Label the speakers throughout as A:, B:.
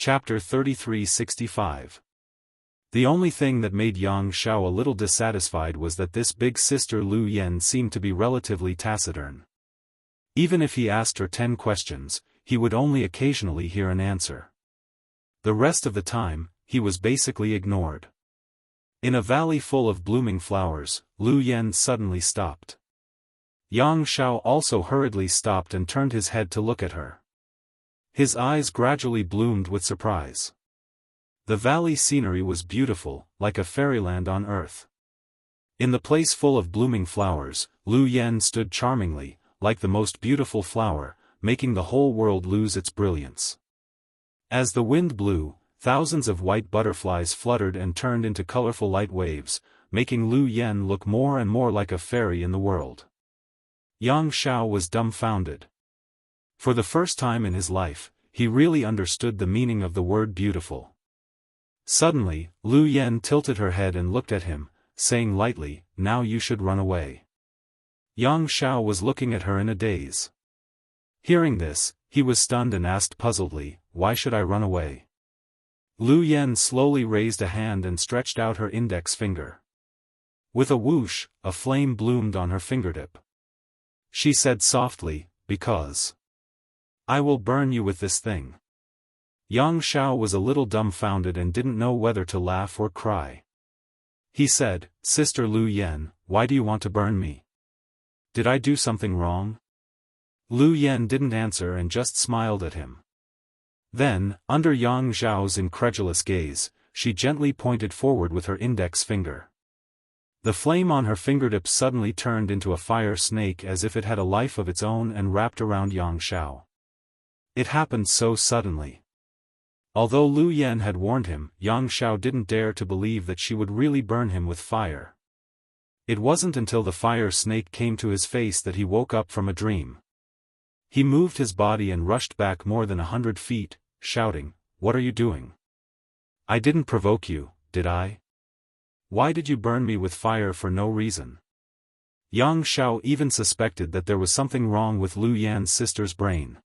A: Chapter 3365. The only thing that made Yang Xiao a little dissatisfied was that this big sister Lu Yen seemed to be relatively taciturn. Even if he asked her 10 questions, he would only occasionally hear an answer. The rest of the time, he was basically ignored. In a valley full of blooming flowers, Lu Yen suddenly stopped. Yang Xiao also hurriedly stopped and turned his head to look at her. His eyes gradually bloomed with surprise. The valley scenery was beautiful, like a fairyland on earth. In the place full of blooming flowers, Lu Yen stood charmingly, like the most beautiful flower, making the whole world lose its brilliance. As the wind blew, thousands of white butterflies fluttered and turned into colorful light waves, making Lu Yen look more and more like a fairy in the world. Yang Xiao was dumbfounded. For the first time in his life, he really understood the meaning of the word beautiful. Suddenly, Lu Yen tilted her head and looked at him, saying lightly, "Now you should run away." Yang Xiao was looking at her in a daze. Hearing this, he was stunned and asked puzzledly, "Why should I run away?" Lu Yen slowly raised a hand and stretched out her index finger. With a whoosh, a flame bloomed on her fingertip. She said softly, "Because I will burn you with this thing." Yang Xiao was a little dumbfounded and didn't know whether to laugh or cry. He said, "Sister Lu Yen, why do you want to burn me? Did I do something wrong?" Lu Yen didn't answer and just smiled at him. Then, under Yang Xiao's incredulous gaze, she gently pointed forward with her index finger. The flame on her fingertip suddenly turned into a fire snake as if it had a life of its own and wrapped around Yang Xiao. It happened so suddenly. Although Lu Yen had warned him, Yang Xiao didn't dare to believe that she would really burn him with fire. It wasn't until the fire snake came to his face that he woke up from a dream. He moved his body and rushed back more than 100 feet, shouting, "What are you doing? I didn't provoke you, did I? Why did you burn me with fire for no reason?" Yang Xiao even suspected that there was something wrong with Lu Yan's sister's brain.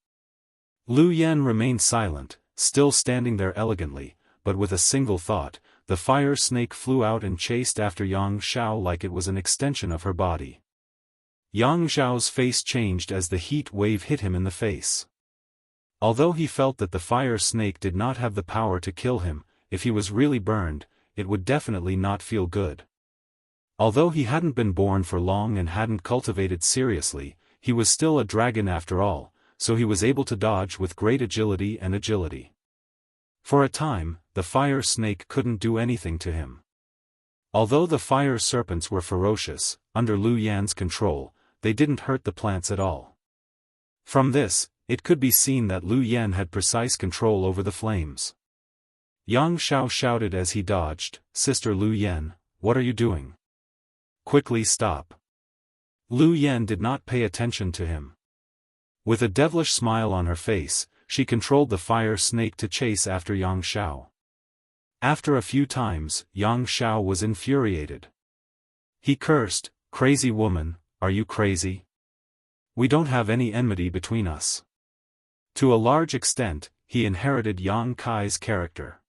A: Lu Yan remained silent, still standing there elegantly, but with a single thought, the fire snake flew out and chased after Yang Xiao like it was an extension of her body. Yang Xiao's face changed as the heat wave hit him in the face. Although he felt that the fire snake did not have the power to kill him, if he was really burned, it would definitely not feel good. Although he hadn't been born for long and hadn't cultivated seriously, he was still a dragon after all, so he was able to dodge with great agility. For a time, the fire snake couldn't do anything to him. Although the fire serpents were ferocious, under Lu Yan's control, they didn't hurt the plants at all. From this, it could be seen that Lu Yan had precise control over the flames. Yang Xiao shouted as he dodged, "Sister Lu Yen, what are you doing? Quickly stop." Lu Yen did not pay attention to him. With a devilish smile on her face, she controlled the fire snake to chase after Yang Xiao. After a few times, Yang Xiao was infuriated. He cursed, "Crazy woman, are you crazy? We don't have any enmity between us." To a large extent, he inherited Yang Kai's character.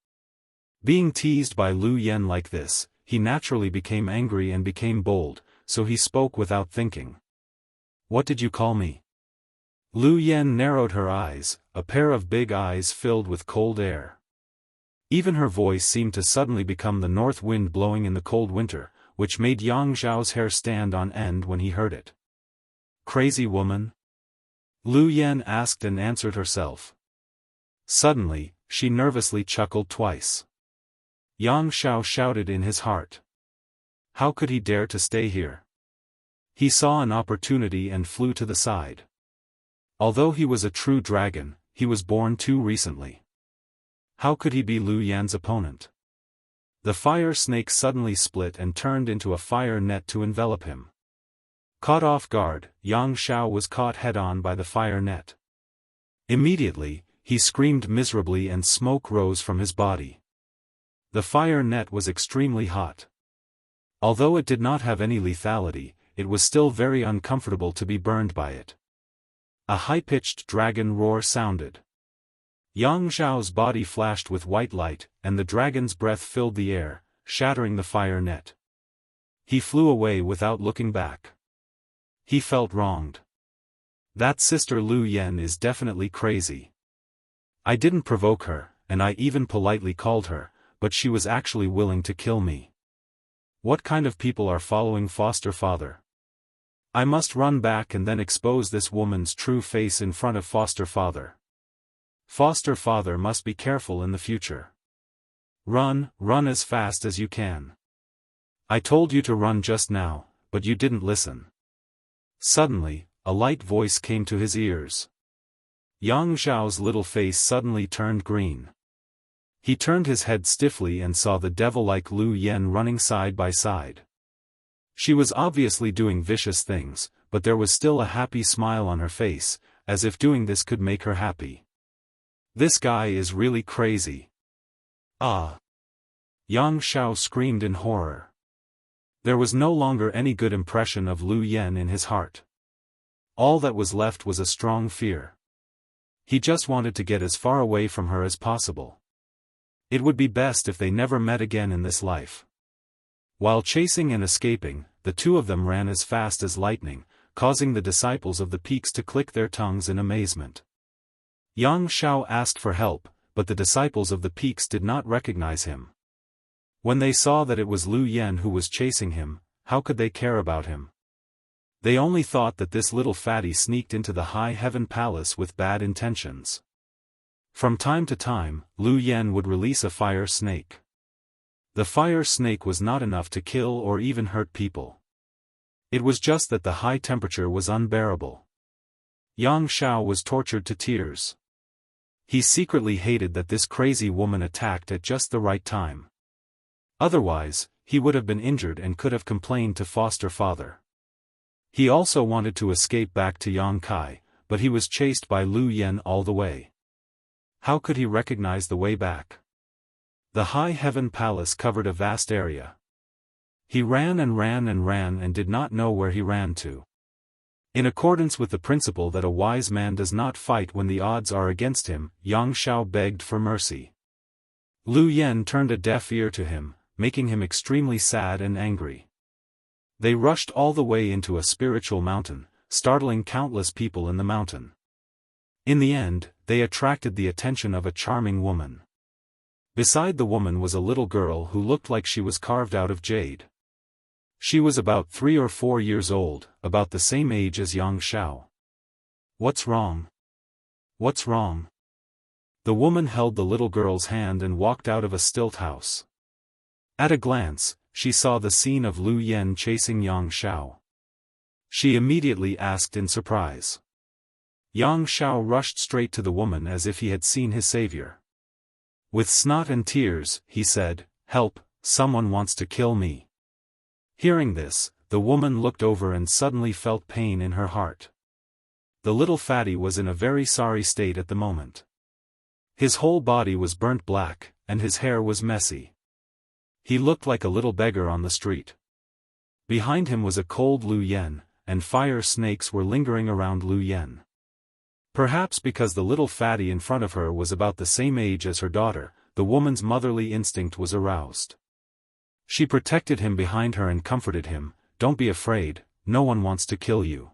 A: Being teased by Lu Yen like this, he naturally became angry and became bold, so he spoke without thinking. "What did you call me?" Lu Yen narrowed her eyes, a pair of big eyes filled with cold air. Even her voice seemed to suddenly become the north wind blowing in the cold winter, which made Yang Xiao's hair stand on end when he heard it. "Crazy woman?" Lu Yen asked and answered herself. Suddenly, she nervously chuckled twice. Yang Xiao shouted in his heart. How could he dare to stay here? He saw an opportunity and flew to the side. Although he was a true dragon, he was born too recently. How could he be Lu Yan's opponent? The fire snake suddenly split and turned into a fire net to envelop him. Caught off guard, Yang Xiao was caught head-on by the fire net. Immediately, he screamed miserably and smoke rose from his body. The fire net was extremely hot. Although it did not have any lethality, it was still very uncomfortable to be burned by it. A high-pitched dragon roar sounded. Yang Xiao's body flashed with white light, and the dragon's breath filled the air, shattering the fire net. He flew away without looking back. He felt wronged. That sister Lu Yan is definitely crazy. I didn't provoke her, and I even politely called her, but she was actually willing to kill me. What kind of people are following foster father? I must run back and then expose this woman's true face in front of foster father. Foster father must be careful in the future. Run as fast as you can. I told you to run just now, but you didn't listen. Suddenly, a light voice came to his ears. Yang Xiao's little face suddenly turned green. He turned his head stiffly and saw the devil-like Lu Yan running side by side. She was obviously doing vicious things, but there was still a happy smile on her face, as if doing this could make her happy. This guy is really crazy. Ah! Yang Xiao screamed in horror. There was no longer any good impression of Lu Yan in his heart. All that was left was a strong fear. He just wanted to get as far away from her as possible. It would be best if they never met again in this life. While chasing and escaping, the two of them ran as fast as lightning, causing the disciples of the peaks to click their tongues in amazement. Yang Xiao asked for help, but the disciples of the peaks did not recognize him. When they saw that it was Lu Yan who was chasing him, how could they care about him? They only thought that this little fatty sneaked into the high heaven palace with bad intentions. From time to time, Lu Yan would release a fire snake. The fire snake was not enough to kill or even hurt people. It was just that the high temperature was unbearable. Yang Xiao was tortured to tears. He secretly hated that this crazy woman attacked at just the right time. Otherwise, he would have been injured and could have complained to foster father. He also wanted to escape back to Yangkai, but he was chased by Lu Yan all the way. How could he recognize the way back? The high heaven palace covered a vast area. He ran and did not know where he ran to. In accordance with the principle that a wise man does not fight when the odds are against him, Yang Xiao begged for mercy. Lu Yan turned a deaf ear to him, making him extremely sad and angry. They rushed all the way into a spiritual mountain, startling countless people in the mountain. In the end, they attracted the attention of a charming woman. Beside the woman was a little girl who looked like she was carved out of jade. She was about 3 or 4 years old, about the same age as Yang Xiao. What's wrong? What's wrong? The woman held the little girl's hand and walked out of a stilt house. At a glance, she saw the scene of Lu Yan chasing Yang Xiao. She immediately asked in surprise. Yang Xiao rushed straight to the woman as if he had seen his savior. With snot and tears, he said, "Help, someone wants to kill me." Hearing this, the woman looked over and suddenly felt pain in her heart. The little fatty was in a very sorry state at the moment. His whole body was burnt black, and his hair was messy. He looked like a little beggar on the street. Behind him was a cold Lu Yan, and fire snakes were lingering around Lu Yan. Perhaps because the little fatty in front of her was about the same age as her daughter, the woman's motherly instinct was aroused. She protected him behind her and comforted him, "Don't be afraid, no one wants to kill you."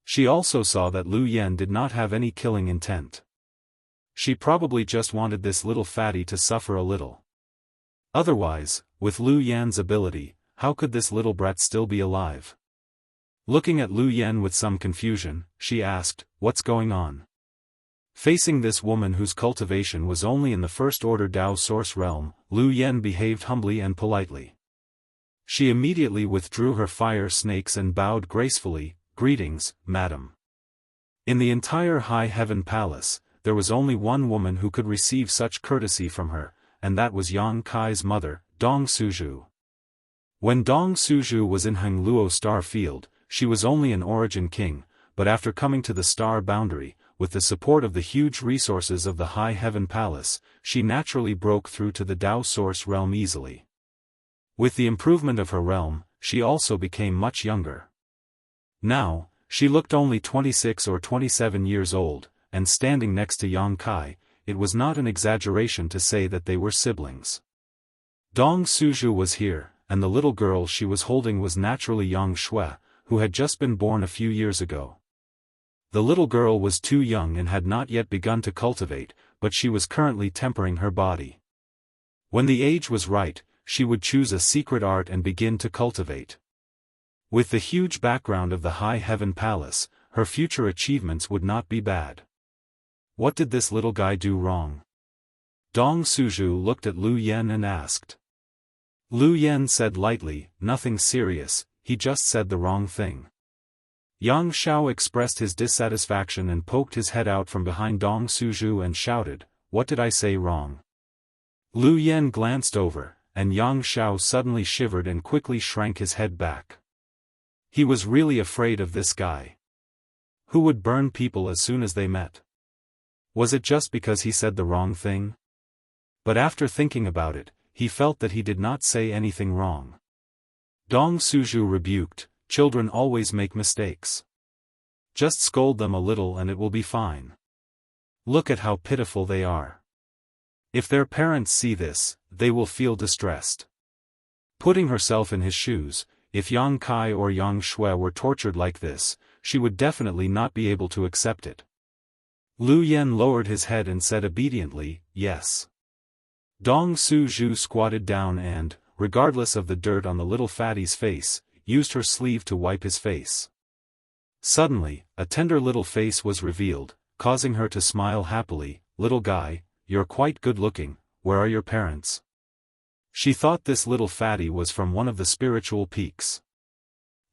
A: She also saw that Lu Yan did not have any killing intent. She probably just wanted this little fatty to suffer a little. Otherwise, with Lu Yan's ability, how could this little brat still be alive? Looking at Lu Yan with some confusion, she asked, "What's going on?" Facing this woman whose cultivation was only in the first-order Dao source realm, Lu Yan behaved humbly and politely. She immediately withdrew her fire snakes and bowed gracefully, "Greetings, madam." In the entire high heaven palace, there was only one woman who could receive such courtesy from her, and that was Yang Kai's mother, Dong Suzhu. When Dong Suzhu was in Hengluo Star Field, she was only an origin king, but after coming to the star boundary, with the support of the huge resources of the High Heaven Palace, she naturally broke through to the Dao Source realm easily. With the improvement of her realm, she also became much younger. Now, she looked only 26 or 27 years old, and standing next to Yang Kai, it was not an exaggeration to say that they were siblings. Dong Suju was here, and the little girl she was holding was naturally Yang Shui, who had just been born a few years ago. The little girl was too young and had not yet begun to cultivate, but she was currently tempering her body. When the age was right, she would choose a secret art and begin to cultivate. With the huge background of the High Heaven Palace, her future achievements would not be bad. What did this little guy do wrong? Dong Suju looked at Lu Yen and asked. Lu Yen said lightly, nothing serious, he just said the wrong thing. Yang Shao expressed his dissatisfaction and poked his head out from behind Dong Suju and shouted, what did I say wrong? Lu Yen glanced over, and Yang Shao suddenly shivered and quickly shrank his head back. He was really afraid of this guy. Who would burn people as soon as they met? Was it just because he said the wrong thing? But after thinking about it, he felt that he did not say anything wrong. Dong Suju rebuked, children always make mistakes. Just scold them a little and it will be fine. Look at how pitiful they are. If their parents see this, they will feel distressed. Putting herself in his shoes, if Yang Kai or Yang Shui were tortured like this, she would definitely not be able to accept it. Lu Yen lowered his head and said obediently, yes. Dong Suju squatted down and, regardless of the dirt on the little fatty's face, used her sleeve to wipe his face. Suddenly, a tender little face was revealed, causing her to smile happily. Little guy, you're quite good-looking, where are your parents? She thought this little fatty was from one of the spiritual peaks.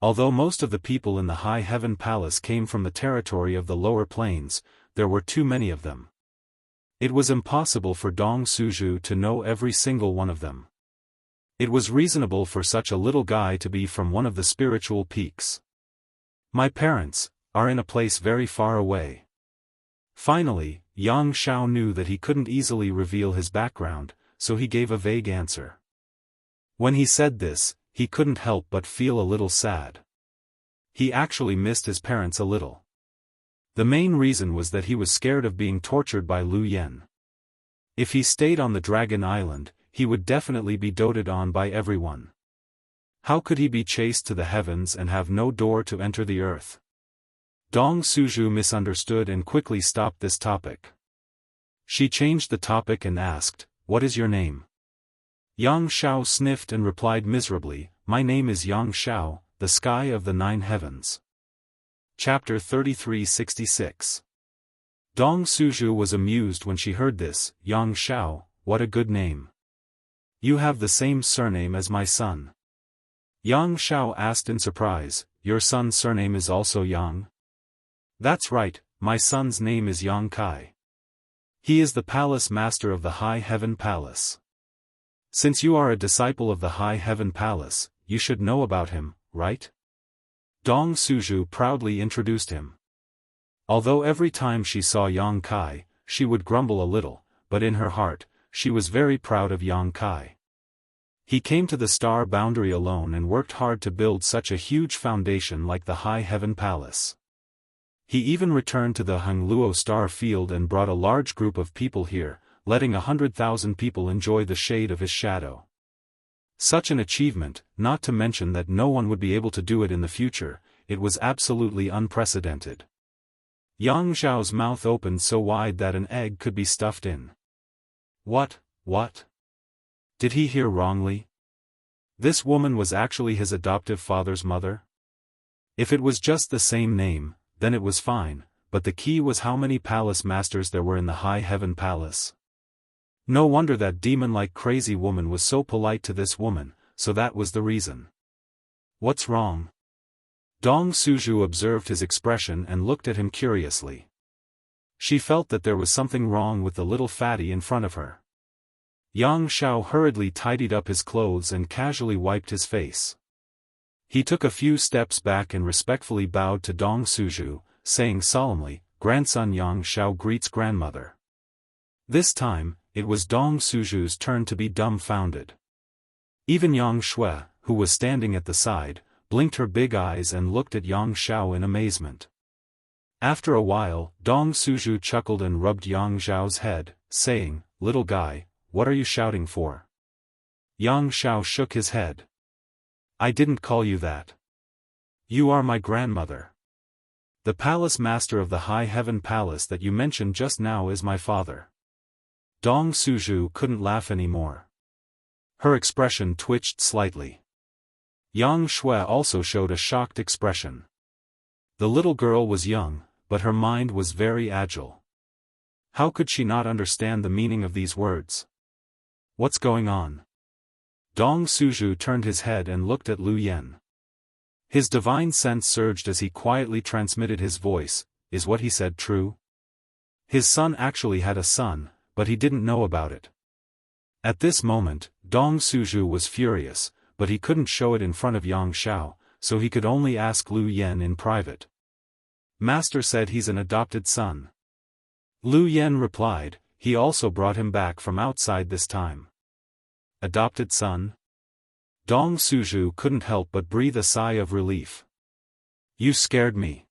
A: Although most of the people in the High Heaven Palace came from the territory of the lower plains, there were too many of them. It was impossible for Dong Suju to know every single one of them. It was reasonable for such a little guy to be from one of the spiritual peaks. My parents are in a place very far away. Finally, Yang Shao knew that he couldn't easily reveal his background, so he gave a vague answer. When he said this, he couldn't help but feel a little sad. He actually missed his parents a little. The main reason was that he was scared of being tortured by Lu Yen. If he stayed on the Dragon Island, he would definitely be doted on by everyone. How could he be chased to the heavens and have no door to enter the earth? Dong Suju misunderstood and quickly stopped this topic. She changed the topic and asked, what is your name? Yang Shao sniffed and replied miserably, my name is Yang Shao, the sky of the 9 heavens. Chapter 3366. Dong Suju was amused when she heard this. Yang Shao, what a good name. You have the same surname as my son. Yang Shao asked in surprise, your son's surname is also Yang? That's right, my son's name is Yang Kai. He is the palace master of the High Heaven Palace. Since you are a disciple of the High Heaven Palace, you should know about him, right? Dong Suju proudly introduced him. Although every time she saw Yang Kai, she would grumble a little, but in her heart, she was very proud of Yang Kai. He came to the star boundary alone and worked hard to build such a huge foundation like the High Heaven Palace. He even returned to the Hongluo star field and brought a large group of people here, letting 100,000 people enjoy the shade of his shadow. Such an achievement, not to mention that no one would be able to do it in the future, it was absolutely unprecedented. Yang Zhao's mouth opened so wide that an egg could be stuffed in. What? Did he hear wrongly? This woman was actually his adoptive father's mother? If it was just the same name, then it was fine, but the key was how many palace masters there were in the High Heaven Palace. No wonder that demon-like crazy woman was so polite to this woman, so that was the reason. What's wrong? Dong Suju observed his expression and looked at him curiously. She felt that there was something wrong with the little fatty in front of her. Yang Shao hurriedly tidied up his clothes and casually wiped his face. He took a few steps back and respectfully bowed to Dong Suju, saying solemnly, grandson Yang Shao greets grandmother. This time, it was Dong Suju's turn to be dumbfounded. Even Yang Shui, who was standing at the side, blinked her big eyes and looked at Yang Shao in amazement. After a while, Dong Suju chuckled and rubbed Yang Zhao's head, saying, "Little guy, what are you shouting for?" Yang Shao shook his head. "I didn't call you that. You are my grandmother. The palace master of the High Heaven Palace that you mentioned just now is my father." Dong Suju couldn't laugh anymore. Her expression twitched slightly. Yang Shui also showed a shocked expression. The little girl was young, but her mind was very agile. How could she not understand the meaning of these words? What's going on? Dong Suju turned his head and looked at Lu Yen. His divine sense surged as he quietly transmitted his voice. Is what he said true? His son actually had a son, but he didn't know about it. At this moment, Dong Suju was furious, but he couldn't show it in front of Yang Shao, so he could only ask Lu Yen in private. "Master said he's an adopted son." Lu Yen replied, "He also brought him back from outside this time." Adopted son? Dong Suju couldn't help but breathe a sigh of relief. "You scared me.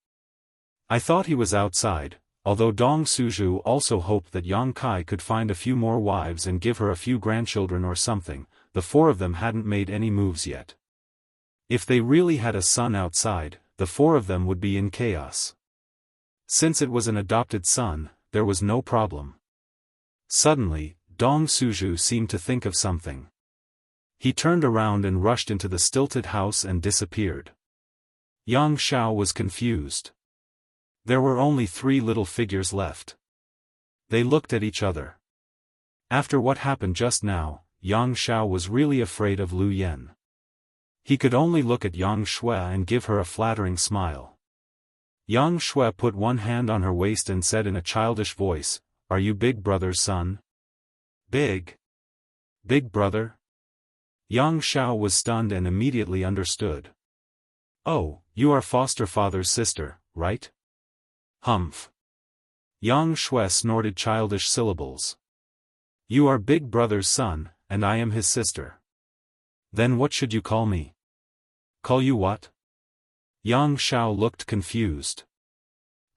A: I thought he was outside." Although Dong Suju also hoped that Yang Kai could find a few more wives and give her a few grandchildren or something, the four of them hadn't made any moves yet. If they really had a son outside, the four of them would be in chaos. Since it was an adopted son, there was no problem. Suddenly, Dong Suju seemed to think of something. He turned around and rushed into the stilted house and disappeared. Yang Shao was confused. There were only 3 little figures left. They looked at each other. After what happened just now, Yang Shao was really afraid of Lu Yen. He could only look at Yang Shui and give her a flattering smile. Yang Shui put one hand on her waist and said in a childish voice, "Are you Big Brother's son?" Big? Big Brother? Yang Shao was stunned and immediately understood. "Oh, you are foster father's sister, right?" "Humph." Yang Shui snorted childish syllables. "You are Big Brother's son, and I am his sister. Then what should you call me?" "Call you what?" Yang Shao looked confused.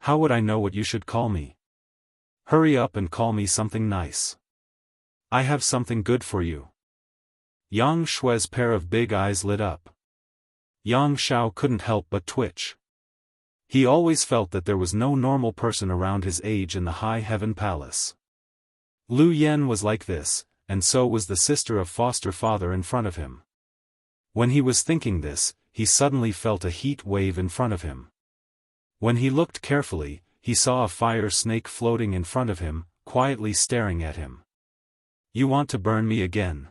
A: "How would I know what you should call me? Hurry up and call me something nice. I have something good for you." Yang Shui's pair of big eyes lit up. Yang Shao couldn't help but twitch. He always felt that there was no normal person around his age in the High Heaven Palace. Lu Yen was like this, and so was the sister of foster father in front of him. When he was thinking this, he suddenly felt a heat wave in front of him. When he looked carefully, he saw a fire snake floating in front of him, quietly staring at him. "You want to burn me again?"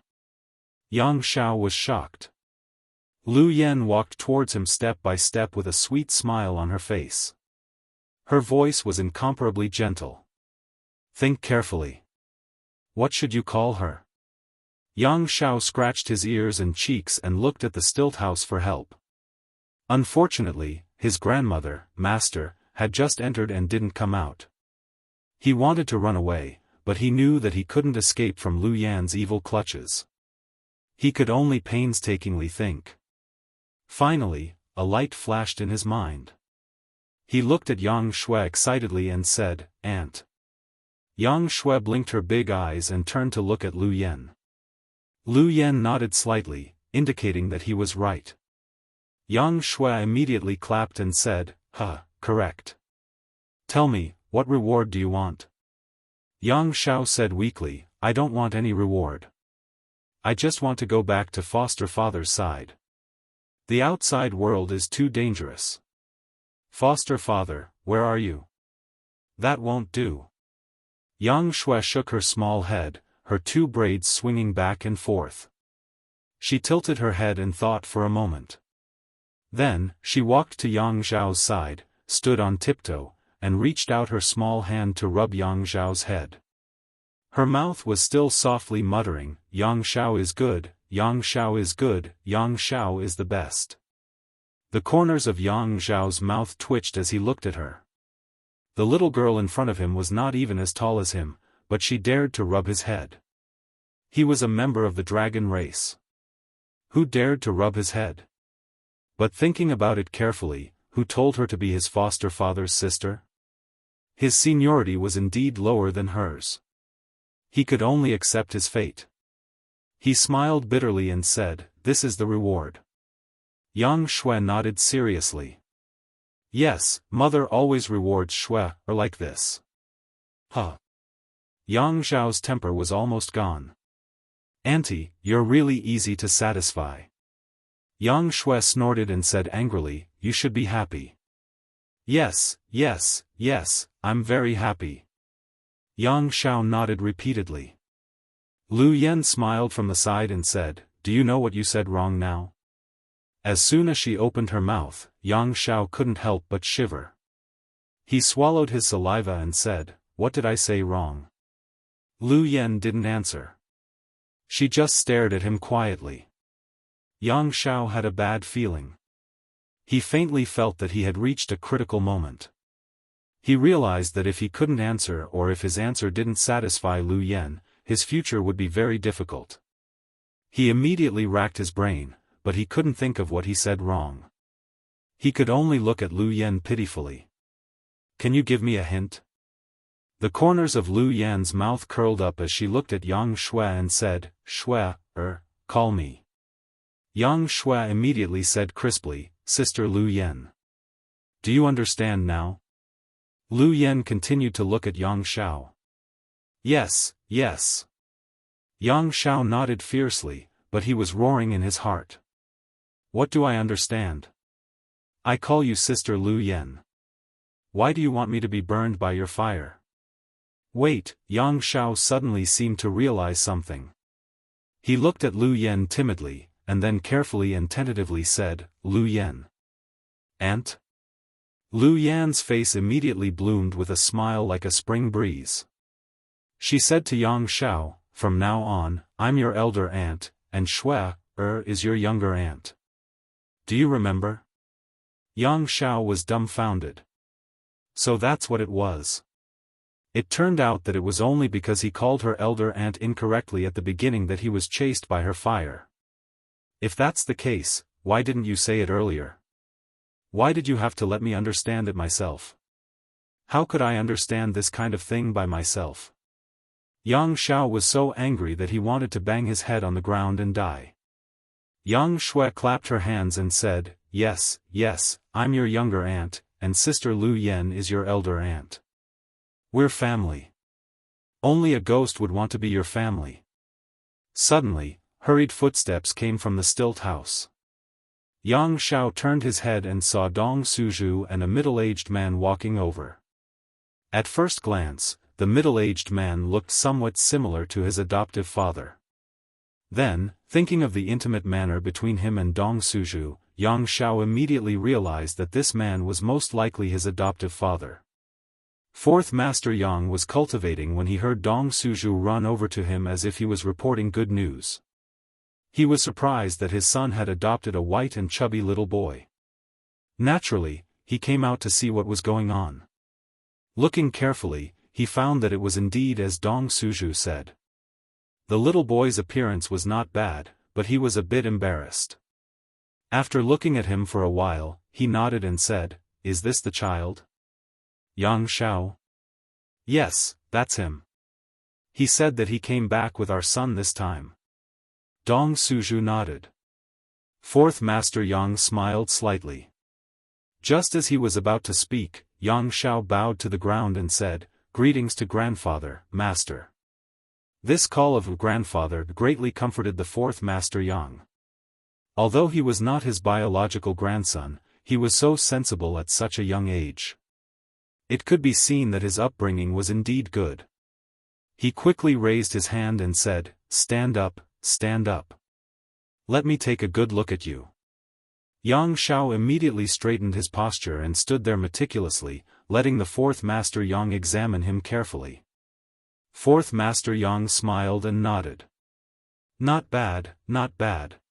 A: Yang Shao was shocked. Lu Yen walked towards him step by step with a sweet smile on her face. Her voice was incomparably gentle. "Think carefully. What should you call her?" Yang Shao scratched his ears and cheeks and looked at the stilt house for help. Unfortunately, his grandmother, Master, had just entered and didn't come out. He wanted to run away, but he knew that he couldn't escape from Lu Yan's evil clutches. He could only painstakingly think. Finally, a light flashed in his mind. He looked at Yang Shui excitedly and said, "Aunt." Yang Shui blinked her big eyes and turned to look at Lu Yen. Lu Yen nodded slightly, indicating that he was right. Yang Shui immediately clapped and said, correct. Tell me, what reward do you want?" Yang Shao said weakly, "I don't want any reward. I just want to go back to foster father's side. The outside world is too dangerous." "Foster father, where are you?" "That won't do." Yang Shui shook her small head, her 2 braids swinging back and forth. She tilted her head and thought for a moment. Then, she walked to Yang Zhao's side, stood on tiptoe, and reached out her small hand to rub Yang Zhao's head. Her mouth was still softly muttering, "Yang Shao is good, Yang Shao is good, Yang Shao is the best." The corners of Yang Zhao's mouth twitched as he looked at her. The little girl in front of him was not even as tall as him, but she dared to rub his head. He was a member of the dragon race. Who dared to rub his head? But thinking about it carefully, who told her to be his foster father's sister? His seniority was indeed lower than hers. He could only accept his fate. He smiled bitterly and said, "This is the reward." Yang Shui nodded seriously. "Yes, mother always rewards Shui, or like this." Huh. Yang Zhao's temper was almost gone. "Auntie, you're really easy to satisfy." Yang Shui snorted and said angrily, "You should be happy." "Yes, yes, yes, I'm very happy." Yang Zhao nodded repeatedly. Lu Yen smiled from the side and said, "Do you know what you said wrong now?" As soon as she opened her mouth, Yang Zhao couldn't help but shiver. He swallowed his saliva and said, "What did I say wrong?" Lu Yen didn't answer. She just stared at him quietly. Yang Zhao had a bad feeling. He faintly felt that he had reached a critical moment. He realized that if he couldn't answer or if his answer didn't satisfy Lu Yen, his future would be very difficult. He immediately racked his brain, but he couldn't think of what he said wrong. He could only look at Lu Yen pitifully. "Can you give me a hint?" The corners of Lu Yan's mouth curled up as she looked at Yang Shui and said, "Shui, call me." Yang Shui immediately said crisply, "Sister Lu Yen. Do you understand now?" Lu Yen continued to look at Yang Zhao. "Yes, yes." Yang Zhao nodded fiercely, but he was roaring in his heart. "What do I understand? I call you Sister Lu Yen. Why do you want me to be burned by your fire?" Wait, Yang Zhao suddenly seemed to realize something. He looked at Lu Yen timidly, and then carefully and tentatively said, "Lu Yen. Aunt?" Lu Yan's face immediately bloomed with a smile like a spring breeze. She said to Yang Zhao, "From now on, I'm your elder aunt, and Shui, is your younger aunt. Do you remember?" Yang Zhao was dumbfounded. So that's what it was. It turned out that it was only because he called her elder aunt incorrectly at the beginning that he was chased by her fire. If that's the case, why didn't you say it earlier? Why did you have to let me understand it myself? How could I understand this kind of thing by myself? Yang Zhao was so angry that he wanted to bang his head on the ground and die. Yang Shui clapped her hands and said, "Yes, yes, I'm your younger aunt, and Sister Lu Yen is your elder aunt. We're family. Only a ghost would want to be your family." Suddenly, hurried footsteps came from the stilt house. Yang Zhao turned his head and saw Dong Suzhu and a middle-aged man walking over. At first glance, the middle-aged man looked somewhat similar to his adoptive father. Then, thinking of the intimate manner between him and Dong Suzhu, Yang Zhao immediately realized that this man was most likely his adoptive father. Fourth Master Yang was cultivating when he heard Dong Suzhu run over to him as if he was reporting good news. He was surprised that his son had adopted a white and chubby little boy. Naturally, he came out to see what was going on. Looking carefully, he found that it was indeed as Dong Suzhu said. The little boy's appearance was not bad, but he was a bit embarrassed. After looking at him for a while, he nodded and said, "Is this the child?" Yang Zhao? "Yes, that's him. He said that he came back with our son this time." Dong Suzhu nodded. Fourth Master Yang smiled slightly. Just as he was about to speak, Yang Zhao bowed to the ground and said, "Greetings to grandfather, master." This call of grandfather greatly comforted the fourth Master Yang. Although he was not his biological grandson, he was so sensible at such a young age. It could be seen that his upbringing was indeed good. He quickly raised his hand and said, "Stand up, stand up. Let me take a good look at you." Yang Zhao immediately straightened his posture and stood there meticulously, letting the fourth Master Yang examine him carefully. Fourth Master Yang smiled and nodded. "Not bad, not bad.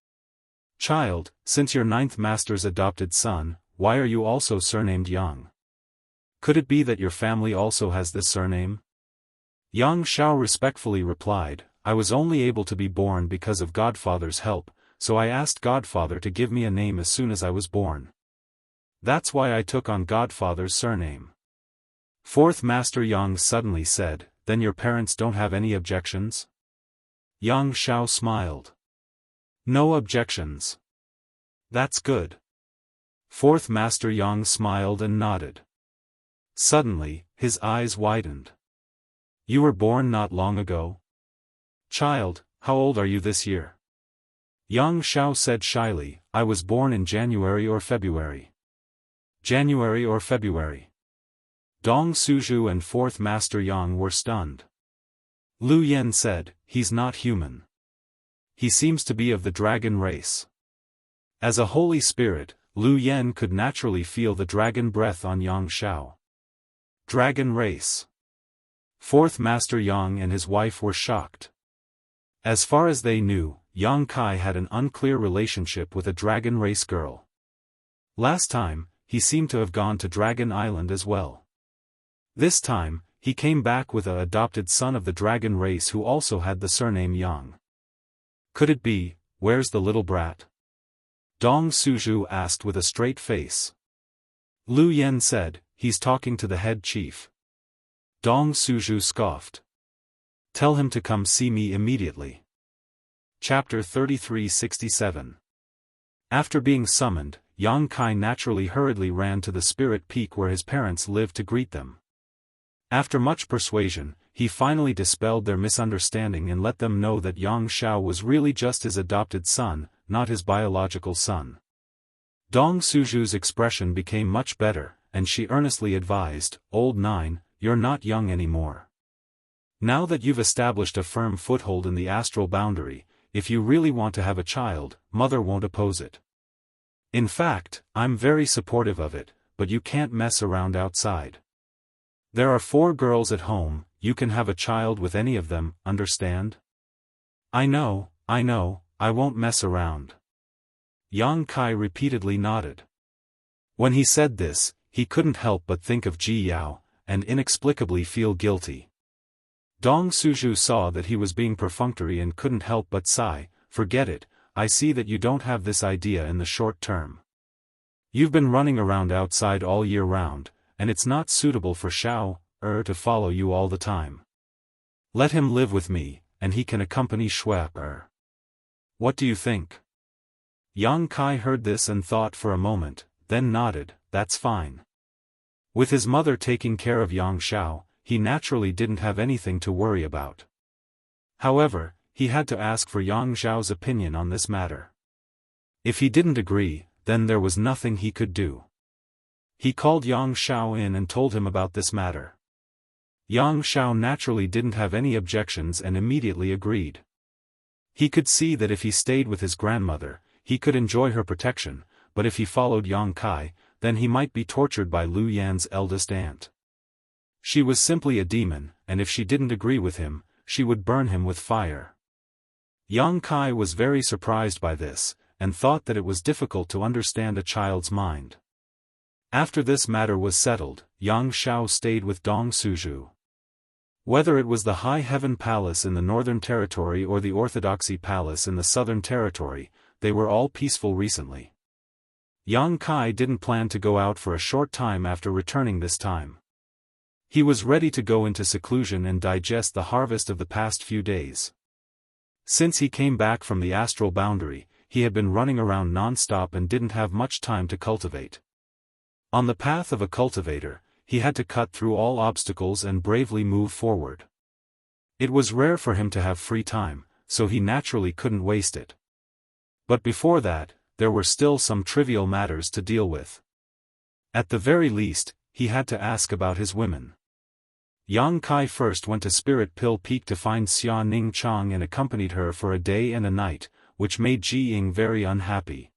A: Child, since your ninth master's adopted son, why are you also surnamed Yang? Could it be that your family also has this surname?" Yang Zhao respectfully replied, "I was only able to be born because of Godfather's help, so I asked Godfather to give me a name as soon as I was born. That's why I took on Godfather's surname." Fourth Master Yang suddenly said, then your parents don't have any objections? Yang Shao smiled. No objections. That's good. Fourth Master Yang smiled and nodded. Suddenly, his eyes widened. You were born not long ago? Child, how old are you this year? Yang Shao said shyly, I was born in January or February. January or February. Dong Suzhu and Fourth Master Yang were stunned. Lu Yen said, he's not human. He seems to be of the dragon race. As a holy spirit, Lu Yen could naturally feel the dragon breath on Yang Shao. Dragon race. Fourth Master Yang and his wife were shocked. As far as they knew, Yang Kai had an unclear relationship with a dragon race girl. Last time, he seemed to have gone to Dragon Island as well. This time, he came back with an adopted son of the dragon race who also had the surname Yang. Could it be, where's the little brat? Dong Suzhu asked with a straight face. Lu Yen said, he's talking to the head chief. Dong Suzhu scoffed. Tell him to come see me immediately. Chapter 3367. After being summoned, Yang Kai naturally hurriedly ran to the spirit peak where his parents lived to greet them. After much persuasion, he finally dispelled their misunderstanding and let them know that Yang Shao was really just his adopted son, not his biological son. Dong Suzhu's expression became much better, and she earnestly advised, Old Nine, you're not young anymore. Now that you've established a firm foothold in the astral boundary, if you really want to have a child, Mother won't oppose it. In fact, I'm very supportive of it, but you can't mess around outside. There are 4 girls at home, you can have a child with any of them, understand? I know, I won't mess around. Yang Kai repeatedly nodded. When he said this, he couldn't help but think of Ji Yao, and inexplicably feel guilty. Dong Suzhu saw that he was being perfunctory and couldn't help but sigh, forget it, I see that you don't have this idea in the short term. You've been running around outside all year round, and it's not suitable for Shao to follow you all the time. Let him live with me, and he can accompany Shui. What do you think? Yang Kai heard this and thought for a moment, then nodded, that's fine. With his mother taking care of Yang Shao, he naturally didn't have anything to worry about. However, he had to ask for Yang Xiao's opinion on this matter. If he didn't agree, then there was nothing he could do. He called Yang Shao in and told him about this matter. Yang Shao naturally didn't have any objections and immediately agreed. He could see that if he stayed with his grandmother, he could enjoy her protection, but if he followed Yang Kai, then he might be tortured by Lu Yan's eldest aunt. She was simply a demon, and if she didn't agree with him, she would burn him with fire. Yang Kai was very surprised by this, and thought that it was difficult to understand a child's mind. After this matter was settled, Yang Shao stayed with Dong Suzhu. Whether it was the High Heaven Palace in the Northern Territory or the Orthodoxy Palace in the Southern Territory, they were all peaceful recently. Yang Kai didn't plan to go out for a short time after returning this time. He was ready to go into seclusion and digest the harvest of the past few days. Since he came back from the astral boundary, he had been running around non-stop and didn't have much time to cultivate. On the path of a cultivator, he had to cut through all obstacles and bravely move forward. It was rare for him to have free time, so he naturally couldn't waste it. But before that, there were still some trivial matters to deal with. At the very least, he had to ask about his women. Yang Kai first went to Spirit Pill Peak to find Xia Ning Chang and accompanied her for a day and a night, which made Ji Ying very unhappy.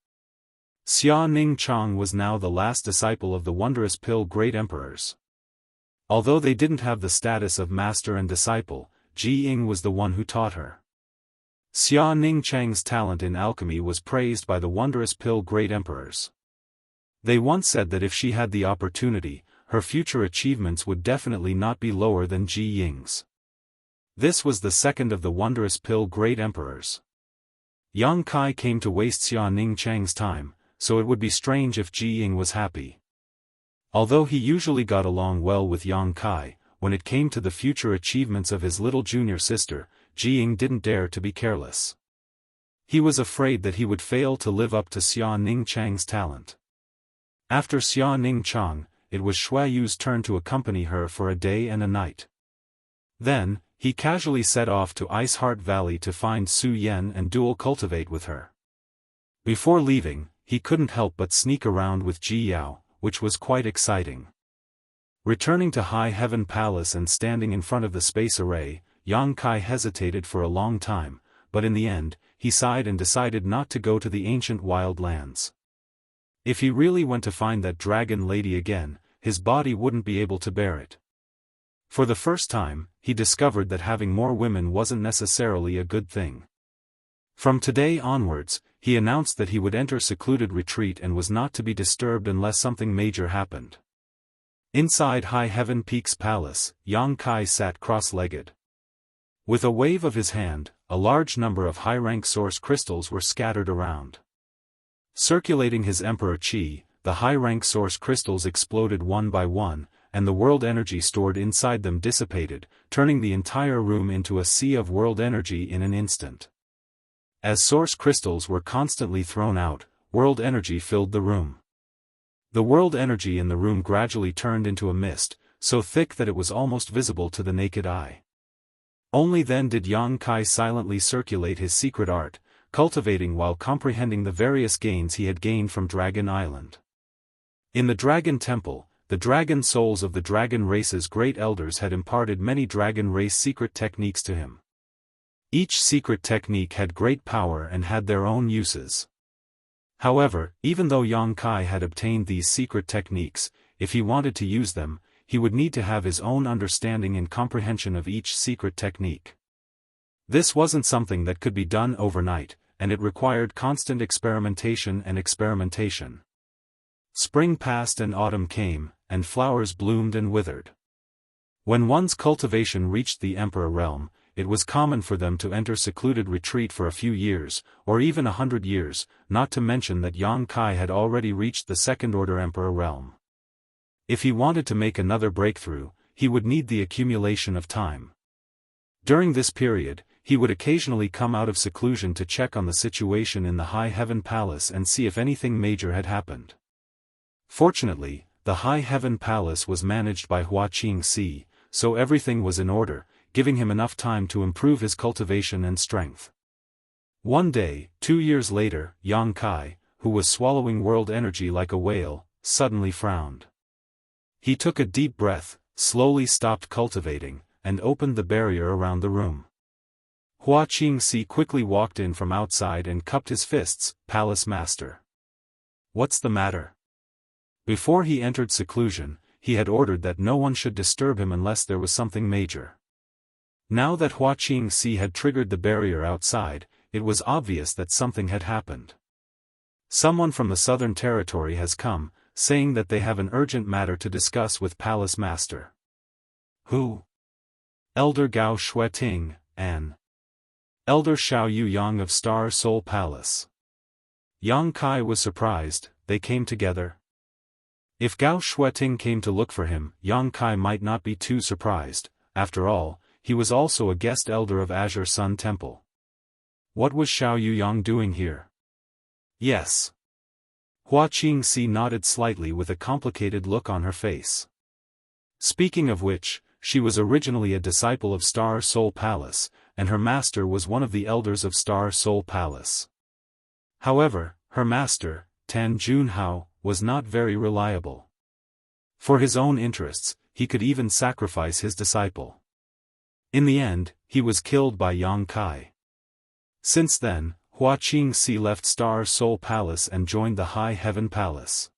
A: Xia Ning Chang was now the last disciple of the wondrous Pill Great Emperors. Although they didn't have the status of master and disciple, Ji Ying was the one who taught her. Xia Ning Chang's talent in alchemy was praised by the wondrous Pill Great Emperors. They once said that if she had the opportunity, her future achievements would definitely not be lower than Ji Ying's. This was the second of the wondrous Pill Great Emperors. Yang Kai came to waste Xia Ning Chang's time, so it would be strange if Ji Ying was happy. Although he usually got along well with Yang Kai, when it came to the future achievements of his little junior sister, Jiying didn't dare to be careless. He was afraid that he would fail to live up to Xia Ningchang's talent. After Xia Ningchang, it was Xueyu's turn to accompany her for a day and a night. Then, he casually set off to Iceheart Valley to find Su Yan and dual cultivate with her. Before leaving, he couldn't help but sneak around with Ji Yao, which was quite exciting. Returning to High Heaven Palace and standing in front of the space array, Yang Kai hesitated for a long time, but in the end, he sighed and decided not to go to the ancient wild lands. If he really went to find that dragon lady again, his body wouldn't be able to bear it. For the first time, he discovered that having more women wasn't necessarily a good thing. From today onwards, he announced that he would enter secluded retreat and was not to be disturbed unless something major happened. Inside High Heaven Peak's palace, Yang Kai sat cross-legged. With a wave of his hand, a large number of high-rank source crystals were scattered around. Circulating his emperor chi, the high-rank source crystals exploded one by one, and the world energy stored inside them dissipated, turning the entire room into a sea of world energy in an instant. As source crystals were constantly thrown out, world energy filled the room. The world energy in the room gradually turned into a mist, so thick that it was almost visible to the naked eye. Only then did Yang Kai silently circulate his secret art, cultivating while comprehending the various gains he had gained from Dragon Island. In the Dragon Temple, the dragon souls of the dragon race's great elders had imparted many dragon race secret techniques to him. Each secret technique had great power and had their own uses. However, even though Yang Kai had obtained these secret techniques, if he wanted to use them, he would need to have his own understanding and comprehension of each secret technique. This wasn't something that could be done overnight, and it required constant experimentation and experimentation. Spring passed and autumn came, and flowers bloomed and withered. When one's cultivation reached the Emperor realm, it was common for them to enter secluded retreat for a few years, or even 100 years, not to mention that Yang Kai had already reached the second-order Emperor realm. If he wanted to make another breakthrough, he would need the accumulation of time. During this period, he would occasionally come out of seclusion to check on the situation in the High Heaven Palace and see if anything major had happened. Fortunately, the High Heaven Palace was managed by Hua Qingxi, so everything was in order, giving him enough time to improve his cultivation and strength. One day, 2 years later, Yang Kai, who was swallowing world energy like a whale, suddenly frowned. He took a deep breath, slowly stopped cultivating, and opened the barrier around the room. Hua Qingxi quickly walked in from outside and cupped his fists. "Palace Master. What's the matter?" Before he entered seclusion, he had ordered that no one should disturb him unless there was something major. Now that Hua Qingxi had triggered the barrier outside, it was obvious that something had happened. "Someone from the Southern Territory has come, saying that they have an urgent matter to discuss with Palace Master." "Who?" "Elder Gao Shueting, and Elder Xiao Yang of Star Soul Palace." Yang Kai was surprised. They came together. If Gao Shueting came to look for him, Yang Kai might not be too surprised. After all, he was also a guest elder of Azure Sun Temple. What was Xiao Yang doing here? Yes. Hua Qingxi nodded slightly with a complicated look on her face. Speaking of which, she was originally a disciple of Star Soul Palace, and her master was one of the elders of Star Soul Palace. However, her master, Tan Junhao, was not very reliable. For his own interests, he could even sacrifice his disciple. In the end, he was killed by Yang Kai. Since then, Hua Qingxi left Star Soul Palace and joined the High Heaven Palace.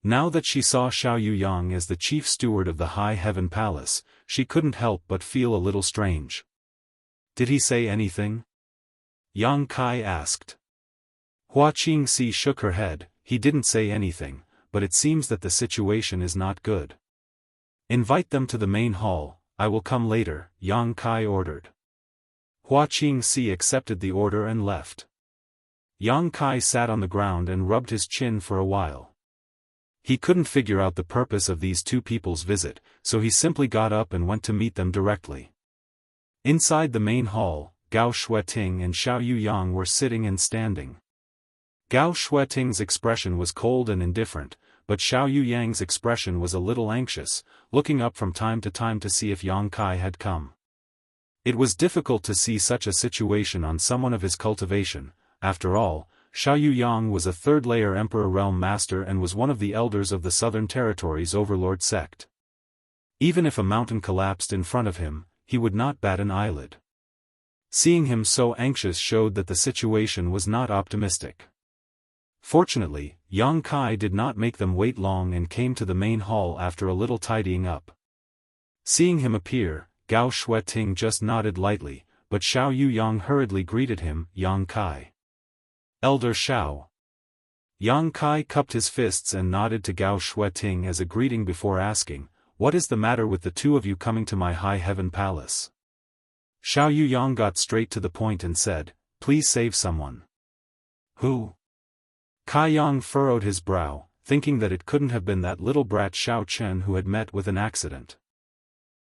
A: Now that she saw Xiao Yang as the chief steward of the High Heaven Palace, she couldn't help but feel a little strange. "Did he say anything?" Yang Kai asked. Hua Qingxi shook her head. "He didn't say anything, but it seems that the situation is not good. Invite them to the main hall. I will come later," Yang Kai ordered. Hua Qingxi accepted the order and left. Yang Kai sat on the ground and rubbed his chin for a while. He couldn't figure out the purpose of these two people's visit, so he simply got up and went to meet them directly. Inside the main hall, Gao Shueting and Xiao Yuyang were sitting and standing. Gao Shueting's expression was cold and indifferent, but Xiao Yuyang's expression was a little anxious, looking up from time to see if Yang Kai had come. It was difficult to see such a situation on someone of his cultivation. After all, Xiao Yuyang was a third-layer Emperor Realm Master and was one of the elders of the Southern Territories Overlord sect. Even if a mountain collapsed in front of him, he would not bat an eyelid. Seeing him so anxious showed that the situation was not optimistic. Fortunately, Yang Kai did not make them wait long and came to the main hall after a little tidying up. Seeing him appear, Gao Shueting just nodded lightly, but Xiao Yuyang hurriedly greeted him, Yang Kai. Elder Xiao. Yang Kai cupped his fists and nodded to Gao Shueting as a greeting before asking, "What is the matter with the two of you coming to my high heaven palace?" Xiao Yuyang got straight to the point and said, "Please save someone." "Who?" Kai Yang furrowed his brow, thinking that it couldn't have been that little brat Xiao Chen who had met with an accident.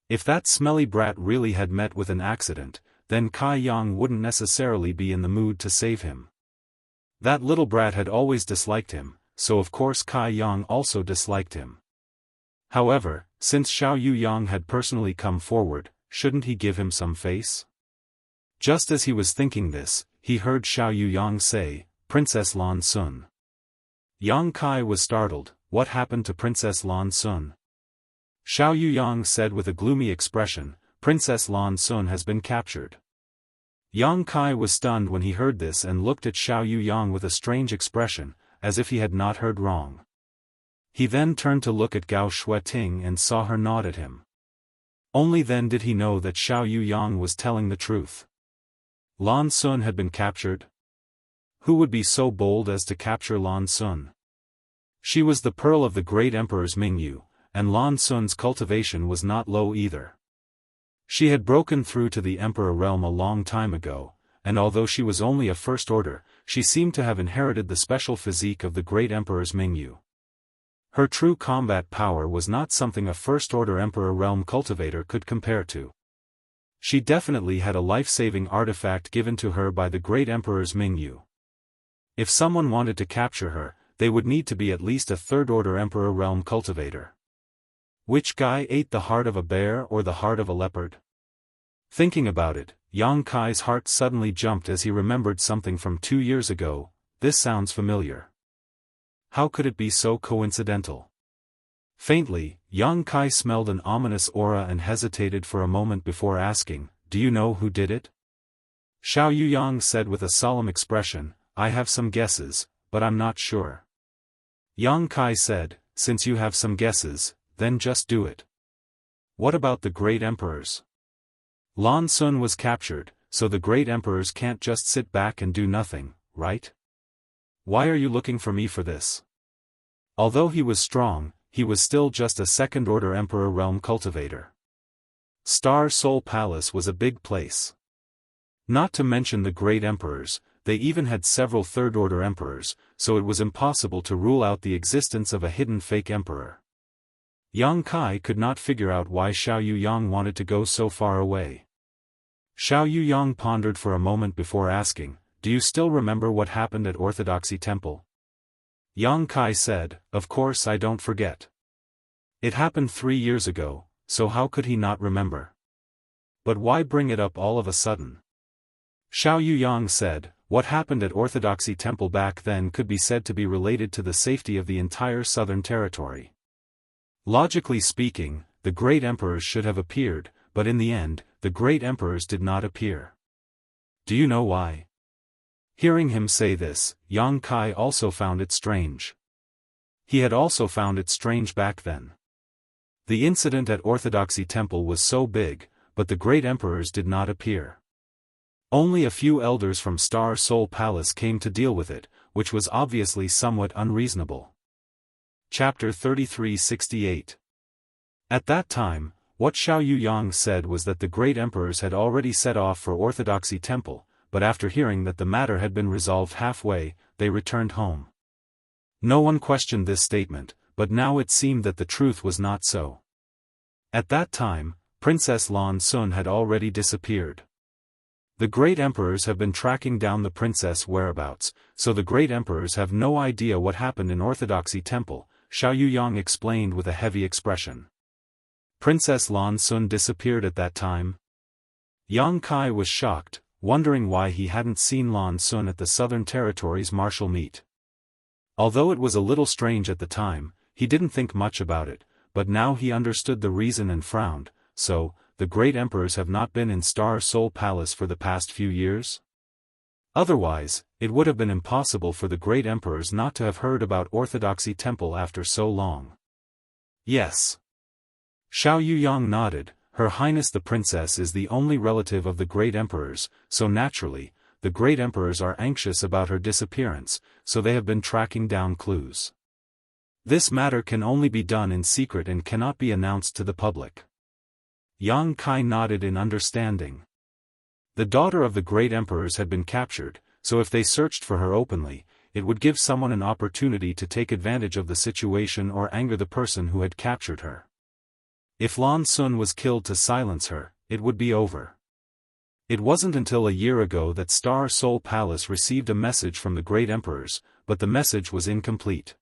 A: If that smelly brat really had met with an accident, then Kai Yang wouldn't necessarily be in the mood to save him. That little brat had always disliked him, so of course Kai Yang also disliked him. However, since Xiao Yuyang had personally come forward, shouldn't he give him some face? Just as he was thinking this, he heard Xiao Yuyang say, "Princess Lan Sun." Yang Kai was startled. What happened to Princess Lan Sun? Xiao Yuyang said with a gloomy expression, "Princess Lan Sun has been captured." Yang Kai was stunned when he heard this and looked at Xiao Yuyang with a strange expression, as if he had not heard wrong. He then turned to look at Gao Shueting and saw her nod at him. Only then did he know that Xiao Yuyang was telling the truth. Lan Sun had been captured? Who would be so bold as to capture Lan Sun? She was the pearl of the great emperor's Mingyu, and Lan Sun's cultivation was not low either. She had broken through to the emperor realm a long time ago, and although she was only a first order, she seemed to have inherited the special physique of the great emperor's Mingyu. Her true combat power was not something a first-order Emperor Realm cultivator could compare to. She definitely had a life-saving artifact given to her by the great Emperor's Mingyu. If someone wanted to capture her, they would need to be at least a third-order Emperor Realm cultivator. Which guy ate the heart of a bear or the heart of a leopard? Thinking about it, Yang Kai's heart suddenly jumped as he remembered something from 2 years ago. This sounds familiar. How could it be so coincidental? Faintly, Yang Kai smelled an ominous aura and hesitated for a moment before asking, "Do you know who did it?" Xiao Yuyang said with a solemn expression, "I have some guesses, but I'm not sure." Yang Kai said, "Since you have some guesses, then just do it. What about the great emperors? Lan Sun was captured, so the great emperors can't just sit back and do nothing, right? Why are you looking for me for this?" Although he was strong, he was still just a second-order Emperor Realm cultivator. Star Soul Palace was a big place. Not to mention the great emperors, they even had several third-order emperors, so it was impossible to rule out the existence of a hidden fake emperor. Yang Kai could not figure out why Xiao Yuyang wanted to go so far away. Xiao Yuyang pondered for a moment before asking, "Do you still remember what happened at Orthodoxy Temple?" Yang Kai said, "Of course I don't forget. It happened 3 years ago, so how could he not remember? But why bring it up all of a sudden?" Xiao Yuyang said, "What happened at Orthodoxy Temple back then could be said to be related to the safety of the entire Southern Territory. Logically speaking, the great emperors should have appeared, but in the end, the great emperors did not appear. Do you know why?" Hearing him say this, Yang Kai also found it strange. He had also found it strange back then. The incident at Orthodoxy Temple was so big, but the great emperors did not appear. Only a few elders from Star Soul Palace came to deal with it, which was obviously somewhat unreasonable. Chapter 3368. At that time, what Xiao Yuyang said was that the great emperors had already set off for Orthodoxy Temple, but after hearing that the matter had been resolved halfway, they returned home. No one questioned this statement, but now it seemed that the truth was not so. At that time, Princess Lan Sun had already disappeared. The great emperors have been tracking down the princess' whereabouts, so the great emperors have no idea what happened in Orthodoxy Temple, Xiao Yuyang explained with a heavy expression. Princess Lan Sun disappeared at that time? Yang Kai was shocked, wondering why he hadn't seen Lan Sun at the Southern Territories martial meet. Although it was a little strange at the time, he didn't think much about it, but now he understood the reason and frowned. So, the great emperors have not been in Star Soul Palace for the past few years? Otherwise, it would have been impossible for the great emperors not to have heard about Orthodoxy Temple after so long. Yes. Xiao Yuyang nodded. Her Highness the Princess is the only relative of the great emperors, so naturally, the great emperors are anxious about her disappearance, so they have been tracking down clues. This matter can only be done in secret and cannot be announced to the public. Yang Kai nodded in understanding. The daughter of the great emperors had been captured, so if they searched for her openly, it would give someone an opportunity to take advantage of the situation or anger the person who had captured her. If Lan Sun was killed to silence her, it would be over. It wasn't until a year ago that Star Soul Palace received a message from the great emperors, but the message was incomplete.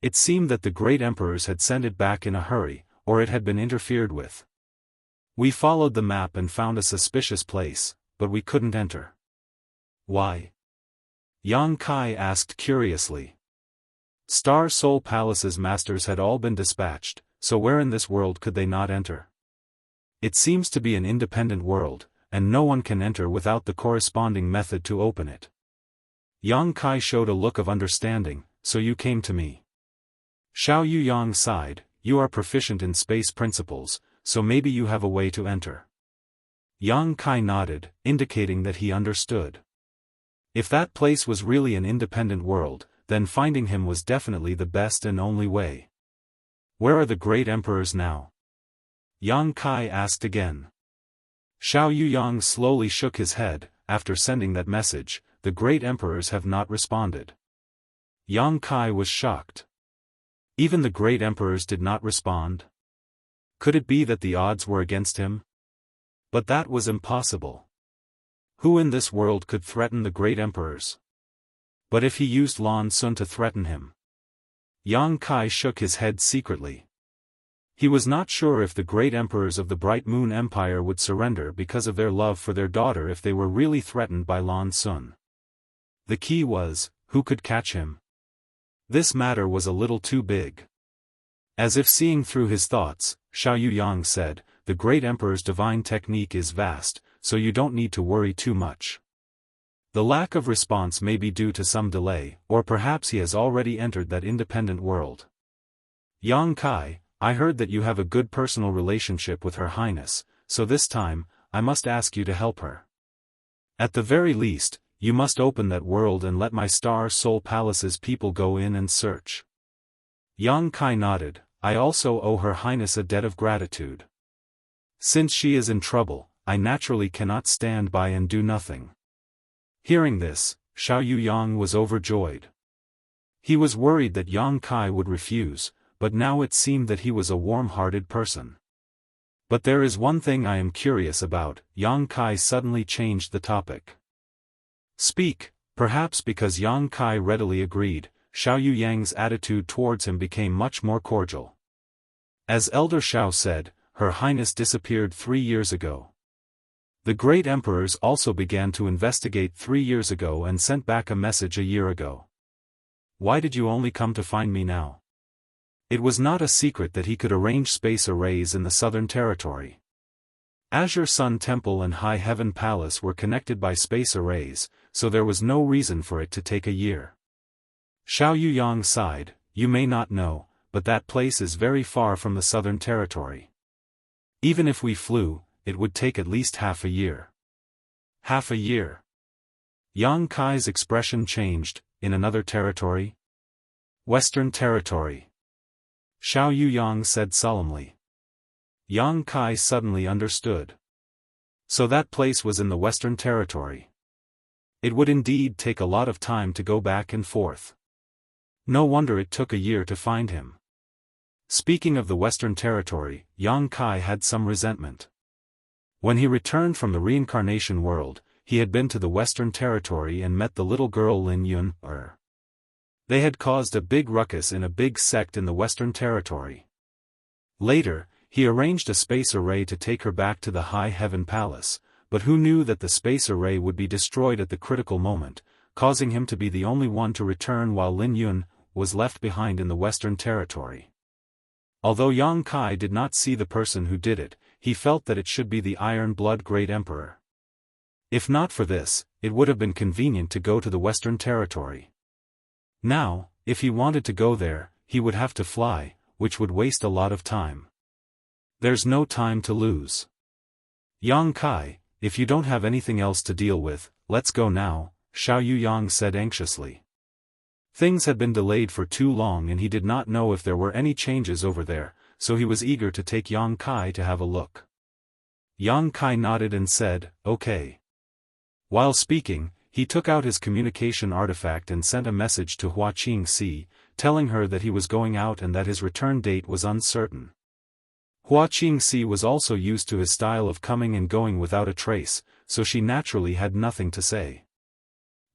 A: It seemed that the great emperors had sent it back in a hurry, or it had been interfered with. We followed the map and found a suspicious place, but we couldn't enter. Why? Yang Kai asked curiously. Star Soul Palace's masters had all been dispatched, so where in this world could they not enter? It seems to be an independent world, and no one can enter without the corresponding method to open it. Yang Kai showed a look of understanding. So you came to me. Xiao Yuyang sighed. You are proficient in space principles, so maybe you have a way to enter. Yang Kai nodded, indicating that he understood. If that place was really an independent world, then finding him was definitely the best and only way. Where are the great emperors now? Yang Kai asked again. Xiao Yuyang slowly shook his head. After sending that message, the great emperors have not responded. Yang Kai was shocked. Even the great emperors did not respond? Could it be that the odds were against him? But that was impossible. Who in this world could threaten the great emperors? But if he used Lan Sun to threaten him? Yang Kai shook his head secretly. He was not sure if the great emperors of the Bright Moon Empire would surrender because of their love for their daughter if they were really threatened by Lan Sun. The key was, who could catch him? This matter was a little too big. As if seeing through his thoughts, Xiao Yuyang said, the great emperor's divine technique is vast, so you don't need to worry too much. The lack of response may be due to some delay, or perhaps he has already entered that independent world. Yang Kai, I heard that you have a good personal relationship with Her Highness, so this time, I must ask you to help her. At the very least, you must open that world and let my Star Soul Palace's people go in and search. Yang Kai nodded. I also owe Her Highness a debt of gratitude. Since she is in trouble, I naturally cannot stand by and do nothing. Hearing this, Xiao Yuyang was overjoyed. He was worried that Yang Kai would refuse, but now it seemed that he was a warm-hearted person. But there is one thing I am curious about. Yang Kai suddenly changed the topic. Speak. Perhaps because Yang Kai readily agreed, Xiao Yuyang's attitude towards him became much more cordial. As Elder Xiao said, Her Highness disappeared 3 years ago. The great emperors also began to investigate 3 years ago and sent back a message a year ago. Why did you only come to find me now? It was not a secret that he could arrange space arrays in the Southern Territory. Azure Sun Temple and High Heaven Palace were connected by space arrays, so there was no reason for it to take a year. Xiao Yuyang sighed. You may not know, but that place is very far from the Southern Territory. Even if we flew, it would take at least half a year. Half a year? Yang Kai's expression changed. In another territory? Western Territory. Xiao Yuyang said solemnly. Yang Kai suddenly understood. So that place was in the Western Territory. It would indeed take a lot of time to go back and forth. No wonder it took a year to find him. Speaking of the Western Territory, Yang Kai had some resentment. When he returned from the reincarnation world, he had been to the Western Territory and met the little girl Lin Yun. They had caused a big ruckus in a big sect in the Western Territory. Later, he arranged a space array to take her back to the High Heaven Palace, but who knew that the space array would be destroyed at the critical moment, causing him to be the only one to return while Lin Yun was left behind in the Western Territory. Although Yang Kai did not see the person who did it, he felt that it should be the Iron Blood Great Emperor. If not for this, it would have been convenient to go to the Western Territory. Now, if he wanted to go there, he would have to fly, which would waste a lot of time. There's no time to lose. Yang Kai, if you don't have anything else to deal with, let's go now, Xiao Yuyang said anxiously. Things had been delayed for too long and he did not know if there were any changes over there, so he was eager to take Yang Kai to have a look. Yang Kai nodded and said, okay. While speaking, he took out his communication artifact and sent a message to Hua Qingxi, telling her that he was going out and that his return date was uncertain. Hua Qingxi was also used to his style of coming and going without a trace, so she naturally had nothing to say.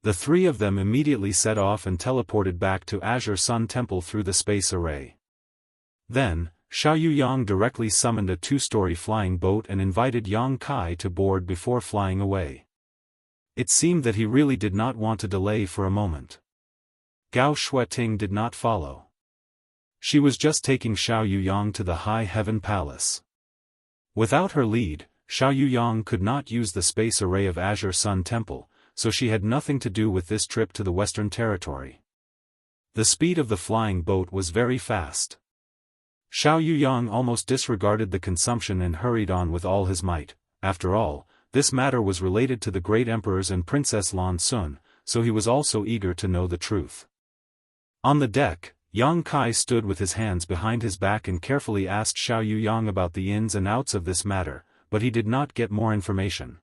A: The three of them immediately set off and teleported back to Azure Sun Temple through the space array. Then, Xiao Yuyang directly summoned a two-story flying boat and invited Yang Kai to board before flying away. It seemed that he really did not want to delay for a moment. Gao Shueting did not follow. She was just taking Xiao Yuyang to the High Heaven Palace. Without her lead, Xiao Yuyang could not use the space array of Azure Sun Temple, so she had nothing to do with this trip to the Western Territory. The speed of the flying boat was very fast. Xiao Yuyang almost disregarded the consumption and hurried on with all his might. After all, this matter was related to the great emperors and Princess Lan Sun, so he was also eager to know the truth. On the deck, Yang Kai stood with his hands behind his back and carefully asked Xiao Yuyang about the ins and outs of this matter, but he did not get more information.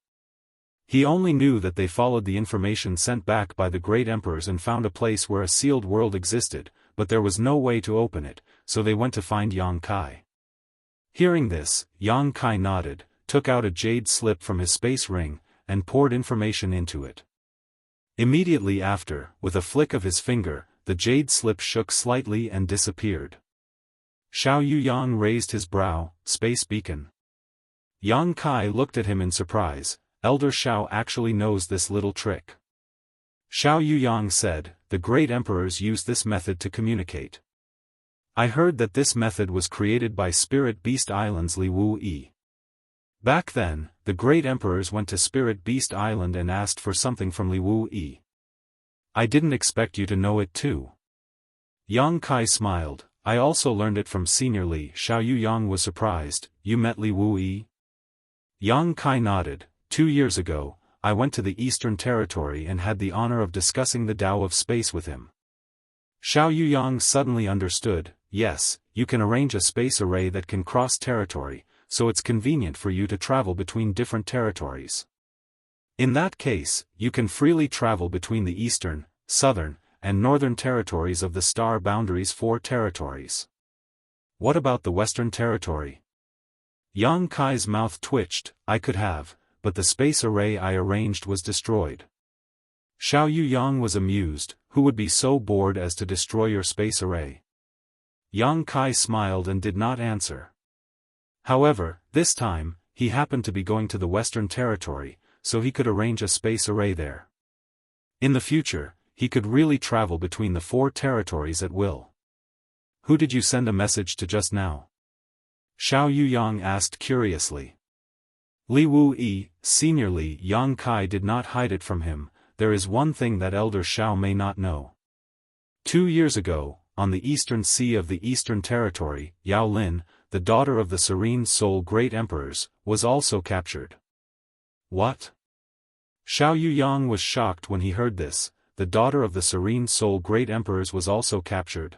A: He only knew that they followed the information sent back by the great emperors and found a place where a sealed world existed, but there was no way to open it, so they went to find Yang Kai. Hearing this, Yang Kai nodded, took out a jade slip from his space ring, and poured information into it. Immediately after, with a flick of his finger, the jade slip shook slightly and disappeared. Xiao Yuyang raised his brow, space beacon. Yang Kai looked at him in surprise. Elder Xiao actually knows this little trick. Xiao Yuyang said, the great emperors used this method to communicate. I heard that this method was created by Spirit Beast Island's Li Wu Yi. Back then, the great emperors went to Spirit Beast Island and asked for something from Li Wu Yi. I didn't expect you to know it too. Yang Kai smiled, I also learned it from Senior Li. Xiao Yuyang was surprised, you met Li Wu Yi? Yang Kai nodded. 2 years ago, I went to the Eastern Territory and had the honor of discussing the Tao of space with him. Xiao Yuyang suddenly understood, yes, you can arrange a space array that can cross territory, so it's convenient for you to travel between different territories. In that case, you can freely travel between the Eastern, Southern, and Northern territories of the Star Boundaries 4 territories. What about the Western Territory? Yang Kai's mouth twitched, I could have, but the space array I arranged was destroyed. Xiao Yuyang was amused, who would be so bored as to destroy your space array? Yang Kai smiled and did not answer. However, this time, he happened to be going to the Western Territory, so he could arrange a space array there. In the future, he could really travel between the 4 territories at will. Who did you send a message to just now? Xiao Yuyang asked curiously. Li Wu Yi, Senior Li. Yang Kai did not hide it from him, there is one thing that Elder Xiao may not know. 2 years ago, on the eastern sea of the Eastern Territory, Yao Lin, the daughter of the Serene Soul Great Emperors, was also captured. What? Xiao Yuyang was shocked when he heard this, the daughter of the Serene Soul Great Emperors was also captured.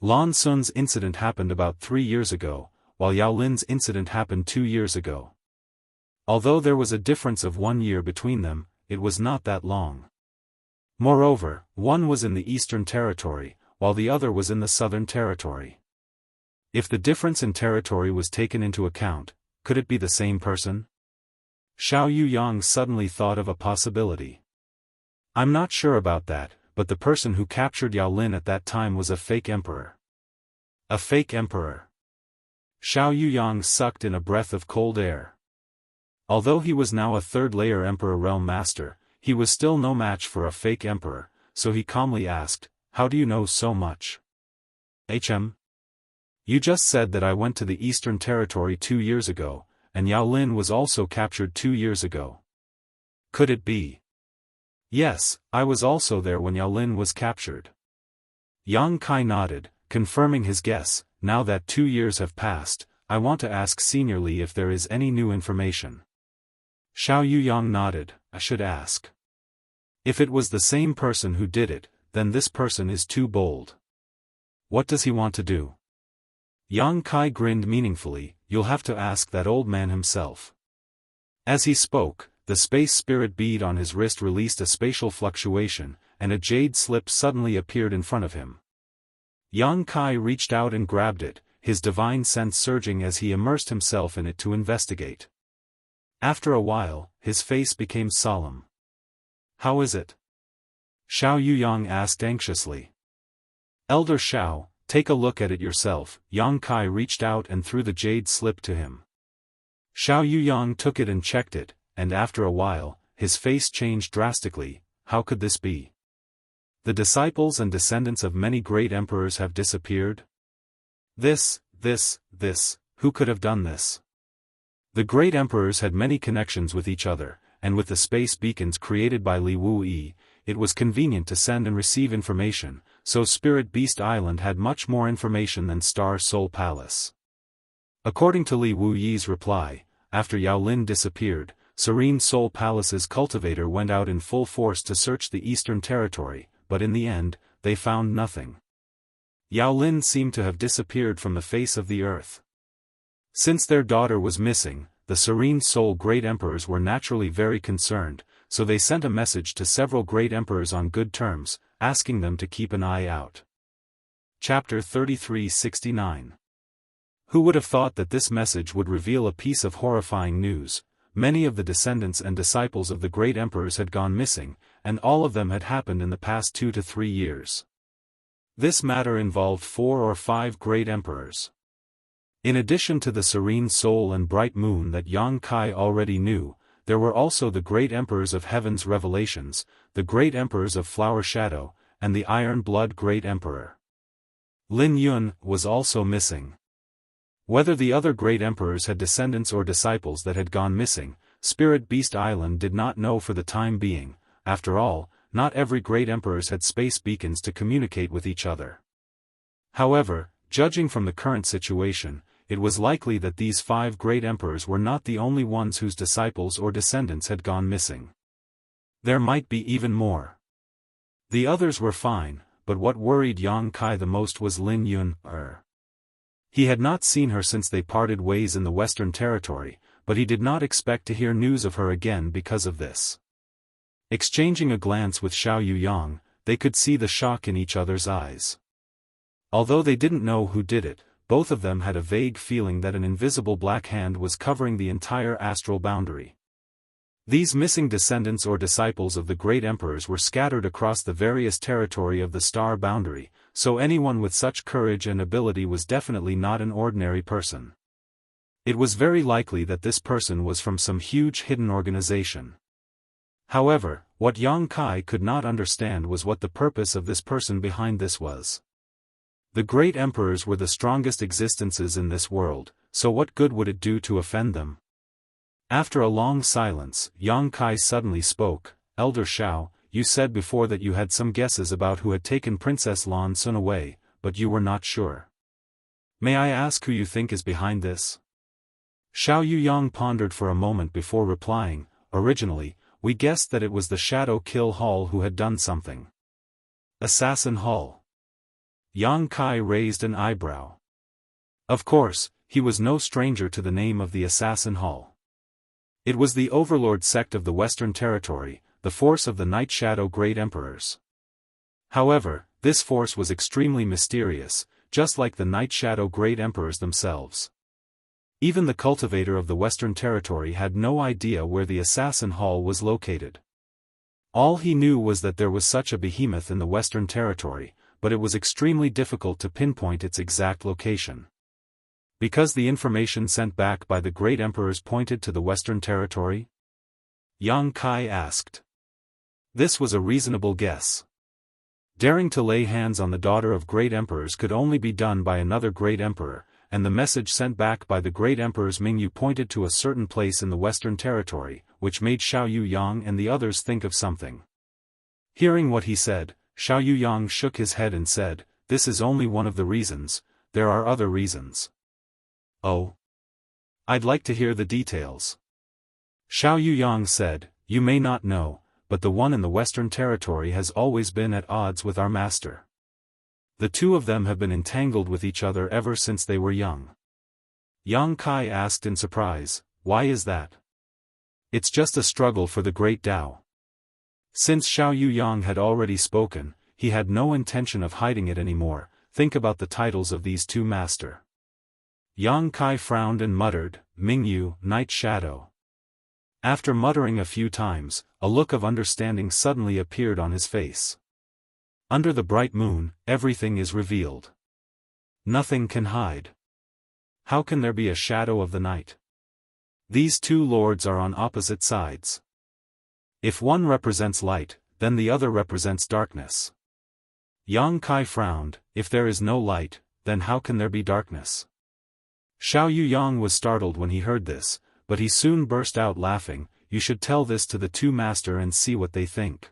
A: Lan Sun's incident happened about 3 years ago, while Yao Lin's incident happened 2 years ago. Although there was a difference of 1 year between them, it was not that long. Moreover, one was in the Eastern Territory, while the other was in the Southern Territory. If the difference in territory was taken into account, could it be the same person? Xiao Yuyang suddenly thought of a possibility. I'm not sure about that, but the person who captured Yao Lin at that time was a fake emperor. A fake emperor. Xiao Yuyang sucked in a breath of cold air. Although he was now a third-layer Emperor Realm Master, he was still no match for a fake emperor, so he calmly asked, "How do you know so much?" You just said that I went to the Eastern Territory 2 years ago, and Yao Lin was also captured 2 years ago. Could it be? Yes, I was also there when Yao Lin was captured. Yang Kai nodded, confirming his guess. Now that 2 years have passed, I want to ask Senior Li if there is any new information. Xiao Yuyang nodded, I should ask. If it was the same person who did it, then this person is too bold. What does he want to do? Yang Kai grinned meaningfully, you'll have to ask that old man himself. As he spoke, the space spirit bead on his wrist released a spatial fluctuation, and a jade slip suddenly appeared in front of him. Yang Kai reached out and grabbed it, his divine sense surging as he immersed himself in it to investigate. After a while, his face became solemn. How is it? Xiao Yuyang asked anxiously. Elder Xiao, take a look at it yourself. Yang Kai reached out and threw the jade slip to him. Xiao Yuyang took it and checked it, and after a while, his face changed drastically. How could this be? The disciples and descendants of many great emperors have disappeared? This, who could have done this? The great emperors had many connections with each other, and with the space beacons created by Li Wuyi, it was convenient to send and receive information, so Spirit Beast Island had much more information than Star Soul Palace. According to Li Wuyi's reply, after Yao Lin disappeared, Serene Soul Palace's cultivator went out in full force to search the Eastern Territory, but in the end, they found nothing. Yao Lin seemed to have disappeared from the face of the earth. Since their daughter was missing, the Serene Soul Great Emperors were naturally very concerned, so they sent a message to several great emperors on good terms, asking them to keep an eye out. Chapter 3369. Who would have thought that this message would reveal a piece of horrifying news? Many of the descendants and disciples of the great emperors had gone missing, and all of them had happened in the past 2 to 3 years. This matter involved 4 or 5 great emperors. In addition to the Serene Soul and Bright Moon that Yang Kai already knew, there were also the great emperors of Heaven's Revelations, the great emperors of Flower Shadow, and the Iron Blood Great Emperor. Lin Yun was also missing. Whether the other great emperors had descendants or disciples that had gone missing, Spirit Beast Island did not know for the time being. After all, not every great emperors had space beacons to communicate with each other. However, judging from the current situation, it was likely that these 5 great emperors were not the only ones whose disciples or descendants had gone missing. There might be even more. The others were fine, but what worried Yang Kai the most was Lin Yun. He had not seen her since they parted ways in the Western Territory, but he did not expect to hear news of her again because of this. Exchanging a glance with Xiao Yuyang, they could see the shock in each other's eyes. Although they didn't know who did it, both of them had a vague feeling that an invisible black hand was covering the entire astral boundary. These missing descendants or disciples of the great emperors were scattered across the various territory of the star boundary, so anyone with such courage and ability was definitely not an ordinary person. It was very likely that this person was from some huge hidden organization. However, what Yang Kai could not understand was what the purpose of this person behind this was. The great emperors were the strongest existences in this world, so what good would it do to offend them? After a long silence, Yang Kai suddenly spoke, Elder Xiao, you said before that you had some guesses about who had taken Princess Lan Sun away, but you were not sure. May I ask who you think is behind this? Xiao Yuyang pondered for a moment before replying, originally, we guessed that it was the Shadow Kill Hall who had done something. Assassin Hall. Yang Kai raised an eyebrow. Of course, he was no stranger to the name of the Assassin Hall. It was the overlord sect of the Western Territory, the force of the Night Shadow Great Emperors. However, this force was extremely mysterious, just like the Night Shadow Great Emperors themselves. Even the cultivator of the Western Territory had no idea where the Assassin Hall was located. All he knew was that there was such a behemoth in the Western Territory, but it was extremely difficult to pinpoint its exact location. Because the information sent back by the Great Emperors pointed to the Western Territory? Yang Kai asked. This was a reasonable guess. Daring to lay hands on the daughter of Great Emperors could only be done by another Great Emperor, and the message sent back by the Great Emperors Mingyu pointed to a certain place in the Western Territory, which made Xiao Yuyang and the others think of something. Hearing what he said, Xiao Yuyang shook his head and said, "This is only one of the reasons, there are other reasons." "Oh? I'd like to hear the details." Xiao Yuyang said, "You may not know, but the one in the Western Territory has always been at odds with our master. The two of them have been entangled with each other ever since they were young." Yang Kai asked in surprise, "Why is that?" "It's just a struggle for the great Tao." Since Xiao Yuyang had already spoken, he had no intention of hiding it anymore. Think about the titles of these two master. Yang Kai frowned and muttered, "Mingyu, Night Shadow." After muttering a few times, a look of understanding suddenly appeared on his face. Under the bright moon, everything is revealed. Nothing can hide. How can there be a shadow of the night? These two lords are on opposite sides. If one represents light, then the other represents darkness. Yang Kai frowned, if there is no light, then how can there be darkness? Xiao Yuyang was startled when he heard this, but he soon burst out laughing. "You should tell this to the two master and see what they think."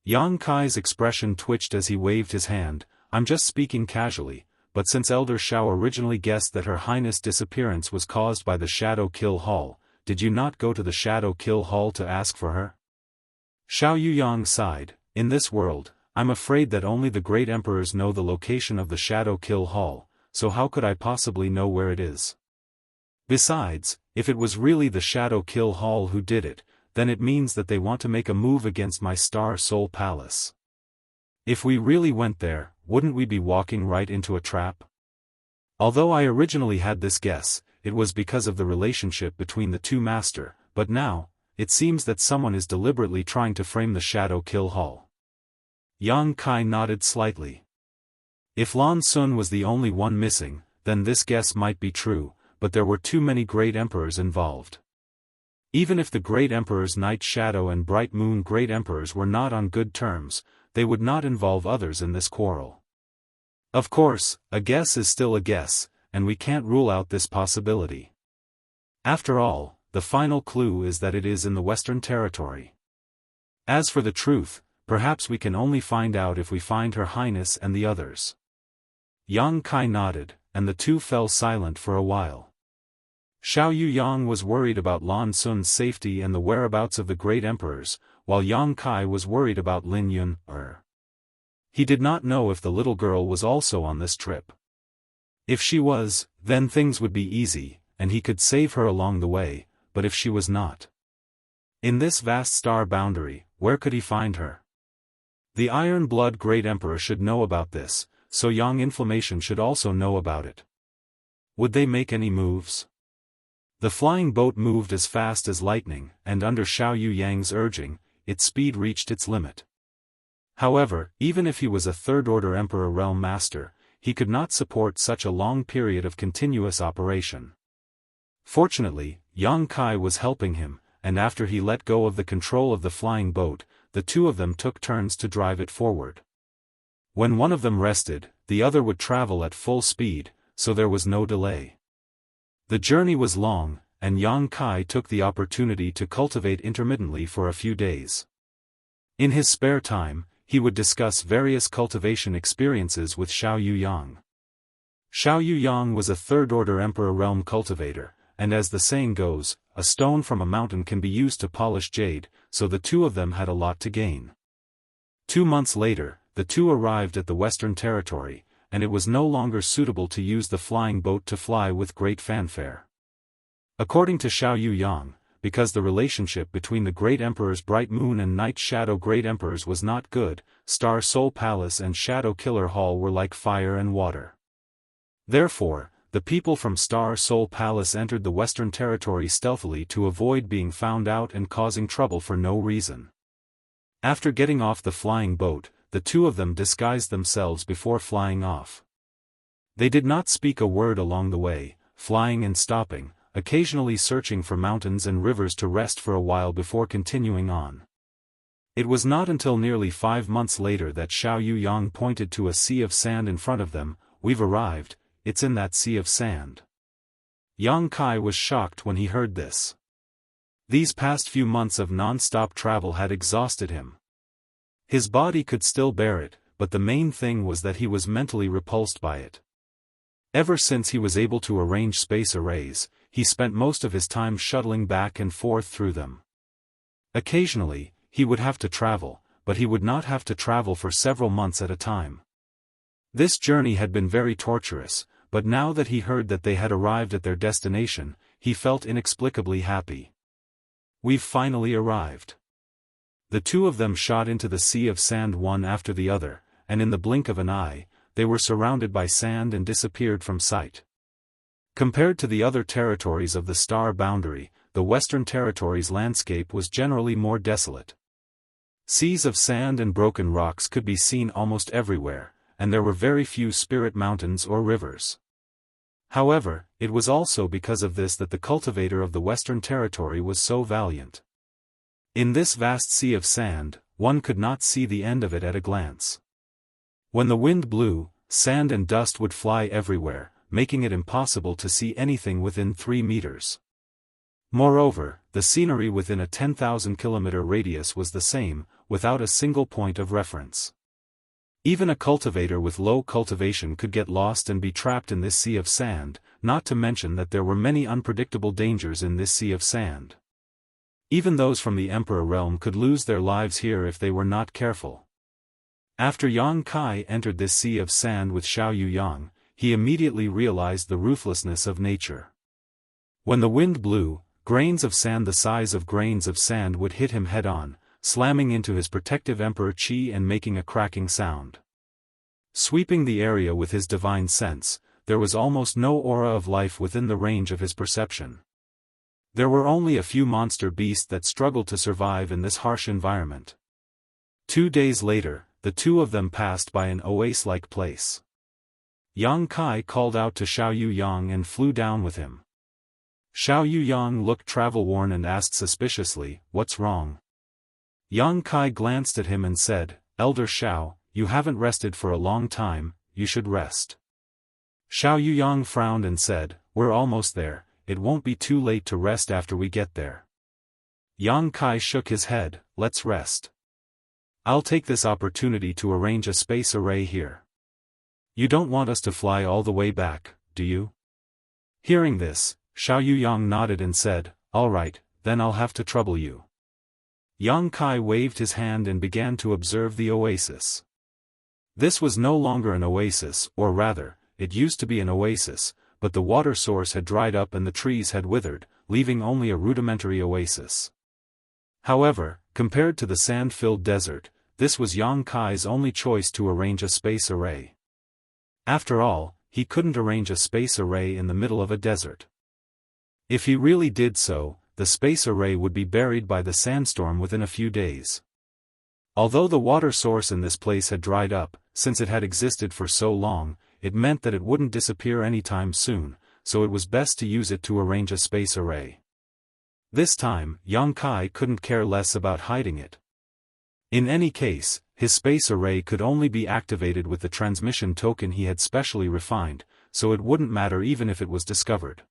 A: Yang Kai's expression twitched as he waved his hand. "I'm just speaking casually, but since Elder Xiao originally guessed that Her Highness' disappearance was caused by the Shadow Kill Hall, did you not go to the Shadow Kill Hall to ask for her?" Xiao Yuyang sighed, "In this world, I'm afraid that only the Great Emperors know the location of the Shadow Kill Hall, so how could I possibly know where it is? Besides, if it was really the Shadow Kill Hall who did it, then it means that they want to make a move against my Star Soul Palace. If we really went there, wouldn't we be walking right into a trap?" Although I originally had this guess, it was because of the relationship between the two master, but now, it seems that someone is deliberately trying to frame the Shadow Kill Hall. Yang Kai nodded slightly. If Lan Sun was the only one missing, then this guess might be true, but there were too many Great Emperors involved. Even if the Great Emperors Night Shadow and Bright Moon Great Emperors were not on good terms, they would not involve others in this quarrel. Of course, a guess is still a guess, and we can't rule out this possibility. After all, the final clue is that it is in the Western Territory. As for the truth, perhaps we can only find out if we find Her Highness and the others. Yang Kai nodded, and the two fell silent for a while. Xiao Yuyang was worried about Lan Sun's safety and the whereabouts of the Great Emperors, while Yang Kai was worried about Lin Yun. He did not know if the little girl was also on this trip. If she was, then things would be easy, and he could save her along the way, but if she was not, in this vast star boundary, where could he find her? The Iron Blood Great Emperor should know about this, so Yang Inflammation should also know about it. Would they make any moves? The flying boat moved as fast as lightning, and under Xiao Yuyang's urging, its speed reached its limit. However, even if he was a third-order Emperor Realm Master, he could not support such a long period of continuous operation. Fortunately, Yang Kai was helping him, and after he let go of the control of the flying boat, the two of them took turns to drive it forward. When one of them rested, the other would travel at full speed, so there was no delay. The journey was long, and Yang Kai took the opportunity to cultivate intermittently for a few days. In his spare time, he would discuss various cultivation experiences with Xiao Yuyang. Xiao Yuyang was a third-order Emperor Realm cultivator, and as the saying goes, a stone from a mountain can be used to polish jade, so the two of them had a lot to gain. 2 months later, the two arrived at the Western Territory, and it was no longer suitable to use the flying boat to fly with great fanfare. According to Xiao Yuyang, because the relationship between the Great Emperor's Bright Moon and Night Shadow Great Emperors was not good, Star Soul Palace and Shadow Killer Hall were like fire and water. Therefore, the people from Star Soul Palace entered the Western Territory stealthily to avoid being found out and causing trouble for no reason. After getting off the flying boat, the two of them disguised themselves before flying off. They did not speak a word along the way, flying and stopping, occasionally searching for mountains and rivers to rest for a while before continuing on. It was not until nearly 5 months later that Xiao Yuyang pointed to a sea of sand in front of them. "We've arrived, it's in that sea of sand." Yang Kai was shocked when he heard this. These past few months of non-stop travel had exhausted him. His body could still bear it, but the main thing was that he was mentally repulsed by it. Ever since he was able to arrange space arrays, he spent most of his time shuttling back and forth through them. Occasionally, he would have to travel, but he would not have to travel for several months at a time. This journey had been very torturous, but now that he heard that they had arrived at their destination, he felt inexplicably happy. "We've finally arrived." The two of them shot into the sea of sand one after the other, and in the blink of an eye, they were surrounded by sand and disappeared from sight. Compared to the other territories of the star boundary, the Western Territory's landscape was generally more desolate. Seas of sand and broken rocks could be seen almost everywhere, and there were very few spirit mountains or rivers. However, it was also because of this that the cultivator of the Western Territory was so valiant. In this vast sea of sand, one could not see the end of it at a glance. When the wind blew, sand and dust would fly everywhere, making it impossible to see anything within 3 meters. Moreover, the scenery within a 10,000-kilometer radius was the same, without a single point of reference. Even a cultivator with low cultivation could get lost and be trapped in this sea of sand, not to mention that there were many unpredictable dangers in this sea of sand. Even those from the Emperor realm could lose their lives here if they were not careful. After Yang Kai entered this sea of sand with Xiao Yuyang, he immediately realized the ruthlessness of nature. When the wind blew, grains of sand the size of grains of sand would hit him head-on, slamming into his protective Emperor Qi and making a cracking sound. Sweeping the area with his divine sense, there was almost no aura of life within the range of his perception. There were only a few monster beasts that struggled to survive in this harsh environment. 2 days later, the two of them passed by an oasis-like place. Yang Kai called out to Xiao Yuyang and flew down with him. Xiao Yuyang looked travel-worn and asked suspiciously, "What's wrong?" Yang Kai glanced at him and said, "Elder Xiao, you haven't rested for a long time, you should rest." Xiao Yuyang frowned and said, "We're almost there, it won't be too late to rest after we get there." Yang Kai shook his head, "Let's rest. I'll take this opportunity to arrange a space array here. You don't want us to fly all the way back, do you?" Hearing this, Xiao Yuyang nodded and said, "All right, then I'll have to trouble you." Yang Kai waved his hand and began to observe the oasis. This was no longer an oasis, or rather, it used to be an oasis, but the water source had dried up and the trees had withered, leaving only a rudimentary oasis. However, compared to the sand-filled desert, this was Yang Kai's only choice to arrange a space array. After all, he couldn't arrange a space array in the middle of a desert. If he really did so, the space array would be buried by the sandstorm within a few days. Although the water source in this place had dried up, since it had existed for so long, it meant that it wouldn't disappear anytime soon, so it was best to use it to arrange a space array. This time, Yang Kai couldn't care less about hiding it. In any case, his space array could only be activated with the transmission token he had specially refined, so it wouldn't matter even if it was discovered.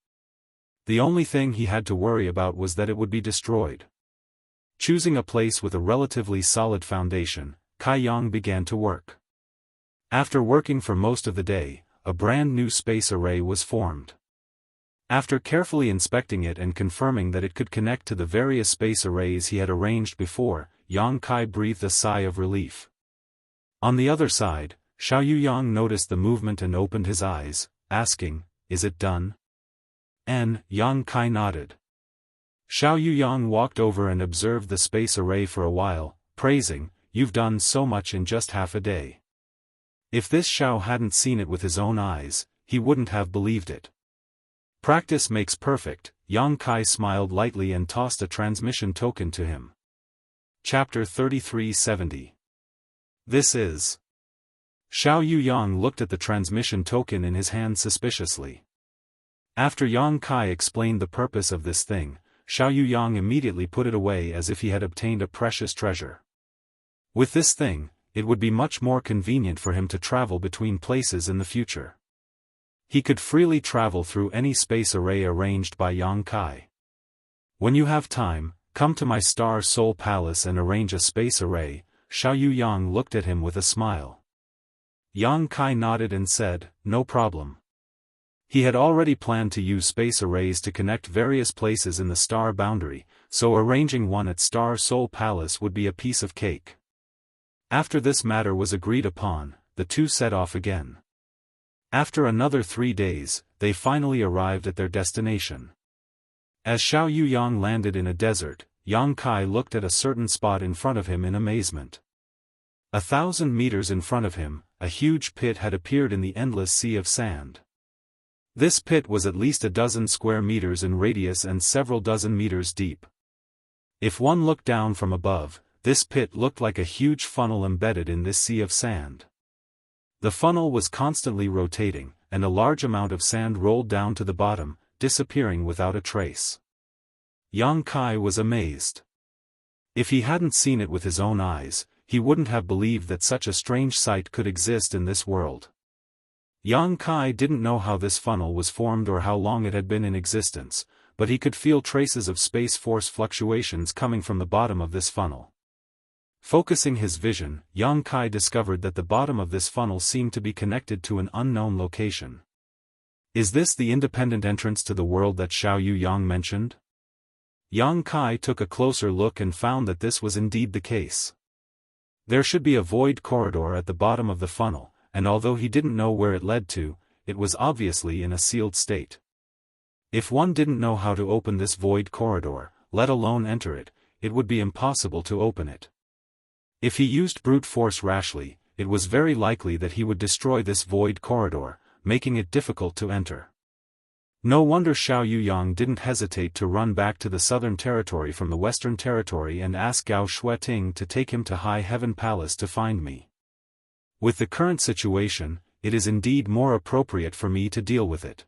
A: The only thing he had to worry about was that it would be destroyed. Choosing a place with a relatively solid foundation, Kai Yang began to work. After working for most of the day, a brand new space array was formed. After carefully inspecting it and confirming that it could connect to the various space arrays he had arranged before, Yang Kai breathed a sigh of relief. On the other side, Xiao Yuyang noticed the movement and opened his eyes, asking, "Is it done?" Yang Kai nodded. Xiao Yuyang walked over and observed the space array for a while, praising, "You've done so much in just half a day." If this Xiao hadn't seen it with his own eyes, he wouldn't have believed it. Practice makes perfect. Yang Kai smiled lightly and tossed a transmission token to him. Chapter 3370. This is. Xiao Yuyang looked at the transmission token in his hand suspiciously. After Yang Kai explained the purpose of this thing, Xiao Yuyang immediately put it away as if he had obtained a precious treasure. With this thing, it would be much more convenient for him to travel between places in the future. He could freely travel through any space array arranged by Yang Kai. When you have time, come to my Star Soul Palace and arrange a space array. Xiao Yuyang looked at him with a smile. Yang Kai nodded and said, no problem. He had already planned to use space arrays to connect various places in the star boundary, so arranging one at Star Soul Palace would be a piece of cake. After this matter was agreed upon, the two set off again. After another 3 days, they finally arrived at their destination. As Xiao Yuyang landed in a desert, Yang Kai looked at a certain spot in front of him in amazement. 1,000 meters in front of him, a huge pit had appeared in the endless sea of sand. This pit was at least a dozen square meters in radius and several dozen meters deep. If one looked down from above, this pit looked like a huge funnel embedded in this sea of sand. The funnel was constantly rotating, and a large amount of sand rolled down to the bottom, disappearing without a trace. Yang Kai was amazed. If he hadn't seen it with his own eyes, he wouldn't have believed that such a strange sight could exist in this world. Yang Kai didn't know how this funnel was formed or how long it had been in existence, but he could feel traces of space force fluctuations coming from the bottom of this funnel. Focusing his vision, Yang Kai discovered that the bottom of this funnel seemed to be connected to an unknown location. Is this the independent entrance to the world that Xiao Yuyang mentioned? Yang Kai took a closer look and found that this was indeed the case. There should be a void corridor at the bottom of the funnel, and although he didn't know where it led to, it was obviously in a sealed state. If one didn't know how to open this void corridor, let alone enter it, it would be impossible to open it. If he used brute force rashly, it was very likely that he would destroy this void corridor, making it difficult to enter. No wonder Xiao Yuyang didn't hesitate to run back to the southern territory from the western territory and ask Gao Shueting to take him to High Heaven Palace to find me. With the current situation, it is indeed more appropriate for me to deal with it.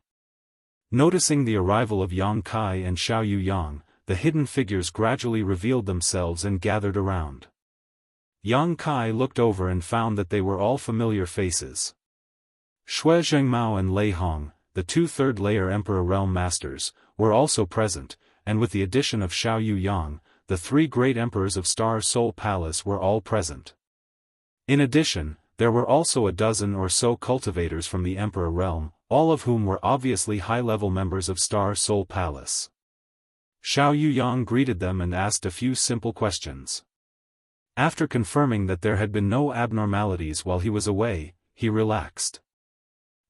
A: Noticing the arrival of Yang Kai and Xiao Yuyang, the hidden figures gradually revealed themselves and gathered around. Yang Kai looked over and found that they were all familiar faces. Shui Zhengmao and Lei Hong, the 2 third-layer Emperor Realm Masters, were also present, and with the addition of Xiao Yuyang, the 3 great emperors of Star Soul Palace were all present. In addition, there were also a dozen or so cultivators from the Emperor Realm, all of whom were obviously high-level members of Star Soul Palace. Xiao Yuyang greeted them and asked a few simple questions. After confirming that there had been no abnormalities while he was away, he relaxed.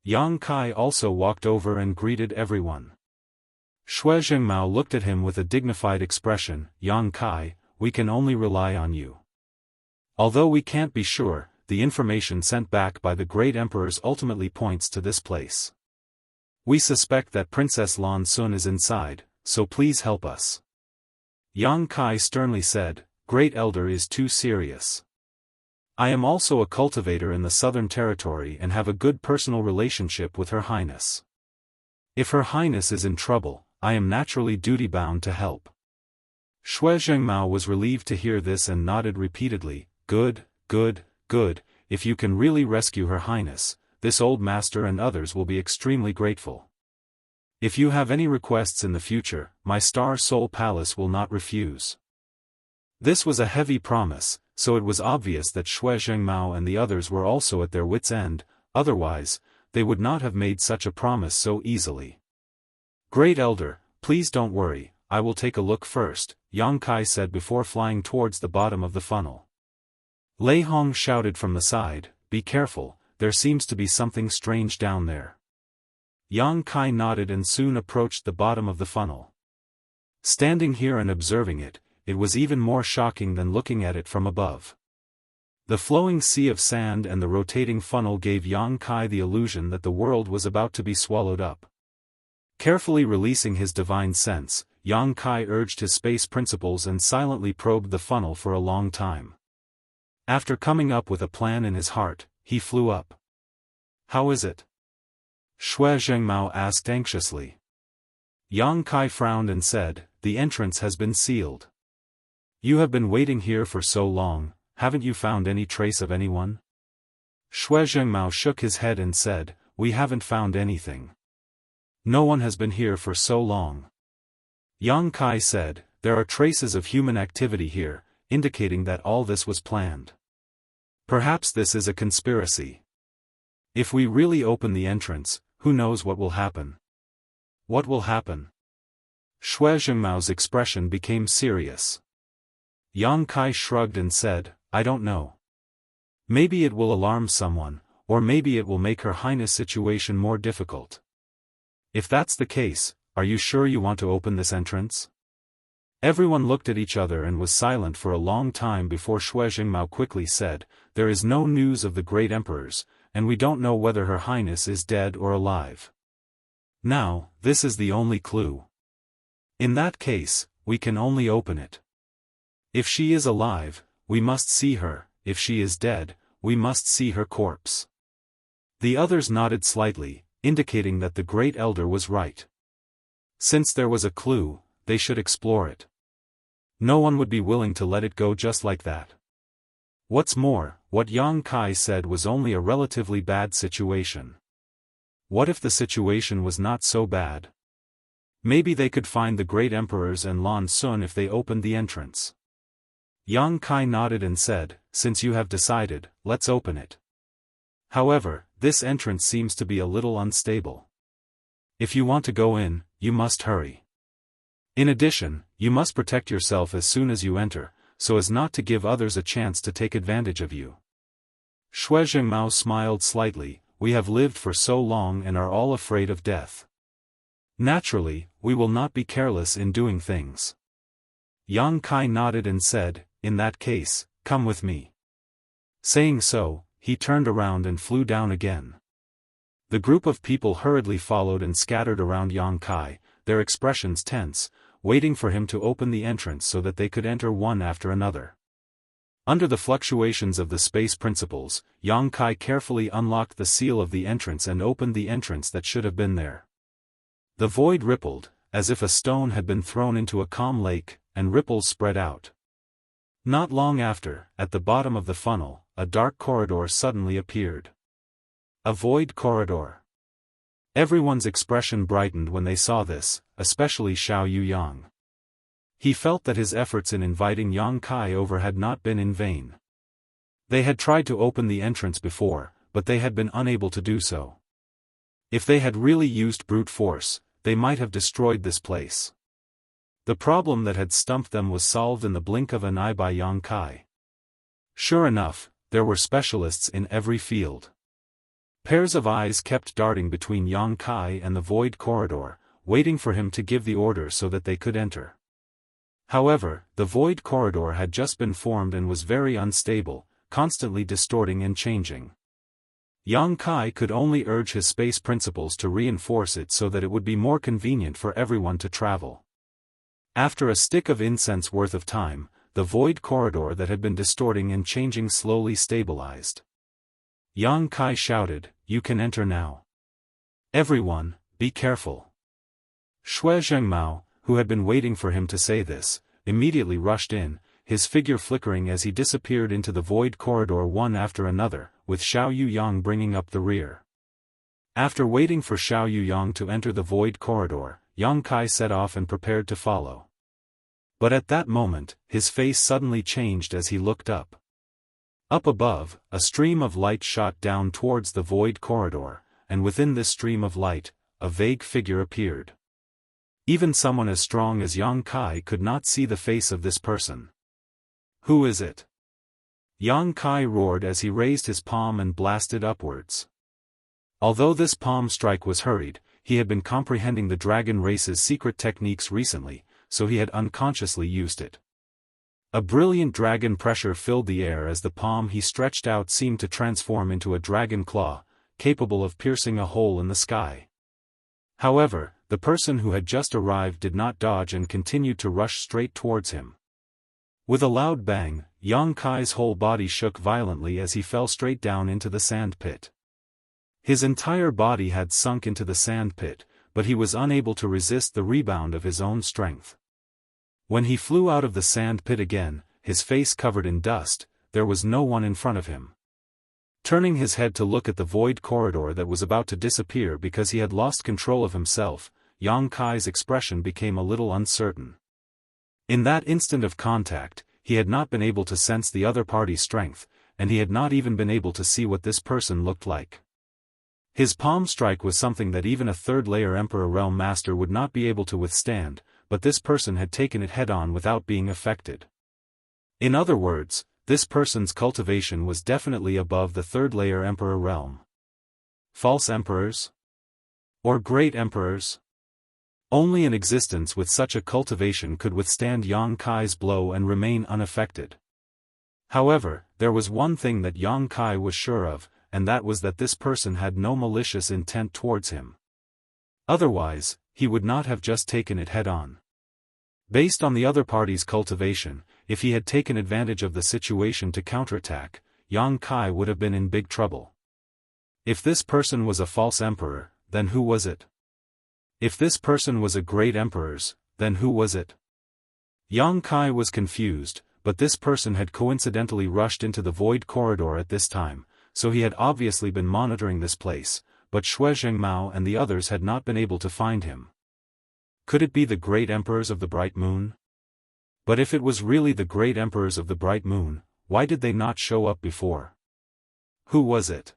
A: Yang Kai also walked over and greeted everyone. Shui Zhengmao looked at him with a dignified expression. Yang Kai, we can only rely on you. Although we can't be sure, the information sent back by the great emperors ultimately points to this place. We suspect that Princess Lan Sun is inside, so please help us. Yang Kai sternly said, Great Elder is too serious. I am also a cultivator in the Southern Territory and have a good personal relationship with Her Highness. If Her Highness is in trouble, I am naturally duty-bound to help. Shui Zhengmao was relieved to hear this and nodded repeatedly. Good, good, good, if you can really rescue Her Highness, this old master and others will be extremely grateful. If you have any requests in the future, my Star Soul Palace will not refuse. This was a heavy promise, so it was obvious that Shui Zhengmao and the others were also at their wits' end, otherwise, they would not have made such a promise so easily. Great Elder, please don't worry, I will take a look first, Yang Kai said before flying towards the bottom of the funnel. Lei Hong shouted from the side, Be careful, there seems to be something strange down there. Yang Kai nodded and soon approached the bottom of the funnel. Standing here and observing it, it was even more shocking than looking at it from above. The flowing sea of sand and the rotating funnel gave Yang Kai the illusion that the world was about to be swallowed up. Carefully releasing his divine sense, Yang Kai urged his space principles and silently probed the funnel for a long time. After coming up with a plan in his heart, he flew up. "How is it?" Shui Zhengmao asked anxiously. Yang Kai frowned and said, "The entrance has been sealed. You have been waiting here for so long, haven't you found any trace of anyone?" Shui Zhengmao shook his head and said, "We haven't found anything. No one has been here for so long." Yang Kai said, "There are traces of human activity here, indicating that all this was planned. Perhaps this is a conspiracy. If we really open the entrance, who knows what will happen?" "What will happen?" Shui Zhengmao's expression became serious. Yang Kai shrugged and said, "I don't know. Maybe it will alarm someone, or maybe it will make Her Highness' situation more difficult. If that's the case, are you sure you want to open this entrance?" Everyone looked at each other and was silent for a long time before Shui Zhengmao quickly said, "There is no news of the great emperors, and we don't know whether Her Highness is dead or alive. Now, this is the only clue. In that case, we can only open it. If she is alive, we must see her, if she is dead, we must see her corpse." The others nodded slightly, indicating that the great elder was right. Since there was a clue, they should explore it. No one would be willing to let it go just like that. What's more, what Yang Kai said was only a relatively bad situation. What if the situation was not so bad? Maybe they could find the great emperors and Lan Sun if they opened the entrance. Yang Kai nodded and said, "Since you have decided, let's open it. However, this entrance seems to be a little unstable. If you want to go in, you must hurry. In addition, you must protect yourself as soon as you enter, so as not to give others a chance to take advantage of you." Shui Zhengmao smiled slightly. "We have lived for so long and are all afraid of death. Naturally, we will not be careless in doing things." Yang Kai nodded and said, "In that case, come with me." Saying so, he turned around and flew down again. The group of people hurriedly followed and scattered around Yang Kai, their expressions tense, waiting for him to open the entrance so that they could enter one after another. Under the fluctuations of the space principles, Yang Kai carefully unlocked the seal of the entrance and opened the entrance that should have been there. The void rippled, as if a stone had been thrown into a calm lake, and ripples spread out. Not long after, at the bottom of the funnel, a dark corridor suddenly appeared. A void corridor. Everyone's expression brightened when they saw this, especially Xiao Yuyang. He felt that his efforts in inviting Yang Kai over had not been in vain. They had tried to open the entrance before, but they had been unable to do so. If they had really used brute force, they might have destroyed this place. The problem that had stumped them was solved in the blink of an eye by Yang Kai. Sure enough, there were specialists in every field. Pairs of eyes kept darting between Yang Kai and the void corridor, waiting for him to give the order so that they could enter. However, the void corridor had just been formed and was very unstable, constantly distorting and changing. Yang Kai could only urge his space principles to reinforce it so that it would be more convenient for everyone to travel. After a stick of incense worth of time, the void corridor that had been distorting and changing slowly stabilized. Yang Kai shouted, "You can enter now. Everyone, be careful." Shui Zhengmao, who had been waiting for him to say this, immediately rushed in, his figure flickering as he disappeared into the void corridor one after another, with Xiao Yuyang bringing up the rear. After waiting for Xiao Yuyang to enter the void corridor, Yang Kai set off and prepared to follow. But at that moment, his face suddenly changed as he looked up. Up above, a stream of light shot down towards the void corridor, and within this stream of light, a vague figure appeared. Even someone as strong as Yang Kai could not see the face of this person. "Who is it?" Yang Kai roared as he raised his palm and blasted upwards. Although this palm strike was hurried, he had been comprehending the dragon race's secret techniques recently, so he had unconsciously used it. A brilliant dragon pressure filled the air as the palm he stretched out seemed to transform into a dragon claw, capable of piercing a hole in the sky. However, the person who had just arrived did not dodge and continued to rush straight towards him. With a loud bang, Yang Kai's whole body shook violently as he fell straight down into the sand pit. His entire body had sunk into the sand pit, but he was unable to resist the rebound of his own strength. When he flew out of the sand pit again, his face covered in dust, there was no one in front of him. Turning his head to look at the void corridor that was about to disappear because he had lost control of himself, Yang Kai's expression became a little uncertain. In that instant of contact, he had not been able to sense the other party's strength, and he had not even been able to see what this person looked like. His palm strike was something that even a third-layer Emperor Realm Master would not be able to withstand, but this person had taken it head-on without being affected. In other words, this person's cultivation was definitely above the third-layer Emperor Realm. False Emperors? Or Great Emperors? Only an existence with such a cultivation could withstand Yang Kai's blow and remain unaffected. However, there was one thing that Yang Kai was sure of, and that was that this person had no malicious intent towards him. Otherwise, he would not have just taken it head-on. Based on the other party's cultivation, if he had taken advantage of the situation to counterattack, Yang Kai would have been in big trouble. If this person was a false emperor, then who was it? If this person was a great emperor's, then who was it? Yang Kai was confused, but this person had coincidentally rushed into the void corridor at this time, so he had obviously been monitoring this place, but Shui Zhengmao and the others had not been able to find him. Could it be the great emperors of the Bright Moon? But if it was really the great emperors of the Bright Moon, why did they not show up before? Who was it?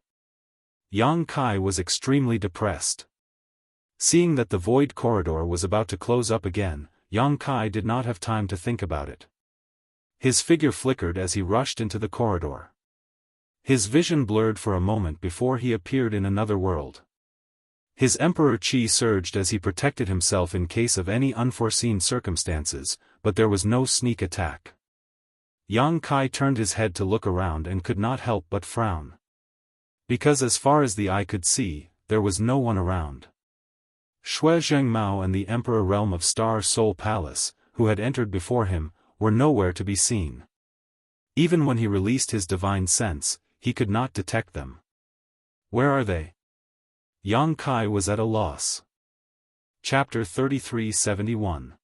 A: Yang Kai was extremely depressed. Seeing that the void corridor was about to close up again, Yang Kai did not have time to think about it. His figure flickered as he rushed into the corridor. His vision blurred for a moment before he appeared in another world. His Emperor Qi surged as he protected himself in case of any unforeseen circumstances, but there was no sneak attack. Yang Kai turned his head to look around and could not help but frown. Because as far as the eye could see, there was no one around. Shui Zhengmao and the Emperor Realm of Star Soul Palace, who had entered before him, were nowhere to be seen. Even when he released his divine sense, he could not detect them. Where are they? Yang Kai was at a loss. Chapter 3371.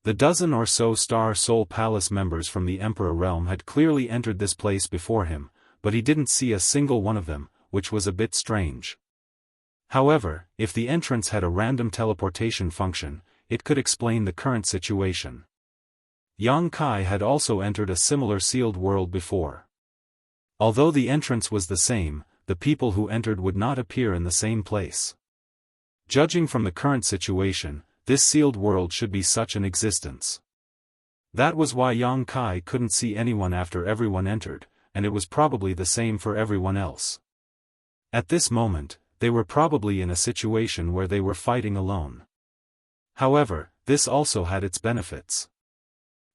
A: The dozen or so Star Soul Palace members from the Emperor Realm had clearly entered this place before him, but he didn't see a single one of them, which was a bit strange. However, if the entrance had a random teleportation function, it could explain the current situation. Yang Kai had also entered a similar sealed world before. Although the entrance was the same, the people who entered would not appear in the same place. Judging from the current situation, this sealed world should be such an existence. That was why Yang Kai couldn't see anyone after everyone entered, and it was probably the same for everyone else. At this moment, they were probably in a situation where they were fighting alone. However, this also had its benefits.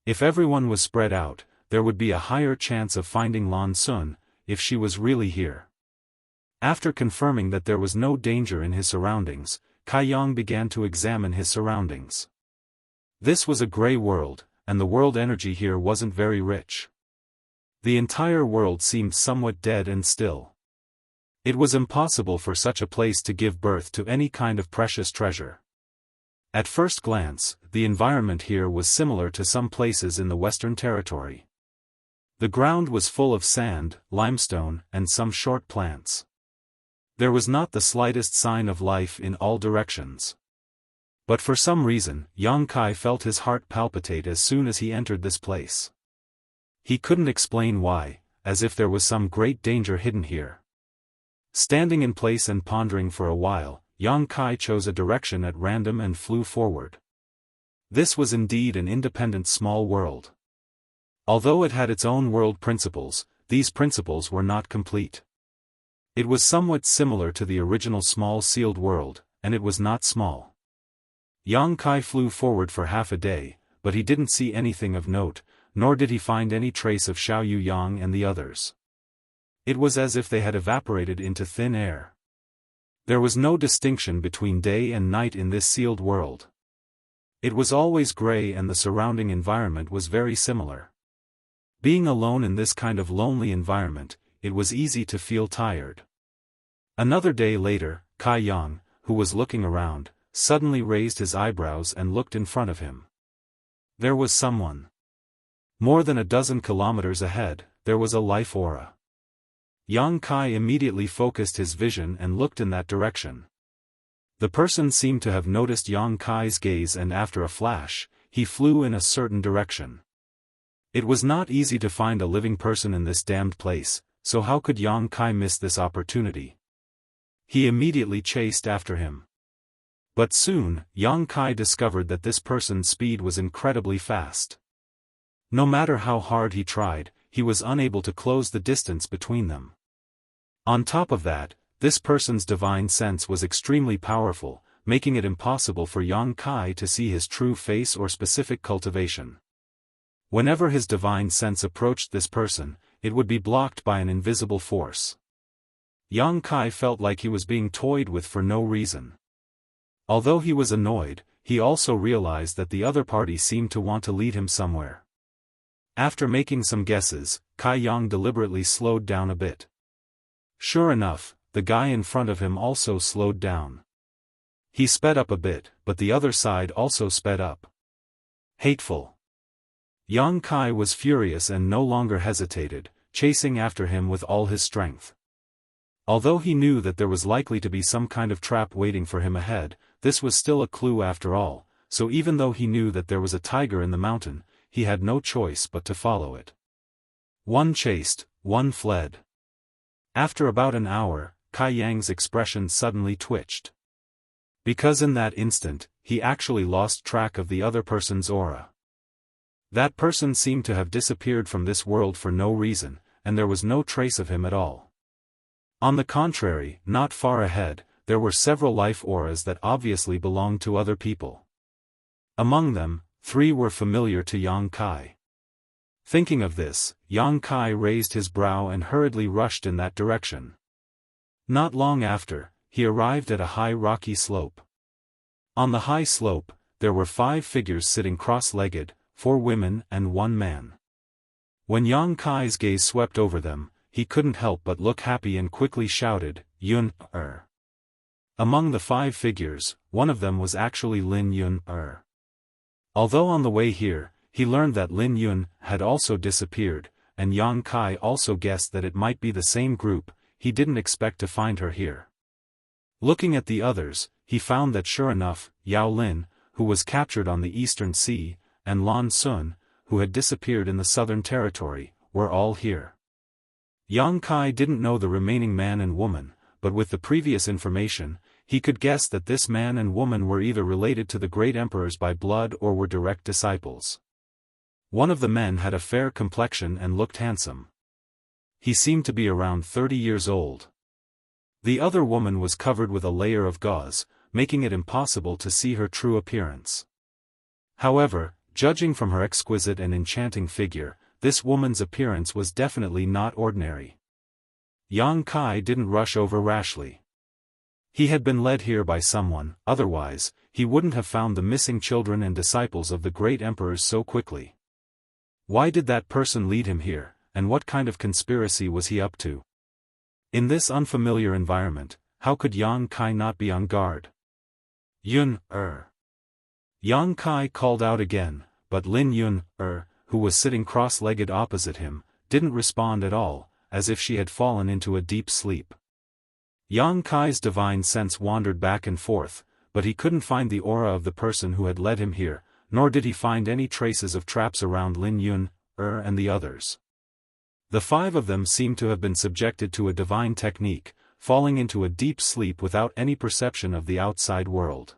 A: If everyone was spread out, there would be a higher chance of finding Lan Sun, if she was really here. After confirming that there was no danger in his surroundings, Kai Yang began to examine his surroundings. This was a gray world, and the world energy here wasn't very rich. The entire world seemed somewhat dead and still. It was impossible for such a place to give birth to any kind of precious treasure. At first glance, the environment here was similar to some places in the Western Territory. The ground was full of sand, limestone, and some short plants. There was not the slightest sign of life in all directions. But for some reason, Yang Kai felt his heart palpitate as soon as he entered this place. He couldn't explain why, as if there was some great danger hidden here. Standing in place and pondering for a while, Yang Kai chose a direction at random and flew forward. This was indeed an independent small world. Although it had its own world principles, these principles were not complete. It was somewhat similar to the original small sealed world, and it was not small. Yang Kai flew forward for half a day, but he didn't see anything of note, nor did he find any trace of Xiao Yang and the others. It was as if they had evaporated into thin air. There was no distinction between day and night in this sealed world. It was always gray and the surrounding environment was very similar. Being alone in this kind of lonely environment, it was easy to feel tired. Another day later, Kai Yang, who was looking around, suddenly raised his eyebrows and looked in front of him. There was someone. More than a dozen kilometers ahead, there was a life aura. Yang Kai immediately focused his vision and looked in that direction. The person seemed to have noticed Yang Kai's gaze and after a flash, he flew in a certain direction. It was not easy to find a living person in this damned place, so how could Yang Kai miss this opportunity? He immediately chased after him. But soon, Yang Kai discovered that this person's speed was incredibly fast. No matter how hard he tried, he was unable to close the distance between them. On top of that, this person's divine sense was extremely powerful, making it impossible for Yang Kai to see his true face or specific cultivation. Whenever his divine sense approached this person, it would be blocked by an invisible force. Yang Kai felt like he was being toyed with for no reason. Although he was annoyed, he also realized that the other party seemed to want to lead him somewhere. After making some guesses, Kai Yang deliberately slowed down a bit. Sure enough, the guy in front of him also slowed down. He sped up a bit, but the other side also sped up. Hateful. Yang Kai was furious and no longer hesitated, chasing after him with all his strength. Although he knew that there was likely to be some kind of trap waiting for him ahead, this was still a clue after all, so even though he knew that there was a tiger in the mountain, he had no choice but to follow it. One chased, one fled. After about an hour, Kai Yang's expression suddenly twitched. Because in that instant, he actually lost track of the other person's aura. That person seemed to have disappeared from this world for no reason, and there was no trace of him at all. On the contrary, not far ahead, there were several life auras that obviously belonged to other people. Among them, 3 were familiar to Yang Kai. Thinking of this, Yang Kai raised his brow and hurriedly rushed in that direction. Not long after, he arrived at a high rocky slope. On the high slope, there were 5 figures sitting cross-legged, 4 women and 1 man. When Yang Kai's gaze swept over them, he couldn't help but look happy and quickly shouted, "Yun-er." Among the 5 figures, one of them was actually Lin Yun-er. Although on the way here, he learned that Lin Yun had also disappeared, and Yang Kai also guessed that it might be the same group, he didn't expect to find her here. Looking at the others, he found that sure enough, Yao Lin, who was captured on the Eastern Sea, and Lan Sun, who had disappeared in the Southern Territory, were all here. Yang Kai didn't know the remaining man and woman, but with the previous information, he could guess that this man and woman were either related to the great emperors by blood or were direct disciples. One of the men had a fair complexion and looked handsome. He seemed to be around 30 years old. The other woman was covered with a layer of gauze, making it impossible to see her true appearance. However, judging from her exquisite and enchanting figure, this woman's appearance was definitely not ordinary. Yang Kai didn't rush over rashly. He had been led here by someone, otherwise, he wouldn't have found the missing children and disciples of the great emperors so quickly. Why did that person lead him here, and what kind of conspiracy was he up to? In this unfamiliar environment, how could Yang Kai not be on guard? Yun-er. Yang Kai called out again, but Lin Yun-er, who was sitting cross-legged opposite him, didn't respond at all, as if she had fallen into a deep sleep. Yang Kai's divine sense wandered back and forth, but he couldn't find the aura of the person who had led him here, nor did he find any traces of traps around Lin Yun-er and the others. The 5 of them seemed to have been subjected to a divine technique, falling into a deep sleep without any perception of the outside world.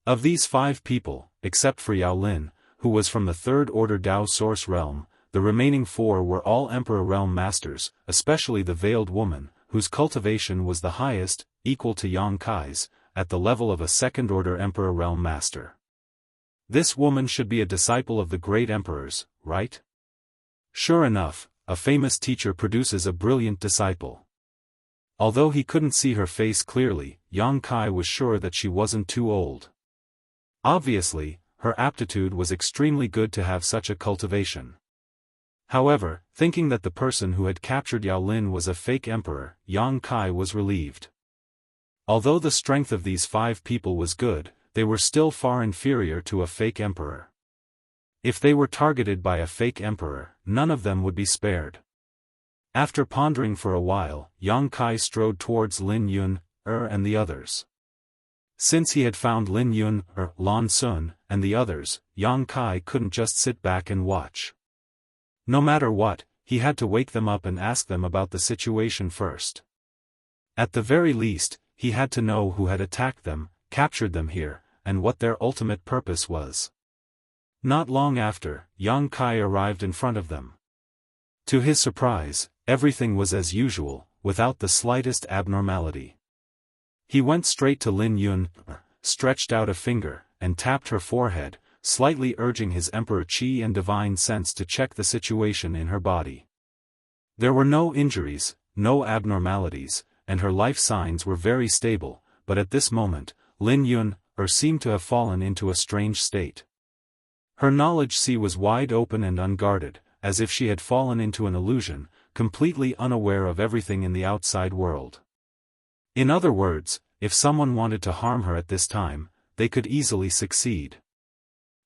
A: Of these 5 people, except for Yao Lin, who was from the 3rd Order Dao Source Realm, the remaining 4 were all Emperor Realm Masters, especially the Veiled Woman, whose cultivation was the highest, equal to Yang Kai's, at the level of a 2nd Order Emperor Realm Master. This woman should be a disciple of the great emperors, right? Sure enough, a famous teacher produces a brilliant disciple. Although he couldn't see her face clearly, Yang Kai was sure that she wasn't too old. Obviously, her aptitude was extremely good to have such a cultivation. However, thinking that the person who had captured Yao Lin was a fake emperor, Yang Kai was relieved. Although the strength of these 5 people was good, they were still far inferior to a fake emperor. If they were targeted by a fake emperor, none of them would be spared. After pondering for a while, Yang Kai strode towards Lin Yun, and the others. Since he had found Lin Yun, Lan Sun, and the others, Yang Kai couldn't just sit back and watch. No matter what, he had to wake them up and ask them about the situation first. At the very least, he had to know who had attacked them, captured them here, and what their ultimate purpose was. Not long after, Yang Kai arrived in front of them. To his surprise, everything was as usual, without the slightest abnormality. He went straight to Lin Yun, stretched out a finger, and tapped her forehead, slightly urging his emperor qi and divine sense to check the situation in her body. There were no injuries, no abnormalities, and her life signs were very stable, but at this moment, Lin Yun, seemed to have fallen into a strange state. Her knowledge sea was wide open and unguarded, as if she had fallen into an illusion, completely unaware of everything in the outside world. In other words, if someone wanted to harm her at this time, they could easily succeed.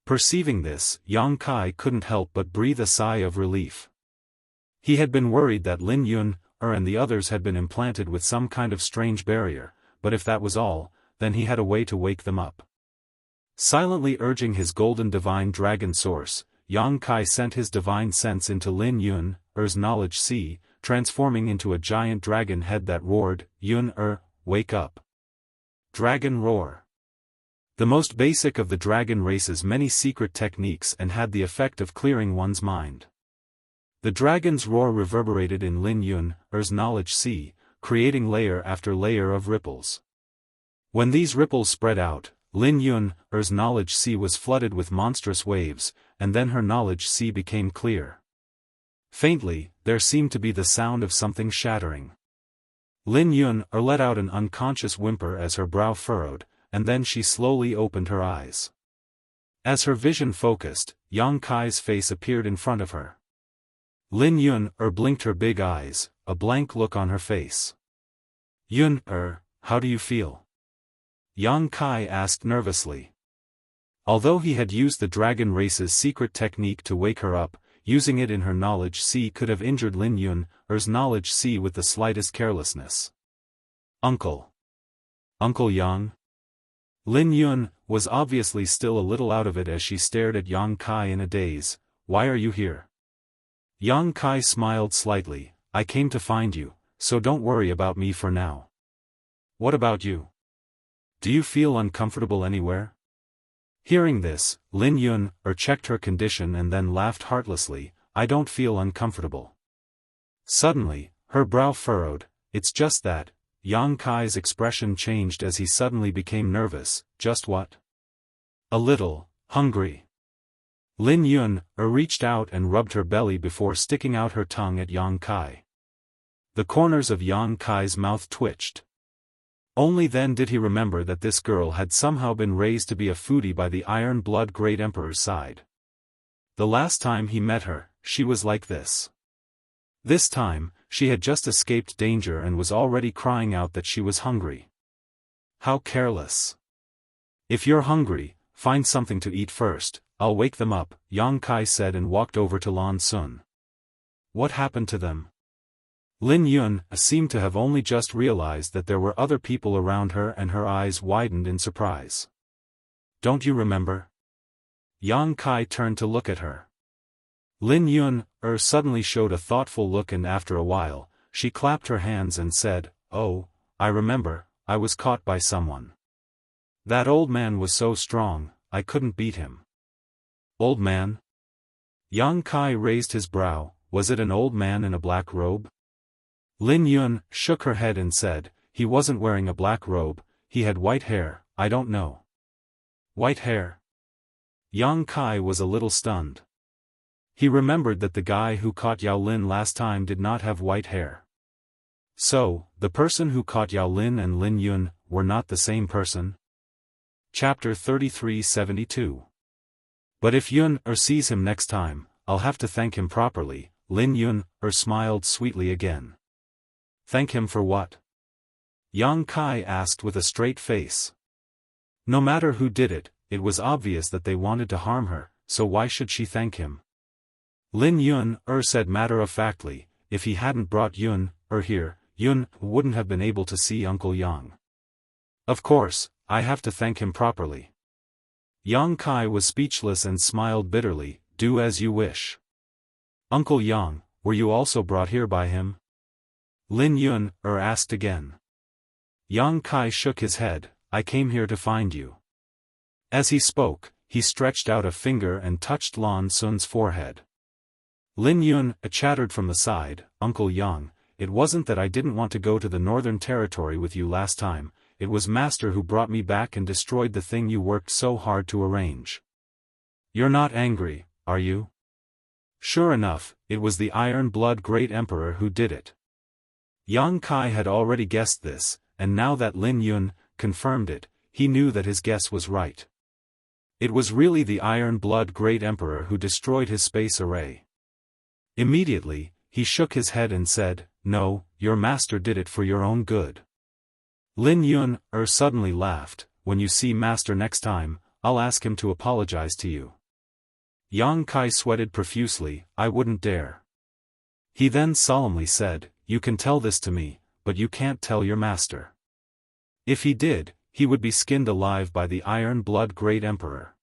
A: Perceiving this, Yang Kai couldn't help but breathe a sigh of relief. He had been worried that Lin Yun, and the others had been implanted with some kind of strange barrier, but if that was all, then he had a way to wake them up. Silently urging his golden divine dragon source, Yang Kai sent his divine sense into Lin Yun's knowledge sea, transforming into a giant dragon head that roared, Yun, wake up. Dragon roar. The most basic of the dragon race's many secret techniques and had the effect of clearing one's mind. The dragon's roar reverberated in Lin Yun's knowledge sea, creating layer after layer of ripples. When these ripples spread out, Lin Yun's knowledge sea was flooded with monstrous waves, and then her knowledge sea became clear. Faintly, there seemed to be the sound of something shattering. Lin Yun let out an unconscious whimper as her brow furrowed, and then she slowly opened her eyes. As her vision focused, Yang Kai's face appeared in front of her. Lin Yun blinked her big eyes, a blank look on her face. Yun, how do you feel? Yang Kai asked nervously. Although he had used the dragon race's secret technique to wake her up, using it in her knowledge sea could have injured Lin Yun's knowledge sea with the slightest carelessness. Uncle. Uncle Yang? Lin Yun was obviously still a little out of it as she stared at Yang Kai in a daze. Why are you here? Yang Kai smiled slightly. I came to find you, so don't worry about me for now. What about you? Do you feel uncomfortable anywhere? Hearing this, Lin Yun checked her condition and then laughed heartlessly. I don't feel uncomfortable. Suddenly, her brow furrowed. It's just that. Yang Kai's expression changed as he suddenly became nervous. Just what? A little hungry. Lin Yun reached out and rubbed her belly before sticking out her tongue at Yang Kai. The corners of Yang Kai's mouth twitched. Only then did he remember that this girl had somehow been raised to be a foodie by the Iron Blood Great Emperor's side. The last time he met her, she was like this. This time, she had just escaped danger and was already crying out that she was hungry. How careless. If you're hungry, find something to eat first, I'll wake them up, Yang Kai said and walked over to Lan Sun. What happened to them? Lin Yun seemed to have only just realized that there were other people around her and her eyes widened in surprise. Don't you remember? Yang Kai turned to look at her. Lin Yun suddenly showed a thoughtful look and after a while, she clapped her hands and said, Oh, I remember, I was caught by someone. That old man was so strong, I couldn't beat him. Old man? Yang Kai raised his brow. Was it an old man in a black robe? Lin Yun shook her head and said, he wasn't wearing a black robe, he had white hair. I don't know. White hair? Yang Kai was a little stunned. He remembered that the guy who caught Yao Lin last time did not have white hair. So, the person who caught Yao Lin and Lin Yun were not the same person? Chapter 3372. But if Yun sees him next time, I'll have to thank him properly. Lin Yun smiled sweetly again. Thank him for what? Yang Kai asked with a straight face. No matter who did it, it was obvious that they wanted to harm her, so why should she thank him? Lin Yun said matter-of-factly, if he hadn't brought Yun here, Yun wouldn't have been able to see Uncle Yang. Of course, I have to thank him properly. Yang Kai was speechless and smiled bitterly. Do as you wish. Uncle Yang, were you also brought here by him? Lin Yun asked again. Yang Kai shook his head. I came here to find you. As he spoke, he stretched out a finger and touched Lan Sun's forehead. Lin Yun chattered from the side. Uncle Yang, it wasn't that I didn't want to go to the Northern Territory with you last time, it was Master who brought me back and destroyed the thing you worked so hard to arrange. You're not angry, are you? Sure enough, it was the Iron Blood Great Emperor who did it. Yang Kai had already guessed this, and now that Lin Yun confirmed it, he knew that his guess was right. It was really the Iron Blood Great Emperor who destroyed his space array. Immediately, he shook his head and said, No, your master did it for your own good. Lin Yun suddenly laughed. When you see Master next time, I'll ask him to apologize to you. Yang Kai sweated profusely. I wouldn't dare. He then solemnly said, You can tell this to me, but you can't tell your master. If he did, he would be skinned alive by the Iron Blood Great Emperor.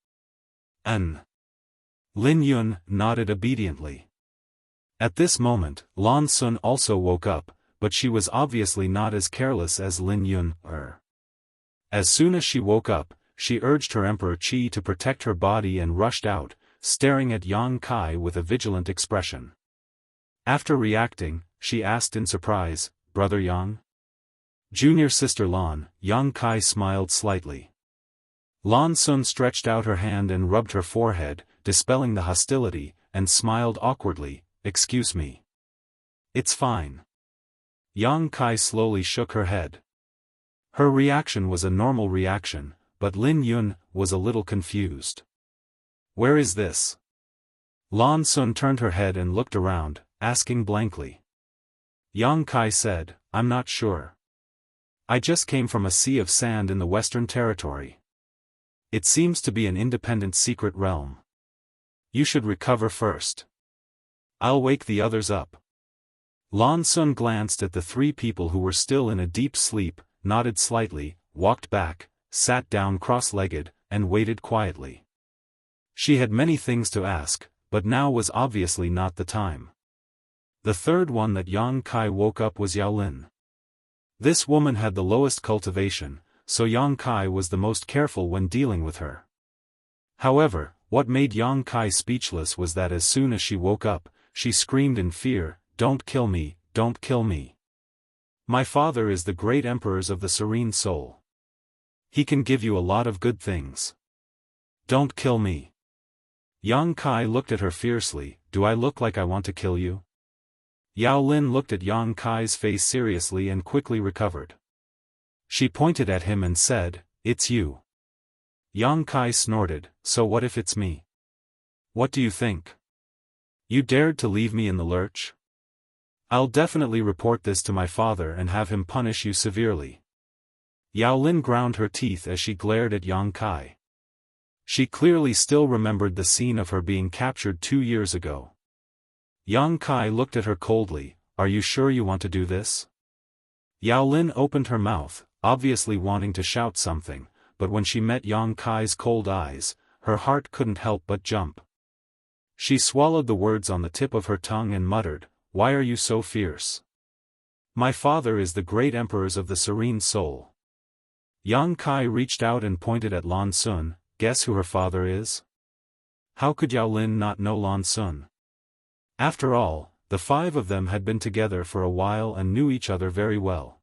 A: Lin Yun nodded obediently. At this moment, Lan Sun also woke up, but she was obviously not as careless as Lin Yun. As soon as she woke up, she urged her Emperor Qi to protect her body and rushed out, staring at Yang Kai with a vigilant expression. After reacting, she asked in surprise, Brother Yang? Junior sister Lan. Yang Kai smiled slightly. Lan Sun stretched out her hand and rubbed her forehead, dispelling the hostility, and smiled awkwardly, Excuse me. It's fine. Yang Kai slowly shook her head. Her reaction was a normal reaction, but Lin Yun was a little confused. Where is this? Lan Sun turned her head and looked around, asking blankly. Yang Kai said, I'm not sure. I just came from a sea of sand in the Western Territory. It seems to be an independent secret realm. You should recover first. I'll wake the others up. Lan Sun glanced at the three people who were still in a deep sleep, nodded slightly, walked back, sat down cross-legged, and waited quietly. She had many things to ask, but now was obviously not the time. The third one that Yang Kai woke up was Yao Lin. This woman had the lowest cultivation, so Yang Kai was the most careful when dealing with her. However, what made Yang Kai speechless was that as soon as she woke up, she screamed in fear, Don't kill me, don't kill me. My father is the great emperors of the serene soul. He can give you a lot of good things. Don't kill me. Yang Kai looked at her fiercely, Do I look like I want to kill you? Yao Lin looked at Yang Kai's face seriously and quickly recovered. She pointed at him and said, It's you. Yang Kai snorted, So what if it's me? What do you think? You dared to leave me in the lurch? I'll definitely report this to my father and have him punish you severely. Yao Lin ground her teeth as she glared at Yang Kai. She clearly still remembered the scene of her being captured 2 years ago. Yang Kai looked at her coldly, Are you sure you want to do this? Yao Lin opened her mouth, obviously wanting to shout something, but when she met Yang Kai's cold eyes, her heart couldn't help but jump. She swallowed the words on the tip of her tongue and muttered, Why are you so fierce? My father is the great emperors of the serene soul. Yang Kai reached out and pointed at Lan Sun, Guess who her father is? How could Yao Lin not know Lan Sun? After all, the 5 of them had been together for a while and knew each other very well.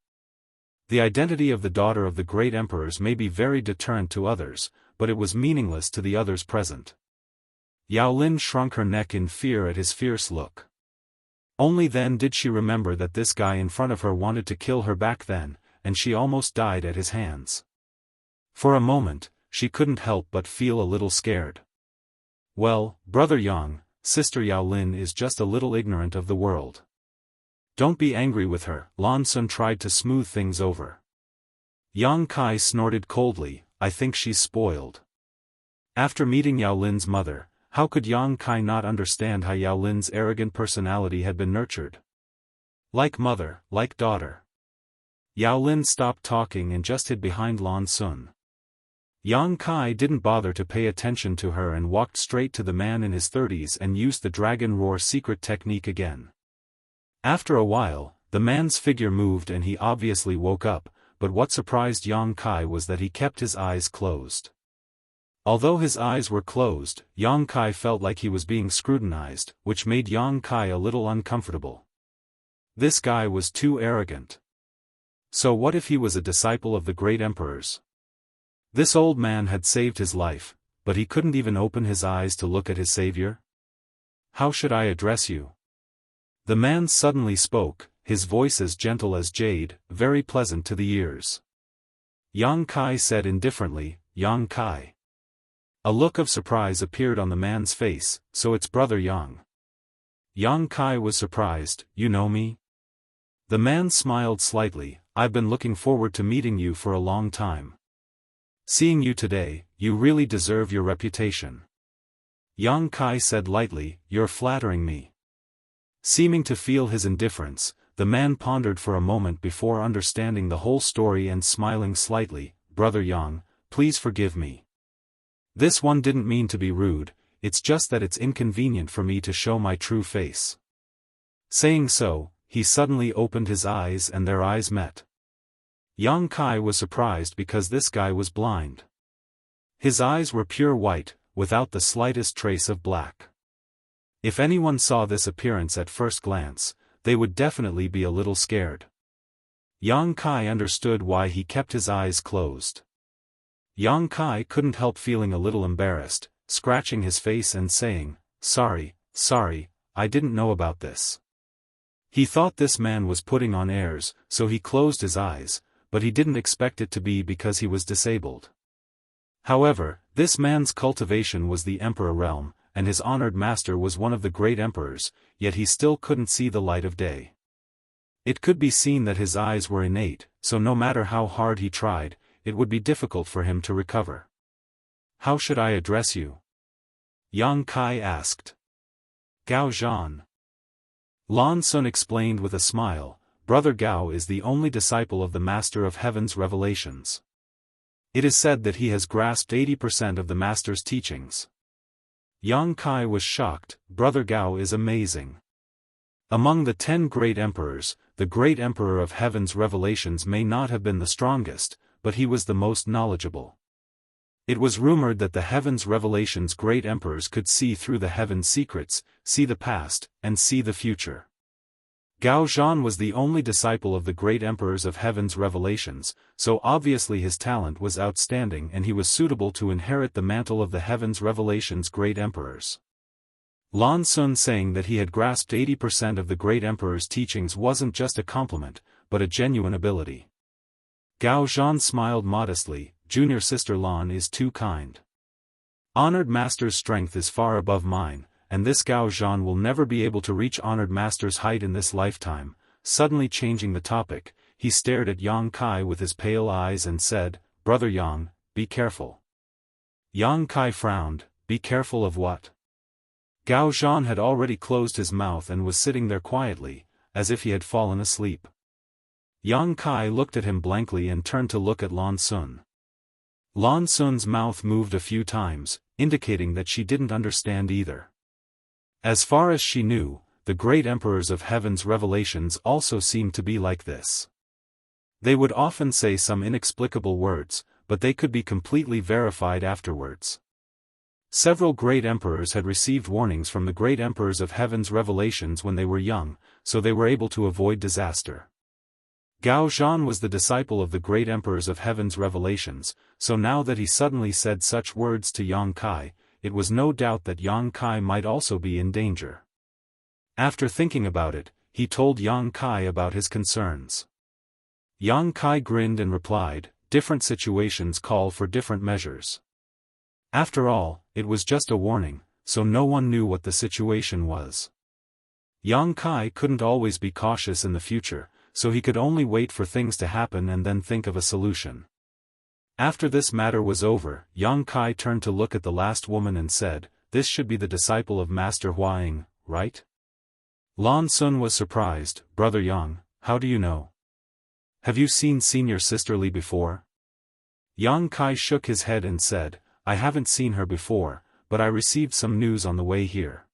A: The identity of the daughter of the great emperors may be very deterrent to others, but it was meaningless to the others present. Yao Lin shrunk her neck in fear at his fierce look. Only then did she remember that this guy in front of her wanted to kill her back then, and she almost died at his hands. For a moment, she couldn't help but feel a little scared. Well, Brother Yang, Sister Yao Lin is just a little ignorant of the world. Don't be angry with her, Lan Sun tried to smooth things over. Yang Kai snorted coldly, I think she's spoiled. After meeting Yao Lin's mother, how could Yang Kai not understand how Yao Lin's arrogant personality had been nurtured? Like mother, like daughter. Yao Lin stopped talking and just hid behind Lan Sun. Yang Kai didn't bother to pay attention to her and walked straight to the man in his 30s and used the dragon roar secret technique again. After a while, the man's figure moved and he obviously woke up, but what surprised Yang Kai was that he kept his eyes closed. Although his eyes were closed, Yang Kai felt like he was being scrutinized, which made Yang Kai a little uncomfortable. This guy was too arrogant. So what if he was a disciple of the great emperors? This old man had saved his life, but he couldn't even open his eyes to look at his savior? How should I address you? The man suddenly spoke, his voice as gentle as jade, very pleasant to the ears. Yang Kai said indifferently, Yang Kai. A look of surprise appeared on the man's face, so it's Brother Yang. Yang Kai was surprised, you know me? The man smiled slightly, I've been looking forward to meeting you for a long time. Seeing you today, you really deserve your reputation. Yang Kai said lightly, you're flattering me. Seeming to feel his indifference, the man pondered for a moment before understanding the whole story and smiling slightly, Brother Yang, please forgive me. This one didn't mean to be rude, it's just that it's inconvenient for me to show my true face. Saying so, he suddenly opened his eyes and their eyes met. Yang Kai was surprised because this guy was blind. His eyes were pure white, without the slightest trace of black. If anyone saw this appearance at first glance, they would definitely be a little scared. Yang Kai understood why he kept his eyes closed. Yang Kai couldn't help feeling a little embarrassed, scratching his face and saying, sorry, I didn't know about this. He thought this man was putting on airs, so he closed his eyes, but he didn't expect it to be because he was disabled. However, this man's cultivation was the emperor realm, and his honored master was one of the great emperors, yet he still couldn't see the light of day. It could be seen that his eyes were innate, so no matter how hard he tried, it would be difficult for him to recover. How should I address you? Yang Kai asked. Gao Zhan. Lan Sun explained with a smile, Brother Gao is the only disciple of the Master of Heaven's revelations. It is said that he has grasped 80% of the Master's teachings. Yang Kai was shocked, Brother Gao is amazing. Among the 10 great emperors, the great emperor of Heaven's revelations may not have been the strongest, but he was the most knowledgeable. It was rumored that the Heaven's revelations great emperors could see through the Heaven's secrets, see the past, and see the future. Gao Zhan was the only disciple of the great emperors of Heaven's revelations, so obviously his talent was outstanding and he was suitable to inherit the mantle of the Heaven's revelations great emperors. Lan Sun saying that he had grasped 80% of the great emperor's teachings wasn't just a compliment, but a genuine ability. Gao Zhan smiled modestly, Junior Sister Lan is too kind. Honored Master's strength is far above mine, and this Gao Zhan will never be able to reach Honored Master's height in this lifetime. Suddenly changing the topic, he stared at Yang Kai with his pale eyes and said, Brother Yang, be careful. Yang Kai frowned, be careful of what? Gao Zhan had already closed his mouth and was sitting there quietly, as if he had fallen asleep. Yang Kai looked at him blankly and turned to look at Lan Sun. Lan Sun's mouth moved a few times, indicating that she didn't understand either. As far as she knew, the great emperors of Heaven's revelations also seemed to be like this. They would often say some inexplicable words, but they could be completely verified afterwards. Several great emperors had received warnings from the great emperors of Heaven's revelations when they were young, so they were able to avoid disaster. Gao Zhan was the disciple of the great emperors of Heaven's revelations, so now that he suddenly said such words to Yang Kai, it was no doubt that Yang Kai might also be in danger. After thinking about it, he told Yang Kai about his concerns. Yang Kai grinned and replied, different situations call for different measures. After all, it was just a warning, so no one knew what the situation was. Yang Kai couldn't always be cautious in the future, so he could only wait for things to happen and then think of a solution. After this matter was over, Yang Kai turned to look at the last woman and said, "This should be the disciple of Master Huaying, right?" Lan Sun was surprised. "Brother Yang, how do you know? Have you seen Senior Sister Li before?" Yang Kai shook his head and said, "I haven't seen her before, but I received some news on the way here.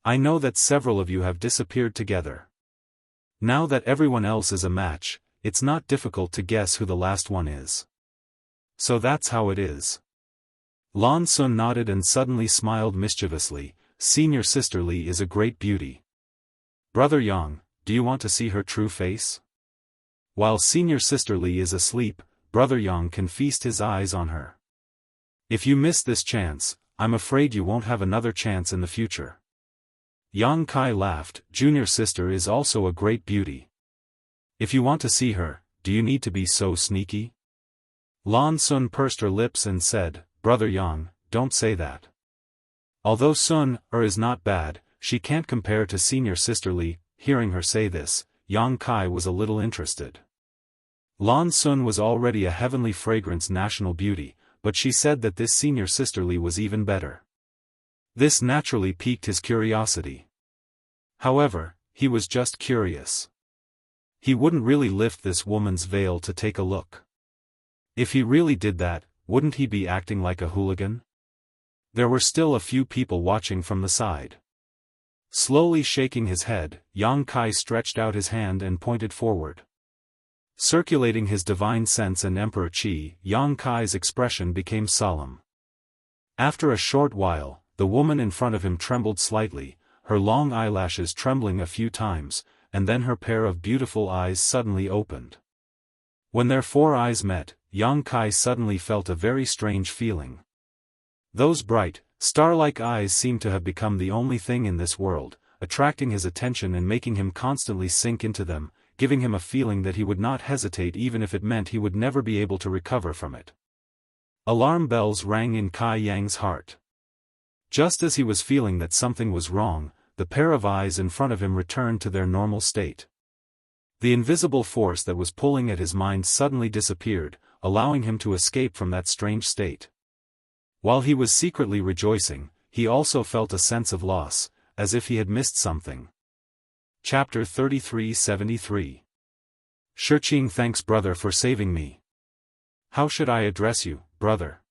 A: I know that several of you have disappeared together. Now that everyone else is a match, it's not difficult to guess who the last one is. So that's how it is." Lan Sun nodded and suddenly smiled mischievously. "Senior Sister Li is a great beauty. Brother Yang, do you want to see her true face? While Senior Sister Li is asleep, Brother Yang can feast his eyes on her. If you miss this chance, I'm afraid you won't have another chance in the future." Yang Kai laughed. "Junior sister is also a great beauty. If you want to see her, do you need to be so sneaky?" Lan Sun pursed her lips and said, "Brother Yang, don't say that. Although Sun is not bad, she can't compare to Senior Sister Li." Hearing her say this, Yang Kai was a little interested. Lan Sun was already a heavenly fragrance national beauty, but she said that this Senior Sister Li was even better. This naturally piqued his curiosity. However, he was just curious. He wouldn't really lift this woman's veil to take a look. If he really did that, wouldn't he be acting like a hooligan? There were still a few people watching from the side. Slowly shaking his head, Yang Kai stretched out his hand and pointed forward. Circulating his divine sense and emperor qi, Yang Kai's expression became solemn. After a short while, the woman in front of him trembled slightly, her long eyelashes trembling a few times, and then her pair of beautiful eyes suddenly opened. When their four eyes met, Yang Kai suddenly felt a very strange feeling. Those bright, star-like eyes seemed to have become the only thing in this world, attracting his attention and making him constantly sink into them, giving him a feeling that he would not hesitate even if it meant he would never be able to recover from it. Alarm bells rang in Kai Yang's heart. Just as he was feeling that something was wrong, the pair of eyes in front of him returned to their normal state. The invisible force that was pulling at his mind suddenly disappeared, allowing him to escape from that strange state. While he was secretly rejoicing, he also felt a sense of loss, as if he had missed something. Chapter 3373. Shiqing thanks brother for saving me. How should I address you, brother?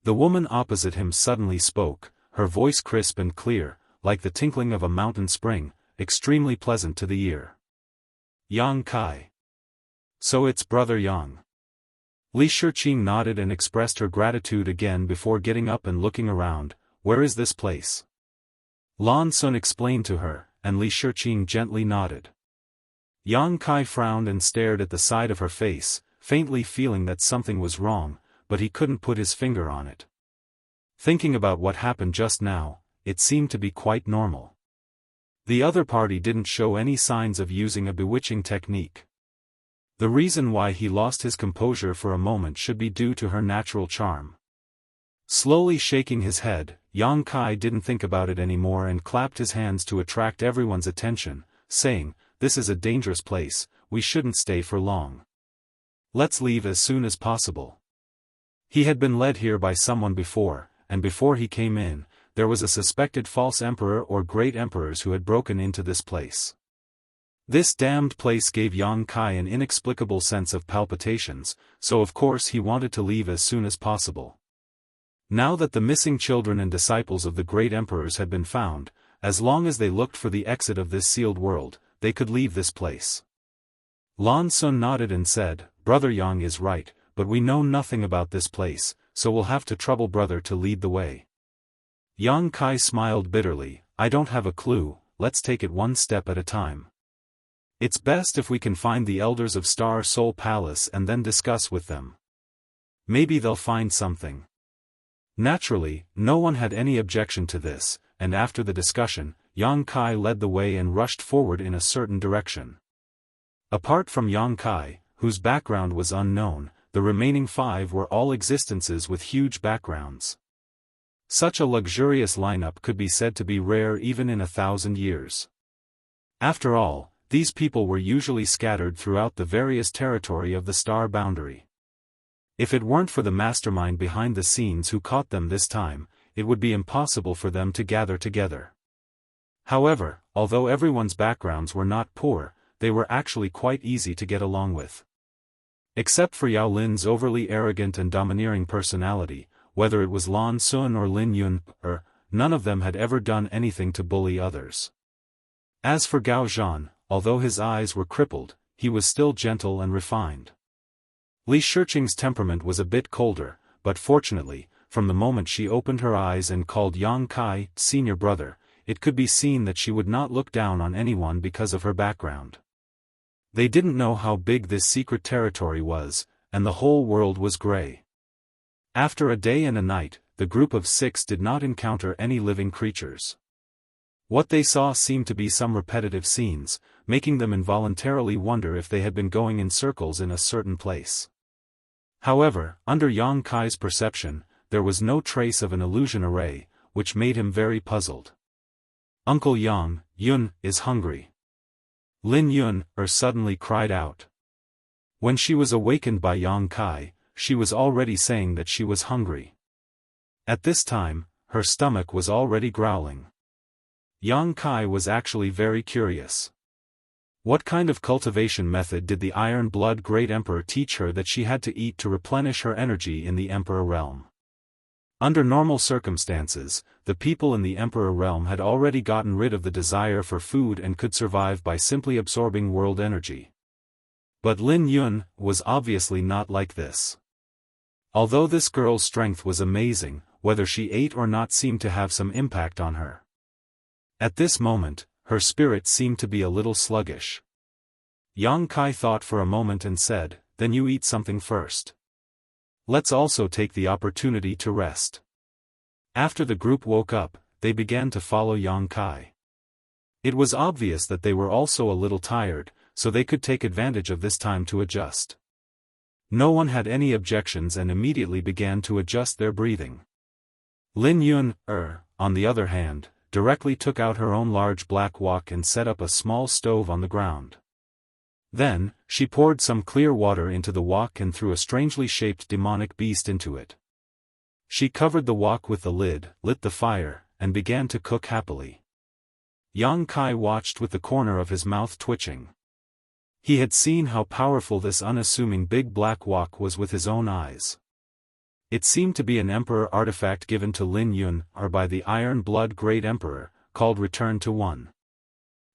A: The woman opposite him suddenly spoke, her voice crisp and clear, like the tinkling of a mountain spring, extremely pleasant to the ear. Yang Kai. So it's Brother Yang. Li Shiqing nodded and expressed her gratitude again before getting up and looking around. Where is this place? Lan Sun explained to her, and Li Shiqing gently nodded. Yang Kai frowned and stared at the side of her face, faintly feeling that something was wrong, but he couldn't put his finger on it. Thinking about what happened just now, it seemed to be quite normal. The other party didn't show any signs of using a bewitching technique. The reason why he lost his composure for a moment should be due to her natural charm. Slowly shaking his head, Yang Kai didn't think about it anymore and clapped his hands to attract everyone's attention, saying, "This is a dangerous place, we shouldn't stay for long. Let's leave as soon as possible." He had been led here by someone before, and before he came in, there was a suspected false emperor or great emperors who had broken into this place. This damned place gave Yang Kai an inexplicable sense of palpitations, so of course he wanted to leave as soon as possible. Now that the missing children and disciples of the great emperors had been found, as long as they looked for the exit of this sealed world, they could leave this place. Lan Sun nodded and said, "Brother Yang is right, but we know nothing about this place, so we'll have to trouble brother to lead the way." Yang Kai smiled bitterly, "I don't have a clue, let's take it one step at a time. It's best if we can find the elders of Star Soul Palace and then discuss with them. Maybe they'll find something." Naturally, no one had any objection to this, and after the discussion, Yang Kai led the way and rushed forward in a certain direction. Apart from Yang Kai, whose background was unknown, the remaining 5 were all existences with huge backgrounds. Such a luxurious lineup could be said to be rare even in 1,000 years. After all, these people were usually scattered throughout the various territory of the star boundary. If it weren't for the mastermind behind the scenes who caught them this time, it would be impossible for them to gather together. However, although everyone's backgrounds were not poor, they were actually quite easy to get along with. Except for Yao Lin's overly arrogant and domineering personality, whether it was Lan Sun or Lin Yun, none of them had ever done anything to bully others. As for Gao Zhan, although his eyes were crippled, he was still gentle and refined. Li Shiqing's temperament was a bit colder, but fortunately, from the moment she opened her eyes and called Yang Kai senior brother, it could be seen that she would not look down on anyone because of her background. They didn't know how big this secret territory was, and the whole world was gray. After a day and a night, the group of 6 did not encounter any living creatures. What they saw seemed to be some repetitive scenes, making them involuntarily wonder if they had been going in circles in a certain place. However, under Yang Kai's perception, there was no trace of an illusion array, which made him very puzzled. Uncle Yang, Yun, is hungry. Lin Yun, suddenly cried out. When she was awakened by Yang Kai, she was already saying that she was hungry. At this time, her stomach was already growling. Yang Kai was actually very curious. What kind of cultivation method did the Iron Blood Great Emperor teach her that she had to eat to replenish her energy in the Emperor realm? Under normal circumstances, the people in the Emperor realm had already gotten rid of the desire for food and could survive by simply absorbing world energy. But Lin Yun was obviously not like this. Although this girl's strength was amazing, whether she ate or not seemed to have some impact on her. At this moment, her spirit seemed to be a little sluggish. Yang Kai thought for a moment and said, "Then you eat something first. Let's also take the opportunity to rest." After the group woke up, they began to follow Yang Kai. It was obvious that they were also a little tired, so they could take advantage of this time to adjust. No one had any objections and immediately began to adjust their breathing. Lin Yun, on the other hand, directly took out her own large black wok and set up a small stove on the ground. Then, she poured some clear water into the wok and threw a strangely shaped demonic beast into it. She covered the wok with the lid, lit the fire, and began to cook happily. Yang Kai watched with the corner of his mouth twitching. He had seen how powerful this unassuming big black wok was with his own eyes. It seemed to be an emperor artifact given to Lin Yun, by the Iron Blood Great Emperor, called Return to One.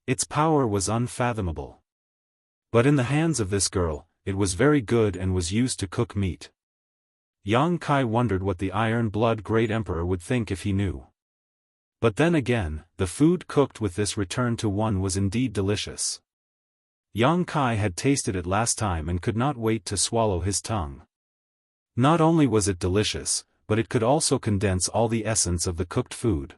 A: Its power was unfathomable. But in the hands of this girl, it was very good and was used to cook meat. Yang Kai wondered what the Iron Blood Great Emperor would think if he knew. But then again, the food cooked with this Return to One was indeed delicious. Yang Kai had tasted it last time and could not wait to swallow his tongue. Not only was it delicious, but it could also condense all the essence of the cooked food.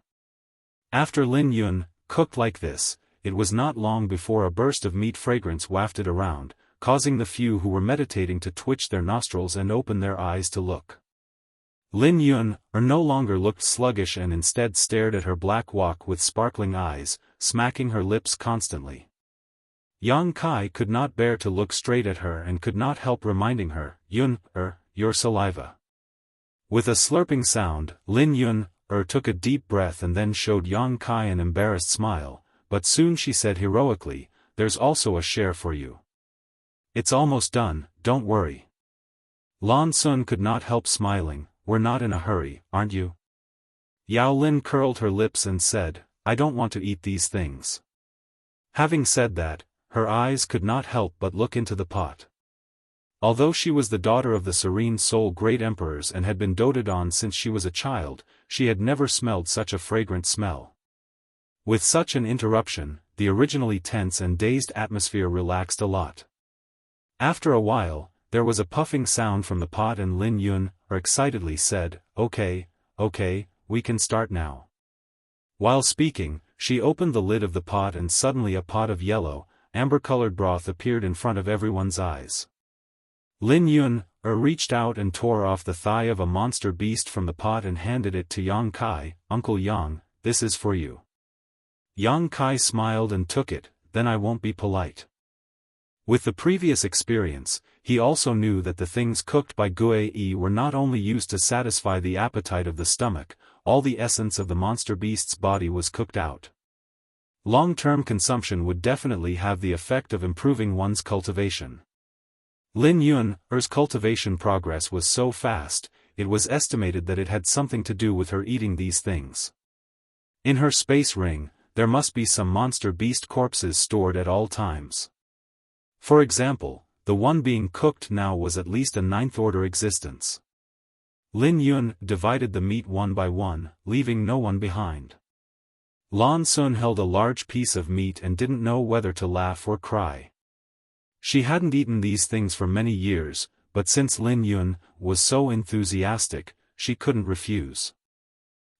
A: After Lin Yun cooked like this, it was not long before a burst of meat fragrance wafted around, causing the few who were meditating to twitch their nostrils and open their eyes to look. Lin Yun no longer looked sluggish and instead stared at her black wok with sparkling eyes, smacking her lips constantly. Yang Kai could not bear to look straight at her and could not help reminding her, "Yun, your saliva." With a slurping sound, Lin Yun took a deep breath and then showed Yang Kai an embarrassed smile, but soon she said heroically, "There's also a share for you. It's almost done, don't worry." Lan Sun could not help smiling, "We're not in a hurry, aren't you?" Yao Lin curled her lips and said, "I don't want to eat these things." Having said that, her eyes could not help but look into the pot. Although she was the daughter of the Serene Soul Great Emperors and had been doted on since she was a child, she had never smelled such a fragrant smell. With such an interruption, the originally tense and dazed atmosphere relaxed a lot. After a while, there was a puffing sound from the pot and Lin Yun excitedly said, "Okay, "Okay, we can start now." While speaking, she opened the lid of the pot and suddenly a pot of yellow, amber-colored broth appeared in front of everyone's eyes. Lin Yun reached out and tore off the thigh of a monster beast from the pot and handed it to Yang Kai. "Uncle Yang, this is for you." Yang Kai smiled and took it. "Then I won't be polite." With the previous experience, he also knew that the things cooked by Gue Yi were not only used to satisfy the appetite of the stomach, all the essence of the monster beast's body was cooked out. Long-term consumption would definitely have the effect of improving one's cultivation. Lin Yun's cultivation progress was so fast, it was estimated that it had something to do with her eating these things. In her space ring, there must be some monster beast corpses stored at all times. For example, the one being cooked now was at least a ninth-order existence. Lin Yun divided the meat one by one, leaving no one behind. Lan Sun held a large piece of meat and didn't know whether to laugh or cry. She hadn't eaten these things for many years, but since Lin Yun was so enthusiastic, she couldn't refuse.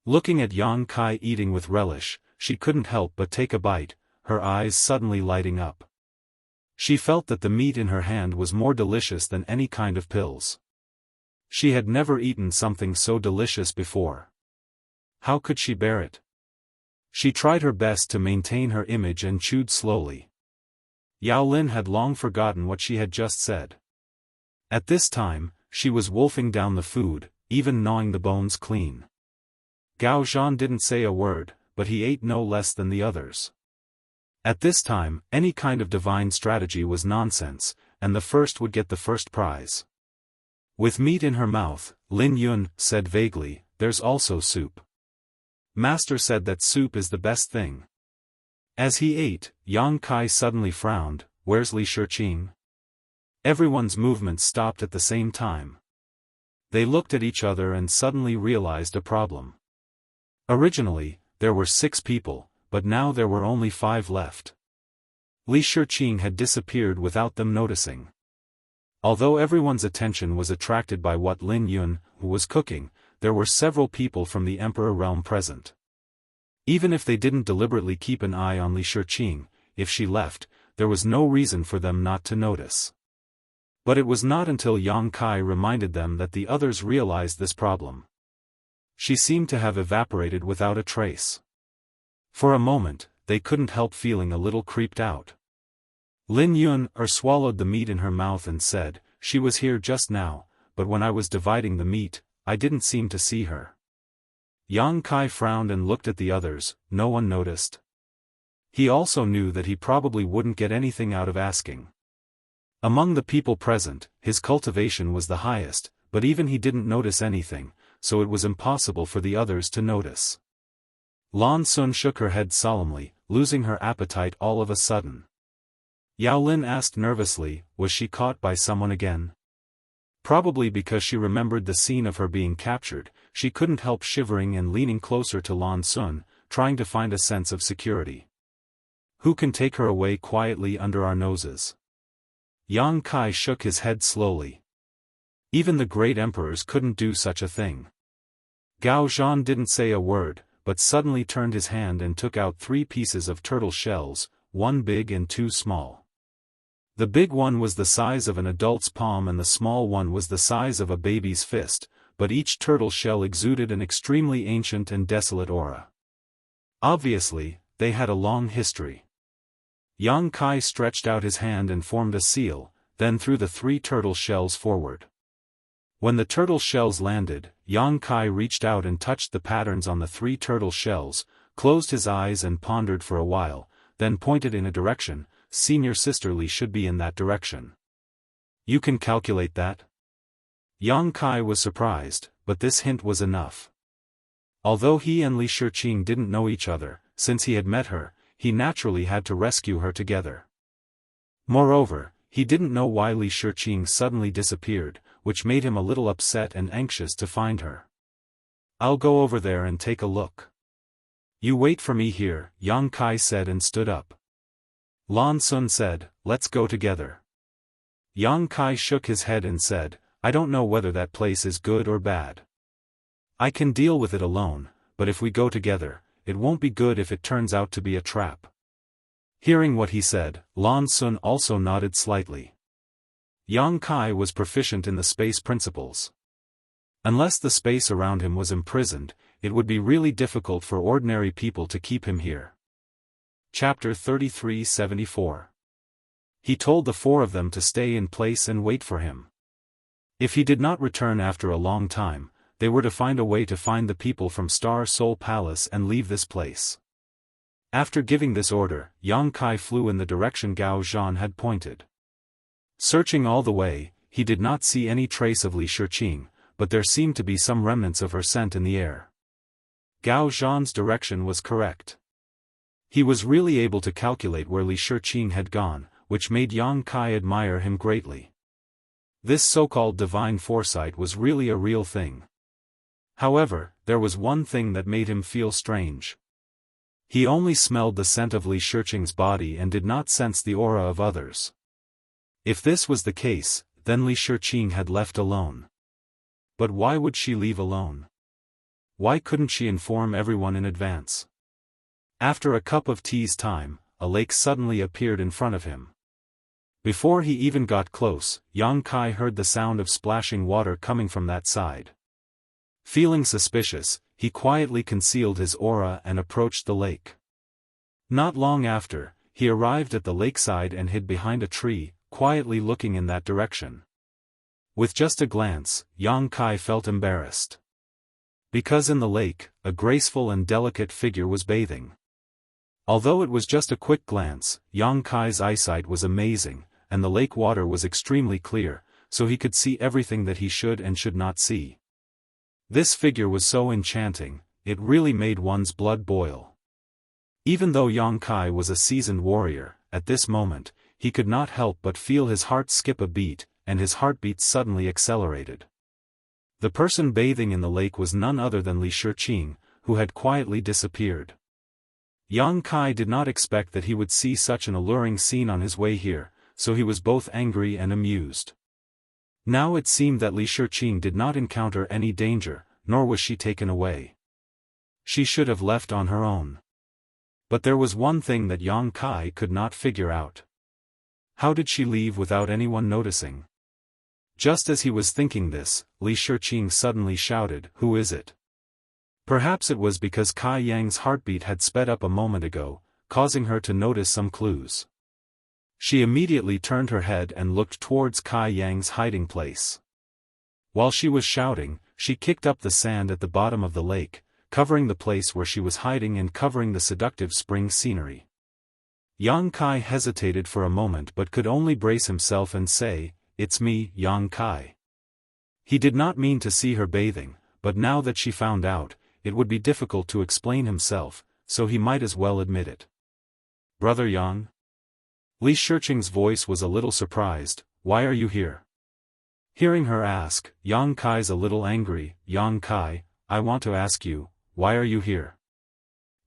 A: Looking at Yang Kai eating with relish, she couldn't help but take a bite, her eyes suddenly lighting up. She felt that the meat in her hand was more delicious than any kind of pills. She had never eaten something so delicious before. How could she bear it? She tried her best to maintain her image and chewed slowly. Yao Lin had long forgotten what she had just said. At this time, she was wolfing down the food, even gnawing the bones clean. Gao Zhan didn't say a word, but he ate no less than the others. At this time, any kind of divine strategy was nonsense, and the first would get the first prize. With meat in her mouth, Lin Yun said vaguely, "There's also soup. Master said that soup is the best thing." As he ate, Yang Kai suddenly frowned. "Where's Li Shiqing?" Everyone's movements stopped at the same time. They looked at each other and suddenly realized a problem. Originally, there were 6 people, but now there were only 5 left. Li Shiqing had disappeared without them noticing. Although everyone's attention was attracted by what Lin Yun was cooking, there were several people from the Emperor realm present. Even if they didn't deliberately keep an eye on Li Shiqing, if she left, there was no reason for them not to notice. But it was not until Yang Kai reminded them that the others realized this problem. She seemed to have evaporated without a trace. For a moment, they couldn't help feeling a little creeped out. Lin Yun swallowed the meat in her mouth and said, "She was here just now, but when I was dividing the meat, I didn't seem to see her." Yang Kai frowned and looked at the others. No one noticed. He also knew that he probably wouldn't get anything out of asking. Among the people present, his cultivation was the highest, but even he didn't notice anything, so it was impossible for the others to notice. Lan Sun shook her head solemnly, losing her appetite all of a sudden. Yao Lin asked nervously, was she caught by someone again? Probably because she remembered the scene of her being captured, she couldn't help shivering and leaning closer to Lan Sun, trying to find a sense of security. Who can take her away quietly under our noses? Yang Kai shook his head slowly. Even the great emperors couldn't do such a thing. Gao Zhan didn't say a word, but suddenly turned his hand and took out 3 pieces of turtle shells, 1 big and 2 small. The big one was the size of an adult's palm and the small one was the size of a baby's fist, but each turtle shell exuded an extremely ancient and desolate aura. Obviously, they had a long history. Yang Kai stretched out his hand and formed a seal, then threw the 3 turtle shells forward. When the turtle shells landed, Yang Kai reached out and touched the patterns on the 3 turtle shells, closed his eyes and pondered for a while, then pointed in a direction. Senior Sister Li should be in that direction. You can calculate that? Yang Kai was surprised, but this hint was enough. Although he and Li Shiqing didn't know each other, since he had met her, he naturally had to rescue her together. Moreover, he didn't know why Li Shiqing suddenly disappeared, which made him a little upset and anxious to find her. I'll go over there and take a look. You wait for me here, Yang Kai said and stood up. Lan Sun said, let's go together. Yang Kai shook his head and said, I don't know whether that place is good or bad. I can deal with it alone, but if we go together, it won't be good if it turns out to be a trap. Hearing what he said, Lan Sun also nodded slightly. Yang Kai was proficient in the space principles. Unless the space around him was imprisoned, it would be really difficult for ordinary people to keep him here. Chapter 3374. He told the four of them to stay in place and wait for him. If he did not return after a long time, they were to find a way to find the people from Star Soul Palace and leave this place. After giving this order, Yang Kai flew in the direction Gao Zhan had pointed. Searching all the way, he did not see any trace of Li Shiqing, but there seemed to be some remnants of her scent in the air. Gao Zhan's direction was correct. He was really able to calculate where Li Shiqing had gone, which made Yang Kai admire him greatly. This so-called divine foresight was really a real thing. However, there was one thing that made him feel strange. He only smelled the scent of Li Shiqing's body and did not sense the aura of others. If this was the case, then Li Shiqing had left alone. But why would she leave alone? Why couldn't she inform everyone in advance? After a cup of tea's time, a lake suddenly appeared in front of him. Before he even got close, Yang Kai heard the sound of splashing water coming from that side. Feeling suspicious, he quietly concealed his aura and approached the lake. Not long after, he arrived at the lakeside and hid behind a tree, quietly looking in that direction. With just a glance, Yang Kai felt embarrassed. Because in the lake, a graceful and delicate figure was bathing. Although it was just a quick glance, Yang Kai's eyesight was amazing, and the lake water was extremely clear, so he could see everything that he should and should not see. This figure was so enchanting, it really made one's blood boil. Even though Yang Kai was a seasoned warrior, at this moment, he could not help but feel his heart skip a beat, and his heartbeat suddenly accelerated. The person bathing in the lake was none other than Li Shiqing, who had quietly disappeared. Yang Kai did not expect that he would see such an alluring scene on his way here, so he was both angry and amused. Now it seemed that Li Shiqing did not encounter any danger, nor was she taken away. She should have left on her own. But there was one thing that Yang Kai could not figure out. How did she leave without anyone noticing? Just as he was thinking this, Li Shiqing suddenly shouted, "Who is it?" Perhaps it was because Kai Yang's heartbeat had sped up a moment ago, causing her to notice some clues. She immediately turned her head and looked towards Kai Yang's hiding place. While she was shouting, she kicked up the sand at the bottom of the lake, covering the place where she was hiding and covering the seductive spring scenery. Yang Kai hesitated for a moment but could only brace himself and say, "It's me, Yang Kai." He did not mean to see her bathing, but now that she found out, it would be difficult to explain himself, so he might as well admit it. "Brother Yang?" Li Shiqing's voice was a little surprised. "Why are you here?" Hearing her ask, Yang Kai's a little angry. "Yang Kai, I want to ask you, why are you here?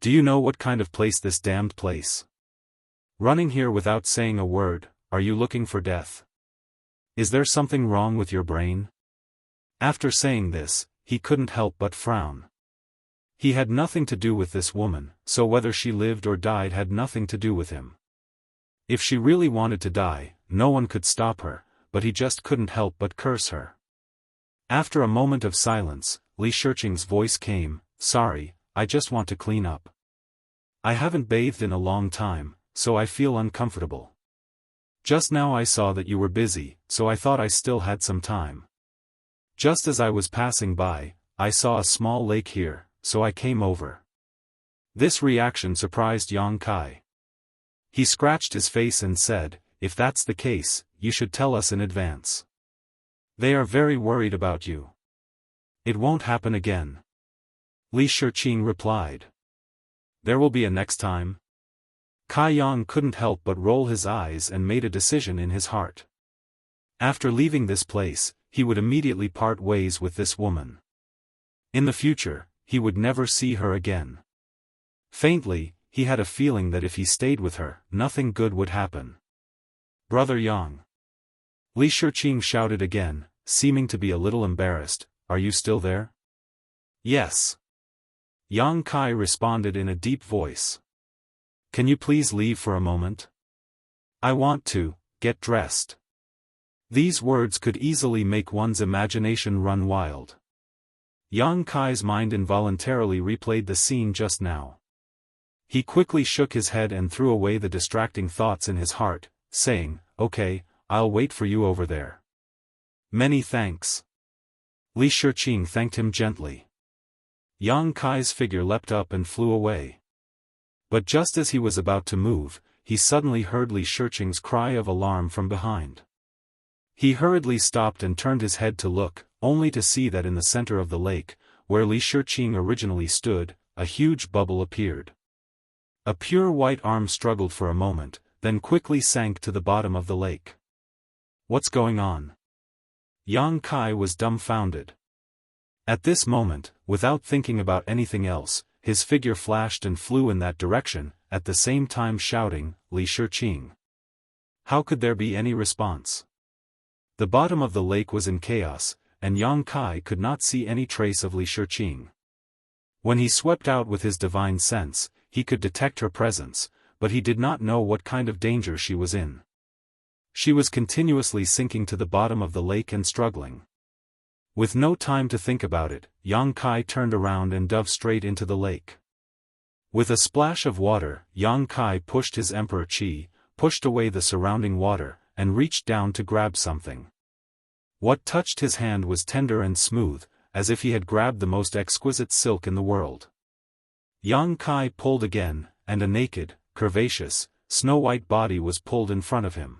A: Do you know what kind of place this damned place? Running here without saying a word, are you looking for death? Is there something wrong with your brain?" After saying this, he couldn't help but frown. He had nothing to do with this woman, so whether she lived or died had nothing to do with him. If she really wanted to die, no one could stop her, but he just couldn't help but curse her. After a moment of silence, Li Shiqing's voice came, "Sorry, I just want to clean up. I haven't bathed in a long time, so I feel uncomfortable. Just now I saw that you were busy, so I thought I still had some time. Just as I was passing by, I saw a small lake here, so I came over." This reaction surprised Yang Kai. He scratched his face and said, "If that's the case, you should tell us in advance. They are very worried about you. It won't happen again." Li Shiqing replied. "There will be a next time." Kai Yang couldn't help but roll his eyes and made a decision in his heart. After leaving this place, he would immediately part ways with this woman. In the future, he would never see her again. Faintly, he had a feeling that if he stayed with her, nothing good would happen. "Brother Yang." Li Shiqing shouted again, seeming to be a little embarrassed, "Are you still there?" Yes. Yang Kai responded in a deep voice. Can you please leave for a moment? I want to get dressed. These words could easily make one's imagination run wild. Yang Kai's mind involuntarily replayed the scene just now. He quickly shook his head and threw away the distracting thoughts in his heart, saying, "Okay, I'll wait for you over there." "Many thanks." Li Shiqing thanked him gently. Yang Kai's figure leapt up and flew away. But just as he was about to move, he suddenly heard Li Shiqing's cry of alarm from behind. He hurriedly stopped and turned his head to look, only to see that in the center of the lake, where Li Shiqing originally stood, a huge bubble appeared. A pure white arm struggled for a moment, then quickly sank to the bottom of the lake. What's going on? Yang Kai was dumbfounded. At this moment, without thinking about anything else, his figure flashed and flew in that direction, at the same time shouting, "Li Shiqing." How could there be any response? The bottom of the lake was in chaos, and Yang Kai could not see any trace of Li Shiqing. When he swept out with his divine sense, he could detect her presence, but he did not know what kind of danger she was in. She was continuously sinking to the bottom of the lake and struggling. With no time to think about it, Yang Kai turned around and dove straight into the lake. With a splash of water, Yang Kai pushed his emperor chi, pushed away the surrounding water, and reached down to grab something. What touched his hand was tender and smooth, as if he had grabbed the most exquisite silk in the world. Yang Kai pulled again, and a naked, curvaceous, snow-white body was pulled in front of him.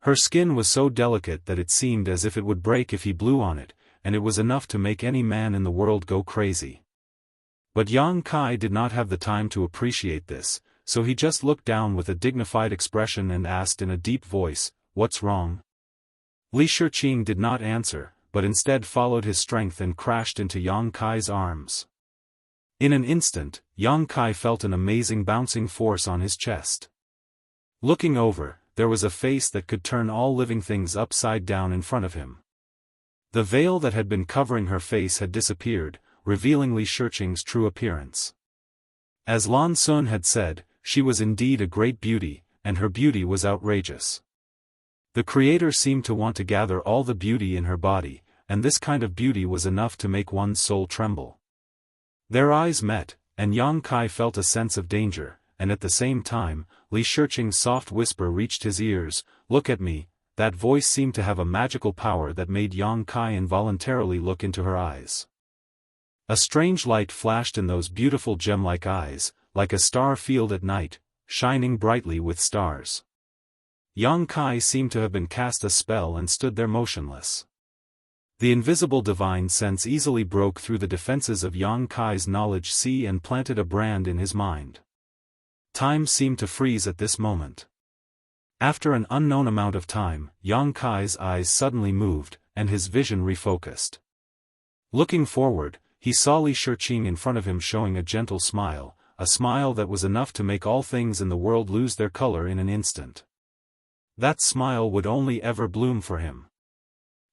A: Her skin was so delicate that it seemed as if it would break if he blew on it, and it was enough to make any man in the world go crazy. But Yang Kai did not have the time to appreciate this, so he just looked down with a dignified expression and asked in a deep voice, "What's wrong?" Li Shiqing did not answer, but instead followed his strength and crashed into Yang Kai's arms. In an instant, Yang Kai felt an amazing bouncing force on his chest. Looking over, there was a face that could turn all living things upside down in front of him. The veil that had been covering her face had disappeared, revealing Li Shiqing's true appearance. As Lan Sun had said, she was indeed a great beauty, and her beauty was outrageous. The Creator seemed to want to gather all the beauty in her body, and this kind of beauty was enough to make one's soul tremble. Their eyes met, and Yang Kai felt a sense of danger, and at the same time, Li Shiqing's soft whisper reached his ears, "Look at me." That voice seemed to have a magical power that made Yang Kai involuntarily look into her eyes. A strange light flashed in those beautiful gem-like eyes, like a star field at night, shining brightly with stars. Yang Kai seemed to have been cast a spell and stood there motionless. The invisible divine sense easily broke through the defenses of Yang Kai's knowledge sea and planted a brand in his mind. Time seemed to freeze at this moment. After an unknown amount of time, Yang Kai's eyes suddenly moved, and his vision refocused. Looking forward, he saw Li Shiqing in front of him showing a gentle smile, a smile that was enough to make all things in the world lose their color in an instant. That smile would only ever bloom for him.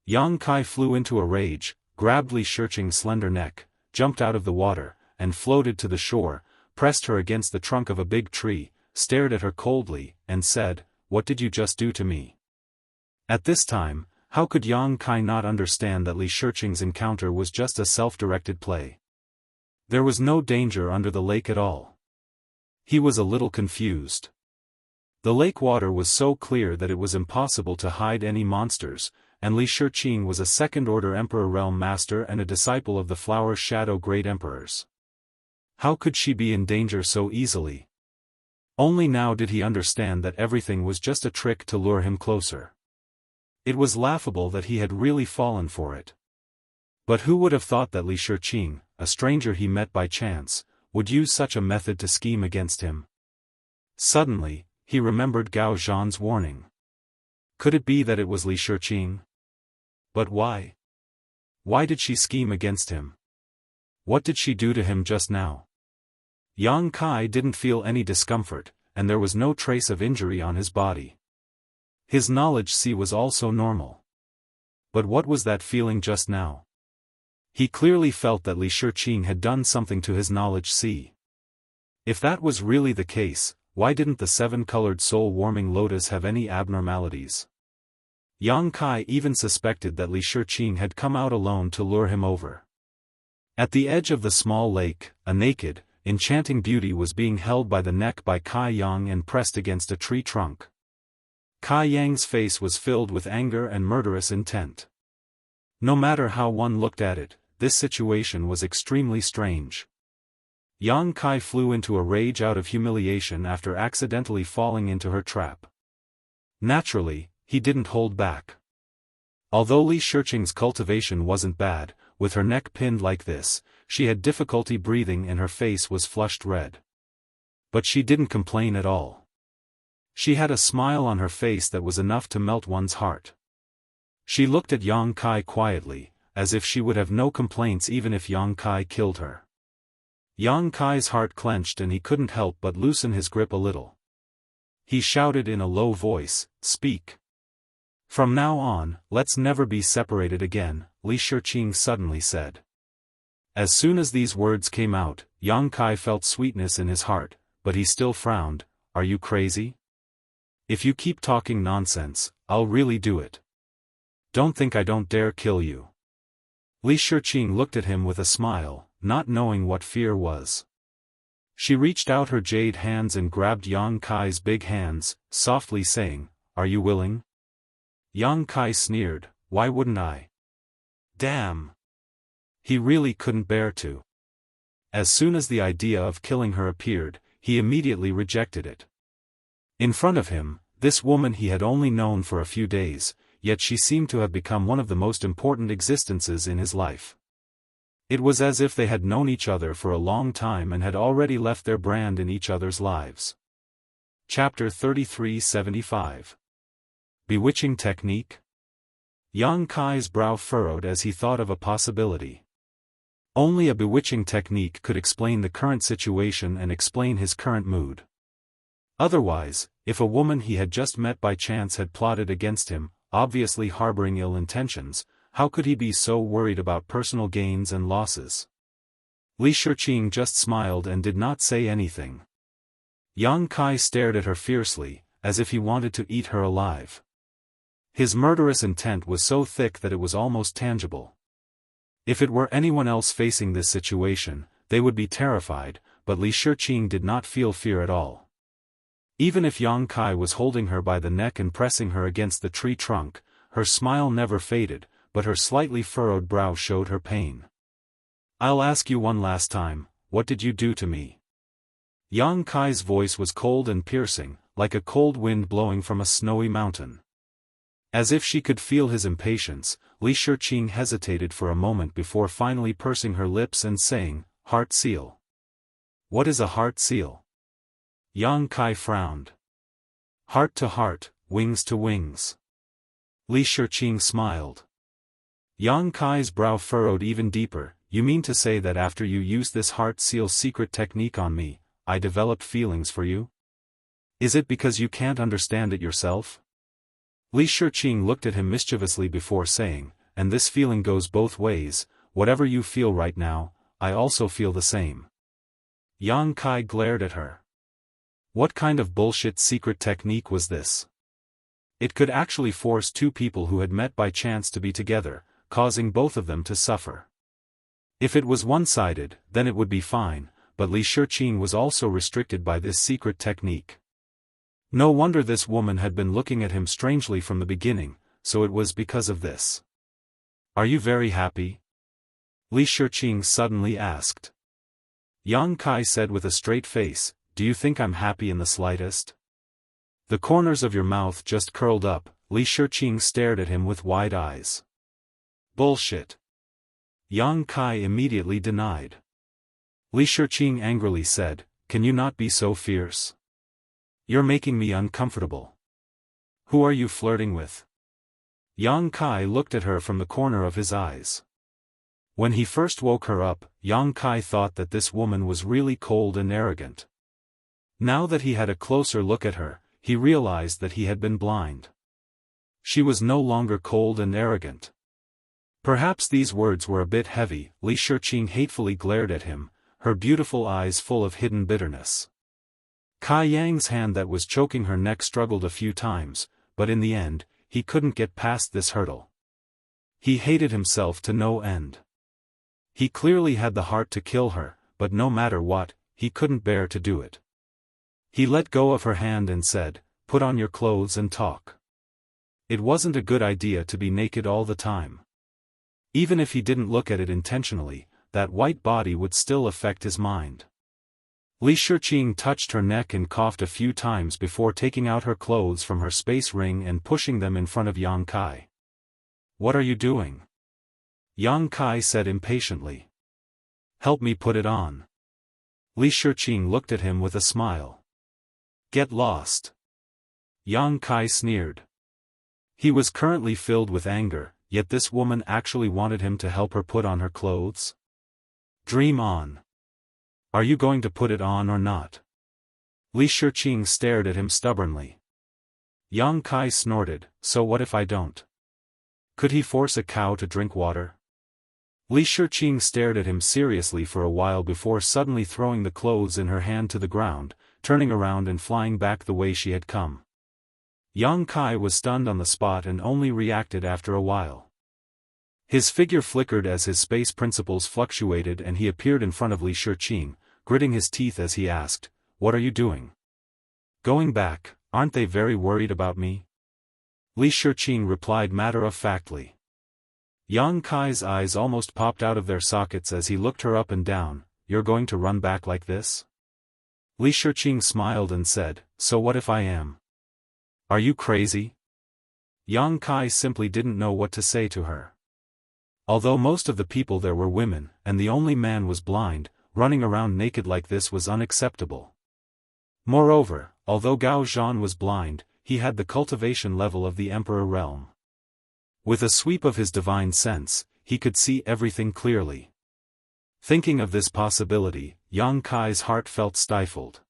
A: Yang Kai flew into a rage, grabbed Li Shiqing's slender neck, jumped out of the water, and floated to the shore, pressed her against the trunk of a big tree, stared at her coldly, and said, "What did you just do to me?" At this time, how could Yang Kai not understand that Li Shiqing's encounter was just a self-directed play? There was no danger under the lake at all. He was a little confused. The lake water was so clear that it was impossible to hide any monsters, and Li Shiqing was a second-order Emperor Realm Master and a disciple of the Flower Shadow Great Emperors. How could she be in danger so easily? Only now did he understand that everything was just a trick to lure him closer. It was laughable that he had really fallen for it. But who would have thought that Li Shiqing, a stranger he met by chance, would use such a method to scheme against him? Suddenly, he remembered Gao Zhan's warning. Could it be that it was Li Shiqing? But why? Why did she scheme against him? What did she do to him just now? Yang Kai didn't feel any discomfort, and there was no trace of injury on his body. His knowledge sea was also normal. But what was that feeling just now? He clearly felt that Li Shiqing had done something to his knowledge. See, if that was really the case, why didn't the seven-colored soul-warming lotus have any abnormalities? Yang Kai even suspected that Li Shiqing had come out alone to lure him over. At the edge of the small lake, a naked, enchanting beauty was being held by the neck by Kai Yang and pressed against a tree trunk. Kai Yang's face was filled with anger and murderous intent. No matter how one looked at it, this situation was extremely strange. Yang Kai flew into a rage out of humiliation after accidentally falling into her trap. Naturally, he didn't hold back. Although Li Shiqing's cultivation wasn't bad, with her neck pinned like this, she had difficulty breathing and her face was flushed red. But she didn't complain at all. She had a smile on her face that was enough to melt one's heart. She looked at Yang Kai quietly, as if she would have no complaints even if Yang Kai killed her. Yang Kai's heart clenched and he couldn't help but loosen his grip a little. He shouted in a low voice, "Speak. From now on, let's never be separated again," Li Shiqing suddenly said. As soon as these words came out, Yang Kai felt sweetness in his heart, but he still frowned. "Are you crazy? If you keep talking nonsense, I'll really do it. Don't think I don't dare kill you." Li Shiqing looked at him with a smile, not knowing what fear was. She reached out her jade hands and grabbed Yang Kai's big hands, softly saying, "Are you willing?" Yang Kai sneered, "Why wouldn't I? Damn." He really couldn't bear to. As soon as the idea of killing her appeared, he immediately rejected it. In front of him, this woman he had only known for a few days, yet she seemed to have become one of the most important existences in his life. It was as if they had known each other for a long time and had already left their brand in each other's lives. Chapter 3375. Bewitching Technique? Yang Kai's brow furrowed as he thought of a possibility. Only a bewitching technique could explain the current situation and explain his current mood. Otherwise, if a woman he had just met by chance had plotted against him, obviously harboring ill intentions, how could he be so worried about personal gains and losses? Li Shiqing just smiled and did not say anything. Yang Kai stared at her fiercely, as if he wanted to eat her alive. His murderous intent was so thick that it was almost tangible. If it were anyone else facing this situation, they would be terrified, but Li Shiqing did not feel fear at all. Even if Yang Kai was holding her by the neck and pressing her against the tree trunk, her smile never faded, but her slightly furrowed brow showed her pain. "I'll ask you one last time, what did you do to me?" Yang Kai's voice was cold and piercing, like a cold wind blowing from a snowy mountain. As if she could feel his impatience, Li Shiqing hesitated for a moment before finally pursing her lips and saying, "Heart seal." "What is a heart seal?" Yang Kai frowned. "Heart to heart, wings to wings." Li Shiqing smiled. Yang Kai's brow furrowed even deeper. "You mean to say that after you used this heart seal secret technique on me, I developed feelings for you? Is it because you can't understand it yourself?" Li Shiqing looked at him mischievously before saying, "And this feeling goes both ways. Whatever you feel right now, I also feel the same." Yang Kai glared at her. What kind of bullshit secret technique was this? It could actually force two people who had met by chance to be together, causing both of them to suffer. If it was one-sided, then it would be fine, but Li Shiqing was also restricted by this secret technique. No wonder this woman had been looking at him strangely from the beginning, so it was because of this. "Are you very happy?" Li Shiqing suddenly asked. Yang Kai said with a straight face, "Do you think I'm happy in the slightest?" The corners of your mouth just curled up. Li Shiqing stared at him with wide eyes. "Bullshit." Yang Kai immediately denied. Li Shiqing angrily said, "Can you not be so fierce? You're making me uncomfortable. Who are you flirting with?" Yang Kai looked at her from the corner of his eyes. When he first woke her up, Yang Kai thought that this woman was really cold and arrogant. Now that he had a closer look at her, he realized that he had been blind. She was no longer cold and arrogant. Perhaps these words were a bit heavy. Li Shiqing hatefully glared at him, her beautiful eyes full of hidden bitterness. Kai Yang's hand that was choking her neck struggled a few times, but in the end, he couldn't get past this hurdle. He hated himself to no end. He clearly had the heart to kill her, but no matter what, he couldn't bear to do it. He let go of her hand and said, "Put on your clothes and talk." It wasn't a good idea to be naked all the time. Even if he didn't look at it intentionally, that white body would still affect his mind. Li Shiqing touched her neck and coughed a few times before taking out her clothes from her space ring and pushing them in front of Yang Kai. "What are you doing?" Yang Kai said impatiently. "Help me put it on." Li Shiqing looked at him with a smile. "Get lost." Yang Kai sneered. He was currently filled with anger, yet this woman actually wanted him to help her put on her clothes? Dream on. Are you going to put it on or not? Li Shiqing stared at him stubbornly. Yang Kai snorted, "So what if I don't?" Could he force a cow to drink water? Li Shiqing stared at him seriously for a while before suddenly throwing the clothes in her hand to the ground, turning around and flying back the way she had come. Yang Kai was stunned on the spot and only reacted after a while. His figure flickered as his space principles fluctuated and he appeared in front of Li Shiqing, gritting his teeth as he asked, "What are you doing?" "Going back. Aren't they very worried about me?" Li Shiqing replied matter-of-factly. Yang Kai's eyes almost popped out of their sockets as he looked her up and down. "You're going to run back like this?" Li Shiqing smiled and said, "So what if I am? Are you crazy?" Yang Kai simply didn't know what to say to her. Although most of the people there were women, and the only man was blind, running around naked like this was unacceptable. Moreover, although Gao Zhan was blind, he had the cultivation level of the Emperor realm. With a sweep of his divine sense, he could see everything clearly. Thinking of this possibility, Yang Kai's heart felt stifled.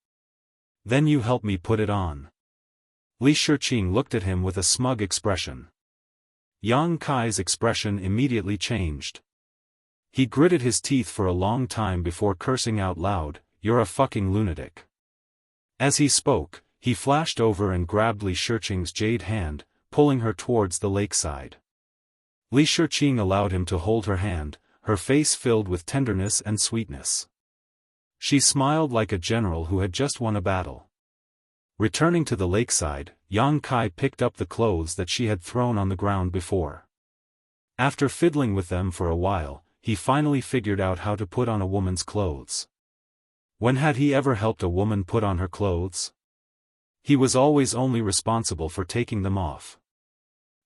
A: "Then you help me put it on." Li Shiqing looked at him with a smug expression. Yang Kai's expression immediately changed. He gritted his teeth for a long time before cursing out loud, "You're a fucking lunatic." As he spoke, he flashed over and grabbed Li Shiqing's jade hand, pulling her towards the lakeside. Li Shiqing allowed him to hold her hand, her face filled with tenderness and sweetness. She smiled like a general who had just won a battle. Returning to the lakeside, Yang Kai picked up the clothes that she had thrown on the ground before. After fiddling with them for a while, he finally figured out how to put on a woman's clothes. When had he ever helped a woman put on her clothes? He was always only responsible for taking them off.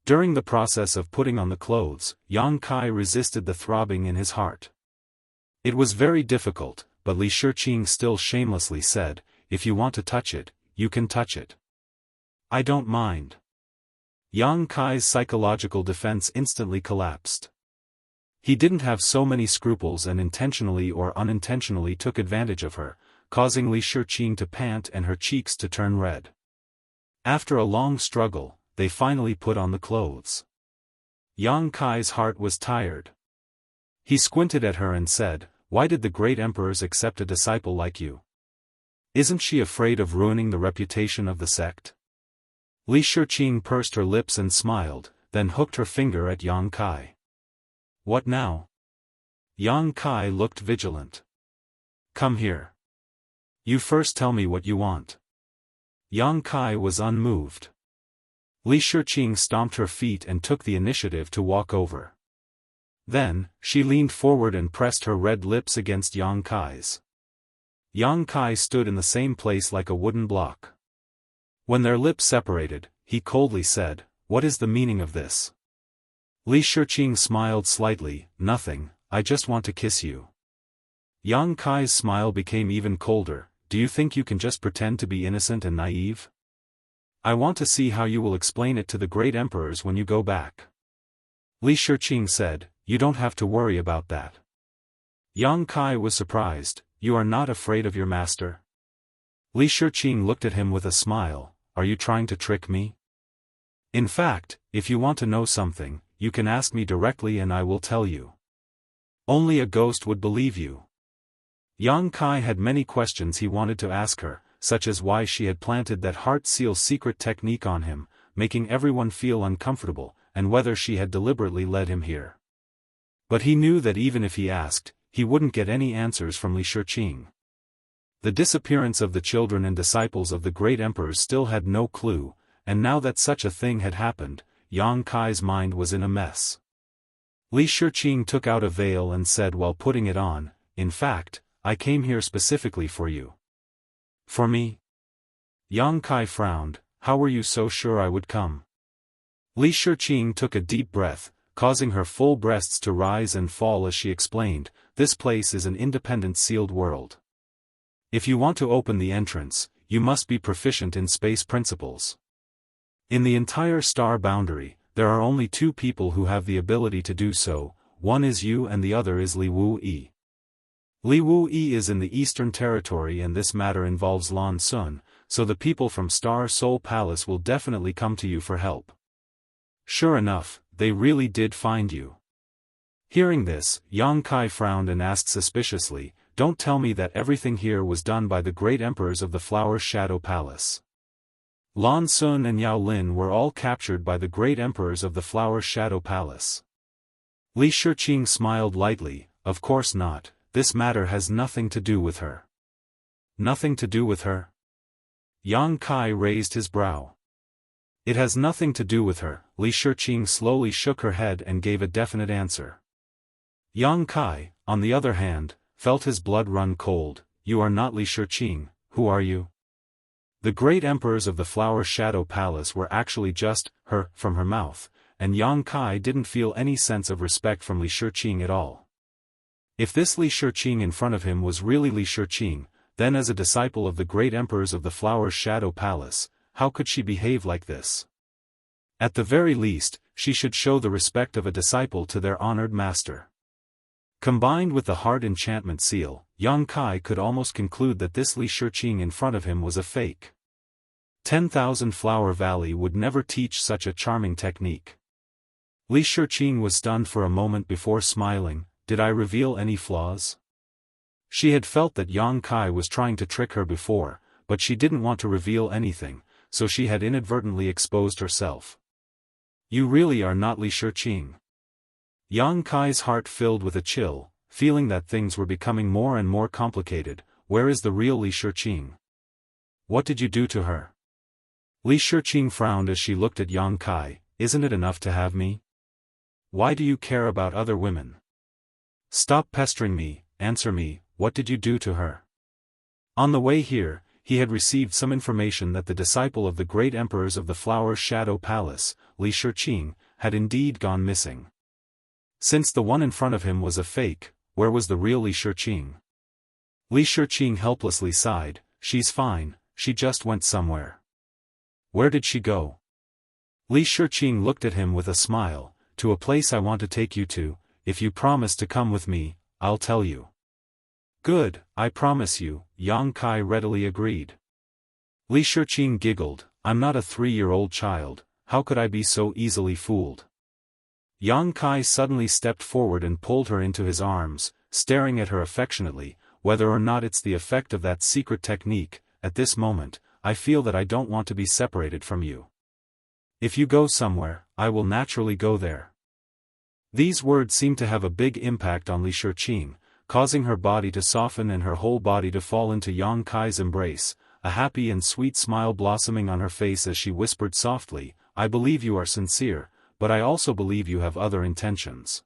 A: During the process of putting on the clothes, Yang Kai resisted the throbbing in his heart. It was very difficult, but Li Shiqing still shamelessly said, "If you want to touch it, you can touch it. I don't mind." Yang Kai's psychological defense instantly collapsed. He didn't have so many scruples and intentionally or unintentionally took advantage of her, causing Li Shiqing to pant and her cheeks to turn red. After a long struggle, they finally put on the clothes. Yang Kai's heart was tired. He squinted at her and said, "Why did the great emperors accept a disciple like you? Isn't she afraid of ruining the reputation of the sect?" Li Shiqing pursed her lips and smiled, then hooked her finger at Yang Kai. "What now?" Yang Kai looked vigilant. "Come here. You first tell me what you want." Yang Kai was unmoved. Li Shiqing stomped her feet and took the initiative to walk over. Then, she leaned forward and pressed her red lips against Yang Kai's. Yang Kai stood in the same place like a wooden block. When their lips separated, he coldly said, "What is the meaning of this?" Li Shiqing smiled slightly, "Nothing, I just want to kiss you." Yang Kai's smile became even colder. "Do you think you can just pretend to be innocent and naive? I want to see how you will explain it to the great emperors when you go back." Li Shiqing said, "You don't have to worry about that." Yang Kai was surprised. "You are not afraid of your master?" Li Shiqing looked at him with a smile. "Are you trying to trick me? In fact, if you want to know something, you can ask me directly and I will tell you. Only a ghost would believe you. Yang Kai had many questions he wanted to ask her, such as why she had planted that heart seal secret technique on him, making everyone feel uncomfortable, and whether she had deliberately led him here. But he knew that even if he asked, he wouldn't get any answers from Li Shiqing. The disappearance of the children and disciples of the great emperors still had no clue, and now that such a thing had happened, Yang Kai's mind was in a mess. Li Shiqing took out a veil and said while putting it on, "In fact, I came here specifically for you." "For me?" Yang Kai frowned. "How were you so sure I would come?" Li Shiqing took a deep breath, causing her full breasts to rise and fall as she explained, "This place is an independent sealed world. If you want to open the entrance, you must be proficient in space principles. In the entire star boundary, there are only two people who have the ability to do so, one is you and the other is Li Wu-yi. Li Wu-yi is in the Eastern Territory and this matter involves Lan Sun, so the people from Star Soul Palace will definitely come to you for help." Sure enough, they really did find you. Hearing this, Yang Kai frowned and asked suspiciously, "Don't tell me that everything here was done by the great emperors of the Flower Shadow Palace." Lan Sun and Yao Lin were all captured by the great emperors of the Flower Shadow Palace. Li Shiqing smiled lightly, "Of course not, this matter has nothing to do with her." "Nothing to do with her?" Yang Kai raised his brow. "It has nothing to do with her." Li Shiqing slowly shook her head and gave a definite answer. Yang Kai, on the other hand, felt his blood run cold. "You are not Li Shiqing, who are you?" The great emperors of the Flower Shadow Palace were actually just her from her mouth, and Yang Kai didn't feel any sense of respect from Li Shiqing at all. If this Li Shiqing in front of him was really Li Shiqing, then as a disciple of the great emperors of the Flower Shadow Palace, how could she behave like this? At the very least, she should show the respect of a disciple to their honored master. Combined with the heart enchantment seal, Yang Kai could almost conclude that this Li Shiqing in front of him was a fake. 10,000 Flower Valley would never teach such a charming technique. Li Shiqing was stunned for a moment before smiling. "Did I reveal any flaws?" She had felt that Yang Kai was trying to trick her before, but she didn't want to reveal anything, so she had inadvertently exposed herself. "You really are not Li Shiqing." Yang Kai's heart filled with a chill, feeling that things were becoming more and more complicated. "Where is the real Li Shiqing? What did you do to her?" Li Shiqing frowned as she looked at Yang Kai. "Isn't it enough to have me? Why do you care about other women? Stop pestering me, answer me, what did you do to her?" On the way here, he had received some information that the disciple of the great emperors of the Flower Shadow Palace, Li Shiqing, had indeed gone missing. Since the one in front of him was a fake, where was the real Li Shiqing? Li Shiqing helplessly sighed. "She's fine, she just went somewhere." "Where did she go?" Li Shiqing looked at him with a smile. "To a place I want to take you to. If you promise to come with me, I'll tell you." "Good, I promise you," Yang Kai readily agreed. Li Shiqing giggled. "I'm not a 3-year-old child, how could I be so easily fooled?" Yang Kai suddenly stepped forward and pulled her into his arms, staring at her affectionately. "Whether or not it's the effect of that secret technique, at this moment, I feel that I don't want to be separated from you. If you go somewhere, I will naturally go there." These words seemed to have a big impact on Li Shiqing, causing her body to soften and her whole body to fall into Yang Kai's embrace, a happy and sweet smile blossoming on her face as she whispered softly, "I believe you are sincere, but I also believe you have other intentions.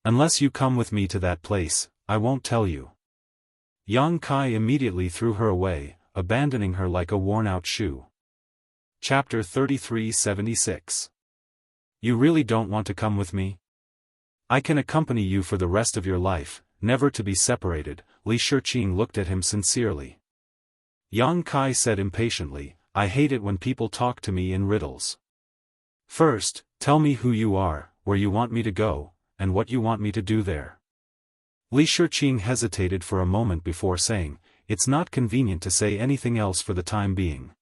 A: Unless you come with me to that place, I won't tell you." Yang Kai immediately threw her away, abandoning her like a worn-out shoe. Chapter 3376. "You really don't want to come with me? I can accompany you for the rest of your life, never to be separated." Li Shiqing looked at him sincerely. Yang Kai said impatiently, "I hate it when people talk to me in riddles. First, tell me who you are, where you want me to go, and what you want me to do there." Li Shiqing hesitated for a moment before saying, "It's not convenient to say anything else for the time being.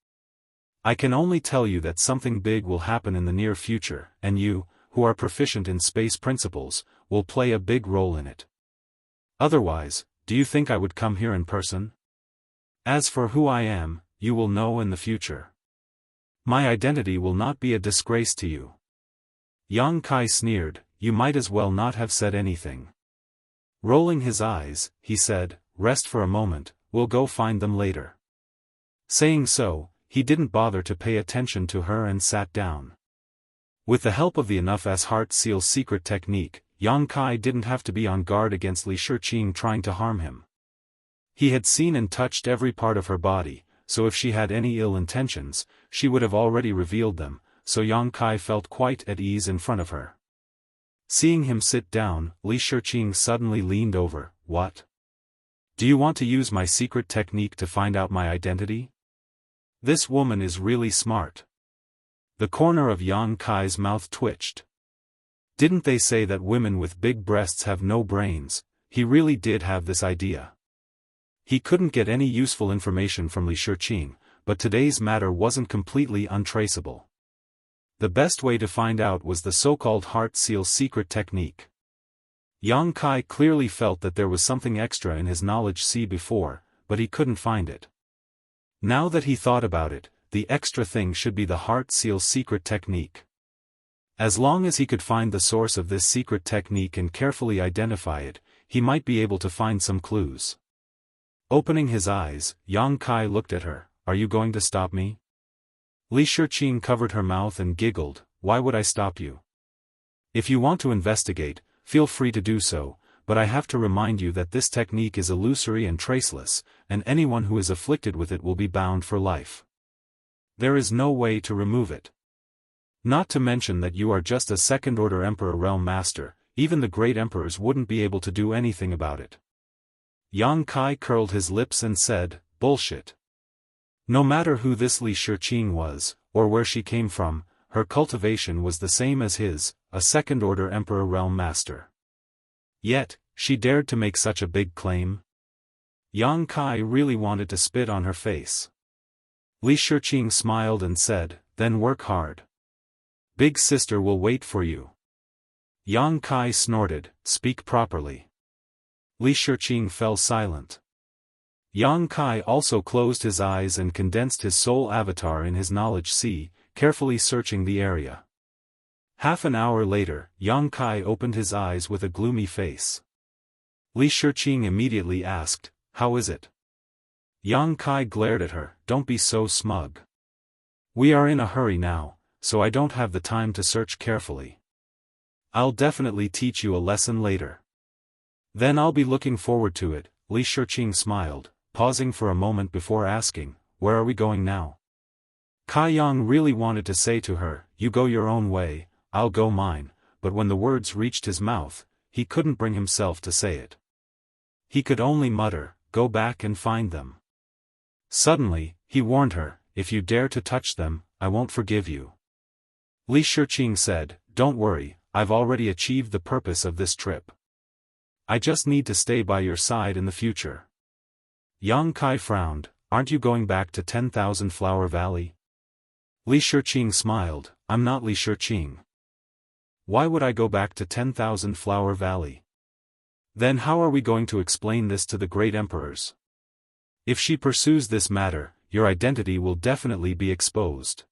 A: I can only tell you that something big will happen in the near future, and you, who are proficient in space principles, will play a big role in it. Otherwise, do you think I would come here in person? As for who I am, you will know in the future. My identity will not be a disgrace to you. Yang Kai sneered, you might as well not have said anything. Rolling his eyes, he said, rest for a moment, we'll go find them later. Saying so, he didn't bother to pay attention to her and sat down. With the help of the Enough as Heart Seal's secret technique, Yang Kai didn't have to be on guard against Li Shiqing trying to harm him. He had seen and touched every part of her body, so if she had any ill intentions, she would have already revealed them, so Yang Kai felt quite at ease in front of her. Seeing him sit down, Li Shiqing suddenly leaned over. What? Do you want to use my secret technique to find out my identity? This woman is really smart. The corner of Yang Kai's mouth twitched. Didn't they say that women with big breasts have no brains? He really did have this idea. He couldn't get any useful information from Li Shiqing, but today's matter wasn't completely untraceable. The best way to find out was the so-called Heart Seal secret technique. Yang Kai clearly felt that there was something extra in his knowledge before, but he couldn't find it. Now that he thought about it, the extra thing should be the Heart Seal secret technique. As long as he could find the source of this secret technique and carefully identify it, he might be able to find some clues. Opening his eyes, Yang Kai looked at her. Are you going to stop me? Li Shiqing covered her mouth and giggled. Why would I stop you? If you want to investigate, feel free to do so, but I have to remind you that this technique is illusory and traceless, and anyone who is afflicted with it will be bound for life. There is no way to remove it. Not to mention that you are just a second-order Emperor Realm Master, even the great emperors wouldn't be able to do anything about it. Yang Kai curled his lips and said, bullshit. No matter who this Li Shiqing was, or where she came from, her cultivation was the same as his, a second-order Emperor Realm Master. Yet, she dared to make such a big claim? Yang Kai really wanted to spit on her face. Li Shiqing smiled and said, then work hard. Big sister will wait for you. Yang Kai snorted, speak properly. Li Shiqing fell silent. Yang Kai also closed his eyes and condensed his soul avatar in his knowledge sea, carefully searching the area. Half an hour later, Yang Kai opened his eyes with a gloomy face. Li Shiqing immediately asked, how is it? Yang Kai glared at her, don't be so smug. We are in a hurry now, so I don't have the time to search carefully. I'll definitely teach you a lesson later. Then I'll be looking forward to it. Li Shiqing smiled, pausing for a moment before asking, where are we going now? Kai Yang really wanted to say to her, you go your own way, I'll go mine, but when the words reached his mouth, he couldn't bring himself to say it. He could only mutter, go back and find them. Suddenly, he warned her, if you dare to touch them, I won't forgive you. Li Shiqing said, don't worry, I've already achieved the purpose of this trip. I just need to stay by your side in the future. Yang Kai frowned, aren't you going back to 10,000 Flower Valley? Li Shiqing smiled, I'm not Li Shiqing. Why would I go back to 10,000 Flower Valley? Then how are we going to explain this to the great emperors? If she pursues this matter, your identity will definitely be exposed.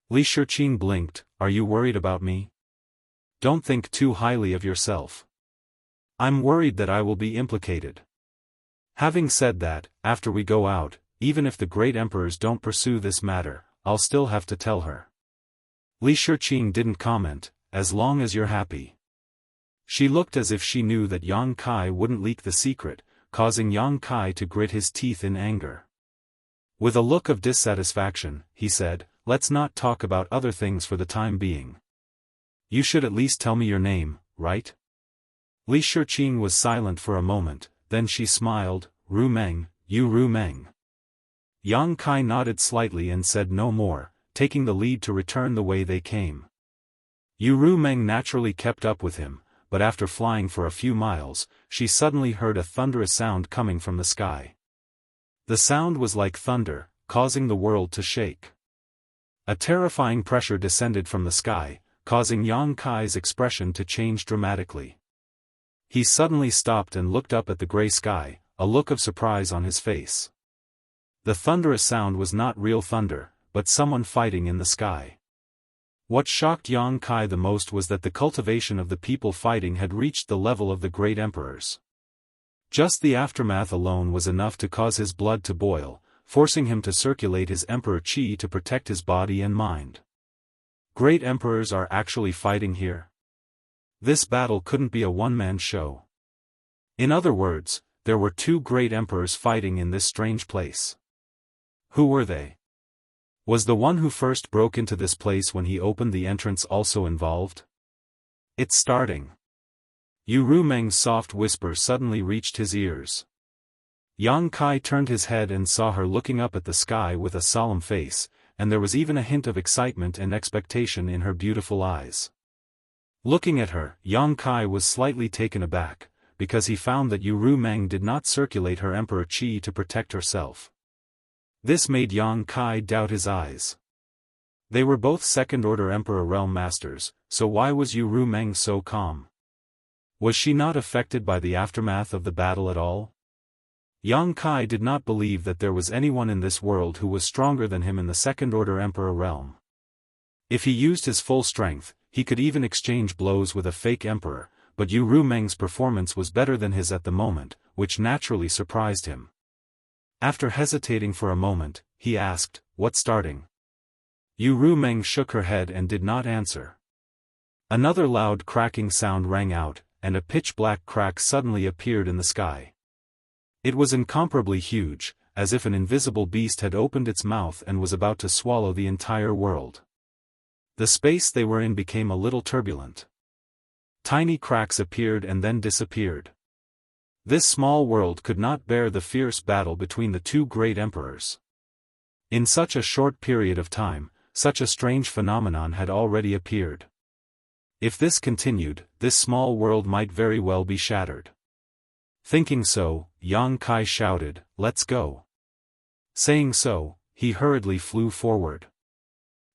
A: Li Shiqing blinked, are you worried about me? Don't think too highly of yourself. I'm worried that I will be implicated. Having said that, after we go out, even if the great emperors don't pursue this matter, I'll still have to tell her. Li Shiqing didn't comment, as long as you're happy. She looked as if she knew that Yang Kai wouldn't leak the secret, causing Yang Kai to grit his teeth in anger. With a look of dissatisfaction, he said, let's not talk about other things for the time being. You should at least tell me your name, right? Li Shiqing was silent for a moment, then she smiled, Ru Meng, you Ru Meng. Yang Kai nodded slightly and said no more, taking the lead to return the way they came. Yu Ru Meng naturally kept up with him, but after flying for a few miles, she suddenly heard a thunderous sound coming from the sky. The sound was like thunder, causing the world to shake. A terrifying pressure descended from the sky, causing Yang Kai's expression to change dramatically. He suddenly stopped and looked up at the gray sky, a look of surprise on his face. The thunderous sound was not real thunder, but someone fighting in the sky. What shocked Yang Kai the most was that the cultivation of the people fighting had reached the level of the great emperors. Just the aftermath alone was enough to cause his blood to boil, forcing him to circulate his emperor chi to protect his body and mind. Great emperors are actually fighting here? This battle couldn't be a one-man show. In other words, there were two great emperors fighting in this strange place. Who were they? Was the one who first broke into this place when he opened the entrance also involved? It's starting. Yu Rumeng's soft whisper suddenly reached his ears. Yang Kai turned his head and saw her looking up at the sky with a solemn face, and there was even a hint of excitement and expectation in her beautiful eyes. Looking at her, Yang Kai was slightly taken aback, because he found that Yu Rumeng did not circulate her emperor chi to protect herself. This made Yang Kai doubt his eyes. They were both second-order emperor realm masters, so why was Yu Rumeng so calm? Was she not affected by the aftermath of the battle at all? Yang Kai did not believe that there was anyone in this world who was stronger than him in the second-order emperor realm. If he used his full strength, he could even exchange blows with a fake emperor, but Yu Rumeng's performance was better than his at the moment, which naturally surprised him. After hesitating for a moment, he asked, "What's starting?" Yu Rumeng shook her head and did not answer. Another loud cracking sound rang out, and a pitch-black crack suddenly appeared in the sky. It was incomparably huge, as if an invisible beast had opened its mouth and was about to swallow the entire world. The space they were in became a little turbulent. Tiny cracks appeared and then disappeared. This small world could not bear the fierce battle between the two great emperors. In such a short period of time, such a strange phenomenon had already appeared. If this continued, this small world might very well be shattered. Thinking so, Yang Kai shouted, "Let's go." Saying so, he hurriedly flew forward.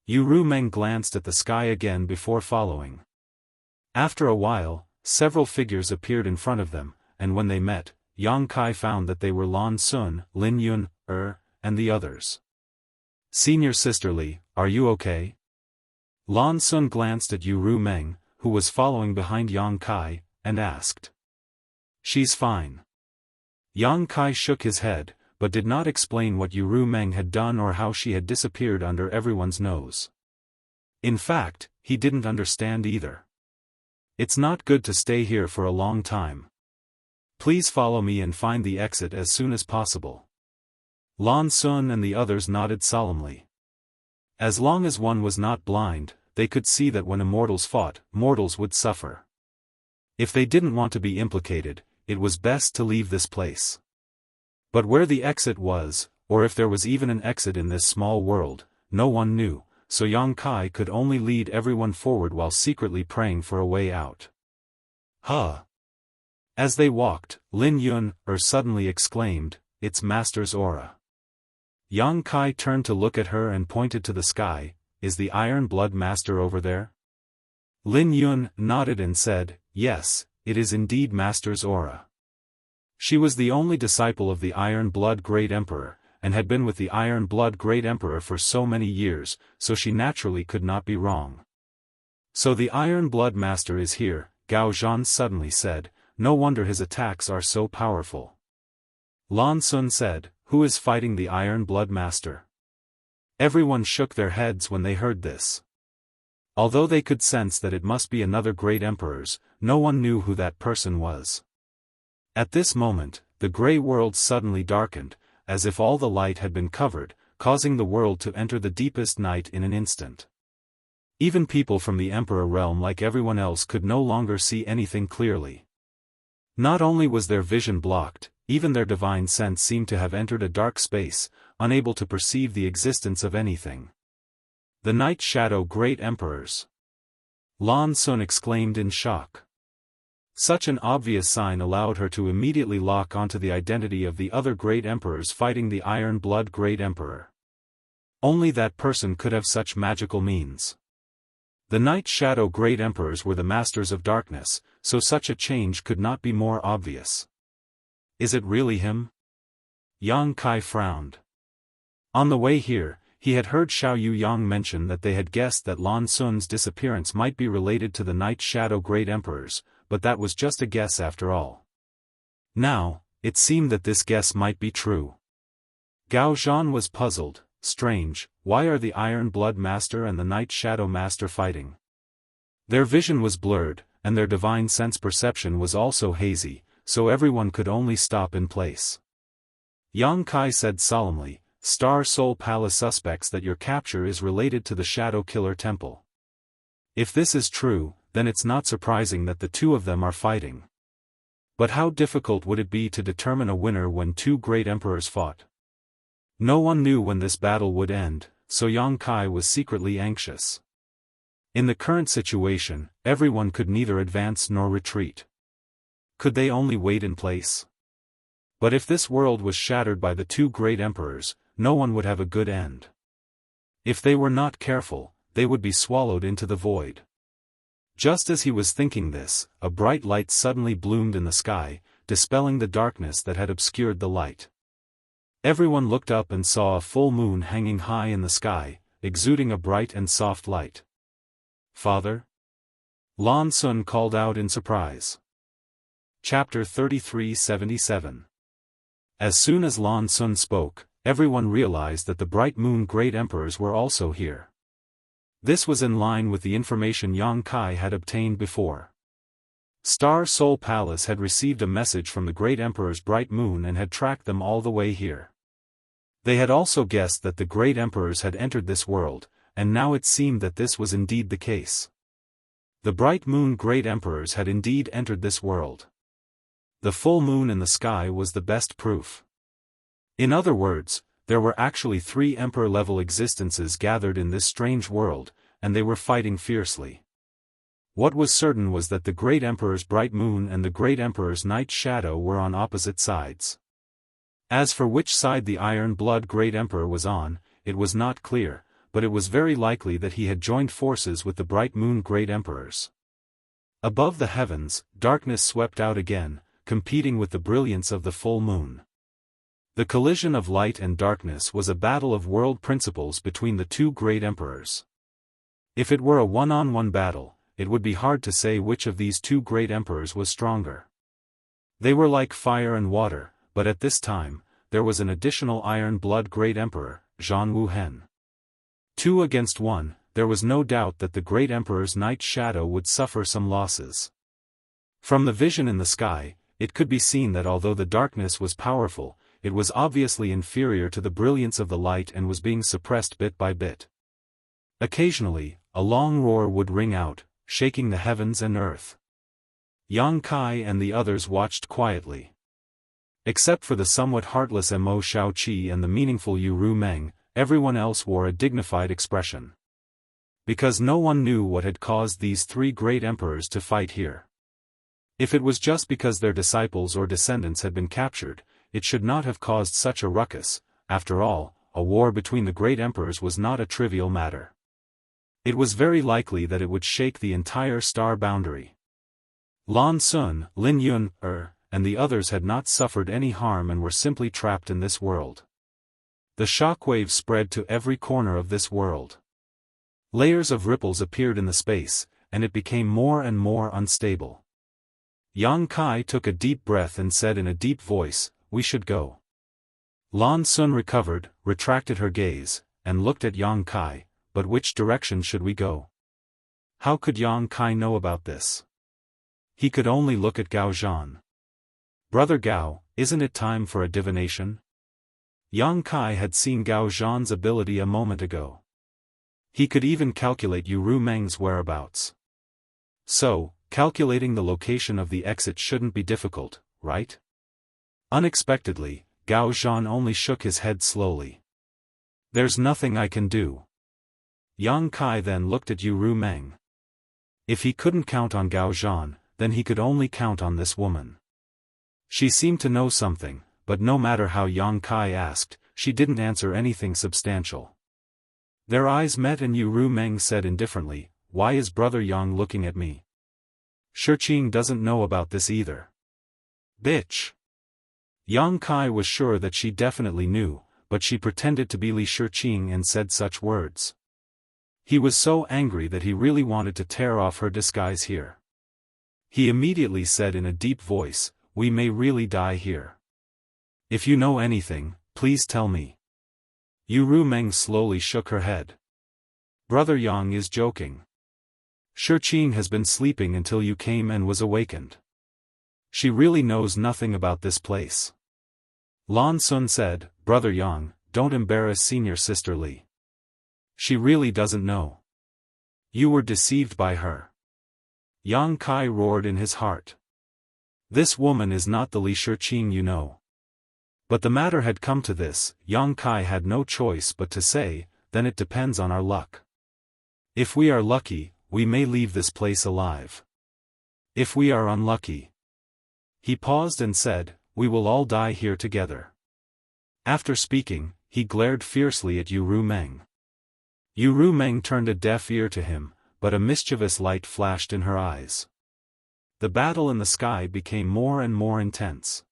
A: Yu Rumeng glanced at the sky again before following. After a while, several figures appeared in front of them, and when they met, Yang Kai found that they were Lan Sun, Lin Yun, and the others. "Senior Sisterly, are you okay?" Lan Sun glanced at Yu Rumeng, who was following behind Yang Kai, and asked. "She's fine." Yang Kai shook his head, but did not explain what Yu Rumeng had done or how she had disappeared under everyone's nose. In fact, he didn't understand either. "It's not good to stay here for a long time. Please follow me and find the exit as soon as possible." Lan Sun and the others nodded solemnly. As long as one was not blind, they could see that when immortals fought, mortals would suffer. If they didn't want to be implicated, it was best to leave this place. But where the exit was, or if there was even an exit in this small world, no one knew, so Yang Kai could only lead everyone forward while secretly praying for a way out. "Huh!" As they walked, Lin Yun, suddenly exclaimed, "It's Master's aura." Yang Kai turned to look at her and pointed to the sky. "Is the Iron Blood Master over there?" Lin Yun nodded and said, "Yes, it is indeed Master's aura." She was the only disciple of the Iron Blood Great Emperor, and had been with the Iron Blood Great Emperor for so many years, so she naturally could not be wrong. "So the Iron Blood Master is here," Gao Zhan suddenly said. "No wonder his attacks are so powerful." Lan Sun said, "Who is fighting the Iron Blood Master?" Everyone shook their heads when they heard this. Although they could sense that it must be another great emperor's, no one knew who that person was. At this moment, the grey world suddenly darkened, as if all the light had been covered, causing the world to enter the deepest night in an instant. Even people from the emperor realm like everyone else could no longer see anything clearly. Not only was their vision blocked, even their divine sense seemed to have entered a dark space, unable to perceive the existence of anything. "The Night Shadow Great Emperors!" Lan Sun exclaimed in shock. Such an obvious sign allowed her to immediately lock onto the identity of the other great emperors fighting the Iron Blood Great Emperor. Only that person could have such magical means. The Night Shadow Great Emperors were the masters of darkness, so such a change could not be more obvious. Is it really him? Yang Kai frowned. On the way here, he had heard Xiao Yuyang mention that they had guessed that Lan Sun's disappearance might be related to the Night Shadow Great Emperors, but that was just a guess after all. Now, it seemed that this guess might be true. Gao Zhan was puzzled. Strange, why are the Iron Blood Master and the Night Shadow Master fighting? Their vision was blurred, and their divine sense perception was also hazy, so everyone could only stop in place. Yang Kai said solemnly, Star Soul Palace suspects that your capture is related to the Shadow Killer Temple. If this is true, then it's not surprising that the two of them are fighting. But how difficult would it be to determine a winner when two great emperors fought? No one knew when this battle would end, so Yang Kai was secretly anxious. In the current situation, everyone could neither advance nor retreat. Could they only wait in place? But if this world was shattered by the two great emperors, no one would have a good end. If they were not careful, they would be swallowed into the void. Just as he was thinking this, a bright light suddenly bloomed in the sky, dispelling the darkness that had obscured the light. Everyone looked up and saw a full moon hanging high in the sky, exuding a bright and soft light. Father? Lan Sun called out in surprise. Chapter 33:77. As soon as Lan Sun spoke, everyone realized that the bright moon great emperors were also here. This was in line with the information Yang Kai had obtained before. Star Soul Palace had received a message from the great emperor's bright moon and had tracked them all the way here. They had also guessed that the great emperors had entered this world, and now it seemed that this was indeed the case. The bright moon great emperors had indeed entered this world. The full moon in the sky was the best proof. In other words, there were actually 3 emperor-level existences gathered in this strange world, and they were fighting fiercely. What was certain was that the great emperor's bright moon and the great emperor's night shadow were on opposite sides. As for which side the Iron Blood Great Emperor was on, it was not clear, but it was very likely that he had joined forces with the Bright Moon Great Emperors. Above the heavens, darkness swept out again, competing with the brilliance of the full moon. The collision of light and darkness was a battle of world principles between the two great emperors. If it were a one-on-one battle, it would be hard to say which of these two great emperors was stronger. They were like fire and water, but at this time, there was an additional Iron Blood Great Emperor, Zhan Wuhen. 2 against 1, there was no doubt that the Great Emperor's Night Shadow would suffer some losses. From the vision in the sky, it could be seen that although the darkness was powerful, it was obviously inferior to the brilliance of the light and was being suppressed bit by bit. Occasionally, a long roar would ring out, shaking the heavens and earth. Yang Kai and the others watched quietly. Except for the somewhat heartless Mo Shaoqi and the meaningful Yu Ru Meng, everyone else wore a dignified expression. Because no one knew what had caused these 3 great emperors to fight here. If it was just because their disciples or descendants had been captured, it should not have caused such a ruckus. After all, a war between the great emperors was not a trivial matter. It was very likely that it would shake the entire star boundary. Lan Sun, Lin Yun, and the others had not suffered any harm and were simply trapped in this world. The shockwave spread to every corner of this world. Layers of ripples appeared in the space, and it became more and more unstable. Yang Kai took a deep breath and said in a deep voice, "We should go." Lan Sun recovered, retracted her gaze, and looked at Yang Kai, "But which direction should we go?" How could Yang Kai know about this? He could only look at Gao Zhan. "Brother Gao, isn't it time for a divination?" Yang Kai had seen Gao Zhan's ability a moment ago. He could even calculate Yu Ru Meng's whereabouts. So, calculating the location of the exit shouldn't be difficult, right? Unexpectedly, Gao Zhan only shook his head slowly. "There's nothing I can do." Yang Kai then looked at Yu Ru Meng. If he couldn't count on Gao Zhan, then he could only count on this woman. She seemed to know something, but no matter how Yang Kai asked, she didn't answer anything substantial. Their eyes met and Yu Ru Meng said indifferently, why is Brother Yang looking at me? Shiqing doesn't know about this either. Bitch. Yang Kai was sure that she definitely knew, but she pretended to be Li Shiqing and said such words. He was so angry that he really wanted to tear off her disguise here. He immediately said in a deep voice, "We may really die here. If you know anything, please tell me." Yu Meng slowly shook her head. Brother Yang is joking. Shiqing has been sleeping until you came and was awakened. She really knows nothing about this place. Lan Sun said, Brother Yang, don't embarrass senior sister Li. She really doesn't know. You were deceived by her. Yang Kai roared in his heart. This woman is not the Li Shiqing you know. But the matter had come to this, Yang Kai had no choice but to say, then it depends on our luck. If we are lucky, we may leave this place alive. If we are unlucky. He paused and said, we will all die here together. After speaking, he glared fiercely at Yu Meng. Yu Meng turned a deaf ear to him, but a mischievous light flashed in her eyes. The battle in the sky became more and more intense.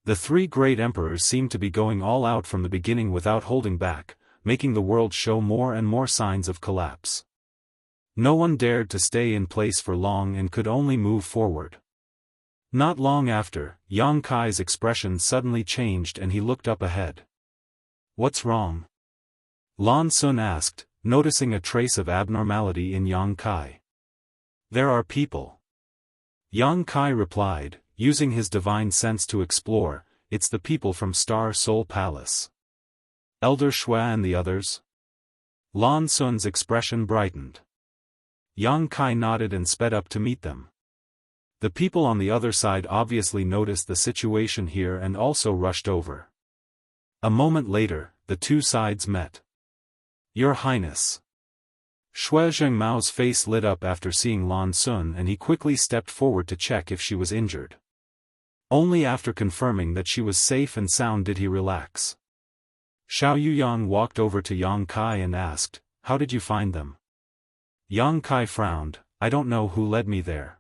A: The three great emperors seemed to be going all out from the beginning without holding back, making the world show more and more signs of collapse. No one dared to stay in place for long and could only move forward. Not long after, Yang Kai's expression suddenly changed and he looked up ahead. What's wrong? Lan Sun asked, noticing a trace of abnormality in Yang Kai. There are people. Yang Kai replied, using his divine sense to explore, it's the people from Star Soul Palace. Elder Shua and the others? Lan Sun's expression brightened. Yang Kai nodded and sped up to meet them. The people on the other side obviously noticed the situation here and also rushed over. A moment later, the two sides met. Your Highness. Shui Zhengmao's face lit up after seeing Lan Sun and he quickly stepped forward to check if she was injured. Only after confirming that she was safe and sound did he relax. Xiao Yuyang walked over to Yang Kai and asked, how did you find them? Yang Kai frowned, I don't know who led me there.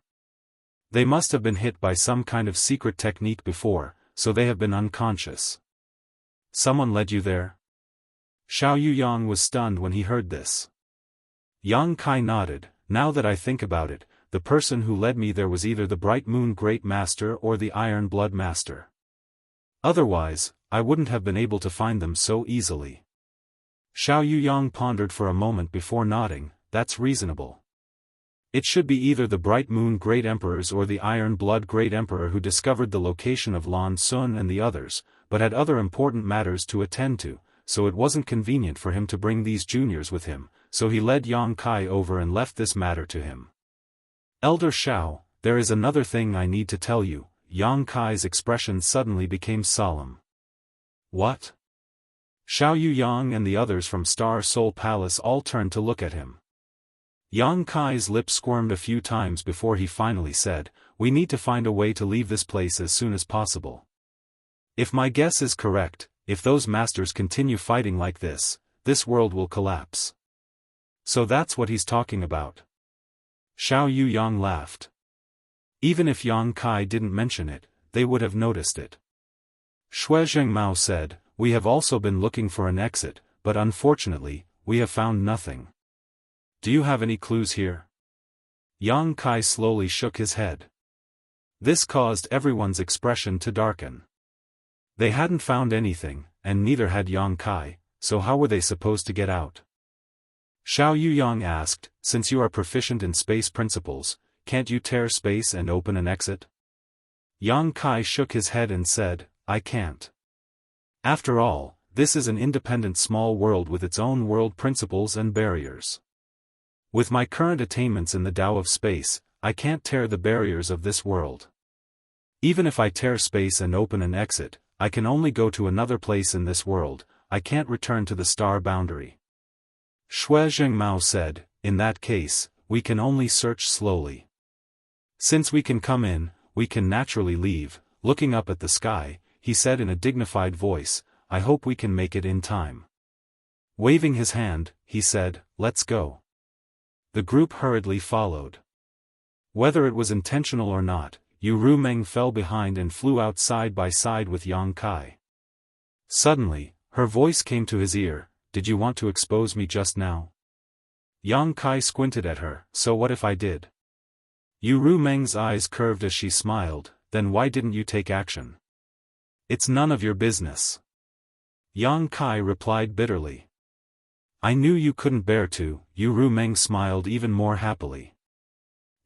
A: They must have been hit by some kind of secret technique before, so they have been unconscious. Someone led you there? Xiao Yuyang was stunned when he heard this. Yang Kai nodded, now that I think about it, the person who led me there was either the Bright Moon Great Master or the Iron Blood Master. Otherwise, I wouldn't have been able to find them so easily. Xiao Yuyang pondered for a moment before nodding, that's reasonable. It should be either the Bright Moon Great Emperors or the Iron Blood Great Emperor who discovered the location of Lan Sun and the others, but had other important matters to attend to, so it wasn't convenient for him to bring these juniors with him, so he led Yang Kai over and left this matter to him. Elder Xiao, there is another thing I need to tell you. Yang Kai's expression suddenly became solemn. What? Xiao Yuyang and the others from Star Soul Palace all turned to look at him. Yang Kai's lips squirmed a few times before he finally said, we need to find a way to leave this place as soon as possible. If my guess is correct, if those masters continue fighting like this world will collapse. So that's what he's talking about. Xiao Yuyang laughed. Even if Yang Kai didn't mention it, they would have noticed it. Shui Zhengmao said, we have also been looking for an exit, but unfortunately, we have found nothing. Do you have any clues here? Yang Kai slowly shook his head. This caused everyone's expression to darken. They hadn't found anything, and neither had Yang Kai, so how were they supposed to get out? Xiao Yuyang asked, since you are proficient in space principles, can't you tear space and open an exit? Yang Kai shook his head and said, I can't. After all, this is an independent small world with its own world principles and barriers. With my current attainments in the Tao of space, I can't tear the barriers of this world. Even if I tear space and open an exit, I can only go to another place in this world, I can't return to the star boundary. Shui Zhengmao said, in that case, we can only search slowly. Since we can come in, we can naturally leave. Looking up at the sky, he said in a dignified voice, I hope we can make it in time. Waving his hand, he said, let's go. The group hurriedly followed. Whether it was intentional or not, Yu Rumeng fell behind and flew out side by side with Yang Kai. Suddenly, her voice came to his ear, "Did you want to expose me just now?" Yang Kai squinted at her, "So what if I did?" Yu Rumeng's eyes curved as she smiled, "Then why didn't you take action?" "It's none of your business." Yang Kai replied bitterly. "I knew you couldn't bear to." Yu Rumeng smiled even more happily.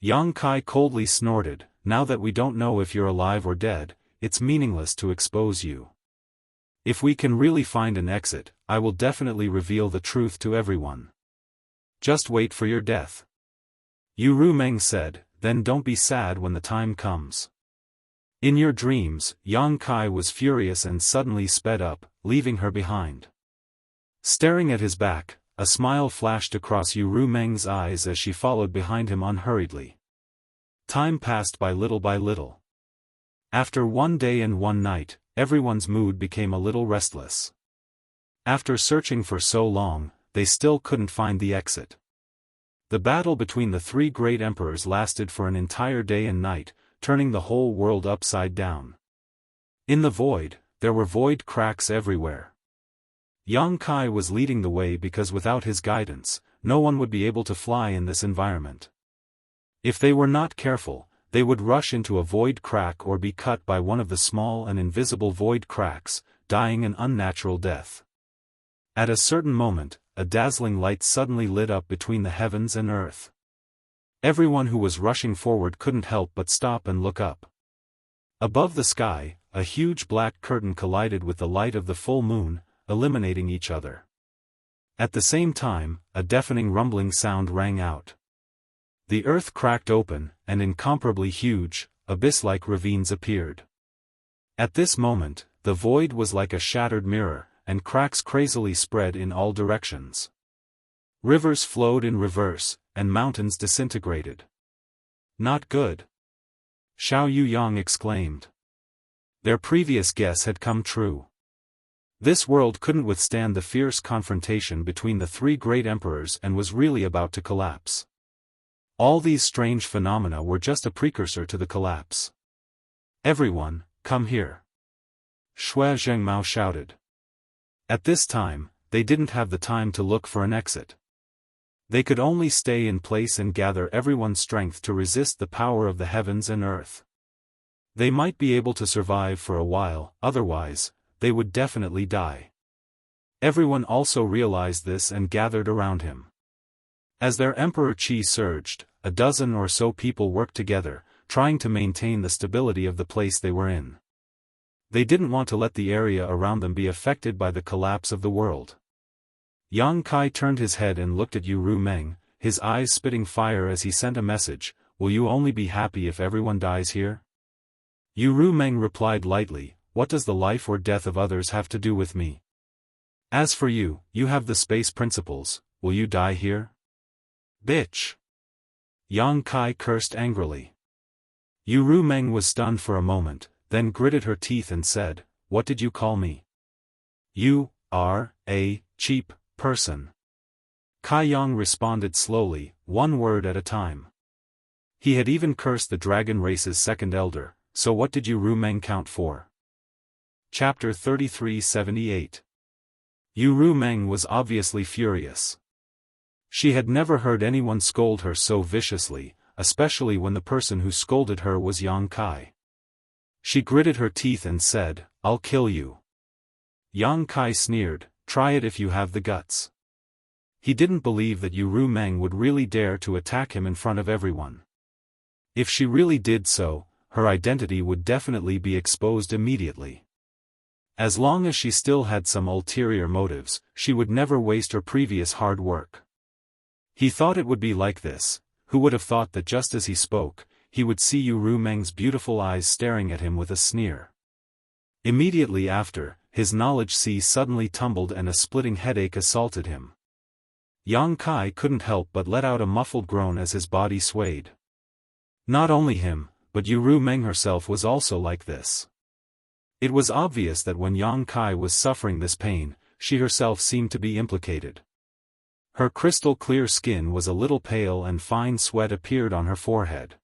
A: Yang Kai coldly snorted, "Now that we don't know if you're alive or dead, it's meaningless to expose you. If we can really find an exit, I will definitely reveal the truth to everyone. Just wait for your death." Yu Rumeng said, "Then don't be sad when the time comes." In your dreams, Yang Kai was furious and suddenly sped up, leaving her behind. Staring at his back, a smile flashed across Yu Rumeng's eyes as she followed behind him unhurriedly. Time passed by little by little. After 1 day and 1 night, everyone's mood became a little restless. After searching for so long, they still couldn't find the exit. The battle between the 3 great emperors lasted for an entire day and night, turning the whole world upside down. In the void, there were void cracks everywhere. Yang Kai was leading the way because without his guidance, no one would be able to fly in this environment. If they were not careful, they would rush into a void crack or be cut by one of the small and invisible void cracks, dying an unnatural death. At a certain moment, a dazzling light suddenly lit up between the heavens and earth. Everyone who was rushing forward couldn't help but stop and look up. Above the sky, a huge black curtain collided with the light of the full moon, eliminating each other. At the same time, a deafening rumbling sound rang out. The earth cracked open, and incomparably huge, abyss-like ravines appeared. At this moment, the void was like a shattered mirror, and cracks crazily spread in all directions. Rivers flowed in reverse, and mountains disintegrated. "Not good," Xiao Yuyang exclaimed. Their previous guess had come true. This world couldn't withstand the fierce confrontation between the 3 great emperors and was really about to collapse. All these strange phenomena were just a precursor to the collapse. "Everyone, come here," Shui Zhengmao shouted. At this time, they didn't have the time to look for an exit. They could only stay in place and gather everyone's strength to resist the power of the heavens and earth. They might be able to survive for a while, otherwise, they would definitely die. Everyone also realized this and gathered around him. As their emperor qi surged, a dozen or so people worked together, trying to maintain the stability of the place they were in. They didn't want to let the area around them be affected by the collapse of the world. Yang Kai turned his head and looked at Yu Rumeng, his eyes spitting fire as he sent a message, "Will you only be happy if everyone dies here?" Yu Rumeng replied lightly, "What does the life or death of others have to do with me? As for you, you have the space principles, will you die here?" "Bitch!" Yang Kai cursed angrily. Yu Rumeng was stunned for a moment, then gritted her teeth and said, "What did you call me?" "You are a cheap person." Kai Yang responded slowly, one word at a time. He had even cursed the dragon race's second elder, so what did Yu Rumeng count for? Chapter 3378. Yu Rumeng was obviously furious. She had never heard anyone scold her so viciously, especially when the person who scolded her was Yang Kai. She gritted her teeth and said, "I'll kill you." Yang Kai sneered, "Try it if you have the guts." He didn't believe that Yu Rumeng would really dare to attack him in front of everyone. If she really did so, her identity would definitely be exposed immediately. As long as she still had some ulterior motives, she would never waste her previous hard work. He thought it would be like this. Who would have thought that just as he spoke, he would see Yu Rumeng's beautiful eyes staring at him with a sneer. Immediately after, his knowledge sea suddenly tumbled and a splitting headache assaulted him. Yang Kai couldn't help but let out a muffled groan as his body swayed. Not only him, but Yu Rumeng herself was also like this. It was obvious that when Yang Kai was suffering this pain, she herself seemed to be implicated. Her crystal-clear skin was a little pale and fine sweat appeared on her forehead.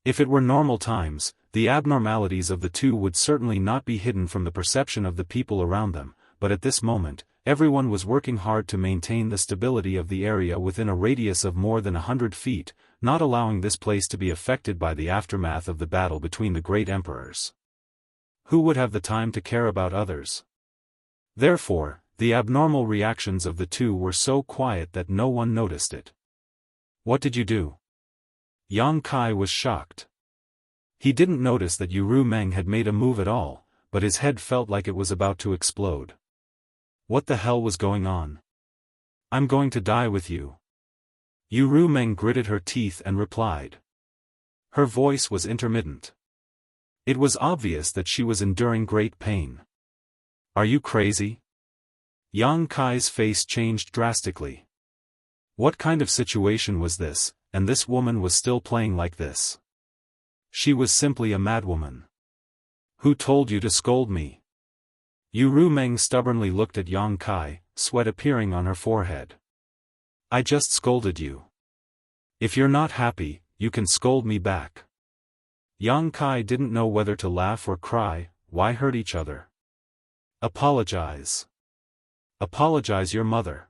A: If it were normal times, the abnormalities of the two would certainly not be hidden from the perception of the people around them, but at this moment, everyone was working hard to maintain the stability of the area within a radius of more than 100 feet, not allowing this place to be affected by the aftermath of the battle between the great emperors. Who would have the time to care about others? Therefore, the abnormal reactions of the two were so quiet that no one noticed it. What did you do? Yang Kai was shocked. He didn't notice that Yu Meng had made a move at all, but his head felt like it was about to explode. What the hell was going on? I'm going to die with you. Yu Meng gritted her teeth and replied. Her voice was intermittent. It was obvious that she was enduring great pain. Are you crazy? Yang Kai's face changed drastically. What kind of situation was this, and this woman was still playing like this? She was simply a madwoman. Who told you to scold me? Yu Meng stubbornly looked at Yang Kai, sweat appearing on her forehead. I just scolded you. If you're not happy, you can scold me back. Yang Kai didn't know whether to laugh or cry. Why hurt each other? Apologize. Apologize your mother.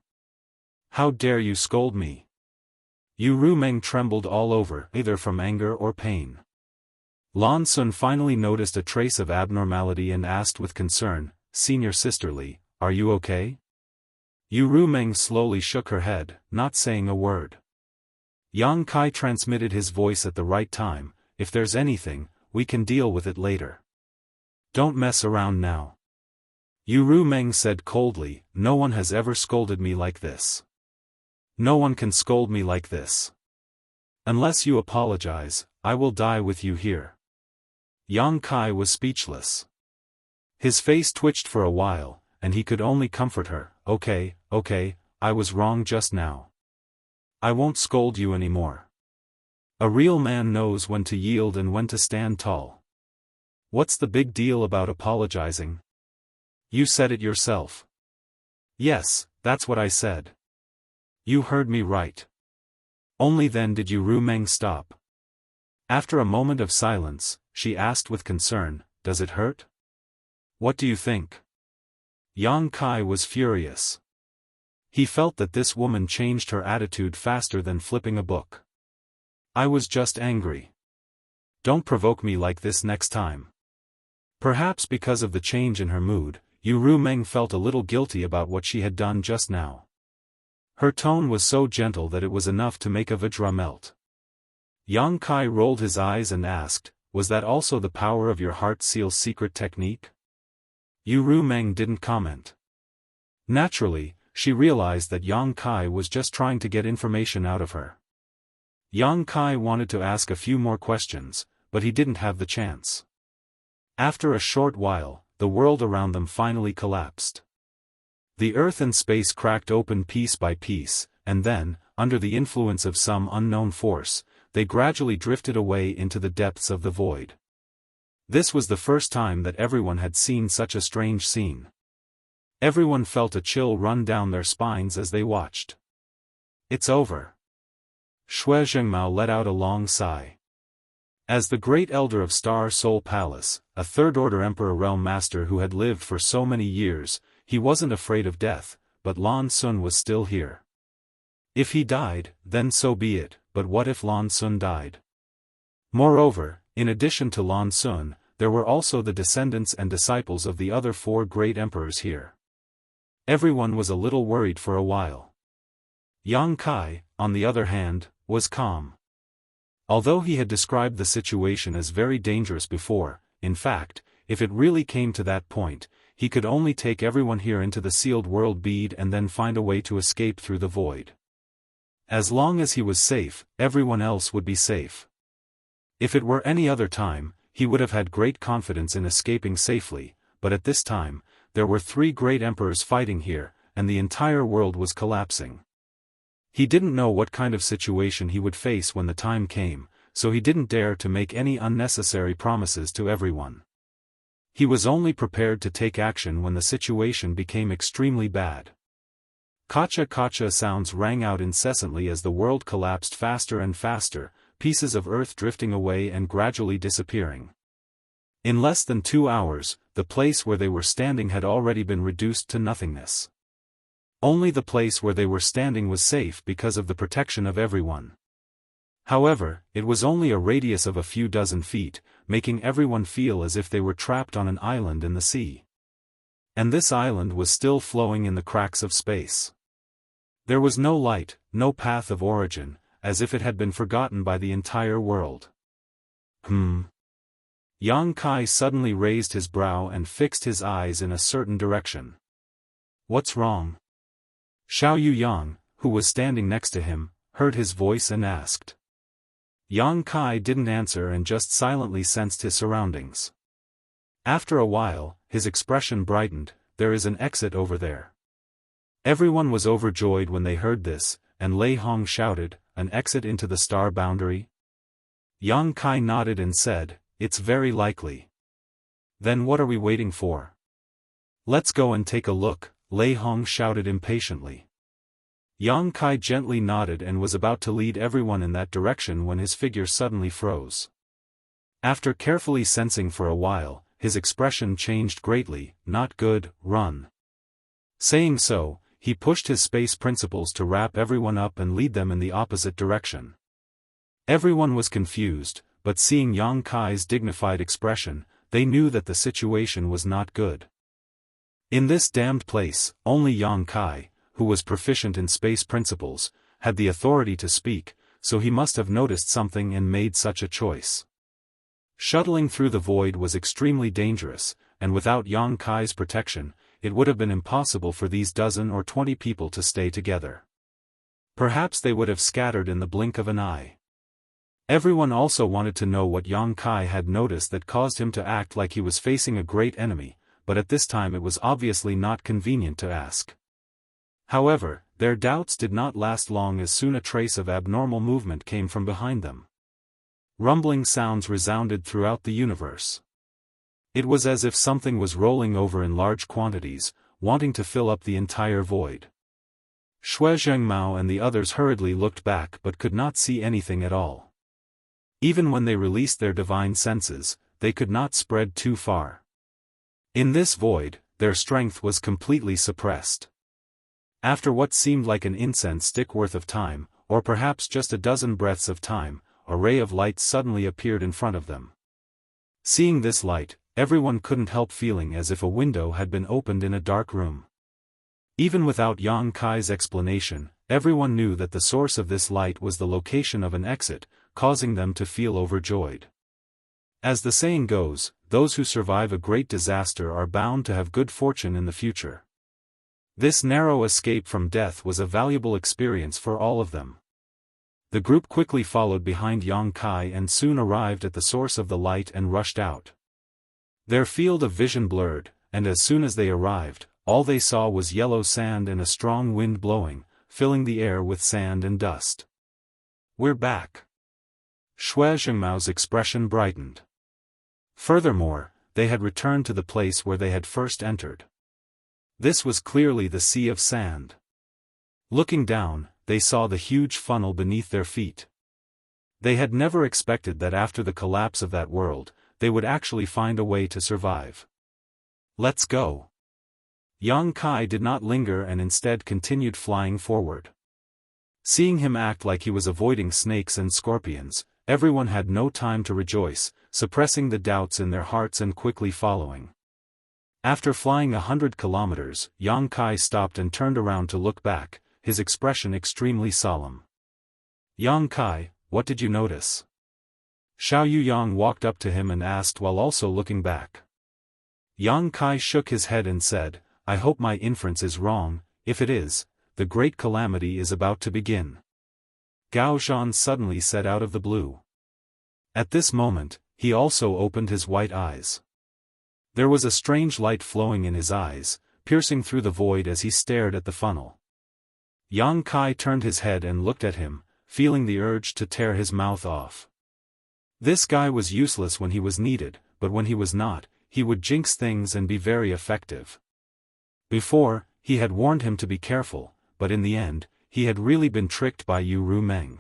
A: How dare you scold me? Yu Meng trembled all over, either from anger or pain. Lan Sun finally noticed a trace of abnormality and asked with concern, Senior Sisterly, are you okay? Yu Meng slowly shook her head, not saying a word. Yang Kai transmitted his voice at the right time, if there's anything, we can deal with it later. Don't mess around now. Yu Meng said coldly, no one has ever scolded me like this. No one can scold me like this. Unless you apologize, I will die with you here. Yang Kai was speechless. His face twitched for a while, and he could only comfort her, okay, I was wrong just now. I won't scold you anymore. A real man knows when to yield and when to stand tall. What's the big deal about apologizing? You said it yourself. Yes, that's what I said. You heard me right. Only then did Yu Meng stop. After a moment of silence, she asked with concern, does it hurt? What do you think? Yang Kai was furious. He felt that this woman changed her attitude faster than flipping a book. I was just angry. Don't provoke me like this next time. Perhaps because of the change in her mood, Yu Meng felt a little guilty about what she had done just now. Her tone was so gentle that it was enough to make a Vajra melt. Yang Kai rolled his eyes and asked, was that also the power of your heart seal's secret technique? Yu Meng didn't comment. Naturally, she realized that Yang Kai was just trying to get information out of her. Yang Kai wanted to ask a few more questions, but he didn't have the chance. After a short while, the world around them finally collapsed. The earth and space cracked open piece by piece, and then, under the influence of some unknown force, they gradually drifted away into the depths of the void. This was the first time that everyone had seen such a strange scene. Everyone felt a chill run down their spines as they watched. It's over. Shui Zhengmao let out a long sigh. As the great elder of Star Soul Palace, a third-order Emperor Realm Master who had lived for so many years, he wasn't afraid of death, but Lan Sun was still here. If he died, then so be it, but what if Lan Sun died? Moreover, in addition to Lan Sun, there were also the descendants and disciples of the other four great emperors here. Everyone was a little worried for a while. Yang Kai, on the other hand, was calm. Although he had described the situation as very dangerous before, in fact, if it really came to that point, he could only take everyone here into the sealed world bead and then find a way to escape through the void. As long as he was safe, everyone else would be safe. If it were any other time, he would have had great confidence in escaping safely, but at this time, there were three great emperors fighting here, and the entire world was collapsing. He didn't know what kind of situation he would face when the time came, so he didn't dare to make any unnecessary promises to everyone. He was only prepared to take action when the situation became extremely bad. Kacha-kacha sounds rang out incessantly as the world collapsed faster and faster, pieces of earth drifting away and gradually disappearing. In less than 2 hours, the place where they were standing had already been reduced to nothingness. Only the place where they were standing was safe because of the protection of everyone. However, it was only a radius of a few dozen feet, making everyone feel as if they were trapped on an island in the sea. And this island was still flowing in the cracks of space. There was no light, no path of origin, as if it had been forgotten by the entire world. Yang Kai suddenly raised his brow and fixed his eyes in a certain direction. What's wrong? Xiao Yang, who was standing next to him, heard his voice and asked. Yang Kai didn't answer and just silently sensed his surroundings. After a while, his expression brightened. There is an exit over there. Everyone was overjoyed when they heard this, and Lei Hong shouted, an exit into the star boundary? Yang Kai nodded and said, it's very likely. Then what are we waiting for? Let's go and take a look, Lei Hong shouted impatiently. Yang Kai gently nodded and was about to lead everyone in that direction when his figure suddenly froze. After carefully sensing for a while, his expression changed greatly. Not good, run. Saying so, he pushed his space principles to wrap everyone up and lead them in the opposite direction. Everyone was confused, but seeing Yang Kai's dignified expression, they knew that the situation was not good. In this damned place, only Yang Kai, who was proficient in space principles, had the authority to speak, so he must have noticed something and made such a choice. Shuttling through the void was extremely dangerous, and without Yang Kai's protection, it would have been impossible for these 12 or 20 people to stay together. Perhaps they would have scattered in the blink of an eye. Everyone also wanted to know what Yang Kai had noticed that caused him to act like he was facing a great enemy, but at this time it was obviously not convenient to ask. However, their doubts did not last long as soon a trace of abnormal movement came from behind them. Rumbling sounds resounded throughout the universe. It was as if something was rolling over in large quantities, wanting to fill up the entire void. Shui Zhengmao and the others hurriedly looked back but could not see anything at all. Even when they released their divine senses, they could not spread too far. In this void, their strength was completely suppressed. After what seemed like an incense stick worth of time, or perhaps just a dozen breaths of time, a ray of light suddenly appeared in front of them. Seeing this light, everyone couldn't help feeling as if a window had been opened in a dark room. Even without Yang Kai's explanation, everyone knew that the source of this light was the location of an exit, causing them to feel overjoyed. As the saying goes, those who survive a great disaster are bound to have good fortune in the future. This narrow escape from death was a valuable experience for all of them. The group quickly followed behind Yang Kai and soon arrived at the source of the light and rushed out. Their field of vision blurred, and as soon as they arrived, all they saw was yellow sand and a strong wind blowing, filling the air with sand and dust. We're back. Shui Zhengmao's expression brightened. Furthermore, they had returned to the place where they had first entered. This was clearly the sea of sand. Looking down, they saw the huge funnel beneath their feet. They had never expected that after the collapse of that world, they would actually find a way to survive. Let's go. Yang Kai did not linger and instead continued flying forward. Seeing him act like he was avoiding snakes and scorpions, everyone had no time to rejoice, suppressing the doubts in their hearts and quickly following. After flying 100 kilometers, Yang Kai stopped and turned around to look back, his expression extremely solemn. Yang Kai, what did you notice? Xiao Yang walked up to him and asked while also looking back. Yang Kai shook his head and said, I hope my inference is wrong. If it is, the great calamity is about to begin. Gao Zhan suddenly said out of the blue. At this moment, he also opened his white eyes. There was a strange light flowing in his eyes, piercing through the void as he stared at the funnel. Yang Kai turned his head and looked at him, feeling the urge to tear his mouth off. This guy was useless when he was needed, but when he was not, he would jinx things and be very effective. Before, he had warned him to be careful, but in the end, he had really been tricked by Yu Rumeng.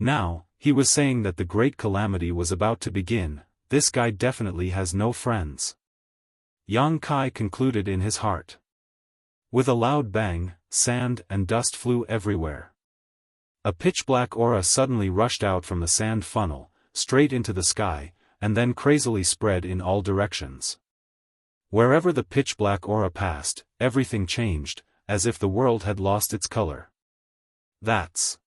A: Now, he was saying that the great calamity was about to begin. This guy definitely has no friends. Yang Kai concluded in his heart. With a loud bang, sand and dust flew everywhere. A pitch-black aura suddenly rushed out from the sand funnel, straight into the sky, and then crazily spread in all directions. Wherever the pitch-black aura passed, everything changed, as if the world had lost its color. That's...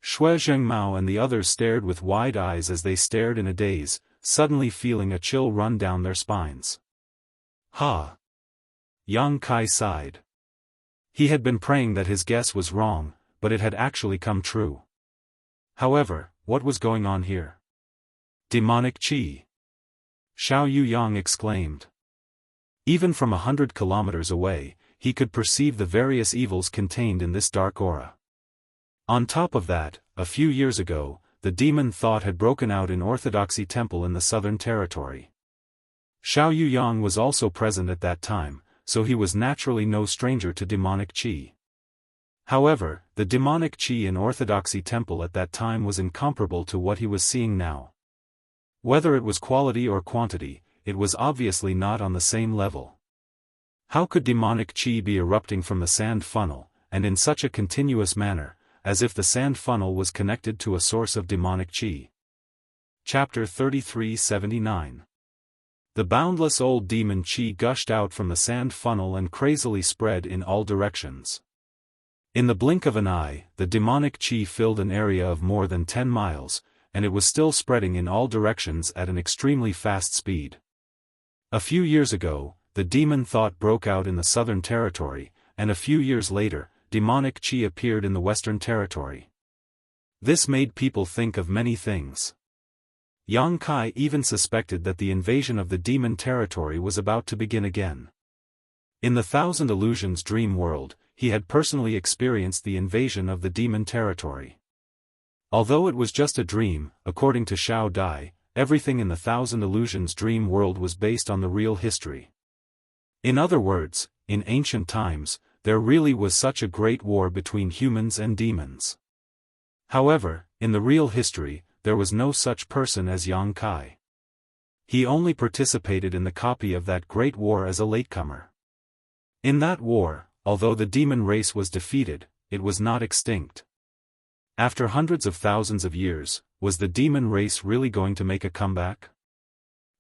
A: Shui Zhengmao and the others stared with wide eyes as they stared in a daze, suddenly feeling a chill run down their spines. Ha! Yang Kai sighed. He had been praying that his guess was wrong, but it had actually come true. However, what was going on here? Demonic qi! Xiao Yuyang exclaimed. Even from 100 kilometers away, he could perceive the various evils contained in this dark aura. On top of that, a few years ago, the demon thought had broken out in Orthodoxy Temple in the Southern Territory. Xiao Yuyang was also present at that time, so he was naturally no stranger to demonic qi. However, the demonic qi in Orthodoxy Temple at that time was incomparable to what he was seeing now. Whether it was quality or quantity, it was obviously not on the same level. How could demonic qi be erupting from the sand funnel, and in such a continuous manner, as if the sand funnel was connected to a source of demonic qi? Chapter 3379. The boundless old demon qi gushed out from the sand funnel and crazily spread in all directions. In the blink of an eye, the demonic qi filled an area of more than 10 miles, and it was still spreading in all directions at an extremely fast speed. A few years ago, the demon thought broke out in the Southern Territory, and a few years later, demonic qi appeared in the Western Territory. This made people think of many things. Yang Kai even suspected that the invasion of the demon territory was about to begin again. In the Thousand Illusions dream world, he had personally experienced the invasion of the demon territory. Although it was just a dream, according to Xiao Dai, everything in the Thousand Illusions dream world was based on the real history. In other words, in ancient times, there really was such a great war between humans and demons. However, in the real history, there was no such person as Yang Kai. He only participated in the copy of that great war as a latecomer. In that war, although the demon race was defeated, it was not extinct. After hundreds of thousands of years, was the demon race really going to make a comeback?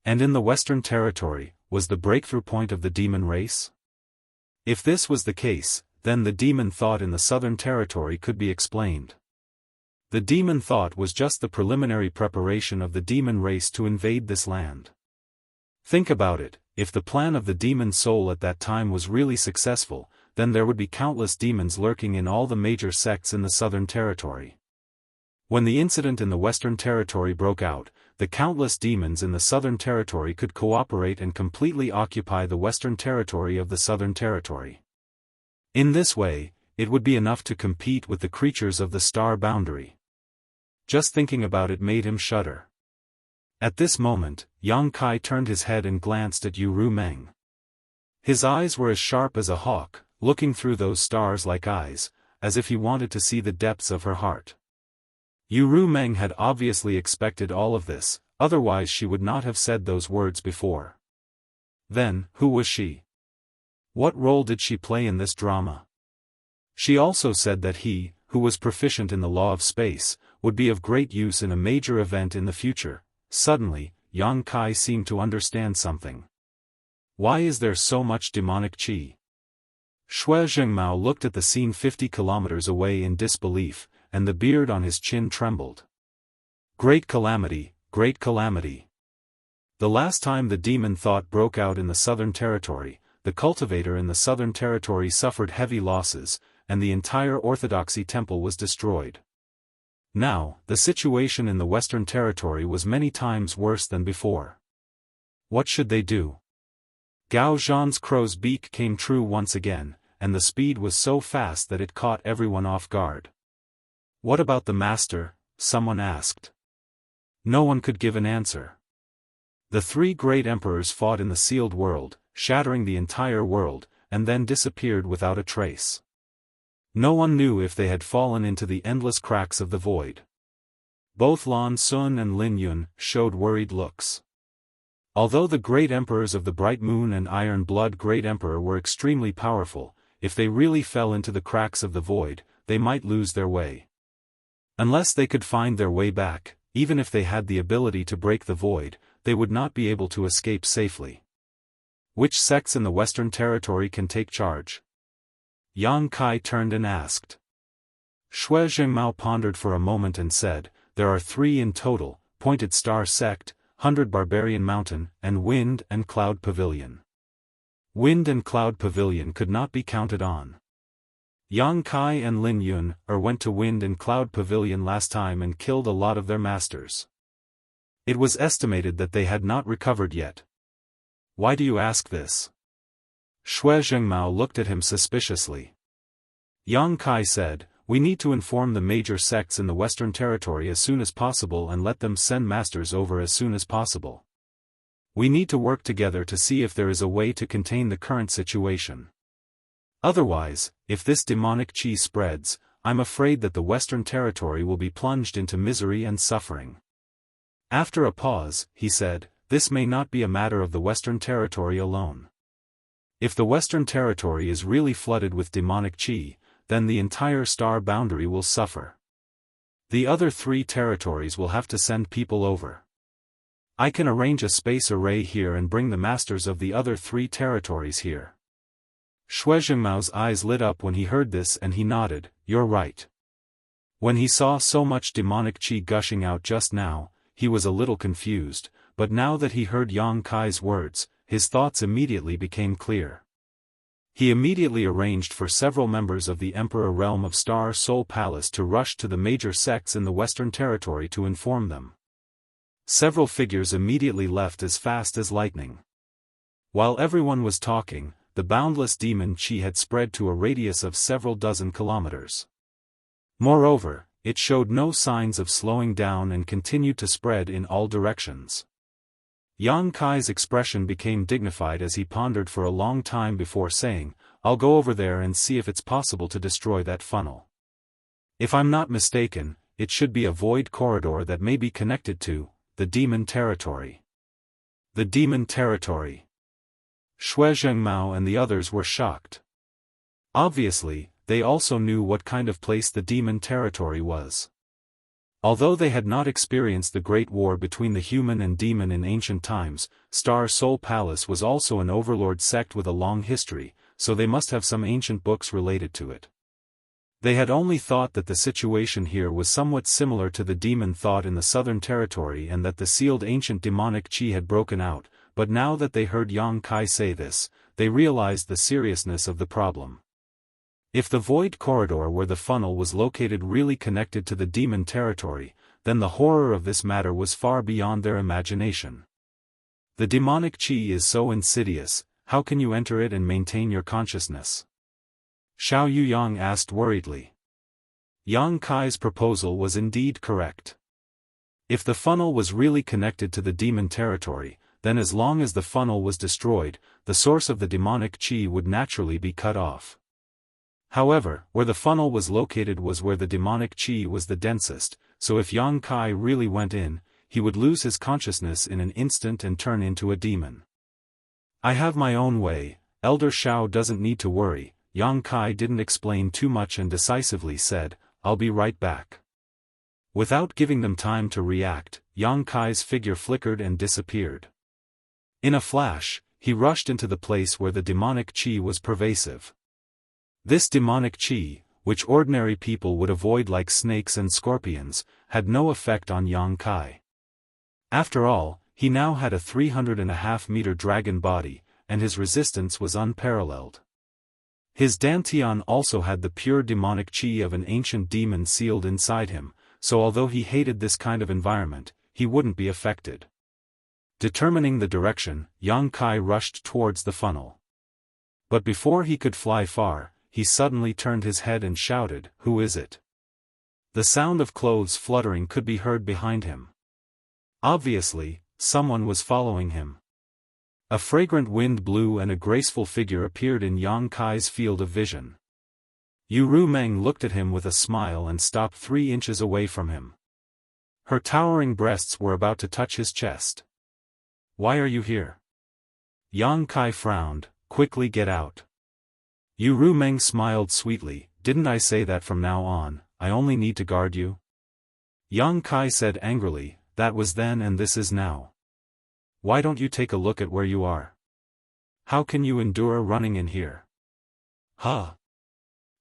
A: And in the Western Territory, was the breakthrough point of the demon race? If this was the case, then the demon thought in the Southern Territory could be explained. The demon thought was just the preliminary preparation of the demon race to invade this land. Think about it, if the plan of the demon soul at that time was really successful, then there would be countless demons lurking in all the major sects in the Southern Territory. When the incident in the Western Territory broke out, the countless demons in the Southern Territory could cooperate and completely occupy the Western Territory of the Southern Territory. In this way, it would be enough to compete with the creatures of the star boundary. Just thinking about it made him shudder. At this moment, Yang Kai turned his head and glanced at Yu Rumeng. His eyes were as sharp as a hawk, looking through those stars-like eyes, as if he wanted to see the depths of her heart. Yu Rumeng had obviously expected all of this, otherwise she would not have said those words before. Then, who was she? What role did she play in this drama? She also said that he, who was proficient in the law of space, would be of great use in a major event in the future. Suddenly, Yang Kai seemed to understand something. Why is there so much demonic qi? Shui Zhengmao looked at the scene 50 kilometers away in disbelief, and the beard on his chin trembled. Great calamity, great calamity. The last time the demon thought broke out in the Southern Territory, the cultivator in the Southern Territory suffered heavy losses, and the entire Orthodoxy Temple was destroyed. Now, the situation in the Western Territory was many times worse than before. What should they do? Gao Zhan's crow's beak came true once again, and the speed was so fast that it caught everyone off guard. What about the master? Someone asked. No one could give an answer. The three great emperors fought in the sealed world, shattering the entire world, and then disappeared without a trace. No one knew if they had fallen into the endless cracks of the void. Both Lan Xun and Lin Yun showed worried looks. Although the great emperors of the Bright Moon and Iron Blood Great Emperor were extremely powerful, if they really fell into the cracks of the void, they might lose their way. Unless they could find their way back, even if they had the ability to break the void, they would not be able to escape safely. Which sects in the Western Territory can take charge? Yang Kai turned and asked. Shui Zhengmao pondered for a moment and said, there are 3 in total: Pointed Star Sect, 100 Barbarian Mountain, and Wind and Cloud Pavilion. Wind and Cloud Pavilion could not be counted on. Yang Kai and Lin Yun went to Wind and Cloud Pavilion last time and killed a lot of their masters. It was estimated that they had not recovered yet. Why do you ask this? Shui Zhengmao looked at him suspiciously. Yang Kai said, we need to inform the major sects in the Western Territory as soon as possible and let them send masters over as soon as possible. We need to work together to see if there is a way to contain the current situation. Otherwise, if this demonic qi spreads, I'm afraid that the Western Territory will be plunged into misery and suffering. After a pause, he said, this may not be a matter of the Western Territory alone. If the Western Territory is really flooded with demonic qi, then the entire star boundary will suffer. The other 3 territories will have to send people over. I can arrange a space array here and bring the masters of the other 3 territories here. Shui Zhengmao's eyes lit up when he heard this and he nodded, you're right. When he saw so much demonic qi gushing out just now, he was a little confused, but now that he heard Yang Kai's words, his thoughts immediately became clear. He immediately arranged for several members of the Emperor Realm of Star Soul Palace to rush to the major sects in the Western Territory to inform them. Several figures immediately left as fast as lightning. While everyone was talking, the boundless demon qi had spread to a radius of several dozen kilometers. Moreover, it showed no signs of slowing down and continued to spread in all directions. Yang Kai's expression became dignified as he pondered for a long time before saying, I'll go over there and see if it's possible to destroy that funnel. If I'm not mistaken, it should be a void corridor that may be connected to the demon territory. The demon territory. Shui Zhengmao and the others were shocked. Obviously, they also knew what kind of place the demon territory was. Although they had not experienced the great war between the human and demon in ancient times, Star Soul Palace was also an overlord sect with a long history, so they must have some ancient books related to it. They had only thought that the situation here was somewhat similar to the demon thought in the Southern Territory and that the sealed ancient demonic qi had broken out, but now that they heard Yang Kai say this, they realized the seriousness of the problem. If the void corridor where the funnel was located really connected to the demon territory, then the horror of this matter was far beyond their imagination. The demonic qi is so insidious, how can you enter it and maintain your consciousness? Xiao Yuyang asked worriedly. Yang Kai's proposal was indeed correct. If the funnel was really connected to the demon territory, then as long as the funnel was destroyed, the source of the demonic qi would naturally be cut off. However, where the funnel was located was where the demonic qi was the densest, so if Yang Kai really went in, he would lose his consciousness in an instant and turn into a demon. I have my own way, Elder Xiao doesn't need to worry. Yang Kai didn't explain too much and decisively said, I'll be right back. Without giving them time to react, Yang Kai's figure flickered and disappeared. In a flash, he rushed into the place where the demonic qi was pervasive. This demonic qi, which ordinary people would avoid like snakes and scorpions, had no effect on Yang Kai. After all, he now had a 3.5-meter dragon body, and his resistance was unparalleled. His dantian also had the pure demonic qi of an ancient demon sealed inside him, so although he hated this kind of environment, he wouldn't be affected. Determining the direction, Yang Kai rushed towards the funnel. But before he could fly far, he suddenly turned his head and shouted, Who is it? The sound of clothes fluttering could be heard behind him. Obviously, someone was following him. A fragrant wind blew and a graceful figure appeared in Yang Kai's field of vision. Yu Rumeng looked at him with a smile and stopped 3 inches away from him. Her towering breasts were about to touch his chest. Why are you here? Yang Kai frowned. Quickly get out. Yu Rumeng smiled sweetly. Didn't I say that from now on, I only need to guard you? Yang Kai said angrily, that was then and this is now. Why don't you take a look at where you are? How can you endure running in here? Huh?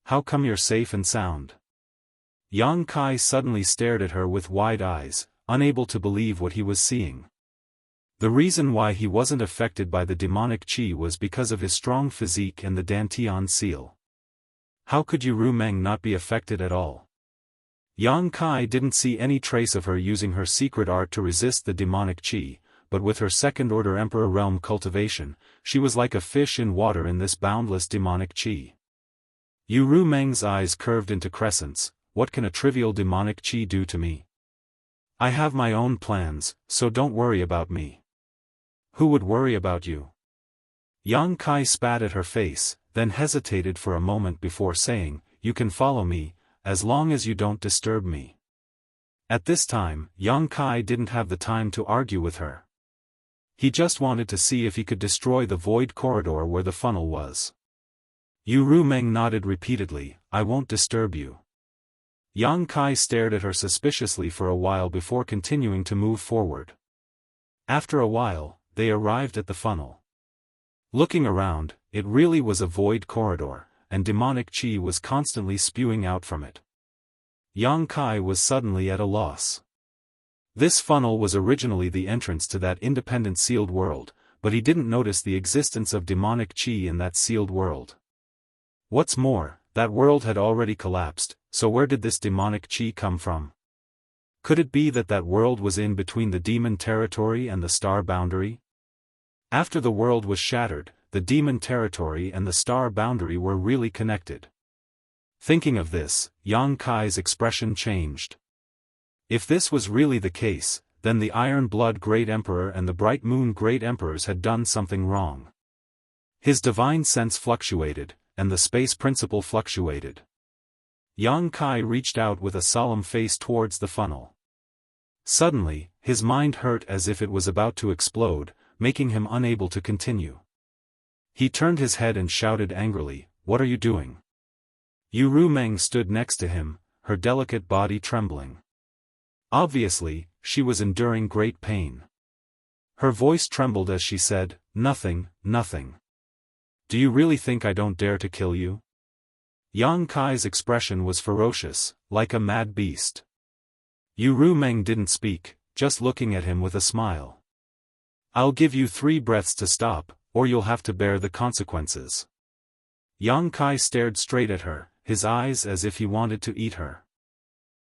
A: How come you're safe and sound? Yang Kai suddenly stared at her with wide eyes, unable to believe what he was seeing. The reason why he wasn't affected by the demonic qi was because of his strong physique and the Dantian seal. How could Yu Rumeng not be affected at all? Yang Kai didn't see any trace of her using her secret art to resist the demonic qi, but with her second-order Emperor realm cultivation, she was like a fish in water in this boundless demonic qi. Yu Rumeng's eyes curved into crescents. What can a trivial demonic qi do to me? I have my own plans, so don't worry about me. Who would worry about you? Yang Kai spat at her face, then hesitated for a moment before saying, you can follow me, as long as you don't disturb me. At this time, Yang Kai didn't have the time to argue with her. He just wanted to see if he could destroy the void corridor where the funnel was. Yu Rumeng nodded repeatedly, I won't disturb you. Yang Kai stared at her suspiciously for a while before continuing to move forward. After a while, they arrived at the funnel. Looking around, it really was a void corridor, and demonic qi was constantly spewing out from it. Yang Kai was suddenly at a loss. This funnel was originally the entrance to that independent sealed world, but he didn't notice the existence of demonic qi in that sealed world. What's more, that world had already collapsed, so where did this demonic qi come from? Could it be that that world was in between the demon territory and the star boundary? After the world was shattered, the demon territory and the star boundary were really connected. Thinking of this, Yang Kai's expression changed. If this was really the case, then the Iron Blood Great Emperor and the Bright Moon Great Emperors had done something wrong. His divine sense fluctuated, and the space principle fluctuated. Yang Kai reached out with a solemn face towards the funnel. Suddenly, his mind hurt as if it was about to explode, making him unable to continue. He turned his head and shouted angrily, what are you doing? Yu Rumeng stood next to him, her delicate body trembling. Obviously, she was enduring great pain. Her voice trembled as she said, nothing, nothing. Do you really think I don't dare to kill you? Yang Kai's expression was ferocious, like a mad beast. Yu Rumeng didn't speak, just looking at him with a smile. I'll give you 3 breaths to stop, or you'll have to bear the consequences. Yang Kai stared straight at her, his eyes as if he wanted to eat her.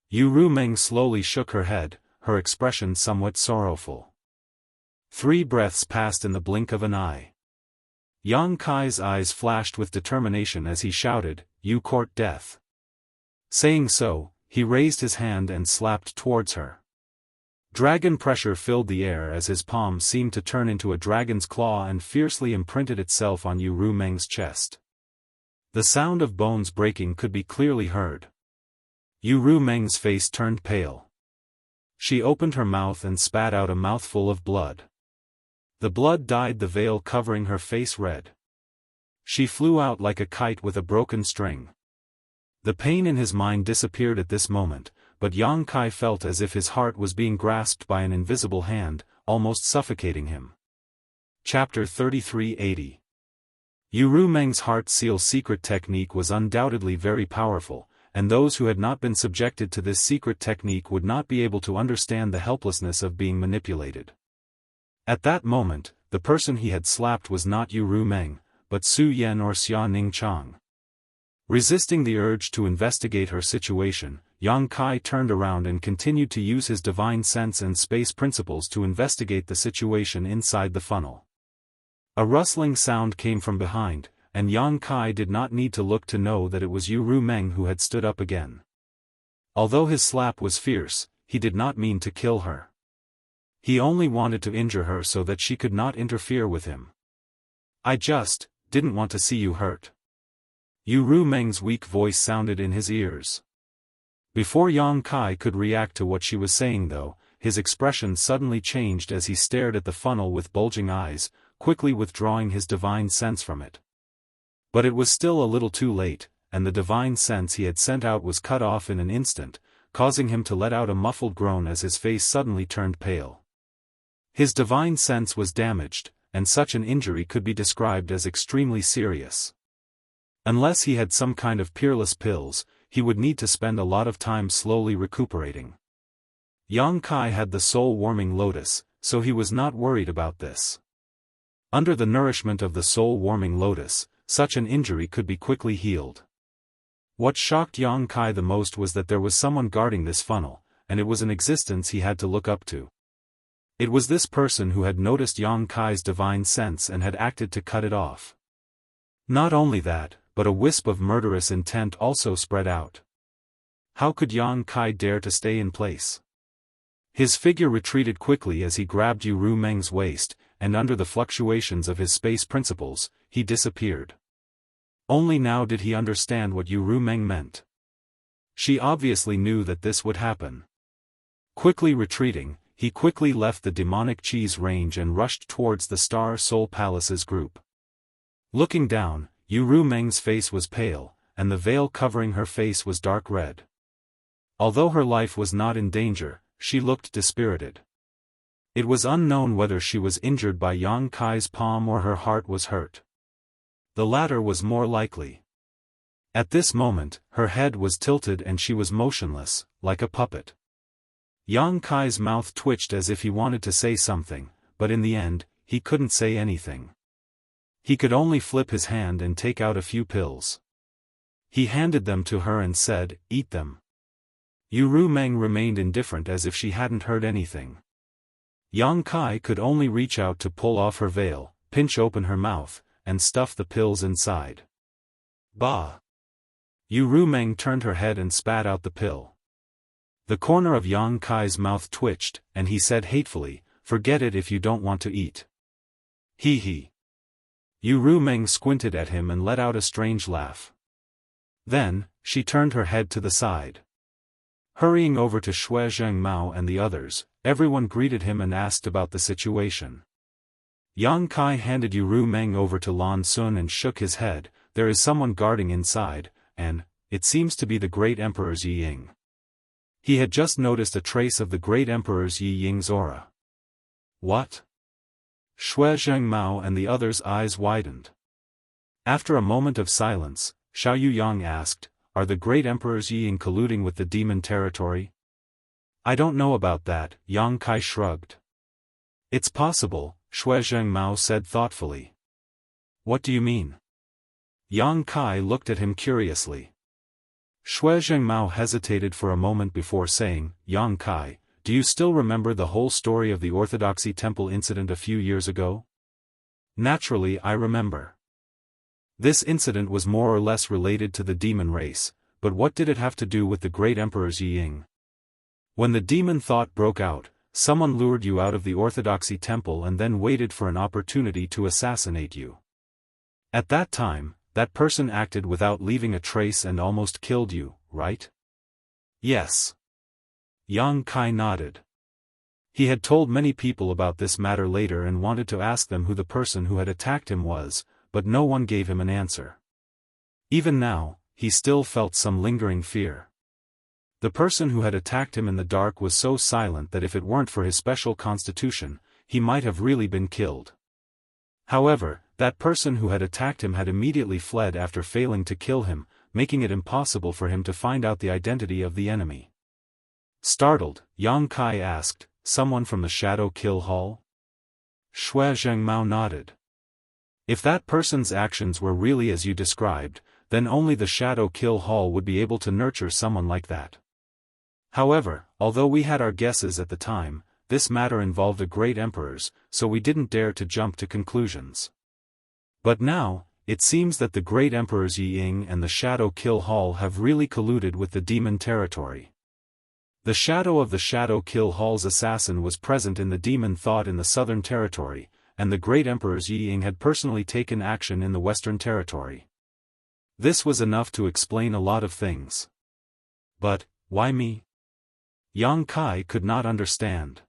A: Yu Rumeng slowly shook her head, her expression somewhat sorrowful. 3 breaths passed in the blink of an eye. Yang Kai's eyes flashed with determination as he shouted, you court death. Saying so, he raised his hand and slapped towards her. Dragon pressure filled the air as his palm seemed to turn into a dragon's claw and fiercely imprinted itself on Yu Rumeng's chest. The sound of bones breaking could be clearly heard. Yu Rumeng's face turned pale. She opened her mouth and spat out a mouthful of blood. The blood dyed the veil covering her face red. She flew out like a kite with a broken string. The pain in his mind disappeared at this moment, but Yang Kai felt as if his heart was being grasped by an invisible hand, almost suffocating him. Chapter 3380. Yu Rumeng's heart seal secret technique was undoubtedly very powerful, and those who had not been subjected to this secret technique would not be able to understand the helplessness of being manipulated. At that moment, the person he had slapped was not Yu Rumeng, but Su Yan or Xia Ningchang. Resisting the urge to investigate her situation, Yang Kai turned around and continued to use his divine sense and space principles to investigate the situation inside the funnel. A rustling sound came from behind, and Yang Kai did not need to look to know that it was Yu Rumeng who had stood up again. Although his slap was fierce, he did not mean to kill her. He only wanted to injure her so that she could not interfere with him. I just didn't want to see you hurt. Yu Rumeng's weak voice sounded in his ears. Before Yang Kai could react to what she was saying though, his expression suddenly changed as he stared at the funnel with bulging eyes, quickly withdrawing his divine sense from it. But it was still a little too late, and the divine sense he had sent out was cut off in an instant, causing him to let out a muffled groan as his face suddenly turned pale. His divine sense was damaged, and such an injury could be described as extremely serious. Unless he had some kind of peerless pills, he would need to spend a lot of time slowly recuperating. Yang Kai had the soul-warming lotus, so he was not worried about this. Under the nourishment of the soul-warming lotus, such an injury could be quickly healed. What shocked Yang Kai the most was that there was someone guarding this funnel, and it was an existence he had to look up to. It was this person who had noticed Yang Kai's divine sense and had acted to cut it off. Not only that, but a wisp of murderous intent also spread out. How could Yang Kai dare to stay in place? His figure retreated quickly as he grabbed Yu Rumeng's waist, and under the fluctuations of his space principles, he disappeared. Only now did he understand what Yu Rumeng meant. She obviously knew that this would happen. Quickly retreating, he quickly left the demonic cheese range and rushed towards the Star Soul Palace's group. Looking down, Yu Rumeng's face was pale, and the veil covering her face was dark red. Although her life was not in danger, she looked dispirited. It was unknown whether she was injured by Yang Kai's palm or her heart was hurt. The latter was more likely. At this moment, her head was tilted and she was motionless, like a puppet. Yang Kai's mouth twitched as if he wanted to say something, but in the end, he couldn't say anything. He could only flip his hand and take out a few pills. He handed them to her and said, "Eat them." Yu Rumeng remained indifferent as if she hadn't heard anything. Yang Kai could only reach out to pull off her veil, pinch open her mouth, and stuff the pills inside. Bah! Yu Rumeng turned her head and spat out the pill. The corner of Yang Kai's mouth twitched, and he said hatefully, "Forget it if you don't want to eat." Hee hee. Yu Rumeng squinted at him and let out a strange laugh. Then, she turned her head to the side. Hurrying over to Shui Zhengmao and the others, everyone greeted him and asked about the situation. Yang Kai handed Yu Rumeng over to Lan Sun and shook his head. "There is someone guarding inside, and it seems to be the great Emperor's Yi Ying." He had just noticed a trace of the great Emperor's Yi Ying's aura. What? Shui Zhengmao and the others' eyes widened. After a moment of silence, Xiao Yuyang asked, "Are the great Emperor's Yi Ying colluding with the demon territory?" "I don't know about that," Yang Kai shrugged. "It's possible," Shui Zhengmao said thoughtfully. "What do you mean?" Yang Kai looked at him curiously. Shui Zhengmao hesitated for a moment before saying, "Yang Kai, do you still remember the whole story of the Orthodoxy Temple incident a few years ago?" "Naturally I remember. This incident was more or less related to the demon race, but what did it have to do with the great Emperor's Yi Ying? When the demon thought broke out, someone lured you out of the Orthodoxy Temple and then waited for an opportunity to assassinate you. At that time, that person acted without leaving a trace and almost killed you, right?" "Yes." Yang Kai nodded. He had told many people about this matter later and wanted to ask them who the person who had attacked him was, but no one gave him an answer. Even now, he still felt some lingering fear. The person who had attacked him in the dark was so silent that if it weren't for his special constitution, he might have really been killed. However, that person who had attacked him had immediately fled after failing to kill him, making it impossible for him to find out the identity of the enemy. Startled, Yang Kai asked, "Someone from the Shadow Kill Hall?" Shui Zhengmao nodded. "If that person's actions were really as you described, then only the Shadow Kill Hall would be able to nurture someone like that. However, although we had our guesses at the time, this matter involved a great emperor's, so we didn't dare to jump to conclusions. But now, it seems that the great Emperor's Yi Ying and the Shadow Kill Hall have really colluded with the demon territory. The shadow of the Shadow Kill Hall's assassin was present in the demon thought in the southern territory, and the great Emperor's Yi Ying had personally taken action in the western territory. This was enough to explain a lot of things. But, why me? Yang Kai could not understand.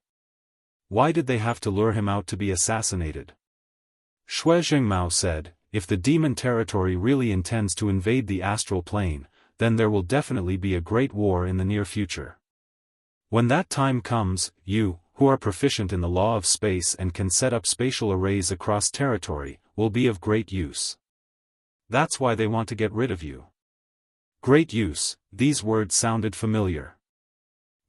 A: Why did they have to lure him out to be assassinated? Shui Jingmao said, if the demon territory really intends to invade the astral plane, then there will definitely be a great war in the near future. When that time comes, you, who are proficient in the law of space and can set up spatial arrays across territory, will be of great use. That's why they want to get rid of you. Great use, these words sounded familiar.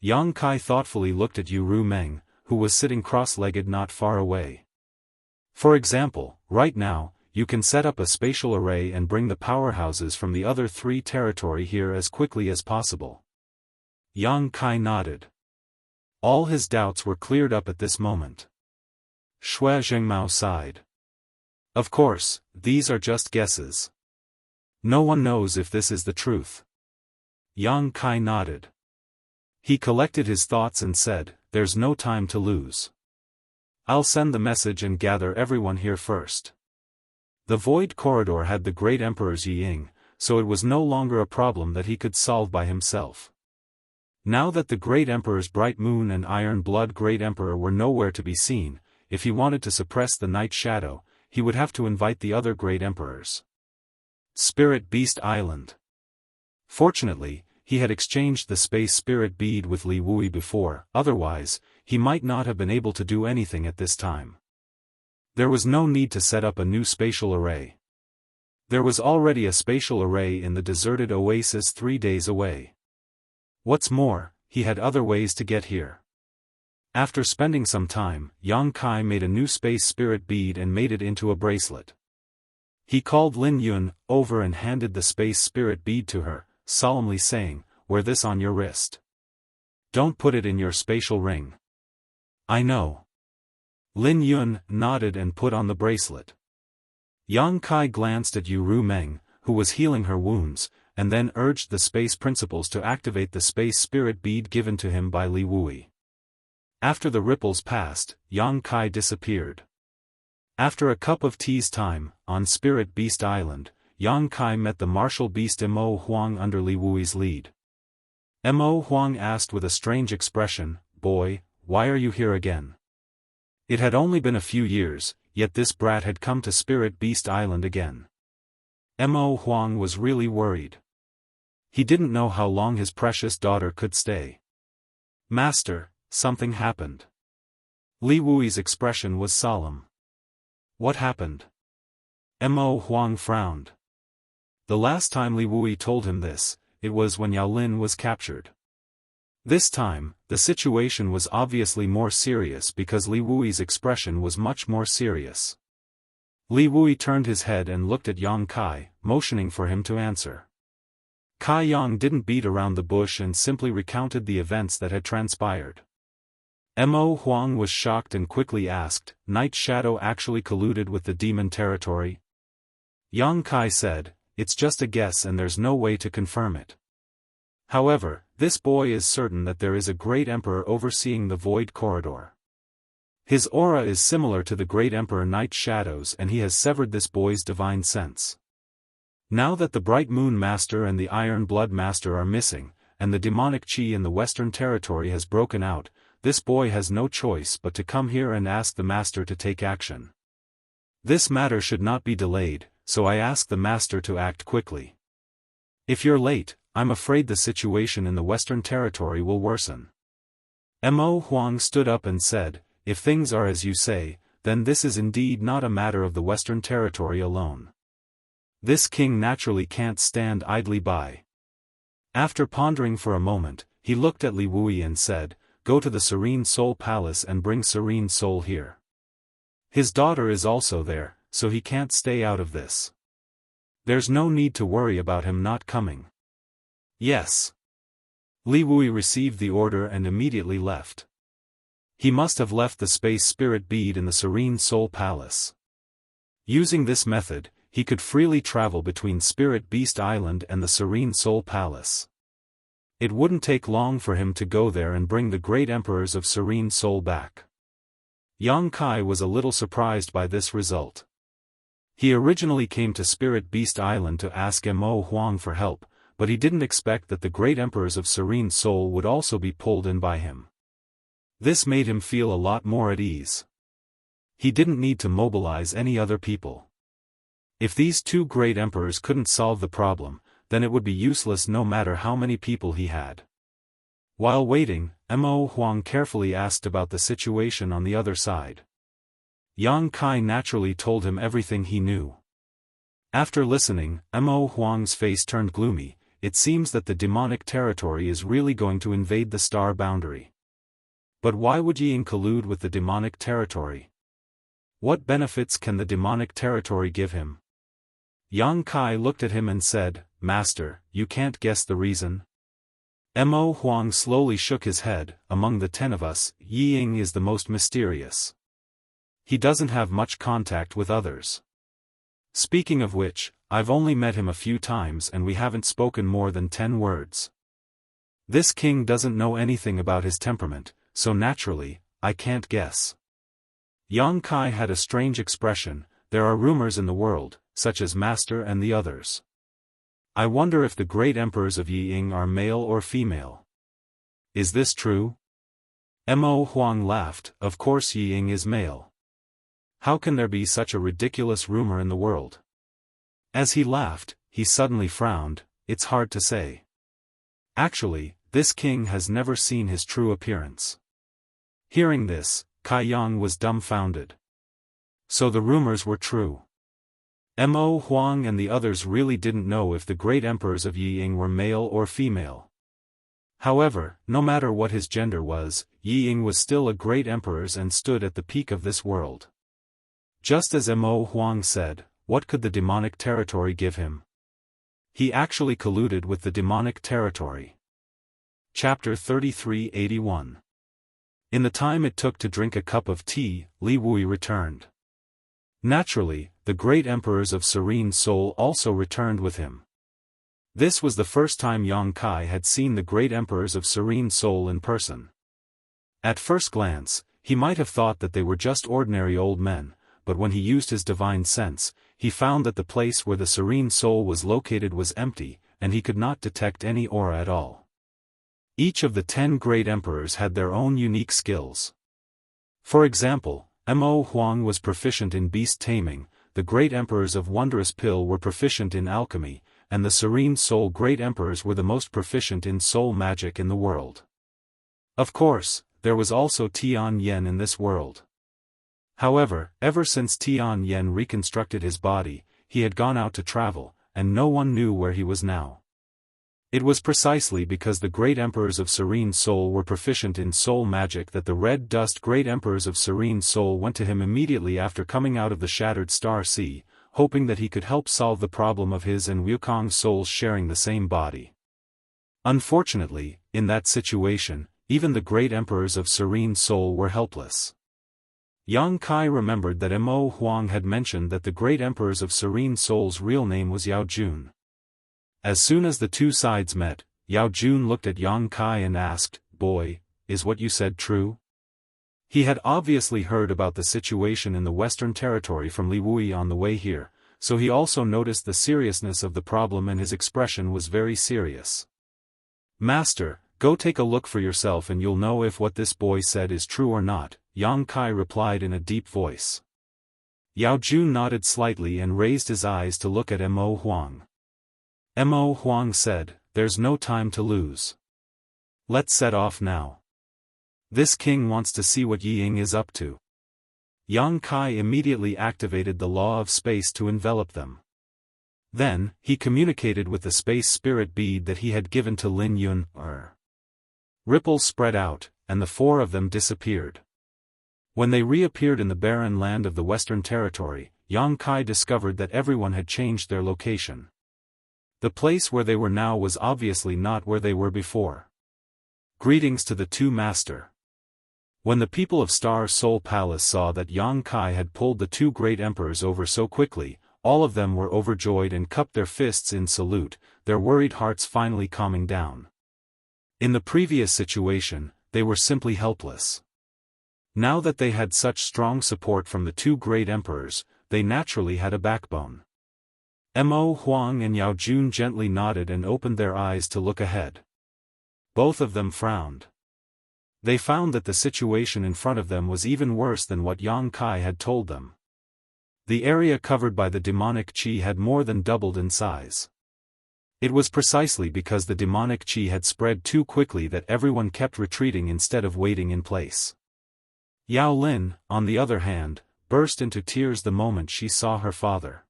A: Yang Kai thoughtfully looked at Yu Ru Meng, who was sitting cross-legged not far away. For example, right now, you can set up a spatial array and bring the powerhouses from the other 3 territory here as quickly as possible. Yang Kai nodded. All his doubts were cleared up at this moment. Shui Jingmao sighed. Of course, these are just guesses. No one knows if this is the truth. Yang Kai nodded. He collected his thoughts and said, there's no time to lose. I'll send the message and gather everyone here first. The Void Corridor had the Great Emperor's Ying, so it was no longer a problem that he could solve by himself. Now that the Great Emperor's Bright Moon and Iron Blood Great Emperor were nowhere to be seen, if he wanted to suppress the Night Shadow, he would have to invite the other Great Emperors. Spirit Beast Island. Fortunately, he had exchanged the Space Spirit Bead with Li Wui before, otherwise, he might not have been able to do anything at this time. There was no need to set up a new spatial array. There was already a spatial array in the deserted oasis 3 days away. What's more, he had other ways to get here. After spending some time, Yang Kai made a new Space Spirit Bead and made it into a bracelet. He called Lin Yun over and handed the Space Spirit Bead to her, solemnly saying, wear this on your wrist. Don't put it in your spatial ring. I know. Lin Yun nodded and put on the bracelet. Yang Kai glanced at Yu Ru Meng, who was healing her wounds, and then urged the space principles to activate the Space Spirit Bead given to him by Li Wui. After the ripples passed, Yang Kai disappeared. After a cup of tea's time, on Spirit Beast Island, Yang Kai met the martial beast Mo Huang under Li Wui's lead. Mo Huang asked with a strange expression, boy, why are you here again? It had only been a few years, yet this brat had come to Spirit Beast Island again. Mo Huang was really worried. He didn't know how long his precious daughter could stay. Master, something happened. Li Wui's expression was solemn. What happened? Mo Huang frowned. The last time Li Wui told him this, it was when Yao Lin was captured. This time, the situation was obviously more serious because Li Wui's expression was much more serious. Li Wui turned his head and looked at Yang Kai, motioning for him to answer. Kai Yang didn't beat around the bush and simply recounted the events that had transpired. Mo Huang was shocked and quickly asked, Night Shadow actually colluded with the demon territory? Yang Kai said, it's just a guess and there's no way to confirm it. However, this boy is certain that there is a great emperor overseeing the Void Corridor. His aura is similar to the great emperor Night Shadow's and he has severed this boy's divine sense. Now that the Bright Moon Master and the Iron Blood Master are missing, and the demonic chi in the Western Territory has broken out, this boy has no choice but to come here and ask the Master to take action. This matter should not be delayed, so I ask the Master to act quickly. If you're late, I'm afraid the situation in the Western Territory will worsen. Mo Huang stood up and said, if things are as you say, then this is indeed not a matter of the Western Territory alone. This king naturally can't stand idly by. After pondering for a moment, he looked at Li Wui and said, go to the Serene Soul Palace and bring Serene Soul here. His daughter is also there, so he can't stay out of this. There's no need to worry about him not coming. Yes. Li Wui received the order and immediately left. He must have left the Space Spirit Bead in the Serene Soul Palace. Using this method, he could freely travel between Spirit Beast Island and the Serene Soul Palace. It wouldn't take long for him to go there and bring the great emperors of Serene Soul back. Yang Kai was a little surprised by this result. He originally came to Spirit Beast Island to ask Mo Huang for help, but he didn't expect that the great emperors of Serene Soul would also be pulled in by him. This made him feel a lot more at ease. He didn't need to mobilize any other people. If these two great emperors couldn't solve the problem, then it would be useless no matter how many people he had. While waiting, Mo Huang carefully asked about the situation on the other side. Yang Kai naturally told him everything he knew. After listening, Mo Huang's face turned gloomy. It seems that the demonic territory is really going to invade the star boundary. But why would Ying collude with the demonic territory? What benefits can the demonic territory give him? Yang Kai looked at him and said, "Master, you can't guess the reason?" Mo Huang slowly shook his head. "Among the 10 of us, Ying is the most mysterious. He doesn't have much contact with others. Speaking of which, I've only met him a few times and we haven't spoken more than 10 words. This king doesn't know anything about his temperament, so naturally, I can't guess." Yang Kai had a strange expression. "There are rumors in the world, such as Master and the others. I wonder if the great emperors of Ying are male or female. Is this true?" Mo Huang laughed. "Of course Ying is male. How can there be such a ridiculous rumor in the world?" As he laughed, he suddenly frowned. "It's hard to say. Actually, this king has never seen his true appearance." Hearing this, Kai Yang was dumbfounded. So the rumors were true. Mo Huang and the others really didn't know if the great emperors of Ying were male or female. However, no matter what his gender was, Ying was still a great emperor and stood at the peak of this world. Just as Mo Huang said, what could the demonic territory give him? He actually colluded with the demonic territory. Chapter 3381. In the time it took to drink a cup of tea, Li Wui returned. Naturally, the great emperors of Serene Soul also returned with him. This was the first time Yang Kai had seen the great emperors of Serene Soul in person. At first glance, he might have thought that they were just ordinary old men, but when he used his divine sense, he found that the place where the Serene Soul was located was empty, and he could not detect any aura at all. Each of the 10 great emperors had their own unique skills. For example, Mo Huang was proficient in beast taming, the great emperors of Wondrous Pill were proficient in alchemy, and the Serene Soul great emperors were the most proficient in soul magic in the world. Of course, there was also Tian Yen in this world. However, ever since Tian Yen reconstructed his body, he had gone out to travel, and no one knew where he was now. It was precisely because the great emperors of Serene Soul were proficient in soul magic that the Red Dust great emperors of Serene Soul went to him immediately after coming out of the Shattered Star Sea, hoping that he could help solve the problem of his and Wukong's souls sharing the same body. Unfortunately, in that situation, even the great emperors of Serene Soul were helpless. Yang Kai remembered that Mo Huang had mentioned that the great emperors of Serene Soul's real name was Yao Jun. As soon as the two sides met, Yao Jun looked at Yang Kai and asked, "Boy, is what you said true?" He had obviously heard about the situation in the Western Territory from Li Wui on the way here, so he also noticed the seriousness of the problem and his expression was very serious. "Master, go take a look for yourself and you'll know if what this boy said is true or not," Yang Kai replied in a deep voice. Yao Jun nodded slightly and raised his eyes to look at Mo Huang. Mo Huang said, "There's no time to lose. Let's set off now. This king wants to see what Ying is up to." Yang Kai immediately activated the law of space to envelop them. Then, he communicated with the space spirit bead that he had given to Lin Yun. Ripples spread out, and the 4 of them disappeared. When they reappeared in the barren land of the Western Territory, Yang Kai discovered that everyone had changed their location. The place where they were now was obviously not where they were before. Greetings to the two master. When the people of Star Soul Palace saw that Yang Kai had pulled the 2 great emperors over so quickly, all of them were overjoyed and cupped their fists in salute, their worried hearts finally calming down. In the previous situation, they were simply helpless. Now that they had such strong support from the 2 great emperors, they naturally had a backbone. Mo Huang and Yao Jun gently nodded and opened their eyes to look ahead. Both of them frowned. They found that the situation in front of them was even worse than what Yang Kai had told them. The area covered by the demonic qi had more than doubled in size. It was precisely because the demonic qi had spread too quickly that everyone kept retreating instead of waiting in place. Yao Lin, on the other hand, burst into tears the moment she saw her father.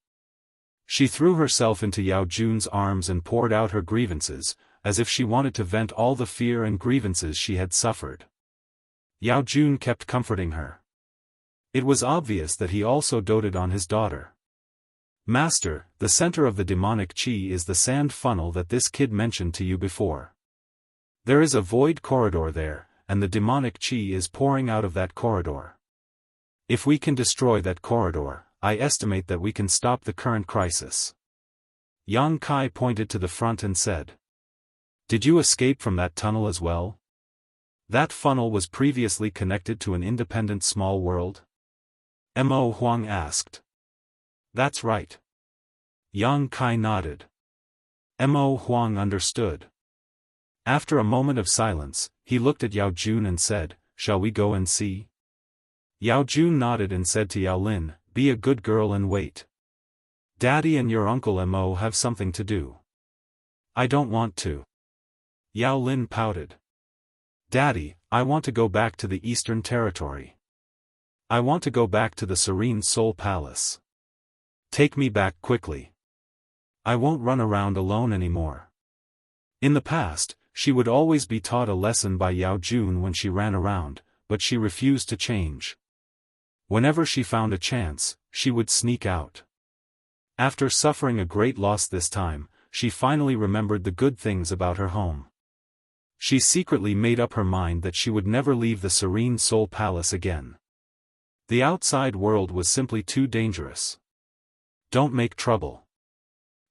A: She threw herself into Yao Jun's arms and poured out her grievances, as if she wanted to vent all the fear and grievances she had suffered. Yao Jun kept comforting her. It was obvious that he also doted on his daughter. Master, the center of the demonic qi is the sand funnel that this kid mentioned to you before. There is a void corridor there, and the demonic qi is pouring out of that corridor. If we can destroy that corridor, I estimate that we can stop the current crisis. Yang Kai pointed to the front and said. Did you escape from that tunnel as well? That funnel was previously connected to an independent small world? Mo Huang asked. That's right. Yang Kai nodded. Mo Huang understood. After a moment of silence, he looked at Yao Jun and said, shall we go and see? Yao Jun nodded and said to Yao Lin, be a good girl and wait. Daddy and your uncle Mo have something to do. I don't want to. Yao Lin pouted. Daddy, I want to go back to the Eastern Territory. I want to go back to the Serene Soul Palace. Take me back quickly. I won't run around alone anymore. In the past, she would always be taught a lesson by Yao Jun when she ran around, but she refused to change. Whenever she found a chance, she would sneak out. After suffering a great loss this time, she finally remembered the good things about her home. She secretly made up her mind that she would never leave the Serene Soul Palace again. The outside world was simply too dangerous. Don't make trouble.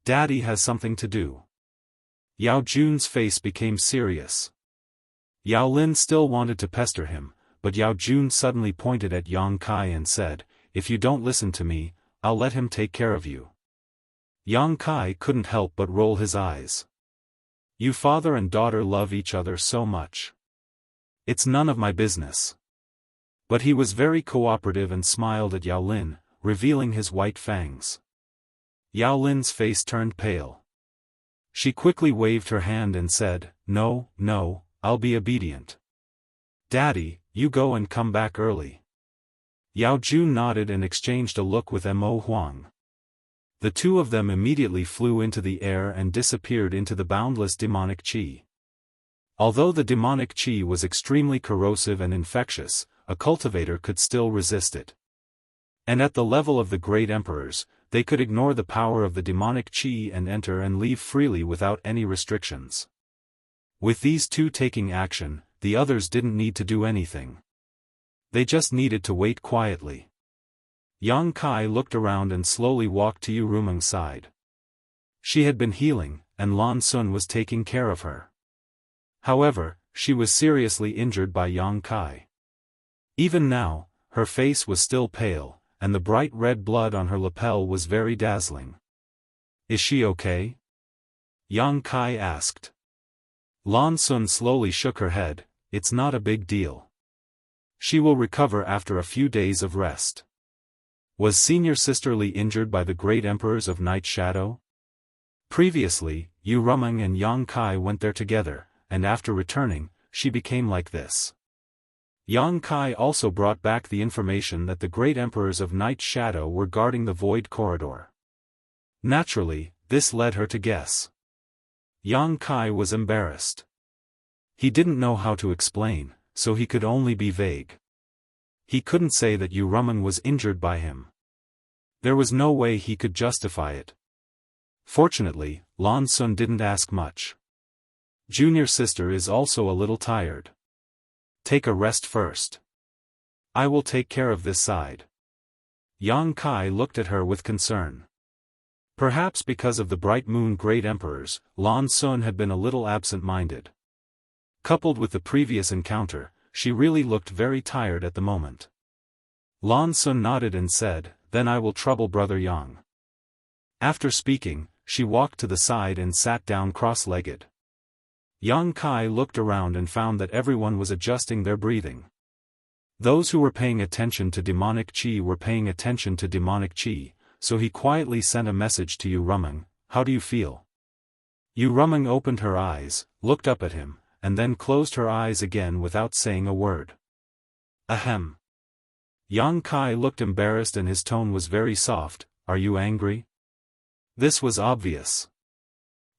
A: Daddy has something to do. Yao Jun's face became serious. Yao Lin still wanted to pester him, but Yao Jun suddenly pointed at Yang Kai and said, if you don't listen to me, I'll let him take care of you. Yang Kai couldn't help but roll his eyes. You father and daughter love each other so much. It's none of my business. But he was very cooperative and smiled at Yao Lin, revealing his white fangs. Yao Lin's face turned pale. She quickly waved her hand and said, no, I'll be obedient. Daddy, you go and come back early. Yao Jun nodded and exchanged a look with Mo Huang. The two of them immediately flew into the air and disappeared into the boundless demonic qi. Although the demonic qi was extremely corrosive and infectious, a cultivator could still resist it. And at the level of the great emperors, they could ignore the power of the demonic qi and enter and leave freely without any restrictions. With these two taking action, the others didn't need to do anything. They just needed to wait quietly. Yang Kai looked around and slowly walked to Yu Rumeng's side. She had been healing, and Lan Sun was taking care of her. However, she was seriously injured by Yang Kai. Even now, her face was still pale, and the bright red blood on her lapel was very dazzling. Is she okay? Yang Kai asked. Lan Sun slowly shook her head, it's not a big deal. She will recover after a few days of rest. Was Senior Sister Li injured by the great emperors of Night Shadow? Previously, Yu Rumeng and Yang Kai went there together, and after returning, she became like this. Yang Kai also brought back the information that the great emperors of Night Shadow were guarding the void corridor. Naturally, this led her to guess. Yang Kai was embarrassed. He didn't know how to explain, so he could only be vague. He couldn't say that Yu Rumeng was injured by him. There was no way he could justify it. Fortunately, Lan Sun didn't ask much. Junior sister is also a little tired. Take a rest first. I will take care of this side. Yang Kai looked at her with concern. Perhaps because of the bright moon great emperors, Lan Sun had been a little absent-minded. Coupled with the previous encounter, she really looked very tired at the moment. Lan Sun nodded and said, then I will trouble Brother Yang. After speaking, she walked to the side and sat down cross-legged. Yang Kai looked around and found that everyone was adjusting their breathing. Those who were paying attention to demonic qi were paying attention to demonic qi, so he quietly sent a message to Yu Rumeng, "How do you feel?" Yu Rumeng opened her eyes, looked up at him, and then closed her eyes again without saying a word. Ahem. Yang Kai looked embarrassed and his tone was very soft. "Are you angry?" This was obvious.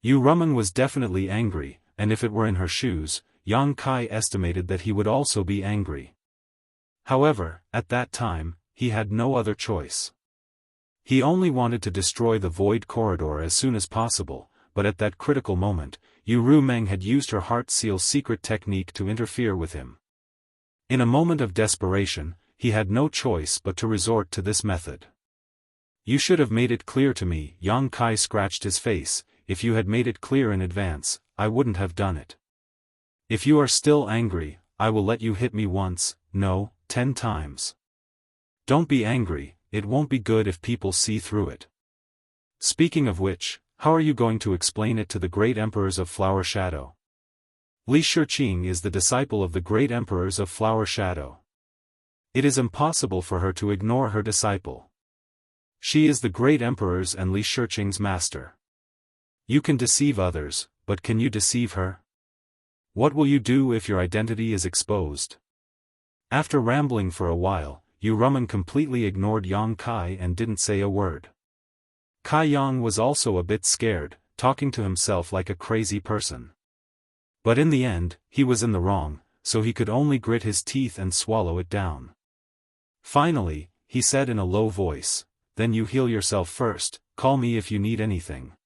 A: Yu Rumeng was definitely angry, and if it were in her shoes, Yang Kai estimated that he would also be angry. However, at that time, he had no other choice. He only wanted to destroy the void corridor as soon as possible, but at that critical moment, Yu Rumeng had used her heart seal secret technique to interfere with him. In a moment of desperation, he had no choice but to resort to this method. "You should have made it clear to me." Yang Kai scratched his face. "If you had made it clear in advance, I wouldn't have done it. If you are still angry, I will let you hit me once, no, 10 times. Don't be angry, it won't be good if people see through it. Speaking of which, how are you going to explain it to the great emperors of Flower Shadow?" Li Shiqing is the disciple of the great emperors of Flower Shadow. It is impossible for her to ignore her disciple. She is the great emperor's and Li Shiqing's master. You can deceive others, but can you deceive her? What will you do if your identity is exposed? After rambling for a while, Yu Rumeng completely ignored Yang Kai and didn't say a word. Kai Yang was also a bit scared, talking to himself like a crazy person. But in the end, he was in the wrong, so he could only grit his teeth and swallow it down. Finally, he said in a low voice, "Then you heal yourself first, call me if you need anything."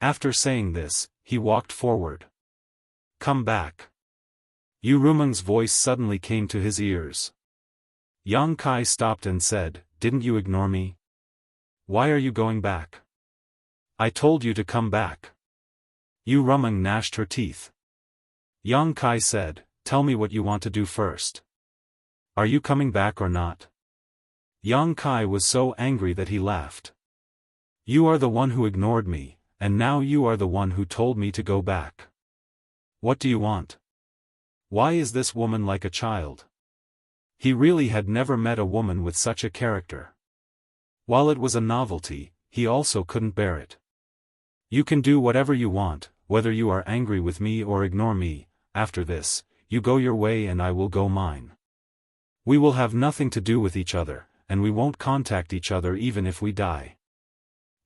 A: After saying this, he walked forward. "Come back." Yu Rumeng's voice suddenly came to his ears. Yang Kai stopped and said, "Didn't you ignore me? Why are you going back? I told you to come back." Yu Rumeng gnashed her teeth. Yang Kai said, "Tell me what you want to do first. Are you coming back or not?" Yang Kai was so angry that he laughed. "You are the one who ignored me, and now you are the one who told me to go back. What do you want? Why is this woman like a child?" He really had never met a woman with such a character. While it was a novelty, he also couldn't bear it. "You can do whatever you want, whether you are angry with me or ignore me. After this, you go your way and I will go mine. We will have nothing to do with each other, and we won't contact each other even if we die."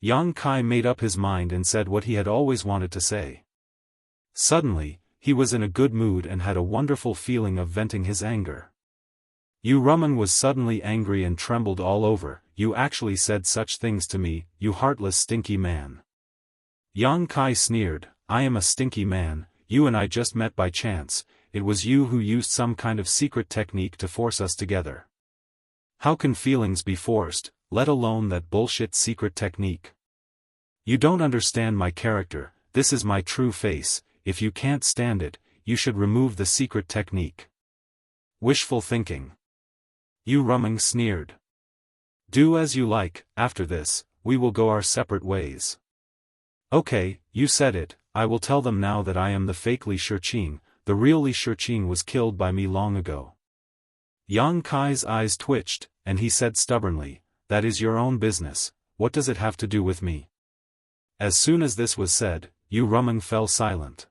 A: Yang Kai made up his mind and said what he had always wanted to say. Suddenly, he was in a good mood and had a wonderful feeling of venting his anger. Yu Rumeng was suddenly angry and trembled all over. "You actually said such things to me, you heartless stinky man." Yang Kai sneered, "I am a stinky man, you and I just met by chance, it was you who used some kind of secret technique to force us together. How can feelings be forced, let alone that bullshit secret technique? You don't understand my character, this is my true face, if you can't stand it, you should remove the secret technique." Wishful thinking. Yu Rumeng sneered. "Do as you like, after this, we will go our separate ways." "Okay, you said it, I will tell them now that I am the fake Li Shiqing, the real Li Shiqing was killed by me long ago." Yang Kai's eyes twitched, and he said stubbornly, "That is your own business, what does it have to do with me?" As soon as this was said, Yu Rumeng fell silent.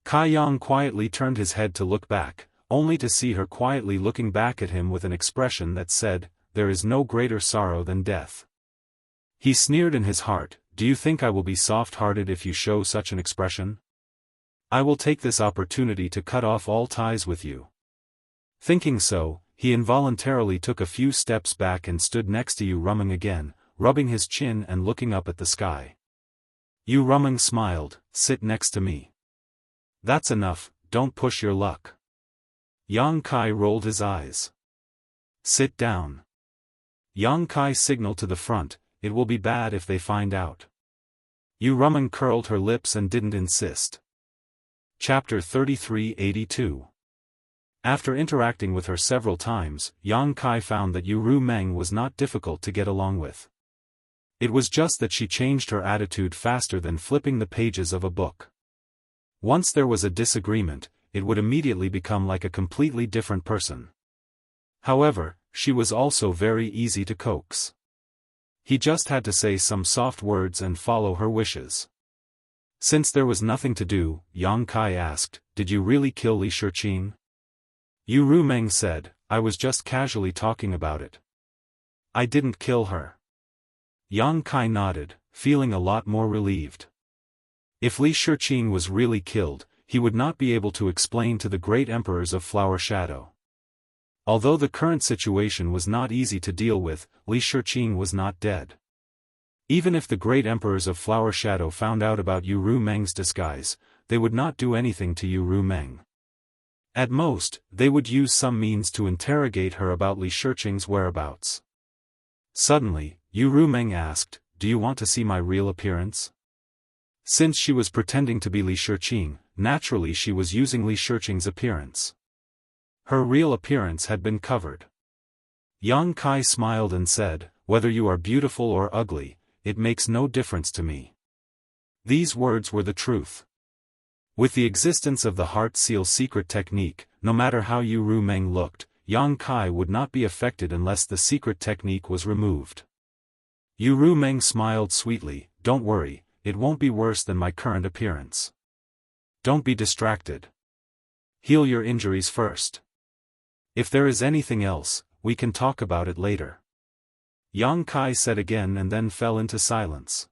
A: Kai Yang quietly turned his head to look back, only to see her quietly looking back at him with an expression that said, "There is no greater sorrow than death." He sneered in his heart, "Do you think I will be soft-hearted if you show such an expression? I will take this opportunity to cut off all ties with you." Thinking so, he involuntarily took a few steps back and stood next to Yu Rumeng again, rubbing his chin and looking up at the sky. Yu Rumeng smiled, "Sit next to me. That's enough, don't push your luck." Yang Kai rolled his eyes. "Sit down." Yang Kai signaled to the front, "It will be bad if they find out." Yu Rumeng curled her lips and didn't insist. Chapter 3382. After interacting with her several times, Yang Kai found that Yu Meng was not difficult to get along with. It was just that she changed her attitude faster than flipping the pages of a book. Once there was a disagreement, it would immediately become like a completely different person. However, she was also very easy to coax. He just had to say some soft words and follow her wishes. Since there was nothing to do, Yang Kai asked, "Did you really kill Li Shiqing?" Yu Meng said, "I was just casually talking about it. I didn't kill her." Yang Kai nodded, feeling a lot more relieved. If Li Shiqing was really killed, he would not be able to explain to the great emperors of Flower Shadow. Although the current situation was not easy to deal with, Li Shiqing was not dead. Even if the great emperors of Flower Shadow found out about Yu Meng's disguise, they would not do anything to Yu Meng. At most, they would use some means to interrogate her about Li Shiqing's whereabouts. Suddenly, Yu Meng asked, "Do you want to see my real appearance?" Since she was pretending to be Li Shiqing, naturally she was using Li Shiqing's appearance. Her real appearance had been covered. Yang Kai smiled and said, "Whether you are beautiful or ugly, it makes no difference to me." These words were the truth. With the existence of the Heart Seal secret technique, no matter how Yu Meng looked, Yang Kai would not be affected unless the secret technique was removed. Yu Meng smiled sweetly, "Don't worry, it won't be worse than my current appearance. Don't be distracted. Heal your injuries first. If there is anything else, we can talk about it later." Yang Kai said again and then fell into silence.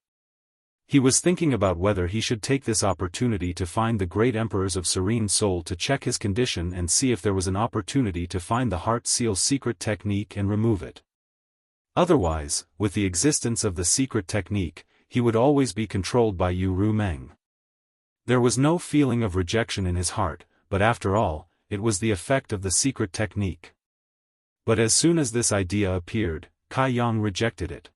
A: He was thinking about whether he should take this opportunity to find the great emperors of Serene Soul to check his condition and see if there was an opportunity to find the Heart Seal secret technique and remove it. Otherwise, with the existence of the secret technique, he would always be controlled by Yu Meng. There was no feeling of rejection in his heart, but after all, it was the effect of the secret technique. But as soon as this idea appeared, Kai Yang rejected it.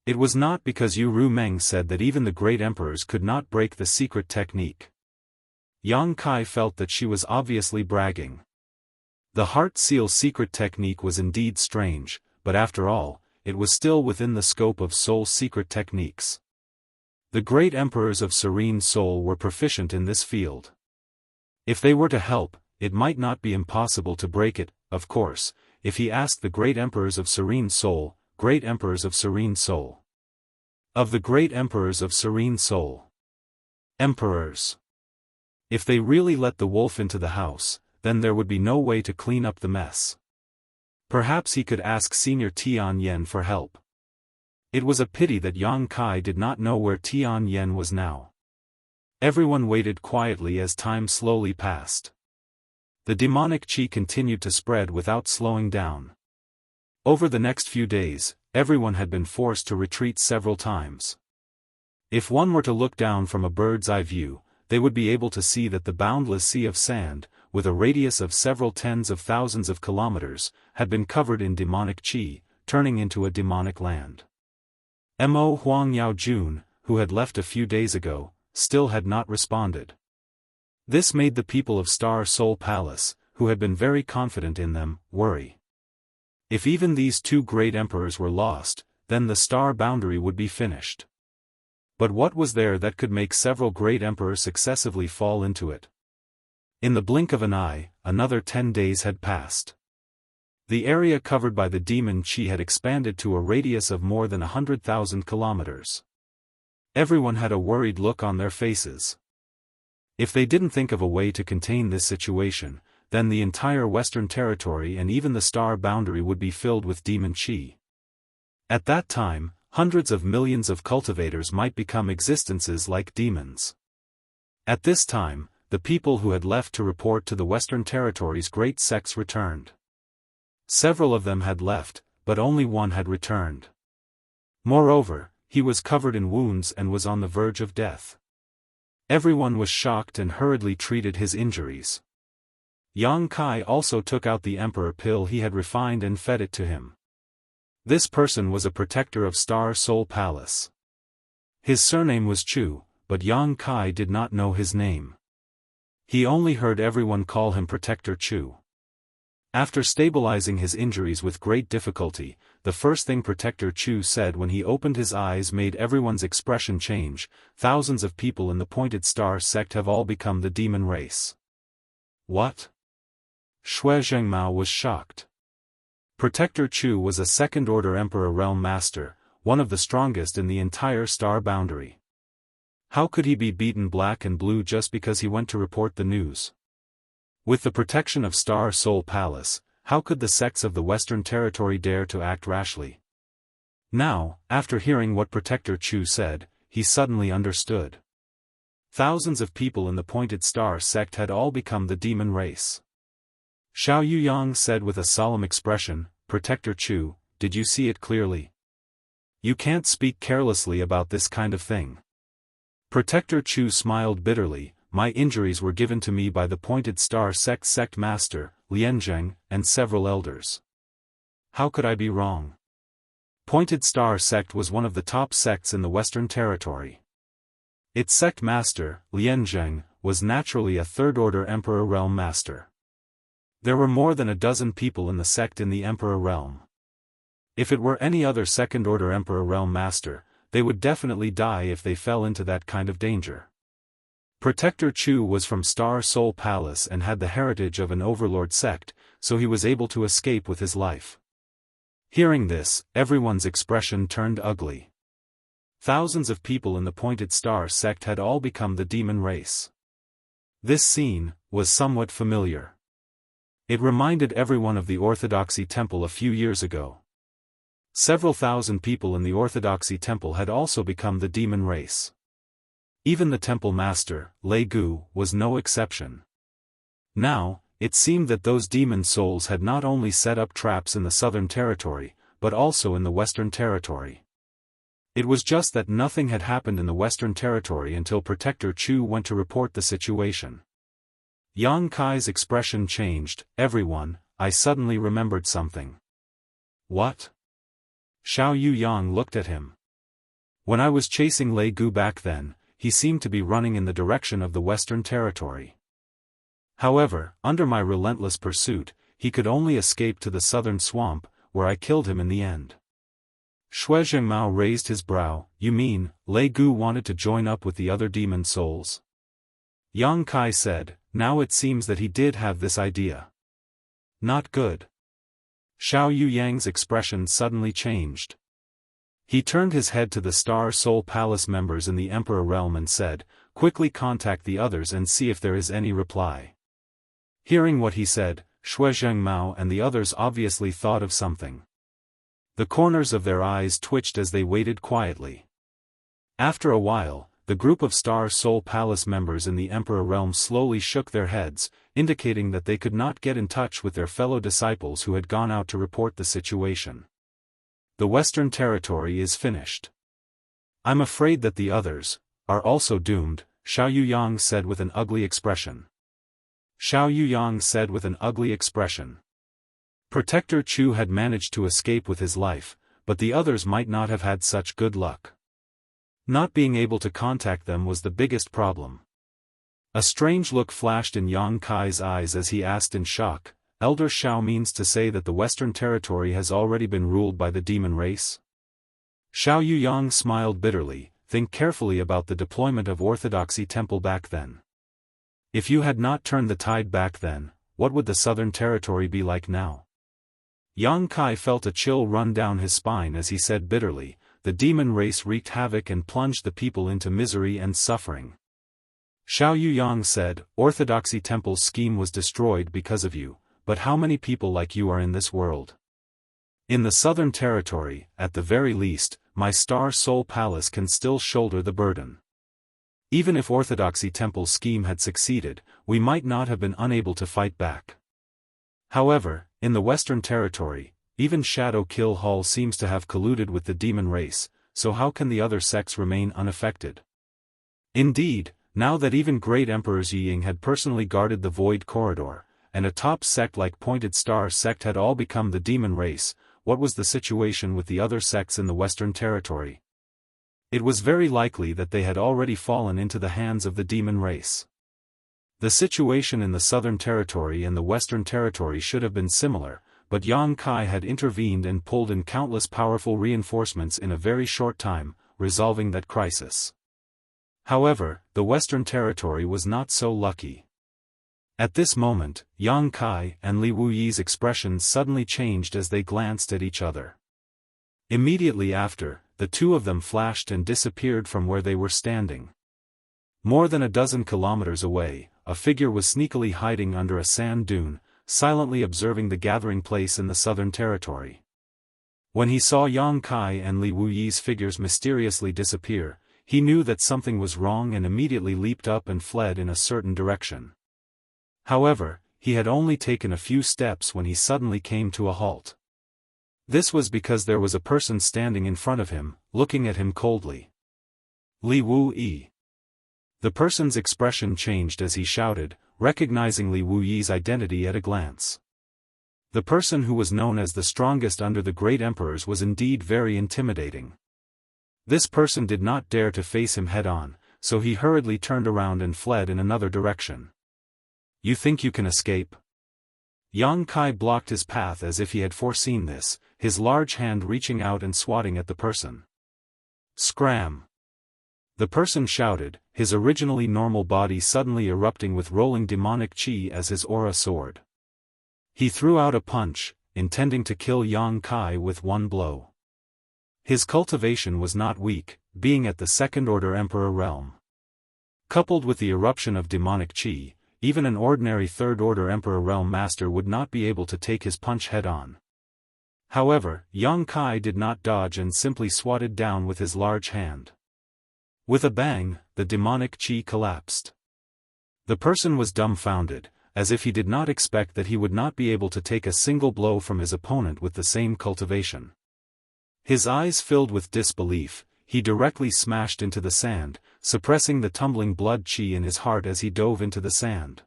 A: It was not because Yu Meng said that even the great emperors could not break the secret technique. Yang Kai felt that she was obviously bragging. The Heart Seal secret technique was indeed strange, but after all, it was still within the scope of Soul secret techniques. The great emperors of Serene Soul were proficient in this field. If they were to help, it might not be impossible to break it, of course, if he asked the great emperors of Serene Soul, great emperors of Serene Soul. Of the great emperors of Serene Soul. Emperors. If they really let the wolf into the house, then there would be no way to clean up the mess. Perhaps he could ask Senior Tian Yen for help. It was a pity that Yang Kai did not know where Tian Yen was now. Everyone waited quietly as time slowly passed. The demonic qi continued to spread without slowing down. Over the next few days, everyone had been forced to retreat several times. If one were to look down from a bird's eye view, they would be able to see that the boundless sea of sand, with a radius of several tens of thousands of kilometers, had been covered in demonic qi, turning into a demonic land. Mo Huang Yao Jun, who had left a few days ago, still had not responded. This made the people of Star Soul Palace, who had been very confident in them, worry. If even these two great emperors were lost, then the star boundary would be finished. But what was there that could make several great emperors successively fall into it? In the blink of an eye, another 10 days had passed. The area covered by the demon qi had expanded to a radius of more than 100,000 kilometers. Everyone had a worried look on their faces. If they didn't think of a way to contain this situation, then the entire Western Territory and even the star boundary would be filled with demon qi. At that time, hundreds of millions of cultivators might become existences like demons. At this time, the people who had left to report to the Western Territory's great sects returned. Several of them had left, but only one had returned. Moreover, he was covered in wounds and was on the verge of death. Everyone was shocked and hurriedly treated his injuries. Yang Kai also took out the emperor pill he had refined and fed it to him. This person was a protector of Star Soul Palace. His surname was Chu, but Yang Kai did not know his name. He only heard everyone call him Protector Chu. After stabilizing his injuries with great difficulty, the first thing Protector Chu said when he opened his eyes made everyone's expression change. Thousands of people in the Pointed Star sect have all become the demon race. What? Shui Zhengmao was shocked. Protector Chu was a second-order Emperor Realm Master, one of the strongest in the entire star boundary. How could he be beaten black and blue just because he went to report the news? With the protection of Star Soul Palace, how could the sects of the Western Territory dare to act rashly? Now, after hearing what Protector Chu said, he suddenly understood. Thousands of people in the Pointed Star sect had all become the demon race. Xiao Yuyang said with a solemn expression, "Protector Chu, did you see it clearly? You can't speak carelessly about this kind of thing." Protector Chu smiled bitterly. "My injuries were given to me by the Pointed Star sect master, Lianzheng, and several elders. How could I be wrong? Pointed Star sect was one of the top sects in the Western Territory. Its sect master, Lianzheng, was naturally a third-order Emperor Realm Master. There were more than a dozen people in the sect in the Emperor Realm. If it were any other second-order Emperor Realm Master, they would definitely die if they fell into that kind of danger. Protector Chu was from Star Soul Palace and had the heritage of an overlord sect, so he was able to escape with his life." Hearing this, everyone's expression turned ugly. Thousands of people in the Pointed Star sect had all become the demon race. This scene was somewhat familiar. It reminded everyone of the Orthodoxy Temple a few years ago. Several thousand people in the Orthodoxy Temple had also become the demon race. Even the temple master, Lei Gu, was no exception. Now, it seemed that those demon souls had not only set up traps in the Southern Territory, but also in the Western Territory. It was just that nothing had happened in the Western Territory until Protector Chu went to report the situation. Yang Kai's expression changed. "Everyone, I suddenly remembered something." "What?" Xiao Yuyang looked at him. "When I was chasing Lei Gu back then, he seemed to be running in the direction of the Western Territory. However, under my relentless pursuit, he could only escape to the southern swamp, where I killed him in the end." Shui Zhengmao raised his brow. "You mean, Lei Gu wanted to join up with the other demon souls?" Yang Kai said, "Now it seems that he did have this idea. Not good." Xiao Yuyang's expression suddenly changed. He turned his head to the Star Soul Palace members in the Emperor Realm and said, "Quickly contact the others and see if there is any reply." Hearing what he said, Shui Zhengmao and the others obviously thought of something. The corners of their eyes twitched as they waited quietly. After a while, the group of Star Soul Palace members in the Emperor Realm slowly shook their heads, indicating that they could not get in touch with their fellow disciples who had gone out to report the situation. "The Western Territory is finished. I'm afraid that the others are also doomed," Xiao Yuyang said with an ugly expression. Xiao Yuyang said with an ugly expression. Protector Chu had managed to escape with his life, but the others might not have had such good luck. Not being able to contact them was the biggest problem. A strange look flashed in Yang Kai's eyes as he asked in shock, "Elder Xiao means to say that the Western Territory has already been ruled by the demon race?" Xiao Yuyang smiled bitterly. "Think carefully about the deployment of Orthodoxy Temple back then. If you had not turned the tide back then, what would the Southern Territory be like now?" Yang Kai felt a chill run down his spine as he said bitterly, "The demon race wreaked havoc and plunged the people into misery and suffering. Xiao Yuyang said, Orthodoxy Temple's scheme was destroyed because of you. But how many people like you are in this world? In the Southern Territory, at the very least, my Star Soul Palace can still shoulder the burden. Even if Orthodoxy Temple's scheme had succeeded, we might not have been unable to fight back. However, in the Western Territory, even Shadow Kill Hall seems to have colluded with the demon race, so how can the other sects remain unaffected? Indeed, now that even Great Emperor Yiying had personally guarded the Void Corridor, and a top sect like Pointed Star sect had all become the demon race, what was the situation with the other sects in the Western Territory? It was very likely that they had already fallen into the hands of the demon race. The situation in the Southern Territory and the Western Territory should have been similar, but Yang Kai had intervened and pulled in countless powerful reinforcements in a very short time, resolving that crisis. However, the Western Territory was not so lucky. At this moment, Yang Kai and Li Wuyi's expressions suddenly changed as they glanced at each other. Immediately after, the two of them flashed and disappeared from where they were standing. More than a dozen kilometers away, a figure was sneakily hiding under a sand dune, silently observing the gathering place in the Southern Territory. When he saw Yang Kai and Li Wuyi's figures mysteriously disappear, he knew that something was wrong and immediately leaped up and fled in a certain direction. However, he had only taken a few steps when he suddenly came to a halt. This was because there was a person standing in front of him, looking at him coldly. Li Wuyi. The person's expression changed as he shouted, recognizing Li Wuyi's identity at a glance. The person who was known as the strongest under the great emperors was indeed very intimidating. This person did not dare to face him head-on, so he hurriedly turned around and fled in another direction. You think you can escape? Yang Kai blocked his path as if he had foreseen this, his large hand reaching out and swatting at the person. Scram! The person shouted, his originally normal body suddenly erupting with rolling demonic chi as his aura soared. He threw out a punch, intending to kill Yang Kai with one blow. His cultivation was not weak, being at the second-order emperor realm. Coupled with the eruption of demonic chi, even an ordinary third-order emperor realm master would not be able to take his punch head-on. However, Yang Kai did not dodge and simply swatted down with his large hand. With a bang, the demonic chi collapsed. The person was dumbfounded, as if he did not expect that he would not be able to take a single blow from his opponent with the same cultivation. His eyes filled with disbelief, he directly smashed into the sand, suppressing the tumbling blood chi in his heart as he dove into the sand.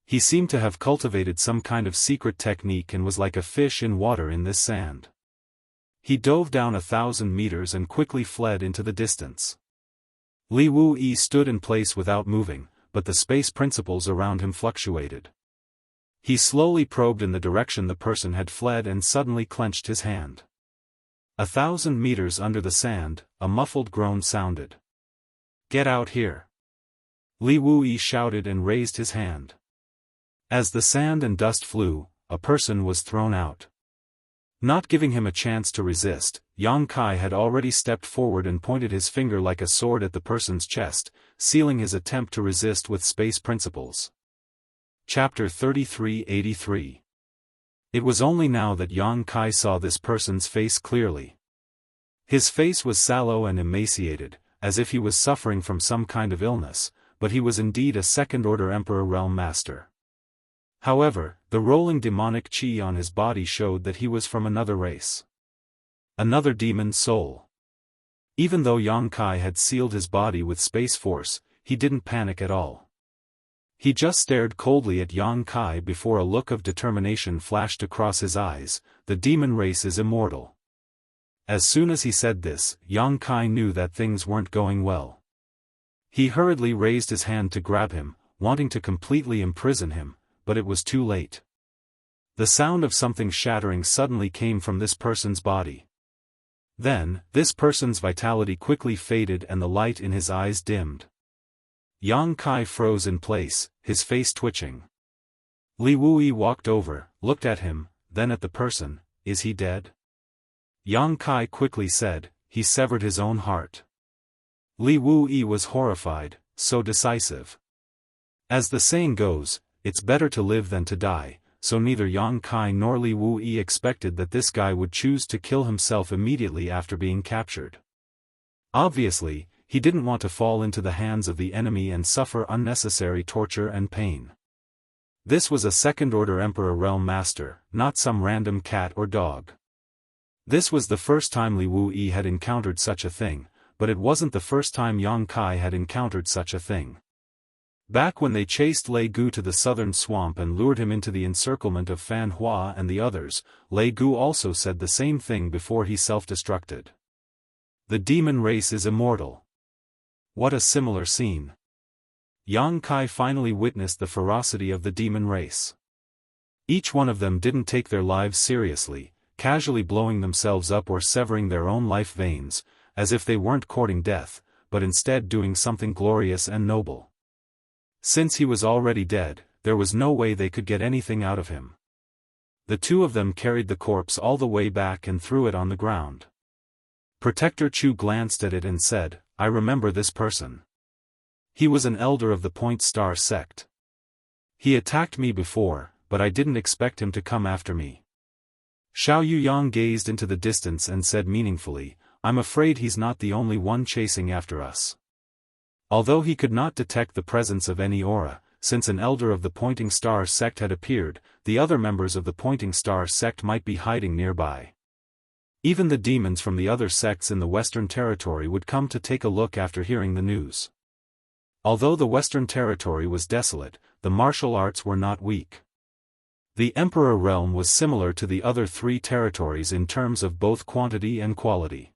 A: He seemed to have cultivated some kind of secret technique and was like a fish in water in this sand. He dove down 1,000 meters and quickly fled into the distance. Li Wuyi stood in place without moving, but the space principles around him fluctuated. He slowly probed in the direction the person had fled and suddenly clenched his hand. 1,000 meters under the sand, a muffled groan sounded. Get out here! Li Wuyi shouted and raised his hand. As the sand and dust flew, a person was thrown out. Not giving him a chance to resist, Yang Kai had already stepped forward and pointed his finger like a sword at the person's chest, sealing his attempt to resist with space principles. Chapter 3383. It was only now that Yang Kai saw this person's face clearly. His face was sallow and emaciated, as if he was suffering from some kind of illness, but he was indeed a second-order Emperor Realm Master. However, the rolling demonic chi on his body showed that he was from another race. Another demon soul. Even though Yang Kai had sealed his body with space force, he didn't panic at all. He just stared coldly at Yang Kai before a look of determination flashed across his eyes. The demon race is immortal. As soon as he said this, Yang Kai knew that things weren't going well. He hurriedly raised his hand to grab him, wanting to completely imprison him, but it was too late. The sound of something shattering suddenly came from this person's body. Then, this person's vitality quickly faded and the light in his eyes dimmed. Yang Kai froze in place, his face twitching. Li Wuyi walked over, looked at him, then at the person. Is he dead? Yang Kai quickly said, he severed his own heart. Li Wuyi was horrified, so decisive. As the saying goes, it's better to live than to die, so neither Yang Kai nor Li Wuyi expected that this guy would choose to kill himself immediately after being captured. Obviously, he didn't want to fall into the hands of the enemy and suffer unnecessary torture and pain. This was a second-order Emperor Realm Master, not some random cat or dog. This was the first time Li Wuyi had encountered such a thing, but it wasn't the first time Yang Kai had encountered such a thing. Back when they chased Lei Gu to the southern swamp and lured him into the encirclement of Fan Hua and the others, Lei Gu also said the same thing before he self-destructed. The demon race is immortal. What a similar scene. Yang Kai finally witnessed the ferocity of the demon race. Each one of them didn't take their lives seriously, casually blowing themselves up or severing their own life veins, as if they weren't courting death, but instead doing something glorious and noble. Since he was already dead, there was no way they could get anything out of him. The two of them carried the corpse all the way back and threw it on the ground. Protector Chu glanced at it and said, "I remember this person. He was an elder of the Point Star sect. He attacked me before, but I didn't expect him to come after me." Xiao Yuyang gazed into the distance and said meaningfully, "I'm afraid he's not the only one chasing after us." Although he could not detect the presence of any aura, since an elder of the Pointing Star sect had appeared, the other members of the Pointing Star sect might be hiding nearby. Even the demons from the other sects in the Western Territory would come to take a look after hearing the news. Although the Western Territory was desolate, the martial arts were not weak. The Emperor realm was similar to the other three territories in terms of both quantity and quality.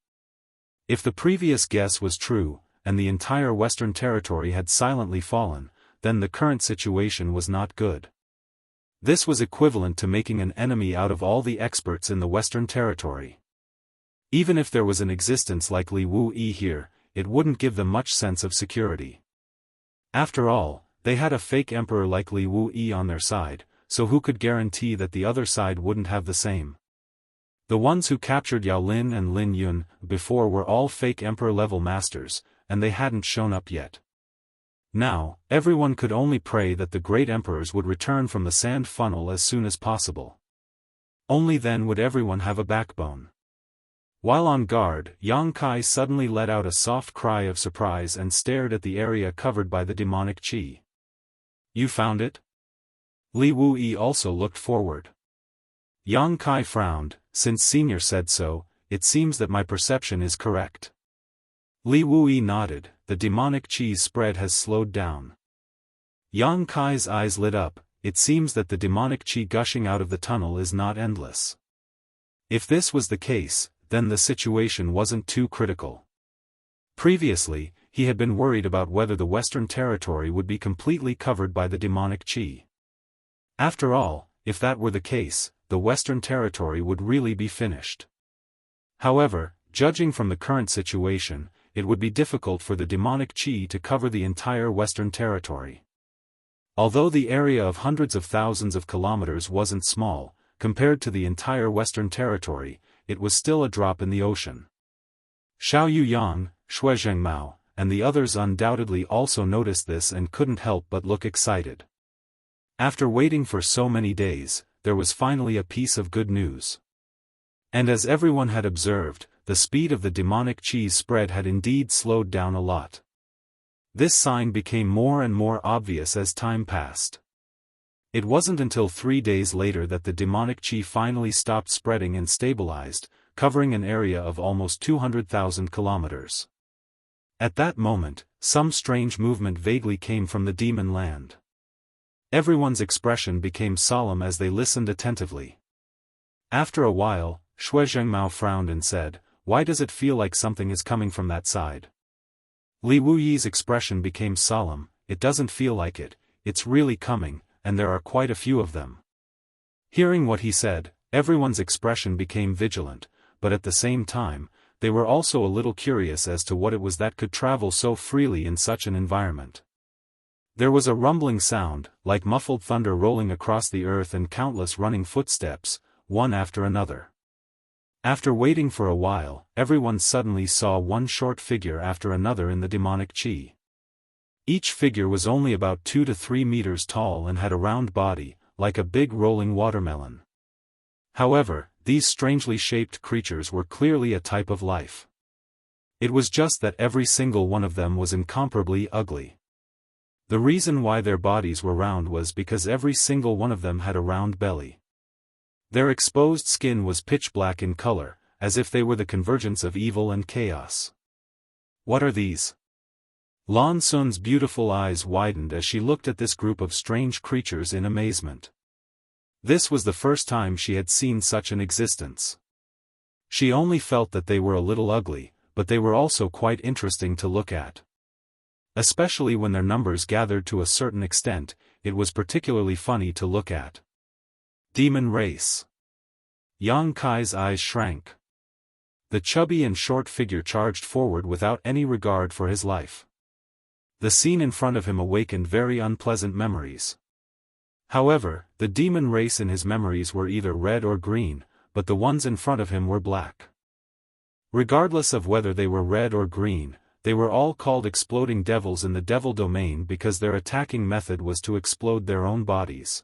A: If the previous guess was true, and the entire Western Territory had silently fallen, then the current situation was not good. This was equivalent to making an enemy out of all the experts in the Western Territory. Even if there was an existence like Li Wuyi here, it wouldn't give them much sense of security. After all, they had a fake emperor like Li Wuyi on their side, so who could guarantee that the other side wouldn't have the same? The ones who captured Yao Lin and Lin Yun before were all fake emperor-level masters, and they hadn't shown up yet. Now, everyone could only pray that the great emperors would return from the sand funnel as soon as possible. Only then would everyone have a backbone. While on guard, Yang Kai suddenly let out a soft cry of surprise and stared at the area covered by the demonic qi. "You found it?" Li Wuyi also looked forward. Yang Kai frowned. "Since Senior said so, it seems that my perception is correct." Li Wuyi nodded. "The demonic qi's spread has slowed down." Yang Kai's eyes lit up. "It seems that the demonic qi gushing out of the tunnel is not endless." If this was the case, then the situation wasn't too critical. Previously, he had been worried about whether the Western Territory would be completely covered by the demonic qi. After all, if that were the case, the Western Territory would really be finished. However, judging from the current situation, it would be difficult for the demonic qi to cover the entire Western Territory. Although the area of hundreds of thousands of kilometers wasn't small, compared to the entire Western Territory, it was still a drop in the ocean. Xiao Yuyang, Xue Zhengmao, and the others undoubtedly also noticed this and couldn't help but look excited. After waiting for so many days, there was finally a piece of good news. And as everyone had observed, the speed of the demonic qi's spread had indeed slowed down a lot. This sign became more and more obvious as time passed. It wasn't until 3 days later that the demonic qi finally stopped spreading and stabilized, covering an area of almost 200,000 kilometers. At that moment, some strange movement vaguely came from the demon land. Everyone's expression became solemn as they listened attentively. After a while, Xue Zhengmao frowned and said, "Why does it feel like something is coming from that side?" Li Wuyi's expression became solemn. "It doesn't feel like it, it's really coming, and there are quite a few of them." Hearing what he said, everyone's expression became vigilant, but at the same time, they were also a little curious as to what it was that could travel so freely in such an environment. There was a rumbling sound, like muffled thunder rolling across the earth and countless running footsteps, one after another. After waiting for a while, everyone suddenly saw one short figure after another in the demonic qi. Each figure was only about 2 to 3 meters tall and had a round body, like a big rolling watermelon. However, these strangely shaped creatures were clearly a type of life. It was just that every single one of them was incomparably ugly. The reason why their bodies were round was because every single one of them had a round belly. Their exposed skin was pitch black in color, as if they were the convergence of evil and chaos. "What are these?" Lan Sun's beautiful eyes widened as she looked at this group of strange creatures in amazement. This was the first time she had seen such an existence. She only felt that they were a little ugly, but they were also quite interesting to look at. Especially when their numbers gathered to a certain extent, it was particularly funny to look at. Demon race. Yang Kai's eyes shrank. The chubby and short figure charged forward without any regard for his life. The scene in front of him awakened very unpleasant memories. However, the demon race in his memories were either red or green, but the ones in front of him were black. Regardless of whether they were red or green, they were all called exploding devils in the devil domain because their attacking method was to explode their own bodies.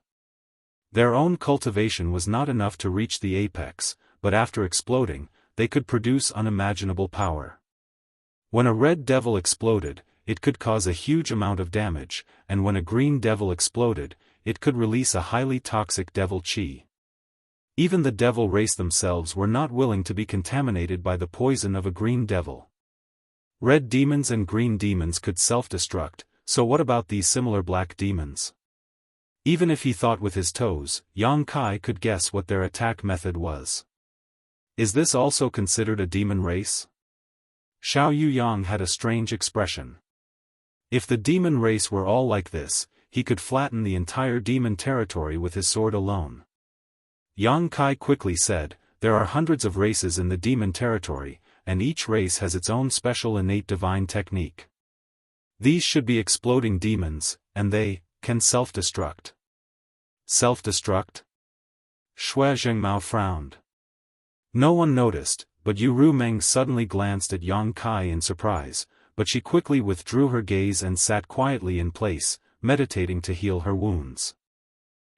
A: Their own cultivation was not enough to reach the apex, but after exploding, they could produce unimaginable power. When a red devil exploded, it could cause a huge amount of damage, and when a green devil exploded, it could release a highly toxic devil chi. Even the devil race themselves were not willing to be contaminated by the poison of a green devil. Red demons and green demons could self-destruct, so what about these similar black demons? Even if he thought with his toes, Yang Kai could guess what their attack method was. Is this also considered a demon race? Xiao Yuyang had a strange expression. If the demon race were all like this, he could flatten the entire demon territory with his sword alone. Yang Kai quickly said, there are hundreds of races in the demon territory, and each race has its own special innate divine technique. These should be exploding demons, and they can self-destruct. Self-destruct? Xue Zhengmao frowned. No one noticed, but Yu Rumeng suddenly glanced at Yang Kai in surprise, but she quickly withdrew her gaze and sat quietly in place, meditating to heal her wounds.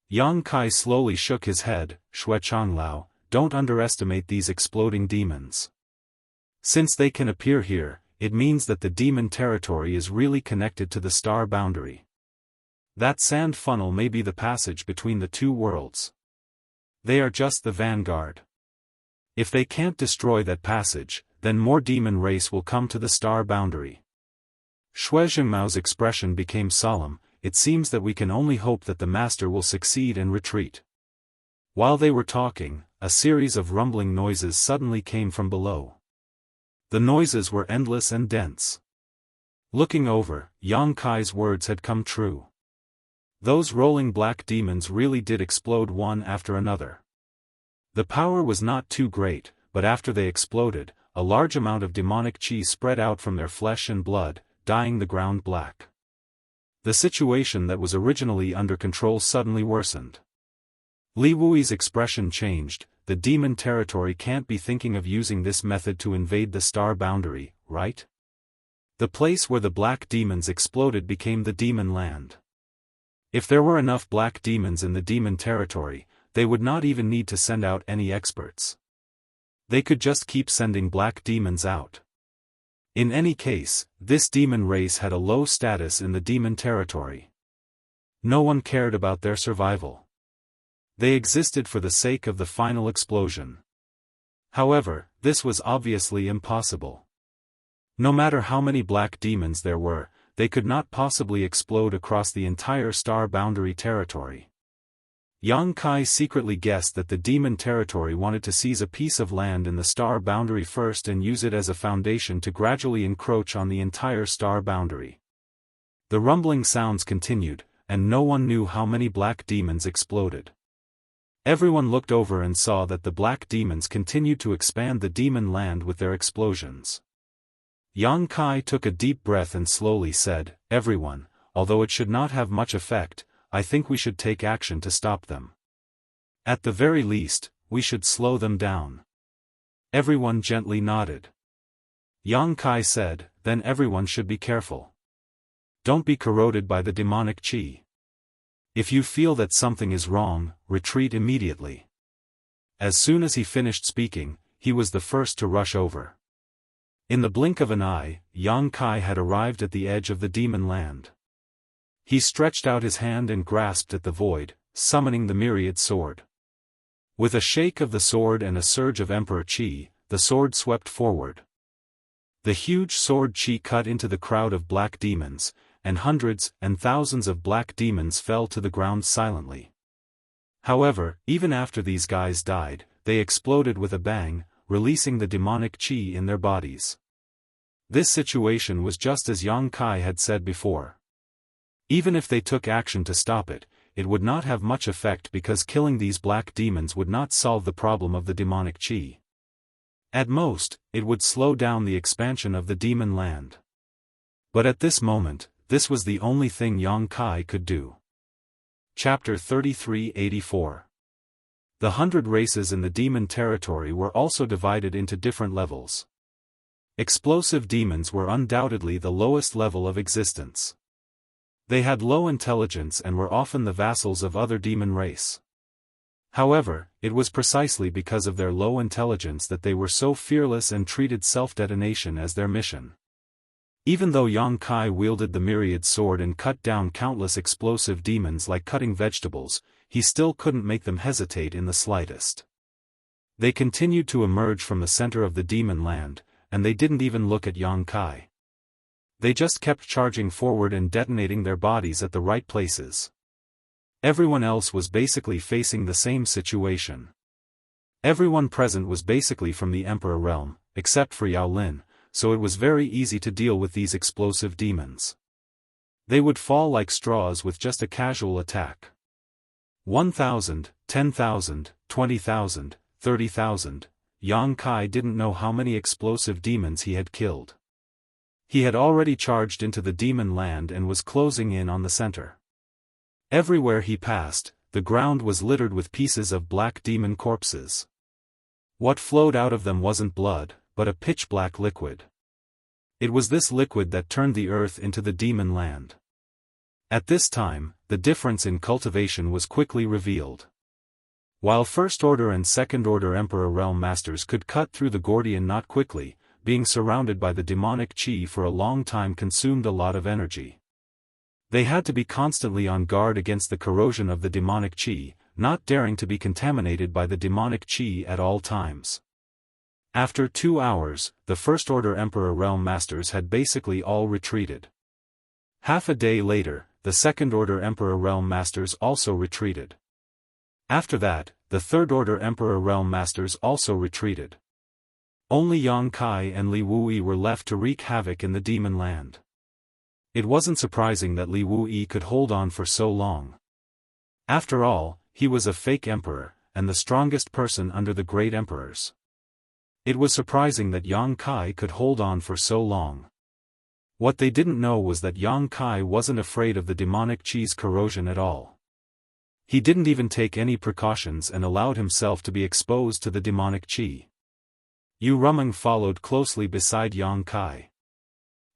A: Yang Kai slowly shook his head. Xue Changlao, don't underestimate these exploding demons. Since they can appear here, it means that the demon territory is really connected to the star boundary. That sand funnel may be the passage between the two worlds. They are just the vanguard. If they can't destroy that passage, then more demon race will come to the star boundary. Xue Zhengmao's expression became solemn. It seems that we can only hope that the master will succeed and retreat. While they were talking, a series of rumbling noises suddenly came from below. The noises were endless and dense. Looking over, Yang Kai's words had come true. Those rolling black demons really did explode one after another. The power was not too great, but after they exploded, a large amount of demonic chi spread out from their flesh and blood, dyeing the ground black. The situation that was originally under control suddenly worsened. Li Wui's expression changed. The demon territory can't be thinking of using this method to invade the star boundary, right? The place where the black demons exploded became the demon land. If there were enough black demons in the demon territory, they would not even need to send out any experts. They could just keep sending black demons out. In any case, this demon race had a low status in the demon territory. No one cared about their survival. They existed for the sake of the final explosion. However, this was obviously impossible. No matter how many black demons there were, they could not possibly explode across the entire star boundary territory. Yang Kai secretly guessed that the demon territory wanted to seize a piece of land in the star boundary first and use it as a foundation to gradually encroach on the entire star boundary. The rumbling sounds continued, and no one knew how many black demons exploded. Everyone looked over and saw that the black demons continued to expand the demon land with their explosions. Yang Kai took a deep breath and slowly said, "Everyone, although it should not have much effect, I think we should take action to stop them. At the very least, we should slow them down." Everyone gently nodded. Yang Kai said, "Then everyone should be careful. Don't be corroded by the demonic chi. If you feel that something is wrong, retreat immediately." As soon as he finished speaking, he was the first to rush over. In the blink of an eye, Yang Kai had arrived at the edge of the demon land. He stretched out his hand and grasped at the void, summoning the myriad sword. With a shake of the sword and a surge of emperor chi, the sword swept forward. The huge sword chi cut into the crowd of black demons, and hundreds and thousands of black demons fell to the ground silently. However, even after these guys died, they exploded with a bang, releasing the demonic chi in their bodies. This situation was just as Yang Kai had said before. Even if they took action to stop it, it would not have much effect because killing these black demons would not solve the problem of the demonic qi. At most, it would slow down the expansion of the demon land. But at this moment, this was the only thing Yang Kai could do. Chapter 3384. The 100 races in the demon territory were also divided into different levels. Explosive demons were undoubtedly the lowest level of existence. They had low intelligence and were often the vassals of other demon race. However, it was precisely because of their low intelligence that they were so fearless and treated self-detonation as their mission. Even though Yang Kai wielded the myriad sword and cut down countless explosive demons like cutting vegetables, he still couldn't make them hesitate in the slightest. They continued to emerge from the center of the demon land, and they didn't even look at Yang Kai. They just kept charging forward and detonating their bodies at the right places. Everyone else was basically facing the same situation. Everyone present was basically from the Emperor realm, except for Yao Lin, so it was very easy to deal with these explosive demons. They would fall like straws with just a casual attack. 1,000, 10,000, 20,000, 30,000, Yang Kai didn't know how many explosive demons he had killed. He had already charged into the demon land and was closing in on the center. Everywhere he passed, the ground was littered with pieces of black demon corpses. What flowed out of them wasn't blood, but a pitch-black liquid. It was this liquid that turned the earth into the demon land. At this time, the difference in cultivation was quickly revealed. While First Order and Second Order Emperor Realm Masters could cut through the Gordian knot quickly, being surrounded by the demonic qi for a long time consumed a lot of energy. They had to be constantly on guard against the corrosion of the demonic qi, not daring to be contaminated by the demonic qi at all times. After 2 hours, the First Order Emperor Realm Masters had basically all retreated. Half a day later, the Second Order Emperor Realm Masters also retreated. After that, the Third Order Emperor Realm Masters also retreated. Only Yang Kai and Li Wuyi were left to wreak havoc in the demon land. It wasn't surprising that Li Wuyi could hold on for so long. After all, he was a fake emperor, and the strongest person under the great emperors. It was surprising that Yang Kai could hold on for so long. What they didn't know was that Yang Kai wasn't afraid of the demonic qi's corrosion at all. He didn't even take any precautions and allowed himself to be exposed to the demonic qi. Yu Rumeng followed closely beside Yang Kai.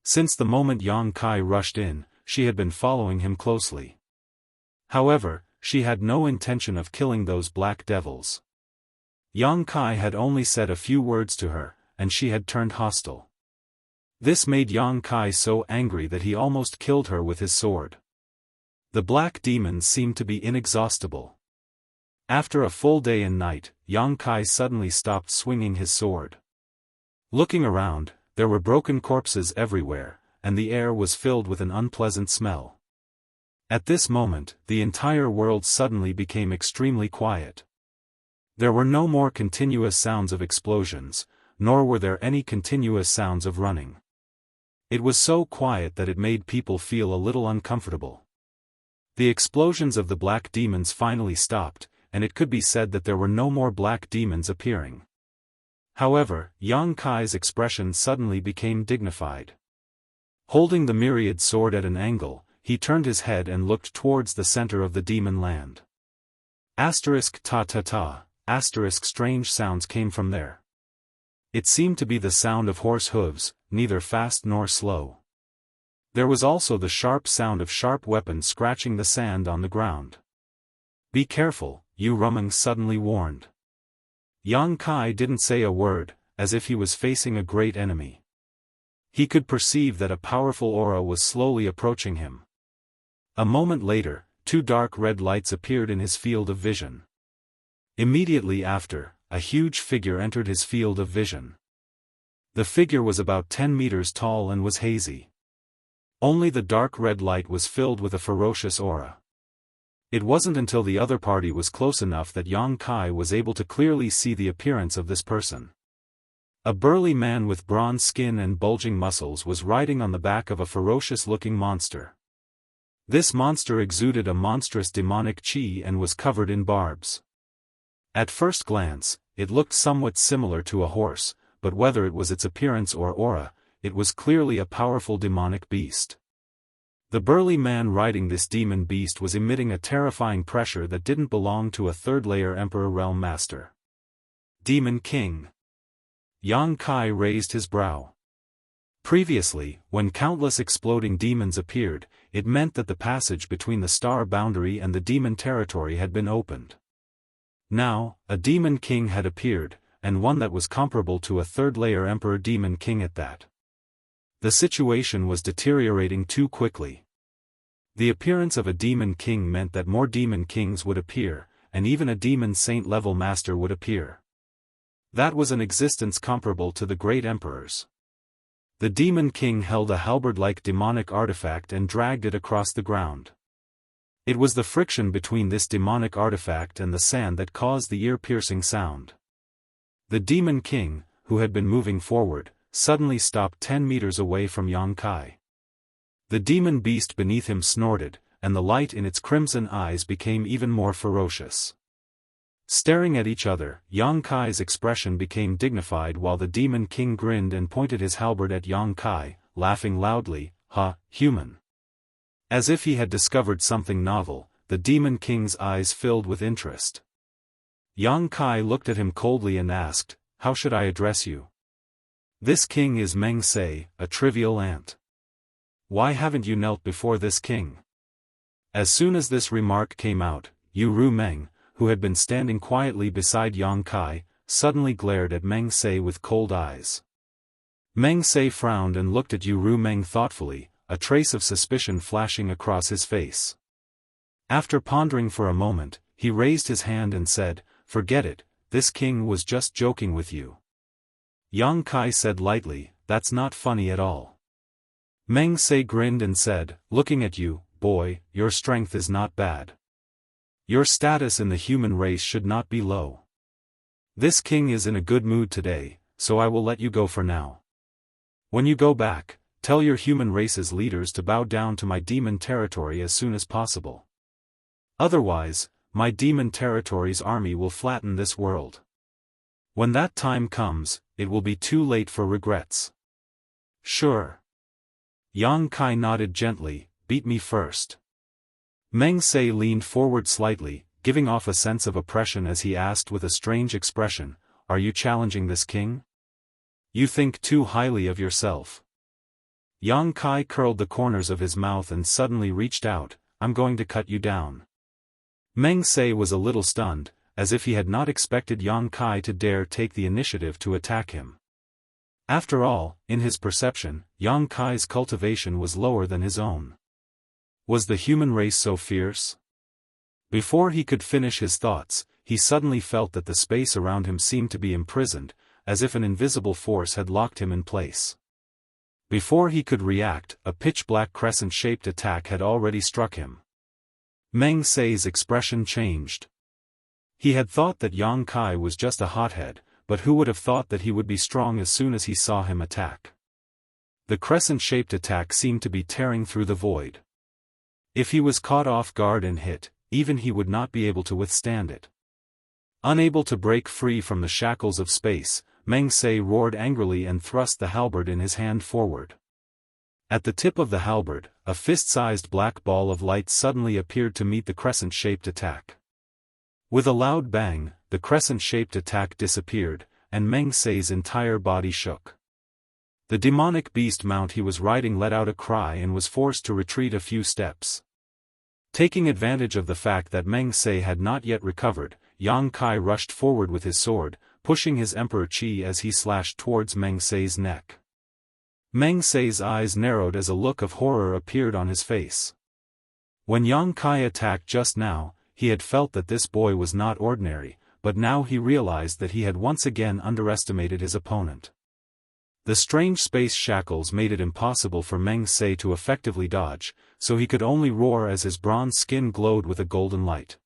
A: Since the moment Yang Kai rushed in, she had been following him closely. However, she had no intention of killing those black devils. Yang Kai had only said a few words to her, and she had turned hostile. This made Yang Kai so angry that he almost killed her with his sword. The black demons seemed to be inexhaustible. After a full day and night, Yang Kai suddenly stopped swinging his sword. Looking around, there were broken corpses everywhere, and the air was filled with an unpleasant smell. At this moment, the entire world suddenly became extremely quiet. There were no more continuous sounds of explosions, nor were there any continuous sounds of running. It was so quiet that it made people feel a little uncomfortable. The explosions of the black demons finally stopped, and it could be said that there were no more black demons appearing. However, Yang Kai's expression suddenly became dignified. Holding the myriad sword at an angle, he turned his head and looked towards the center of the demon land. Asterisk ta ta ta, asterisk strange sounds came from there. It seemed to be the sound of horse hooves, neither fast nor slow. There was also the sharp sound of sharp weapons scratching the sand on the ground. Be careful, Yu Rumeng suddenly warned. Yang Kai didn't say a word, as if he was facing a great enemy. He could perceive that a powerful aura was slowly approaching him. A moment later, 2 dark red lights appeared in his field of vision. Immediately after, a huge figure entered his field of vision. The figure was about 10 meters tall and was hazy. Only the dark red light was filled with a ferocious aura. It wasn't until the other party was close enough that Yang Kai was able to clearly see the appearance of this person. A burly man with bronze skin and bulging muscles was riding on the back of a ferocious-looking monster. This monster exuded a monstrous demonic chi and was covered in barbs. At first glance, it looked somewhat similar to a horse, but whether it was its appearance or aura, it was clearly a powerful demonic beast. The burly man riding this demon beast was emitting a terrifying pressure that didn't belong to a third-layer Emperor Realm Master. Demon King. Yang Kai raised his brow. Previously, when countless exploding demons appeared, it meant that the passage between the star boundary and the demon territory had been opened. Now, a demon king had appeared, and one that was comparable to a third-layer Emperor Demon King at that. The situation was deteriorating too quickly. The appearance of a demon king meant that more demon kings would appear, and even a demon saint-level master would appear. That was an existence comparable to the great emperors. The demon king held a halberd-like demonic artifact and dragged it across the ground. It was the friction between this demonic artifact and the sand that caused the ear-piercing sound. The demon king, who had been moving forward, suddenly stopped 10 meters away from Yang Kai. The demon beast beneath him snorted, and the light in its crimson eyes became even more ferocious. Staring at each other, Yang Kai's expression became dignified while the demon king grinned and pointed his halberd at Yang Kai, laughing loudly, "Ha, human." As if he had discovered something novel, the demon king's eyes filled with interest. Yang Kai looked at him coldly and asked, "How should I address you?" "This king is Meng Se, a trivial ant. Why haven't you knelt before this king?" As soon as this remark came out, Yu Ru Meng, who had been standing quietly beside Yang Kai, suddenly glared at Meng Se with cold eyes. Meng Se frowned and looked at Yu Ru Meng thoughtfully, a trace of suspicion flashing across his face. After pondering for a moment, he raised his hand and said, "Forget it, this king was just joking with you." Yang Kai said lightly, "That's not funny at all." Meng Se grinned and said, "Looking at you, boy, your strength is not bad. Your status in the human race should not be low. This king is in a good mood today, so I will let you go for now. When you go back, tell your human race's leaders to bow down to my demon territory as soon as possible. Otherwise, my demon territory's army will flatten this world. When that time comes, it will be too late for regrets." "Sure." Yang Kai nodded gently, "Beat me first." Meng Se leaned forward slightly, giving off a sense of oppression as he asked with a strange expression, "Are you challenging this king? You think too highly of yourself." Yang Kai curled the corners of his mouth and suddenly reached out, "I'm going to cut you down." Meng Se was a little stunned, as if he had not expected Yang Kai to dare take the initiative to attack him. After all, in his perception, Yang Kai's cultivation was lower than his own. Was the human race so fierce? Before he could finish his thoughts, he suddenly felt that the space around him seemed to be imprisoned, as if an invisible force had locked him in place. Before he could react, a pitch-black crescent-shaped attack had already struck him. Meng Se's expression changed. He had thought that Yang Kai was just a hothead, but who would have thought that he would be strong as soon as he saw him attack? The crescent-shaped attack seemed to be tearing through the void. If he was caught off guard and hit, even he would not be able to withstand it. Unable to break free from the shackles of space, Meng Se roared angrily and thrust the halberd in his hand forward. At the tip of the halberd, a fist-sized black ball of light suddenly appeared to meet the crescent-shaped attack. With a loud bang, the crescent-shaped attack disappeared, and Meng Se's entire body shook. The demonic beast mount he was riding let out a cry and was forced to retreat a few steps. Taking advantage of the fact that Meng Se had not yet recovered, Yang Kai rushed forward with his sword, pushing his Emperor Qi as he slashed towards Meng Se's neck. Meng Se's eyes narrowed as a look of horror appeared on his face. When Yang Kai attacked just now, he had felt that this boy was not ordinary, but now he realized that he had once again underestimated his opponent. The strange space shackles made it impossible for Meng Se to effectively dodge, so he could only roar as his bronze skin glowed with a golden light.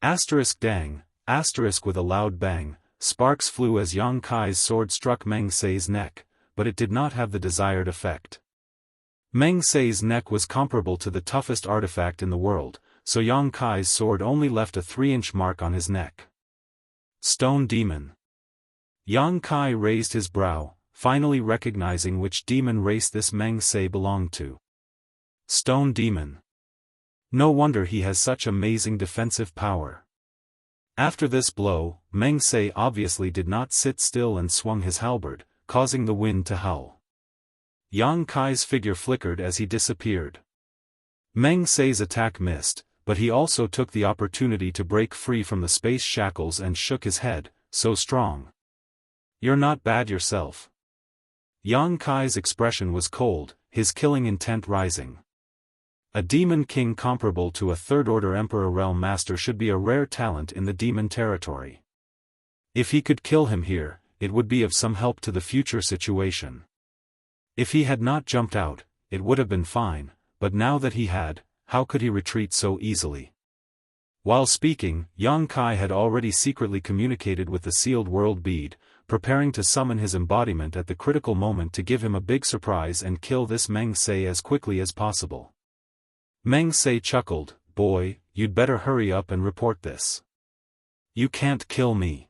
A: Asterisk dang, asterisk with a loud bang, sparks flew as Yang Kai's sword struck Meng Sei's neck, but it did not have the desired effect. Meng Sei's neck was comparable to the toughest artifact in the world, so Yang Kai's sword only left a 3-inch mark on his neck. Stone Demon. Yang Kai raised his brow, finally recognizing which demon race this Meng Sei belonged to. Stone Demon. No wonder he has such amazing defensive power. After this blow, Meng Sei obviously did not sit still and swung his halberd, causing the wind to howl. Yang Kai's figure flickered as he disappeared. Meng Sei's attack missed, but he also took the opportunity to break free from the space shackles and shook his head, so strong. You're not bad yourself. Yang Kai's expression was cold, his killing intent rising. A demon king comparable to a third-order Emperor Realm Master should be a rare talent in the demon territory. If he could kill him here, it would be of some help to the future situation. If he had not jumped out, it would have been fine, but now that he had, how could he retreat so easily? While speaking, Yang Kai had already secretly communicated with the sealed world bead, preparing to summon his embodiment at the critical moment to give him a big surprise and kill this Meng Sei as quickly as possible. Meng Sei chuckled, "Boy, you'd better hurry up and report this. You can't kill me."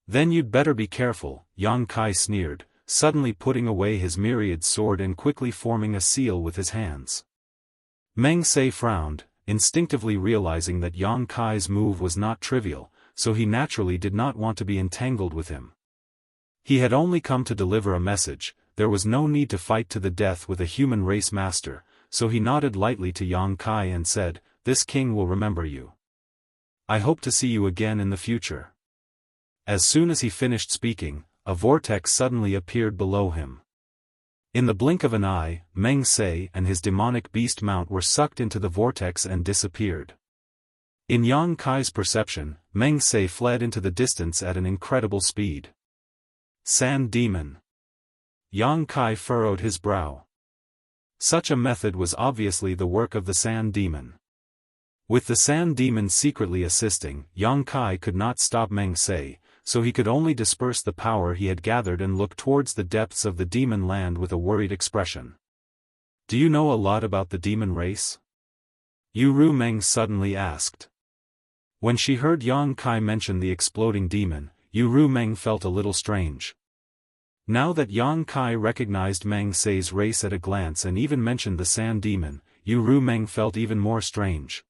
A: "Then you'd better be careful," Yang Kai sneered, suddenly putting away his myriad sword and quickly forming a seal with his hands. Meng Sei frowned, instinctively realizing that Yang Kai's move was not trivial, so he naturally did not want to be entangled with him. He had only come to deliver a message, there was no need to fight to the death with a human race master, so he nodded lightly to Yang Kai and said, "This king will remember you. I hope to see you again in the future." As soon as he finished speaking, a vortex suddenly appeared below him. In the blink of an eye, Meng Sei and his demonic beast mount were sucked into the vortex and disappeared. In Yang Kai's perception, Meng Sei fled into the distance at an incredible speed. Sand Demon. Yang Kai furrowed his brow. Such a method was obviously the work of the Sand Demon. With the Sand Demon secretly assisting, Yang Kai could not stop Meng Sei, so he could only disperse the power he had gathered and look towards the depths of the demon land with a worried expression. "Do you know a lot about the demon race?" Yu Meng suddenly asked. When she heard Yang Kai mention the exploding demon, Yu Meng felt a little strange. Now that Yang Kai recognized Meng Sei's race at a glance and even mentioned the Sand Demon, Yu Meng felt even more strange.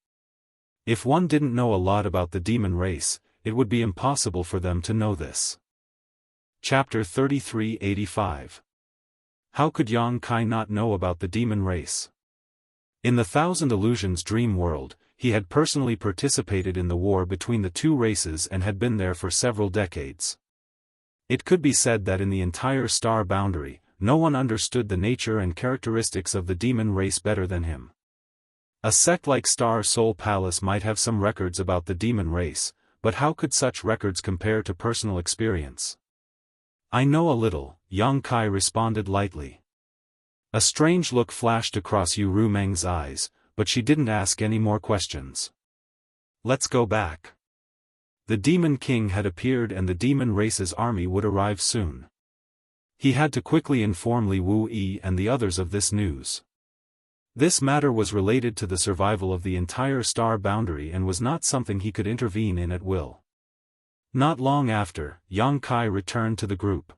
A: If one didn't know a lot about the demon race, it would be impossible for them to know this. Chapter 3385. How could Yang Kai not know about the demon race? In the Thousand Illusions dream world, he had personally participated in the war between the two races and had been there for several decades. It could be said that in the entire star boundary, no one understood the nature and characteristics of the demon race better than him. A sect like Star Soul Palace might have some records about the demon race, but how could such records compare to personal experience? "I know a little," Yang Kai responded lightly. A strange look flashed across Yu Meng's eyes, but she didn't ask any more questions. "Let's go back." The Demon King had appeared and the demon race's army would arrive soon. He had to quickly inform Li Wuyi and the others of this news. This matter was related to the survival of the entire star boundary and was not something he could intervene in at will. Not long after, Yang Kai returned to the group.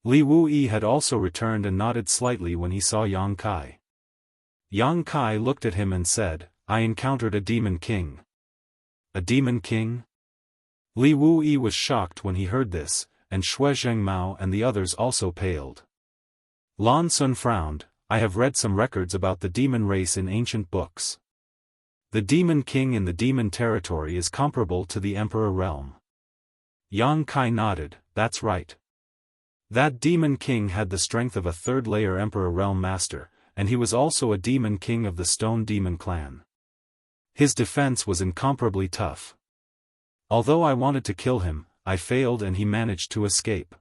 A: Li Wuyi had also returned and nodded slightly when he saw Yang Kai. Yang Kai looked at him and said, "I encountered a Demon King." "A Demon King?" Li Wuyi was shocked when he heard this, and Shui Zhengmao and the others also paled. Lan Sun frowned. "I have read some records about the demon race in ancient books. The Demon King in the demon territory is comparable to the Emperor realm." Yang Kai nodded, "That's right. That Demon King had the strength of a third-layer Emperor realm master, and he was also a Demon King of the Stone Demon clan. His defense was incomparably tough. Although I wanted to kill him, I failed and he managed to escape."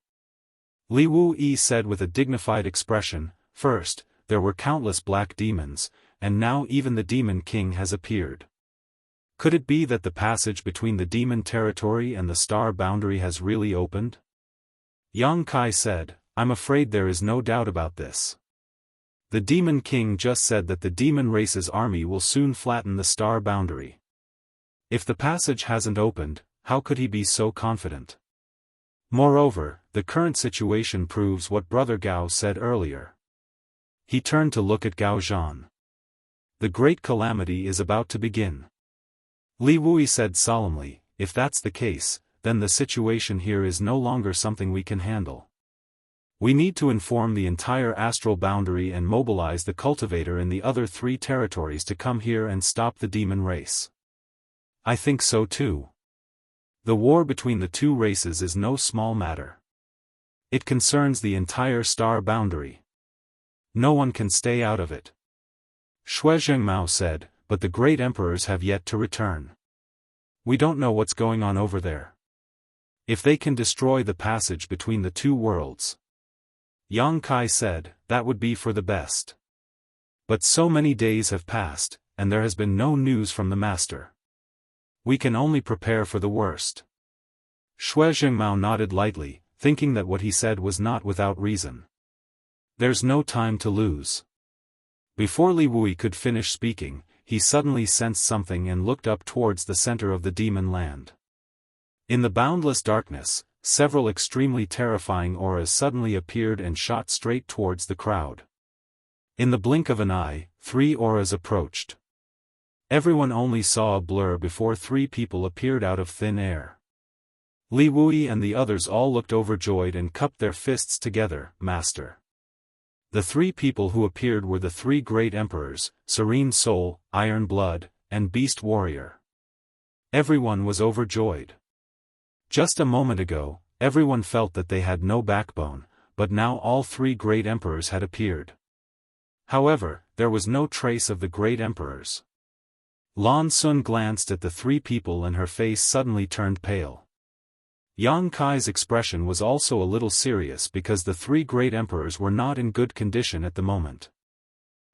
A: Li Wuyi said with a dignified expression, "First, there were countless black demons, and now even the Demon King has appeared. Could it be that the passage between the demon territory and the star boundary has really opened? Yang Kai said, I'm afraid there is no doubt about this. The Demon King just said that the demon race's army will soon flatten the star boundary. If the passage hasn't opened, how could he be so confident? Moreover, the current situation proves what Brother Gao said earlier. He turned to look at Gao Zhan. The great calamity is about to begin. Li Wui said solemnly, if that's the case, then the situation here is no longer something we can handle. We need to inform the entire astral boundary and mobilize the cultivator in the other 3 territories to come here and stop the demon race. I think so too. The war between the 2 races is no small matter. It concerns the entire star boundary. No one can stay out of it. Shui Zhengmao said, but the great emperors have yet to return. We don't know what's going on over there. If they can destroy the passage between the 2 worlds. Yang Kai said, that would be for the best. But so many days have passed, and there has been no news from the master. We can only prepare for the worst. Shui Zhengmao nodded lightly, thinking that what he said was not without reason. There's no time to lose. Before Li Wui could finish speaking, he suddenly sensed something and looked up towards the center of the demon land. In the boundless darkness, several extremely terrifying auras suddenly appeared and shot straight towards the crowd. In the blink of an eye, 3 auras approached. Everyone only saw a blur before 3 people appeared out of thin air. Li Wui and the others all looked overjoyed and cupped their fists together, Master. The 3 people who appeared were the 3 great emperors, Serene Soul, Iron Blood, and Beast Warrior. Everyone was overjoyed. Just a moment ago, everyone felt that they had no backbone, but now all 3 great emperors had appeared. However, there was no trace of the great emperors. Lan Sun glanced at the 3 people and her face suddenly turned pale. Yang Kai's expression was also a little serious because the 3 great emperors were not in good condition at the moment.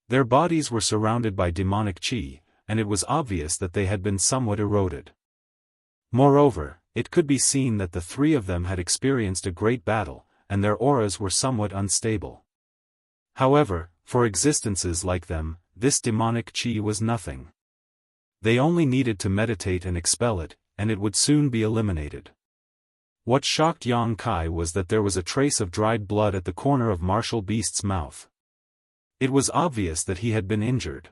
A: Their bodies were surrounded by demonic qi, and it was obvious that they had been somewhat eroded. Moreover, it could be seen that the 3 of them had experienced a great battle, and their auras were somewhat unstable. However, for existences like them, this demonic qi was nothing. They only needed to meditate and expel it, and it would soon be eliminated. What shocked Yang Kai was that there was a trace of dried blood at the corner of Martial Beast's mouth. It was obvious that he had been injured.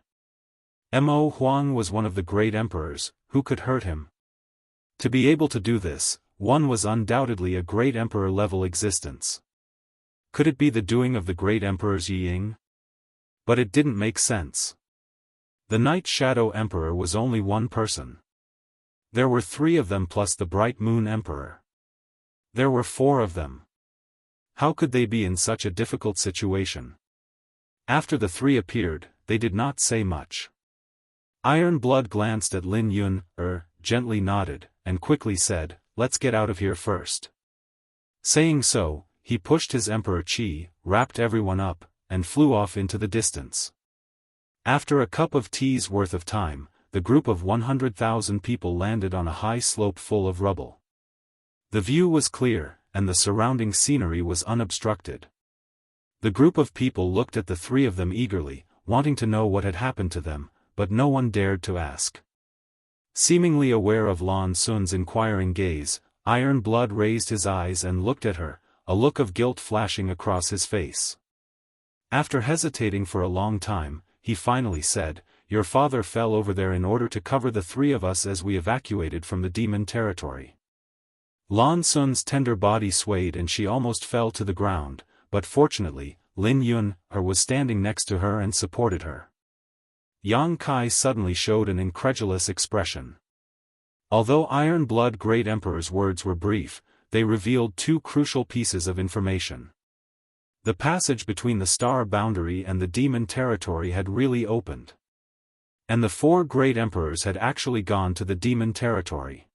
A: Mo Huang was one of the great emperors, who could hurt him? To be able to do this, one was undoubtedly a great emperor-level existence. Could it be the doing of the great emperors Yi Ying? But it didn't make sense. The Night Shadow Emperor was only one person. There were 3 of them plus the Bright Moon Emperor. There were 4 of them. How could they be in such a difficult situation? After the 3 appeared, they did not say much. Iron Blood glanced at Lin Yun, gently nodded, and quickly said, let's get out of here first. Saying so, he pushed his Emperor Qi, wrapped everyone up, and flew off into the distance. After a cup of tea's worth of time, the group of 100,000 people landed on a high slope full of rubble. The view was clear, and the surrounding scenery was unobstructed. The group of people looked at the 3 of them eagerly, wanting to know what had happened to them, but no one dared to ask. Seemingly aware of Lan Sun's inquiring gaze, Iron Blood raised his eyes and looked at her, a look of guilt flashing across his face. After hesitating for a long time, he finally said, your father fell over there in order to cover the 3 of us as we evacuated from the demon territory. Lan Sun's tender body swayed and she almost fell to the ground, but fortunately, Lin Yun, was standing next to her and supported her. Yang Kai suddenly showed an incredulous expression. Although Iron Blood Great Emperor's words were brief, they revealed 2 crucial pieces of information. The passage between the star boundary and the demon territory had really opened. And the 4 great emperors had actually gone to the demon territory.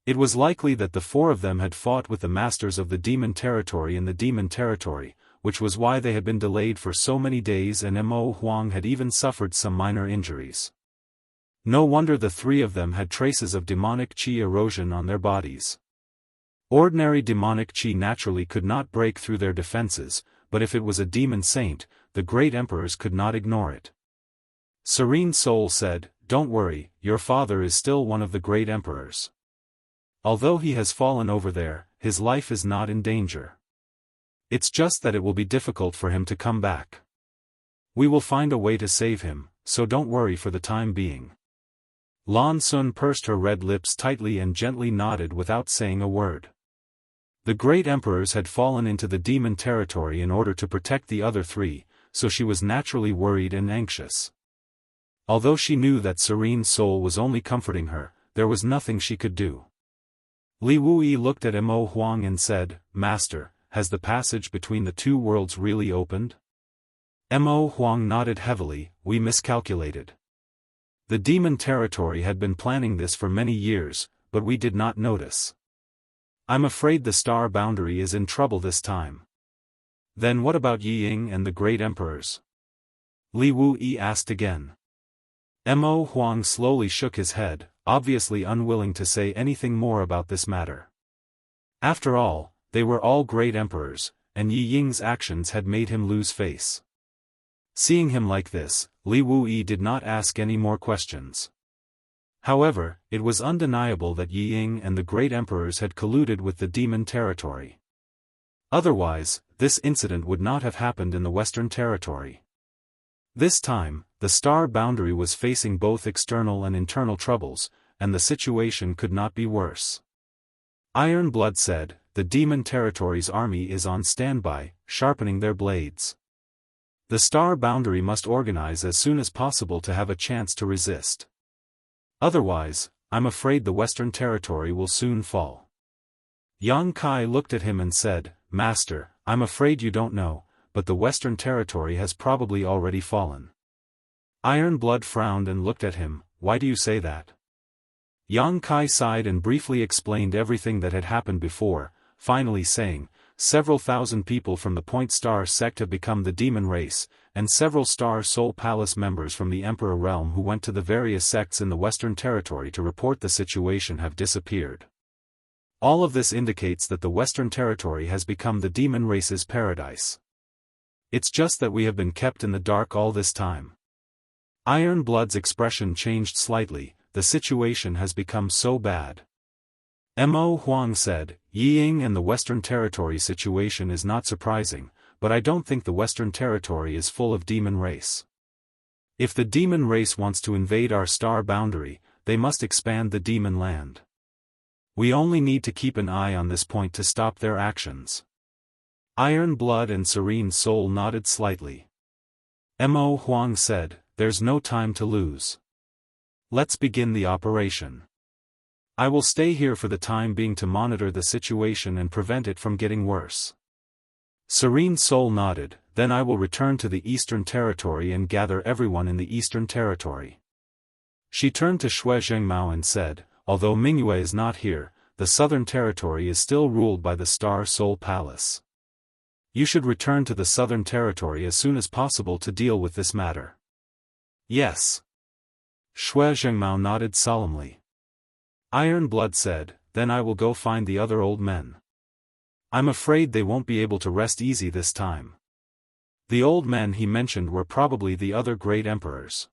A: It was likely that the 4 of them had fought with the masters of the demon territory in the demon territory, which was why they had been delayed for so many days and Mo Huang had even suffered some minor injuries. No wonder the three of them had traces of demonic qi erosion on their bodies. Ordinary demonic qi naturally could not break through their defenses, but if it was a demon saint, the great emperors could not ignore it. Serene Soul said, "Don't worry, your father is still one of the great emperors. Although he has fallen over there, his life is not in danger. It's just that it will be difficult for him to come back. We will find a way to save him, so don't worry for the time being." Lan Sun pursed her red lips tightly and gently nodded without saying a word. The great emperors had fallen into the demon territory in order to protect the other three, so she was naturally worried and anxious. Although she knew that Serene Soul was only comforting her, there was nothing she could do. Li Wuyi looked at Mo Huang and said, "Master, has the passage between the two worlds really opened?" Mo Huang nodded heavily. "We miscalculated. The demon territory had been planning this for many years, but we did not notice. I'm afraid the star boundary is in trouble this time." "Then what about Yi Ying and the great emperors?" Li Wuyi asked again. Mo Huang slowly shook his head, obviously unwilling to say anything more about this matter. After all, they were all great emperors, and Yi Ying's actions had made him lose face. Seeing him like this, Li Wuyi did not ask any more questions. However, it was undeniable that Yi Ying and the great emperors had colluded with the demon territory. Otherwise, this incident would not have happened in the Western Territory. This time, the star boundary was facing both external and internal troubles, and the situation could not be worse. Iron Blood said, "The demon territory's army is on standby, sharpening their blades. The star boundary must organize as soon as possible to have a chance to resist. Otherwise, I'm afraid the Western Territory will soon fall." Yang Kai looked at him and said, "Master, I'm afraid you don't know, but the Western Territory has probably already fallen." Iron Blood frowned and looked at him. "Why do you say that?" Yang Kai sighed and briefly explained everything that had happened before, finally saying, "Several thousand people from the Point Star sect have become the demon race, and several Star Soul Palace members from the Emperor realm who went to the various sects in the Western Territory to report the situation have disappeared. All of this indicates that the Western Territory has become the demon race's paradise. It's just that we have been kept in the dark all this time." Iron Blood's expression changed slightly. "The situation has become so bad." Mo Huang said, "Yi Ying and the Western Territory situation is not surprising, but I don't think the Western Territory is full of demon race. If the demon race wants to invade our star boundary, they must expand the demon land. We only need to keep an eye on this point to stop their actions." Iron Blood and Serene Soul nodded slightly. Mo Huang said, "There's no time to lose. Let's begin the operation. I will stay here for the time being to monitor the situation and prevent it from getting worse." Serene Soul nodded, "Then I will return to the Eastern Territory and gather everyone in the Eastern Territory." She turned to Xue Zhengmao and said, "Although Mingyue is not here, the Southern Territory is still ruled by the Star Soul Palace. You should return to the Southern Territory as soon as possible to deal with this matter." "Yes." Xue Zhengmao nodded solemnly. Iron Blood said, "Then I will go find the other old men. I'm afraid they won't be able to rest easy this time." The old men he mentioned were probably the other great emperors.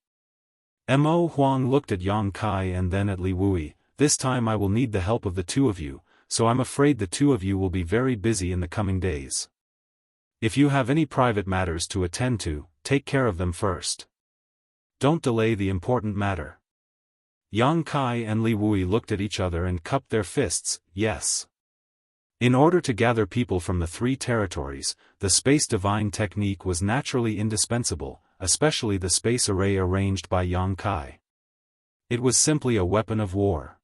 A: Mo Huang looked at Yang Kai and then at Li Wuyi. "This time I will need the help of the two of you, so I'm afraid the two of you will be very busy in the coming days. If you have any private matters to attend to, take care of them first. Don't delay the important matter." Yang Kai and Li Wuyi looked at each other and cupped their fists. Yes. In order to gather people from the three territories, the space divine technique was naturally indispensable, especially the space array arranged by Yang Kai. It was simply a weapon of war.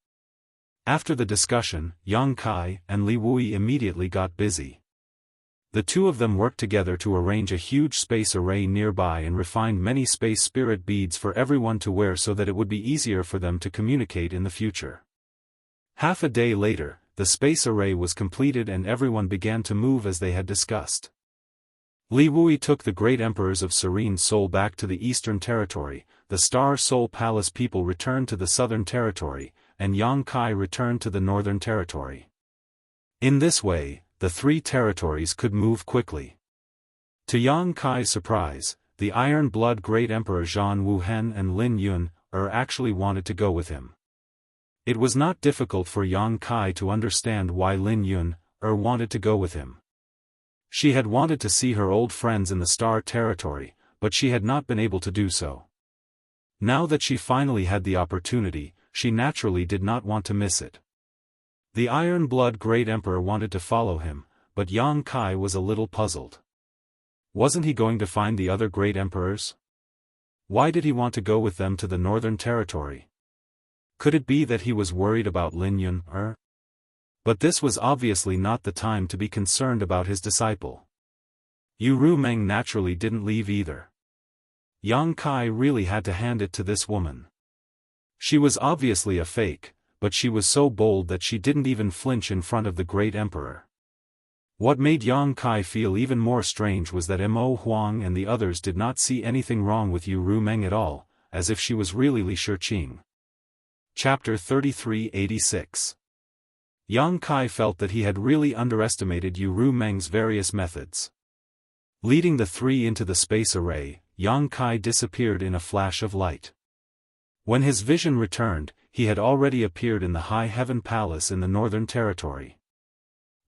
A: After the discussion, Yang Kai and Li Wuyi immediately got busy. The two of them worked together to arrange a huge space array nearby and refined many space spirit beads for everyone to wear so that it would be easier for them to communicate in the future. Half a day later, the space array was completed and everyone began to move as they had discussed. Li Wui took the great emperors of Serene Soul back to the Eastern Territory, the Star Soul Palace people returned to the Southern Territory, and Yang Kai returned to the Northern Territory. In this way, the three territories could move quickly. To Yang Kai's surprise, the Iron Blood Great Emperor Zhan Wuhen and Lin Yun actually wanted to go with him. It was not difficult for Yang Kai to understand why Lin Yun wanted to go with him. She had wanted to see her old friends in the Star Territory, but she had not been able to do so. Now that she finally had the opportunity, she naturally did not want to miss it. The Iron Blood Great Emperor wanted to follow him, but Yang Kai was a little puzzled. Wasn't he going to find the other great emperors? Why did he want to go with them to the Northern Territory? Could it be that he was worried about Lin Yun? But this was obviously not the time to be concerned about his disciple. Yu Rumeng naturally didn't leave either. Yang Kai really had to hand it to this woman. She was obviously a fake, but she was so bold that she didn't even flinch in front of the great emperor. What made Yang Kai feel even more strange was that Mo Huang and the others did not see anything wrong with Yu Rumeng at all, as if she was really Li Shiqing. Chapter 3386. Yang Kai felt that he had really underestimated Yu Rumeng's various methods. Leading the three into the space array, Yang Kai disappeared in a flash of light. When his vision returned, he had already appeared in the High Heaven Palace in the Northern Territory.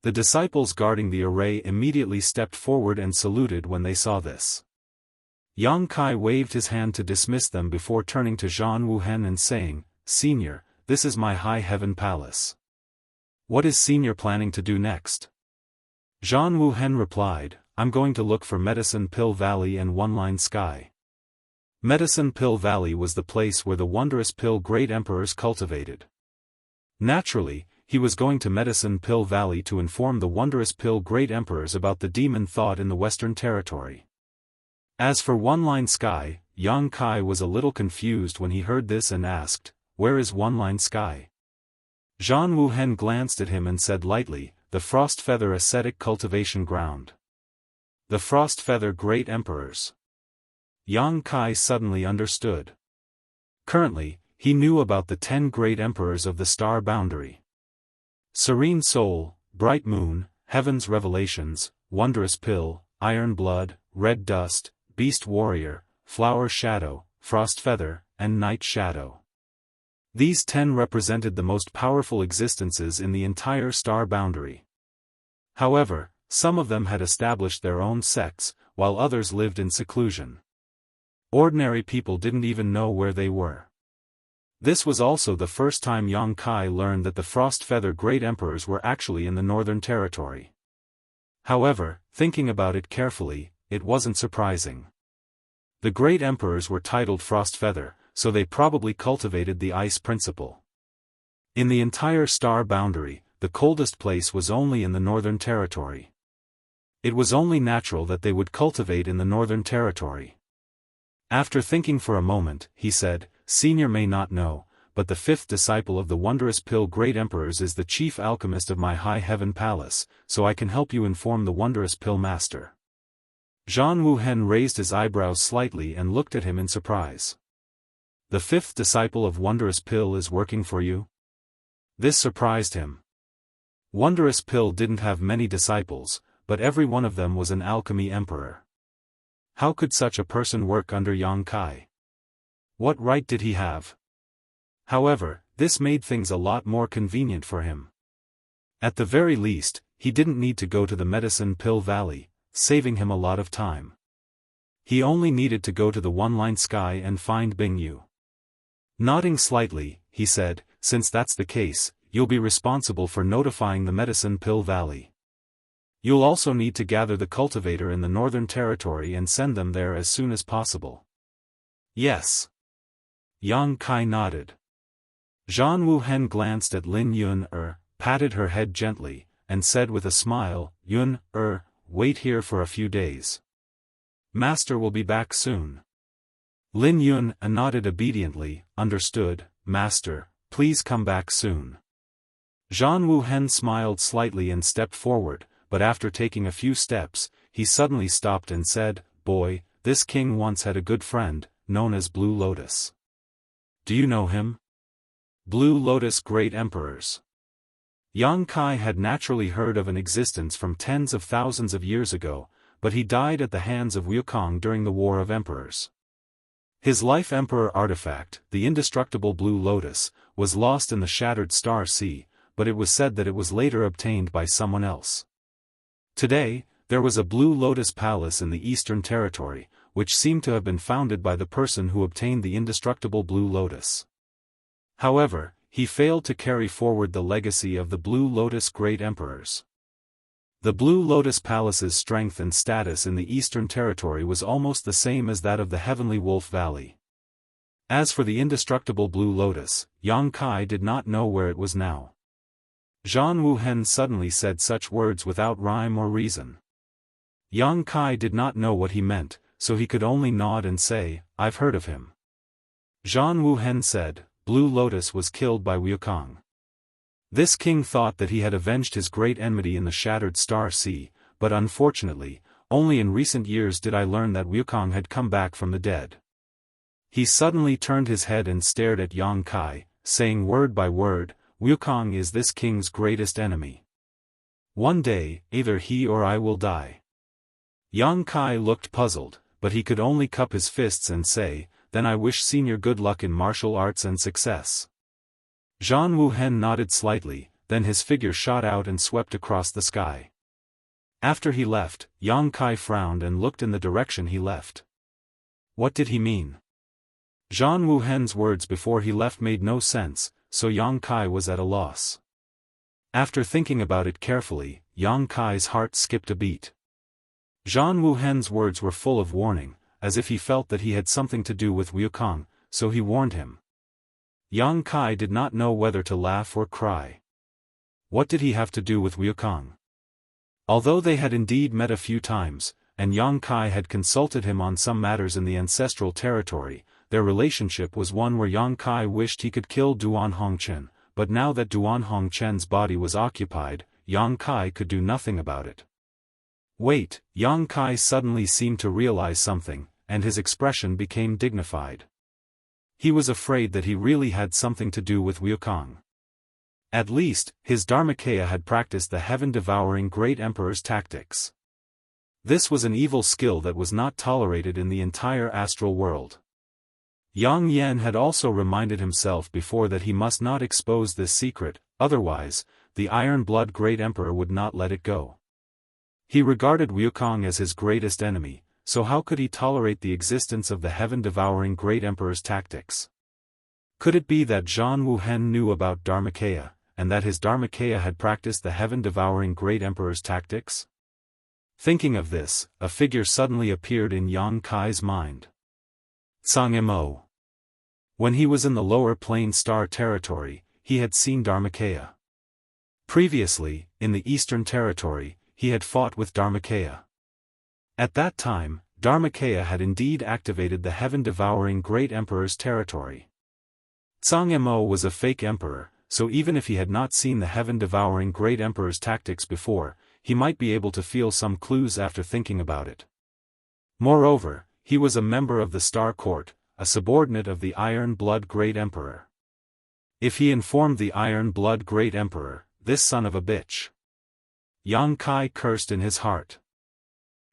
A: The disciples guarding the array immediately stepped forward and saluted when they saw this. Yang Kai waved his hand to dismiss them before turning to Zhan Wuhen and saying, "Senior, this is my High Heaven Palace. What is Senior planning to do next?" Zhan Wuhen replied, "I'm going to look for Medicine Pill Valley and One Line Sky." Medicine Pill Valley was the place where the Wondrous Pill Great Emperors cultivated. Naturally, he was going to Medicine Pill Valley to inform the Wondrous Pill Great Emperors about the demon thought in the Western Territory. As for One Line Sky, Yang Kai was a little confused when he heard this and asked, "Where is One Line Sky?" Zhan Wuhen glanced at him and said lightly, "The Frost Feather Ascetic Cultivation Ground. The Frost Feather Great Emperors." Yang Kai suddenly understood. Currently, he knew about the 10 great emperors of the star boundary. Serene Soul, Bright Moon, Heaven's Revelations, Wondrous Pill, Iron Blood, Red Dust, Beast Warrior, Flower Shadow, Frost Feather, and Night Shadow. These 10 represented the most powerful existences in the entire star boundary. However, some of them had established their own sects, while others lived in seclusion. Ordinary people didn't even know where they were. This was also the first time Yang Kai learned that the Frost Feather Great Emperors were actually in the Northern Territory. However, thinking about it carefully, it wasn't surprising. The Great Emperors were titled Frost Feather, so they probably cultivated the ice principle. In the entire star boundary, the coldest place was only in the Northern Territory. It was only natural that they would cultivate in the Northern Territory. After thinking for a moment, he said, "Senior may not know, but the 5th disciple of the Wondrous Pill Great Emperors is the chief alchemist of my High Heaven Palace, so I can help you inform the Wondrous Pill Master." Zhan Wuhen raised his eyebrows slightly and looked at him in surprise. "The 5th disciple of Wondrous Pill is working for you?" This surprised him. Wondrous Pill didn't have many disciples, but every one of them was an alchemy emperor. How could such a person work under Yang Kai? What right did he have? However, this made things a lot more convenient for him. At the very least, he didn't need to go to the Medicine Pill Valley, saving him a lot of time. He only needed to go to the One Line Sky and find Bingyu. Nodding slightly, he said, "Since that's the case, you'll be responsible for notifying the Medicine Pill Valley. You'll also need to gather the cultivator in the Northern Territory and send them there as soon as possible." "Yes." Yang Kai nodded. Zhan Wuhen glanced at Lin Yun, patted her head gently, and said with a smile, "Yun, wait here for a few days. Master will be back soon." Lin Yun nodded obediently, "Understood, Master, please come back soon." Zhan Wuhen smiled slightly and stepped forward, but after taking a few steps, he suddenly stopped and said, "Boy, this king once had a good friend, known as Blue Lotus. Do you know him?" Blue Lotus Great Emperors. Yang Kai had naturally heard of an existence from tens of thousands of years ago, but he died at the hands of Wukong during the War of Emperors. His life emperor artifact, the indestructible Blue Lotus, was lost in the shattered Star Sea, but it was said that it was later obtained by someone else. Today, there was a Blue Lotus Palace in the Eastern Territory, which seemed to have been founded by the person who obtained the indestructible Blue Lotus. However, he failed to carry forward the legacy of the Blue Lotus Great Emperors. The Blue Lotus Palace's strength and status in the Eastern Territory was almost the same as that of the Heavenly Wolf Valley. As for the indestructible Blue Lotus, Yang Kai did not know where it was now. Zhan Wuhen suddenly said such words without rhyme or reason. Yang Kai did not know what he meant, so he could only nod and say, "I've heard of him." Zhan Wuhen said, "Blue Lotus was killed by Wukong. This king thought that he had avenged his great enmity in the shattered Star Sea, but unfortunately, only in recent years did I learn that Wukong had come back from the dead." He suddenly turned his head and stared at Yang Kai, saying word by word, "Wukong is this king's greatest enemy. One day, either he or I will die." Yang Kai looked puzzled, but he could only cup his fists and say, "Then I wish Senior good luck in martial arts and success." Zhan Wuhen nodded slightly, then his figure shot out and swept across the sky. After he left, Yang Kai frowned and looked in the direction he left. What did he mean? Zhan Wuhen's words before he left made no sense, so Yang Kai was at a loss. After thinking about it carefully, Yang Kai's heart skipped a beat. Zhan Wuhen's words were full of warning, as if he felt that he had something to do with Wukong, so he warned him. Yang Kai did not know whether to laugh or cry. What did he have to do with Wukong? Although they had indeed met a few times, and Yang Kai had consulted him on some matters in the ancestral territory, their relationship was one where Yang Kai wished he could kill Duan Hongchen, but now that Duan Hongchen's body was occupied, Yang Kai could do nothing about it. Wait, Yang Kai suddenly seemed to realize something, and his expression became dignified. He was afraid that he really had something to do with Wukong. At least, his Dharmakaya had practiced the heaven-devouring Great Emperor's tactics. This was an evil skill that was not tolerated in the entire astral world. Yang Yan had also reminded himself before that he must not expose this secret, otherwise, the Iron-Blood Great Emperor would not let it go. He regarded Wukong as his greatest enemy, so how could he tolerate the existence of the heaven-devouring Great Emperor's tactics? Could it be that Zhan Wuhen knew about Dharmakaya, and that his Dharmakaya had practiced the heaven-devouring Great Emperor's tactics? Thinking of this, a figure suddenly appeared in Yang Kai's mind. Tsang Mo. When he was in the lower plane star territory, he had seen Dharmakaya. Previously, in the Eastern Territory, he had fought with Dharmakaya. At that time, Dharmakaya had indeed activated the heaven-devouring Great Emperor's territory. Tsang Mo was a fake emperor, so even if he had not seen the heaven-devouring Great Emperor's tactics before, he might be able to feel some clues after thinking about it. Moreover, he was a member of the Star Court, a subordinate of the Iron-Blood Great Emperor. If he informed the Iron-Blood Great Emperor, this son of a bitch. Yang Kai cursed in his heart.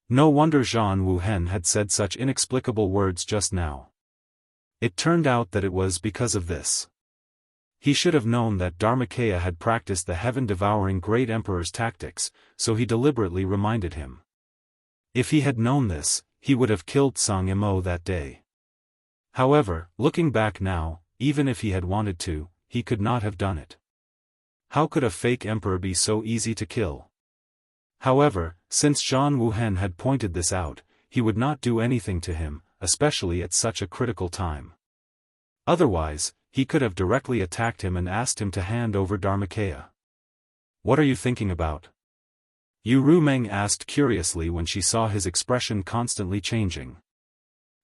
A: No wonder Zhan Wuhen had said such inexplicable words just now. It turned out that it was because of this. He should have known that Dharmakaya had practiced the heaven-devouring Great Emperor's tactics, so he deliberately reminded him. If he had known this, he would have killed Tsang Mo that day. However, looking back now, even if he had wanted to, he could not have done it. How could a fake emperor be so easy to kill? However, since Zhan Wuhen had pointed this out, he would not do anything to him, especially at such a critical time. Otherwise, he could have directly attacked him and asked him to hand over Dharmakaya. What are you thinking about? Yu Rumeng asked curiously when she saw his expression constantly changing.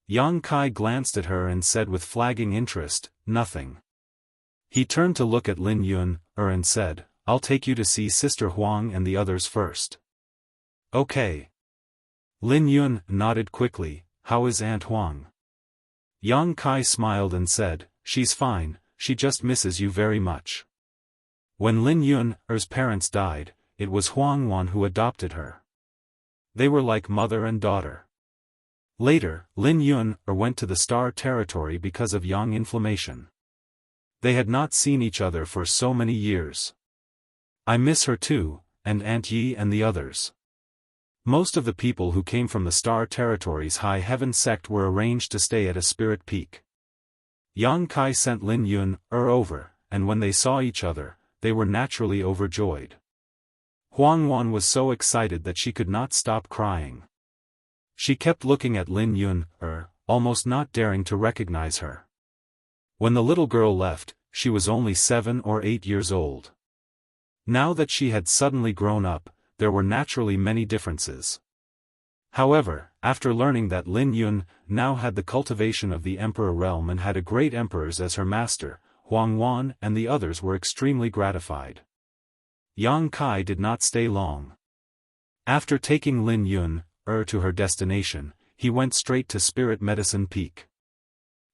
A: Yang Kai glanced at her and said with flagging interest, "Nothing." He turned to look at Lin Yun, and said, "I'll take you to see Sister Huang and the others first." Okay. Lin Yun nodded quickly. How is Aunt Huang? Yang Kai smiled and said, she's fine, she just misses you very much. When Lin Yun's parents died, it was Huang Wan who adopted her. They were like mother and daughter. Later, Lin Yun went to the Star Territory because of Yang inflammation. They had not seen each other for so many years. I miss her too, and Aunt Yi and the others. Most of the people who came from the Star Territory's High Heaven sect were arranged to stay at a spirit peak. Yang Kai sent Lin Yun over, and when they saw each other, they were naturally overjoyed. Huang Wan was so excited that she could not stop crying. She kept looking at Lin Yun almost not daring to recognize her. When the little girl left, she was only 7 or 8 years old. Now that she had suddenly grown up, there were naturally many differences. However, after learning that Lin Yun now had the cultivation of the Emperor realm and had a great emperors as her master, Huang Wan and the others were extremely gratified. Yang Kai did not stay long. After taking Lin Yun to her destination, he went straight to Spirit Medicine Peak.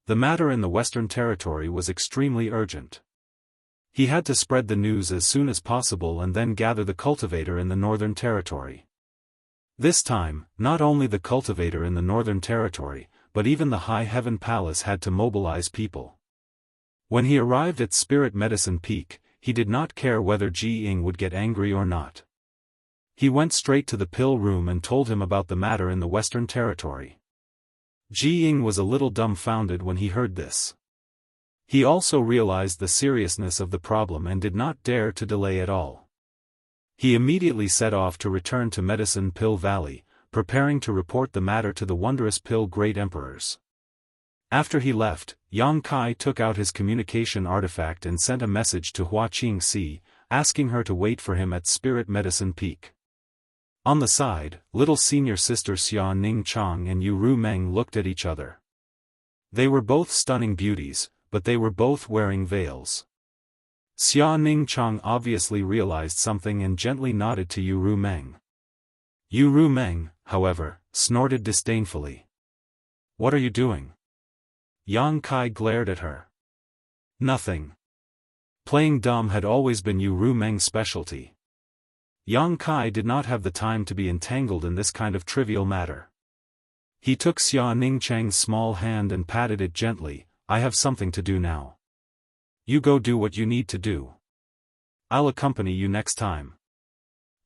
A: The matter in the Western Territory was extremely urgent. He had to spread the news as soon as possible and then gather the cultivator in the Northern Territory. This time, not only the cultivator in the Northern Territory, but even the High Heaven Palace had to mobilize people. When he arrived at Spirit Medicine Peak, he did not care whether Ji Ying would get angry or not. He went straight to the pill room and told him about the matter in the Western Territory. Ji Ying was a little dumbfounded when he heard this. He also realized the seriousness of the problem and did not dare to delay at all. He immediately set off to return to Medicine Pill Valley, preparing to report the matter to the Wondrous Pill Great Emperors. After he left, Yang Kai took out his communication artifact and sent a message to Hua Qingxi, asking her to wait for him at Spirit Medicine Peak. On the side, little senior sister Xia Ningchang and Yu Ru Meng looked at each other. They were both stunning beauties, but they were both wearing veils. Xia Ningchang obviously realized something and gently nodded to Yu Ru Meng. Yu Ru Meng, however, snorted disdainfully. What are you doing? Yang Kai glared at her. Nothing. Playing dumb had always been Yu Ru Meng's specialty. Yang Kai did not have the time to be entangled in this kind of trivial matter. He took Xia Ningchang's small hand and patted it gently. I have something to do now. You go do what you need to do. I'll accompany you next time.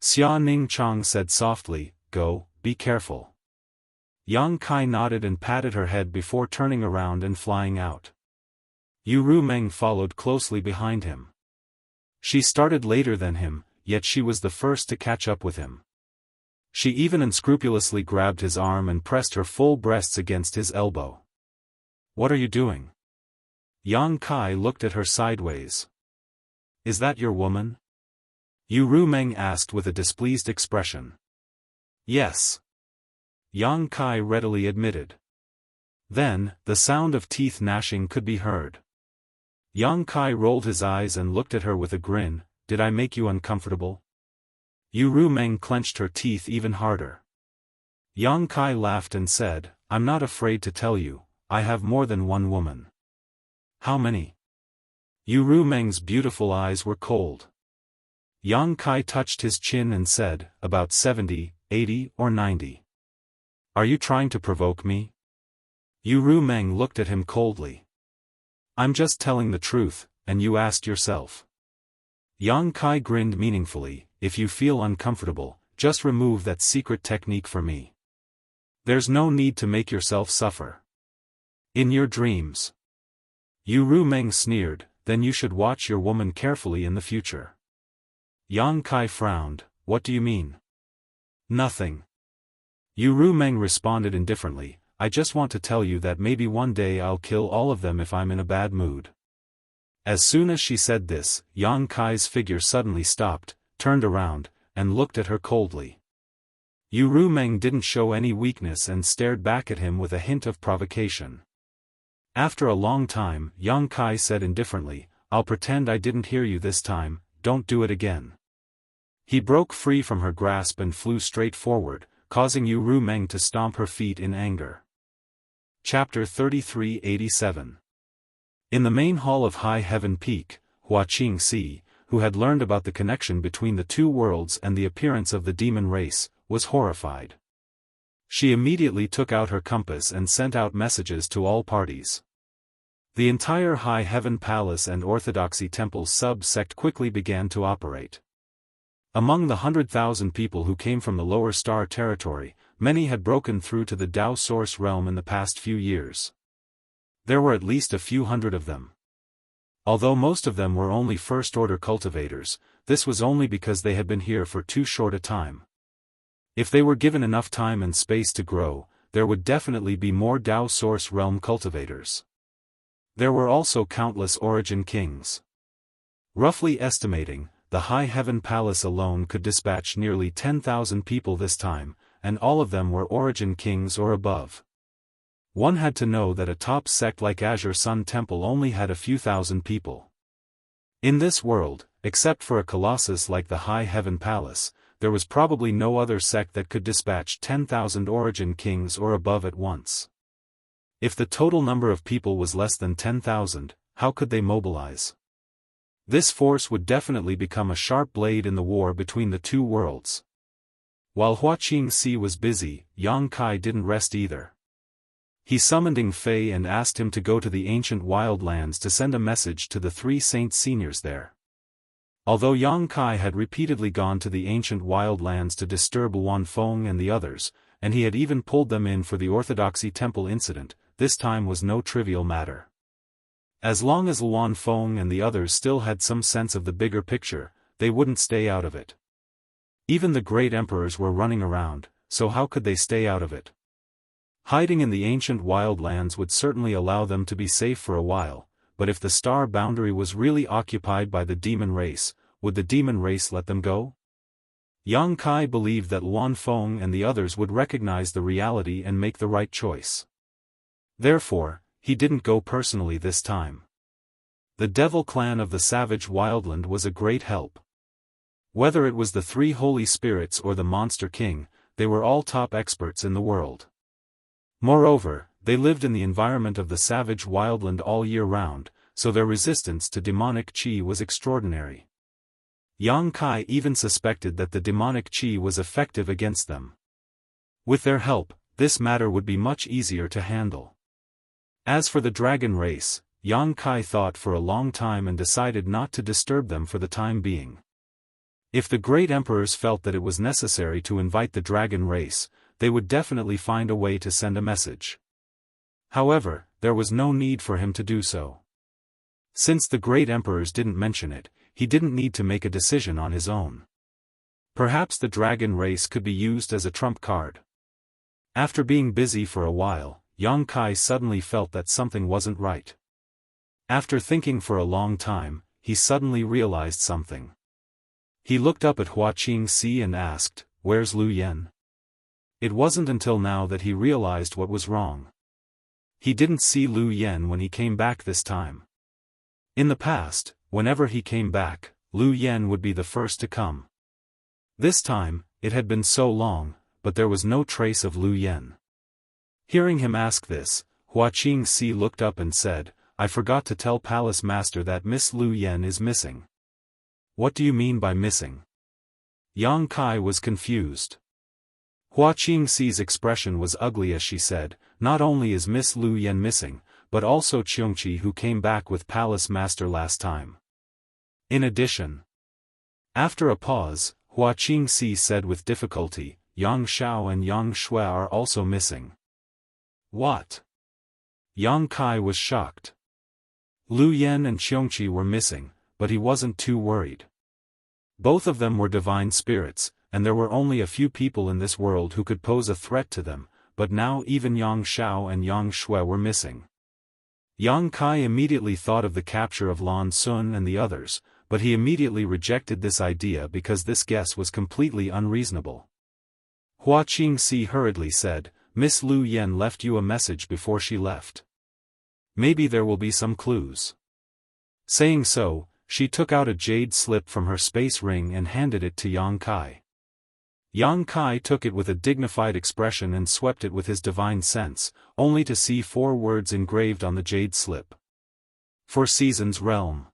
A: Xia Ningchang said softly, go, be careful. Yang Kai nodded and patted her head before turning around and flying out. Yu Ru Meng followed closely behind him. She started later than him, yet she was the first to catch up with him. She even unscrupulously grabbed his arm and pressed her full breasts against his elbow. What are you doing? Yang Kai looked at her sideways. Is that your woman? Yu Ru Meng asked with a displeased expression. Yes. Yang Kai readily admitted. Then, the sound of teeth gnashing could be heard. Yang Kai rolled his eyes and looked at her with a grin. Did I make you uncomfortable? Yu Ru Meng clenched her teeth even harder. Yang Kai laughed and said, I'm not afraid to tell you, I have more than one woman. How many? Yu Ru Meng's beautiful eyes were cold. Yang Kai touched his chin and said, about 70, 80 or 90. Are you trying to provoke me? Yu Ru Meng looked at him coldly. I'm just telling the truth, and you asked yourself. Yang Kai grinned meaningfully, if you feel uncomfortable, just remove that secret technique for me. There's no need to make yourself suffer. In your dreams. Yu Ru Meng sneered, then you should watch your woman carefully in the future. Yang Kai frowned, what do you mean? Nothing. Yu Ru Meng responded indifferently, I just want to tell you that maybe one day I'll kill all of them if I'm in a bad mood. As soon as she said this, Yang Kai's figure suddenly stopped, turned around, and looked at her coldly. Yu Ru Meng didn't show any weakness and stared back at him with a hint of provocation. After a long time, Yang Kai said indifferently, I'll pretend I didn't hear you this time, don't do it again. He broke free from her grasp and flew straight forward, causing Yu Rumeng to stomp her feet in anger. Chapter 3387. In the main hall of High Heaven Peak, Hua Qingxi, who had learned about the connection between the two worlds and the appearance of the demon race, was horrified. She immediately took out her compass and sent out messages to all parties. The entire High Heaven Palace and Orthodoxy Temple sub-sect quickly began to operate. Among the 100,000 people who came from the lower star territory, many had broken through to the Dao source realm in the past few years. There were at least a few hundred of them. Although most of them were only first-order cultivators, this was only because they had been here for too short a time. If they were given enough time and space to grow, there would definitely be more Dao source realm cultivators. There were also countless origin kings. Roughly estimating, the High Heaven Palace alone could dispatch nearly 10,000 people this time, and all of them were origin kings or above. One had to know that a top sect like Azure Sun Temple only had a few thousand people. In this world, except for a colossus like the High Heaven Palace, there was probably no other sect that could dispatch 10,000 origin kings or above at once. If the total number of people was less than 10,000, how could they mobilize? This force would definitely become a sharp blade in the war between the two worlds. While Hua Qingxi was busy, Yang Kai didn't rest either. He summoned Ing Fei and asked him to go to the ancient wildlands to send a message to the 3 saint seniors there. Although Yang Kai had repeatedly gone to the ancient wildlands to disturb Luan Feng and the others, and he had even pulled them in for the Orthodoxy Temple incident, this time was no trivial matter. As long as Luan Feng and the others still had some sense of the bigger picture, they wouldn't stay out of it. Even the great emperors were running around, so how could they stay out of it? Hiding in the ancient wildlands would certainly allow them to be safe for a while, but if the star boundary was really occupied by the demon race, would the demon race let them go? Yang Kai believed that Luan Feng and the others would recognize the reality and make the right choice. Therefore, he didn't go personally this time. The devil clan of the savage wildland was a great help. Whether it was the 3 holy spirits or the monster king, they were all top experts in the world. Moreover, they lived in the environment of the savage wildland all year round, so their resistance to demonic qi was extraordinary. Yang Kai even suspected that the demonic qi was effective against them. With their help, this matter would be much easier to handle. As for the dragon race, Yang Kai thought for a long time and decided not to disturb them for the time being. If the great emperors felt that it was necessary to invite the dragon race, they would definitely find a way to send a message. However, there was no need for him to do so. Since the great emperors didn't mention it, he didn't need to make a decision on his own. Perhaps the dragon race could be used as a trump card. After being busy for a while, Yang Kai suddenly felt that something wasn't right. After thinking for a long time, he suddenly realized something. He looked up at Hua Qingxi and asked, "Where's Lu Yen?" It wasn't until now that he realized what was wrong. He didn't see Lu Yen when he came back this time. In the past, whenever he came back, Lu Yen would be the first to come. This time, it had been so long, but there was no trace of Lu Yen. Hearing him ask this, Hua Qingxi looked up and said, "I forgot to tell Palace Master that Miss Lu Yen is missing." "What do you mean by missing?" Yang Kai was confused. Hua Qingxi's expression was ugly as she said, "Not only is Miss Lu Yen missing, but also Qiongqi who came back with Palace Master last time. In addition." After a pause, Hua Qingxi said with difficulty, "Yang Xiao and Yang Shui are also missing." "What?" Yang Kai was shocked. Lu Yen and Qiongqi were missing, but he wasn't too worried. Both of them were divine spirits, and there were only a few people in this world who could pose a threat to them, but now even Yang Xiao and Yang Shui were missing. Yang Kai immediately thought of the capture of Lan Sun and the others, but he immediately rejected this idea because this guess was completely unreasonable. Hua Qingxi hurriedly said, "Miss Lu Yen left you a message before she left. Maybe there will be some clues." Saying so, she took out a jade slip from her space ring and handed it to Yang Kai. Yang Kai took it with a dignified expression and swept it with his divine sense, only to see 4 words engraved on the jade slip. 4 Seasons Realm.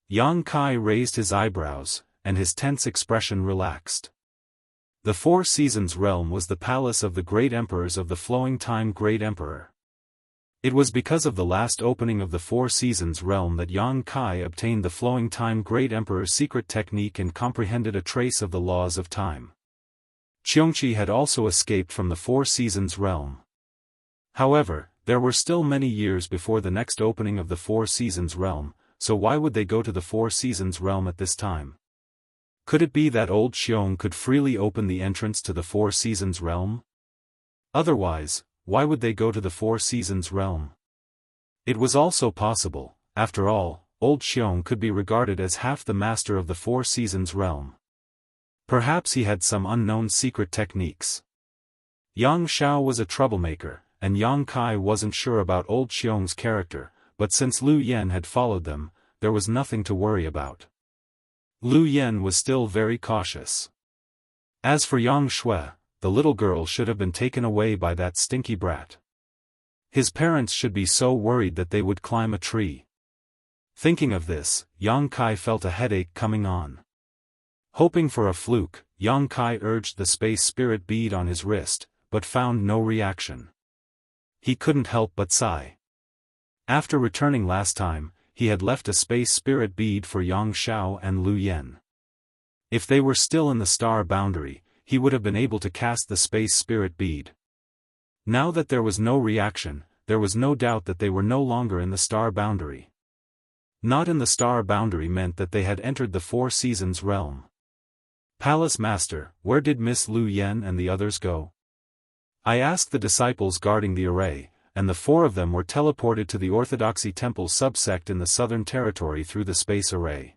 A: Yang Kai raised his eyebrows, and his tense expression relaxed. The 4 Seasons Realm was the palace of the great emperors of the flowing time Great Emperor. It was because of the last opening of the 4 Seasons Realm that Yang Kai obtained the flowing time Great Emperor's secret technique and comprehended a trace of the laws of time. Xianxia had also escaped from the 4 Seasons Realm. However, there were still many years before the next opening of the 4 Seasons Realm, so why would they go to the 4 Seasons Realm at this time? Could it be that old Xiong could freely open the entrance to the 4 Seasons Realm? Otherwise, why would they go to the 4 Seasons Realm? It was also possible, after all, old Xiong could be regarded as half the master of the 4 Seasons Realm. Perhaps he had some unknown secret techniques. Yang Xiao was a troublemaker, and Yang Kai wasn't sure about old Xiong's character, but since Lu Yen had followed them, there was nothing to worry about. Lu Yen was still very cautious. As for Yang Shui, the little girl should have been taken away by that stinky brat. His parents should be so worried that they would climb a tree. Thinking of this, Yang Kai felt a headache coming on. Hoping for a fluke, Yang Kai urged the space spirit bead on his wrist, but found no reaction. He couldn't help but sigh. After returning last time, he had left a space spirit bead for Yang Xiao and Lu Yen. If they were still in the star boundary, he would have been able to cast the space spirit bead. Now that there was no reaction, there was no doubt that they were no longer in the star boundary. Not in the star boundary meant that they had entered the 4 Seasons Realm. Palace Master, where did Miss Lu Yen and the others go? I asked the disciples guarding the array, and the 4 of them were teleported to the Orthodoxy Temple subsect in the Southern Territory through the space array.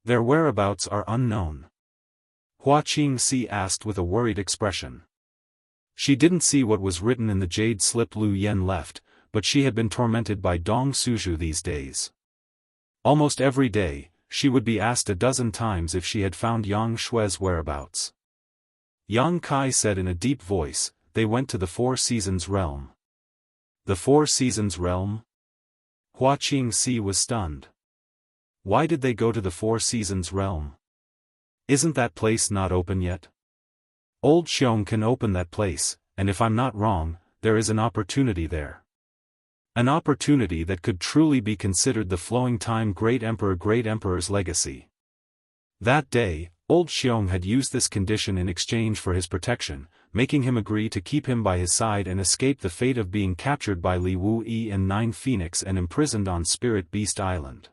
A: Their whereabouts are unknown. Hua Qingxi asked with a worried expression. She didn't see what was written in the jade slip Lu Yen left, but she had been tormented by Dong Suzhu these days. Almost every day, she would be asked a dozen times if she had found Yang Shui's whereabouts. Yang Kai said in a deep voice, they went to the 4 Seasons Realm. The 4 Seasons Realm? Hua Qingxi was stunned. Why did they go to the 4 Seasons Realm? Isn't that place not open yet? Old Xiong can open that place, and if I'm not wrong, there is an opportunity there. An opportunity that could truly be considered the flowing time Great Emperor's legacy. That day, old Xiong had used this condition in exchange for his protection, making him agree to keep him by his side and escape the fate of being captured by Li Wu Yi and 9 Phoenix and imprisoned on Spirit Beast Island.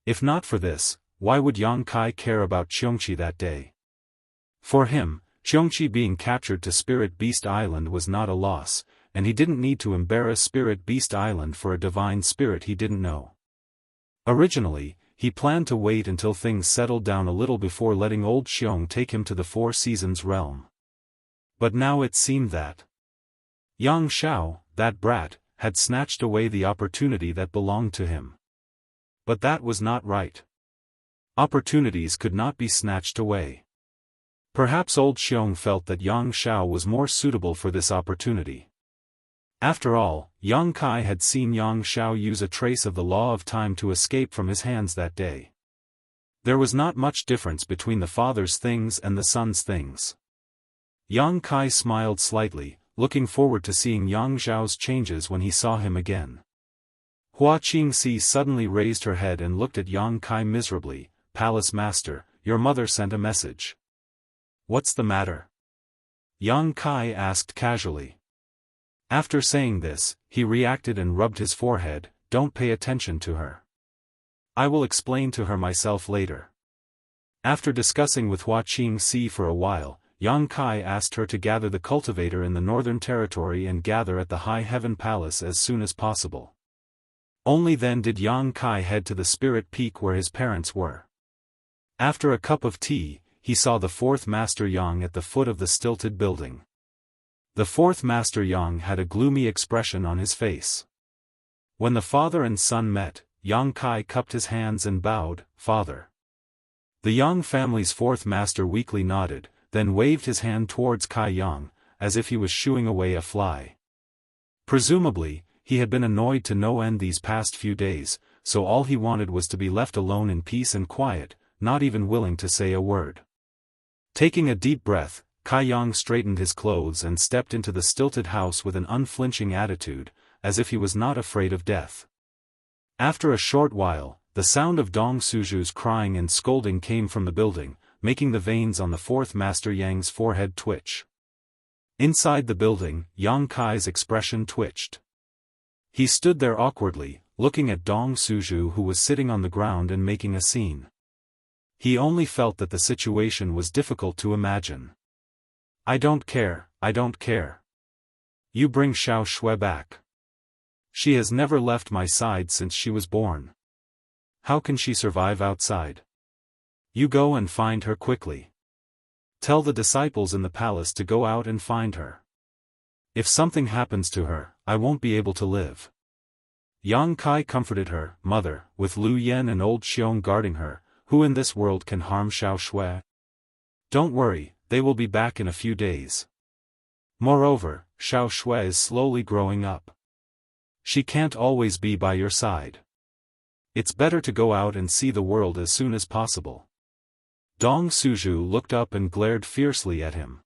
A: If not for this, why would Yang Kai care about Xiongqi that day? For him, Xiongqi being captured to Spirit Beast Island was not a loss, and he didn't need to embarrass Spirit Beast Island for a divine spirit he didn't know. Originally, he planned to wait until things settled down a little before letting old Xiong take him to the 4 Seasons Realm. But now it seemed that Yang Xiao, that brat, had snatched away the opportunity that belonged to him. But that was not right. Opportunities could not be snatched away. Perhaps old Xiong felt that Yang Xiao was more suitable for this opportunity. After all, Yang Kai had seen Yang Xiao use a trace of the law of time to escape from his hands that day. There was not much difference between the father's things and the son's things. Yang Kai smiled slightly, looking forward to seeing Yang Xiao's changes when he saw him again. Hua Qingxi suddenly raised her head and looked at Yang Kai miserably. Palace Master, your mother sent a message. What's the matter? Yang Kai asked casually. After saying this, he reacted and rubbed his forehead. Don't pay attention to her. I will explain to her myself later. After discussing with Hua Qingxi for a while, Yang Kai asked her to gather the cultivator in the Northern Territory and gather at the High Heaven Palace as soon as possible. Only then did Yang Kai head to the Spirit Peak where his parents were. After a cup of tea, he saw the 4th Master Yang at the foot of the stilted building. The 4th Master Yang had a gloomy expression on his face. When the father and son met, Yang Kai cupped his hands and bowed, Father. The Yang family's 4th Master weakly nodded, then waved his hand towards Kai Yang, as if he was shooing away a fly. Presumably, he had been annoyed to no end these past few days, so all he wanted was to be left alone in peace and quiet, not even willing to say a word. Taking a deep breath, Kai Yang straightened his clothes and stepped into the stilted house with an unflinching attitude, as if he was not afraid of death. After a short while, the sound of Dong Suju's crying and scolding came from the building, making the veins on the fourth Master Yang's forehead twitch. Inside the building, Yang Kai's expression twitched. He stood there awkwardly, looking at Dong Suju, who was sitting on the ground and making a scene. He only felt that the situation was difficult to imagine. "I don't care, I don't care. You bring Xiao Shui back. She has never left my side since she was born. How can she survive outside? You go and find her quickly. Tell the disciples in the palace to go out and find her. If something happens to her, I won't be able to live." Yang Kai comforted her, "Mother, with Lu Yen and old Xiong guarding her, who in this world can harm Xiao Shui? Don't worry, they will be back in a few days. Moreover, Xiao Shui is slowly growing up. She can't always be by your side. It's better to go out and see the world as soon as possible." Dong Suju looked up and glared fiercely at him.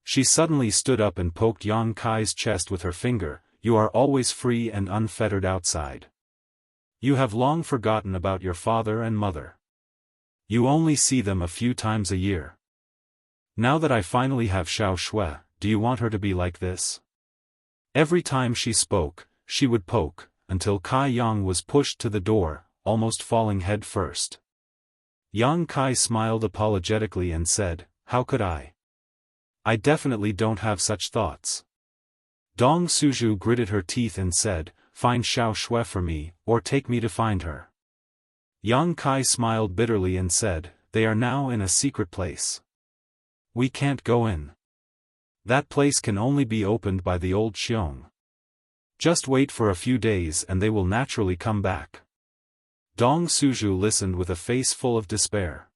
A: She suddenly stood up and poked Yang Kai's chest with her finger. "You are always free and unfettered outside. You have long forgotten about your father and mother. You only see them a few times a year. Now that I finally have Xiao Shui, do you want her to be like this?" Every time she spoke, she would poke, until Kai Yang was pushed to the door, almost falling head first. Yang Kai smiled apologetically and said, "How could I? I definitely don't have such thoughts." Dong Suju gritted her teeth and said, "Find Xiao Shui for me, or take me to find her." Yang Kai smiled bitterly and said, "They are now in a secret place. We can't go in. That place can only be opened by the old Xiong. Just wait for a few days and they will naturally come back." Dong Suju listened with a face full of despair.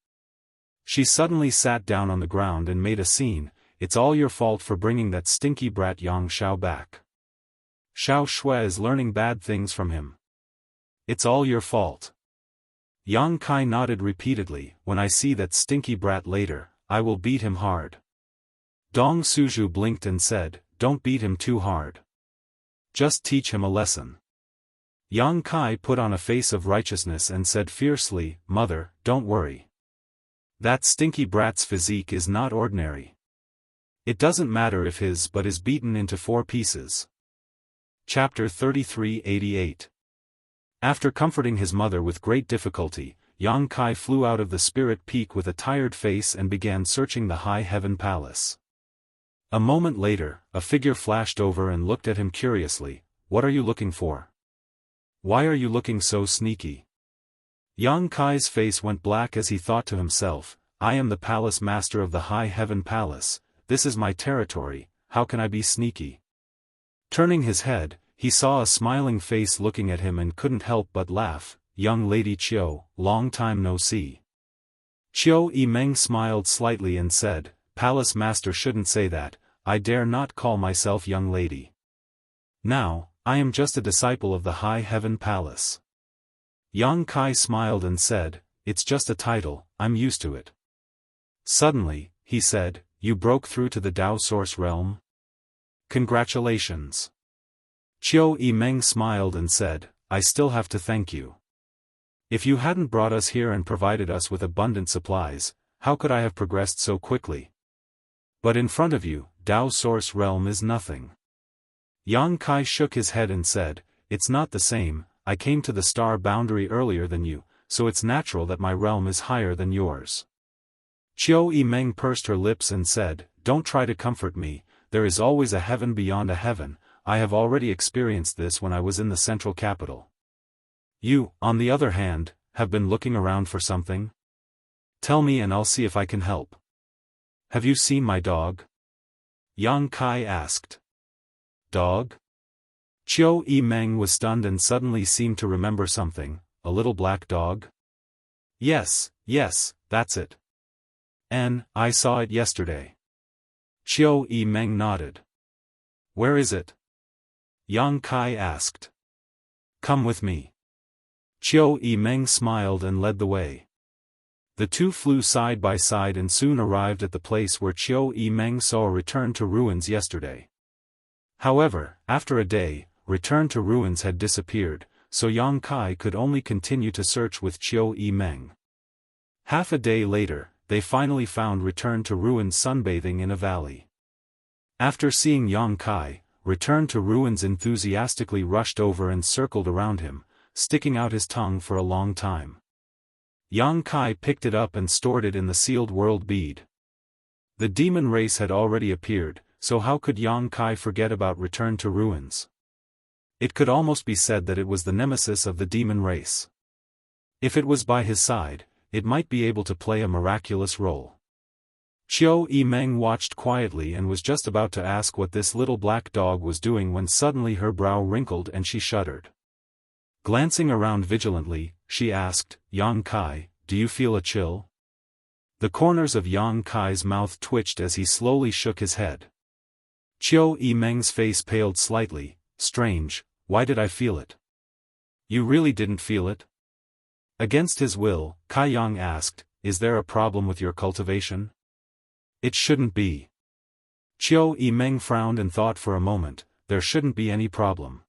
A: She suddenly sat down on the ground and made a scene. "It's all your fault for bringing that stinky brat Yang Xiao back. Xiao Shui is learning bad things from him. It's all your fault." Yang Kai nodded repeatedly. "When I see that stinky brat later, I will beat him hard." Dong Suju blinked and said, "Don't beat him too hard. Just teach him a lesson." Yang Kai put on a face of righteousness and said fiercely, "Mother, don't worry. That stinky brat's physique is not ordinary. It doesn't matter if his butt is beaten into 4 pieces." Chapter 3388. After comforting his mother with great difficulty, Yang Kai flew out of the spirit peak with a tired face and began searching the high heaven palace. A moment later, a figure flashed over and looked at him curiously. "What are you looking for? Why are you looking so sneaky?" Yang Kai's face went black as he thought to himself, "I am the palace master of the high heaven palace. This is my territory, how can I be sneaky?" Turning his head, he saw a smiling face looking at him and couldn't help but laugh. "Young lady Chiu, long time no see." Chiu Yimeng smiled slightly and said, "Palace master shouldn't say that, I dare not call myself young lady. Now, I am just a disciple of the high heaven palace." Yang Kai smiled and said, "It's just a title, I'm used to it." Suddenly, he said, "You broke through to the Dao source realm? Congratulations." Chiu Yimeng smiled and said, "I still have to thank you. If you hadn't brought us here and provided us with abundant supplies, how could I have progressed so quickly? But in front of you, Dao source realm is nothing." Yang Kai shook his head and said, "It's not the same, I came to the star boundary earlier than you, so it's natural that my realm is higher than yours." Chiu Yimeng pursed her lips and said, "Don't try to comfort me, there is always a heaven beyond a heaven, I have already experienced this when I was in the central capital. You, on the other hand, have been looking around for something? Tell me and I'll see if I can help. Have you seen my dog?" Yang Kai asked. "Dog?" Chiu Yimeng was stunned and suddenly seemed to remember something. "A little black dog?" Yes, that's it. I saw it yesterday. Qiu Yimeng nodded. Where is it? Yang Kai asked. Come with me. Qiu Yimeng smiled and led the way. The two flew side by side and soon arrived at the place where Qiu Yimeng saw Return to Ruins yesterday. However, after a day, Return to Ruins had disappeared, so Yang Kai could only continue to search with Qiu Yimeng. Half a day later, they finally found Return to Ruins sunbathing in a valley. After seeing Yang Kai, Return to Ruins enthusiastically rushed over and circled around him, sticking out his tongue for a long time. Yang Kai picked it up and stored it in the sealed world bead. The demon race had already appeared, so how could Yang Kai forget about Return to Ruins? It could almost be said that it was the nemesis of the demon race. If it was by his side, it might be able to play a miraculous role. Qiu Yimeng watched quietly and was just about to ask what this little black dog was doing when suddenly her brow wrinkled and she shuddered. Glancing around vigilantly, she asked, Yang Kai, do you feel a chill? The corners of Yang Kai's mouth twitched as he slowly shook his head. Qiu Yimeng's face paled slightly. Strange, why did I feel it? You really didn't feel it? Against his will, Kai Yang asked, is there a problem with your cultivation? It shouldn't be. Qiu Yimeng frowned and thought for a moment, there shouldn't be any problem.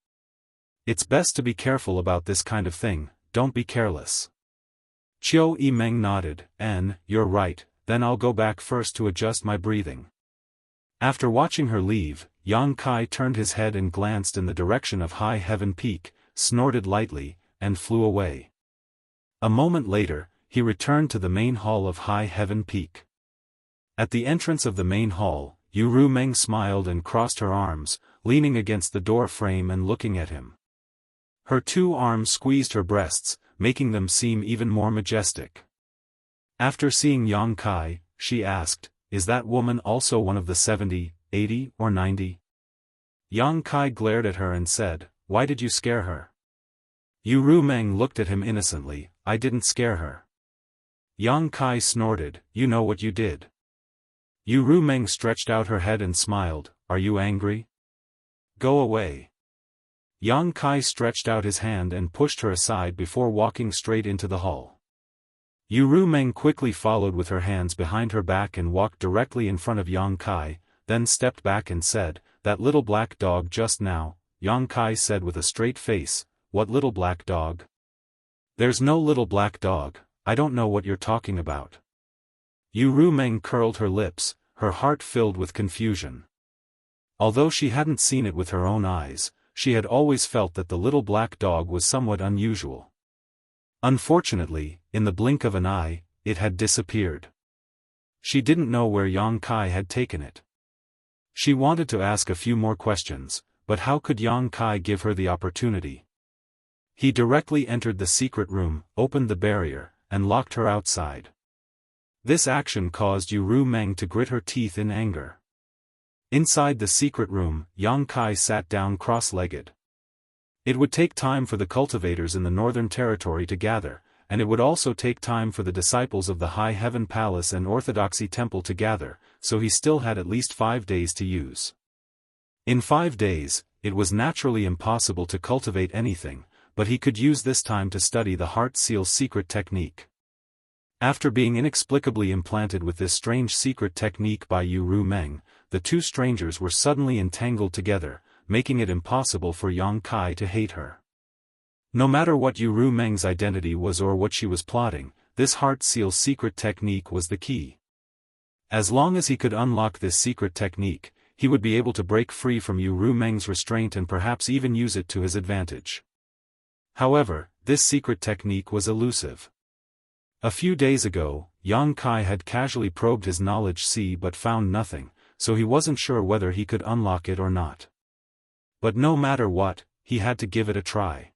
A: It's best to be careful about this kind of thing, don't be careless. Qiu Yimeng nodded, you're right, then I'll go back first to adjust my breathing. After watching her leave, Yang Kai turned his head and glanced in the direction of High Heaven Peak, snorted lightly, and flew away. A moment later, he returned to the main hall of High Heaven Peak. At the entrance of the main hall, Yu Rumeng smiled and crossed her arms, leaning against the door frame and looking at him. Her two arms squeezed her breasts, making them seem even more majestic. After seeing Yang Kai, she asked, is that woman also one of the 70, 80, or 90? Yang Kai glared at her and said, why did you scare her? Yu Rumeng looked at him innocently, I didn't scare her. Yang Kai snorted, you know what you did. Yu Rumeng stretched out her head and smiled, are you angry? Go away. Yang Kai stretched out his hand and pushed her aside before walking straight into the hall. Yu Rumeng quickly followed with her hands behind her back and walked directly in front of Yang Kai, then stepped back and said, that little black dog just now. Yang Kai said with a straight face, what little black dog? There's no little black dog, I don't know what you're talking about. Yu Rumeng curled her lips, her heart filled with confusion. Although she hadn't seen it with her own eyes, she had always felt that the little black dog was somewhat unusual. Unfortunately, in the blink of an eye, it had disappeared. She didn't know where Yang Kai had taken it. She wanted to ask a few more questions, but how could Yang Kai give her the opportunity? He directly entered the secret room, opened the barrier, and locked her outside. This action caused Yu Rumeng to grit her teeth in anger. Inside the secret room, Yang Kai sat down cross-legged. It would take time for the cultivators in the Northern Territory to gather, and it would also take time for the disciples of the High Heaven Palace and Orthodoxy Temple to gather, so he still had at least 5 days to use. In 5 days, it was naturally impossible to cultivate anything, but he could use this time to study the Heart Seal secret technique. After being inexplicably implanted with this strange secret technique by Yu Rumeng, the two strangers were suddenly entangled together, making it impossible for Yang Kai to hate her. No matter what Yu Rumeng's identity was or what she was plotting, this Heart Seal secret technique was the key. As long as he could unlock this secret technique, he would be able to break free from Yu Rumeng's restraint and perhaps even use it to his advantage. However, this secret technique was elusive. A few days ago, Yang Kai had casually probed his knowledge sea but found nothing, so he wasn't sure whether he could unlock it or not. But no matter what, he had to give it a try.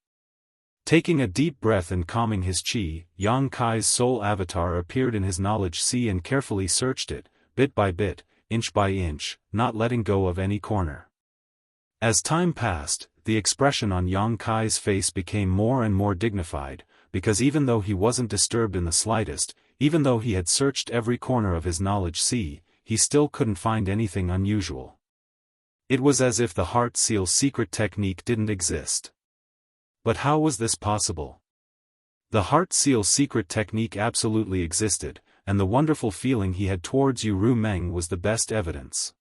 A: Taking a deep breath and calming his chi, Yang Kai's soul avatar appeared in his knowledge sea and carefully searched it, bit by bit, inch by inch, not letting go of any corner. As time passed, the expression on Yang Kai's face became more and more dignified, because even though he wasn't disturbed in the slightest, even though he had searched every corner of his knowledge sea, he still couldn't find anything unusual. It was as if the heart seal secret technique didn't exist. But how was this possible? The heart seal secret technique absolutely existed, and the wonderful feeling he had towards Yu Rumeng was the best evidence.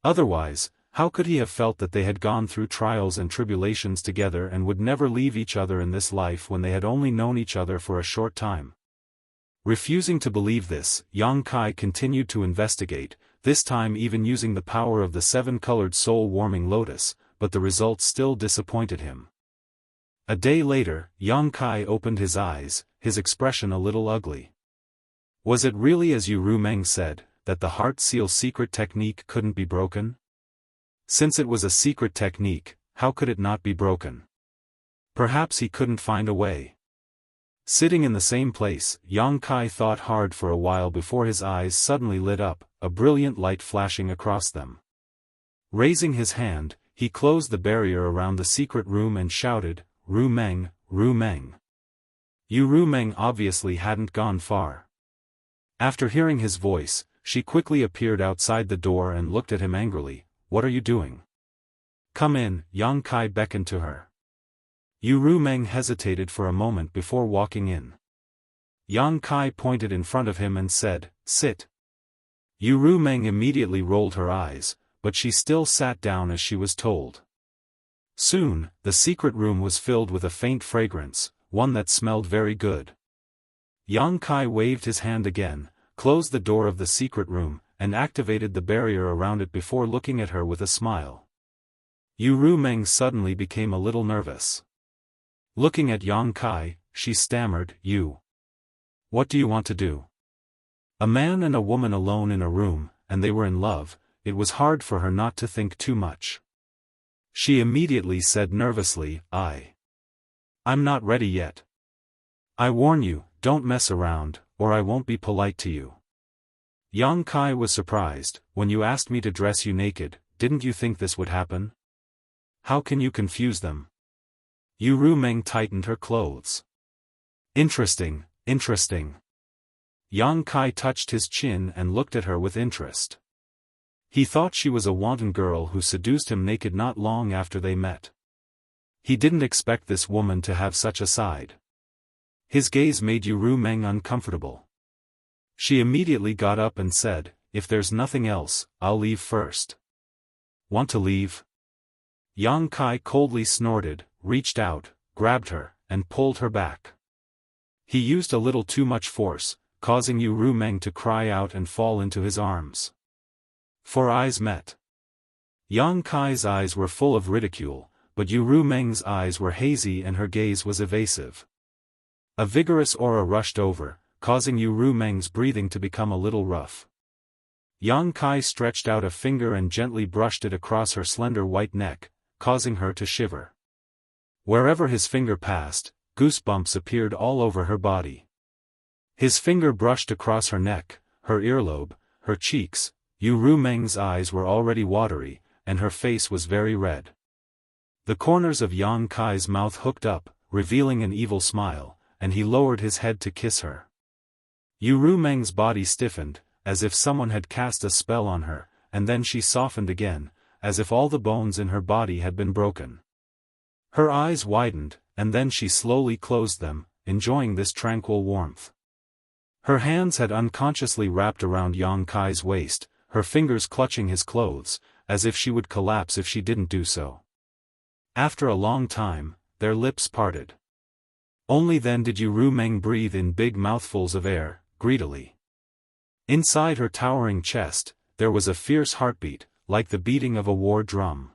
A: Otherwise, how could he have felt that they had gone through trials and tribulations together and would never leave each other in this life when they had only known each other for a short time? Refusing to believe this, Yang Kai continued to investigate, this time even using the power of the seven-colored soul-warming lotus, but the results still disappointed him. A day later, Yang Kai opened his eyes, his expression a little ugly. Was it really as Yu Rumeng said, that the heart seal secret technique couldn't be broken? Since it was a secret technique, how could it not be broken? Perhaps he couldn't find a way. Sitting in the same place, Yang Kai thought hard for a while before his eyes suddenly lit up, a brilliant light flashing across them. Raising his hand, he closed the barrier around the secret room and shouted, "Rumeng, Rumeng." Yu Rumeng obviously hadn't gone far. After hearing his voice, she quickly appeared outside the door and looked at him angrily. "What are you doing?" "Come in," Yang Kai beckoned to her. Yu Rumeng hesitated for a moment before walking in. Yang Kai pointed in front of him and said, "Sit." Yu Rumeng immediately rolled her eyes, but she still sat down as she was told. Soon, the secret room was filled with a faint fragrance, one that smelled very good. Yang Kai waved his hand again, closed the door of the secret room, and activated the barrier around it before looking at her with a smile. Yu Rumeng suddenly became a little nervous. Looking at Yang Kai, she stammered, "You. What do you want to do?" A man and a woman alone in a room, and they were in love, it was hard for her not to think too much. She immediately said nervously, I'm not ready yet. I warn you, don't mess around, or I won't be polite to you." Yang Kai was surprised. "When you asked me to dress you naked, didn't you think this would happen? How can you confuse them?" Yu Rumeng tightened her clothes. Interesting, interesting." Yang Kai touched his chin and looked at her with interest. He thought she was a wanton girl who seduced him naked not long after they met. He didn't expect this woman to have such a side. His gaze made Yu Rumeng uncomfortable. She immediately got up and said, "If there's nothing else, I'll leave first." "Want to leave?" Yang Kai coldly snorted, reached out, grabbed her, and pulled her back. He used a little too much force, causing Yu Rumeng to cry out and fall into his arms. Four eyes met. Yang Kai's eyes were full of ridicule, but Yu Rumeng's eyes were hazy and her gaze was evasive. A vigorous aura rushed over, causing Yu Rumeng's breathing to become a little rough. Yang Kai stretched out a finger and gently brushed it across her slender white neck, causing her to shiver. Wherever his finger passed, goosebumps appeared all over her body. His finger brushed across her neck, her earlobe, her cheeks. Yu Rumeng's eyes were already watery, and her face was very red. The corners of Yang Kai's mouth hooked up, revealing an evil smile, and he lowered his head to kiss her. Yu Rumeng's body stiffened, as if someone had cast a spell on her, and then she softened again, as if all the bones in her body had been broken. Her eyes widened, and then she slowly closed them, enjoying this tranquil warmth. Her hands had unconsciously wrapped around Yang Kai's waist, her fingers clutching his clothes, as if she would collapse if she didn't do so. After a long time, their lips parted. Only then did Yu Rumeng breathe in big mouthfuls of air, greedily. Inside her towering chest, there was a fierce heartbeat, like the beating of a war drum.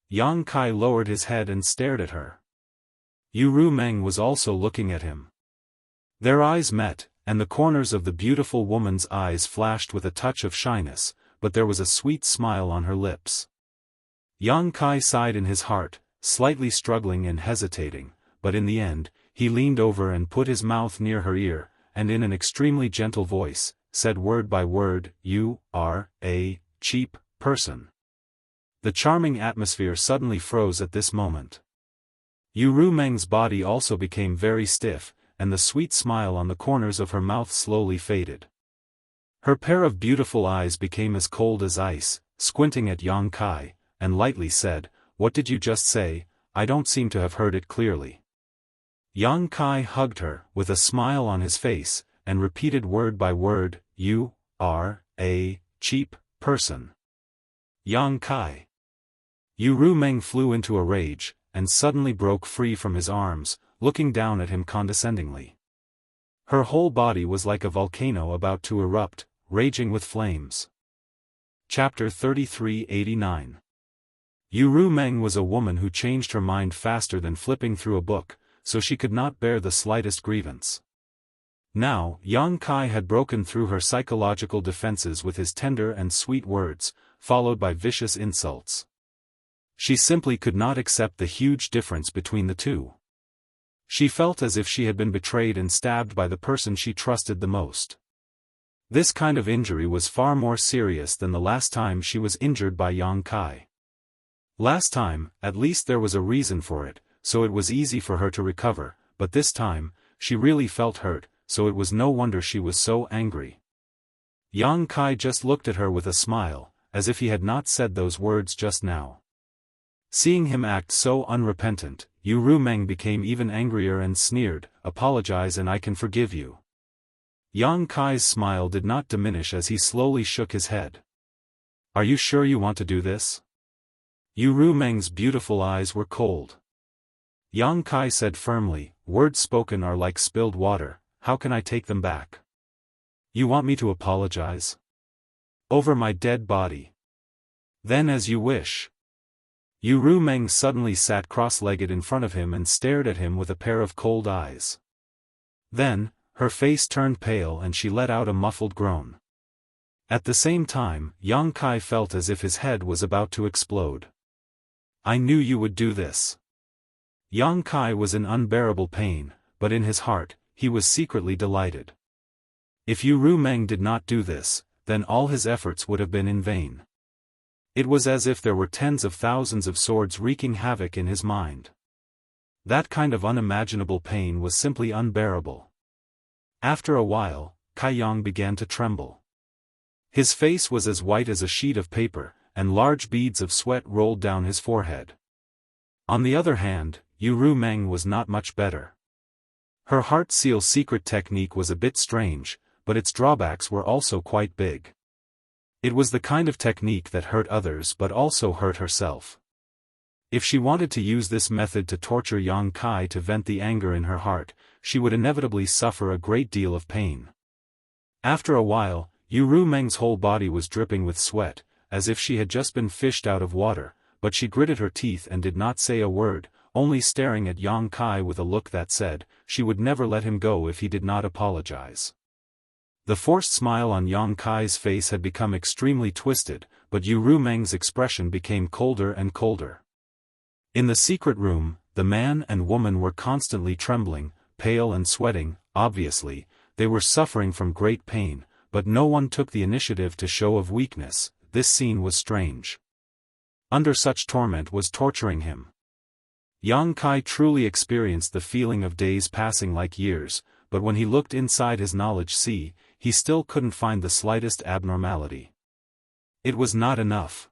A: Yang Kai lowered his head and stared at her. Yu Rumeng was also looking at him. Their eyes met, and the corners of the beautiful woman's eyes flashed with a touch of shyness, but there was a sweet smile on her lips. Yang Kai sighed in his heart, slightly struggling and hesitating, but in the end, he leaned over and put his mouth near her ear, and in an extremely gentle voice, said word by word, "You are a cheap person." The charming atmosphere suddenly froze at this moment. Yu Rumeng's body also became very stiff, and the sweet smile on the corners of her mouth slowly faded. Her pair of beautiful eyes became as cold as ice, squinting at Yang Kai, and lightly said, "What did you just say? I don't seem to have heard it clearly." Yang Kai hugged her, with a smile on his face, and repeated word by word, "You are a cheap person." Yang Kai. Yu Rumeng flew into a rage, and suddenly broke free from his arms, looking down at him condescendingly. Her whole body was like a volcano about to erupt, raging with flames. Chapter 3389. Yu Rumeng was a woman who changed her mind faster than flipping through a book, so she could not bear the slightest grievance. Now, Yang Kai had broken through her psychological defenses with his tender and sweet words, followed by vicious insults. She simply could not accept the huge difference between the two. She felt as if she had been betrayed and stabbed by the person she trusted the most. This kind of injury was far more serious than the last time she was injured by Yang Kai. Last time, at least there was a reason for it, so it was easy for her to recover, but this time, she really felt hurt, so it was no wonder she was so angry. Yang Kai just looked at her with a smile, as if he had not said those words just now. Seeing him act so unrepentant, Yu Rumeng became even angrier and sneered, "Apologize and I can forgive you." Yang Kai's smile did not diminish as he slowly shook his head. "Are you sure you want to do this?" Yu Rumeng's beautiful eyes were cold. Yang Kai said firmly, "Words spoken are like spilled water, how can I take them back?" "You want me to apologize? Over my dead body? Then as you wish." Yu Rumeng suddenly sat cross-legged in front of him and stared at him with a pair of cold eyes. Then, her face turned pale and she let out a muffled groan. At the same time, Yang Kai felt as if his head was about to explode. "I knew you would do this." Yang Kai was in unbearable pain, but in his heart, he was secretly delighted. If Yu Rumeng did not do this, then all his efforts would have been in vain. It was as if there were tens of thousands of swords wreaking havoc in his mind. That kind of unimaginable pain was simply unbearable. After a while, Kai Yang began to tremble. His face was as white as a sheet of paper, and large beads of sweat rolled down his forehead. On the other hand, Yu Rumeng was not much better. Her heart seal secret technique was a bit strange, but its drawbacks were also quite big. It was the kind of technique that hurt others but also hurt herself. If she wanted to use this method to torture Yang Kai to vent the anger in her heart, she would inevitably suffer a great deal of pain. After a while, Yu Rumeng's whole body was dripping with sweat, as if she had just been fished out of water, but she gritted her teeth and did not say a word, only staring at Yang Kai with a look that said, she would never let him go if he did not apologize. The forced smile on Yang Kai's face had become extremely twisted, but Yu Rumeng's expression became colder and colder. In the secret room, the man and woman were constantly trembling, pale and sweating. Obviously, they were suffering from great pain, but no one took the initiative to show of weakness. This scene was strange. Under such torment was torturing him. Yang Kai truly experienced the feeling of days passing like years, but when he looked inside his knowledge sea, he still couldn't find the slightest abnormality. It was not enough.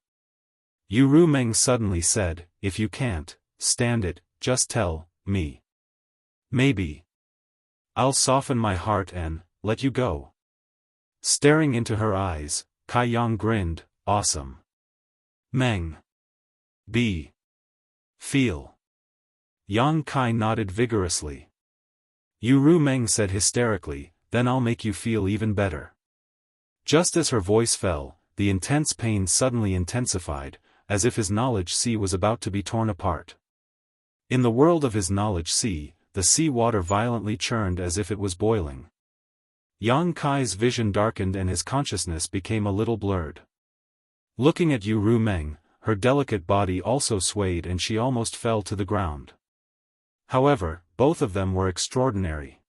A: Yu Rumeng suddenly said, "If you can't stand it, just tell me. Maybe I'll soften my heart and let you go." Staring into her eyes, Kai Yang grinned, "Awesome. Meng. Be. Feel." Yang Kai nodded vigorously. Yu Rumeng said hysterically, "Then I'll make you feel even better." Just as her voice fell, the intense pain suddenly intensified, as if his knowledge sea was about to be torn apart. In the world of his knowledge sea, the sea water violently churned as if it was boiling. Yang Kai's vision darkened and his consciousness became a little blurred. Looking at Yu Rumeng, her delicate body also swayed and she almost fell to the ground. However, both of them were extraordinary.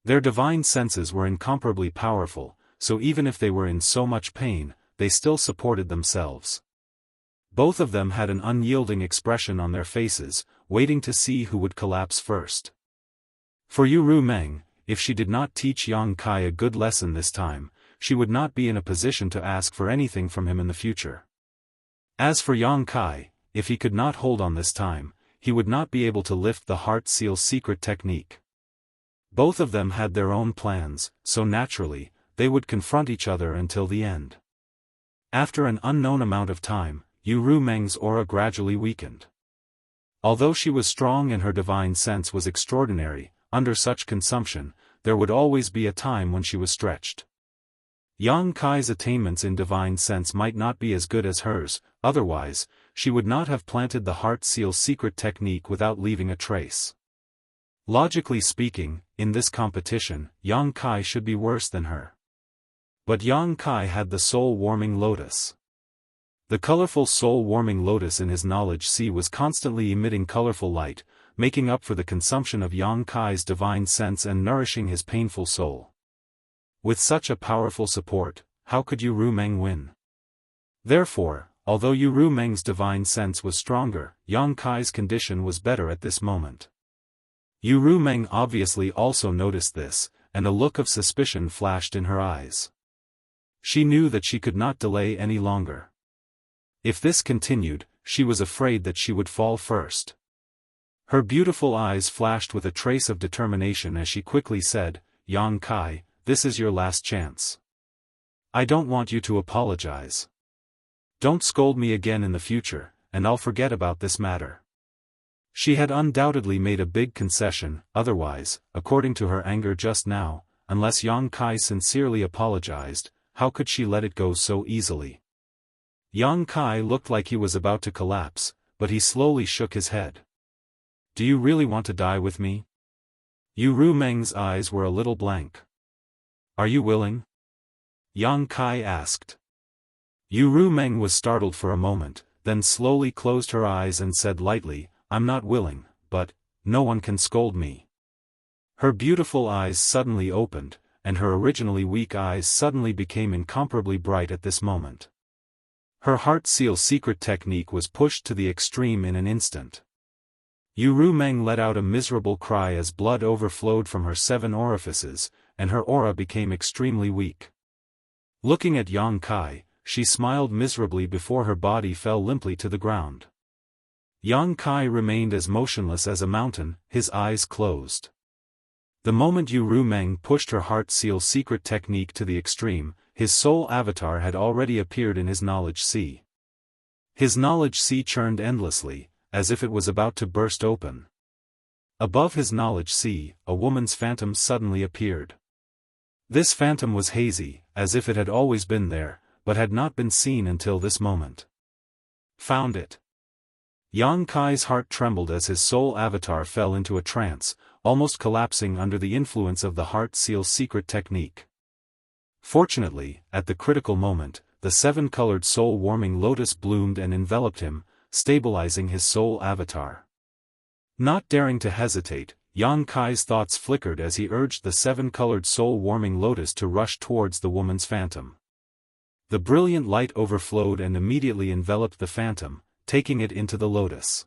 A: Their divine senses were incomparably powerful, so even if they were in so much pain, they still supported themselves. Both of them had an unyielding expression on their faces, waiting to see who would collapse first. For Yu Meng, if she did not teach Yang Kai a good lesson this time, she would not be in a position to ask for anything from him in the future. As for Yang Kai, if he could not hold on this time, he would not be able to lift the heart seal secret technique. Both of them had their own plans, so naturally, they would confront each other until the end. After an unknown amount of time, Yu Meng's aura gradually weakened. Although she was strong and her divine sense was extraordinary, under such consumption, there would always be a time when she was stretched. Yang Kai's attainments in divine sense might not be as good as hers, otherwise, she would not have planted the heart seal secret technique without leaving a trace. Logically speaking, in this competition, Yang Kai should be worse than her. But Yang Kai had the soul-warming lotus. The colorful soul-warming lotus in his knowledge sea was constantly emitting colorful light, making up for the consumption of Yang Kai's divine sense and nourishing his painful soul. With such a powerful support, how could Yu Meng win? Therefore, although Yu Meng's divine sense was stronger, Yang Kai's condition was better at this moment. Yu Meng obviously also noticed this, and a look of suspicion flashed in her eyes. She knew that she could not delay any longer. If this continued, she was afraid that she would fall first. Her beautiful eyes flashed with a trace of determination as she quickly said, "Yang Kai, this is your last chance. I don't want you to apologize. Don't scold me again in the future, and I'll forget about this matter." She had undoubtedly made a big concession, otherwise, according to her anger just now, unless Yang Kai sincerely apologized, how could she let it go so easily? Yang Kai looked like he was about to collapse, but he slowly shook his head. "Do you really want to die with me?" Yu Meng's eyes were a little blank. "Are you willing?" Yang Kai asked. Yu Meng was startled for a moment, then slowly closed her eyes and said lightly, "I'm not willing, but no one can scold me." Her beautiful eyes suddenly opened, and her originally weak eyes suddenly became incomparably bright at this moment. Her heart seal secret technique was pushed to the extreme in an instant. Yu Meng let out a miserable cry as blood overflowed from her 7 orifices, and her aura became extremely weak. Looking at Yang Kai, she smiled miserably before her body fell limply to the ground. Yang Kai remained as motionless as a mountain, his eyes closed. The moment Yu Meng pushed her heart seal secret technique to the extreme, his soul avatar had already appeared in his knowledge sea. His knowledge sea churned endlessly, as if it was about to burst open. Above his knowledge sea, a woman's phantom suddenly appeared. This phantom was hazy, as if it had always been there, but had not been seen until this moment. Found it. Yang Kai's heart trembled as his soul avatar fell into a trance, almost collapsing under the influence of the heart seal secret technique. Fortunately, at the critical moment, the 7-colored soul-warming lotus bloomed and enveloped him, stabilizing his soul avatar. Not daring to hesitate, Yang Kai's thoughts flickered as he urged the 7-colored soul-warming lotus to rush towards the woman's phantom. The brilliant light overflowed and immediately enveloped the phantom, taking it into the lotus.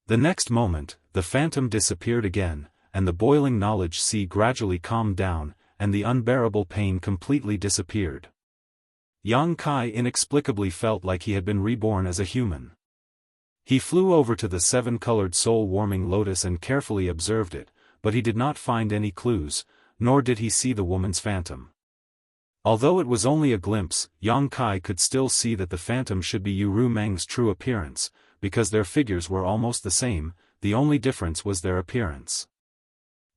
A: The next moment, the phantom disappeared again, and the boiling knowledge sea gradually calmed down, and the unbearable pain completely disappeared. Yang Kai inexplicably felt like he had been reborn as a human. He flew over to the 7-colored soul-warming lotus and carefully observed it, but he did not find any clues, nor did he see the woman's phantom. Although it was only a glimpse, Yang Kai could still see that the phantom should be Yu Meng's true appearance, because their figures were almost the same, the only difference was their appearance.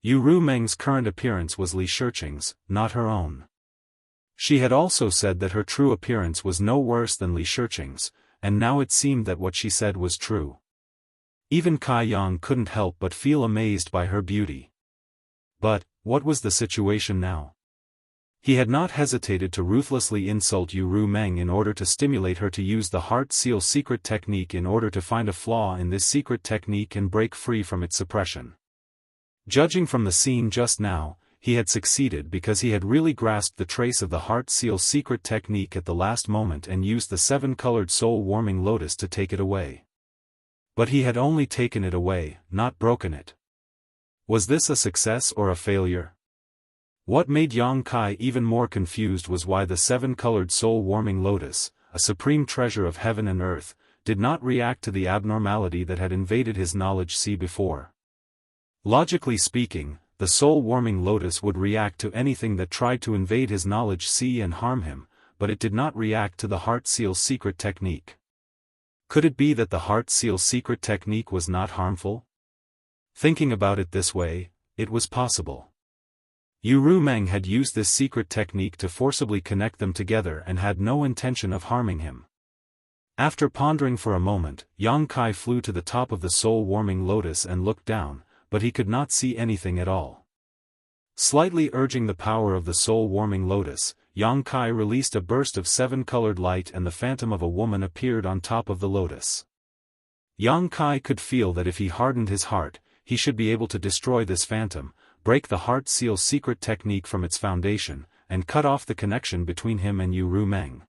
A: Yu Meng's current appearance was Li Shiqing's, not her own. She had also said that her true appearance was no worse than Li Shiqing's, and now it seemed that what she said was true. Even Kai Yang couldn't help but feel amazed by her beauty. But, what was the situation now? He had not hesitated to ruthlessly insult Yu Meng in order to stimulate her to use the heart seal secret technique in order to find a flaw in this secret technique and break free from its suppression. Judging from the scene just now, he had succeeded because he had really grasped the trace of the heart seal secret technique at the last moment and used the 7-colored soul-warming lotus to take it away. But he had only taken it away, not broken it. Was this a success or a failure? What made Yang Kai even more confused was why the seven-colored soul-warming lotus, a supreme treasure of heaven and earth, did not react to the abnormality that had invaded his knowledge sea before. Logically speaking, the soul-warming lotus would react to anything that tried to invade his knowledge sea and harm him, but it did not react to the heart seal secret technique. Could it be that the heart seal secret technique was not harmful? Thinking about it this way, it was possible. Yu Meng had used this secret technique to forcibly connect them together and had no intention of harming him. After pondering for a moment, Yang Kai flew to the top of the soul-warming lotus and looked down, but he could not see anything at all. Slightly urging the power of the soul-warming lotus, Yang Kai released a burst of seven-colored light and the phantom of a woman appeared on top of the lotus. Yang Kai could feel that if he hardened his heart, he should be able to destroy this phantom, break the heart seal secret technique from its foundation, and cut off the connection between him and Yu Meng.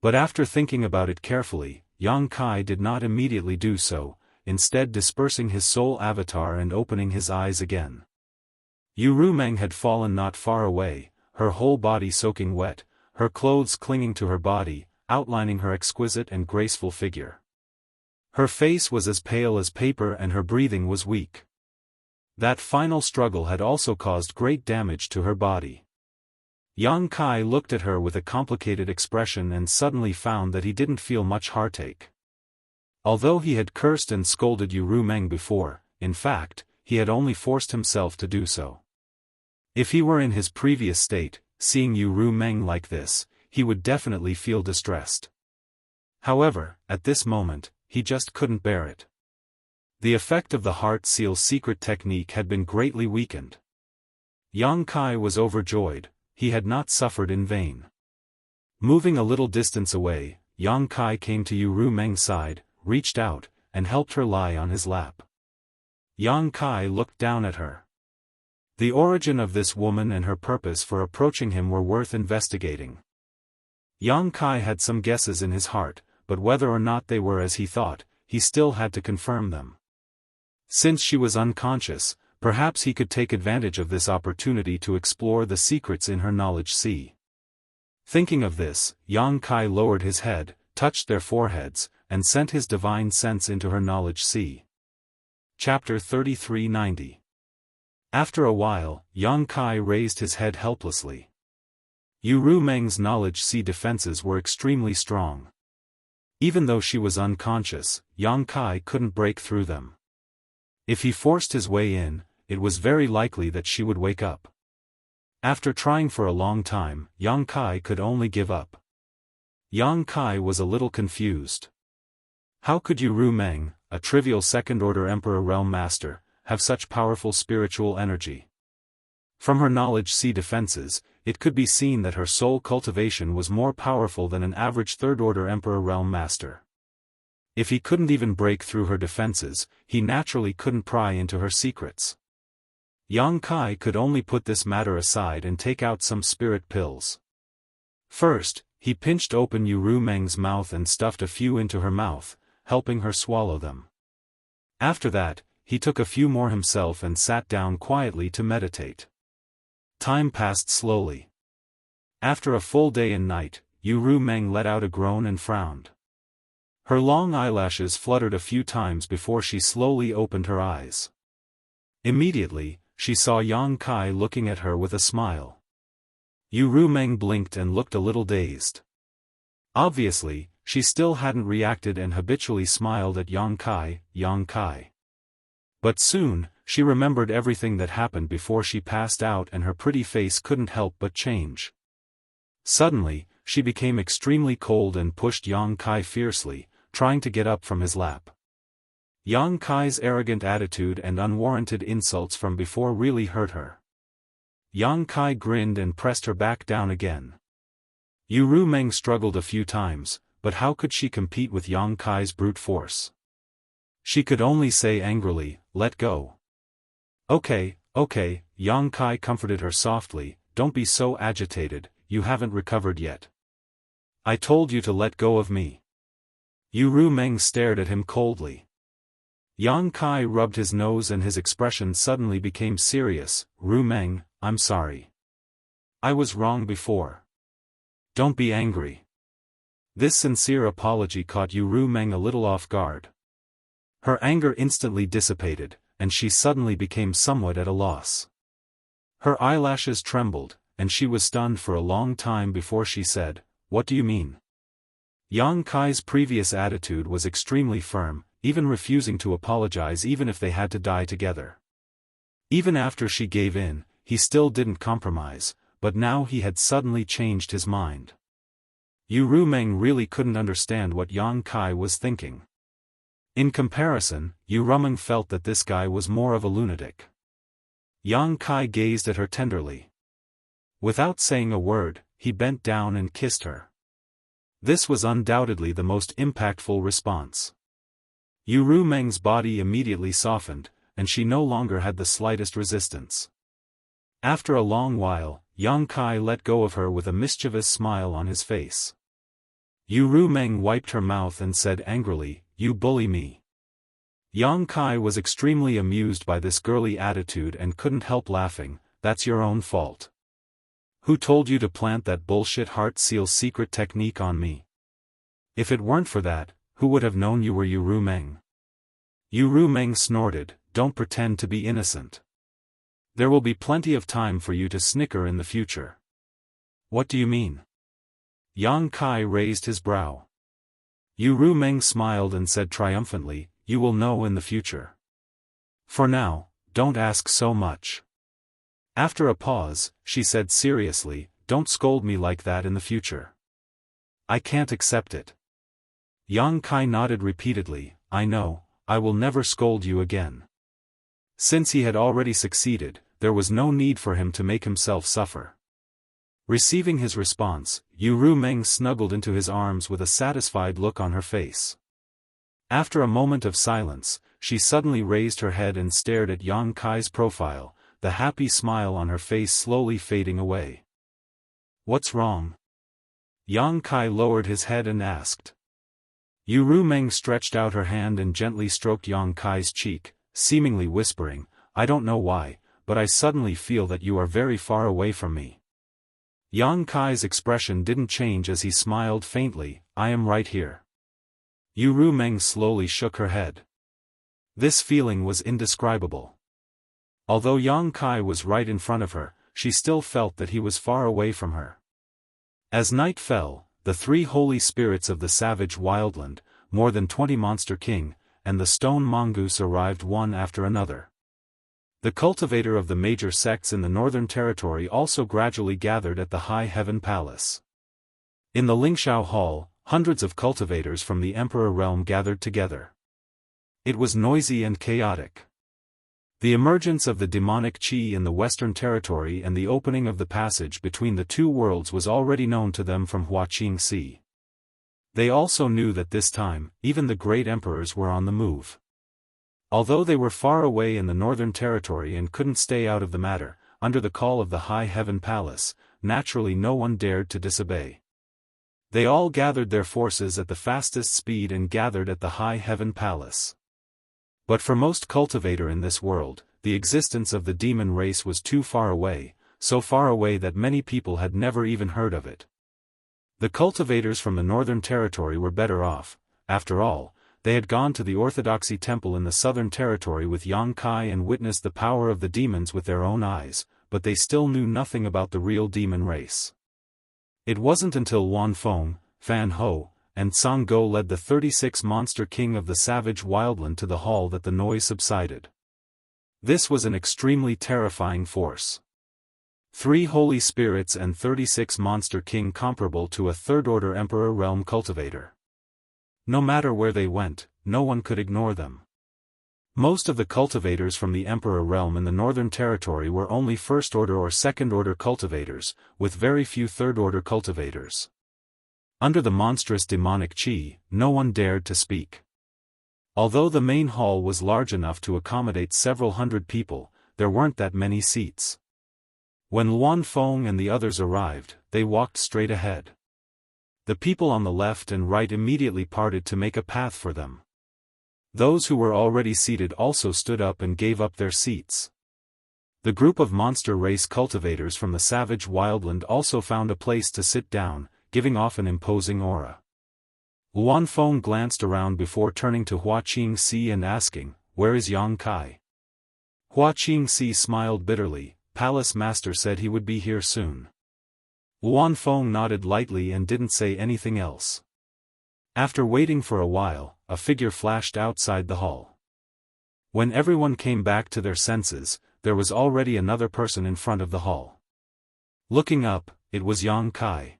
A: But after thinking about it carefully, Yang Kai did not immediately do so, instead dispersing his soul avatar and opening his eyes again. Yu Meng had fallen not far away, her whole body soaking wet, her clothes clinging to her body, outlining her exquisite and graceful figure. Her face was as pale as paper and her breathing was weak. That final struggle had also caused great damage to her body. Yang Kai looked at her with a complicated expression and suddenly found that he didn't feel much heartache. Although he had cursed and scolded Yu Meng before, in fact, he had only forced himself to do so. If he were in his previous state, seeing Yu Meng like this, he would definitely feel distressed. However, at this moment, he just couldn't bear it. The effect of the heart seal secret technique had been greatly weakened. Yang Kai was overjoyed, he had not suffered in vain. Moving a little distance away, Yang Kai came to Yu Meng's side, reached out, and helped her lie on his lap. Yang Kai looked down at her. The origin of this woman and her purpose for approaching him were worth investigating. Yang Kai had some guesses in his heart, but whether or not they were as he thought, he still had to confirm them. Since she was unconscious, perhaps he could take advantage of this opportunity to explore the secrets in her knowledge sea. Thinking of this, Yang Kai lowered his head, touched their foreheads, and sent his divine sense into her knowledge sea. Chapter 3390. After a while, Yang Kai raised his head helplessly. Yu Meng's knowledge sea defenses were extremely strong. Even though she was unconscious, Yang Kai couldn't break through them. If he forced his way in, it was very likely that she would wake up. After trying for a long time, Yang Kai could only give up. Yang Kai was a little confused. How could Yu Meng, a trivial second-order Emperor Realm Master, have such powerful spiritual energy? From her knowledge sea defenses, it could be seen that her soul cultivation was more powerful than an average third-order Emperor Realm Master. If he couldn't even break through her defenses, he naturally couldn't pry into her secrets. Yang Kai could only put this matter aside and take out some spirit pills. First, he pinched open Yu Meng's mouth and stuffed a few into her mouth, helping her swallow them. After that, he took a few more himself and sat down quietly to meditate. Time passed slowly. After a full day and night, Yu Meng let out a groan and frowned. Her long eyelashes fluttered a few times before she slowly opened her eyes. Immediately, she saw Yang Kai looking at her with a smile. Yu Meng blinked and looked a little dazed. Obviously, she still hadn't reacted and habitually smiled at Yang Kai. But soon, she remembered everything that happened before she passed out and her pretty face couldn't help but change. Suddenly, she became extremely cold and pushed Yang Kai fiercely, trying to get up from his lap. Yang Kai's arrogant attitude and unwarranted insults from before really hurt her. Yang Kai grinned and pressed her back down again. Yu Meng struggled a few times, but how could she compete with Yang Kai's brute force? She could only say angrily, "Let go." Okay, Yang Kai comforted her softly, "Don't be so agitated, you haven't recovered yet. I told you to let go of me." Yu Meng stared at him coldly. Yang Kai rubbed his nose and his expression suddenly became serious. Ru Meng, I'm sorry. I was wrong before. Don't be angry. This sincere apology caught Ru Meng a little off guard. Her anger instantly dissipated, and she suddenly became somewhat at a loss. Her eyelashes trembled, and she was stunned for a long time before she said, "What do you mean?" Yang Kai's previous attitude was extremely firm, even refusing to apologize even if they had to die together. Even after she gave in, he still didn't compromise, but now he had suddenly changed his mind. Ru Meng really couldn't understand what Yang Kai was thinking. In comparison, Ru Meng felt that this guy was more of a lunatic. Yang Kai gazed at her tenderly. Without saying a word, he bent down and kissed her. This was undoubtedly the most impactful response. Ru Meng's body immediately softened, and she no longer had the slightest resistance. After a long while, Yang Kai let go of her with a mischievous smile on his face. Ru Meng wiped her mouth and said angrily, "You bully me." Yang Kai was extremely amused by this girly attitude and couldn't help laughing. "That's your own fault. Who told you to plant that bullshit heart seal secret technique on me? If it weren't for that, who would have known you were Ru Meng?" Ru Meng snorted, "Don't pretend to be innocent. There will be plenty of time for you to snicker in the future." "What do you mean?" Yang Kai raised his brow. Ru Meng smiled and said triumphantly, "You will know in the future. For now, don't ask so much." After a pause, she said seriously, "Don't scold me like that in the future. I can't accept it." Yang Kai nodded repeatedly, "I know, I will never scold you again." Since he had already succeeded, there was no need for him to make himself suffer. Receiving his response, Ru Meng snuggled into his arms with a satisfied look on her face. After a moment of silence, she suddenly raised her head and stared at Yang Kai's profile, the happy smile on her face slowly fading away. "What's wrong?" Yang Kai lowered his head and asked. Ru Meng stretched out her hand and gently stroked Yang Kai's cheek, seemingly whispering, "I don't know why, but I suddenly feel that you are very far away from me." Yang Kai's expression didn't change as he smiled faintly, "I am right here." Ru Meng slowly shook her head. This feeling was indescribable. Although Yang Kai was right in front of her, she still felt that he was far away from her. As night fell, the three holy spirits of the savage wildland, more than 20 Monster King, and the stone mongoose arrived one after another. The cultivator of the major sects in the Northern Territory also gradually gathered at the High Heaven Palace. In the Lingshao Hall, hundreds of cultivators from the Emperor realm gathered together. It was noisy and chaotic. The emergence of the demonic qi in the Western Territory and the opening of the passage between the two worlds was already known to them from Huaqingxi. They also knew that this time, even the great emperors were on the move. Although they were far away in the Northern Territory and couldn't stay out of the matter, under the call of the High Heaven Palace, naturally no one dared to disobey. They all gathered their forces at the fastest speed and gathered at the High Heaven Palace. But for most cultivator in this world, the existence of the demon race was too far away, so far away that many people had never even heard of it. The cultivators from the Northern Territory were better off. After all, they had gone to the Orthodoxy Temple in the Southern Territory with Yang Kai and witnessed the power of the demons with their own eyes, but they still knew nothing about the real demon race. It wasn't until Wan Feng, Fan Ho, and Song Go led the 36 Monster King of the savage wildland to the hall that the noise subsided. This was an extremely terrifying force. 3 holy spirits and 36 Monster King comparable to a third-order Emperor realm cultivator. No matter where they went, no one could ignore them. Most of the cultivators from the Emperor realm in the Northern Territory were only first-order or second-order cultivators, with very few third-order cultivators. Under the monstrous demonic qi, no one dared to speak. Although the main hall was large enough to accommodate several hundred people, there weren't that many seats. When Luan Feng and the others arrived, they walked straight ahead. The people on the left and right immediately parted to make a path for them. Those who were already seated also stood up and gave up their seats. The group of monster race cultivators from the savage wildland also found a place to sit down, giving off an imposing aura. Luanfeng glanced around before turning to Hua Qingxi and asking, "Where is Yang Kai?" Hua Qingxi smiled bitterly. "Palace Master said he would be here soon." Luanfeng nodded lightly and didn't say anything else. After waiting for a while, a figure flashed outside the hall. When everyone came back to their senses, there was already another person in front of the hall. Looking up, it was Yang Kai.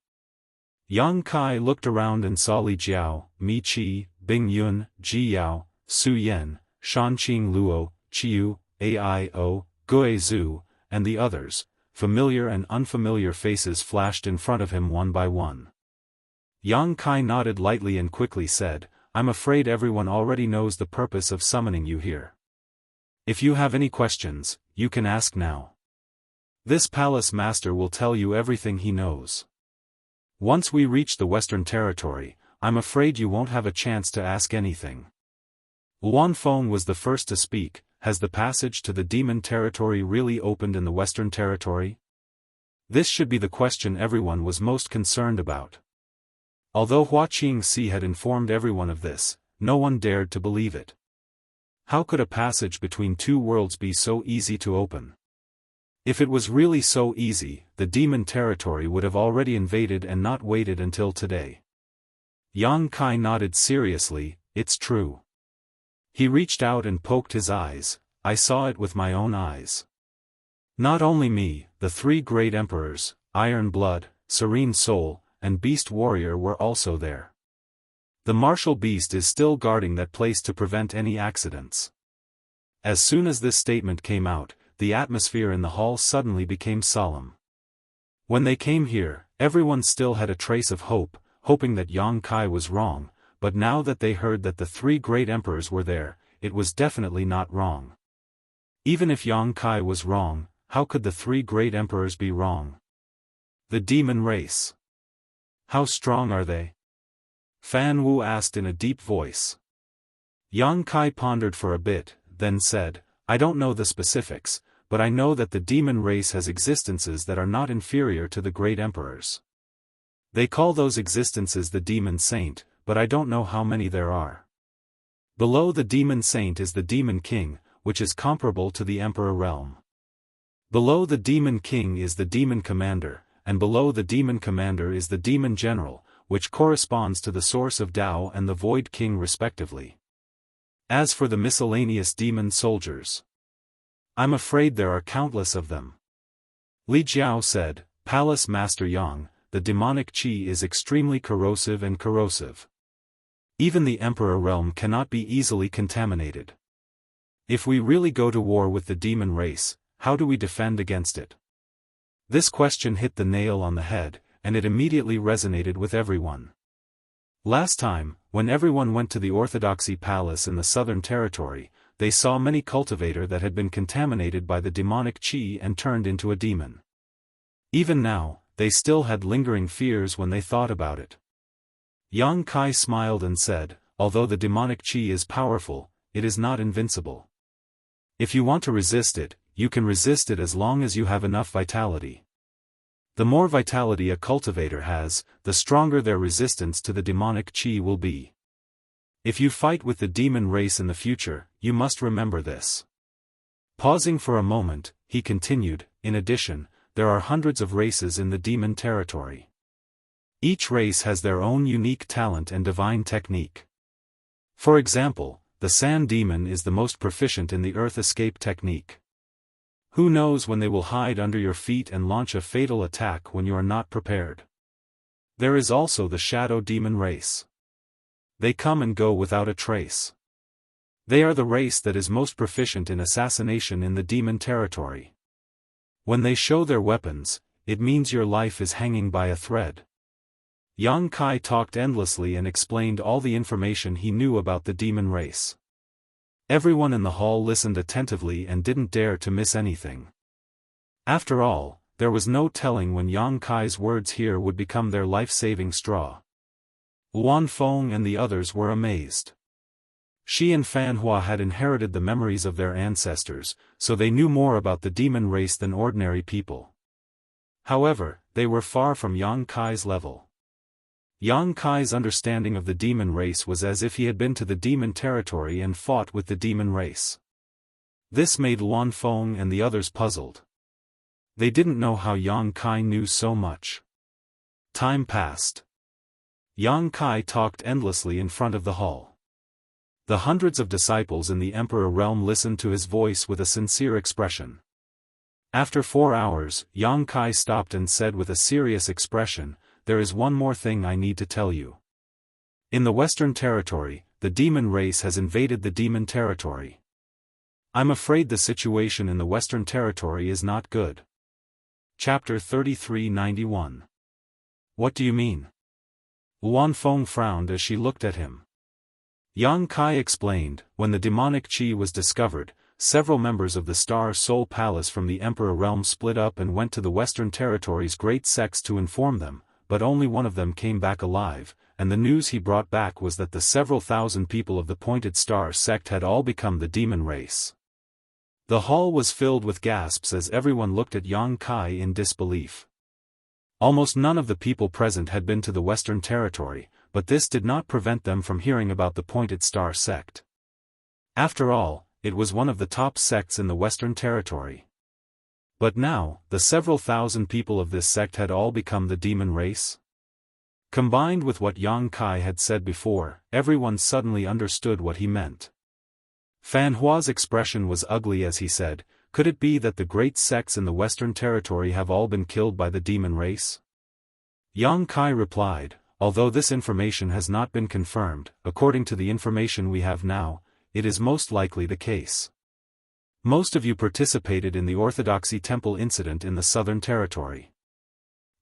A: Yang Kai looked around and saw Li Jiao, Mi Qi, Bing Yun, Ji Yao, Su Yan, Shanqing Luo, Qiu, Aio, Gui Zhu, and the others. Familiar and unfamiliar faces flashed in front of him one by one. Yang Kai nodded lightly and quickly said, "I'm afraid everyone already knows the purpose of summoning you here. If you have any questions, you can ask now. This palace master will tell you everything he knows. Once we reach the Western Territory, I'm afraid you won't have a chance to ask anything." Luanfeng was the first to speak. "Has the passage to the demon territory really opened in the Western Territory?" This should be the question everyone was most concerned about. Although Hua Qingxi had informed everyone of this, no one dared to believe it. How could a passage between two worlds be so easy to open? If it was really so easy, the demon territory would have already invaded and not waited until today. Yang Kai nodded seriously. "It's true." He reached out and poked his eyes. "I saw it with my own eyes. Not only me, the three great emperors, Iron Blood, Serene Soul, and Beast Warrior were also there. The martial beast is still guarding that place to prevent any accidents." As soon as this statement came out, the atmosphere in the hall suddenly became solemn. When they came here, everyone still had a trace of hope, hoping that Yang Kai was wrong, but now that they heard that the three great emperors were there, it was definitely not wrong. Even if Yang Kai was wrong, how could the three great emperors be wrong? The demon race. How strong are they? Fan Wu asked in a deep voice. Yang Kai pondered for a bit, then said, "I don't know the specifics, but I know that the demon race has existences that are not inferior to the great emperors. They call those existences the demon saint, but I don't know how many there are. Below the demon saint is the demon king, which is comparable to the emperor realm. Below the demon king is the demon commander, and below the demon commander is the demon general, which corresponds to the source of Tao and the void king respectively. As for the miscellaneous demon soldiers, I'm afraid there are countless of them." Li Jiao said, "Palace Master Yang, the demonic qi is extremely corrosive and corrosive. Even the emperor realm cannot be easily contaminated. If we really go to war with the demon race, how do we defend against it?" This question hit the nail on the head, and it immediately resonated with everyone. Last time, when everyone went to the Orthodoxy Palace in the Southern Territory, they saw many cultivators that had been contaminated by the demonic qi and turned into a demon. Even now, they still had lingering fears when they thought about it. Yang Kai smiled and said, "Although the demonic qi is powerful, it is not invincible. If you want to resist it, you can resist it as long as you have enough vitality. The more vitality a cultivator has, the stronger their resistance to the demonic qi will be. If you fight with the demon race in the future, you must remember this." Pausing for a moment, he continued, "In addition, there are hundreds of races in the demon territory. Each race has their own unique talent and divine technique. For example, the sand demon is the most proficient in the earth escape technique. Who knows when they will hide under your feet and launch a fatal attack when you are not prepared. There is also the shadow demon race. They come and go without a trace. They are the race that is most proficient in assassination in the demon territory. When they show their weapons, it means your life is hanging by a thread." Yang Kai talked endlessly and explained all the information he knew about the demon race. Everyone in the hall listened attentively and didn't dare to miss anything. After all, there was no telling when Yang Kai's words here would become their life-saving straw. Luanfeng and the others were amazed. Shi and Fanhua had inherited the memories of their ancestors, so they knew more about the demon race than ordinary people. However, they were far from Yang Kai's level. Yang Kai's understanding of the demon race was as if he had been to the demon territory and fought with the demon race. This made Luan Feng and the others puzzled. They didn't know how Yang Kai knew so much. Time passed. Yang Kai talked endlessly in front of the hall. The hundreds of disciples in the Emperor realm listened to his voice with a sincere expression. After 4 hours, Yang Kai stopped and said with a serious expression, "There is one more thing I need to tell you. In the Western Territory, the demon race has invaded the demon territory. I'm afraid the situation in the Western Territory is not good." Chapter 3391. What do you mean? Luan Feng frowned as she looked at him. Yang Kai explained, when the demonic qi was discovered, several members of the Star Soul Palace from the Emperor realm split up and went to the Western Territory's great sects to inform them, but only one of them came back alive, and the news he brought back was that the several thousand people of the Pointed Star sect had all become the demon race. The hall was filled with gasps as everyone looked at Yang Kai in disbelief. Almost none of the people present had been to the Western Territory, but this did not prevent them from hearing about the Pointed Star sect. After all, it was one of the top sects in the Western Territory. But now, the several thousand people of this sect had all become the demon race? Combined with what Yang Kai had said before, everyone suddenly understood what he meant. Fanhua's expression was ugly as he said, "Could it be that the great sects in the Western Territory have all been killed by the demon race?" Yang Kai replied, "Although this information has not been confirmed, according to the information we have now, it is most likely the case. Most of you participated in the Orthodoxy Temple incident in the Southern Territory.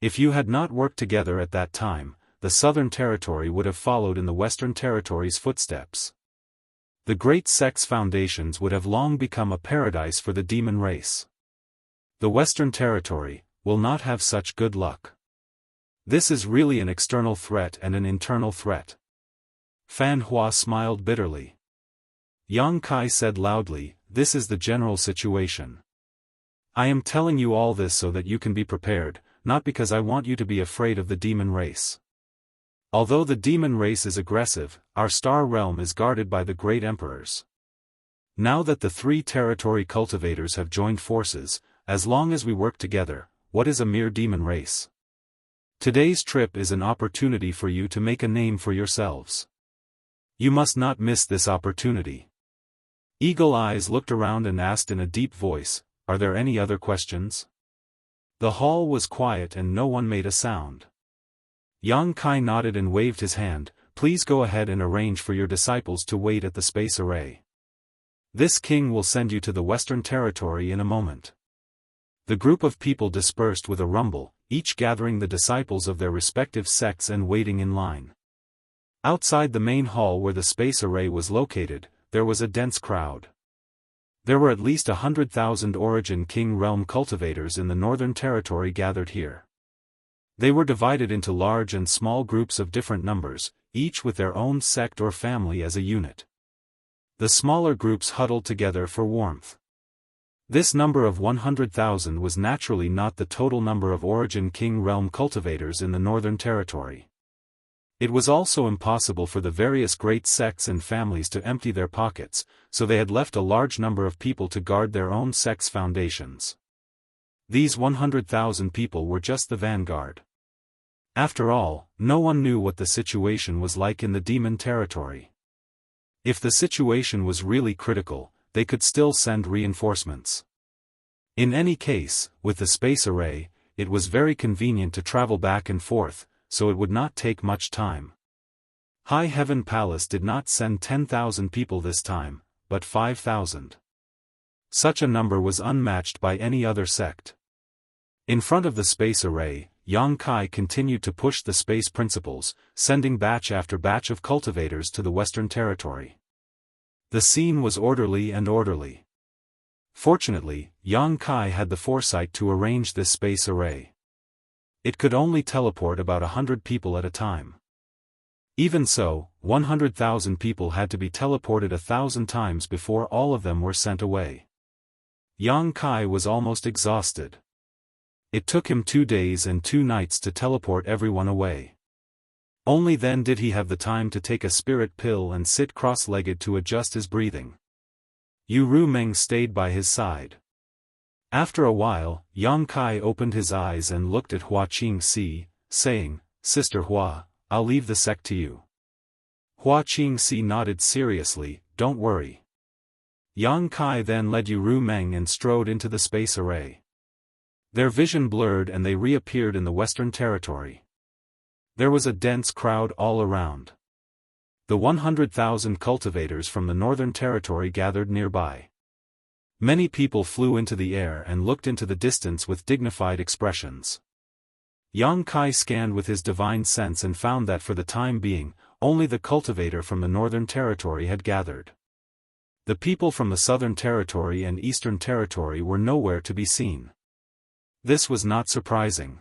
A: If you had not worked together at that time, the Southern Territory would have followed in the Western Territory's footsteps. The great sect's foundations would have long become a paradise for the demon race. The Western Territory will not have such good luck. This is really an external threat and an internal threat." Fanhua smiled bitterly. Yang Kai said loudly, "This is the general situation. I am telling you all this so that you can be prepared, not because I want you to be afraid of the demon race. Although the demon race is aggressive, our star realm is guarded by the great emperors. Now that the 3 territory cultivators have joined forces, as long as we work together, what is a mere demon race? Today's trip is an opportunity for you to make a name for yourselves. You must not miss this opportunity." Eagle Eyes looked around and asked in a deep voice, "Are there any other questions?" The hall was quiet and no one made a sound. Yang Kai nodded and waved his hand, "Please go ahead and arrange for your disciples to wait at the space array. This king will send you to the Western Territory in a moment." The group of people dispersed with a rumble, each gathering the disciples of their respective sects and waiting in line. Outside the main hall where the space array was located, there was a dense crowd. There were at least 100,000 Origin King Realm cultivators in the Northern Territory gathered here. They were divided into large and small groups of different numbers, each with their own sect or family as a unit. The smaller groups huddled together for warmth. This number of 100,000 was naturally not the total number of Origin King Realm cultivators in the Northern Territory. It was also impossible for the various great sects and families to empty their pockets, so they had left a large number of people to guard their own sect's foundations. These 100,000 people were just the vanguard. After all, no one knew what the situation was like in the demon territory. If the situation was really critical, they could still send reinforcements. In any case, with the space array, it was very convenient to travel back and forth, so it would not take much time. High Heaven Palace did not send 10,000 people this time, but 5,000. Such a number was unmatched by any other sect. In front of the space array, Yang Kai continued to push the space principles, sending batch after batch of cultivators to the Western Territory. The scene was orderly and orderly. Fortunately, Yang Kai had the foresight to arrange this space array. It could only teleport about 100 people at a time. Even so, 100,000 people had to be teleported 1,000 times before all of them were sent away. Yang Kai was almost exhausted. It took him 2 days and 2 nights to teleport everyone away. Only then did he have the time to take a spirit pill and sit cross-legged to adjust his breathing. Yu Rumeng stayed by his side. After a while, Yang Kai opened his eyes and looked at Hua Qingxi, saying, "Sister Hua, I'll leave the sect to you." Hua Qingxi nodded seriously, "Don't worry." Yang Kai then led Yu Rumeng and strode into the space array. Their vision blurred and they reappeared in the Western Territory. There was a dense crowd all around. The 100,000 cultivators from the Northern Territory gathered nearby. Many people flew into the air and looked into the distance with dignified expressions. Yang Kai scanned with his divine sense and found that for the time being, only the cultivator from the Northern Territory had gathered. The people from the Southern Territory and Eastern Territory were nowhere to be seen. This was not surprising.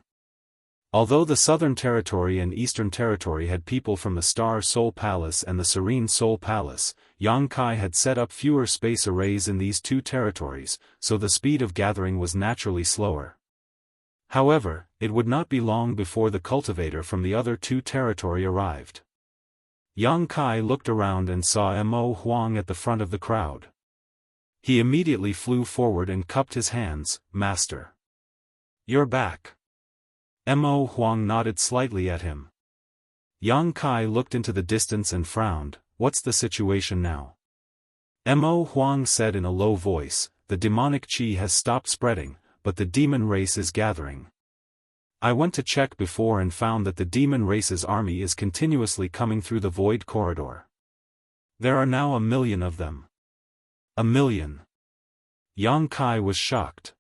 A: Although the Southern Territory and Eastern Territory had people from the Star Soul Palace and the Serene Soul Palace, Yang Kai had set up fewer space arrays in these two territories, so the speed of gathering was naturally slower. However, it would not be long before the cultivator from the other two territory arrived. Yang Kai looked around and saw Mo Huang at the front of the crowd. He immediately flew forward and cupped his hands, "Master. You're back." Mo Huang nodded slightly at him. Yang Kai looked into the distance and frowned. "What's the situation now?" Mo Huang said in a low voice, "The demonic qi has stopped spreading, but the demon race is gathering. I went to check before and found that the demon race's army is continuously coming through the void corridor. There are now 1 million of them." 1 million. Yang Kai was shocked.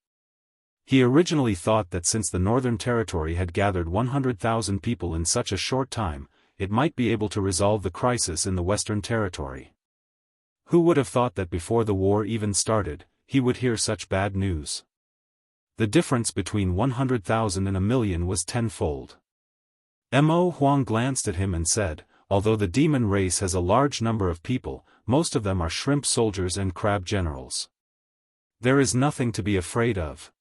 A: He originally thought that since the Northern Territory had gathered 100,000 people in such a short time, it might be able to resolve the crisis in the Western Territory. Who would have thought that before the war even started, he would hear such bad news? The difference between 100,000 and 1 million was tenfold. Mo Huang glanced at him and said, "Although the demon race has a large number of people, most of them are shrimp soldiers and crab generals. There is nothing to be afraid of.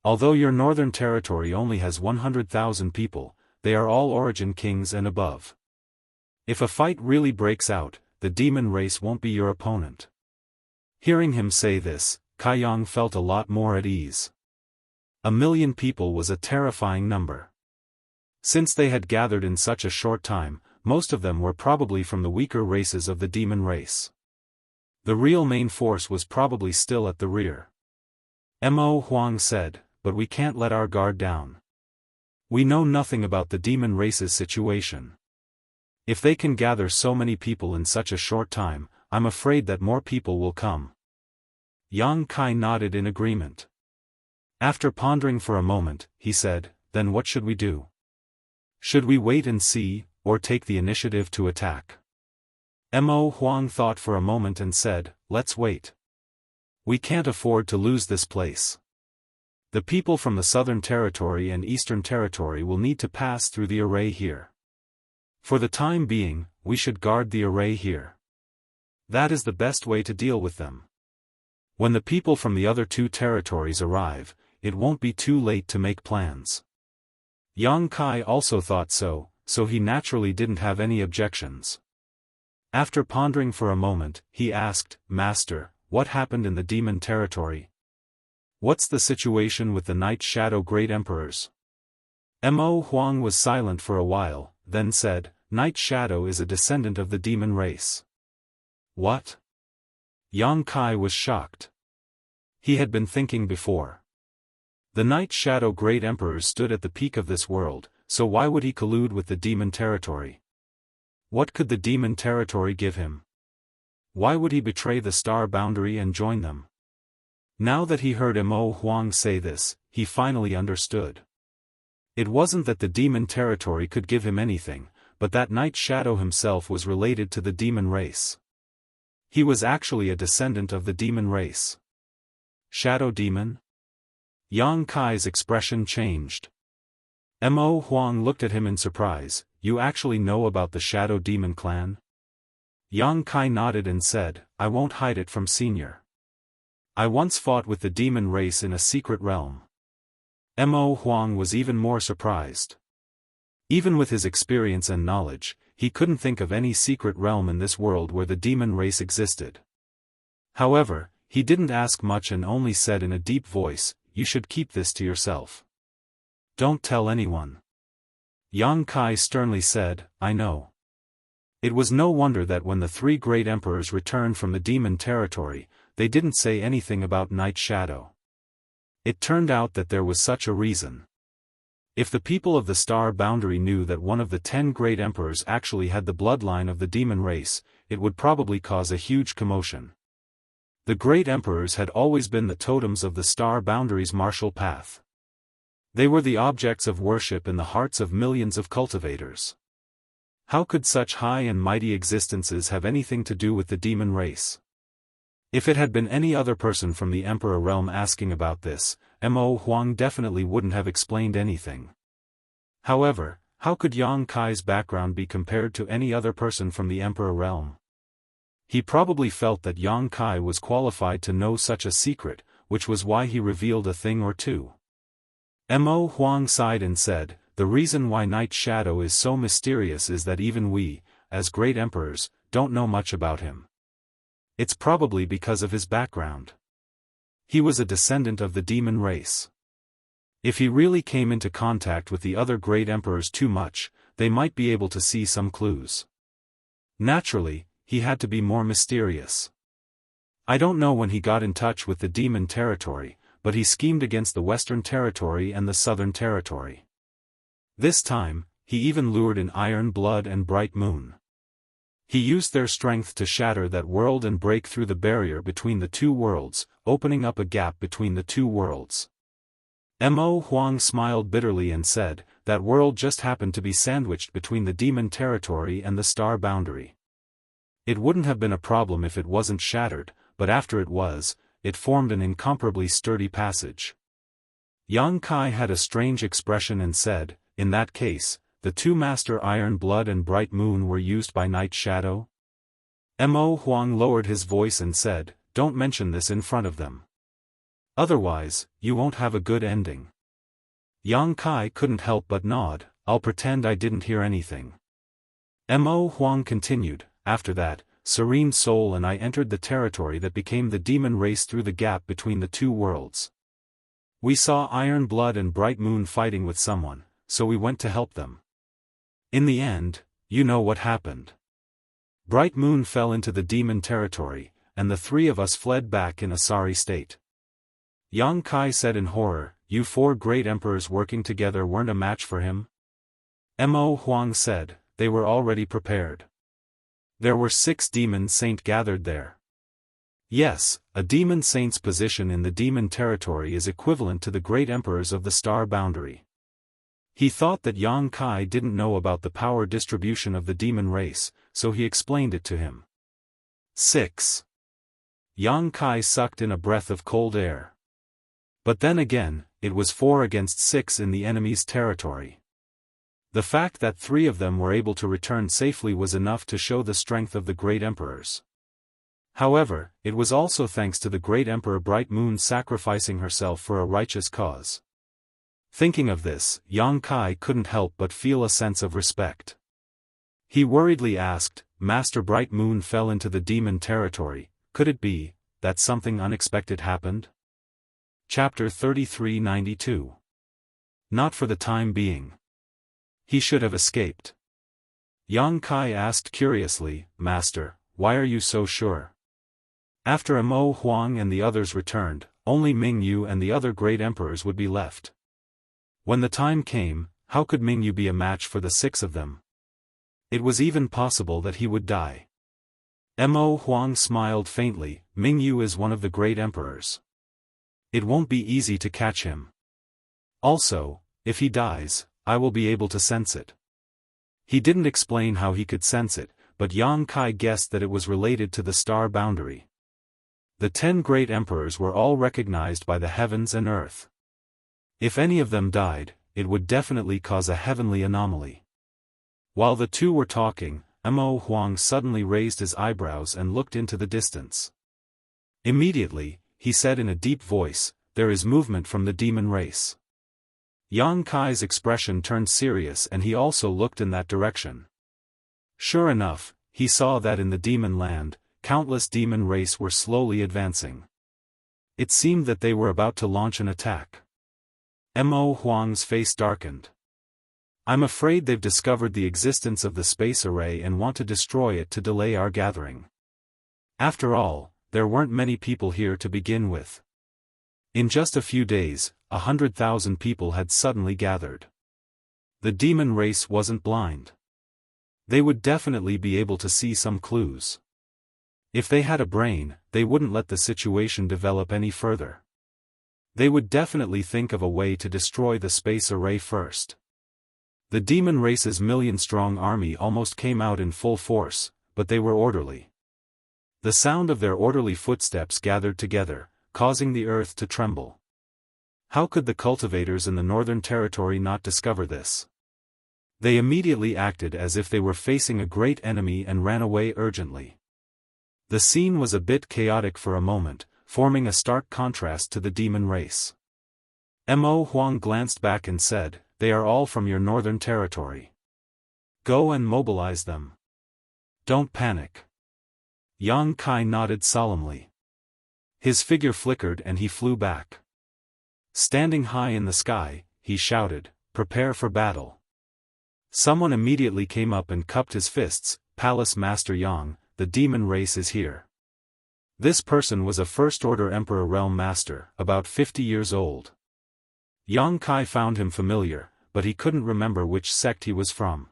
A: Although your Northern Territory only has 100,000 people, they are all origin kings and above. If a fight really breaks out, the demon race won't be your opponent." Hearing him say this, Kai Yang felt a lot more at ease. 1 million people was a terrifying number. Since they had gathered in such a short time, most of them were probably from the weaker races of the demon race. The real main force was probably still at the rear. Mo Huang said, "But we can't let our guard down. We know nothing about the demon race's situation. If they can gather so many people in such a short time, I'm afraid that more people will come." Yang Kai nodded in agreement. After pondering for a moment, he said, "Then what should we do? Should we wait and see, or take the initiative to attack?" Mo Huang thought for a moment and said, "Let's wait. We can't afford to lose this place. The people from the Southern Territory and Eastern Territory will need to pass through the array here. For the time being, we should guard the array here. That is the best way to deal with them. When the people from the other two territories arrive, it won't be too late to make plans." Yang Kai also thought so he naturally didn't have any objections. After pondering for a moment, he asked, "Master, what happened in the demon territory? What's the situation with the Night Shadow Great Emperors?" Mo Huang was silent for a while, then said, "Night Shadow is a descendant of the demon race." "What?" Yang Kai was shocked. He had been thinking before. The Night Shadow Great Emperors stood at the peak of this world, so why would he collude with the demon territory? What could the demon territory give him? Why would he betray the star boundary and join them? Now that he heard Mo Huang say this, he finally understood. It wasn't that the demon territory could give him anything, but that Night Shadow himself was related to the demon race. He was actually a descendant of the demon race. Shadow demon? Yang Kai's expression changed. Mo Huang looked at him in surprise. you actually know about the Shadow Demon clan? Yang Kai nodded and said, I won't hide it from Senior. I once fought with the demon race in a secret realm. Mo Huang was even more surprised. Even with his experience and knowledge, he couldn't think of any secret realm in this world where the demon race existed. However, he didn't ask much and only said in a deep voice, you should keep this to yourself. Don't tell anyone. Yang Kai sternly said, I know. It was no wonder that when the three great emperors returned from the demon territory, they didn't say anything about Night Shadow. It turned out that there was such a reason. If the people of the Star Boundary knew that one of the 10 great emperors actually had the bloodline of the demon race, it would probably cause a huge commotion. The great emperors had always been the totems of the Star Boundary's martial path. They were the objects of worship in the hearts of millions of cultivators. How could such high and mighty existences have anything to do with the demon race? If it had been any other person from the Emperor realm asking about this, Mo Huang definitely wouldn't have explained anything. However, how could Yang Kai's background be compared to any other person from the Emperor realm? He probably felt that Yang Kai was qualified to know such a secret, which was why he revealed a thing or two. Mo Huang sighed and said, the reason why Night Shadow is so mysterious is that even we, as great emperors, don't know much about him. It's probably because of his background. He was a descendant of the demon race. If he really came into contact with the other great emperors too much, they might be able to see some clues. Naturally, he had to be more mysterious. I don't know when he got in touch with the demon territory, but he schemed against the Western Territory and the Southern Territory. This time, he even lured in Iron Blood and Bright Moon. He used their strength to shatter that world and break through the barrier between the two worlds, opening up a gap between the two worlds. Mo Huang smiled bitterly and said, that world just happened to be sandwiched between the demon territory and the Star Boundary. It wouldn't have been a problem if it wasn't shattered, but after it was, it formed an incomparably sturdy passage. Yang Kai had a strange expression and said, in that case, the two Master Iron Blood and Bright Moon were used by Night Shadow? Mo Huang lowered his voice and said, don't mention this in front of them. Otherwise, you won't have a good ending. Yang Kai couldn't help but nod, I'll pretend I didn't hear anything. Mo Huang continued, after that, Serene Soul and I entered the territory that became the demon race through the gap between the two worlds. We saw Iron Blood and Bright Moon fighting with someone, so we went to help them. In the end, you know what happened. Bright Moon fell into the demon territory, and the three of us fled back in a sorry state. Yang Kai said in horror, you four great emperors working together weren't a match for him? Mo Huang said, they were already prepared. There were 6 demon saints gathered there. Yes, a demon saint's position in the demon territory is equivalent to the great emperors of the Star Boundary. He thought that Yang Kai didn't know about the power distribution of the demon race, so he explained it to him. 6. Yang Kai sucked in a breath of cold air. But then again, it was 4 against 6 in the enemy's territory. The fact that 3 of them were able to return safely was enough to show the strength of the great emperors. However, it was also thanks to the great emperor Bright Moon sacrificing herself for a righteous cause. Thinking of this, Yang Kai couldn't help but feel a sense of respect. He worriedly asked, Master Bright Moon fell into the demon territory, could it be that something unexpected happened? Chapter 3392. Not for the time being. He should have escaped. Yang Kai asked curiously, Master, why are you so sure? After Mo Huang and the others returned, only Ming Yu and the other great emperors would be left. When the time came, how could Ming Yu be a match for the 6 of them? It was even possible that he would die. Mo Huang smiled faintly, Ming Yu is one of the great emperors. It won't be easy to catch him. Also, if he dies, I will be able to sense it. He didn't explain how he could sense it, but Yang Kai guessed that it was related to the Star Boundary. The 10 great emperors were all recognized by the heavens and earth. If any of them died, it would definitely cause a heavenly anomaly. While the two were talking, Mo Huang suddenly raised his eyebrows and looked into the distance. Immediately, he said in a deep voice, "There is movement from the demon race." Yang Kai's expression turned serious and he also looked in that direction. Sure enough, he saw that in the demon land, countless demon race were slowly advancing. It seemed that they were about to launch an attack. Mo Huang's face darkened. "I'm afraid they've discovered the existence of the space array and want to destroy it to delay our gathering. After all, there weren't many people here to begin with." In just a few days, 100,000 people had suddenly gathered. The demon race wasn't blind. They would definitely be able to see some clues. If they had a brain, they wouldn't let the situation develop any further. They would definitely think of a way to destroy the space array first. The demon race's million-strong army almost came out in full force, but they were orderly. The sound of their orderly footsteps gathered together, causing the earth to tremble. How could the cultivators in the Northern Territory not discover this? They immediately acted as if they were facing a great enemy and ran away urgently. The scene was a bit chaotic for a moment, forming a stark contrast to the demon race. Mo Huang glanced back and said, "They are all from your Northern Territory. Go and mobilize them. Don't panic." Yang Kai nodded solemnly. His figure flickered and he flew back. Standing high in the sky, he shouted, "Prepare for battle." Someone immediately came up and cupped his fists. "Palace Master Yang, the demon race is here." This person was a First-Order Emperor Realm Master, about 50 years old. Yang Kai found him familiar, but he couldn't remember which sect he was from.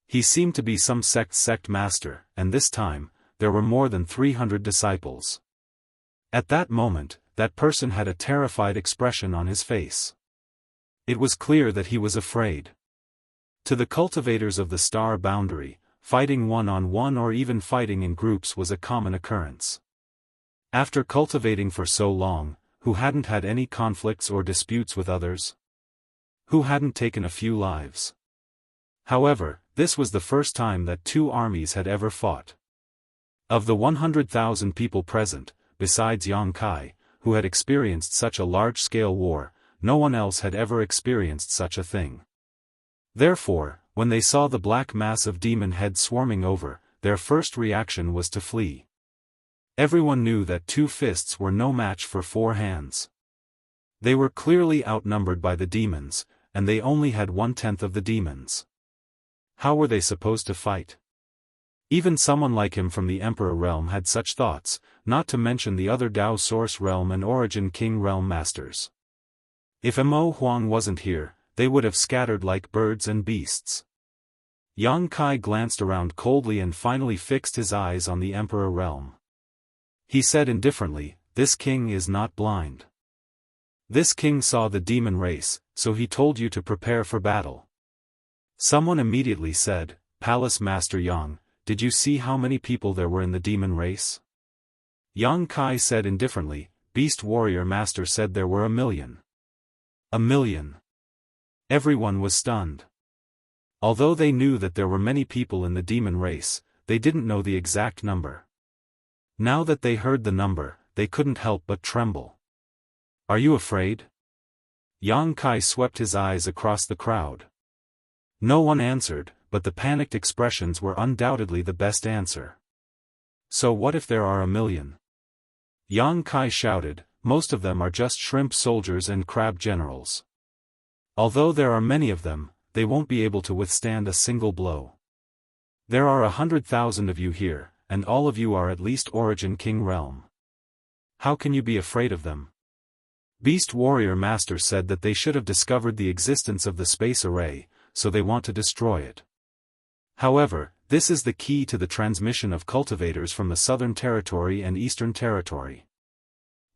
A: He seemed to be some sect master, and this time, there were more than 300 disciples. At that moment, that person had a terrified expression on his face. It was clear that he was afraid. To the cultivators of the star boundary, fighting one-on-one or even fighting in groups was a common occurrence. After cultivating for so long, who hadn't had any conflicts or disputes with others? Who hadn't taken a few lives? However, this was the first time that two armies had ever fought. Of the 100,000 people present, besides Yang Kai, who had experienced such a large-scale war, no one else had ever experienced such a thing. Therefore, when they saw the black mass of demon heads swarming over, their first reaction was to flee. Everyone knew that 2 fists were no match for 4 hands. They were clearly outnumbered by the demons, and they only had 1/10 of the demons. How were they supposed to fight? Even someone like him from the Emperor Realm had such thoughts, not to mention the other Dao Source Realm and Origin King Realm Masters. If Mo Huang wasn't here, they would have scattered like birds and beasts. Yang Kai glanced around coldly and finally fixed his eyes on the Emperor Realm. He said indifferently, "This king is not blind. This king saw the demon race, so he told you to prepare for battle." Someone immediately said, "Palace Master Yang, did you see how many people there were in the demon race?" Yang Kai said indifferently, "Beast Warrior Master said there were 1,000,000. 1,000,000. Everyone was stunned. Although they knew that there were many people in the demon race, they didn't know the exact number. Now that they heard the number, they couldn't help but tremble. "Are you afraid?" Yang Kai swept his eyes across the crowd. No one answered, but the panicked expressions were undoubtedly the best answer. "So what if there are 1,000,000? Yang Kai shouted, "Most of them are just shrimp soldiers and crab generals. Although there are many of them, they won't be able to withstand a single blow. There are 100,000 of you here, and all of you are at least Origin King Realm. How can you be afraid of them?" Beast Warrior Master said that they should have discovered the existence of the space array, so they want to destroy it. However, this is the key to the transmission of cultivators from the Southern Territory and Eastern Territory.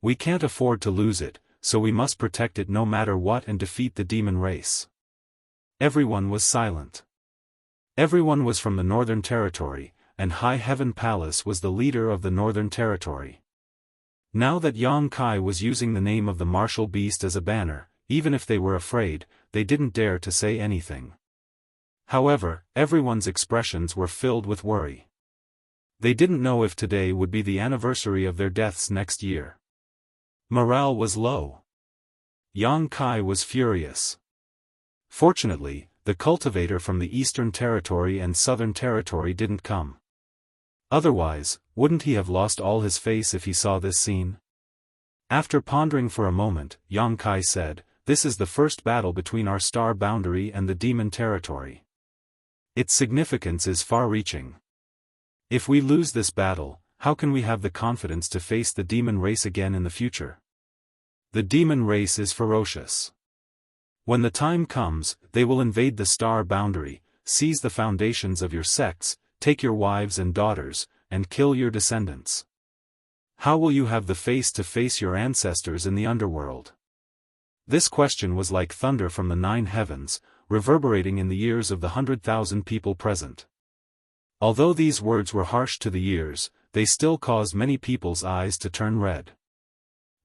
A: We can't afford to lose it, so we must protect it no matter what and defeat the demon race. Everyone was silent. Everyone was from the Northern Territory, and High Heaven Palace was the leader of the Northern Territory. Now that Yang Kai was using the name of the martial beast as a banner, even if they were afraid, they didn't dare to say anything. However, everyone's expressions were filled with worry. They didn't know if today would be the anniversary of their deaths next year. Morale was low. Yang Kai was furious. Fortunately, the cultivator from the Eastern Territory and Southern Territory didn't come. Otherwise, wouldn't he have lost all his face if he saw this scene? After pondering for a moment, Yang Kai said, "This is the first battle between our star boundary and the demon territory. Its significance is far-reaching. If we lose this battle, how can we have the confidence to face the demon race again in the future? The demon race is ferocious. When the time comes, they will invade the star boundary, seize the foundations of your sects, take your wives and daughters, and kill your descendants. How will you have the face to face your ancestors in the underworld?" This question was like thunder from the 9 heavens, reverberating in the ears of the 100,000 people present. Although these words were harsh to the ears, they still caused many people's eyes to turn red.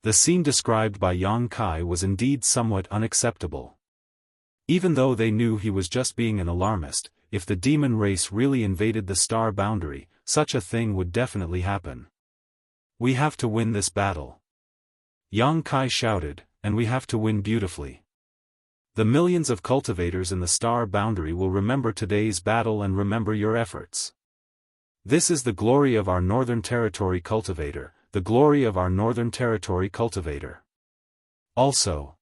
A: The scene described by Yang Kai was indeed somewhat unacceptable. Even though they knew he was just being an alarmist, if the demon race really invaded the star boundary, such a thing would definitely happen. "We have to win this battle," Yang Kai shouted, "and we have to win beautifully. The millions of cultivators in the star boundary will remember today's battle and remember your efforts. This is the glory of our Northern Territory cultivator, the glory of our Northern Territory cultivator." Also,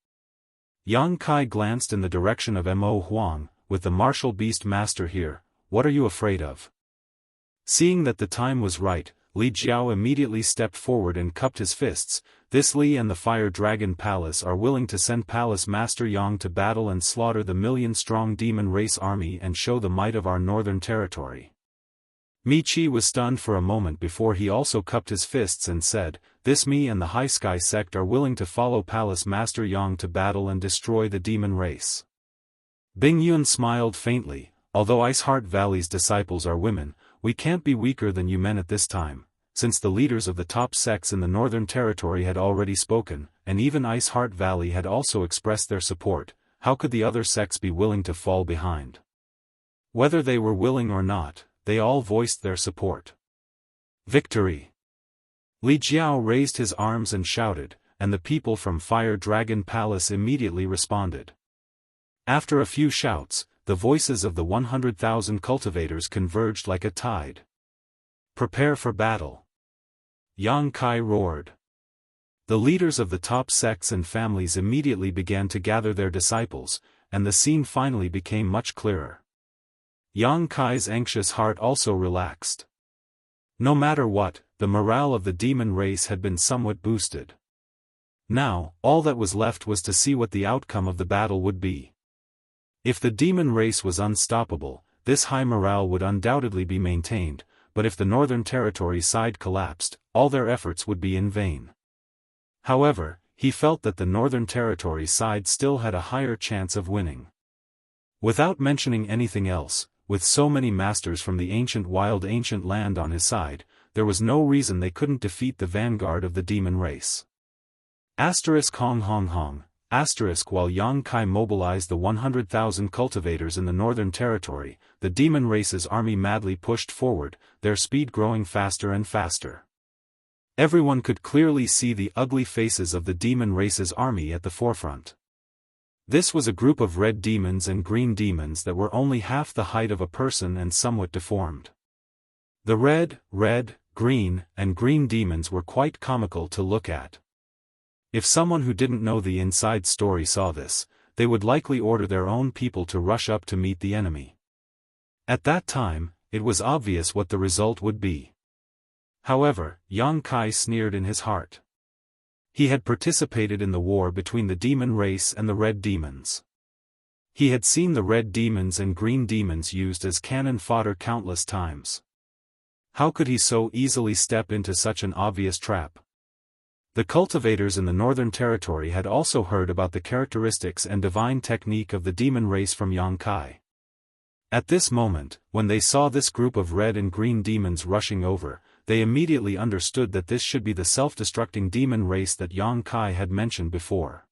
A: Yang Kai glanced in the direction of Mo Huang, "With the martial beast master here, what are you afraid of?" Seeing that the time was right, Li Jiao immediately stepped forward and cupped his fists. "This Li and the Fire Dragon Palace are willing to send Palace Master Yang to battle and slaughter the million-strong demon race army and show the might of our Northern Territory." Mi Chi was stunned for a moment before he also cupped his fists and said, "This Mi and the High Sky sect are willing to follow Palace Master Yang to battle and destroy the demon race." Bing Yun smiled faintly, "Although Ice Heart Valley's disciples are women, we can't be weaker than you men at this time." Since the leaders of the top sects in the Northern Territory had already spoken, and even Ice Heart Valley had also expressed their support, how could the other sects be willing to fall behind? Whether they were willing or not, they all voiced their support. Victory! Li Jiao raised his arms and shouted, and the people from Fire Dragon Palace immediately responded. After a few shouts, the voices of the 100,000 cultivators converged like a tide. "Prepare for battle!" Yang Kai roared. The leaders of the top sects and families immediately began to gather their disciples, and the scene finally became much clearer. Yang Kai's anxious heart also relaxed. No matter what, the morale of the demon race had been somewhat boosted. Now, all that was left was to see what the outcome of the battle would be. If the demon race was unstoppable, this high morale would undoubtedly be maintained, but if the Northern Territory side collapsed, all their efforts would be in vain. However, he felt that the Northern Territory side still had a higher chance of winning. Without mentioning anything else, with so many masters from the ancient land on his side, there was no reason they couldn't defeat the vanguard of the demon race. Hong Hong Hong. While Yang Kai mobilized the 100,000 cultivators in the Northern Territory, the demon race's army madly pushed forward, their speed growing faster and faster. Everyone could clearly see the ugly faces of the demon race's army at the forefront. This was a group of red demons and green demons that were only half the height of a person and somewhat deformed. The red, green, and green demons were quite comical to look at. If someone who didn't know the inside story saw this, they would likely order their own people to rush up to meet the enemy. At that time, it was obvious what the result would be. However, Yang Kai sneered in his heart. He had participated in the war between the demon race and the red demons. He had seen the red demons and green demons used as cannon fodder countless times. How could he so easily step into such an obvious trap? The cultivators in the Northern Territory had also heard about the characteristics and divine technique of the demon race from Yang Kai. At this moment, when they saw this group of red and green demons rushing over, they immediately understood that this should be the self-destructing demon race that Yang Kai had mentioned before.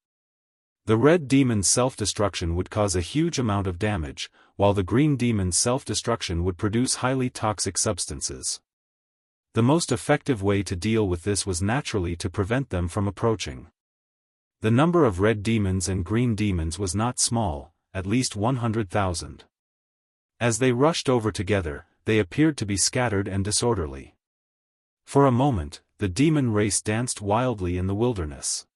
A: The red demon's self-destruction would cause a huge amount of damage, while the green demon's self-destruction would produce highly toxic substances. The most effective way to deal with this was naturally to prevent them from approaching. The number of red demons and green demons was not small, at least 100,000. As they rushed over together, they appeared to be scattered and disorderly. For a moment, the demon race danced wildly in the wilderness.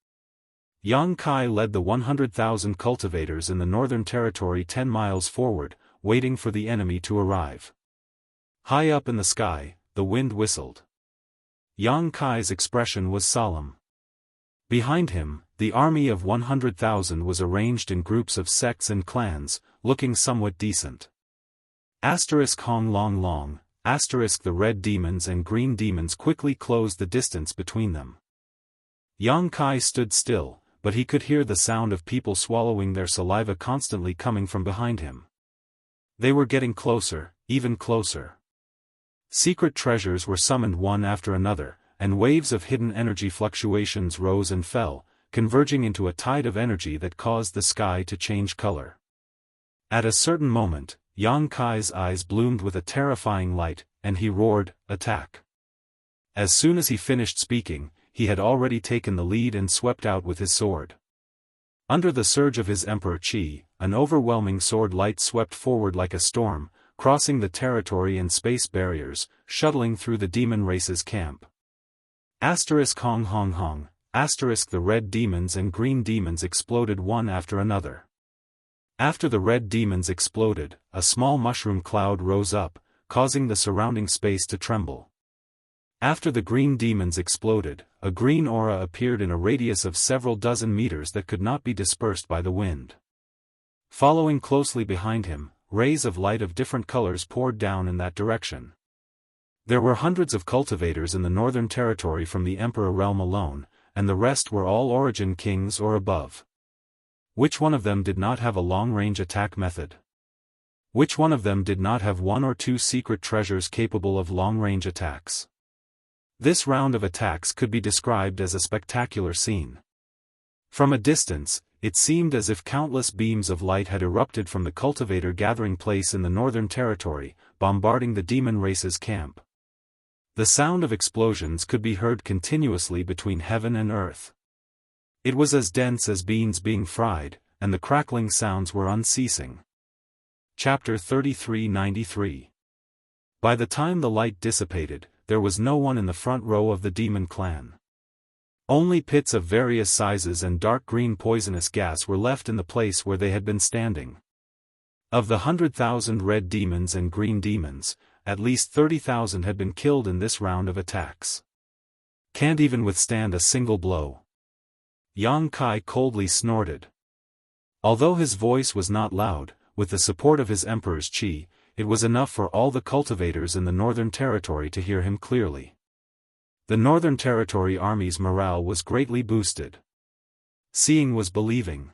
A: Yang Kai led the 100,000 cultivators in the northern territory 10 miles forward, waiting for the enemy to arrive. High up in the sky, the wind whistled. Yang Kai's expression was solemn. Behind him, the army of 100,000 was arranged in groups of sects and clans, looking somewhat decent. Hong Long Long, the red demons and green demons quickly closed the distance between them. Yang Kai stood still, but he could hear the sound of people swallowing their saliva constantly coming from behind him. They were getting closer, even closer. Secret treasures were summoned one after another, and waves of hidden energy fluctuations rose and fell, converging into a tide of energy that caused the sky to change color. At a certain moment, Yang Kai's eyes bloomed with a terrifying light, and he roared, "Attack!" As soon as he finished speaking, he had already taken the lead and swept out with his sword. Under the surge of his Emperor Qi, an overwhelming sword light swept forward like a storm, crossing the territory and space barriers, shuttling through the demon race's camp. Hong Hong Hong, the red demons and green demons exploded one after another. After the red demons exploded, a small mushroom cloud rose up, causing the surrounding space to tremble. After the green demons exploded, a green aura appeared in a radius of several dozen meters that could not be dispersed by the wind. Following closely behind him, rays of light of different colors poured down in that direction. There were hundreds of cultivators in the northern territory from the Emperor realm alone, and the rest were all origin kings or above. Which one of them did not have a long-range attack method? Which one of them did not have one or two secret treasures capable of long-range attacks? This round of attacks could be described as a spectacular scene. From a distance, it seemed as if countless beams of light had erupted from the cultivator gathering place in the northern territory, bombarding the demon race's camp. The sound of explosions could be heard continuously between heaven and earth. It was as dense as beans being fried, and the crackling sounds were unceasing. Chapter 3393. By the time the light dissipated, there was no one in the front row of the demon clan. Only pits of various sizes and dark green poisonous gas were left in the place where they had been standing. Of the 100,000 red demons and green demons, at least 30,000 had been killed in this round of attacks. Can't even withstand a single blow. Yang Kai coldly snorted. Although his voice was not loud, with the support of his emperor's qi, it was enough for all the cultivators in the northern territory to hear him clearly. The northern territory army's morale was greatly boosted. Seeing was believing.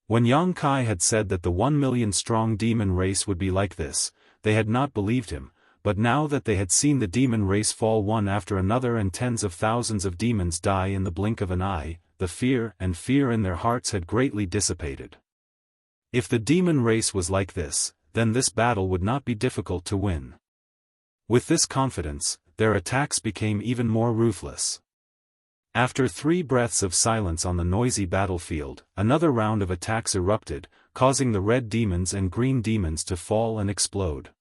A: When Yang Kai had said that the 1 million strong demon race would be like this, they had not believed him, but now that they had seen the demon race fall one after another and tens of thousands of demons die in the blink of an eye, the fear in their hearts had greatly dissipated. If the demon race was like this, then this battle would not be difficult to win. With this confidence, their attacks became even more ruthless. After 3 breaths of silence on the noisy battlefield, another round of attacks erupted, causing the red demons and green demons to fall and explode.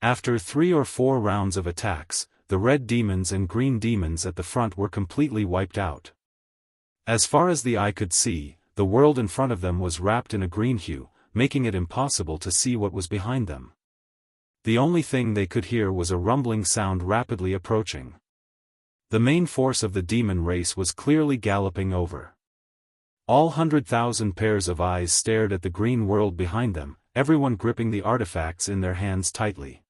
A: After 3 or 4 rounds of attacks, the red demons and green demons at the front were completely wiped out. As far as the eye could see, the world in front of them was wrapped in a green hue, making it impossible to see what was behind them. The only thing they could hear was a rumbling sound rapidly approaching. The main force of the demon race was clearly galloping over. All 100,000 pairs of eyes stared at the green world behind them, everyone gripping the artifacts in their hands tightly.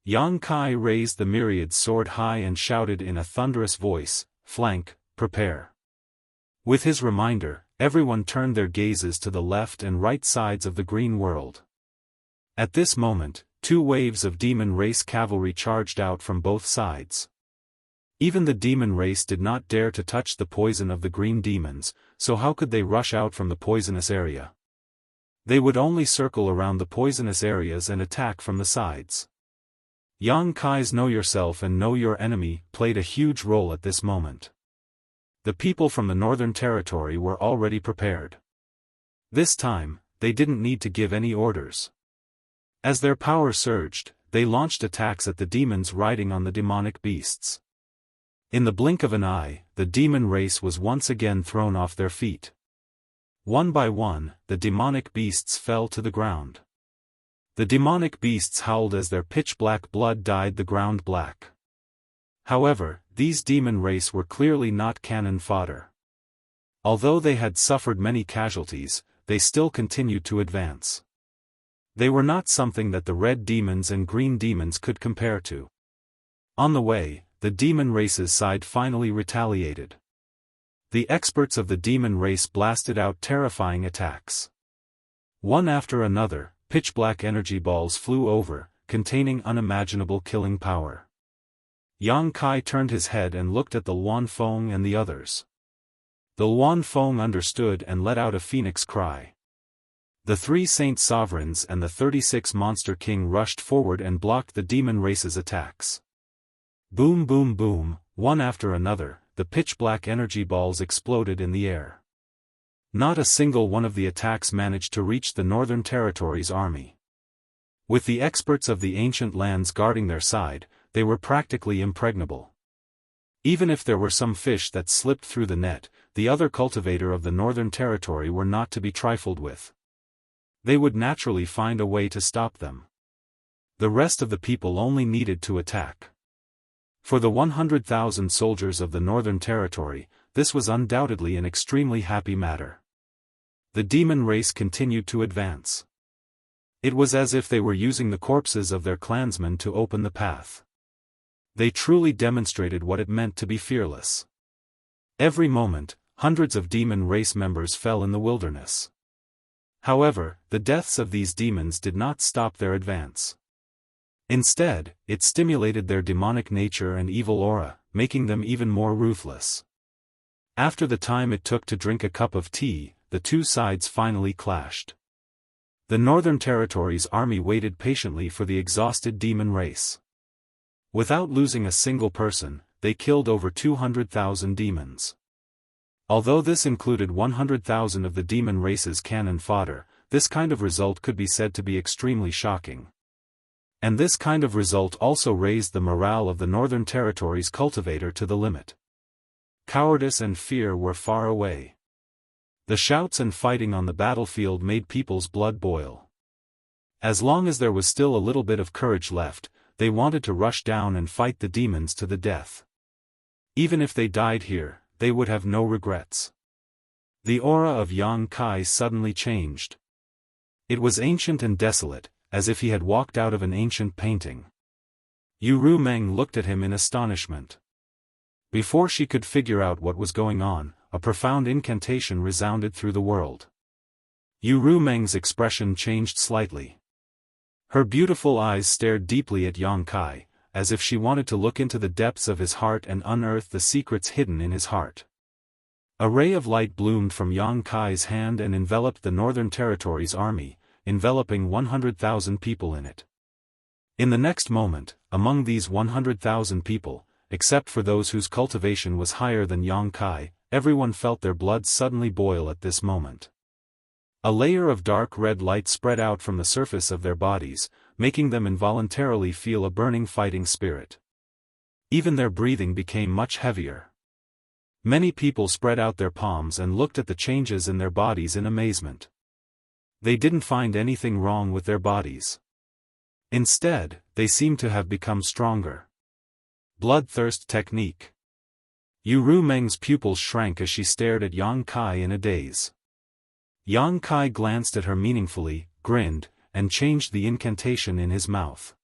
A: Yang Kai raised the myriad sword high and shouted in a thunderous voice, "Flank, prepare." With his reminder, everyone turned their gazes to the left and right sides of the green world. At this moment, 2 waves of demon race cavalry charged out from both sides. Even the demon race did not dare to touch the poison of the green demons, so how could they rush out from the poisonous area? They would only circle around the poisonous areas and attack from the sides. Yang Kai's know yourself and know your enemy played a huge role at this moment. The people from the Northern Territory were already prepared. This time, they didn't need to give any orders. As their power surged, they launched attacks at the demons riding on the demonic beasts. In the blink of an eye, the demon race was once again thrown off their feet. One by one, the demonic beasts fell to the ground. The demonic beasts howled as their pitch-black blood dyed the ground black. However, these demon race were clearly not cannon fodder. Although they had suffered many casualties, they still continued to advance. They were not something that the red demons and green demons could compare to. On the way, the demon race's side finally retaliated. The experts of the demon race blasted out terrifying attacks. One after another, pitch-black energy balls flew over, containing unimaginable killing power. Yang Kai turned his head and looked at the Luan Feng and the others. The Luan Feng understood and let out a phoenix cry. The 3 Saint Sovereigns and the 36 Monster King rushed forward and blocked the demon race's attacks. Boom boom boom, one after another, the pitch-black energy balls exploded in the air. Not a single one of the attacks managed to reach the Northern Territory's army. With the experts of the ancient lands guarding their side, they were practically impregnable. Even if there were some fish that slipped through the net, the other cultivator of the Northern Territory were not to be trifled with. They would naturally find a way to stop them. The rest of the people only needed to attack. For the 100,000 soldiers of the Northern Territory, this was undoubtedly an extremely happy matter. The demon race continued to advance. It was as if they were using the corpses of their clansmen to open the path. They truly demonstrated what it meant to be fearless. Every moment, hundreds of demon race members fell in the wilderness. However, the deaths of these demons did not stop their advance. Instead, it stimulated their demonic nature and evil aura, making them even more ruthless. After the time it took to drink a cup of tea, the two sides finally clashed. The Northern Territory's army waited patiently for the exhausted demon race. Without losing a single person, they killed over 200,000 demons. Although this included 100,000 of the demon race's cannon fodder, this kind of result could be said to be extremely shocking. And this kind of result also raised the morale of the Northern Territory's cultivator to the limit. Cowardice and fear were far away. The shouts and fighting on the battlefield made people's blood boil. As long as there was still a little bit of courage left, they wanted to rush down and fight the demons to the death. Even if they died here, they would have no regrets. The aura of Yang Kai suddenly changed. It was ancient and desolate, as if he had walked out of an ancient painting. Yu Meng looked at him in astonishment. Before she could figure out what was going on, a profound incantation resounded through the world. Yu Meng's expression changed slightly. Her beautiful eyes stared deeply at Yang Kai, as if she wanted to look into the depths of his heart and unearth the secrets hidden in his heart. A ray of light bloomed from Yang Kai's hand and enveloped the Northern Territory's army, enveloping 100,000 people in it. In the next moment, among these 100,000 people, except for those whose cultivation was higher than Yang Kai, everyone felt their blood suddenly boil at this moment. A layer of dark red light spread out from the surface of their bodies, making them involuntarily feel a burning fighting spirit. Even their breathing became much heavier. Many people spread out their palms and looked at the changes in their bodies in amazement. They didn't find anything wrong with their bodies. Instead, they seemed to have become stronger. Bloodthirst technique. Yu Meng's pupils shrank as she stared at Yang Kai in a daze. Yang Kai glanced at her meaningfully, grinned, and changed the incantation in his mouth.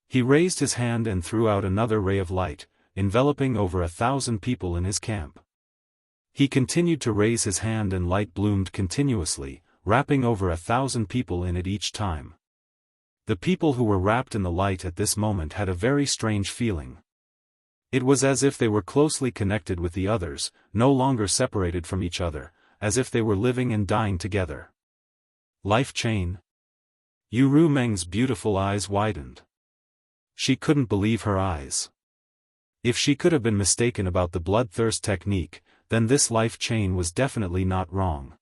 A: He raised his hand and threw out another ray of light, enveloping over 1,000 people in his camp. He continued to raise his hand and light bloomed continuously, wrapping over 1,000 people in it each time. The people who were wrapped in the light at this moment had a very strange feeling. It was as if they were closely connected with the others, no longer separated from each other, as if they were living and dying together. Life chain? Yu Meng's beautiful eyes widened. She couldn't believe her eyes. If she could have been mistaken about the bloodthirst technique, then this life chain was definitely not wrong.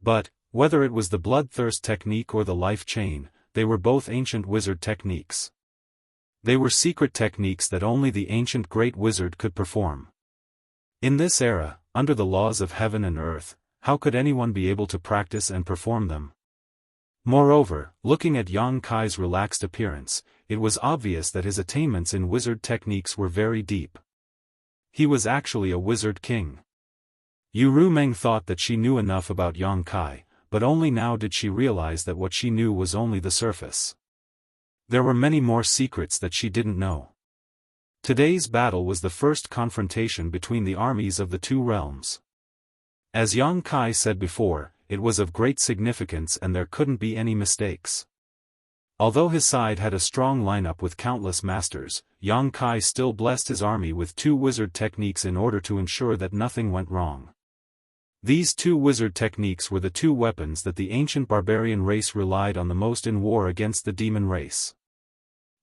A: But, whether it was the bloodthirst technique or the life chain, they were both ancient wizard techniques. They were secret techniques that only the ancient great wizard could perform. In this era, under the laws of heaven and earth, how could anyone be able to practice and perform them? Moreover, looking at Yang Kai's relaxed appearance, it was obvious that his attainments in wizard techniques were very deep. He was actually a wizard king. Yu Meng thought that she knew enough about Yang Kai, but only now did she realize that what she knew was only the surface. There were many more secrets that she didn't know. Today's battle was the first confrontation between the armies of the two realms. As Yang Kai said before, it was of great significance and there couldn't be any mistakes. Although his side had a strong lineup with countless masters, Yang Kai still blessed his army with 2 wizard techniques in order to ensure that nothing went wrong. These 2 wizard techniques were the 2 weapons that the ancient barbarian race relied on the most in war against the demon race.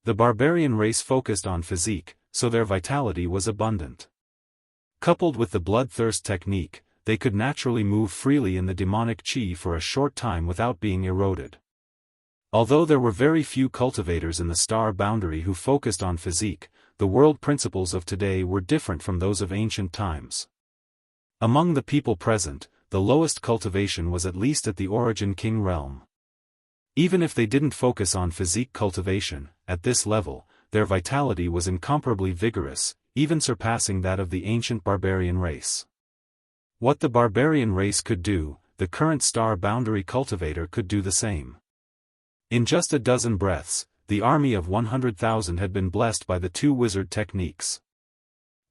A: The barbarian race focused on physique, so their vitality was abundant. Coupled with the bloodthirst technique, they could naturally move freely in the demonic chi for a short time without being eroded. Although there were very few cultivators in the star boundary who focused on physique, the world principles of today were different from those of ancient times. Among the people present, the lowest cultivation was at least at the origin king realm. Even if they didn't focus on physique cultivation, at this level, their vitality was incomparably vigorous, even surpassing that of the ancient barbarian race. What the barbarian race could do, the current star boundary cultivator could do the same. In just a dozen breaths, the army of 100,000 had been blessed by the 2 wizard techniques.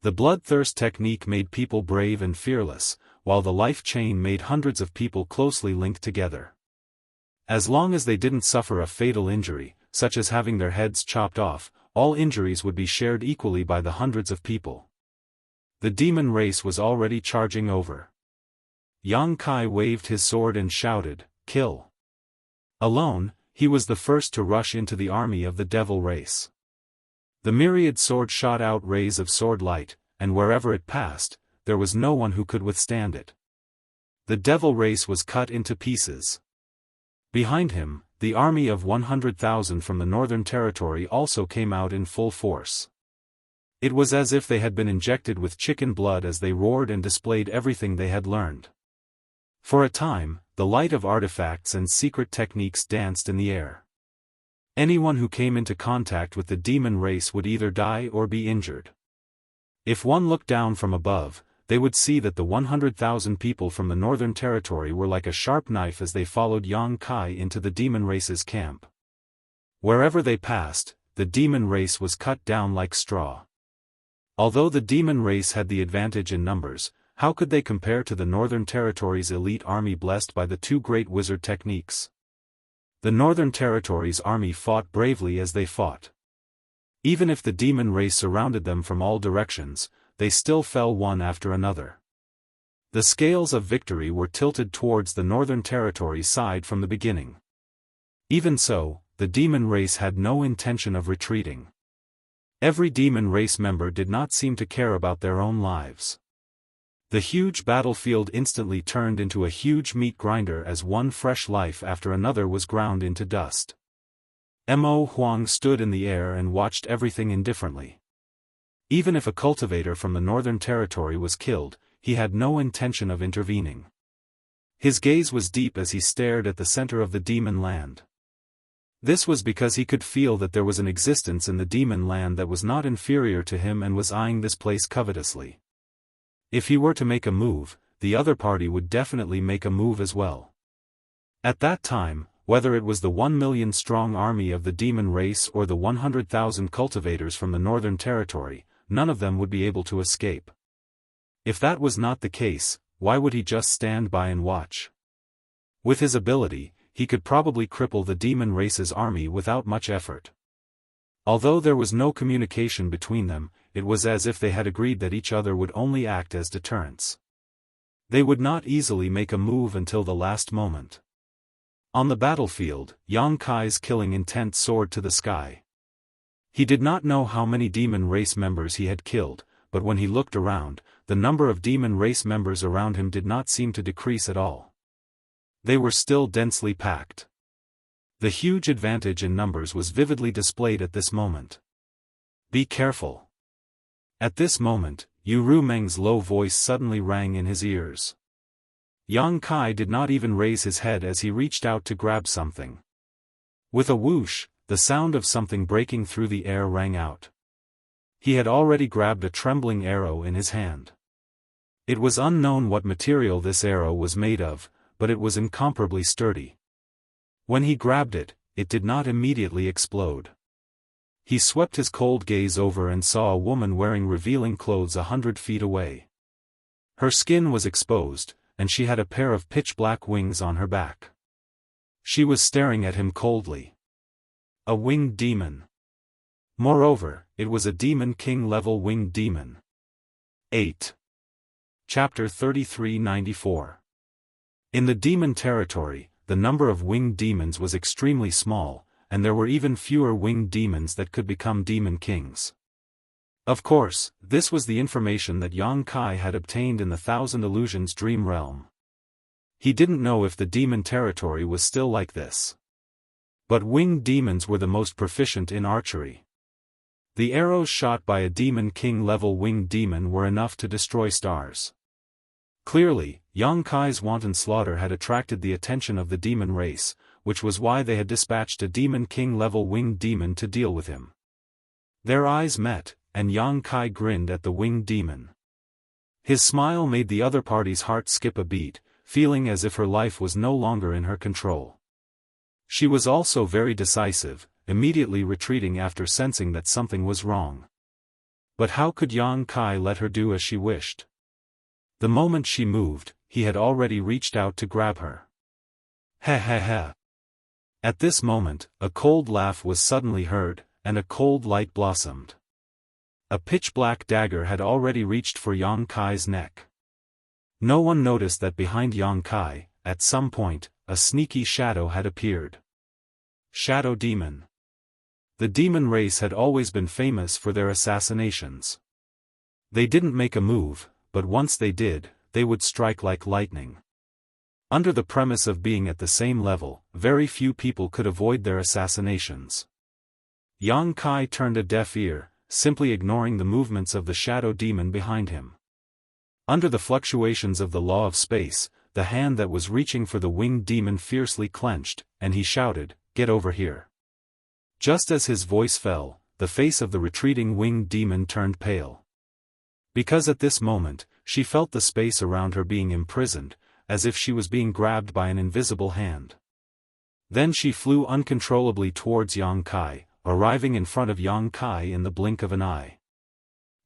A: The bloodthirst technique made people brave and fearless, while the life chain made hundreds of people closely linked together. As long as they didn't suffer a fatal injury, such as having their heads chopped off, all injuries would be shared equally by the hundreds of people. The demon race was already charging over. Yang Kai waved his sword and shouted, "Kill!" Alone, he was the first to rush into the army of the devil race. The myriad sword shot out rays of sword light, and wherever it passed, there was no one who could withstand it. The devil race was cut into pieces. Behind him, the army of 100,000 from the Northern Territory also came out in full force. It was as if they had been injected with chicken blood as they roared and displayed everything they had learned. For a time, the light of artifacts and secret techniques danced in the air. Anyone who came into contact with the demon race would either die or be injured. If one looked down from above, they would see that the 100,000 people from the Northern Territory were like a sharp knife as they followed Yang Kai into the demon race's camp. Wherever they passed, the demon race was cut down like straw. Although the demon race had the advantage in numbers, how could they compare to the Northern Territory's elite army blessed by the 2 great wizard techniques? The Northern Territory's army fought bravely as they fought. Even if the demon race surrounded them from all directions, they still fell one after another. The scales of victory were tilted towards the Northern Territory side from the beginning. Even so, the demon race had no intention of retreating. Every demon race member did not seem to care about their own lives. The huge battlefield instantly turned into a huge meat grinder as one fresh life after another was ground into dust. Mo Huang stood in the air and watched everything indifferently. Even if a cultivator from the Northern Territory was killed, he had no intention of intervening. His gaze was deep as he stared at the center of the demon land. This was because he could feel that there was an existence in the demon land that was not inferior to him and was eyeing this place covetously. If he were to make a move, the other party would definitely make a move as well. At that time, whether it was the 1 million strong army of the demon race or the 100,000 cultivators from the Northern Territory, none of them would be able to escape. If that was not the case, why would he just stand by and watch? With his ability, he could probably cripple the demon race's army without much effort. Although there was no communication between them, it was as if they had agreed that each other would only act as deterrents. They would not easily make a move until the last moment. On the battlefield, Yang Kai's killing intent soared to the sky. He did not know how many demon race members he had killed, but when he looked around, the number of demon race members around him did not seem to decrease at all. They were still densely packed. The huge advantage in numbers was vividly displayed at this moment. Be careful. At this moment, Yu Rumeng's low voice suddenly rang in his ears. Yang Kai did not even raise his head as he reached out to grab something. With a whoosh, the sound of something breaking through the air rang out. He had already grabbed a trembling arrow in his hand. It was unknown what material this arrow was made of, but it was incomparably sturdy. When he grabbed it, it did not immediately explode. He swept his cold gaze over and saw a woman wearing revealing clothes 100 feet away. Her skin was exposed, and she had a pair of pitch-black wings on her back. She was staring at him coldly. A winged demon. Moreover, it was a Demon King level winged demon. 8. Chapter 3394. In the demon territory, the number of winged demons was extremely small, and there were even fewer winged demons that could become demon kings. Of course, this was the information that Yang Kai had obtained in the Thousand Illusions Dream Realm. He didn't know if the demon territory was still like this. But winged demons were the most proficient in archery. The arrows shot by a Demon King level winged demon were enough to destroy stars. Clearly, Yang Kai's wanton slaughter had attracted the attention of the demon race, which was why they had dispatched a Demon King level winged demon to deal with him. Their eyes met, and Yang Kai grinned at the winged demon. His smile made the other party's heart skip a beat, feeling as if her life was no longer in her control. She was also very decisive, immediately retreating after sensing that something was wrong. But how could Yang Kai let her do as she wished? The moment she moved, he had already reached out to grab her. Ha ha ha. At this moment, a cold laugh was suddenly heard, and a cold light blossomed. A pitch-black dagger had already reached for Yang Kai's neck. No one noticed that behind Yang Kai, at some point, a sneaky shadow had appeared. Shadow Demon. The demon race had always been famous for their assassinations. They didn't make a move, but once they did, they would strike like lightning. Under the premise of being at the same level, very few people could avoid their assassinations. Yang Kai turned a deaf ear, simply ignoring the movements of the shadow demon behind him. Under the fluctuations of the law of space, the hand that was reaching for the winged demon fiercely clenched, and he shouted, "Get over here." Just as his voice fell, the face of the retreating winged demon turned pale. Because at this moment, she felt the space around her being imprisoned, as if she was being grabbed by an invisible hand. Then she flew uncontrollably towards Yang Kai, arriving in front of Yang Kai in the blink of an eye.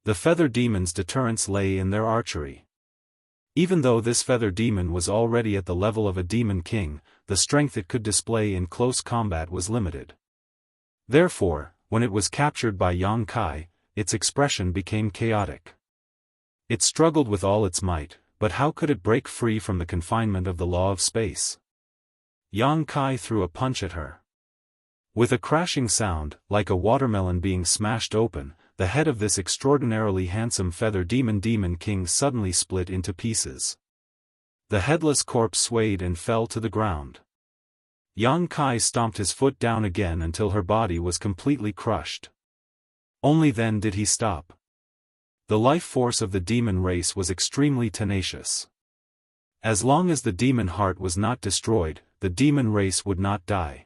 A: The feather demon's deterrence lay in their archery. Even though this feather demon was already at the level of a demon king, the strength it could display in close combat was limited. Therefore, when it was captured by Yang Kai, its expression became chaotic. It struggled with all its might, but how could it break free from the confinement of the law of space? Yang Kai threw a punch at her. With a crashing sound, like a watermelon being smashed open, the head of this extraordinarily handsome feather demon king suddenly split into pieces. The headless corpse swayed and fell to the ground. Yang Kai stomped his foot down again until her body was completely crushed. Only then did he stop. The life force of the demon race was extremely tenacious. As long as the demon heart was not destroyed, the demon race would not die.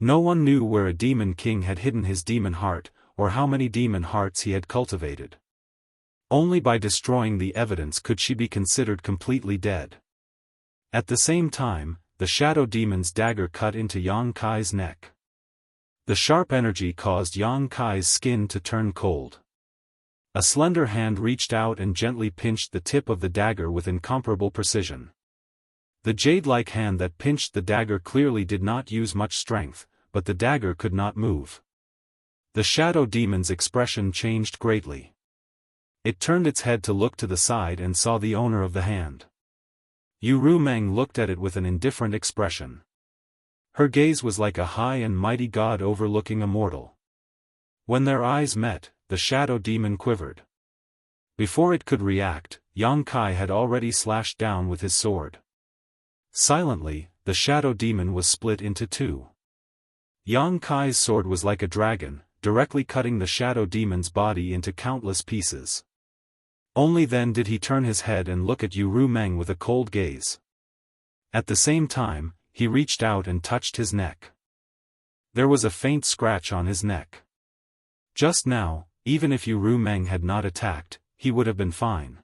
A: No one knew where a demon king had hidden his demon heart, or how many demon hearts he had cultivated. Only by destroying the evidence could she be considered completely dead. At the same time, the shadow demon's dagger cut into Yang Kai's neck. The sharp energy caused Yang Kai's skin to turn cold. A slender hand reached out and gently pinched the tip of the dagger with incomparable precision. The jade-like hand that pinched the dagger clearly did not use much strength, but the dagger could not move. The shadow demon's expression changed greatly. It turned its head to look to the side and saw the owner of the hand. Yu Rumeng looked at it with an indifferent expression. Her gaze was like a high and mighty god overlooking a mortal. When their eyes met, the shadow demon quivered. Before it could react, Yang Kai had already slashed down with his sword. Silently, the shadow demon was split into two. Yang Kai's sword was like a dragon, directly cutting the shadow demon's body into countless pieces. Only then did he turn his head and look at Yu Rumeng with a cold gaze. At the same time, he reached out and touched his neck. There was a faint scratch on his neck. Just now, even if Yu Rumeng had not attacked, he would have been fine.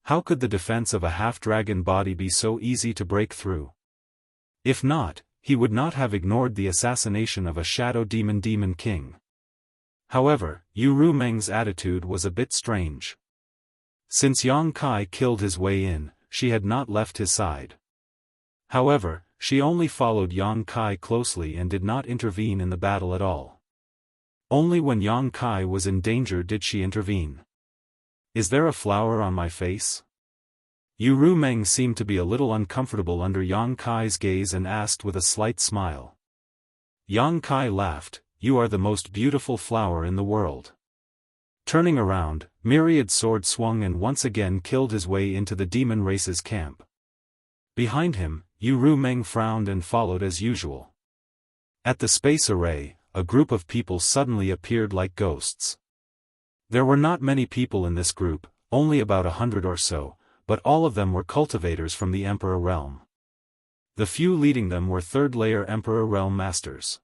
A: How could the defense of a half-dragon body be so easy to break through? If not, he would not have ignored the assassination of a shadow demon king. However, Yu Rumeng's attitude was a bit strange. Since Yang Kai killed his way in, she had not left his side. However, she only followed Yang Kai closely and did not intervene in the battle at all. Only when Yang Kai was in danger did she intervene. Is there a flower on my face? Yu Rumeng seemed to be a little uncomfortable under Yang Kai's gaze and asked with a slight smile. Yang Kai laughed, "You are the most beautiful flower in the world." Turning around, Myriad Sword swung and once again killed his way into the demon race's camp. Behind him, Yu Rumeng frowned and followed as usual. At the space array, a group of people suddenly appeared like ghosts. There were not many people in this group, only about 100 or so, but all of them were cultivators from the Emperor Realm. The few leading them were third-layer Emperor Realm masters.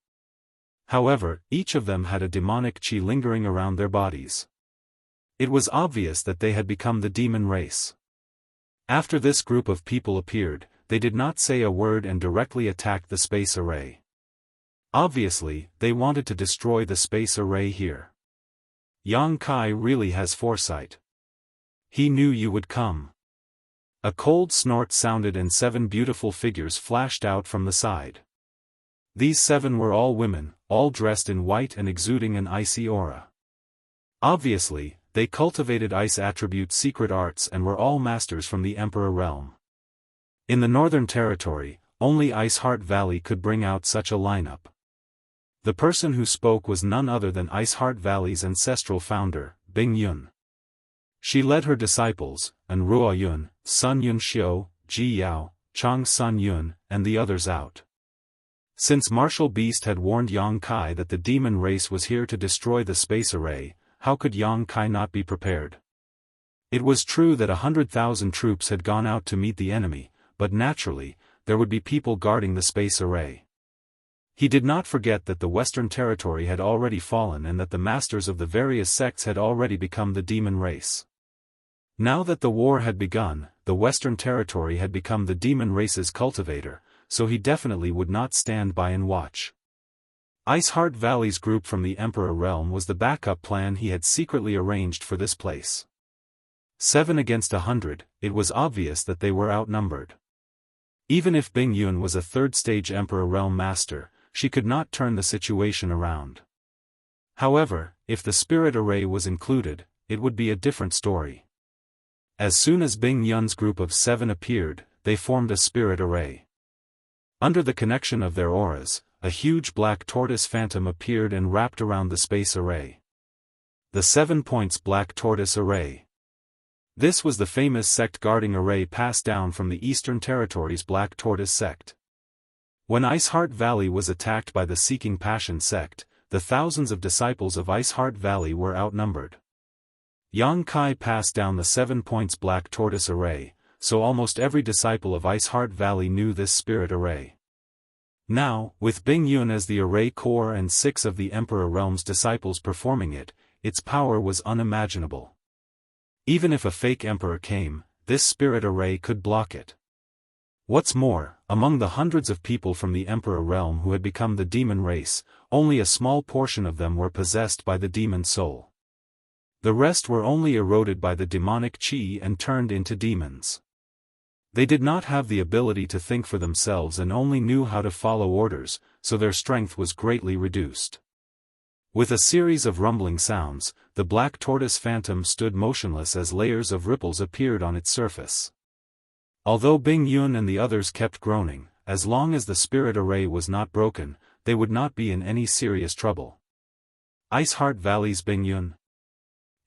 A: However, each of them had a demonic chi lingering around their bodies. It was obvious that they had become the demon race. After this group of people appeared, they did not say a word and directly attacked the space array. Obviously, they wanted to destroy the space array here. Yang Kai really has foresight. He knew you would come. A cold snort sounded and 7 beautiful figures flashed out from the side. These 7 were all women, all dressed in white and exuding an icy aura. Obviously, they cultivated ice attribute secret arts and were all masters from the Emperor Realm. In the Northern Territory, only Iceheart Valley could bring out such a lineup. The person who spoke was none other than Iceheart Valley's ancestral founder, Bing Yun. She led her disciples, Anruo Yun, Sun Yun Xiu, Ji Yao, Chang Sun Yun, and the others out. Since Martial Beast had warned Yang Kai that the demon race was here to destroy the space array, how could Yang Kai not be prepared? It was true that 100,000 troops had gone out to meet the enemy, but naturally, there would be people guarding the space array. He did not forget that the Western Territory had already fallen and that the masters of the various sects had already become the demon race. Now that the war had begun, the Western Territory had become the demon race's cultivator, so he definitely would not stand by and watch. Iceheart Valley's group from the Emperor Realm was the backup plan he had secretly arranged for this place. 7 against 100, it was obvious that they were outnumbered. Even if Bing Yun was a third-stage Emperor Realm master, she could not turn the situation around. However, if the spirit array was included, it would be a different story. As soon as Bing Yun's group of 7 appeared, they formed a spirit array. Under the connection of their auras, a huge black tortoise phantom appeared and wrapped around the space array. The 7 points Black Tortoise Array. This was the famous sect guarding array passed down from the Eastern Territory's Black Tortoise sect. When Iceheart Valley was attacked by the Seeking Passion sect, the thousands of disciples of Iceheart Valley were outnumbered. Yang Kai passed down the 7 points Black Tortoise Array, so almost every disciple of Iceheart Valley knew this spirit array. Now, with Bing Yun as the array core and 6 of the Emperor Realm's disciples performing it, its power was unimaginable. Even if a fake emperor came, this spirit array could block it. What's more, among the hundreds of people from the Emperor Realm who had become the demon race, only a small portion of them were possessed by the demon soul. The rest were only eroded by the demonic chi and turned into demons. They did not have the ability to think for themselves and only knew how to follow orders, so their strength was greatly reduced. With a series of rumbling sounds, the black tortoise phantom stood motionless as layers of ripples appeared on its surface. Although Bing Yun and the others kept groaning, as long as the spirit array was not broken, they would not be in any serious trouble. Ice Heart Valley's Bing Yun.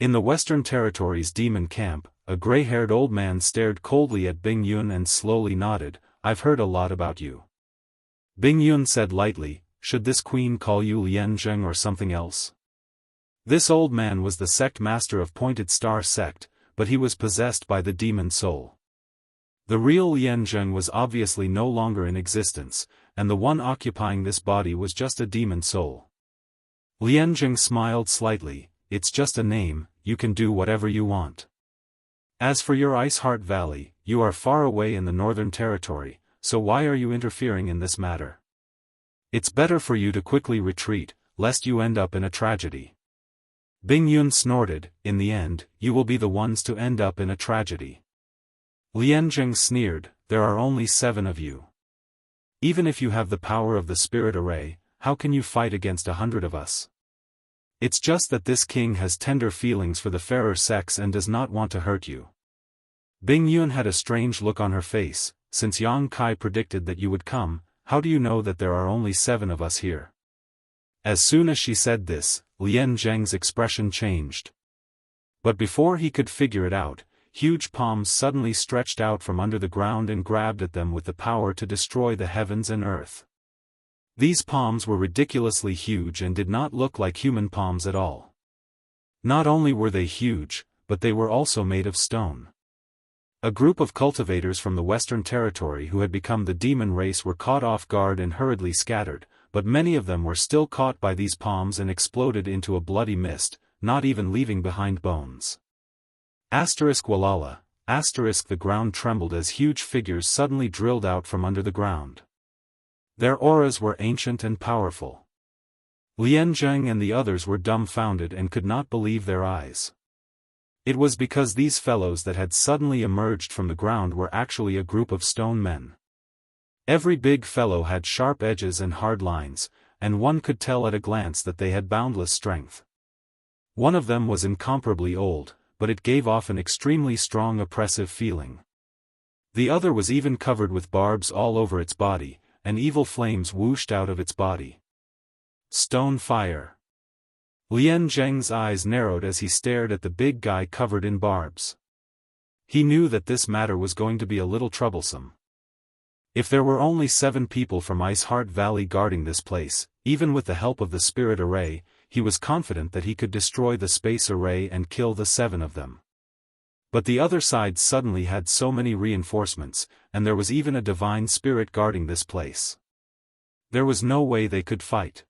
A: In the Western Territory's demon camp, a gray-haired old man stared coldly at Bing Yun and slowly nodded. "I've heard a lot about you." Bing Yun said lightly, "Should this queen call you Lianzheng or something else?" This old man was the sect master of Pointed Star sect, but he was possessed by the demon soul. The real Lianzheng was obviously no longer in existence, and the one occupying this body was just a demon soul. Lianzheng smiled slightly. "It's just a name, you can do whatever you want. As for your Ice Heart Valley, you are far away in the Northern Territory, so why are you interfering in this matter? It's better for you to quickly retreat, lest you end up in a tragedy." Bing Yun snorted, "In the end, you will be the ones to end up in a tragedy." Lianzheng sneered, "There are only 7 of you. Even if you have the power of the spirit array, how can you fight against 100 of us? It's just that this king has tender feelings for the fairer sex and does not want to hurt you." Bing Yun had a strange look on her face. "Since Yang Kai predicted that you would come, how do you know that there are only 7 of us here?" As soon as she said this, Lian Zheng's expression changed. But before he could figure it out, huge palms suddenly stretched out from under the ground and grabbed at them with the power to destroy the heavens and earth. These palms were ridiculously huge and did not look like human palms at all. Not only were they huge, but they were also made of stone. A group of cultivators from the Western Territory who had become the demon race were caught off guard and hurriedly scattered, but many of them were still caught by these palms and exploded into a bloody mist, not even leaving behind bones. Walala, the ground trembled as huge figures suddenly drilled out from under the ground. Their auras were ancient and powerful. Lianzheng and the others were dumbfounded and could not believe their eyes. It was because these fellows that had suddenly emerged from the ground were actually a group of stone men. Every big fellow had sharp edges and hard lines, and one could tell at a glance that they had boundless strength. One of them was incomparably old, but it gave off an extremely strong oppressive feeling. The other was even covered with barbs all over its body, and evil flames whooshed out of its body. Stone fire. Lian Zheng's eyes narrowed as he stared at the big guy covered in barbs. He knew that this matter was going to be a little troublesome. If there were only 7 people from Ice Heart Valley guarding this place, even with the help of the spirit array, he was confident that he could destroy the space array and kill the 7 of them. But the other side suddenly had so many reinforcements, and there was even a divine spirit guarding this place. There was no way they could fight.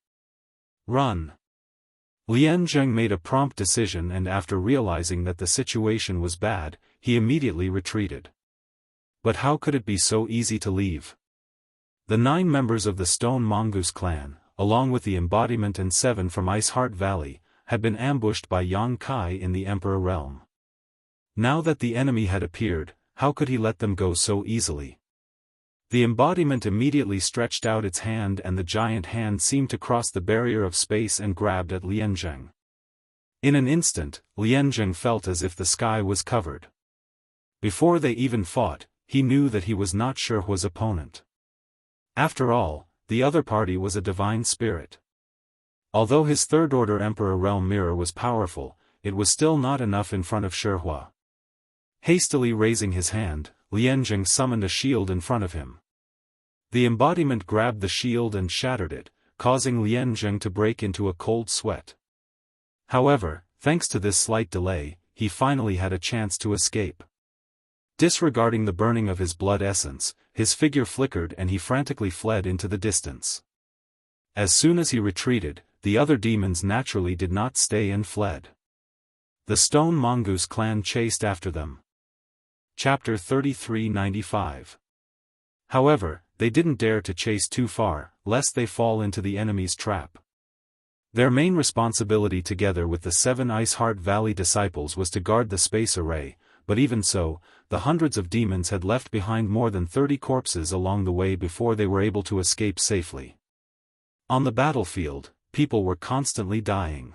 A: Run. Lianzheng made a prompt decision, and after realizing that the situation was bad, he immediately retreated. But how could it be so easy to leave? The 9 members of the Stone Mongoose clan, along with the embodiment and 7 from Ice Heart Valley, had been ambushed by Yang Kai in the Emperor realm. Now that the enemy had appeared, how could he let them go so easily? The embodiment immediately stretched out its hand, and the giant hand seemed to cross the barrier of space and grabbed at Lianzheng. In an instant, Lianzheng felt as if the sky was covered. Before they even fought, he knew that he was not sure his opponent. After all, the other party was a divine spirit. Although his third-order Emperor realm mirror was powerful, it was still not enough in front of Shihua. Hastily raising his hand, Lianzheng summoned a shield in front of him. The embodiment grabbed the shield and shattered it, causing Lianzheng to break into a cold sweat. However, thanks to this slight delay, he finally had a chance to escape. Disregarding the burning of his blood essence, his figure flickered and he frantically fled into the distance. As soon as he retreated, the other demons naturally did not stay and fled. The Stone Mongoose clan chased after them. Chapter 3395. However, they didn't dare to chase too far, lest they fall into the enemy's trap. Their main responsibility together with the 7 Ice Heart Valley disciples was to guard the space array, but even so, the hundreds of demons had left behind more than 30 corpses along the way before they were able to escape safely. On the battlefield, people were constantly dying.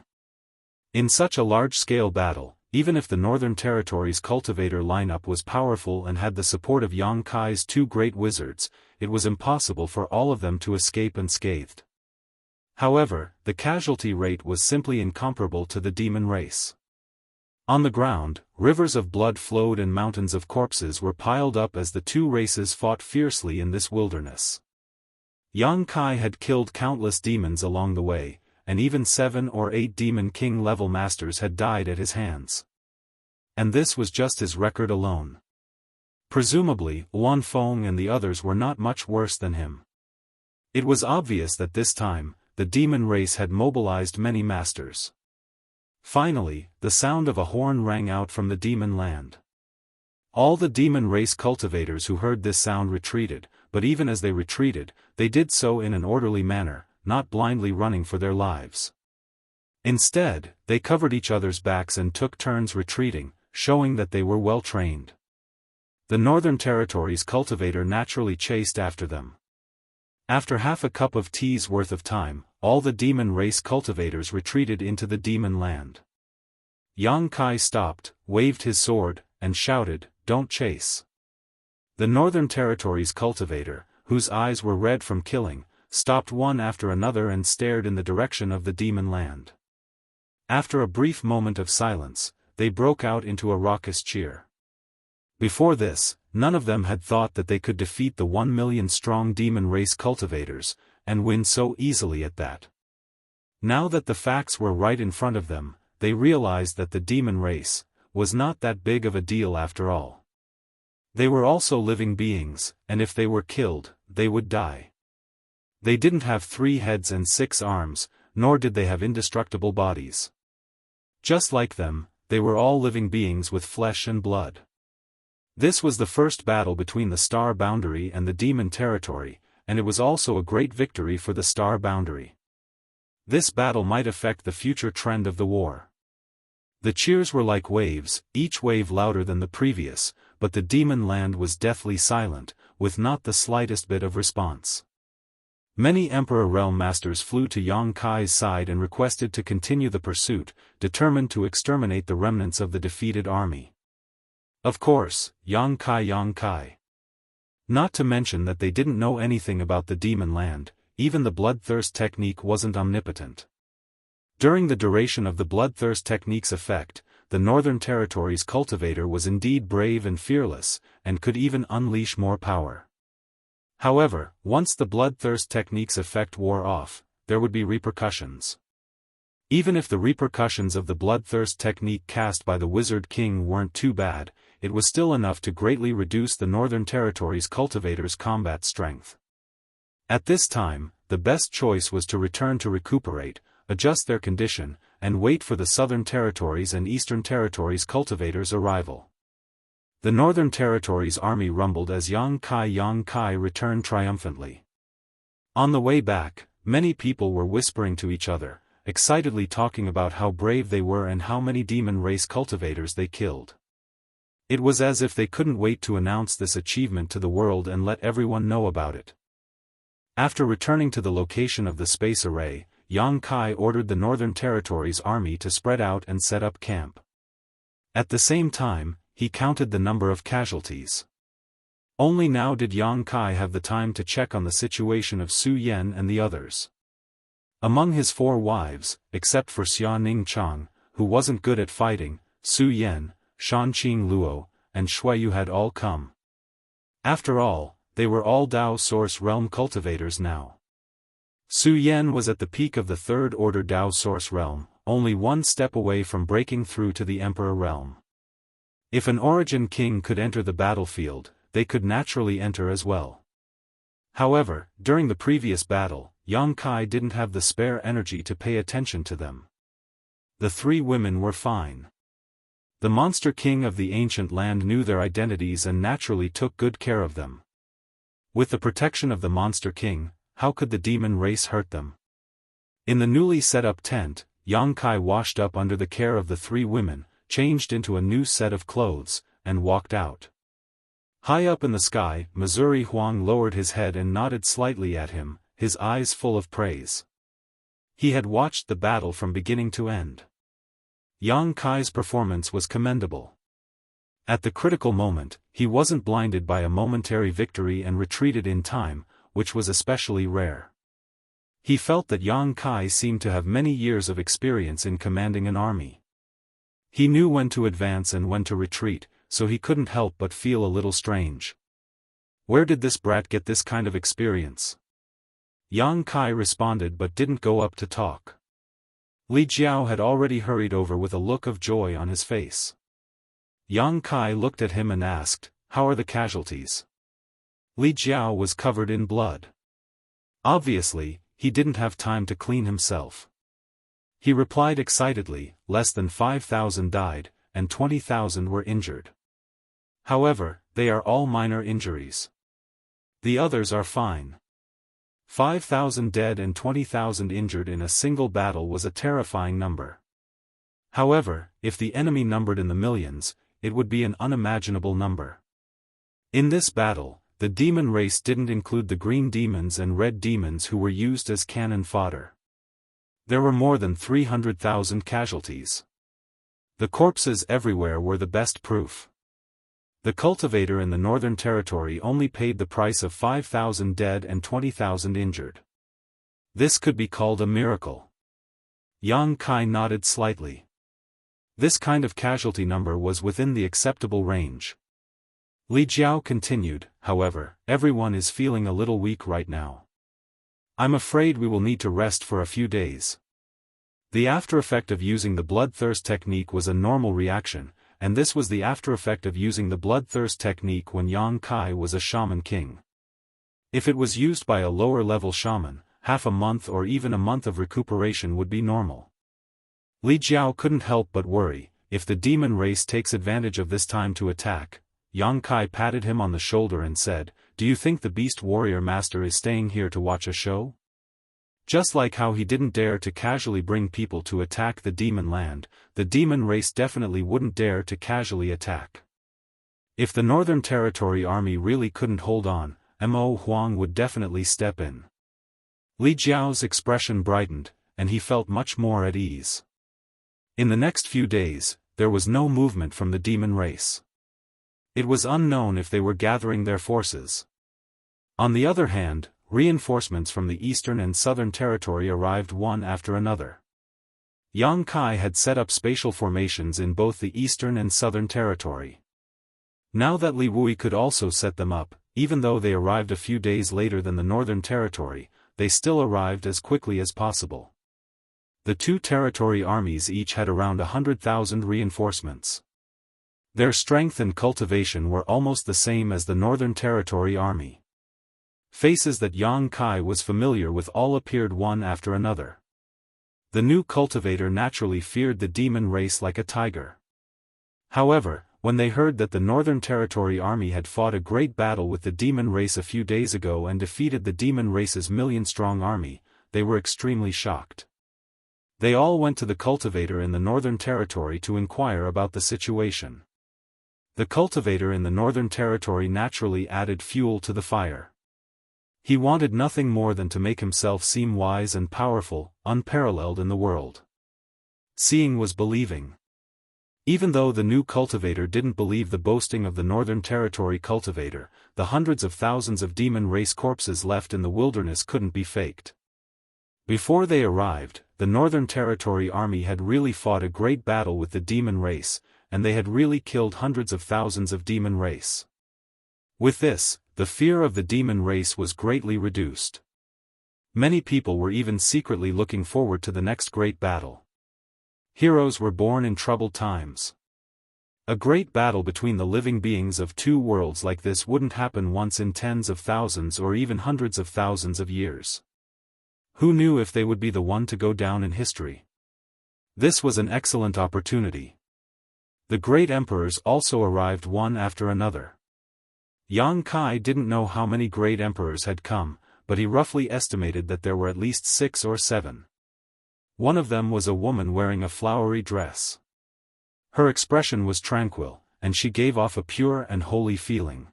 A: In such a large-scale battle, even if the Northern Territories cultivator lineup was powerful and had the support of Yang Kai's two great wizards, it was impossible for all of them to escape unscathed. However, the casualty rate was simply incomparable to the demon race. On the ground, rivers of blood flowed and mountains of corpses were piled up as the two races fought fiercely in this wilderness. Yang Kai had killed countless demons along the way, and even 7 or 8 Demon King level masters had died at his hands. And this was just his record alone. Presumably, Wan Feng and the others were not much worse than him. It was obvious that this time, the demon race had mobilized many masters. Finally, the sound of a horn rang out from the demon land. All the demon race cultivators who heard this sound retreated, but even as they retreated, they did so in an orderly manner, not blindly running for their lives. Instead, they covered each other's backs and took turns retreating, showing that they were well trained. The Northern Territories cultivator naturally chased after them. After half a cup of tea's worth of time, all the demon race cultivators retreated into the demon land. Yang Kai stopped, waved his sword, and shouted, "Don't chase." The Northern Territories cultivator, whose eyes were red from killing, stopped one after another and stared in the direction of the demon land. After a brief moment of silence, they broke out into a raucous cheer. Before this, none of them had thought that they could defeat the 1 million strong demon race cultivators, and win so easily at that. Now that the facts were right in front of them, they realized that the demon race was not that big of a deal after all. They were also living beings, and if they were killed, they would die. They didn't have 3 heads and 6 arms, nor did they have indestructible bodies. Just like them, they were all living beings with flesh and blood. This was the first battle between the Star Boundary and the Demon Territory, and it was also a great victory for the Star Boundary. This battle might affect the future trend of the war. The cheers were like waves, each wave louder than the previous, but the demon land was deathly silent, with not the slightest bit of response. Many Emperor Realm Masters flew to Yang Kai's side and requested to continue the pursuit, determined to exterminate the remnants of the defeated army. Of course, Yang Kai. Not to mention that they didn't know anything about the demon land, even the bloodthirst technique wasn't omnipotent. During the duration of the bloodthirst technique's effect, the Northern Territories cultivator was indeed brave and fearless, and could even unleash more power. However, once the bloodthirst technique's effect wore off, there would be repercussions. Even if the repercussions of the bloodthirst technique cast by the Wizard King weren't too bad, it was still enough to greatly reduce the Northern Territories cultivators' combat strength. At this time, the best choice was to return to recuperate, adjust their condition, and wait for the Southern Territories and Eastern Territories cultivators' arrival. The Northern Territories army rumbled as Yang Kai returned triumphantly. On the way back, many people were whispering to each other, excitedly talking about how brave they were and how many demon race cultivators they killed. It was as if they couldn't wait to announce this achievement to the world and let everyone know about it. After returning to the location of the space array, Yang Kai ordered the Northern Territories army to spread out and set up camp. At the same time, he counted the number of casualties. Only now did Yang Kai have the time to check on the situation of Su Yan and the others. Among his 4 wives, except for Xia Ning Chang, who wasn't good at fighting, Su Yan, Shanqing Luo, and Shuiyu had all come. After all, they were all Dao Source Realm cultivators now. Su Yan was at the peak of the 3rd Order Dao Source Realm, only 1 step away from breaking through to the Emperor Realm. If an Origin King could enter the battlefield, they could naturally enter as well. However, during the previous battle, Yang Kai didn't have the spare energy to pay attention to them. The 3 women were fine. The Monster King of the ancient land knew their identities and naturally took good care of them. With the protection of the Monster King, how could the demon race hurt them? In the newly set up tent, Yang Kai washed up under the care of the 3 women, changed into a new set of clothes, and walked out. High up in the sky, Missouri Huang lowered his head and nodded slightly at him, his eyes full of praise. He had watched the battle from beginning to end. Yang Kai's performance was commendable. At the critical moment, he wasn't blinded by a momentary victory and retreated in time, which was especially rare. He felt that Yang Kai seemed to have many years of experience in commanding an army. He knew when to advance and when to retreat, so he couldn't help but feel a little strange. Where did this brat get this kind of experience? Yang Kai responded but didn't go up to talk. Li Jiao had already hurried over with a look of joy on his face. Yang Kai looked at him and asked, "How are the casualties?" Li Jiao was covered in blood. Obviously, he didn't have time to clean himself. He replied excitedly, "Less than 5,000 died, and 20,000 were injured. However, they are all minor injuries. The others are fine." 5,000 dead and 20,000 injured in a single battle was a terrifying number. However, if the enemy numbered in the millions, it would be an unimaginable number. In this battle, the demon race didn't include the green demons and red demons who were used as cannon fodder. There were more than 300,000 casualties. The corpses everywhere were the best proof. The cultivator in the Northern Territory only paid the price of 5,000 dead and 20,000 injured. This could be called a miracle. Yang Kai nodded slightly. This kind of casualty number was within the acceptable range. Li Jiao continued, "However, everyone is feeling a little weak right now. I'm afraid we will need to rest for a few days." The after effect of using the bloodthirst technique was a normal reaction, and this was the after effect of using the bloodthirst technique when Yang Kai was a shaman king. If it was used by a lower level shaman, half a month or even a month of recuperation would be normal. Li Jiao couldn't help but worry, if the demon race takes advantage of this time to attack. Yang Kai patted him on the shoulder and said, "Do you think the beast warrior master is staying here to watch a show?" Just like how he didn't dare to casually bring people to attack the demon land, the demon race definitely wouldn't dare to casually attack. If the Northern Territory army really couldn't hold on, Mo Huang would definitely step in. Li Jiao's expression brightened, and he felt much more at ease. In the next few days, there was no movement from the demon race. It was unknown if they were gathering their forces. On the other hand, reinforcements from the Eastern and Southern Territory arrived one after another. Yang Kai had set up spatial formations in both the Eastern and Southern Territory. Now that Li Wui could also set them up, even though they arrived a few days later than the Northern Territory, they still arrived as quickly as possible. The two territory armies each had around 100,000 reinforcements. Their strength and cultivation were almost the same as the Northern Territory army. Faces that Yang Kai was familiar with all appeared one after another. The new cultivator naturally feared the demon race like a tiger. However, when they heard that the Northern Territory army had fought a great battle with the demon race a few days ago and defeated the demon race's million-strong army, they were extremely shocked. They all went to the cultivator in the Northern Territory to inquire about the situation. The cultivator in the Northern Territory naturally added fuel to the fire. He wanted nothing more than to make himself seem wise and powerful, unparalleled in the world. Seeing was believing. Even though the new cultivator didn't believe the boasting of the Northern Territory cultivator, the hundreds of thousands of demon race corpses left in the wilderness couldn't be faked. Before they arrived, the Northern Territory army had really fought a great battle with the demon race, and they had really killed hundreds of thousands of demon race. With this, the fear of the demon race was greatly reduced. Many people were even secretly looking forward to the next great battle. Heroes were born in troubled times. A great battle between the living beings of two worlds like this wouldn't happen once in tens of thousands or even hundreds of thousands of years. Who knew if they would be the one to go down in history? This was an excellent opportunity. The great emperors also arrived one after another. Yang Kai didn't know how many great emperors had come, but he roughly estimated that there were at least 6 or 7. One of them was a woman wearing a flowery dress. Her expression was tranquil, and she gave off a pure and holy feeling.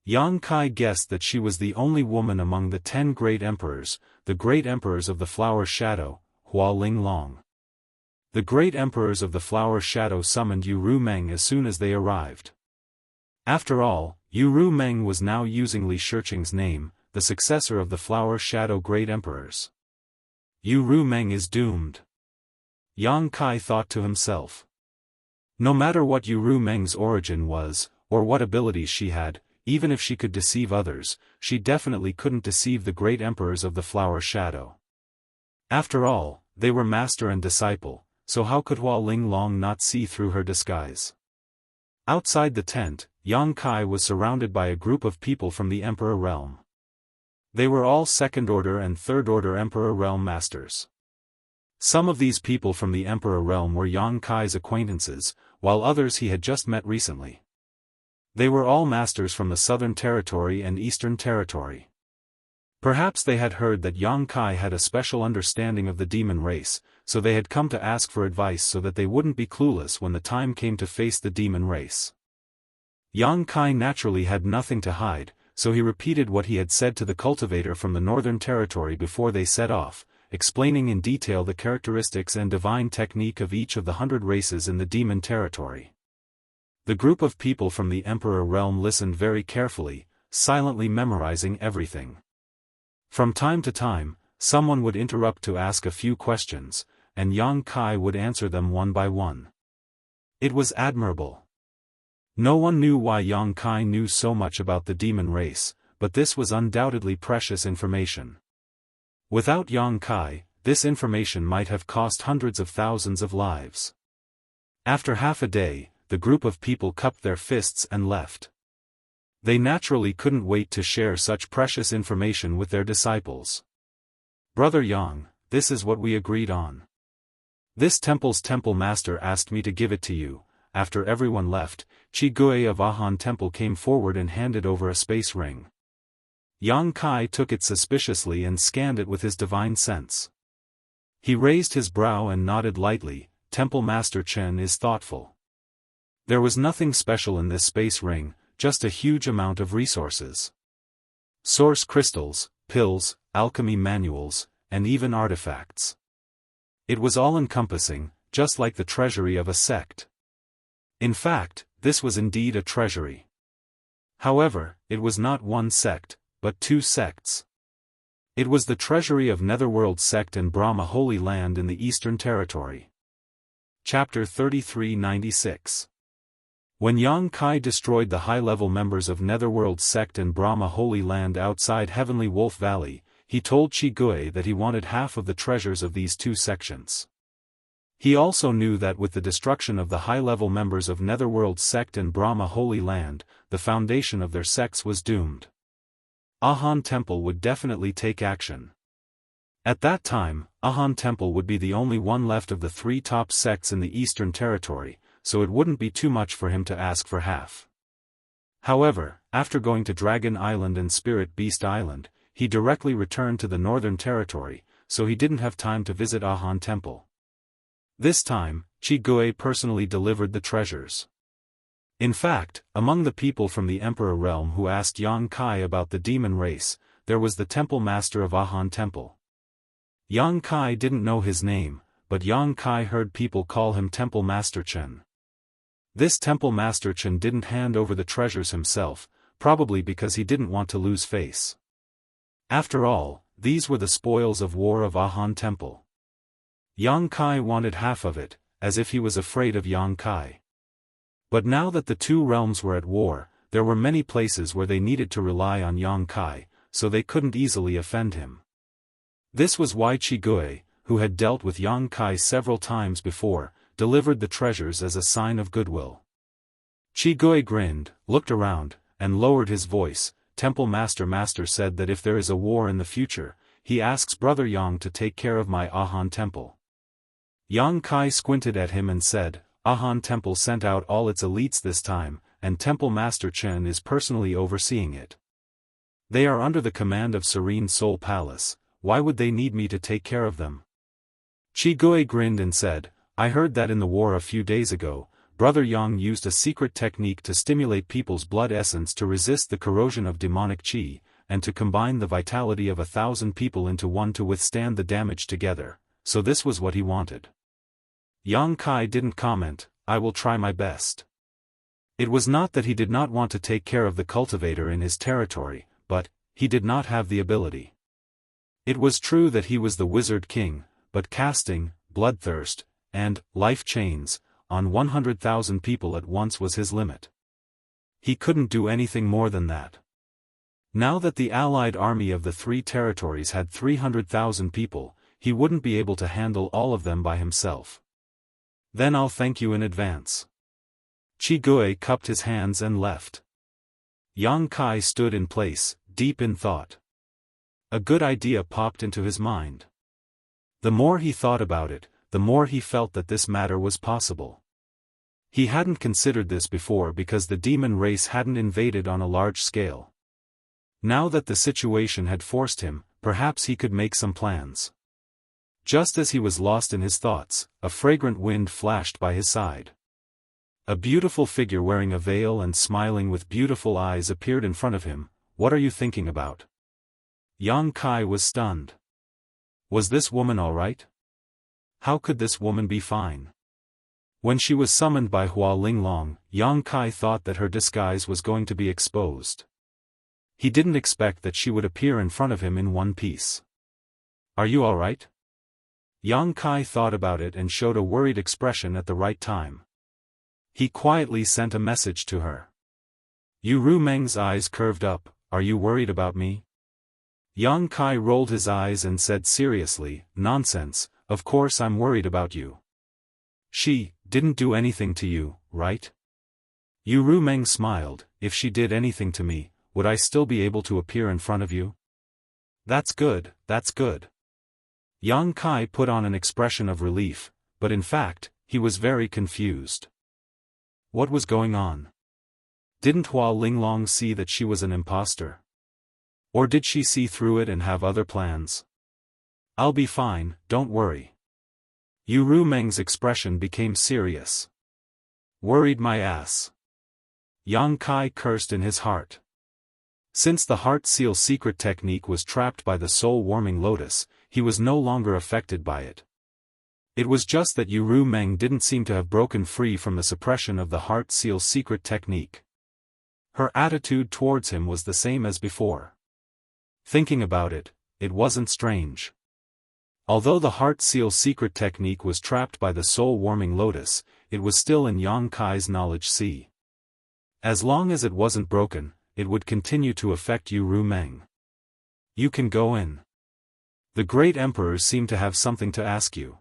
A: Yang Kai guessed that she was the only woman among the 10 great emperors, the great emperors of the Flower Shadow, Hua Ling Long. The great emperors of the Flower Shadow summoned Yu Meng as soon as they arrived. After all, Yu Meng was now using Li Shiqing's name, the successor of the Flower Shadow great emperors. Yu Meng is doomed. Yang Kai thought to himself. No matter what Yu Meng's origin was, or what abilities she had, even if she could deceive others, she definitely couldn't deceive the great emperors of the Flower Shadow. After all, they were master and disciple, so how could Hua Ling Long not see through her disguise? Outside the tent, Yang Kai was surrounded by a group of people from the Emperor realm. They were all second-order and third-order Emperor realm masters. Some of these people from the Emperor realm were Yang Kai's acquaintances, while others he had just met recently. They were all masters from the Southern Territory and Eastern Territory. Perhaps they had heard that Yang Kai had a special understanding of the demon race, so they had come to ask for advice so that they wouldn't be clueless when the time came to face the demon race. Yang Kai naturally had nothing to hide, so he repeated what he had said to the cultivator from the Northern Territory before they set off, explaining in detail the characteristics and divine technique of each of the 100 races in the demon territory. The group of people from the Emperor realm listened very carefully, silently memorizing everything. From time to time, someone would interrupt to ask a few questions, and Yang Kai would answer them one by one. It was admirable. No one knew why Yang Kai knew so much about the demon race, but this was undoubtedly precious information. Without Yang Kai, this information might have cost hundreds of thousands of lives. After half a day, the group of people cupped their fists and left. They naturally couldn't wait to share such precious information with their disciples. Brother Yang, this is what we agreed on. This temple's temple master asked me to give it to you. After everyone left, Qi Gui of Ahan Temple came forward and handed over a space ring. Yang Kai took it suspiciously and scanned it with his divine sense. He raised his brow and nodded lightly. Temple Master Chen is thoughtful. There was nothing special in this space ring, just a huge amount of resources. Source crystals, pills, alchemy manuals, and even artifacts. It was all-encompassing, just like the treasury of a sect. In fact, this was indeed a treasury. However, it was not one sect, but 2 sects. It was the treasury of Netherworld Sect and Brahma Holy Land in the Eastern Territory. Chapter 3396. When Yang Kai destroyed the high-level members of Netherworld Sect and Brahma Holy Land outside Heavenly Wolf Valley, he told Qi Gui that he wanted half of the treasures of these 2 sections. He also knew that with the destruction of the high-level members of Netherworld Sect and Brahma Holy Land, the foundation of their sects was doomed. Ahan Temple would definitely take action. At that time, Ahan Temple would be the only one left of the 3 top sects in the Eastern Territory, so it wouldn't be too much for him to ask for half. However, after going to Dragon Island and Spirit Beast Island, he directly returned to the Northern Territory, so he didn't have time to visit Ahan Temple. This time, Qi Gui personally delivered the treasures. In fact, among the people from the Emperor realm who asked Yang Kai about the demon race, there was the Temple Master of Ahan Temple. Yang Kai didn't know his name, but Yang Kai heard people call him Temple Master Chen. This Temple Master Chen didn't hand over the treasures himself, probably because he didn't want to lose face. After all, these were the spoils of war of Ahan Temple. Yang Kai wanted half of it, as if he was afraid of Yang Kai. But now that the 2 realms were at war, there were many places where they needed to rely on Yang Kai, so they couldn't easily offend him. This was why Qi Gui, who had dealt with Yang Kai several times before, delivered the treasures as a sign of goodwill. Qi Gui grinned, looked around, and lowered his voice. Temple Master said that if there is a war in the future, he asks Brother Yang to take care of my Ahan Temple. Yang Kai squinted at him and said, Ahan Temple sent out all its elites this time, and Temple Master Chen is personally overseeing it. They are under the command of Serene Soul Palace. Why would they need me to take care of them? Qi Gui grinned and said, I heard that in the war a few days ago, Brother Yang used a secret technique to stimulate people's blood essence to resist the corrosion of demonic qi, and to combine the vitality of 1,000 people into one to withstand the damage together, so this was what he wanted. Yang Kai didn't comment, "I will try my best." It was not that he did not want to take care of the cultivator in his territory, but he did not have the ability. It was true that he was the wizard king, but casting bloodthirst and life chains on 100,000 people at once was his limit. He couldn't do anything more than that. Now that the allied army of the 3 territories had 300,000 people, he wouldn't be able to handle all of them by himself. "Then I'll thank you in advance." Qi Gui cupped his hands and left. Yang Kai stood in place, deep in thought. A good idea popped into his mind. The more he thought about it, the more he felt that this matter was possible. He hadn't considered this before because the demon race hadn't invaded on a large scale. Now that the situation had forced him, perhaps he could make some plans. Just as he was lost in his thoughts, a fragrant wind flashed by his side. A beautiful figure wearing a veil and smiling with beautiful eyes appeared in front of him. "What are you thinking about?" Yang Kai was stunned. Was this woman all right? How could this woman be fine? When she was summoned by Hua Linglong, Yang Kai thought that her disguise was going to be exposed. He didn't expect that she would appear in front of him in one piece. "Are you all right?" Yang Kai thought about it and showed a worried expression at the right time. He quietly sent a message to her. Yu Ru Meng's eyes curved up. "Are you worried about me?" Yang Kai rolled his eyes and said seriously, "Nonsense, of course I'm worried about you. She didn't do anything to you, right?" Yu Ru Meng smiled. "If she did anything to me, would I still be able to appear in front of you?" That's good, that's good." Yang Kai put on an expression of relief, but in fact, he was very confused. What was going on? Didn't Hua Linglong see that she was an imposter? Or did she see through it and have other plans? "I'll be fine, don't worry." Yu Ru Meng's expression became serious. "Worried my ass." Yang Kai cursed in his heart. Since the heart seal secret technique was trapped by the soul-warming lotus, he was no longer affected by it. It was just that Yu Ru Meng didn't seem to have broken free from the suppression of the heart seal secret technique. Her attitude towards him was the same as before. Thinking about it, it wasn't strange. Although the heart seal secret technique was trapped by the soul-warming lotus, it was still in Yang Kai's knowledge sea. As long as it wasn't broken, it would continue to affect Yu Ru Meng. "You can go in. The great emperors seem to have something to ask you."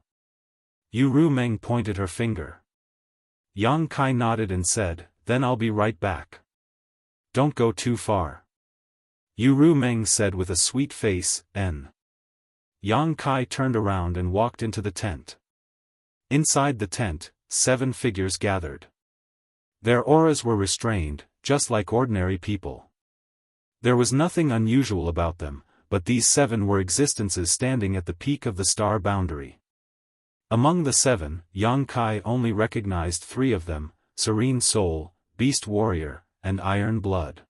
A: Yu Ru Meng pointed her finger. Yang Kai nodded and said, "Then I'll be right back. Don't go too far." Yu Ru Meng said with a sweet face, "N." Yang Kai turned around and walked into the tent. Inside the tent, 7 figures gathered. Their auras were restrained, just like ordinary people. There was nothing unusual about them, but these 7 were existences standing at the peak of the star boundary. Among the 7, Yang Kai only recognized 3 of them, Serene Soul, Beast Warrior, and Iron Blood.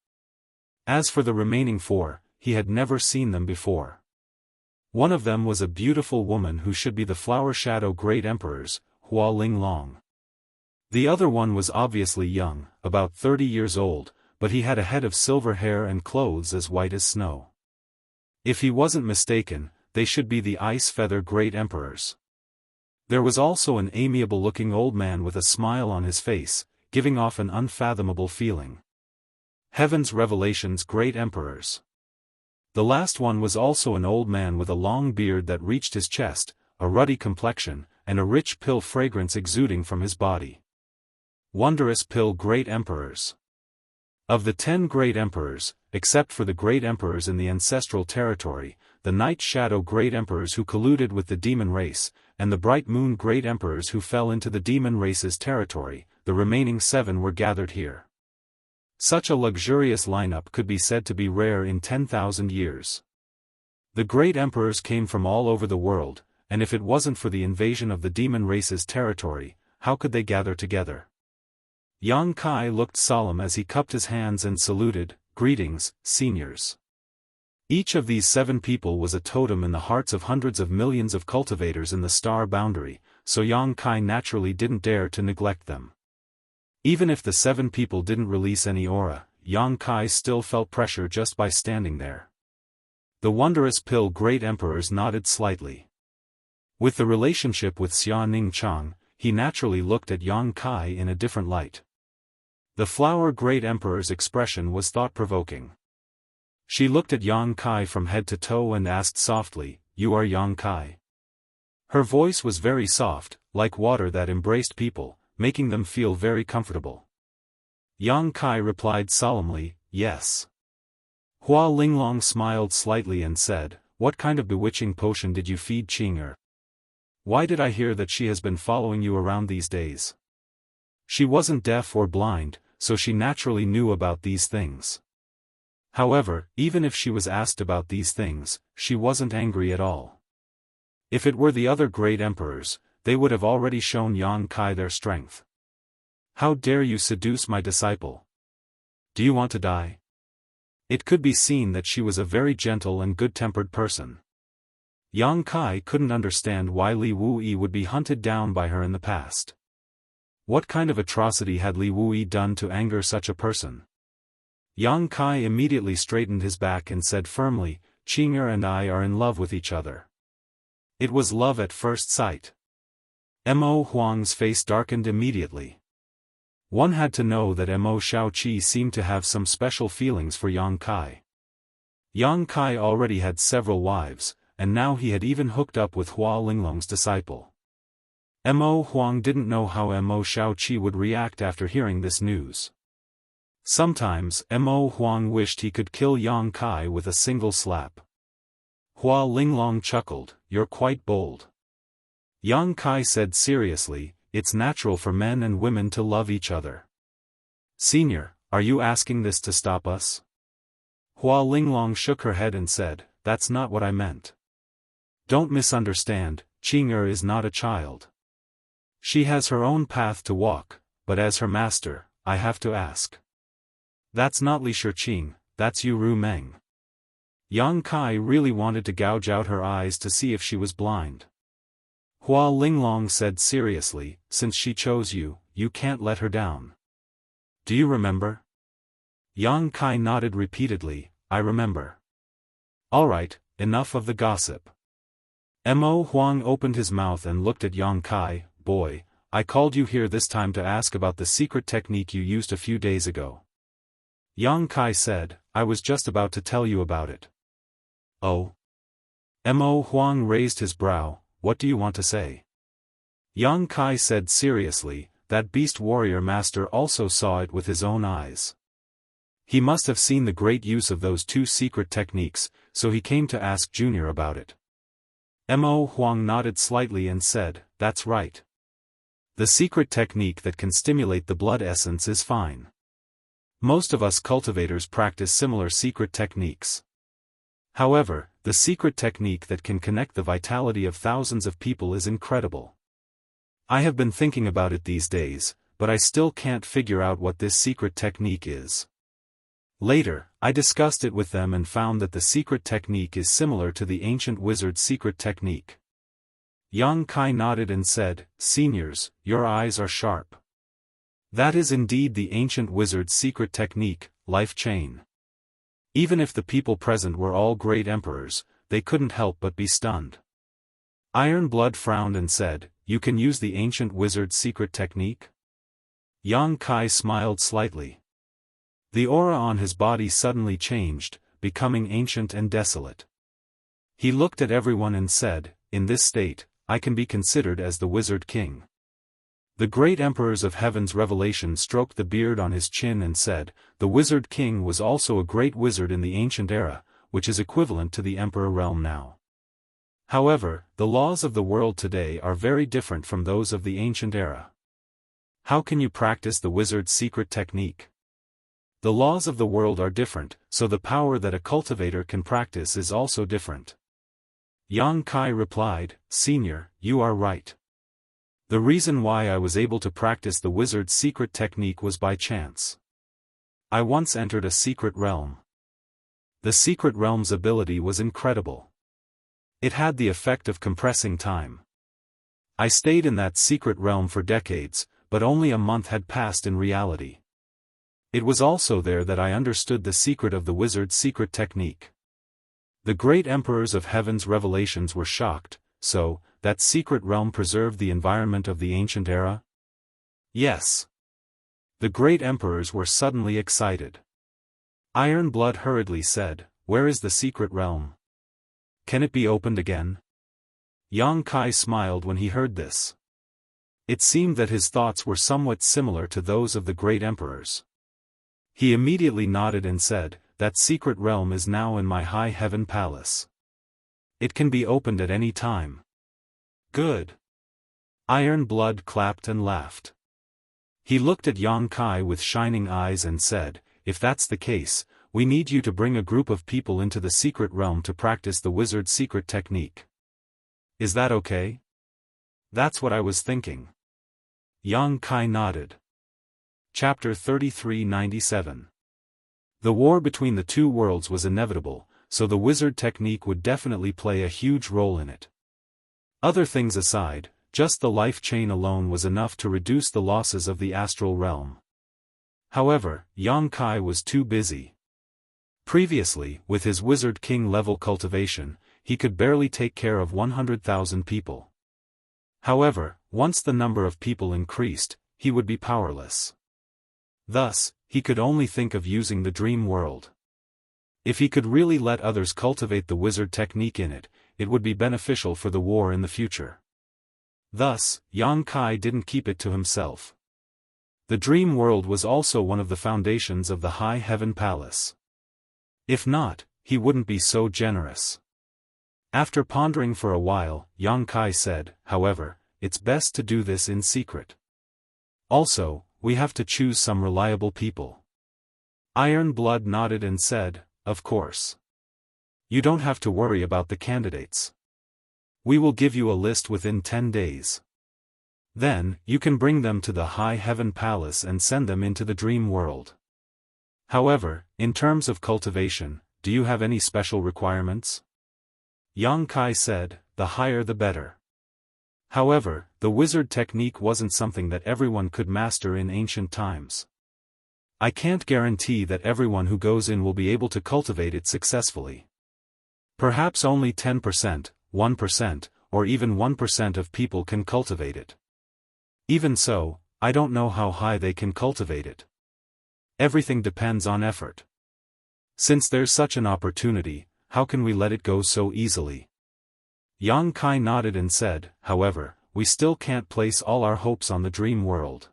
A: As for the remaining 4, he had never seen them before. One of them was a beautiful woman who should be the Flower Shadow Great Emperors, Hua Linglong. The other one was obviously young, about 30 years old, but he had a head of silver hair and clothes as white as snow. If he wasn't mistaken, they should be the Ice Feather Great Emperors. There was also an amiable-looking old man with a smile on his face, giving off an unfathomable feeling. Heaven's Revelations Great Emperors. The last one was also an old man with a long beard that reached his chest, a ruddy complexion, and a rich pill fragrance exuding from his body. Wondrous Pill Great Emperors. Of the 10 Great Emperors, except for the Great Emperors in the Ancestral Territory, the Night Shadow Great Emperors who colluded with the Demon Race, and the Bright Moon Great Emperors who fell into the Demon Race's territory, the remaining 7 were gathered here. Such a luxurious lineup could be said to be rare in 10,000 years. The Great Emperors came from all over the world, and if it wasn't for the invasion of the Demon Race's territory, how could they gather together? Yang Kai looked solemn as he cupped his hands and saluted, "Greetings, seniors." Each of these 7 people was a totem in the hearts of hundreds of millions of cultivators in the star boundary, so Yang Kai naturally didn't dare to neglect them. Even if the 7 people didn't release any aura, Yang Kai still felt pressure just by standing there. The wondrous pill Great Emperors nodded slightly. With the relationship with Xia Ningchang, he naturally looked at Yang Kai in a different light. The flower Great Emperor's expression was thought-provoking. She looked at Yang Kai from head to toe and asked softly, "You are Yang Kai?" Her voice was very soft, like water that embraced people, making them feel very comfortable. Yang Kai replied solemnly, "Yes." Hua Linglong smiled slightly and said, "What kind of bewitching potion did you feed Qing'er? Why did I hear that she has been following you around these days?" She wasn't deaf or blind, so she naturally knew about these things. However, even if she was asked about these things, she wasn't angry at all. If it were the other great emperors, they would have already shown Yang Kai their strength. "How dare you seduce my disciple? Do you want to die?" It could be seen that she was a very gentle and good-tempered person. Yang Kai couldn't understand why Li Wuyi would be hunted down by her in the past. What kind of atrocity had Li Wuyi done to anger such a person? Yang Kai immediately straightened his back and said firmly, "Qing'er and I are in love with each other." It was love at first sight. Mo Huang's face darkened immediately. One had to know that Mo Shaoqi seemed to have some special feelings for Yang Kai. Yang Kai already had several wives, and now he had even hooked up with Hua Linglong's disciple. Mo Huang didn't know how Mo Shaoqi would react after hearing this news. Sometimes, Mo Huang wished he could kill Yang Kai with a single slap. Hua Linglong chuckled, "You're quite bold." Yang Kai said seriously, "It's natural for men and women to love each other." "Senior, are you asking this to stop us?" Hua Linglong shook her head and said, "That's not what I meant. Don't misunderstand, Qing'er is not a child. She has her own path to walk, but as her master, I have to ask. That's not Li Shiqing, that's Yu Ru Meng." Yang Kai really wanted to gouge out her eyes to see if she was blind. Hua Linglong said seriously, "Since she chose you, you can't let her down. Do you remember?" Yang Kai nodded repeatedly, "I remember." "Alright, enough of the gossip." Mo Huang opened his mouth and looked at Yang Kai, "Boy, I called you here this time to ask about the secret technique you used a few days ago." Yang Kai said, "I was just about to tell you about it." "Oh?" Mo Huang raised his brow, "What do you want to say?" Yang Kai said seriously, "That beast warrior master also saw it with his own eyes. He must have seen the great use of those 2 secret techniques, so he came to ask Junior about it." Mo Huang nodded slightly and said, "That's right. The secret technique that can stimulate the blood essence is fine. Most of us cultivators practice similar secret techniques. However, the secret technique that can connect the vitality of thousands of people is incredible. I have been thinking about it these days, but I still can't figure out what this secret technique is." Later, I discussed it with them and found that the secret technique is similar to the ancient wizard's secret technique. Yang Kai nodded and said, "Seniors, your eyes are sharp. That is indeed the ancient wizard's secret technique, life chain." Even if the people present were all great emperors, they couldn't help but be stunned. Iron Blood frowned and said, "You can use the ancient wizard's secret technique?" Yang Kai smiled slightly. The aura on his body suddenly changed, becoming ancient and desolate. He looked at everyone and said, "In this state, I can be considered as the Wizard King." The great emperors of heaven's revelation stroked the beard on his chin and said, "The Wizard King was also a great wizard in the ancient era, which is equivalent to the emperor realm now. However, the laws of the world today are very different from those of the ancient era. How can you practice the wizard's secret technique? The laws of the world are different, so the power that a cultivator can practice is also different." Yang Kai replied, "Senior, you are right. The reason why I was able to practice the wizard's secret technique was by chance. I once entered a secret realm. The secret realm's ability was incredible. It had the effect of compressing time. I stayed in that secret realm for decades, but only a month had passed in reality. It was also there that I understood the secret of the wizard's secret technique. The great emperors of heaven's revelations were shocked. So, that secret realm preserved the environment of the ancient era? Yes. The great emperors were suddenly excited. Iron Blood hurriedly said, "Where is the secret realm? Can it be opened again?" Yang Kai smiled when he heard this. It seemed that his thoughts were somewhat similar to those of the great emperors. He immediately nodded and said, "That secret realm is now in my high heaven palace. It can be opened at any time." Good. Iron Blood clapped and laughed. He looked at Yang Kai with shining eyes and said, "If that's the case, we need you to bring a group of people into the secret realm to practice the wizard's secret technique. Is that okay?" "That's what I was thinking." Yang Kai nodded. Chapter 3397. The war between the two worlds was inevitable, so the wizard technique would definitely play a huge role in it. Other things aside, just the life chain alone was enough to reduce the losses of the astral realm. However, Yang Kai was too busy. Previously, with his Wizard King level cultivation, he could barely take care of 100,000 people. However, once the number of people increased, he would be powerless. Thus, he could only think of using the dream world. If he could really let others cultivate the wizard technique in it, it would be beneficial for the war in the future. Thus, Yang Kai didn't keep it to himself. The dream world was also one of the foundations of the High Heaven Palace. If not, he wouldn't be so generous. After pondering for a while, Yang Kai said, "However, it's best to do this in secret. Also, we have to choose some reliable people." Iron Blood nodded and said, "Of course. You don't have to worry about the candidates. We will give you a list within 10 days. Then, you can bring them to the High Heaven Palace and send them into the dream world. However, in terms of cultivation, do you have any special requirements?" Yang Kai said, "The higher the better." However, the wizard technique wasn't something that everyone could master in ancient times. I can't guarantee that everyone who goes in will be able to cultivate it successfully. Perhaps only 10%, 1%, or even 1% of people can cultivate it. Even so, I don't know how high they can cultivate it. Everything depends on effort. Since there's such an opportunity, how can we let it go so easily? Yang Kai nodded and said, "However, we still can't place all our hopes on the dream world."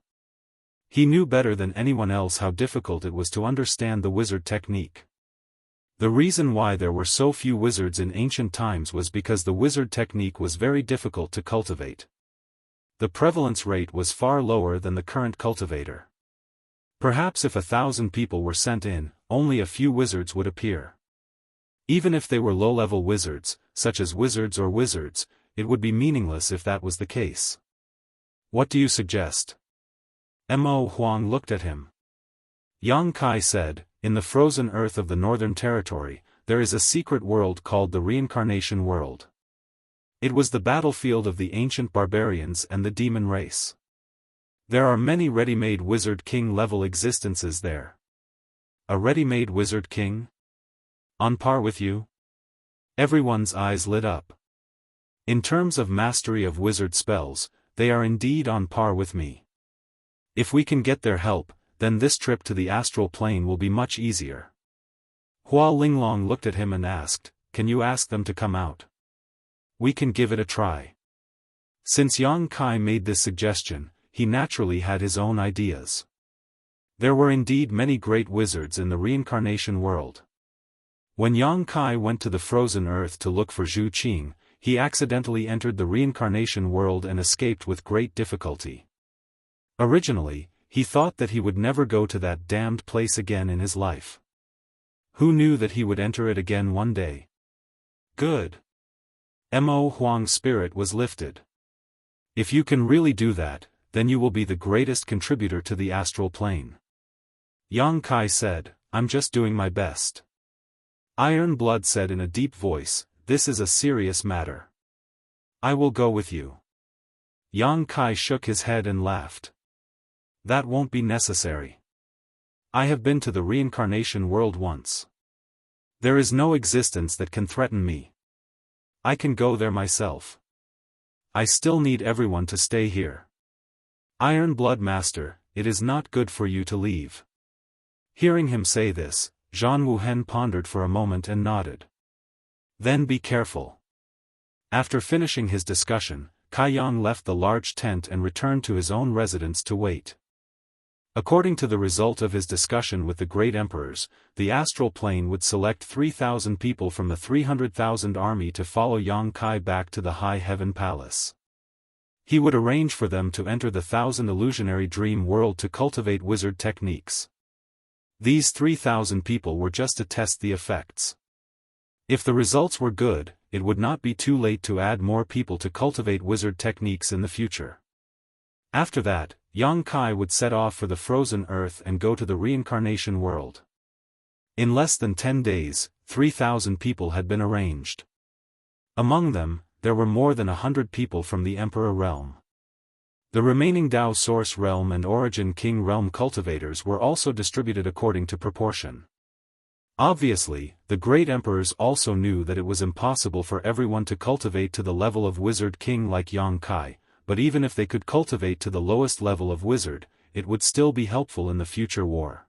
A: He knew better than anyone else how difficult it was to understand the wizard technique. The reason why there were so few wizards in ancient times was because the wizard technique was very difficult to cultivate. The prevalence rate was far lower than the current cultivator. Perhaps if 1,000 people were sent in, only a few wizards would appear. Even if they were low-level wizards, such as wizards or wizards, it would be meaningless if that was the case. "What do you suggest?" Mo Huang looked at him. Yang Kai said, "In the frozen earth of the Northern Territory, there is a secret world called the Reincarnation World. It was the battlefield of the ancient barbarians and the demon race. There are many ready-made Wizard King level existences there." "A ready-made Wizard King? On par with you?" Everyone's eyes lit up. "In terms of mastery of wizard spells, they are indeed on par with me. If we can get their help, then this trip to the astral plane will be much easier." Hua Linglong looked at him and asked, "Can you ask them to come out? We can give it a try." Since Yang Kai made this suggestion, he naturally had his own ideas. There were indeed many great wizards in the reincarnation world. When Yang Kai went to the frozen earth to look for Zhu Qing, he accidentally entered the reincarnation world and escaped with great difficulty. Originally, he thought that he would never go to that damned place again in his life. Who knew that he would enter it again one day? Good. Mo Huang's spirit was lifted. If you can really do that, then you will be the greatest contributor to the astral plane. Yang Kai said, I'm just doing my best. Iron Blood said in a deep voice, this is a serious matter. I will go with you. Yang Kai shook his head and laughed. That won't be necessary. I have been to the reincarnation world once. There is no existence that can threaten me. I can go there myself. I still need everyone to stay here. Iron Blood Master, it is not good for you to leave. Hearing him say this, Zhan Wuhen pondered for a moment and nodded. Then be careful. After finishing his discussion, Kai Yang left the large tent and returned to his own residence to wait. According to the result of his discussion with the great emperors, the astral plane would select 3,000 people from the 300,000 army to follow Yang Kai back to the High Heaven Palace. He would arrange for them to enter the 1,000 illusionary dream world to cultivate wizard techniques. These 3,000 people were just to test the effects. If the results were good, it would not be too late to add more people to cultivate wizard techniques in the future. After that, Yang Kai would set off for the frozen earth and go to the reincarnation world. In less than 10 days, 3,000 people had been arranged. Among them, there were more than 100 people from the Emperor realm. The remaining Dao Source realm and Origin King realm cultivators were also distributed according to proportion. Obviously, the great emperors also knew that it was impossible for everyone to cultivate to the level of Wizard King like Yang Kai, but even if they could cultivate to the lowest level of wizard, it would still be helpful in the future war.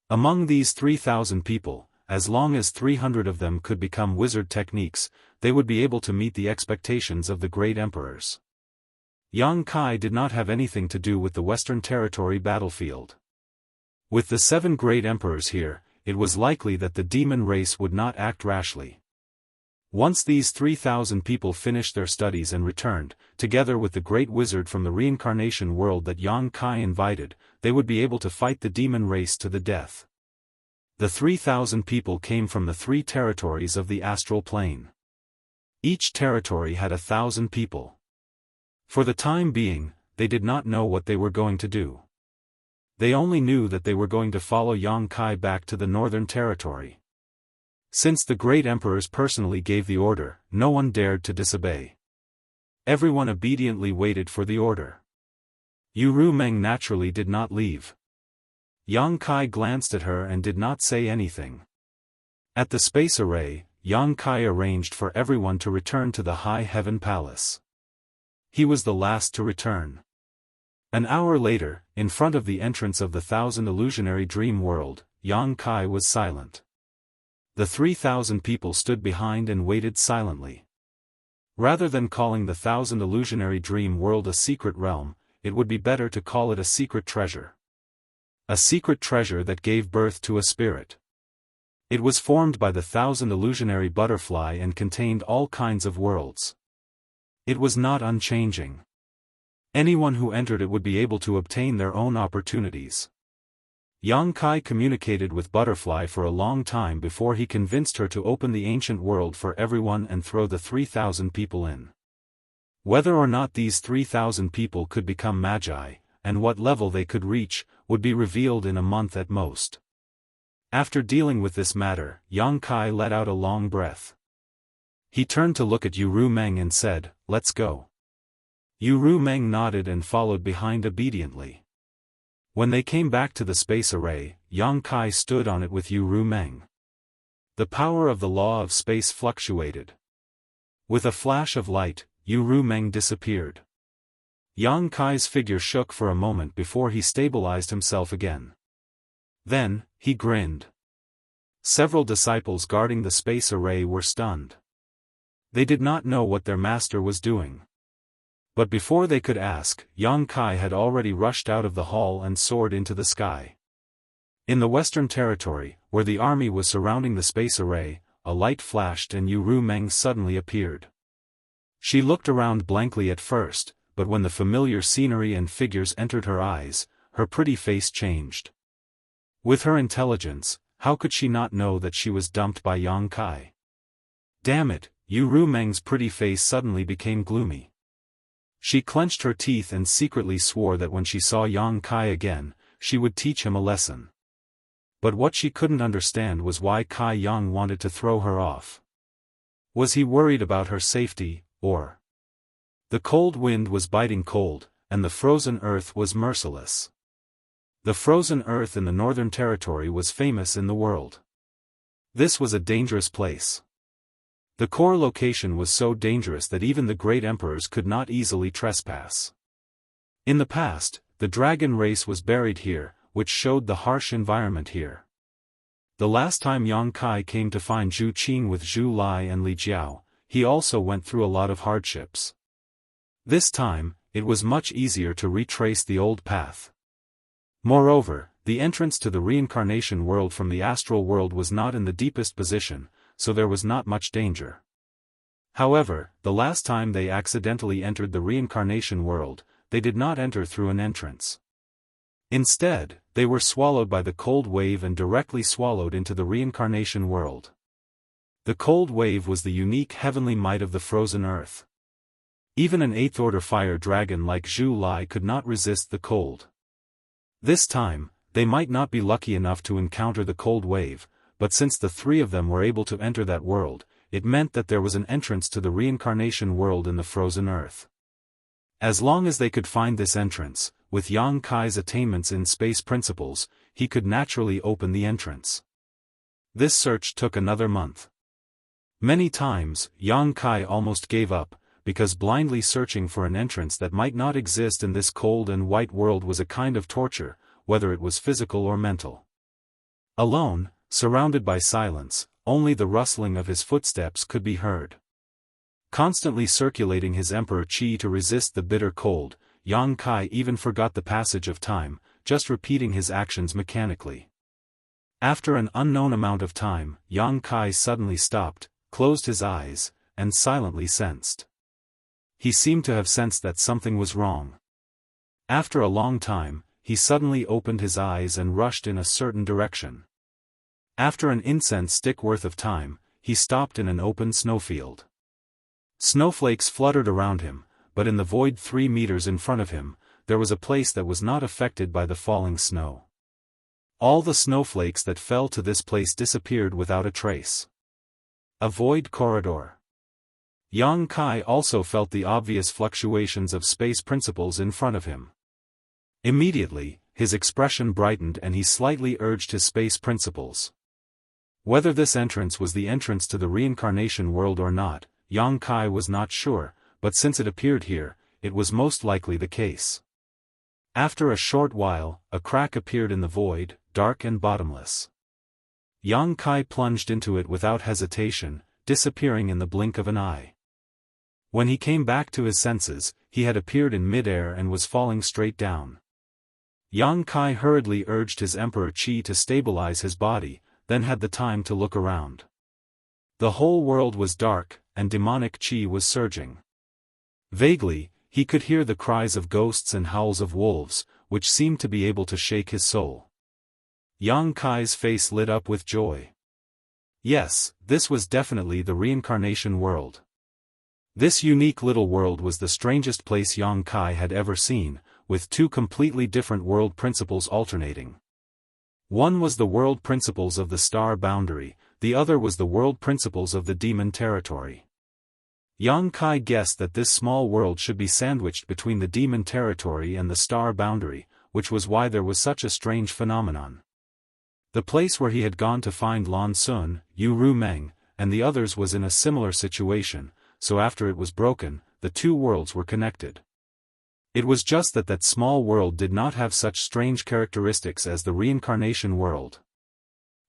A: Among these 3,000 people, as long as 300 of them could become wizard techniques, they would be able to meet the expectations of the great emperors. Yang Kai did not have anything to do with the Western Territory battlefield. With the 7 great emperors here, it was likely that the demon race would not act rashly. Once these 3,000 people finished their studies and returned, together with the great wizard from the reincarnation world that Yang Kai invited, they would be able to fight the demon race to the death. The 3,000 people came from the 3 territories of the astral plane. Each territory had 1,000 people. For the time being, they did not know what they were going to do. They only knew that they were going to follow Yang Kai back to the northern territory. Since the great emperors personally gave the order, no one dared to disobey. Everyone obediently waited for the order. Yu Meng naturally did not leave. Yang Kai glanced at her and did not say anything. At the space array, Yang Kai arranged for everyone to return to the High Heaven Palace. He was the last to return. An hour later, in front of the entrance of the 1,000 illusionary dream world, Yang Kai was silent. The 3,000 people stood behind and waited silently. Rather than calling the 1,000 illusionary dream world a secret realm, it would be better to call it a secret treasure. A secret treasure that gave birth to a spirit. It was formed by the 1,000 illusionary butterfly and contained all kinds of worlds. It was not unchanging. Anyone who entered it would be able to obtain their own opportunities. Yang Kai communicated with Butterfly for a long time before he convinced her to open the ancient world for everyone and throw the 3,000 people in. Whether or not these 3,000 people could become magi, and what level they could reach, would be revealed in a month at most. After dealing with this matter, Yang Kai let out a long breath. He turned to look at Yu Meng and said, "Let's go." Yu Meng nodded and followed behind obediently. When they came back to the space array, Yang Kai stood on it with Yu Meng. The power of the law of space fluctuated. With a flash of light, Yu Meng disappeared. Yang Kai's figure shook for a moment before he stabilized himself again. Then, he grinned. Several disciples guarding the space array were stunned. They did not know what their master was doing. But before they could ask, Yang Kai had already rushed out of the hall and soared into the sky. In the Western Territory, where the army was surrounding the space array, a light flashed and Yu Meng suddenly appeared. She looked around blankly at first, but when the familiar scenery and figures entered her eyes, her pretty face changed. With her intelligence, how could she not know that she was dumped by Yang Kai? Damn it, Yu Meng's pretty face suddenly became gloomy. She clenched her teeth and secretly swore that when she saw Yang Kai again, she would teach him a lesson. But what she couldn't understand was why Kai Yang wanted to throw her off. Was he worried about her safety, or? The cold wind was biting cold, and the frozen earth was merciless. The frozen earth in the Northern Territory was famous in the world. This was a dangerous place. The core location was so dangerous that even the great emperors could not easily trespass. In the past, the dragon race was buried here, which showed the harsh environment here. The last time Yang Kai came to find Zhu Qing with Zhu Lai and Li Jiao, he also went through a lot of hardships. This time, it was much easier to retrace the old path. Moreover, the entrance to the reincarnation world from the astral world was not in the deepest position, so there was not much danger. However, the last time they accidentally entered the reincarnation world, they did not enter through an entrance. Instead, they were swallowed by the cold wave and directly swallowed into the reincarnation world. The cold wave was the unique heavenly might of the frozen earth. Even an 8th-order fire dragon like Zhu Lai could not resist the cold. This time, they might not be lucky enough to encounter the cold wave, but since the three of them were able to enter that world, it meant that there was an entrance to the reincarnation world in the frozen earth. As long as they could find this entrance, with Yang Kai's attainments in space principles, he could naturally open the entrance. This search took another month. Many times, Yang Kai almost gave up, because blindly searching for an entrance that might not exist in this cold and white world was a kind of torture, whether it was physical or mental. Alone, surrounded by silence, only the rustling of his footsteps could be heard. Constantly circulating his emperor chi to resist the bitter cold, Yang Kai even forgot the passage of time, just repeating his actions mechanically. After an unknown amount of time, Yang Kai suddenly stopped, closed his eyes, and silently sensed. He seemed to have sensed that something was wrong. After a long time, he suddenly opened his eyes and rushed in a certain direction. After an incense stick worth of time, he stopped in an open snowfield. Snowflakes fluttered around him, but in the void 3 meters in front of him, there was a place that was not affected by the falling snow. All the snowflakes that fell to this place disappeared without a trace. A void corridor. Yang Kai also felt the obvious fluctuations of space principles in front of him. Immediately, his expression brightened and he slightly urged his space principles. Whether this entrance was the entrance to the reincarnation world or not, Yang Kai was not sure, but since it appeared here, it was most likely the case. After a short while, a crack appeared in the void, dark and bottomless. Yang Kai plunged into it without hesitation, disappearing in the blink of an eye. When he came back to his senses, he had appeared in mid-air and was falling straight down. Yang Kai hurriedly urged his emperor chi to stabilize his body, then had the time to look around. The whole world was dark, and demonic chi was surging. Vaguely, he could hear the cries of ghosts and howls of wolves, which seemed to be able to shake his soul. Yang Kai's face lit up with joy. Yes, this was definitely the reincarnation world. This unique little world was the strangest place Yang Kai had ever seen, with two completely different world principles alternating. One was the world principles of the star boundary, the other was the world principles of the demon territory. Yang Kai guessed that this small world should be sandwiched between the demon territory and the star boundary, which was why there was such a strange phenomenon. The place where he had gone to find Lan Sun, Yu Ru Meng, and the others was in a similar situation, so after it was broken, the two worlds were connected. It was just that that small world did not have such strange characteristics as the reincarnation world.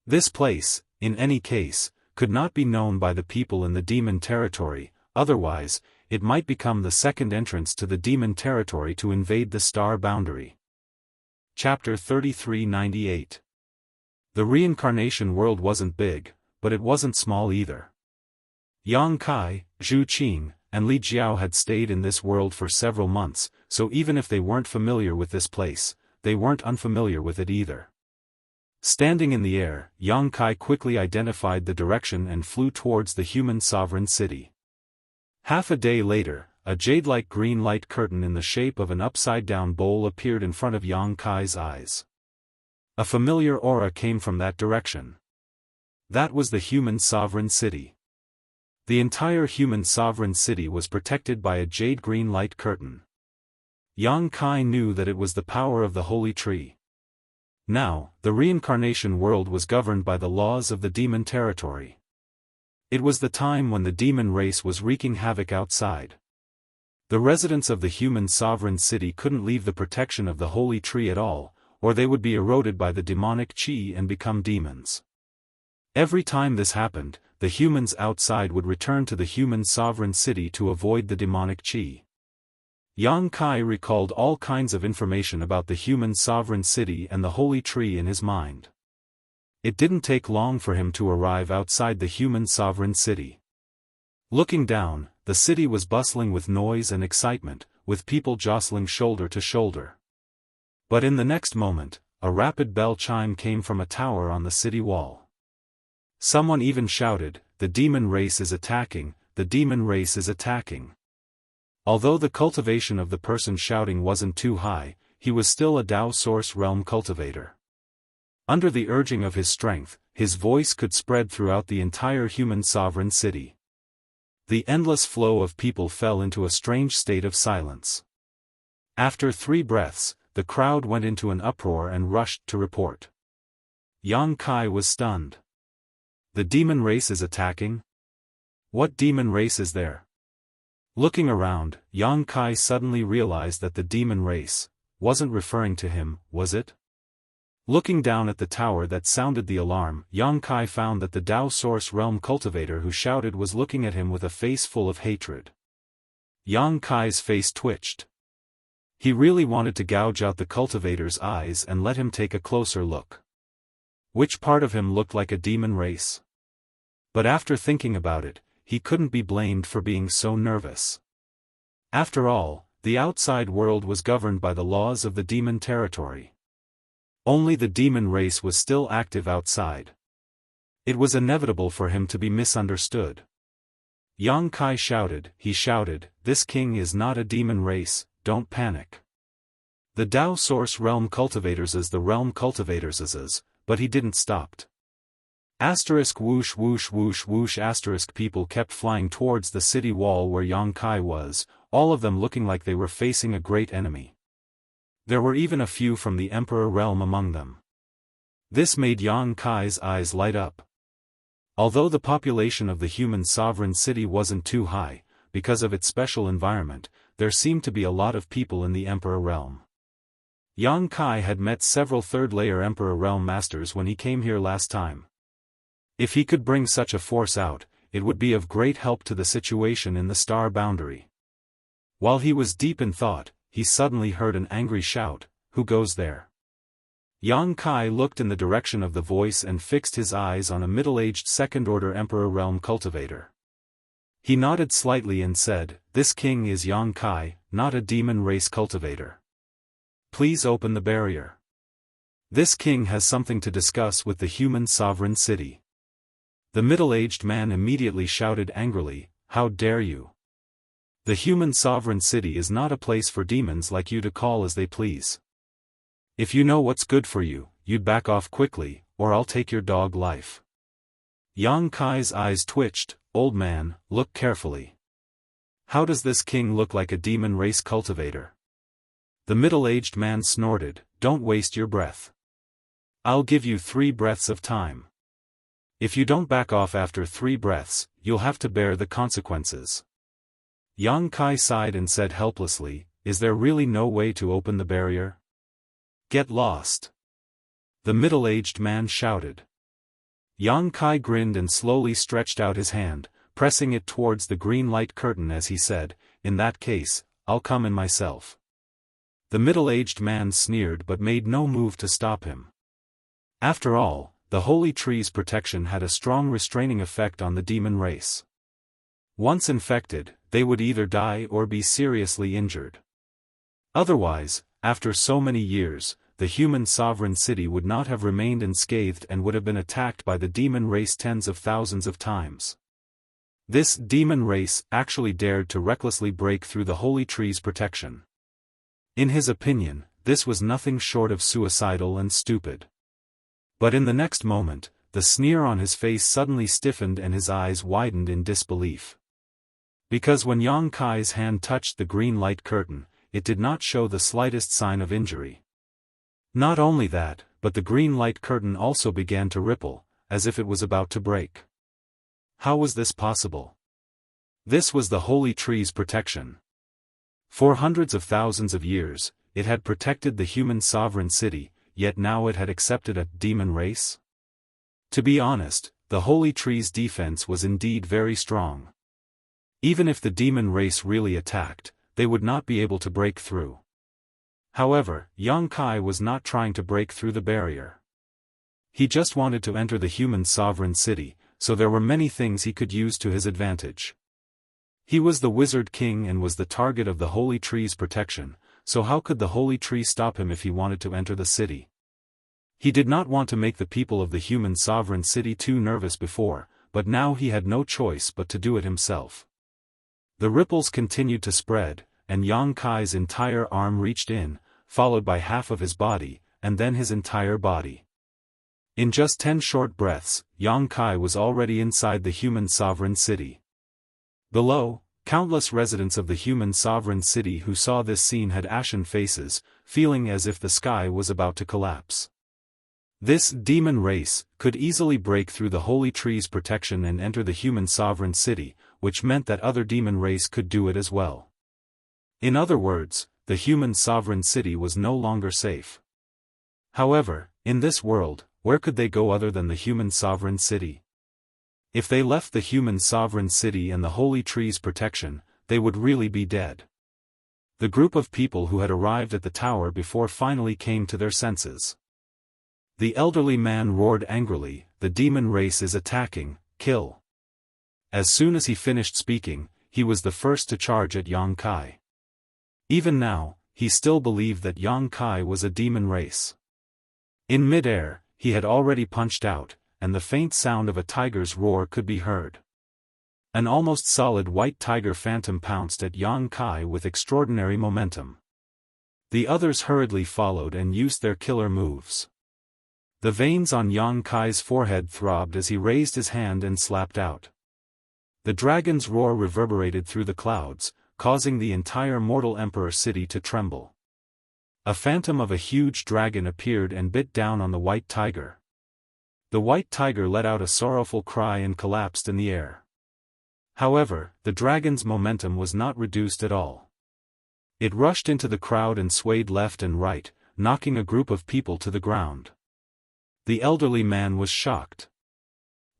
A: This place, in any case, could not be known by the people in the demon territory, otherwise, it might become the second entrance to the demon territory to invade the star boundary. Chapter 3398. The reincarnation world wasn't big, but it wasn't small either. Yang Kai, Zhu Qing, and Li Jiao had stayed in this world for several months, so even if they weren't familiar with this place, they weren't unfamiliar with it either. Standing in the air, Yang Kai quickly identified the direction and flew towards the human sovereign city. Half a day later, a jade-like green light curtain in the shape of an upside-down bowl appeared in front of Yang Kai's eyes. A familiar aura came from that direction. That was the human sovereign city. The entire human sovereign city was protected by a jade-green light curtain. Yang Kai knew that it was the power of the holy tree. Now, the reincarnation world was governed by the laws of the demon territory. It was the time when the demon race was wreaking havoc outside. The residents of the human sovereign city couldn't leave the protection of the holy tree at all, or they would be eroded by the demonic chi and become demons. Every time this happened, the humans outside would return to the human sovereign city to avoid the demonic chi. Yang Kai recalled all kinds of information about the human sovereign city and the holy tree in his mind. It didn't take long for him to arrive outside the human sovereign city. Looking down, the city was bustling with noise and excitement, with people jostling shoulder to shoulder. But in the next moment, a rapid bell chime came from a tower on the city wall. Someone even shouted, "The demon race is attacking, the demon race is attacking." Although the cultivation of the person shouting wasn't too high, he was still a Dao source realm cultivator. Under the urging of his strength, his voice could spread throughout the entire human sovereign city. The endless flow of people fell into a strange state of silence. After 3 breaths, the crowd went into an uproar and rushed to report. Yang Kai was stunned. The demon race is attacking? What demon race is there? Looking around, Yang Kai suddenly realized that the demon race wasn't referring to him, was it? Looking down at the tower that sounded the alarm, Yang Kai found that the Dao Source Realm cultivator who shouted was looking at him with a face full of hatred. Yang Kai's face twitched. He really wanted to gouge out the cultivator's eyes and let him take a closer look. Which part of him looked like a demon race? But after thinking about it, he couldn't be blamed for being so nervous. After all, the outside world was governed by the laws of the demon territory. Only the demon race was still active outside. It was inevitable for him to be misunderstood. Yang Kai shouted, "This king is not a demon race, don't panic." The Dao Source Realm cultivators is the realm cultivators is, but he didn't stop. Asterisk whoosh whoosh whoosh whoosh asterisk people kept flying towards the city wall where Yang Kai was, all of them looking like they were facing a great enemy. There were even a few from the Emperor realm among them. This made Yang Kai's eyes light up. Although the population of the human sovereign city wasn't too high, because of its special environment, there seemed to be a lot of people in the Emperor realm. Yang Kai had met several third-layer Emperor realm masters when he came here last time. If he could bring such a force out, it would be of great help to the situation in the star boundary. While he was deep in thought, he suddenly heard an angry shout, "Who goes there?" Yang Kai looked in the direction of the voice and fixed his eyes on a middle-aged second-order Emperor realm cultivator. He nodded slightly and said, "This king is Yang Kai, not a demon race cultivator. Please open the barrier. This king has something to discuss with the human sovereign city." The middle-aged man immediately shouted angrily, "How dare you? The human sovereign city is not a place for demons like you to call as they please. If you know what's good for you, you'd back off quickly, or I'll take your dog life." Yang Kai's eyes twitched. "Old man, look carefully. How does this king look like a demon race cultivator?" The middle-aged man snorted, "Don't waste your breath. I'll give you 3 breaths of time. If you don't back off after 3 breaths, you'll have to bear the consequences." Yang Kai sighed and said helplessly, "Is there really no way to open the barrier?" "Get lost!" the middle-aged man shouted. Yang Kai grinned and slowly stretched out his hand, pressing it towards the green light curtain as he said, "In that case, I'll come in myself." The middle-aged man sneered but made no move to stop him. After all, the holy tree's protection had a strong restraining effect on the demon race. Once infected, they would either die or be seriously injured. Otherwise, after so many years, the human sovereign city would not have remained unscathed and would have been attacked by the demon race tens of thousands of times. This demon race actually dared to recklessly break through the holy tree's protection. In his opinion, this was nothing short of suicidal and stupid. But in the next moment, the sneer on his face suddenly stiffened and his eyes widened in disbelief. Because when Yang Kai's hand touched the green light curtain, it did not show the slightest sign of injury. Not only that, but the green light curtain also began to ripple, as if it was about to break. How was this possible? This was the holy tree's protection. For hundreds of thousands of years, it had protected the human sovereign city, yet now it had accepted a demon race? To be honest, the holy tree's defense was indeed very strong. Even if the demon race really attacked, they would not be able to break through. However, Yang Kai was not trying to break through the barrier. He just wanted to enter the human sovereign city, so there were many things he could use to his advantage. He was the wizard king and was the target of the holy tree's protection, so how could the holy tree stop him if he wanted to enter the city? He did not want to make the people of the human sovereign city too nervous before, but now he had no choice but to do it himself. The ripples continued to spread, and Yang Kai's entire arm reached in, followed by half of his body, and then his entire body. In just 10 short breaths, Yang Kai was already inside the human sovereign city. Below, countless residents of the human sovereign city who saw this scene had ashen faces, feeling as if the sky was about to collapse. This demon race could easily break through the holy tree's protection and enter the human sovereign city, which meant that other demon race could do it as well. In other words, the human sovereign city was no longer safe. However, in this world, where could they go other than the human sovereign city? If they left the human sovereign city and the holy tree's protection, they would really be dead. The group of people who had arrived at the tower before finally came to their senses. The elderly man roared angrily, "The demon race is attacking, kill!" As soon as he finished speaking, he was the first to charge at Yang Kai. Even now, he still believed that Yang Kai was a demon race. In mid-air, he had already punched out, and the faint sound of a tiger's roar could be heard. An almost solid white tiger phantom pounced at Yang Kai with extraordinary momentum. The others hurriedly followed and used their killer moves. The veins on Yang Kai's forehead throbbed as he raised his hand and slapped out. The dragon's roar reverberated through the clouds, causing the entire mortal emperor city to tremble. A phantom of a huge dragon appeared and bit down on the white tiger. The white tiger let out a sorrowful cry and collapsed in the air. However, the dragon's momentum was not reduced at all. It rushed into the crowd and swayed left and right, knocking a group of people to the ground. The elderly man was shocked.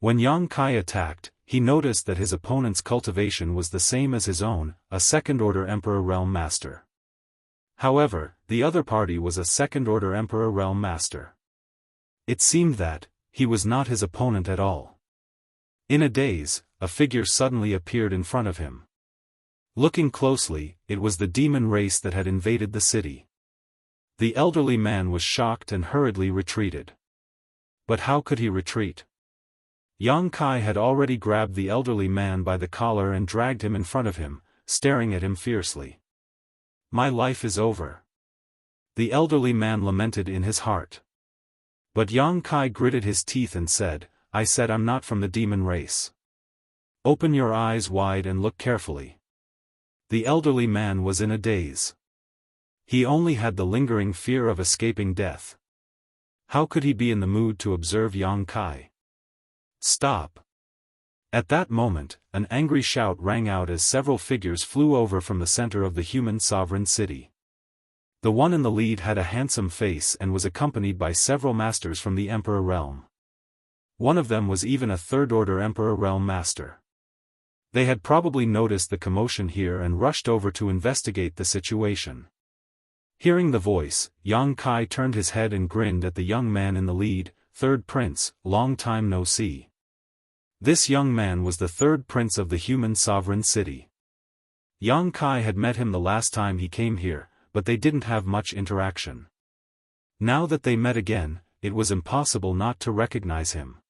A: When Yang Kai attacked, he noticed that his opponent's cultivation was the same as his own, a second-order Emperor Realm Master. However, the other party was a second-order Emperor Realm Master. It seemed that he was not his opponent at all. In a daze, a figure suddenly appeared in front of him. Looking closely, it was the demon race that had invaded the city. The elderly man was shocked and hurriedly retreated. But how could he retreat? Yang Kai had already grabbed the elderly man by the collar and dragged him in front of him, staring at him fiercely. "My life is over," the elderly man lamented in his heart. But Yang Kai gritted his teeth and said, "I said I'm not from the demon race. Open your eyes wide and look carefully." The elderly man was in a daze. He only had the lingering fear of escaping death. How could he be in the mood to observe Yang Kai? "Stop!" At that moment, an angry shout rang out as several figures flew over from the center of the human sovereign city. The one in the lead had a handsome face and was accompanied by several masters from the Emperor Realm. One of them was even a third-order Emperor Realm Master. They had probably noticed the commotion here and rushed over to investigate the situation. Hearing the voice, Yang Kai turned his head and grinned at the young man in the lead. "Third Prince, long time no see." This young man was the third prince of the human sovereign city. Yang Kai had met him the last time he came here, but they didn't have much interaction. Now that they met again, it was impossible not to recognize him.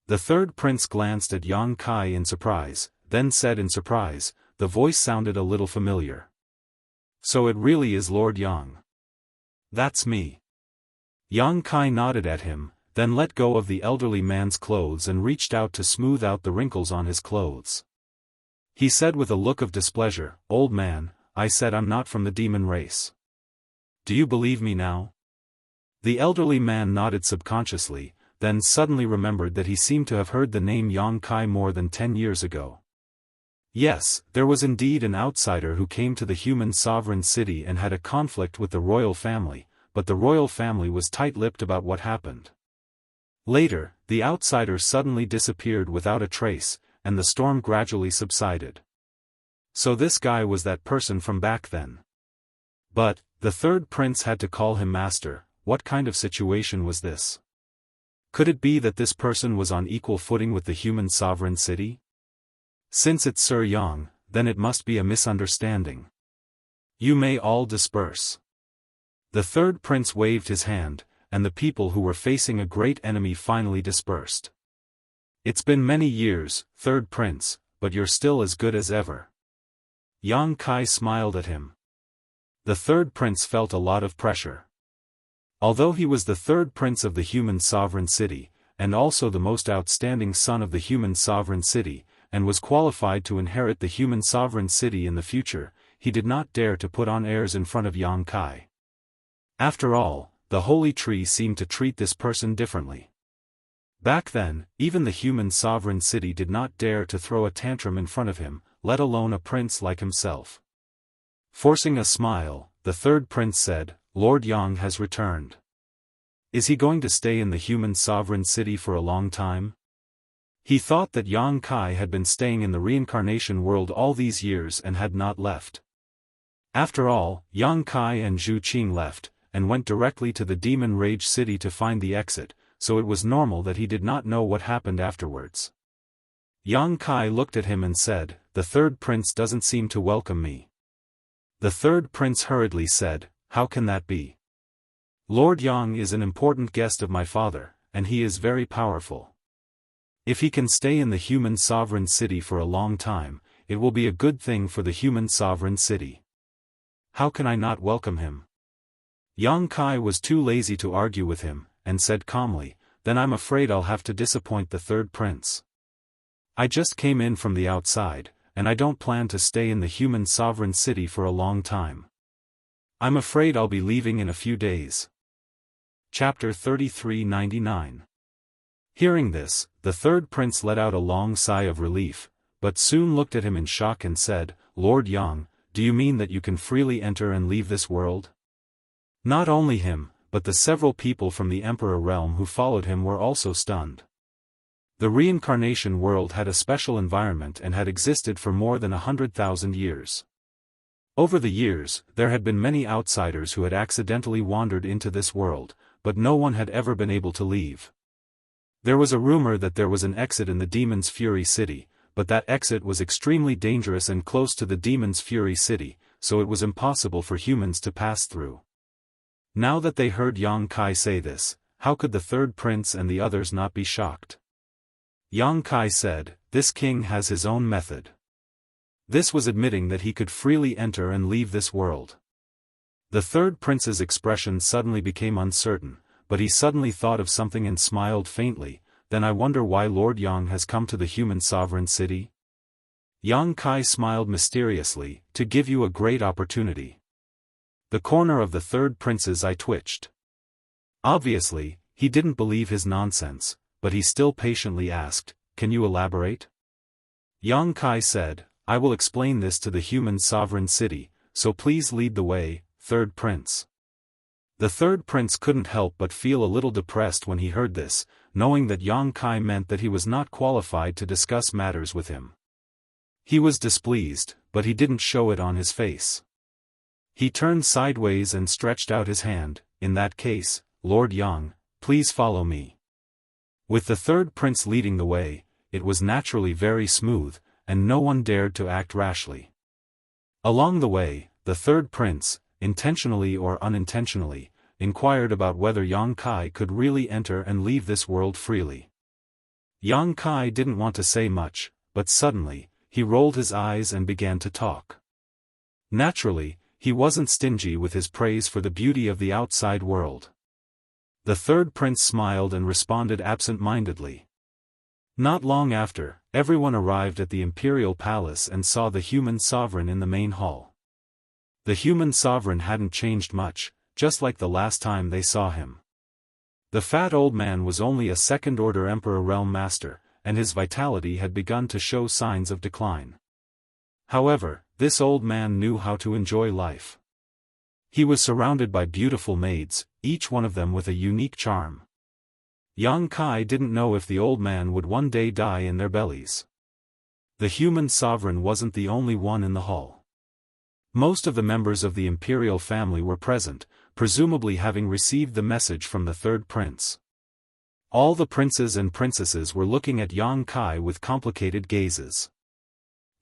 A: The third prince glanced at Yang Kai in surprise, then said in surprise. The voice sounded a little familiar. So it really is Lord Yang. That's me. Yang Kai nodded at him, then let go of the elderly man's clothes and reached out to smooth out the wrinkles on his clothes. He said with a look of displeasure, "Old man, I said I'm not from the demon race. Do you believe me now?" The elderly man nodded subconsciously, then suddenly remembered that he seemed to have heard the name Yang Kai more than 10 years ago. Yes, there was indeed an outsider who came to the human sovereign city and had a conflict with the royal family, but the royal family was tight-lipped about what happened. Later, the outsider suddenly disappeared without a trace, and the storm gradually subsided. So this guy was that person from back then. But, the third prince had to call him master. What kind of situation was this? Could it be that this person was on equal footing with the human sovereign city? Since it's Sir Yang, then it must be a misunderstanding. You may all disperse. The third prince waved his hand, and the people who were facing a great enemy finally dispersed. It's been many years, third prince, but you're still as good as ever. Yang Kai smiled at him. The third prince felt a lot of pressure. Although he was the third prince of the human sovereign city, and also the most outstanding son of the human sovereign city, and was qualified to inherit the human sovereign city in the future, he did not dare to put on airs in front of Yang Kai. After all, the holy tree seemed to treat this person differently. Back then, even the human sovereign city did not dare to throw a tantrum in front of him, let alone a prince like himself. Forcing a smile, the third prince said, "Lord Yang has returned. Is he going to stay in the human sovereign city for a long time?" He thought that Yang Kai had been staying in the reincarnation world all these years and had not left. After all, Yang Kai and Zhu Qing left, and went directly to the demon rage city to find the exit, so it was normal that he did not know what happened afterwards. Yang Kai looked at him and said, "The third prince doesn't seem to welcome me." The third prince hurriedly said, "How can that be? Lord Yang is an important guest of my father, and he is very powerful. If he can stay in the human sovereign city for a long time, it will be a good thing for the human sovereign city. How can I not welcome him?" Yang Kai was too lazy to argue with him, and said calmly, "Then I'm afraid I'll have to disappoint the third prince. I just came in from the outside, and I don't plan to stay in the human sovereign city for a long time. I'm afraid I'll be leaving in a few days." Chapter 3399. Hearing this, the third prince let out a long sigh of relief, but soon looked at him in shock and said, "Lord Yang, do you mean that you can freely enter and leave this world?" Not only him, but the several people from the Emperor realm who followed him were also stunned. The reincarnation world had a special environment and had existed for more than 100,000 years. Over the years, there had been many outsiders who had accidentally wandered into this world, but no one had ever been able to leave. There was a rumor that there was an exit in the Demon's Fury City, but that exit was extremely dangerous and close to the Demon's Fury City, so it was impossible for humans to pass through. Now that they heard Yang Kai say this, how could the third prince and the others not be shocked? Yang Kai said, "This king has his own method." This was admitting that he could freely enter and leave this world. The third prince's expression suddenly became uncertain, but he suddenly thought of something and smiled faintly. "Then I wonder why Lord Yang has come to the human sovereign city?" Yang Kai smiled mysteriously, "To give you a great opportunity." The corner of the third prince's eye twitched. Obviously, he didn't believe his nonsense, but he still patiently asked, "Can you elaborate?" Yang Kai said, "I will explain this to the human sovereign city, so please lead the way, third prince." The third prince couldn't help but feel a little depressed when he heard this, knowing that Yang Kai meant that he was not qualified to discuss matters with him. He was displeased, but he didn't show it on his face. He turned sideways and stretched out his hand. "In that case, Lord Yang, please follow me." With the third prince leading the way, it was naturally very smooth, and no one dared to act rashly. Along the way, the third prince, intentionally or unintentionally, inquired about whether Yang Kai could really enter and leave this world freely. Yang Kai didn't want to say much, but suddenly, he rolled his eyes and began to talk. Naturally, he wasn't stingy with his praise for the beauty of the outside world. The third prince smiled and responded absent-mindedly. Not long after, everyone arrived at the imperial palace and saw the human sovereign in the main hall. The human sovereign hadn't changed much, just like the last time they saw him. The fat old man was only a second-order emperor realm master, and his vitality had begun to show signs of decline. However, this old man knew how to enjoy life. He was surrounded by beautiful maids, each one of them with a unique charm. Yang Kai didn't know if the old man would one day die in their bellies. The human sovereign wasn't the only one in the hall. Most of the members of the imperial family were present, presumably having received the message from the third prince. All the princes and princesses were looking at Yang Kai with complicated gazes.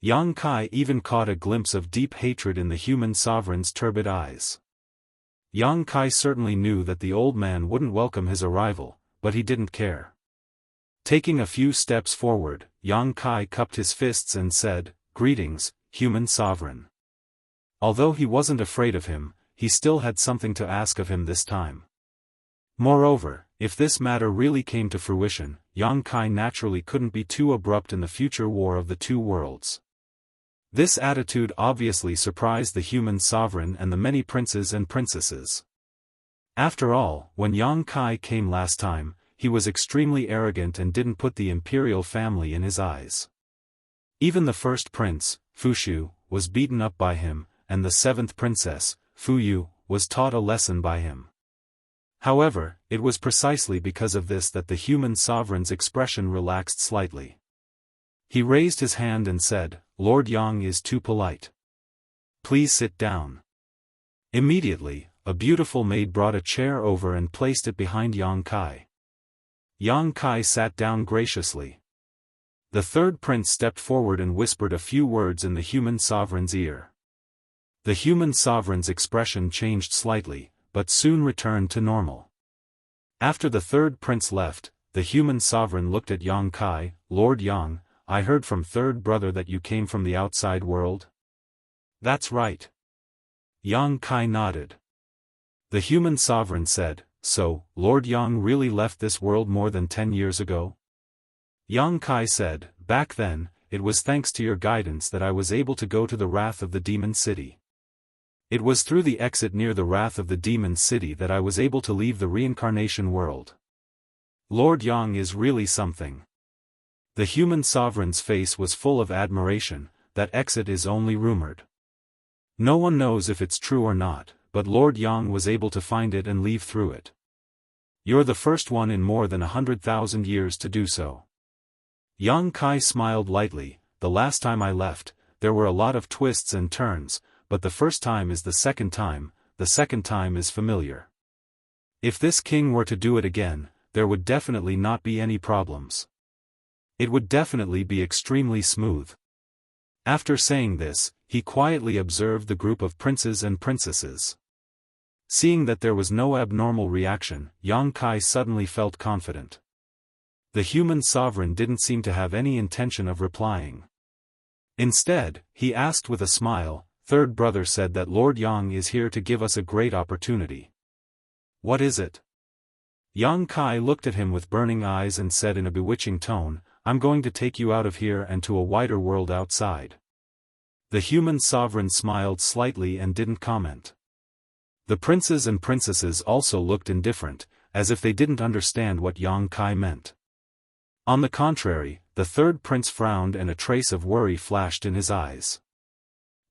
A: Yang Kai even caught a glimpse of deep hatred in the human sovereign's turbid eyes. Yang Kai certainly knew that the old man wouldn't welcome his arrival, but he didn't care. Taking a few steps forward, Yang Kai cupped his fists and said, "Greetings, human sovereign." Although he wasn't afraid of him, he still had something to ask of him this time. Moreover, if this matter really came to fruition, Yang Kai naturally couldn't be too abrupt in the future war of the two worlds. This attitude obviously surprised the human sovereign and the many princes and princesses. After all, when Yang Kai came last time, he was extremely arrogant and didn't put the imperial family in his eyes. Even the first prince, Fushu, was beaten up by him, and the seventh princess, Fuyu, was taught a lesson by him. However, it was precisely because of this that the human sovereign's expression relaxed slightly. He raised his hand and said, "Lord Yang is too polite. Please sit down." Immediately, a beautiful maid brought a chair over and placed it behind Yang Kai. Yang Kai sat down graciously. The third prince stepped forward and whispered a few words in the human sovereign's ear. The human sovereign's expression changed slightly, but soon returned to normal. After the third prince left, the human sovereign looked at Yang Kai. "Lord Yang, I heard from third brother that you came from the outside world?" "That's right." Yang Kai nodded. The human sovereign said, "So, Lord Yang really left this world more than 10 years ago?" Yang Kai said, "Back then, it was thanks to your guidance that I was able to go to the Wrath of the Demon City. It was through the exit near the Wrath of the Demon City that I was able to leave the reincarnation world. Lord Yang is really something." The human sovereign's face was full of admiration. "That exit is only rumored. No one knows if it's true or not, but Lord Yang was able to find it and leave through it. You're the first one in more than 100,000 years to do so." Yang Kai smiled lightly. "The last time I left, there were a lot of twists and turns, but the first time is the second time is familiar. If this king were to do it again, there would definitely not be any problems. It would definitely be extremely smooth." After saying this, he quietly observed the group of princes and princesses. Seeing that there was no abnormal reaction, Yang Kai suddenly felt confident. The human sovereign didn't seem to have any intention of replying. Instead, he asked with a smile, "Third brother said that Lord Yang is here to give us a great opportunity. What is it?" Yang Kai looked at him with burning eyes and said in a bewitching tone, "I'm going to take you out of here and to a wider world outside." The human sovereign smiled slightly and didn't comment. The princes and princesses also looked indifferent, as if they didn't understand what Yang Kai meant. On the contrary, the third prince frowned and a trace of worry flashed in his eyes.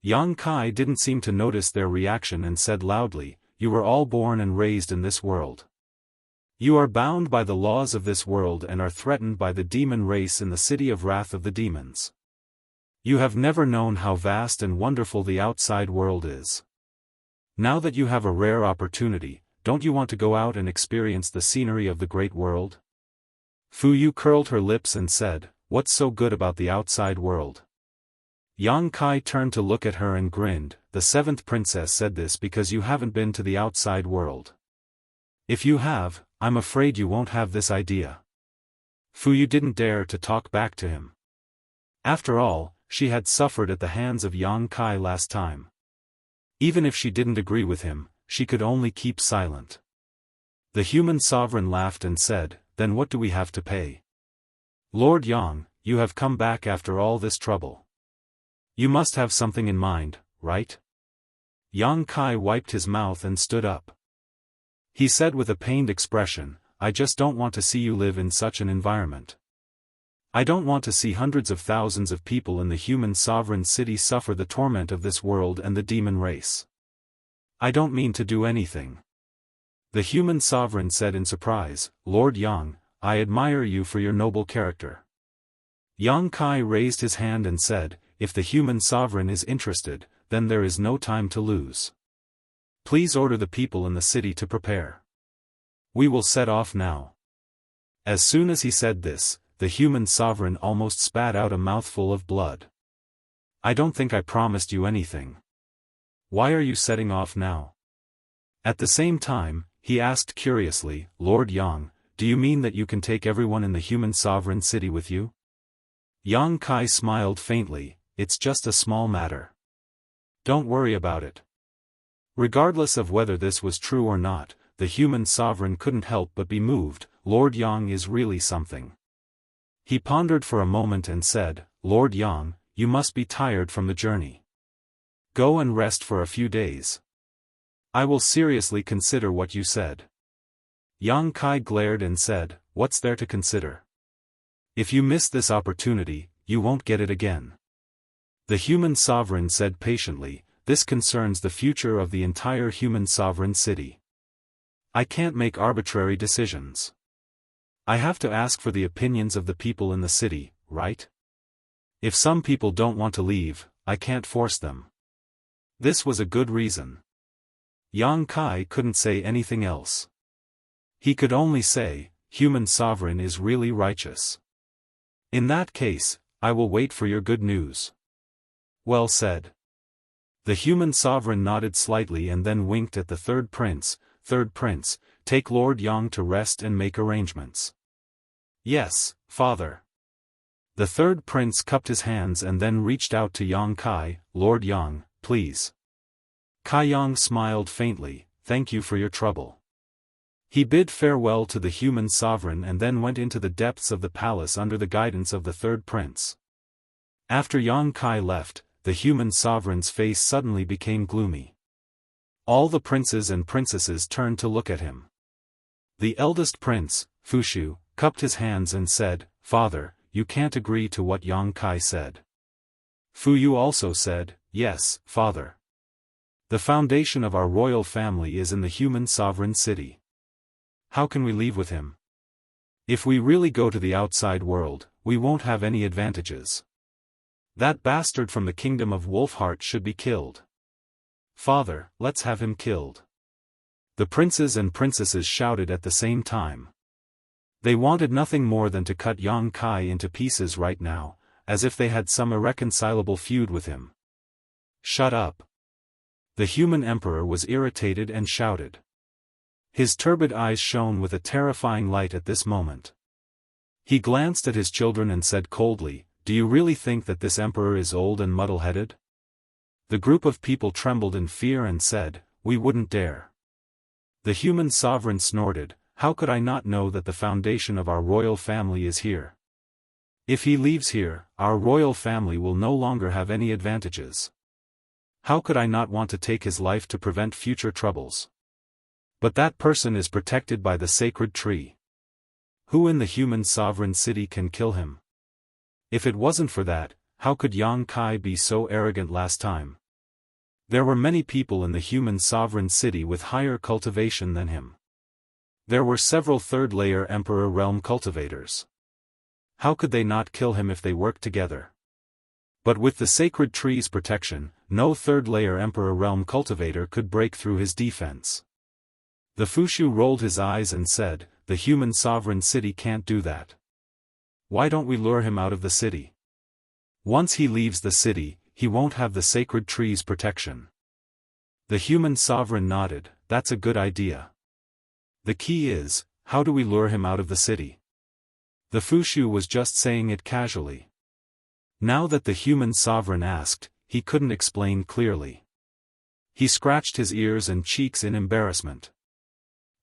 A: Yang Kai didn't seem to notice their reaction and said loudly, "You were all born and raised in this world. You are bound by the laws of this world and are threatened by the demon race in the city of Wrath of the Demons. You have never known how vast and wonderful the outside world is. Now that you have a rare opportunity, don't you want to go out and experience the scenery of the great world?" Fuyu curled her lips and said, "What's so good about the outside world?" Yang Kai turned to look at her and grinned. "The seventh princess said this because you haven't been to the outside world. If you have, I'm afraid you won't have this idea." Fuyu didn't dare to talk back to him. After all, she had suffered at the hands of Yang Kai last time. Even if she didn't agree with him, she could only keep silent. The human sovereign laughed and said, "Then what do we have to pay? Lord Yang, you have come back after all this trouble. You must have something in mind, right?" Yang Kai wiped his mouth and stood up. He said with a pained expression, "I just don't want to see you live in such an environment. I don't want to see hundreds of thousands of people in the human sovereign city suffer the torment of this world and the demon race. I don't mean to do anything." The human sovereign said in surprise, "Lord Yang, I admire you for your noble character." Yang Kai raised his hand and said, "If the human sovereign is interested, then there is no time to lose. Please order the people in the city to prepare. We will set off now." As soon as he said this, the human sovereign almost spat out a mouthful of blood. "I don't think I promised you anything. Why are you setting off now?" At the same time, he asked curiously, "Lord Yang, do you mean that you can take everyone in the human sovereign city with you?" Yang Kai smiled faintly, "It's just a small matter. Don't worry about it." Regardless of whether this was true or not, the human sovereign couldn't help but be moved. Lord Yang is really something. He pondered for a moment and said, "Lord Yang, you must be tired from the journey. Go and rest for a few days. I will seriously consider what you said." Yang Kai glared and said, "What's there to consider? If you miss this opportunity, you won't get it again." The human sovereign said patiently, "This concerns the future of the entire human sovereign city. I can't make arbitrary decisions. I have to ask for the opinions of the people in the city, right? If some people don't want to leave, I can't force them." This was a good reason. Yang Kai couldn't say anything else. He could only say, "Human sovereign is really righteous. In that case, I will wait for your good news." "Well said." The human sovereign nodded slightly and then winked at the third prince. "Third prince, take Lord Yang to rest and make arrangements." "Yes, father." The third prince cupped his hands and then reached out to Yang Kai. "Lord Yang, please." Kai Yang smiled faintly, "Thank you for your trouble." He bid farewell to the human sovereign and then went into the depths of the palace under the guidance of the third prince. After Yang Kai left, the human sovereign's face suddenly became gloomy. All the princes and princesses turned to look at him. The eldest prince, Fushu, cupped his hands and said, "Father, you can't agree to what Yang Kai said." Fuyu also said, "Yes, father. The foundation of our royal family is in the human sovereign city. How can we leave with him? If we really go to the outside world, we won't have any advantages. That bastard from the kingdom of Wolfheart should be killed. Father, let's have him killed." The princes and princesses shouted at the same time. They wanted nothing more than to cut Yang Kai into pieces right now, as if they had some irreconcilable feud with him. "Shut up." The human emperor was irritated and shouted. His turbid eyes shone with a terrifying light at this moment. He glanced at his children and said coldly, "Do you really think that this emperor is old and muddle-headed?" The group of people trembled in fear and said, "We wouldn't dare." The human sovereign snorted, "How could I not know that the foundation of our royal family is here? If he leaves here, our royal family will no longer have any advantages. How could I not want to take his life to prevent future troubles? But that person is protected by the sacred tree. Who in the human sovereign city can kill him? If it wasn't for that, how could Yang Kai be so arrogant last time? There were many people in the human sovereign city with higher cultivation than him. There were several third-layer Emperor realm cultivators. How could they not kill him if they worked together? But with the sacred tree's protection, no third-layer Emperor realm cultivator could break through his defense. The Fushu rolled his eyes and said, "The human sovereign city can't do that. Why don't we lure him out of the city? Once he leaves the city, he won't have the sacred tree's protection." The human sovereign nodded, "That's a good idea. The key is, how do we lure him out of the city?" The Fushu was just saying it casually. Now that the human sovereign asked, he couldn't explain clearly. He scratched his ears and cheeks in embarrassment.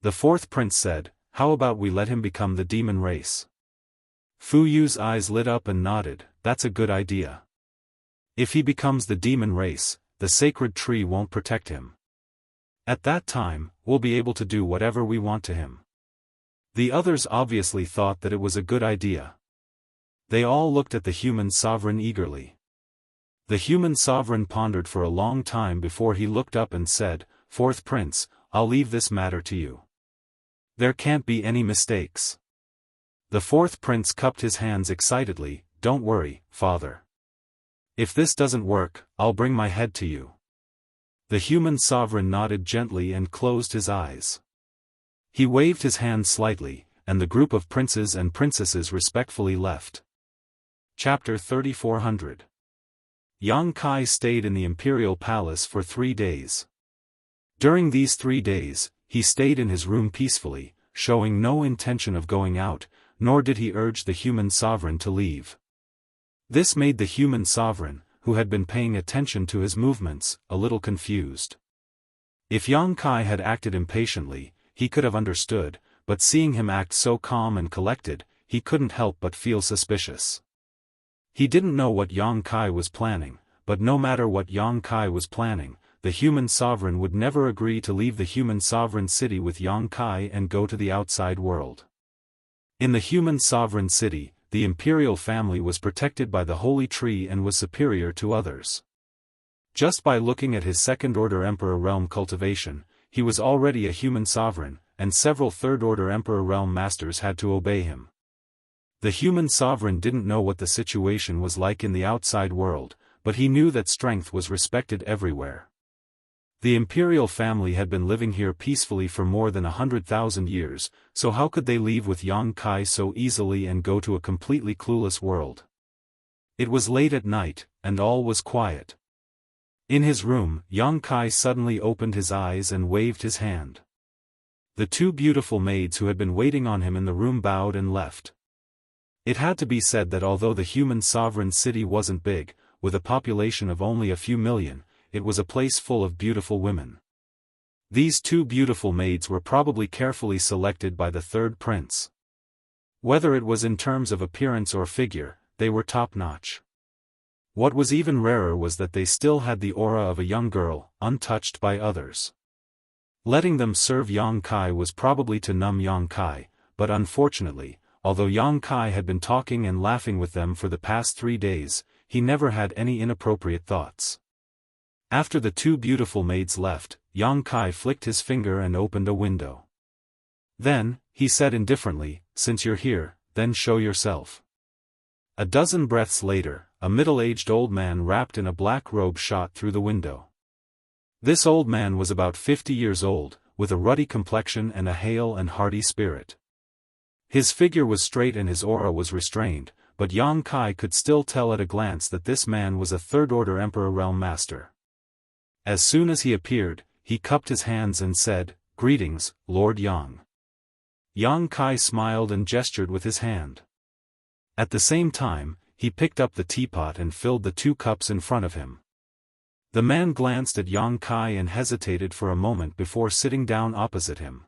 A: The fourth prince said, "How about we let him become the demon race?" Fu Yu's eyes lit up and nodded, "That's a good idea. If he becomes the demon race, the sacred tree won't protect him. At that time, we'll be able to do whatever we want to him." The others obviously thought that it was a good idea. They all looked at the human sovereign eagerly. The human sovereign pondered for a long time before he looked up and said, "Fourth prince, I'll leave this matter to you. There can't be any mistakes." The fourth prince cupped his hands excitedly, "Don't worry, father. If this doesn't work, I'll bring my head to you." The human sovereign nodded gently and closed his eyes. He waved his hand slightly, and the group of princes and princesses respectfully left. Chapter 3400. Yang Kai stayed in the imperial palace for 3 days. During these 3 days, he stayed in his room peacefully, showing no intention of going out, nor did he urge the human sovereign to leave. This made the human sovereign, who had been paying attention to his movements, a little confused. If Yang Kai had acted impatiently, he could have understood, but seeing him act so calm and collected, he couldn't help but feel suspicious. He didn't know what Yang Kai was planning, but no matter what Yang Kai was planning, the human sovereign would never agree to leave the human sovereign city with Yang Kai and go to the outside world. In the human sovereign city, the imperial family was protected by the holy tree and was superior to others. Just by looking at his second-order emperor realm cultivation, he was already a human sovereign, and several third-order emperor realm masters had to obey him. The human sovereign didn't know what the situation was like in the outside world, but he knew that strength was respected everywhere. The imperial family had been living here peacefully for more than 100,000 years, so how could they leave with Yang Kai so easily and go to a completely clueless world? It was late at night, and all was quiet. In his room, Yang Kai suddenly opened his eyes and waved his hand. The 2 beautiful maids who had been waiting on him in the room bowed and left. It had to be said that although the human sovereign city wasn't big, with a population of only a few million, it was a place full of beautiful women. These 2 beautiful maids were probably carefully selected by the third prince. Whether it was in terms of appearance or figure, they were top-notch. What was even rarer was that they still had the aura of a young girl, untouched by others. Letting them serve Yang Kai was probably to numb Yang Kai, but unfortunately, although Yang Kai had been talking and laughing with them for the past 3 days, he never had any inappropriate thoughts. After the 2 beautiful maids left, Yang Kai flicked his finger and opened a window. Then, he said indifferently, "Since you're here, then show yourself." A dozen breaths later, a middle-aged old man wrapped in a black robe shot through the window. This old man was about 50 years old, with a ruddy complexion and a hale and hearty spirit. His figure was straight and his aura was restrained, but Yang Kai could still tell at a glance that this man was a third-order Emperor Realm Master. As soon as he appeared, he cupped his hands and said, "Greetings, Lord Yang." Yang Kai smiled and gestured with his hand. At the same time, he picked up the teapot and filled the 2 cups in front of him. The man glanced at Yang Kai and hesitated for a moment before sitting down opposite him.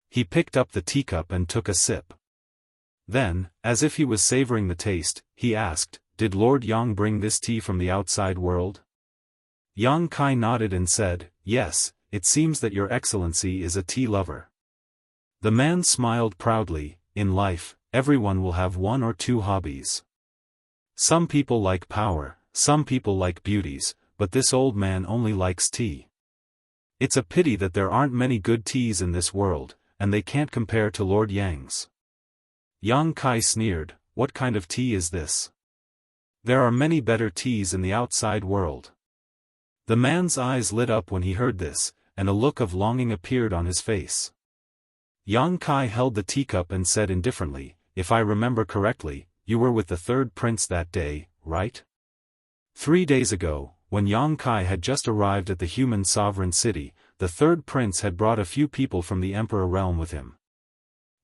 A: He picked up the teacup and took a sip. Then, as if he was savoring the taste, he asked, "Did Lord Yang bring this tea from the outside world?" Yang Kai nodded and said, "Yes, it seems that your excellency is a tea lover." The man smiled proudly. In life, everyone will have 1 or 2 hobbies. Some people like power, some people like beauties, but this old man only likes tea. It's a pity that there aren't many good teas in this world, and they can't compare to Lord Yang's. Yang Kai sneered, "What kind of tea is this? There are many better teas in the outside world." The man's eyes lit up when he heard this, and a look of longing appeared on his face. Yang Kai held the teacup and said indifferently, "If I remember correctly, you were with the third prince that day, right?" 3 days ago, when Yang Kai had just arrived at the human sovereign city, the third prince had brought a few people from the emperor realm with him.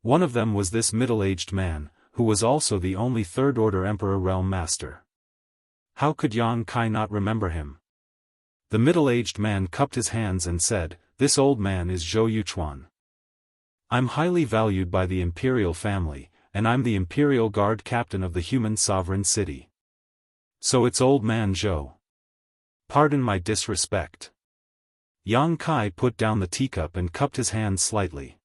A: One of them was this middle-aged man, who was also the only third-order emperor realm master. How could Yang Kai not remember him? The middle-aged man cupped his hands and said, "This old man is Zhou Yuchuan. I'm highly valued by the imperial family, and I'm the imperial guard captain of the human sovereign city. So it's old man Zhou. Pardon my disrespect." Yang Kai put down the teacup and cupped his hands slightly.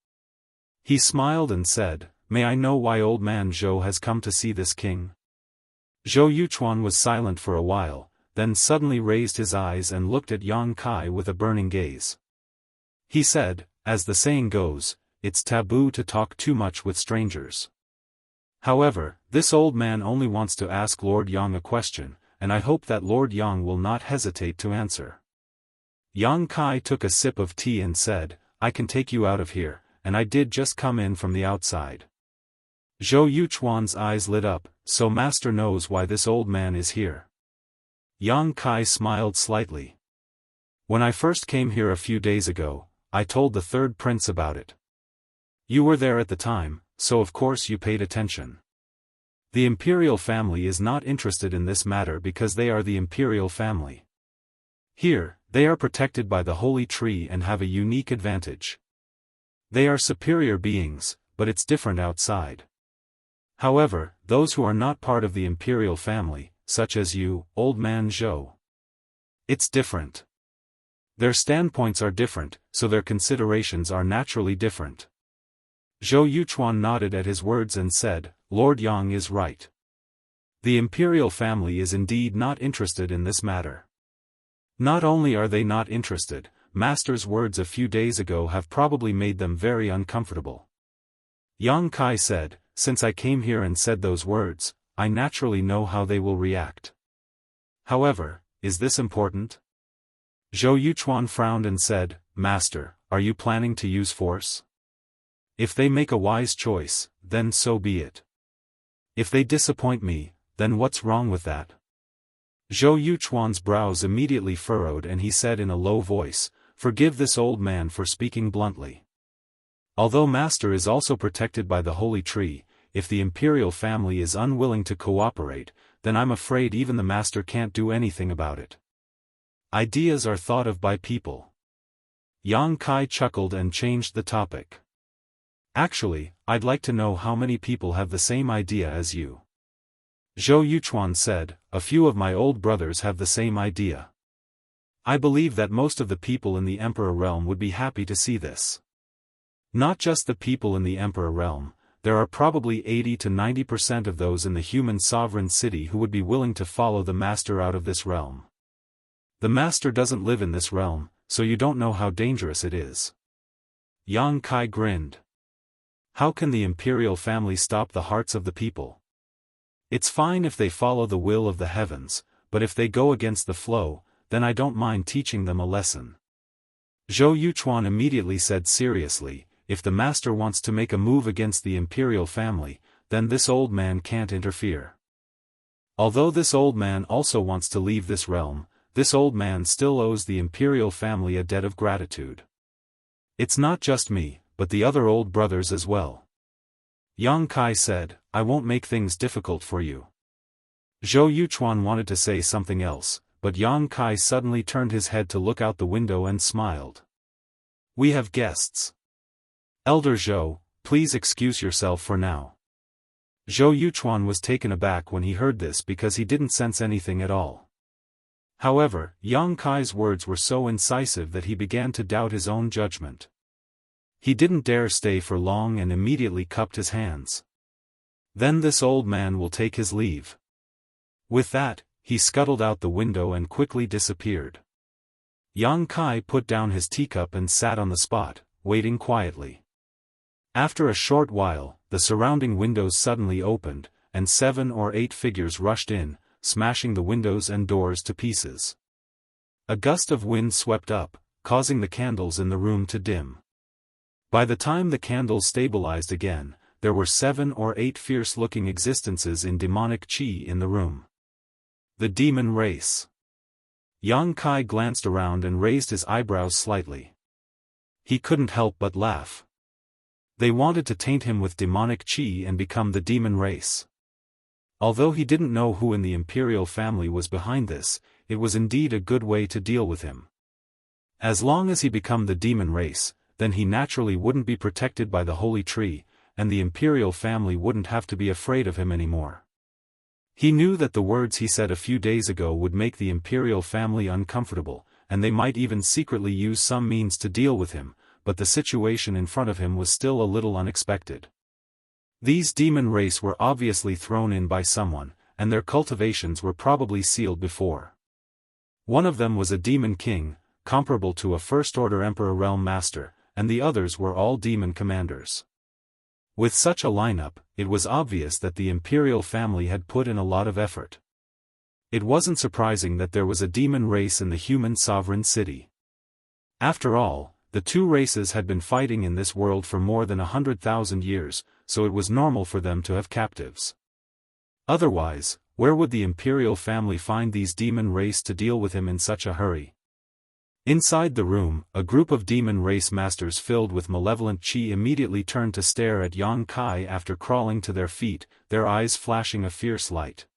A: He smiled and said, "May I know why old man Zhou has come to see this king?" Zhou Yuchuan was silent for a while, then suddenly raised his eyes and looked at Yang Kai with a burning gaze. He said, "As the saying goes, it's taboo to talk too much with strangers. However, this old man only wants to ask Lord Yang a question, and I hope that Lord Yang will not hesitate to answer." Yang Kai took a sip of tea and said, "I can take you out of here, and I did just come in from the outside." Zhou Yuchuan's eyes lit up, "So master knows why this old man is here." Yang Kai smiled slightly. "When I first came here a few days ago, I told the third prince about it. You were there at the time, so of course you paid attention. The imperial family is not interested in this matter because they are the imperial family. Here, they are protected by the holy tree and have a unique advantage. They are superior beings, but it's different outside. However, those who are not part of the imperial family, such as you, old man Zhou, it's different. Their standpoints are different, so their considerations are naturally different." Zhou Yuchuan nodded at his words and said, "Lord Yang is right. The imperial family is indeed not interested in this matter. Not only are they not interested, Master's words a few days ago have probably made them very uncomfortable." Yang Kai said, "Since I came here and said those words, I naturally know how they will react. However, is this important?" Zhou Yuchuan frowned and said, "Master, are you planning to use force? If they make a wise choice, then so be it. If they disappoint me, then what's wrong with that?" Zhou Yuchuan's brows immediately furrowed and he said in a low voice, "Forgive this old man for speaking bluntly. Although Master is also protected by the holy tree, if the imperial family is unwilling to cooperate, then I'm afraid even the Master can't do anything about it. Ideas are thought of by people." Yang Kai chuckled and changed the topic. "Actually, I'd like to know how many people have the same idea as you." Zhou Yuchuan said, "A few of my old brothers have the same idea. I believe that most of the people in the Emperor realm would be happy to see this. Not just the people in the Emperor realm, there are probably 80 to 90% of those in the human sovereign city who would be willing to follow the Master out of this realm. The Master doesn't live in this realm, so you don't know how dangerous it is." Yang Kai grinned. "How can the imperial family stop the hearts of the people? It's fine if they follow the will of the heavens, but if they go against the flow, then I don't mind teaching them a lesson." Zhou Yuchuan immediately said seriously, "If the Master wants to make a move against the imperial family, then this old man can't interfere. Although this old man also wants to leave this realm, this old man still owes the imperial family a debt of gratitude. It's not just me, but the other old brothers as well." Yang Kai said, "I won't make things difficult for you." Zhou Yuchuan wanted to say something else, but Yang Kai suddenly turned his head to look out the window and smiled. "We have guests. Elder Zhou, please excuse yourself for now." Zhou Yuchuan was taken aback when he heard this because he didn't sense anything at all. However, Yang Kai's words were so incisive that he began to doubt his own judgment. He didn't dare stay for long and immediately cupped his hands. "Then this old man will take his leave." With that, he scuttled out the window and quickly disappeared. Yang Kai put down his teacup and sat on the spot, waiting quietly. After a short while, the surrounding windows suddenly opened, and 7 or 8 figures rushed in, smashing the windows and doors to pieces. A gust of wind swept up, causing the candles in the room to dim. By the time the candles stabilized again, there were 7 or 8 fierce-looking existences in demonic chi in the room. The demon race. Yang Kai glanced around and raised his eyebrows slightly. He couldn't help but laugh. They wanted to taint him with demonic chi and become the demon race. Although he didn't know who in the imperial family was behind this, it was indeed a good way to deal with him. As long as he became the demon race, then he naturally wouldn't be protected by the holy tree, and the imperial family wouldn't have to be afraid of him anymore. He knew that the words he said a few days ago would make the imperial family uncomfortable, and they might even secretly use some means to deal with him, but the situation in front of him was still a little unexpected. These demon race were obviously thrown in by someone, and their cultivations were probably sealed before. One of them was a demon king, comparable to a first-order emperor realm master, and the others were all demon commanders. With such a lineup, it was obvious that the imperial family had put in a lot of effort. It wasn't surprising that there was a demon race in the human sovereign city. After all, the two races had been fighting in this world for more than 100,000 years, so it was normal for them to have captives. Otherwise, where would the imperial family find these demon race to deal with him in such a hurry? Inside the room, a group of demon race masters filled with malevolent qi immediately turned to stare at Yang Kai after crawling to their feet, their eyes flashing a fierce light.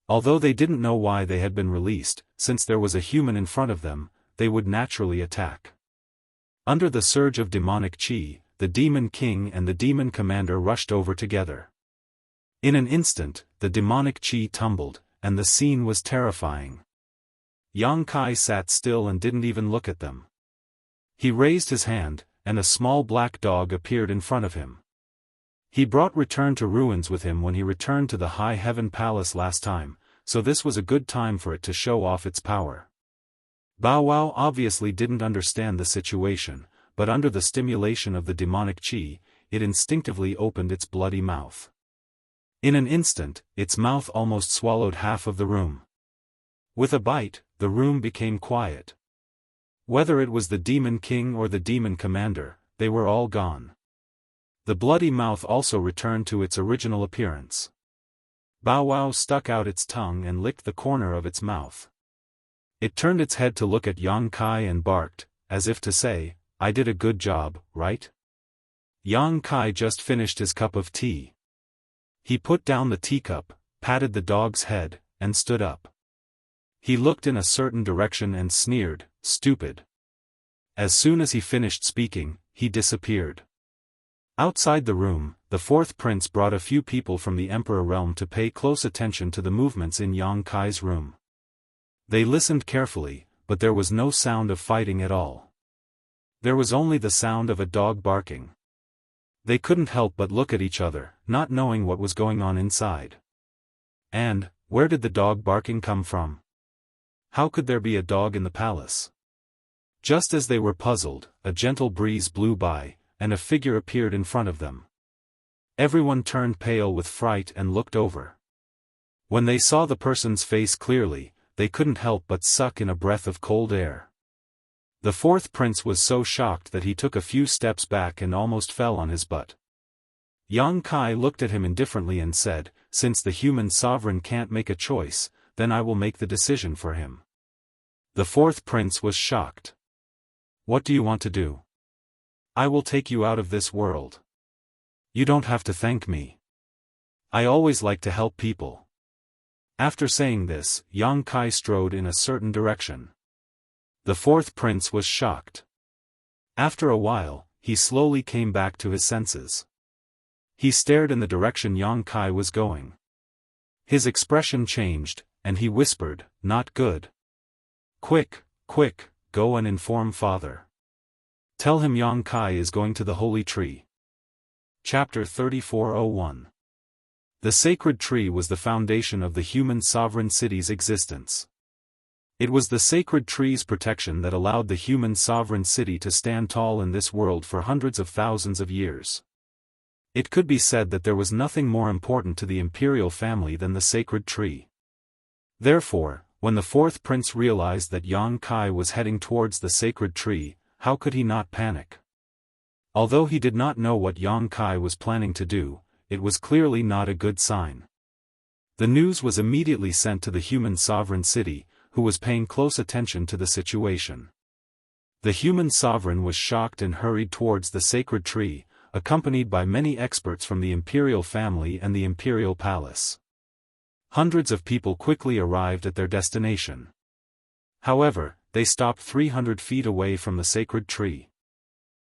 A: Although they didn't know why they had been released, since there was a human in front of them, they would naturally attack. Under the surge of demonic qi, the demon king and the demon commander rushed over together. In an instant, the demonic qi tumbled, and the scene was terrifying. Yang Kai sat still and didn't even look at them. He raised his hand, and a small black dog appeared in front of him. He brought Return to Ruins with him when he returned to the High Heaven Palace last time, so this was a good time for it to show off its power. Bow Wow obviously didn't understand the situation, but under the stimulation of the demonic qi, it instinctively opened its bloody mouth. In an instant, its mouth almost swallowed half of the room. With a bite, the room became quiet. Whether it was the demon king or the demon commander, they were all gone. The bloody mouth also returned to its original appearance. Bow Wow stuck out its tongue and licked the corner of its mouth. It turned its head to look at Yang Kai and barked, as if to say, "I did a good job, right?" Yang Kai just finished his cup of tea. He put down the teacup, patted the dog's head, and stood up. He looked in a certain direction and sneered, "Stupid." As soon as he finished speaking, he disappeared. Outside the room, the fourth prince brought a few people from the emperor realm to pay close attention to the movements in Yang Kai's room. They listened carefully, but there was no sound of fighting at all. There was only the sound of a dog barking. They couldn't help but look at each other, not knowing what was going on inside. And, where did the dog barking come from? How could there be a dog in the palace? Just as they were puzzled, a gentle breeze blew by, and a figure appeared in front of them. Everyone turned pale with fright and looked over. When they saw the person's face clearly, they couldn't help but suck in a breath of cold air. The fourth prince was so shocked that he took a few steps back and almost fell on his butt. Yang Kai looked at him indifferently and said, "Since the human sovereign can't make a choice, then I will make the decision for him." The fourth prince was shocked. "What do you want to do?" "I will take you out of this world. You don't have to thank me. I always like to help people." After saying this, Yang Kai strode in a certain direction. The fourth prince was shocked. After a while, he slowly came back to his senses. He stared in the direction Yang Kai was going. His expression changed, and he whispered, "Not good. Quick, quick, go and inform father. Tell him Yang Kai is going to the holy tree." Chapter 3401. The sacred tree was the foundation of the human sovereign city's existence. It was the sacred tree's protection that allowed the human sovereign city to stand tall in this world for hundreds of thousands of years. It could be said that there was nothing more important to the imperial family than the sacred tree. Therefore, when the fourth prince realized that Yang Kai was heading towards the sacred tree, how could he not panic? Although he did not know what Yang Kai was planning to do, it was clearly not a good sign. The news was immediately sent to the human sovereign city, who was paying close attention to the situation. The human sovereign was shocked and hurried towards the sacred tree, accompanied by many experts from the imperial family and the imperial palace. Hundreds of people quickly arrived at their destination. However, they stopped 300 feet away from the sacred tree.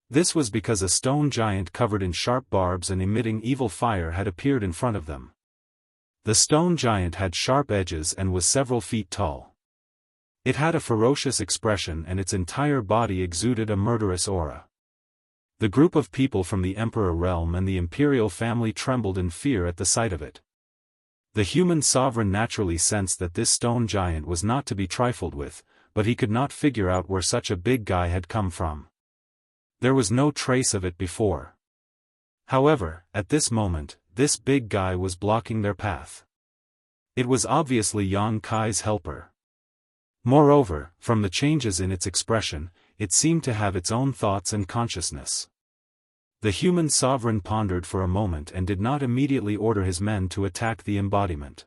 A: This was because a stone giant covered in sharp barbs and emitting evil fire had appeared in front of them. The stone giant had sharp edges and was several feet tall. It had a ferocious expression and its entire body exuded a murderous aura. The group of people from the Emperor realm and the imperial family trembled in fear at the sight of it. The human sovereign naturally sensed that this stone giant was not to be trifled with, but he could not figure out where such a big guy had come from. There was no trace of it before. However, at this moment, this big guy was blocking their path. It was obviously Yang Kai's helper. Moreover, from the changes in its expression, it seemed to have its own thoughts and consciousness. The human sovereign pondered for a moment and did not immediately order his men to attack the embodiment.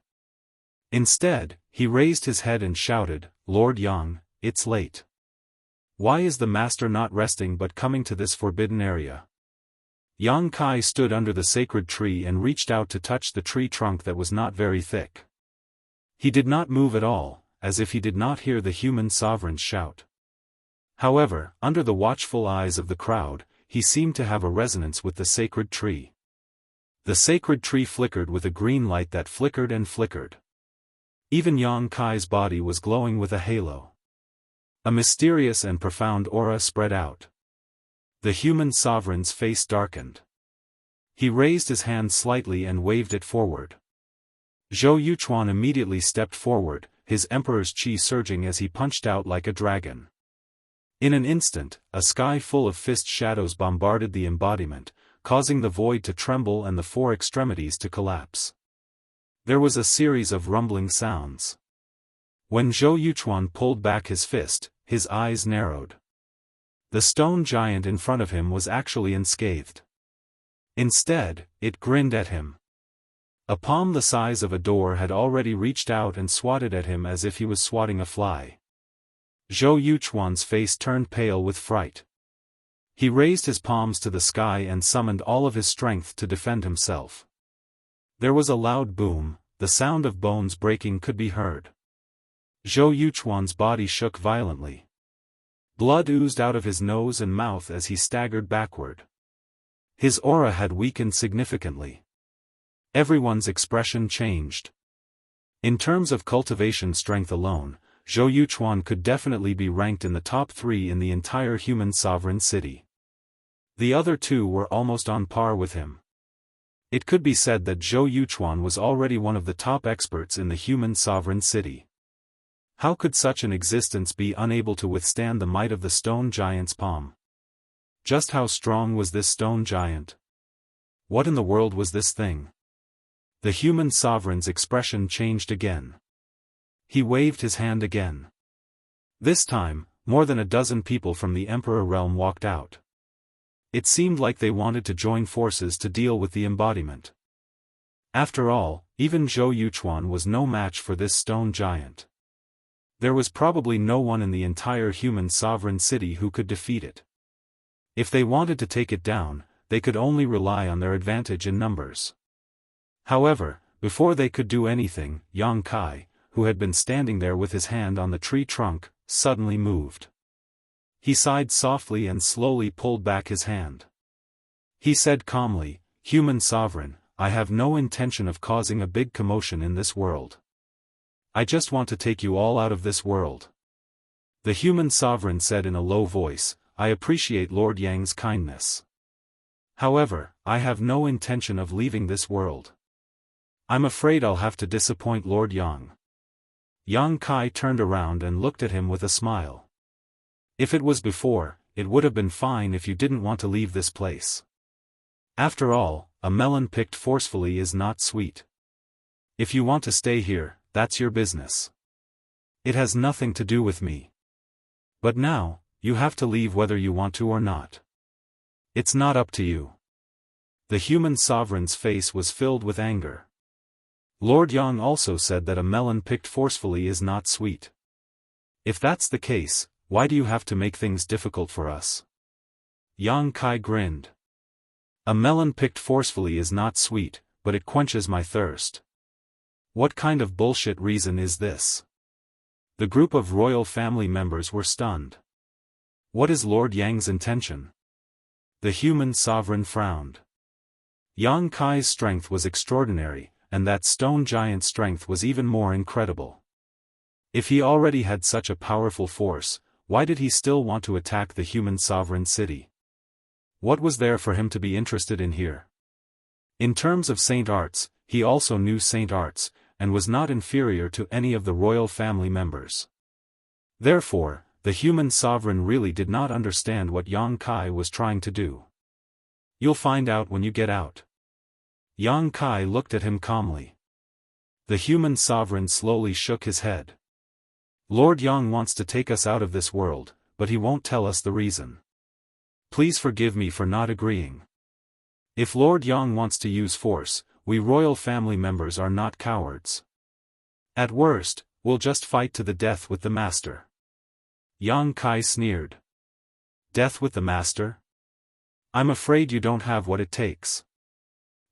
A: Instead, he raised his head and shouted, "Lord Yang, it's late. Why is the master not resting but coming to this forbidden area?" Yang Kai stood under the sacred tree and reached out to touch the tree trunk that was not very thick. He did not move at all, as if he did not hear the human sovereign's shout. However, under the watchful eyes of the crowd, he seemed to have a resonance with the sacred tree. The sacred tree flickered with a green light that flickered and flickered. Even Yang Kai's body was glowing with a halo. A mysterious and profound aura spread out. The human sovereign's face darkened. He raised his hand slightly and waved it forward. Zhou Yuchuan immediately stepped forward, his emperor's qi surging as he punched out like a dragon. In an instant, a sky full of fist shadows bombarded the embodiment, causing the void to tremble and the four extremities to collapse. There was a series of rumbling sounds. When Zhou Yuchuan pulled back his fist, his eyes narrowed. The stone giant in front of him was actually unscathed. Instead, it grinned at him. A palm the size of a door had already reached out and swatted at him as if he was swatting a fly. Zhou Yuchuan's face turned pale with fright. He raised his palms to the sky and summoned all of his strength to defend himself. There was a loud boom, the sound of bones breaking could be heard. Zhou Yuchuan's body shook violently. Blood oozed out of his nose and mouth as he staggered backward. His aura had weakened significantly. Everyone's expression changed. In terms of cultivation strength alone, Zhou Yuchuan could definitely be ranked in the top 3 in the entire human sovereign city. The other two were almost on par with him. It could be said that Zhou Yuchuan was already one of the top experts in the human sovereign city. How could such an existence be unable to withstand the might of the stone giant's palm? Just how strong was this stone giant? What in the world was this thing? The human sovereign's expression changed again. He waved his hand again. This time, more than a dozen people from the Emperor realm walked out. It seemed like they wanted to join forces to deal with the embodiment. After all, even Zhou Yuchuan was no match for this stone giant. There was probably no one in the entire human sovereign city who could defeat it. If they wanted to take it down, they could only rely on their advantage in numbers. However, before they could do anything, Yang Kai, who had been standing there with his hand on the tree trunk, suddenly moved. He sighed softly and slowly pulled back his hand. He said calmly, "Human sovereign, I have no intention of causing a big commotion in this world. I just want to take you all out of this world." The human sovereign said in a low voice, "I appreciate Lord Yang's kindness. However, I have no intention of leaving this world. I'm afraid I'll have to disappoint Lord Yang." Yang Kai turned around and looked at him with a smile. "If it was before, it would have been fine if you didn't want to leave this place. After all, a melon picked forcefully is not sweet. If you want to stay here, that's your business. It has nothing to do with me. But now, you have to leave whether you want to or not. It's not up to you." The human sovereign's face was filled with anger. Lord Yang also said that a melon picked forcefully is not sweet. If that's the case, why do you have to make things difficult for us? Yang Kai grinned. "A melon picked forcefully is not sweet, but it quenches my thirst. What kind of bullshit reason is this? The group of royal family members were stunned. What is Lord Yang's intention? The human sovereign frowned. Yang Kai's strength was extraordinary, and that stone giant's strength was even more incredible. If he already had such a powerful force, why did he still want to attack the human sovereign city? What was there for him to be interested in here? In terms of saint arts, he also knew saint arts, and was not inferior to any of the royal family members. Therefore, the human sovereign really did not understand what Yang Kai was trying to do. You'll find out when you get out. Yang Kai looked at him calmly. The human sovereign slowly shook his head. Lord Yang wants to take us out of this world, but he won't tell us the reason. Please forgive me for not agreeing. If Lord Yang wants to use force, we royal family members are not cowards. At worst, we'll just fight to the death with the master. Yang Kai sneered. Death with the master? I'm afraid you don't have what it takes.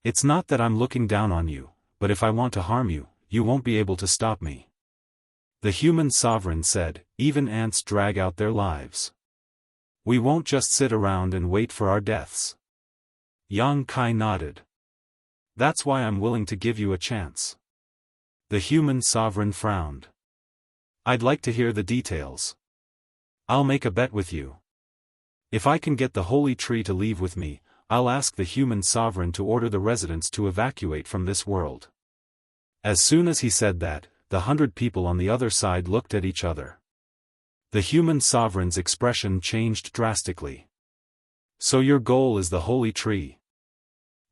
A: It's not that I'm looking down on you, but if I want to harm you, you won't be able to stop me. The human sovereign said, even ants drag out their lives. We won't just sit around and wait for our deaths. Yang Kai nodded. That's why I'm willing to give you a chance. The human sovereign frowned. I'd like to hear the details. I'll make a bet with you. If I can get the holy tree to leave with me, I'll ask the human sovereign to order the residents to evacuate from this world. As soon as he said that, the 100 people on the other side looked at each other. The human sovereign's expression changed drastically. So your goal is the holy tree.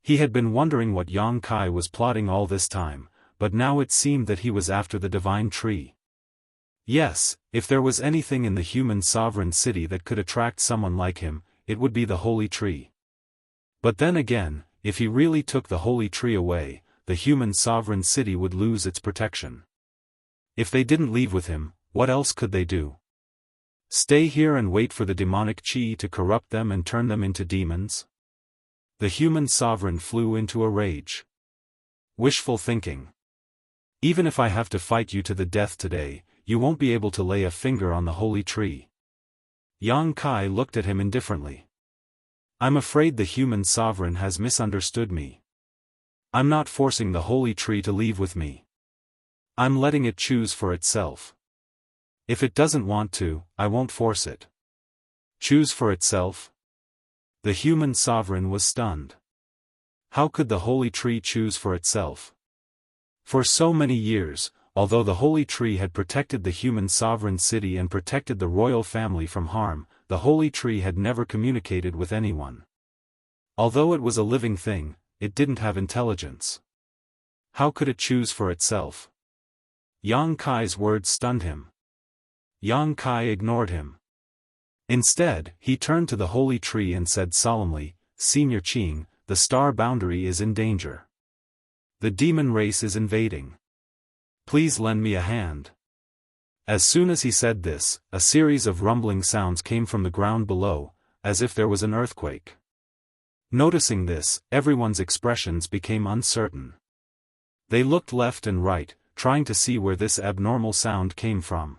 A: He had been wondering what Yang Kai was plotting all this time, but now it seemed that he was after the divine tree. Yes, if there was anything in the human sovereign city that could attract someone like him, it would be the holy tree. But then again, if he really took the holy tree away, the human sovereign city would lose its protection. If they didn't leave with him, what else could they do? Stay here and wait for the demonic chi to corrupt them and turn them into demons? The human sovereign flew into a rage. Wishful thinking. Even if I have to fight you to the death today, you won't be able to lay a finger on the holy tree. Yang Kai looked at him indifferently. I'm afraid the human sovereign has misunderstood me. I'm not forcing the holy tree to leave with me. I'm letting it choose for itself. If it doesn't want to, I won't force it. Choose for itself? The human sovereign was stunned. How could the holy tree choose for itself? For so many years, although the holy tree had protected the human sovereign city and protected the royal family from harm, the holy tree had never communicated with anyone. Although it was a living thing, it didn't have intelligence. How could it choose for itself? Yang Kai's words stunned him. Yang Kai ignored him. Instead, he turned to the holy tree and said solemnly, Senior Qing, the star boundary is in danger. The demon race is invading. Please lend me a hand. As soon as he said this, a series of rumbling sounds came from the ground below, as if there was an earthquake. Noticing this, everyone's expressions became uncertain. They looked left and right, trying to see where this abnormal sound came from.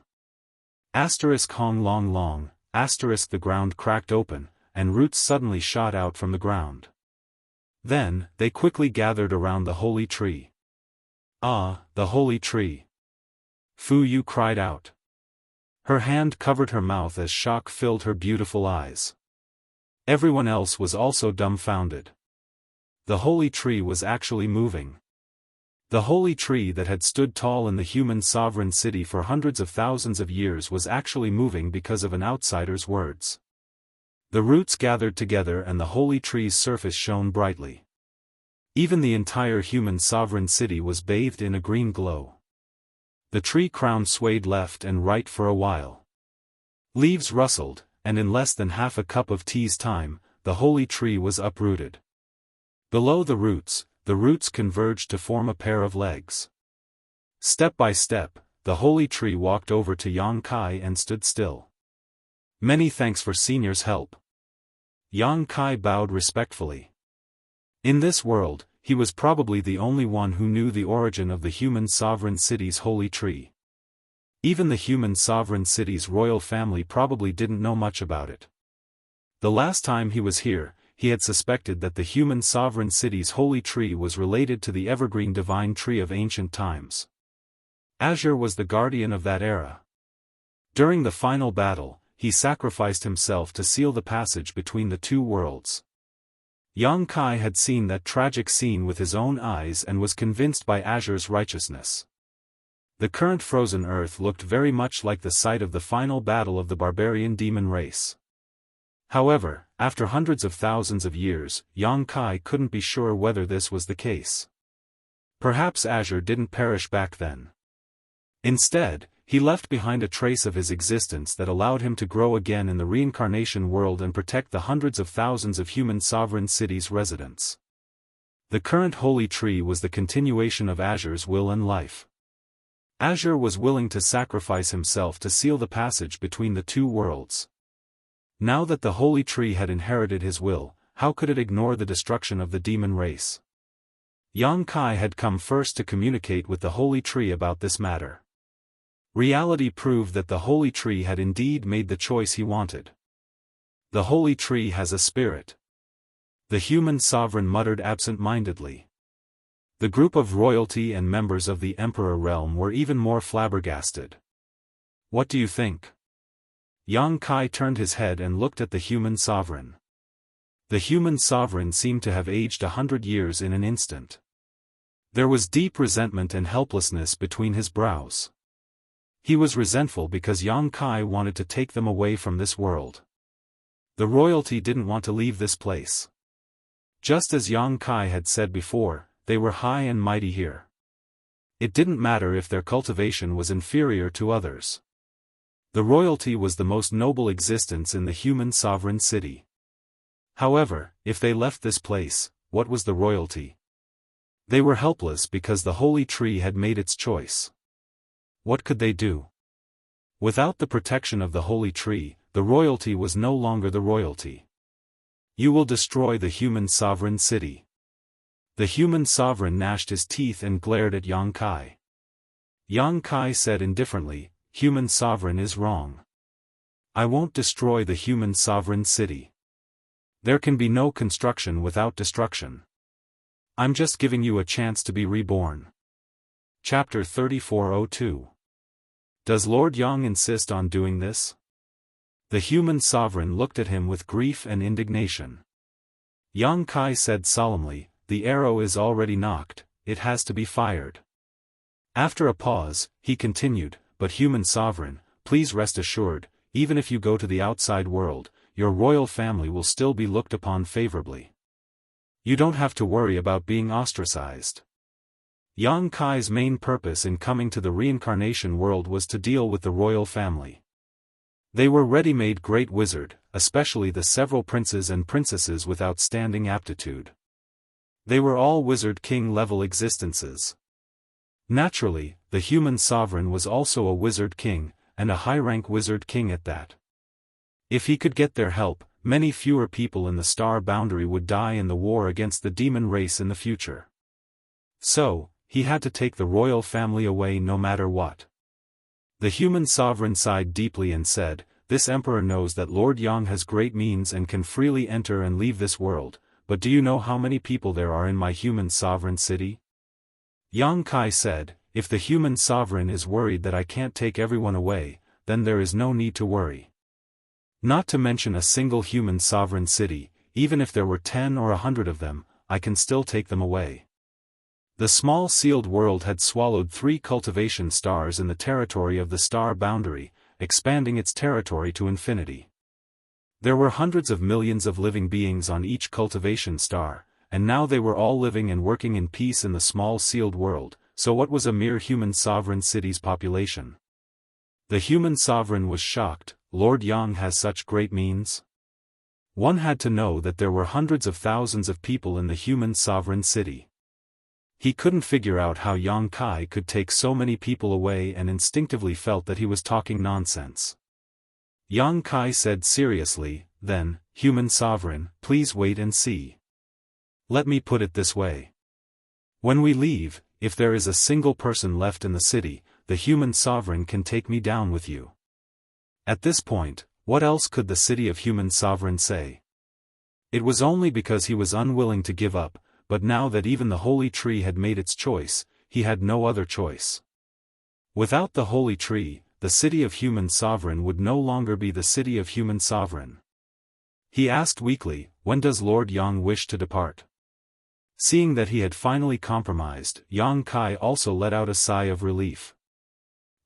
A: Hong long long, the ground cracked open, and roots suddenly shot out from the ground. Then, they quickly gathered around the holy tree. Ah, the holy tree! Fu Yu cried out. Her hand covered her mouth as shock filled her beautiful eyes. Everyone else was also dumbfounded. The holy tree was actually moving. The holy tree that had stood tall in the human sovereign city for hundreds of thousands of years was actually moving because of an outsider's words. The roots gathered together and the holy tree's surface shone brightly. Even the entire human sovereign city was bathed in a green glow. The tree crown swayed left and right for a while. Leaves rustled, and in less than half a cup of tea's time, the holy tree was uprooted. Below the roots converged to form a pair of legs. Step by step, the holy tree walked over to Yang Kai and stood still. Many thanks for Senior's help. Yang Kai bowed respectfully. In this world, he was probably the only one who knew the origin of the human sovereign city's holy tree. Even the human sovereign city's royal family probably didn't know much about it. The last time he was here, he had suspected that the human sovereign city's holy tree was related to the evergreen divine tree of ancient times. Azure was the guardian of that era. During the final battle, he sacrificed himself to seal the passage between the two worlds. Yang Kai had seen that tragic scene with his own eyes and was convinced by Azure's righteousness. The current frozen earth looked very much like the site of the final battle of the barbarian demon race. However, after hundreds of thousands of years, Yang Kai couldn't be sure whether this was the case. Perhaps Azure didn't perish back then. Instead, he left behind a trace of his existence that allowed him to grow again in the reincarnation world and protect the hundreds of thousands of human sovereign cities' residents. The current holy tree was the continuation of Azure's will and life. Azure was willing to sacrifice himself to seal the passage between the two worlds. Now that the holy tree had inherited his will, how could it ignore the destruction of the demon race? Yang Kai had come first to communicate with the holy tree about this matter. Reality proved that the holy tree had indeed made the choice he wanted. The holy tree has a spirit. The human sovereign muttered absent-mindedly. The group of royalty and members of the emperor realm were even more flabbergasted. What do you think? Yang Kai turned his head and looked at the human sovereign. The human sovereign seemed to have aged 100 years in an instant. There was deep resentment and helplessness between his brows. He was resentful because Yang Kai wanted to take them away from this world. The royalty didn't want to leave this place. Just as Yang Kai had said before, they were high and mighty here. It didn't matter if their cultivation was inferior to others. The royalty was the most noble existence in the human sovereign city. However, if they left this place, what was the royalty? They were helpless because the holy tree had made its choice. What could they do? Without the protection of the holy tree, the royalty was no longer the royalty. You will destroy the human sovereign city. The human sovereign gnashed his teeth and glared at Yang Kai. Yang Kai said indifferently, "Human sovereign is wrong. I won't destroy the human sovereign city. There can be no construction without destruction. I'm just giving you a chance to be reborn." Chapter 3402. Does Lord Yang insist on doing this? The human sovereign looked at him with grief and indignation. Yang Kai said solemnly, "The arrow is already knocked, it has to be fired." After a pause, he continued, "But human sovereign, please rest assured, even if you go to the outside world, your royal family will still be looked upon favorably. You don't have to worry about being ostracized." Yang Kai's main purpose in coming to the reincarnation world was to deal with the royal family. They were ready-made great wizard, especially the several princes and princesses with outstanding aptitude. They were all wizard king-level existences. Naturally, the human sovereign was also a wizard king, and a high-rank wizard king at that. If he could get their help, many fewer people in the star boundary would die in the war against the demon race in the future. So, he had to take the royal family away no matter what. The human sovereign sighed deeply and said, "This emperor knows that Lord Yang has great means and can freely enter and leave this world, but do you know how many people there are in my human sovereign city?" Yang Kai said, "If the human sovereign is worried that I can't take everyone away, then there is no need to worry. Not to mention a single human sovereign city, even if there were 10 or 100 of them, I can still take them away." The small sealed world had swallowed 3 cultivation stars in the territory of the star boundary, expanding its territory to infinity. There were hundreds of millions of living beings on each cultivation star, and now they were all living and working in peace in the small sealed world, so what was a mere human sovereign city's population? The human sovereign was shocked. Lord Yang has such great means? One had to know that there were hundreds of thousands of people in the human sovereign city. He couldn't figure out how Yang Kai could take so many people away and instinctively felt that he was talking nonsense. Yang Kai said seriously, "Then, human sovereign, please wait and see. Let me put it this way. When we leave, if there is a single person left in the city, the human sovereign can take me down with you. At this point, what else could the city of human sovereign say? It was only because he was unwilling to give up, but now that even the holy tree had made its choice, he had no other choice. Without the holy tree, the city of human sovereign would no longer be the city of human sovereign. He asked weakly, "When does Lord Yang wish to depart?" Seeing that he had finally compromised, Yang Kai also let out a sigh of relief.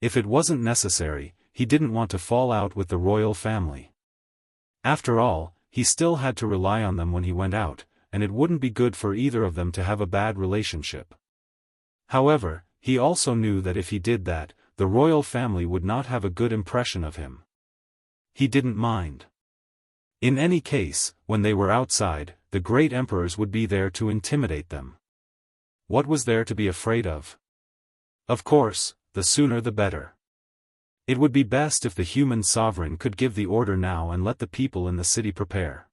A: If it wasn't necessary, he didn't want to fall out with the royal family. After all, he still had to rely on them when he went out, and it wouldn't be good for either of them to have a bad relationship. However, he also knew that if he did that, the royal family would not have a good impression of him. He didn't mind. In any case, when they were outside, the great emperors would be there to intimidate them. What was there to be afraid of? Of course, the sooner the better. It would be best if the human sovereign could give the order now and let the people in the city prepare.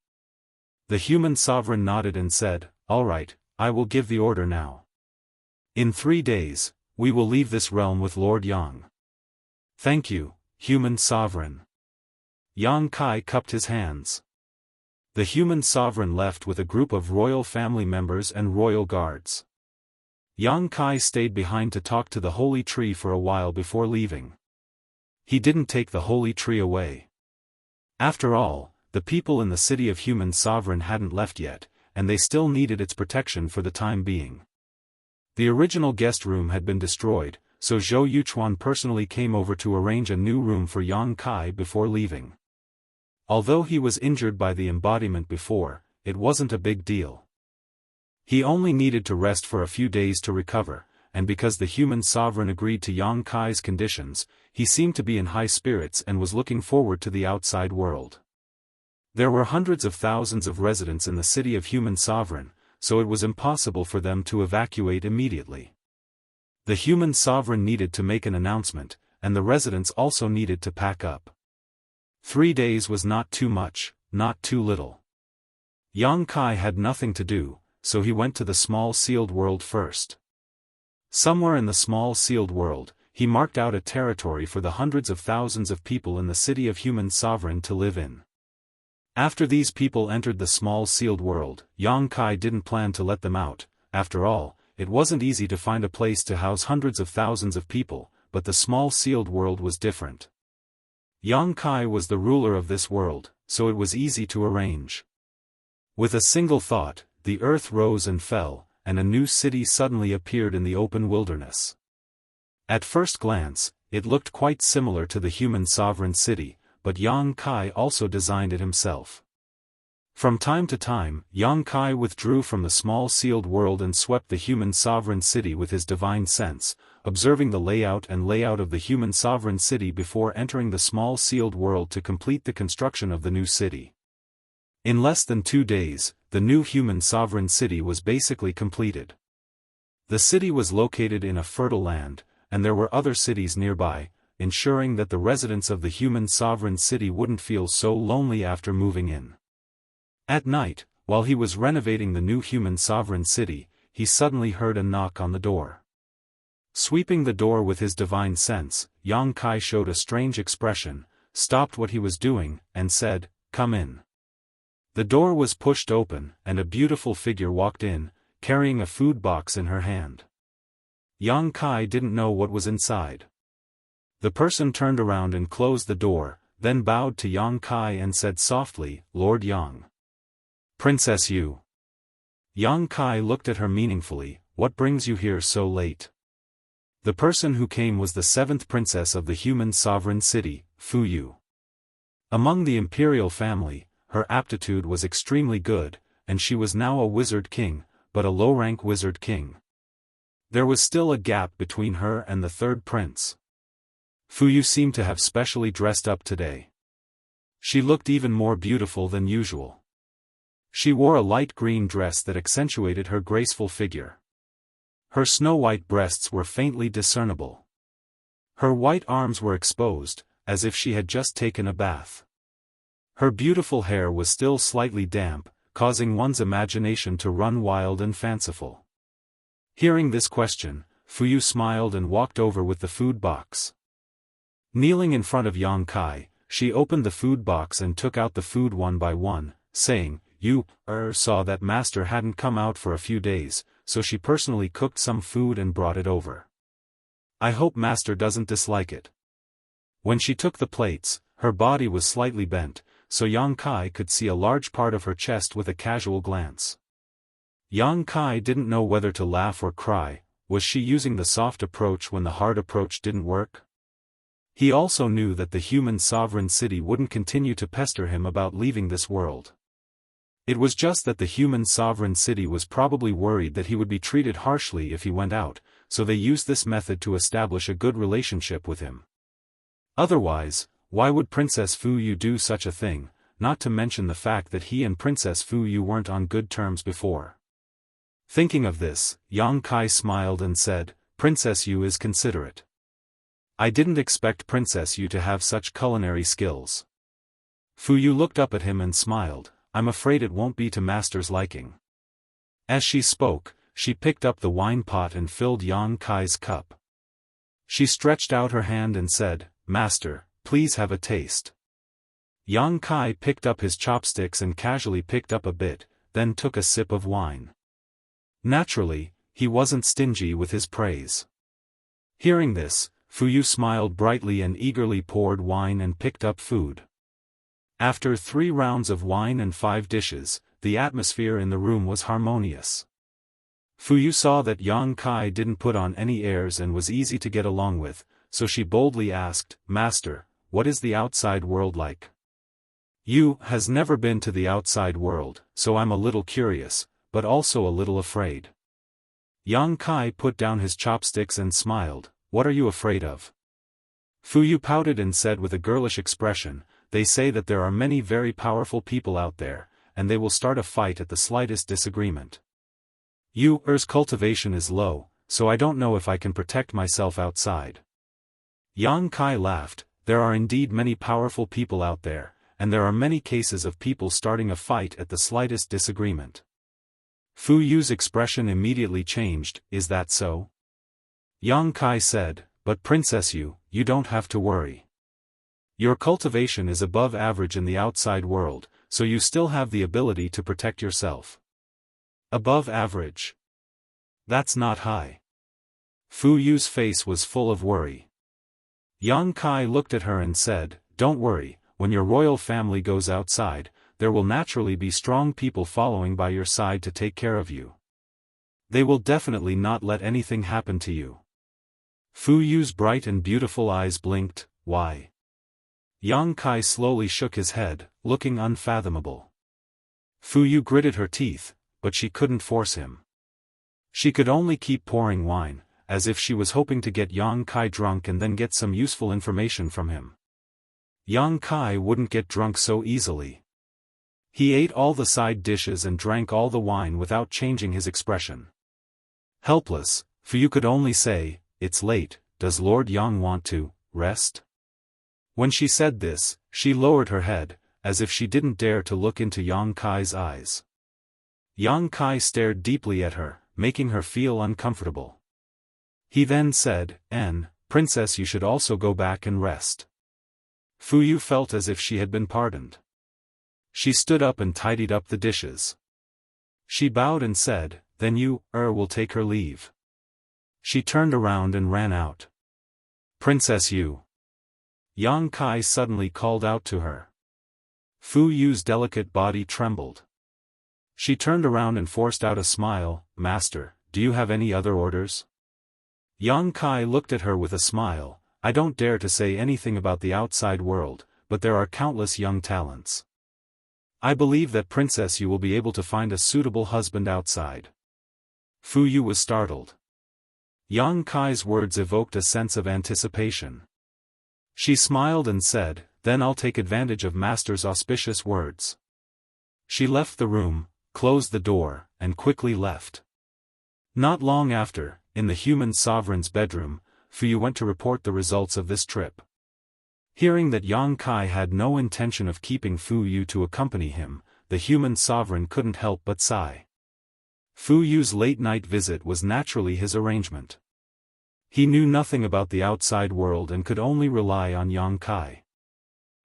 A: The human sovereign nodded and said, "All right, I will give the order now. In 3 days, we will leave this realm with Lord Yang." "Thank you, human sovereign." Yang Kai cupped his hands. The human sovereign left with a group of royal family members and royal guards. Yang Kai stayed behind to talk to the holy tree for a while before leaving. He didn't take the holy tree away. After all, the people in the city of human sovereign hadn't left yet, and they still needed its protection for the time being. The original guest room had been destroyed, so Zhou Yuchuan personally came over to arrange a new room for Yang Kai before leaving. Although he was injured by the embodiment before, it wasn't a big deal. He only needed to rest for a few days to recover, and because the human sovereign agreed to Yang Kai's conditions, he seemed to be in high spirits and was looking forward to the outside world. There were hundreds of thousands of residents in the city of human sovereign, so it was impossible for them to evacuate immediately. The human sovereign needed to make an announcement, and the residents also needed to pack up. 3 days was not too much, not too little. Yang Kai had nothing to do, so he went to the small sealed world first. Somewhere in the small sealed world, he marked out a territory for the hundreds of thousands of people in the city of human sovereign to live in. After these people entered the small sealed world, Yang Kai didn't plan to let them out. After all, it wasn't easy to find a place to house hundreds of thousands of people, but the small sealed world was different. Yang Kai was the ruler of this world, so it was easy to arrange. With a single thought, the earth rose and fell, and a new city suddenly appeared in the open wilderness. At first glance, it looked quite similar to the human sovereign city, but Yang Kai also designed it himself. From time to time, Yang Kai withdrew from the small sealed world and swept the human sovereign city with his divine sense, observing the layout of the human sovereign city before entering the small sealed world to complete the construction of the new city. In less than 2 days, the new human sovereign city was basically completed. The city was located in a fertile land, and there were other cities nearby, ensuring that the residents of the human sovereign city wouldn't feel so lonely after moving in. At night, while he was renovating the new human sovereign city, he suddenly heard a knock on the door. Sweeping the door with his divine sense, Yang Kai showed a strange expression, stopped what he was doing, and said, "Come in." The door was pushed open, and a beautiful figure walked in, carrying a food box in her hand. Yang Kai didn't know what was inside. The person turned around and closed the door, then bowed to Yang Kai and said softly, "Lord Yang." "Princess Yu." Yang Kai looked at her meaningfully, "What brings you here so late?" The person who came was the 7th princess of the human sovereign city, Fu Yu. Among the imperial family, her aptitude was extremely good, and she was now a wizard king, but a low-rank wizard king. There was still a gap between her and the 3rd prince. Fu Yu seemed to have specially dressed up today. She looked even more beautiful than usual. She wore a light green dress that accentuated her graceful figure. Her snow-white breasts were faintly discernible. Her white arms were exposed, as if she had just taken a bath. Her beautiful hair was still slightly damp, causing one's imagination to run wild and fanciful. Hearing this question, Fuyu smiled and walked over with the food box. Kneeling in front of Yang Kai, she opened the food box and took out the food one by one, saying, "You, saw that master hadn't come out for a few days, so she personally cooked some food and brought it over. I hope master doesn't dislike it." When she took the plates, her body was slightly bent, so Yang Kai could see a large part of her chest with a casual glance. Yang Kai didn't know whether to laugh or cry. Was she using the soft approach when the hard approach didn't work? He also knew that the human sovereign city wouldn't continue to pester him about leaving this world. It was just that the human sovereign city was probably worried that he would be treated harshly if he went out, so they used this method to establish a good relationship with him. Otherwise, why would Princess Fuyu do such a thing, not to mention the fact that he and Princess Fuyu weren't on good terms before? Thinking of this, Yang Kai smiled and said, "Princess Yu is considerate. I didn't expect Princess Yu to have such culinary skills." Fuyu looked up at him and smiled, "I'm afraid it won't be to master's liking." As she spoke, she picked up the wine pot and filled Yang Kai's cup. She stretched out her hand and said, "Master, please have a taste." Yang Kai picked up his chopsticks and casually picked up a bit, then took a sip of wine. Naturally, he wasn't stingy with his praise. Hearing this, Fuyu smiled brightly and eagerly poured wine and picked up food. After 3 rounds of wine and 5 dishes, the atmosphere in the room was harmonious. Fuyu saw that Yang Kai didn't put on any airs and was easy to get along with, so she boldly asked, "Master, what is the outside world like?" "Yu has never been to the outside world, so I'm a little curious, but also a little afraid." Yang Kai put down his chopsticks and smiled, "What are you afraid of?" Fuyu pouted and said with a girlish expression, "They say that there are many very powerful people out there, and they will start a fight at the slightest disagreement. Yu's cultivation is low, so I don't know if I can protect myself outside." Yang Kai laughed, "There are indeed many powerful people out there, and there are many cases of people starting a fight at the slightest disagreement." Fuyu's expression immediately changed, "Is that so?" Yang Kai said, "But Princess Yu, you don't have to worry. Your cultivation is above average in the outside world, so you still have the ability to protect yourself." "Above average? That's not high." Fuyu's face was full of worry. Yang Kai looked at her and said, "Don't worry, when your royal family goes outside, there will naturally be strong people following by your side to take care of you. They will definitely not let anything happen to you." Fuyu's bright and beautiful eyes blinked. "Why?" Yang Kai slowly shook his head, looking unfathomable. Fuyu gritted her teeth, but she couldn't force him. She could only keep pouring wine, as if she was hoping to get Yang Kai drunk and then get some useful information from him. Yang Kai wouldn't get drunk so easily. He ate all the side dishes and drank all the wine without changing his expression. Helpless, Fuyu could only say, "It's late, does Lord Yang want to rest?" When she said this, she lowered her head, as if she didn't dare to look into Yang Kai's eyes. Yang Kai stared deeply at her, making her feel uncomfortable. He then said, Princess, you should also go back and rest." Fuyu felt as if she had been pardoned. She stood up and tidied up the dishes. She bowed and said, "Then you, will take her leave." She turned around and ran out. "Princess Yu!" Yang Kai suddenly called out to her. Fuyu's delicate body trembled. She turned around and forced out a smile, "Master, do you have any other orders?" Yang Kai looked at her with a smile, "I don't dare to say anything about the outside world, but there are countless young talents. I believe that Princess Yu will be able to find a suitable husband outside." Fuyu was startled. Yang Kai's words evoked a sense of anticipation. She smiled and said, "Then I'll take advantage of Master's auspicious words." She left the room, closed the door, and quickly left. Not long after, in the human sovereign's bedroom, Fuyu went to report the results of this trip. Hearing that Yang Kai had no intention of keeping Fuyu to accompany him, the human sovereign couldn't help but sigh. Fu Yu's late-night visit was naturally his arrangement. He knew nothing about the outside world and could only rely on Yang Kai.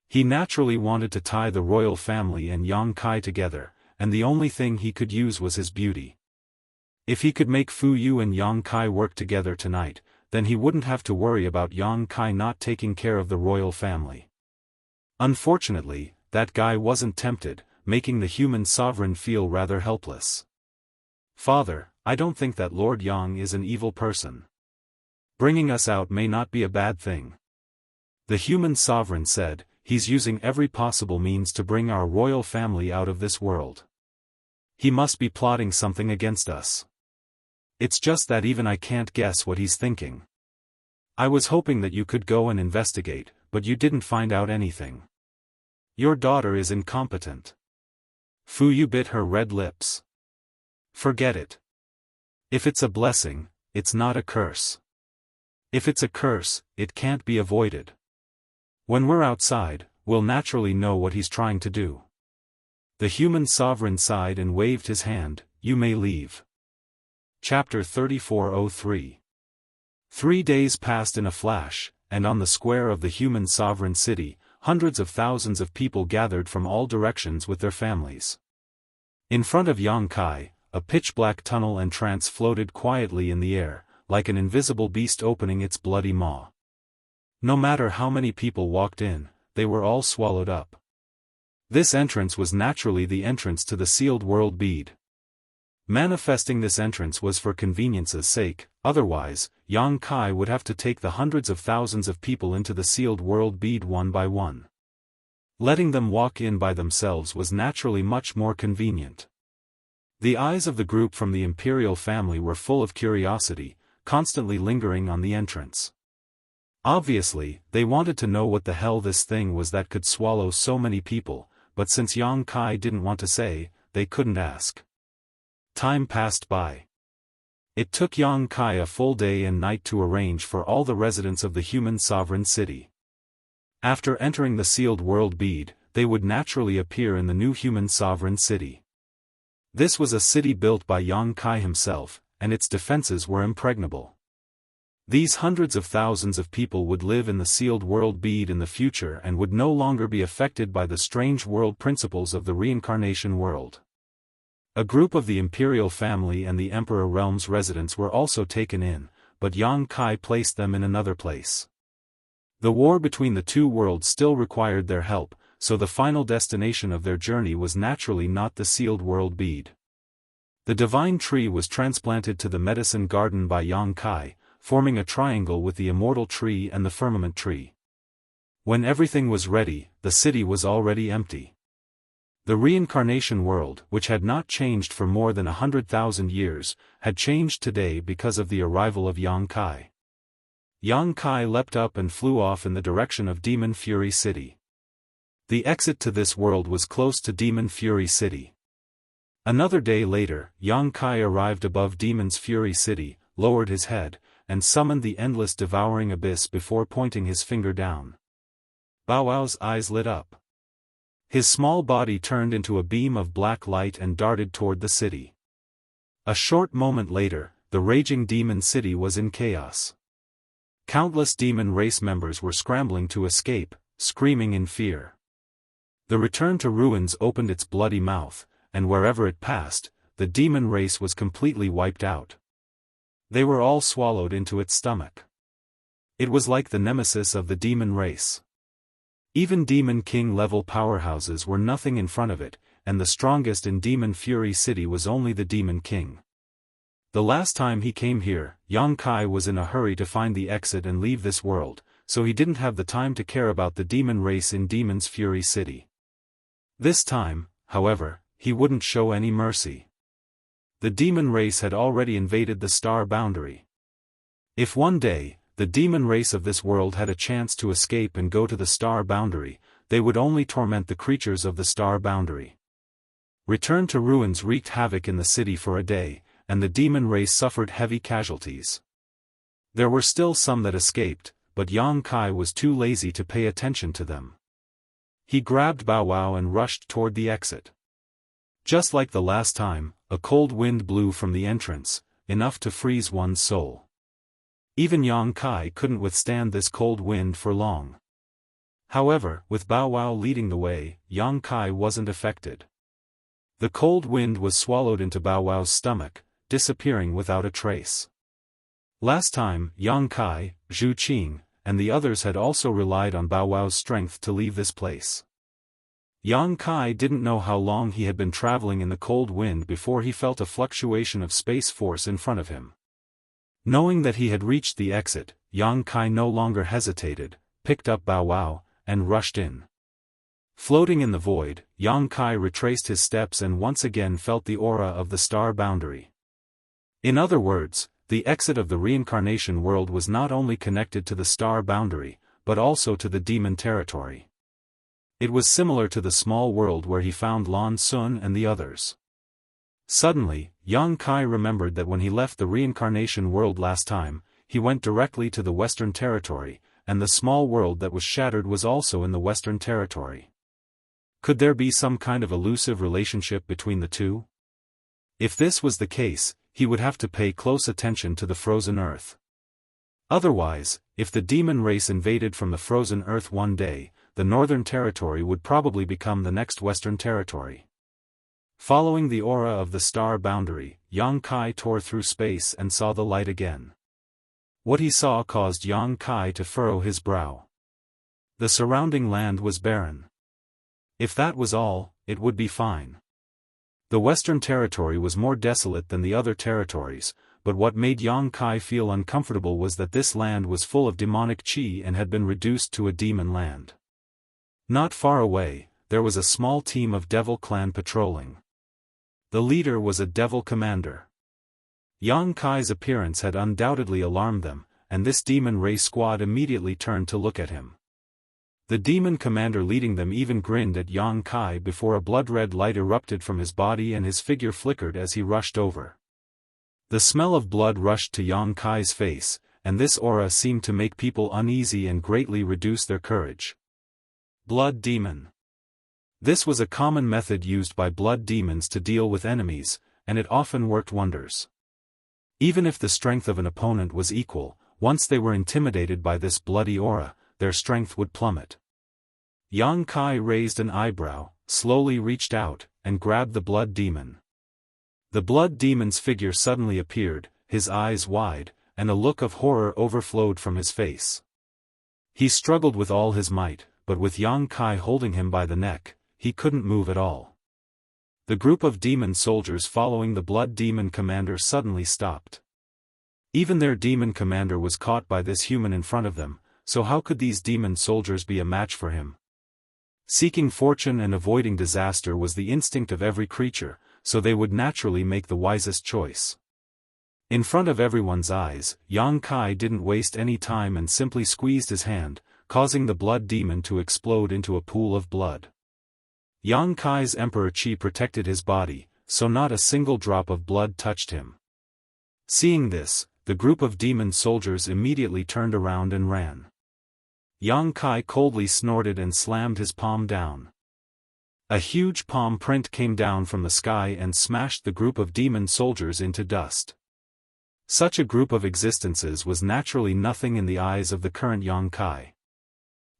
A: He naturally wanted to tie the royal family and Yang Kai together, and the only thing he could use was his beauty. If he could make Fu Yu and Yang Kai work together tonight, then he wouldn't have to worry about Yang Kai not taking care of the royal family. Unfortunately, that guy wasn't tempted, making the human sovereign feel rather helpless. "Father, I don't think that Lord Yang is an evil person. Bringing us out may not be a bad thing." The human sovereign said, "He's using every possible means to bring our royal family out of this world. He must be plotting something against us. It's just that even I can't guess what he's thinking. I was hoping that you could go and investigate, but you didn't find out anything. Your daughter is incompetent." Fu Yu bit her red lips. "Forget it. If it's a blessing, it's not a curse. If it's a curse, it can't be avoided. When we're outside, we'll naturally know what he's trying to do." The human sovereign sighed and waved his hand. "You may leave." Chapter 3403. 3 days passed in a flash, and on the square of the human sovereign city, hundreds of thousands of people gathered from all directions with their families. In front of Yang Kai, a pitch-black tunnel entrance floated quietly in the air, like an invisible beast opening its bloody maw. No matter how many people walked in, they were all swallowed up. This entrance was naturally the entrance to the sealed world bead. Manifesting this entrance was for convenience's sake, otherwise, Yang Kai would have to take the hundreds of thousands of people into the sealed world bead one by one. Letting them walk in by themselves was naturally much more convenient. The eyes of the group from the imperial family were full of curiosity, constantly lingering on the entrance. Obviously, they wanted to know what the hell this thing was that could swallow so many people, but since Yang Kai didn't want to say, they couldn't ask. Time passed by. It took Yang Kai a full day and night to arrange for all the residents of the human sovereign city. After entering the sealed world bead, they would naturally appear in the new human sovereign city. This was a city built by Yang Kai himself, and its defenses were impregnable. These hundreds of thousands of people would live in the sealed world bead in the future and would no longer be affected by the strange world principles of the reincarnation world. A group of the imperial family and the emperor realm's residents were also taken in, but Yang Kai placed them in another place. The war between the two worlds still required their help, so the final destination of their journey was naturally not the sealed world bead. The divine tree was transplanted to the medicine garden by Yang Kai, forming a triangle with the immortal tree and the firmament tree. When everything was ready, the city was already empty. The reincarnation world, which had not changed for more than 100,000 years, had changed today because of the arrival of Yang Kai. Yang Kai leapt up and flew off in the direction of Demon Fury City. The exit to this world was close to Demon Fury City. Another day later, Yang Kai arrived above Demon's Fury City, lowered his head, and summoned the endless devouring abyss before pointing his finger down. Bow Wow's eyes lit up. His small body turned into a beam of black light and darted toward the city. A short moment later, the raging demon city was in chaos. Countless demon race members were scrambling to escape, screaming in fear. The return to ruins opened its bloody mouth, and wherever it passed, the demon race was completely wiped out. They were all swallowed into its stomach. It was like the nemesis of the demon race. Even Demon King level powerhouses were nothing in front of it, and the strongest in Demon Fury City was only the Demon King. The last time he came here, Yang Kai was in a hurry to find the exit and leave this world, so he didn't have the time to care about the demon race in Demon's Fury City. This time, however, he wouldn't show any mercy. The demon race had already invaded the star boundary. If one day, the demon race of this world had a chance to escape and go to the star boundary, they would only torment the creatures of the star boundary. Return to ruins wreaked havoc in the city for a day, and the demon race suffered heavy casualties. There were still some that escaped, but Yang Kai was too lazy to pay attention to them. He grabbed Bow Wow and rushed toward the exit. Just like the last time, a cold wind blew from the entrance, enough to freeze one's soul. Even Yang Kai couldn't withstand this cold wind for long. However, with Bow Wow leading the way, Yang Kai wasn't affected. The cold wind was swallowed into Bow Wow's stomach, disappearing without a trace. Last time, Yang Kai, Zhu Qing, and the others had also relied on Bow Wow's strength to leave this place. Yang Kai didn't know how long he had been traveling in the cold wind before he felt a fluctuation of space force in front of him. Knowing that he had reached the exit, Yang Kai no longer hesitated, picked up Bow Wow, and rushed in. Floating in the void, Yang Kai retraced his steps and once again felt the aura of the star boundary. In other words, the exit of the reincarnation world was not only connected to the star boundary, but also to the demon territory. It was similar to the small world where he found Lan Sun and the others. Suddenly, Yang Kai remembered that when he left the reincarnation world last time, he went directly to the Western Territory, and the small world that was shattered was also in the Western Territory. Could there be some kind of elusive relationship between the two? If this was the case, he would have to pay close attention to the frozen earth. Otherwise, if the demon race invaded from the frozen earth one day, the Northern Territory would probably become the next Western Territory. Following the aura of the star boundary, Yang Kai tore through space and saw the light again. What he saw caused Yang Kai to furrow his brow. The surrounding land was barren. If that was all, it would be fine. The Western Territory was more desolate than the other territories, but what made Yang Kai feel uncomfortable was that this land was full of demonic qi and had been reduced to a demon land. Not far away, there was a small team of devil clan patrolling. The leader was a devil commander. Yang Kai's appearance had undoubtedly alarmed them, and this demon race squad immediately turned to look at him. The demon commander leading them even grinned at Yang Kai before a blood-red light erupted from his body and his figure flickered as he rushed over. The smell of blood rushed to Yang Kai's face, and this aura seemed to make people uneasy and greatly reduce their courage. Blood demon. This was a common method used by blood demons to deal with enemies, and it often worked wonders. Even if the strength of an opponent was equal, once they were intimidated by this bloody aura, their strength would plummet. Yang Kai raised an eyebrow, slowly reached out, and grabbed the blood demon. The blood demon's figure suddenly appeared, his eyes wide, and a look of horror overflowed from his face. He struggled with all his might, but with Yang Kai holding him by the neck, he couldn't move at all. The group of demon soldiers following the blood demon commander suddenly stopped. Even their demon commander was caught by this human in front of them, so how could these demon soldiers be a match for him? Seeking fortune and avoiding disaster was the instinct of every creature, so they would naturally make the wisest choice. In front of everyone's eyes, Yang Kai didn't waste any time and simply squeezed his hand, causing the blood demon to explode into a pool of blood. Yang Kai's emperor qi protected his body, so not a single drop of blood touched him. Seeing this, the group of demon soldiers immediately turned around and ran. Yang Kai coldly snorted and slammed his palm down. A huge palm print came down from the sky and smashed the group of demon soldiers into dust. Such a group of existences was naturally nothing in the eyes of the current Yang Kai.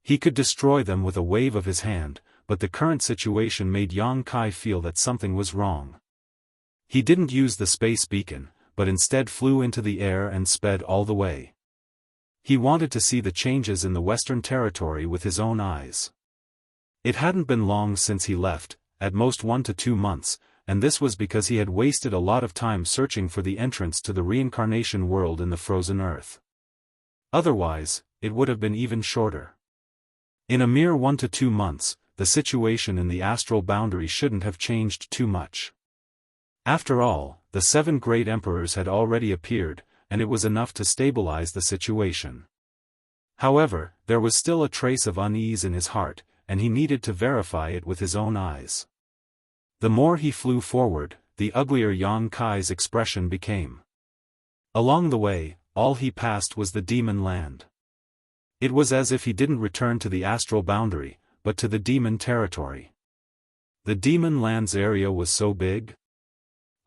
A: He could destroy them with a wave of his hand, but the current situation made Yang Kai feel that something was wrong. He didn't use the space beacon, but instead flew into the air and sped all the way. He wanted to see the changes in the Western Territory with his own eyes. It hadn't been long since he left, at most 1 to 2 months, and this was because he had wasted a lot of time searching for the entrance to the reincarnation world in the frozen earth. Otherwise, it would have been even shorter. In a mere 1 to 2 months, the situation in the astral boundary shouldn't have changed too much. After all, the 7 great emperors had already appeared, and it was enough to stabilize the situation. However, there was still a trace of unease in his heart, and he needed to verify it with his own eyes. The more he flew forward, the uglier Yang Kai's expression became. Along the way, all he passed was the demon land. It was as if he didn't return to the astral boundary, but to the demon territory. The demon land's area was so big.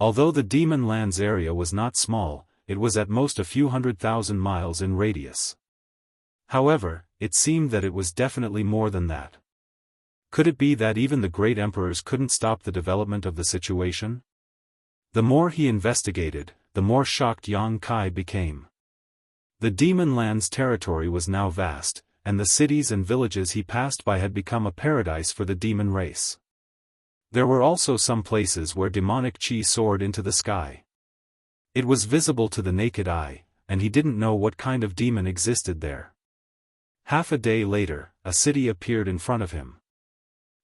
A: Although the demon land's area was not small, it was at most a few 100,000 miles in radius. However, it seemed that it was definitely more than that. Could it be that even the great emperors couldn't stop the development of the situation? The more he investigated, the more shocked Yang Kai became. The demon land's territory was now vast, and the cities and villages he passed by had become a paradise for the demon race. There were also some places where demonic chi soared into the sky. It was visible to the naked eye, and he didn't know what kind of demon existed there. Half a day later, a city appeared in front of him.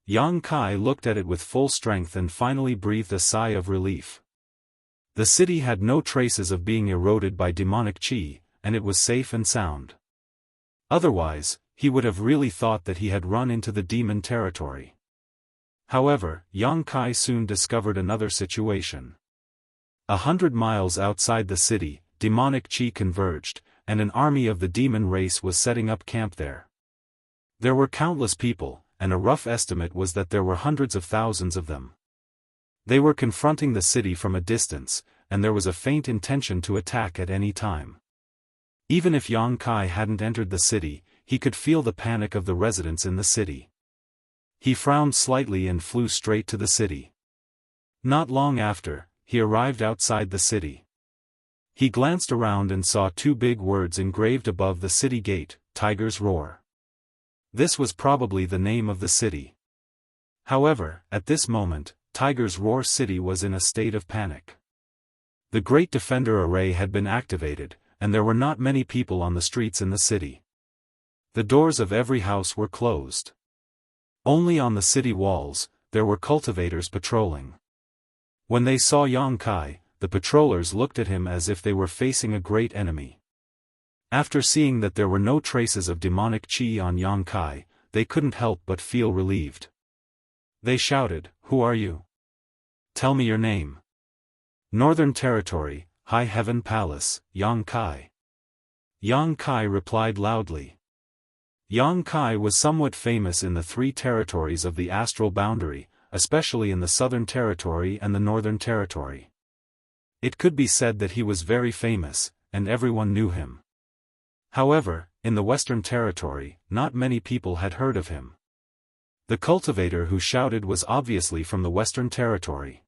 A: Yang Kai looked at it with full strength and finally breathed a sigh of relief. The city had no traces of being eroded by demonic chi, and it was safe and sound. Otherwise, he would have really thought that he had run into the demon territory. However, Yang Kai soon discovered another situation. 100 miles outside the city, demonic chi converged, and an army of the demon race was setting up camp there. There were countless people, and a rough estimate was that there were hundreds of thousands of them. They were confronting the city from a distance, and there was a faint intention to attack at any time. Even if Yang Kai hadn't entered the city, he could feel the panic of the residents in the city. He frowned slightly and flew straight to the city. Not long after, he arrived outside the city. He glanced around and saw two big words engraved above the city gate, Tiger's Roar. This was probably the name of the city. However, at this moment, Tiger's Roar City was in a state of panic. The Great Defender Array had been activated, and there were not many people on the streets in the city. The doors of every house were closed. Only on the city walls, there were cultivators patrolling. When they saw Yang Kai, the patrollers looked at him as if they were facing a great enemy. After seeing that there were no traces of demonic chi on Yang Kai, they couldn't help but feel relieved. They shouted, "Who are you? Tell me your name." "Northern Territory, High Heaven Palace, Yang Kai." Yang Kai replied loudly. Yang Kai was somewhat famous in the three territories of the astral boundary, especially in the Southern Territory and the Northern Territory. It could be said that he was very famous, and everyone knew him. However, in the Western Territory, not many people had heard of him. The cultivator who shouted was obviously from the Western Territory.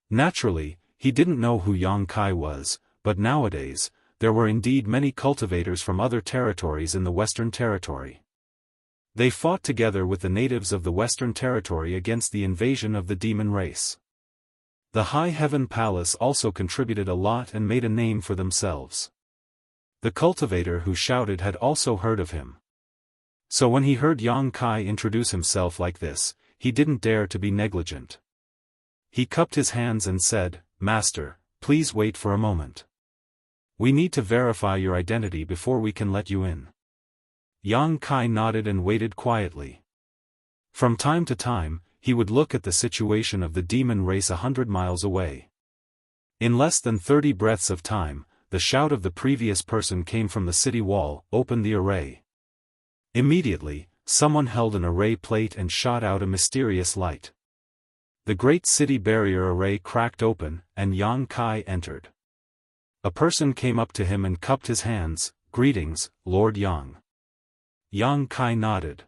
A: Naturally, he didn't know who Yang Kai was, but nowadays, there were indeed many cultivators from other territories in the Western Territory. They fought together with the natives of the Western Territory against the invasion of the demon race. The High Heaven Palace also contributed a lot and made a name for themselves. The cultivator who shouted had also heard of him. So when he heard Yang Kai introduce himself like this, he didn't dare to be negligent. He cupped his hands and said, "Master, please wait for a moment. We need to verify your identity before we can let you in." Yang Kai nodded and waited quietly. From time to time, he would look at the situation of the demon race 100 miles away. In less than 30 breaths of time, the shout of the previous person came from the city wall, "Open the array." Immediately, someone held an array plate and shot out a mysterious light. The great city barrier array cracked open, and Yang Kai entered. A person came up to him and cupped his hands. "Greetings, Lord Yang." Yang Kai nodded.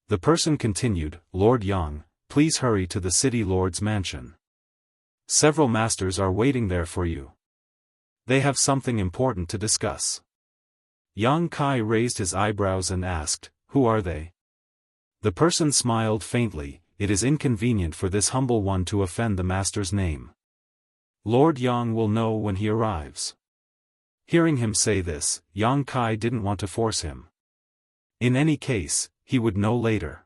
A: The person continued, "Lord Yang, please hurry to the city lord's mansion. Several masters are waiting there for you. They have something important to discuss." Yang Kai raised his eyebrows and asked, "Who are they?" The person smiled faintly. "It is inconvenient for this humble one to offend the master's name. Lord Yang will know when he arrives." Hearing him say this, Yang Kai didn't want to force him. In any case, he would know later.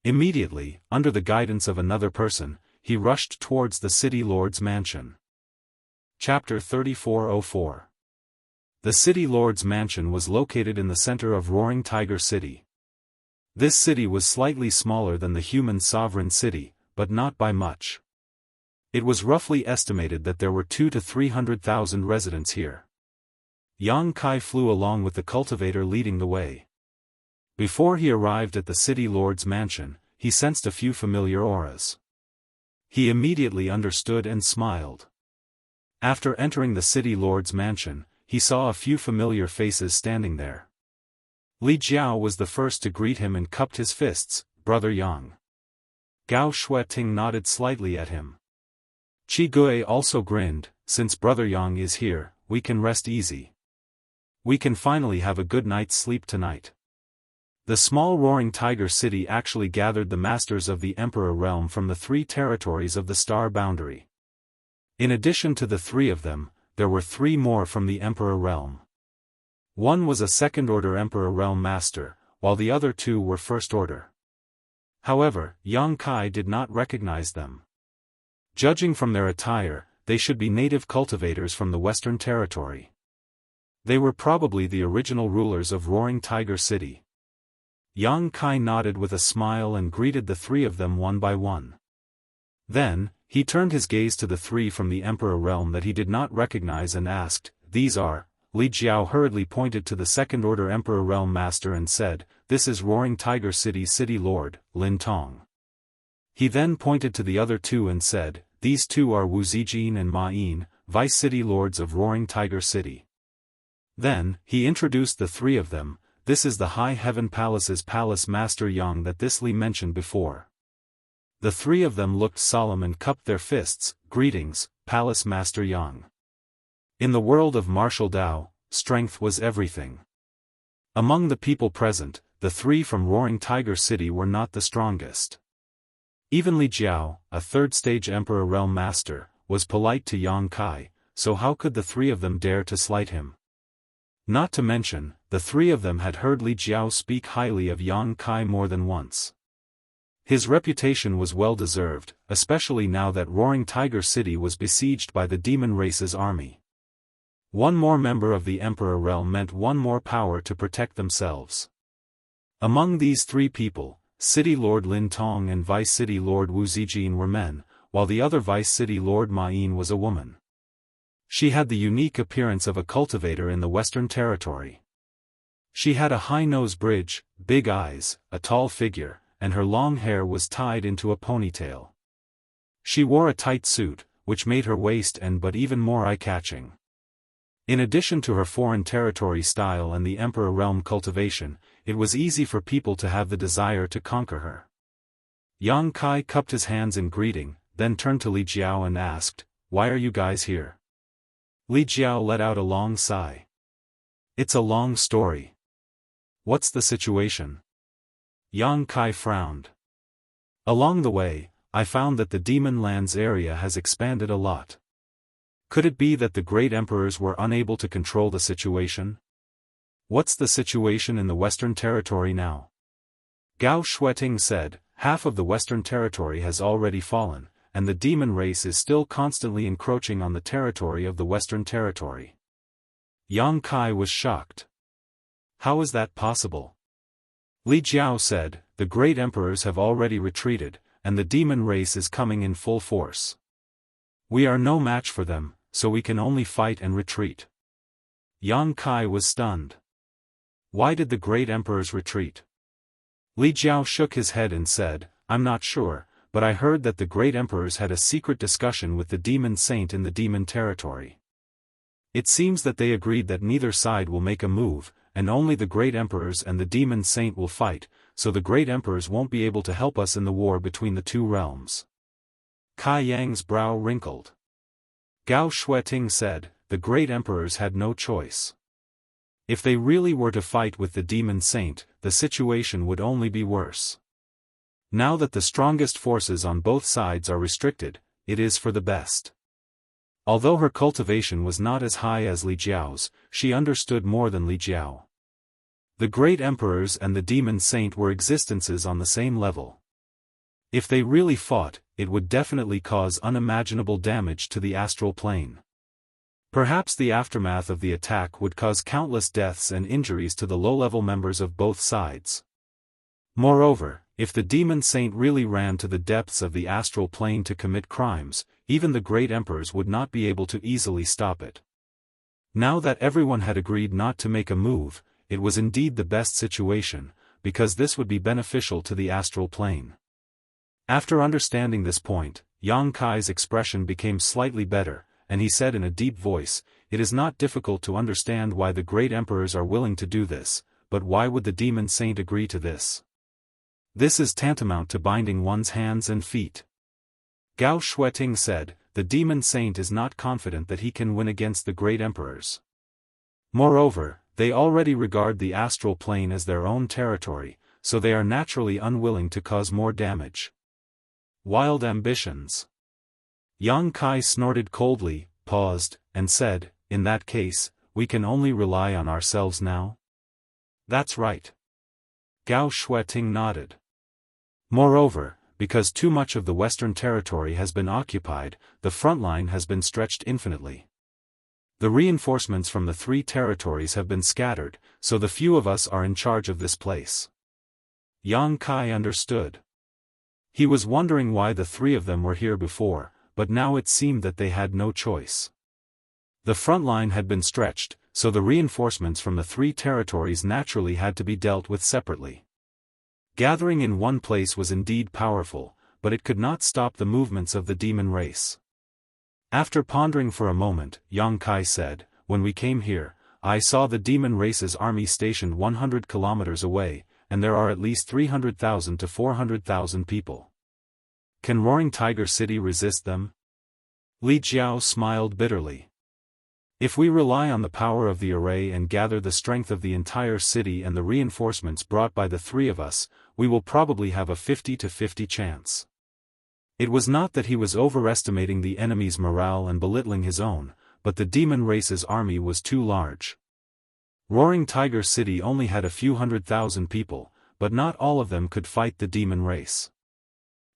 A: Immediately, under the guidance of another person, he rushed towards the city lord's mansion. Chapter 3404. The city lord's mansion was located in the center of Roaring Tiger City. This city was slightly smaller than the human sovereign city, but not by much. It was roughly estimated that there were 200,000 to 300,000 residents here. Yang Kai flew along with the cultivator leading the way. Before he arrived at the city lord's mansion, he sensed a few familiar auras. He immediately understood and smiled. After entering the city lord's mansion, he saw a few familiar faces standing there. Li Jiao was the first to greet him and cupped his fists. "Brother Yang." Gao Shueting nodded slightly at him. Qi Gui also grinned. "Since Brother Yang is here, we can rest easy. We can finally have a good night's sleep tonight." The small roaring tiger city actually gathered the masters of the Emperor realm from the 3 territories of the star boundary. In addition to the 3 of them, there were 3 more from the Emperor realm. One was a second-order Emperor realm master, while the other 2 were first-order. However, Yang Kai did not recognize them. Judging from their attire, they should be native cultivators from the Western Territory. They were probably the original rulers of Roaring Tiger City. Yang Kai nodded with a smile and greeted the 3 of them one by one. Then, he turned his gaze to the 3 from the Emperor realm that he did not recognize and asked, "These are?" Li Jiao hurriedly pointed to the second-order Emperor realm master and said, "This is Roaring Tiger City City Lord, Lin Tong." He then pointed to the other 2 and said, "These 2 are Wu Zijin and Ma Yin, Vice City Lords of Roaring Tiger City." Then, he introduced the 3 of them. "This is the High Heaven Palace's Palace Master Yang that this Li mentioned before." The 3 of them looked solemn and cupped their fists. "Greetings, Palace Master Yang." In the world of martial Dao, strength was everything. Among the people present, the 3 from Roaring Tiger City were not the strongest. Even Li Jiao, a third-stage Emperor Realm Master, was polite to Yang Kai, so how could the 3 of them dare to slight him? Not to mention, the 3 of them had heard Li Jiao speak highly of Yang Kai more than once. His reputation was well-deserved, especially now that Roaring Tiger City was besieged by the demon race's army. One more member of the Emperor realm meant one more power to protect themselves. Among these 3 people, City Lord Lin Tong and Vice City Lord Wu Zijin were men, while the other Vice City Lord Ma Yin was a woman. She had the unique appearance of a cultivator in the Western Territory. She had a high nose bridge, big eyes, a tall figure, and her long hair was tied into a ponytail. She wore a tight suit, which made her waist and but even more eye-catching. In addition to her foreign territory style and the Emperor realm cultivation, it was easy for people to have the desire to conquer her. Yang Kai cupped his hands in greeting, then turned to Li Jiao and asked, "Why are you guys here?" Li Jiao let out a long sigh. "It's a long story. What's the situation?" Yang Kai frowned. "Along the way, I found that the Demon Lands area has expanded a lot. Could it be that the great emperors were unable to control the situation? What's the situation in the Western Territory now?" Gao Shueting said, "Half of the Western Territory has already fallen, and the demon race is still constantly encroaching on the territory of the Western Territory." Yang Kai was shocked. "How is that possible?" Li Jiao said, "The great emperors have already retreated, and the demon race is coming in full force. We are no match for them, so we can only fight and retreat." Yang Kai was stunned. Why did the great emperors retreat? Li Jiao shook his head and said, "I'm not sure, but I heard that the great emperors had a secret discussion with the demon saint in the demon territory. It seems that they agreed that neither side will make a move, and only the great emperors and the demon saint will fight, so the great emperors won't be able to help us in the war between the 2 realms." Kai Yang's brow wrinkled. Gao Shueting said, "The great emperors had no choice. If they really were to fight with the demon saint, the situation would only be worse. Now that the strongest forces on both sides are restricted, it is for the best." Although her cultivation was not as high as Li Jiao's, she understood more than Li Jiao. The great emperors and the demon saint were existences on the same level. If they really fought, it would definitely cause unimaginable damage to the astral plane. Perhaps the aftermath of the attack would cause countless deaths and injuries to the low-level members of both sides. Moreover, if the demon saint really ran to the depths of the astral plane to commit crimes, even the great emperors would not be able to easily stop it. Now that everyone had agreed not to make a move, it was indeed the best situation, because this would be beneficial to the astral plane. After understanding this point, Yang Kai's expression became slightly better, and he said in a deep voice, "It is not difficult to understand why the great emperors are willing to do this, but why would the demon saint agree to this? This is tantamount to binding one's hands and feet." Gao Shueting said, "The demon saint is not confident that he can win against the great emperors. Moreover, they already regard the astral plane as their own territory, so they are naturally unwilling to cause more damage." Wild ambitions. Yang Kai snorted coldly, paused, and said, "In that case, we can only rely on ourselves now?" "That's right." Gao Shueting nodded. "Moreover, because too much of the western territory has been occupied, the front line has been stretched infinitely. The reinforcements from the 3 territories have been scattered, so the few of us are in charge of this place." Yang Kai understood. He was wondering why the 3 of them were here before, but now it seemed that they had no choice. The front line had been stretched, so the reinforcements from the 3 territories naturally had to be dealt with separately. Gathering in one place was indeed powerful, but it could not stop the movements of the demon race. After pondering for a moment, Yang Kai said, "When we came here, I saw the demon race's army stationed 100 kilometers away, and there are at least 300,000 to 400,000 people. Can Roaring Tiger City resist them?" Li Jiao smiled bitterly. "If we rely on the power of the array and gather the strength of the entire city and the reinforcements brought by the 3 of us, we will probably have a 50-50 chance." It was not that he was overestimating the enemy's morale and belittling his own, but the demon race's army was too large. Roaring Tiger City only had a few 100,000 people, but not all of them could fight the demon race.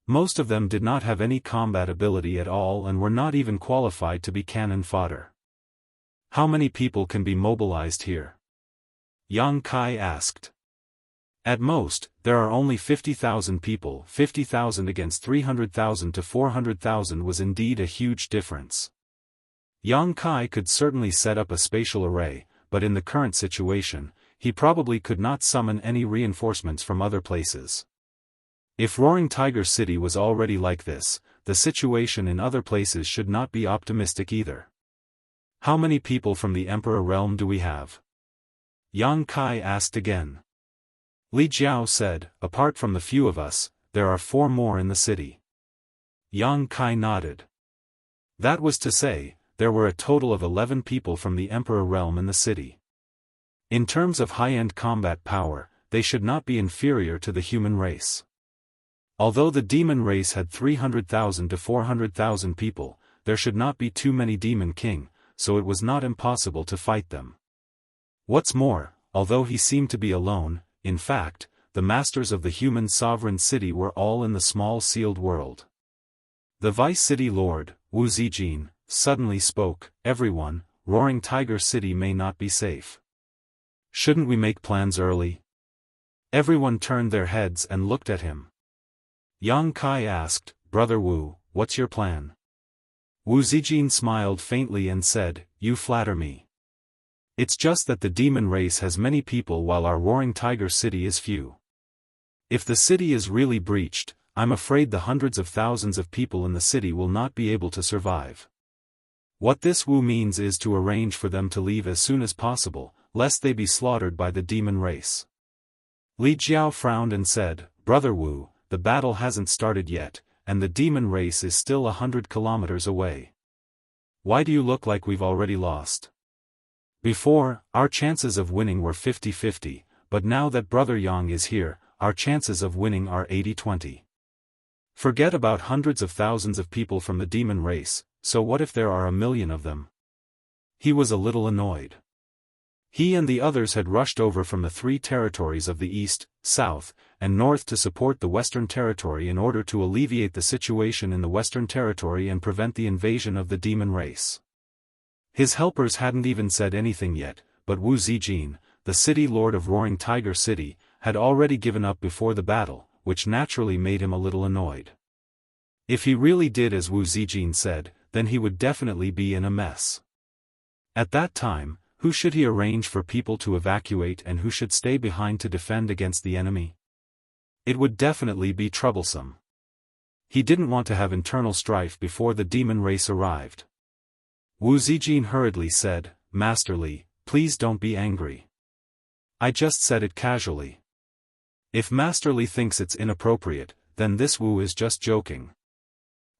A: Most of them did not have any combat ability at all and were not even qualified to be cannon fodder. "How many people can be mobilized here?" Yang Kai asked. "At most, there are only 50,000 people." 50,000 against 300,000 to 400,000 was indeed a huge difference. Yang Kai could certainly set up a spatial array, but in the current situation, he probably could not summon any reinforcements from other places. If Roaring Tiger City was already like this, the situation in other places should not be optimistic either. "How many people from the Emperor realm do we have?" Yang Kai asked again. Li Jiao said, "Apart from the few of us, there are 4 more in the city." Yang Kai nodded. That was to say, there were a total of 11 people from the Emperor realm in the city. In terms of high-end combat power, they should not be inferior to the human race. Although the demon race had 300,000 to 400,000 people, there should not be too many Demon King, so it was not impossible to fight them. What's more, although he seemed to be alone, in fact, the masters of the human sovereign city were all in the small sealed world. The Vice City Lord, Wu Zijin, suddenly spoke, "Everyone, Roaring Tiger City may not be safe. Shouldn't we make plans early?" Everyone turned their heads and looked at him. Yang Kai asked, "Brother Wu, what's your plan?" Wu Zijin smiled faintly and said, "You flatter me. It's just that the demon race has many people while our Roaring Tiger City is few. If the city is really breached, I'm afraid the hundreds of thousands of people in the city will not be able to survive. What this Wu means is to arrange for them to leave as soon as possible, lest they be slaughtered by the demon race." Li Jiao frowned and said, "Brother Wu, the battle hasn't started yet, and the demon race is still 100 kilometers away. Why do you look like we've already lost? Before, our chances of winning were 50-50, but now that Brother Yang is here, our chances of winning are 80-20. Forget about hundreds of thousands of people from the demon race, so what if there are 1 million of them?" He was a little annoyed. He and the others had rushed over from the 3 territories of the east, south, and north to support the Western Territory in order to alleviate the situation in the Western Territory and prevent the invasion of the demon race. His helpers hadn't even said anything yet, but Wu Zijin, the city lord of Roaring Tiger City, had already given up before the battle, which naturally made him a little annoyed. If he really did as Wu Zijin said, then he would definitely be in a mess. At that time, who should he arrange for people to evacuate and who should stay behind to defend against the enemy? It would definitely be troublesome. He didn't want to have internal strife before the demon race arrived. Wu Zijin hurriedly said, Master Li, please don't be angry. I just said it casually. If Master Li thinks it's inappropriate, then this Wu is just joking.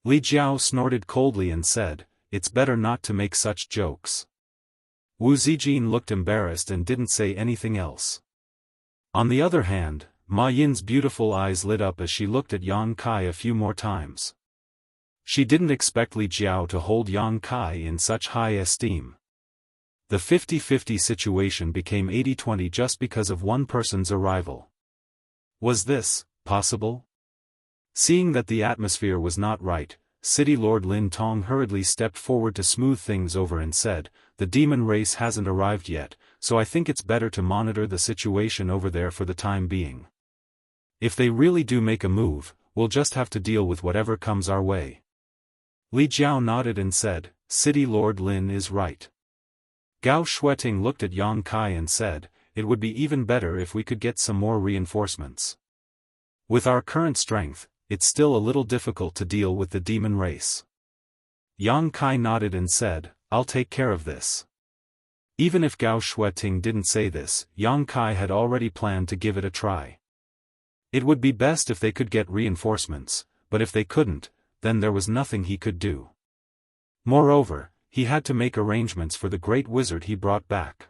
A: Li Jiao snorted coldly and said, it's better not to make such jokes. Wu Zijin looked embarrassed and didn't say anything else. On the other hand, Ma Yin's beautiful eyes lit up as she looked at Yang Kai a few more times. She didn't expect Li Jiao to hold Yang Kai in such high esteem. The 50-50 situation became 80-20 just because of one person's arrival. Was this possible? Seeing that the atmosphere was not right, City Lord Lin Tong hurriedly stepped forward to smooth things over and said, the demon race hasn't arrived yet, so I think it's better to monitor the situation over there for the time being. If they really do make a move, we'll just have to deal with whatever comes our way. Li Jiao nodded and said, City Lord Lin is right. Gao Shueting looked at Yang Kai and said, it would be even better if we could get some more reinforcements. With our current strength, it's still a little difficult to deal with the demon race. Yang Kai nodded and said, I'll take care of this. Even if Gao Shueting didn't say this, Yang Kai had already planned to give it a try. It would be best if they could get reinforcements, but if they couldn't, then there was nothing he could do. Moreover, he had to make arrangements for the great wizard he brought back.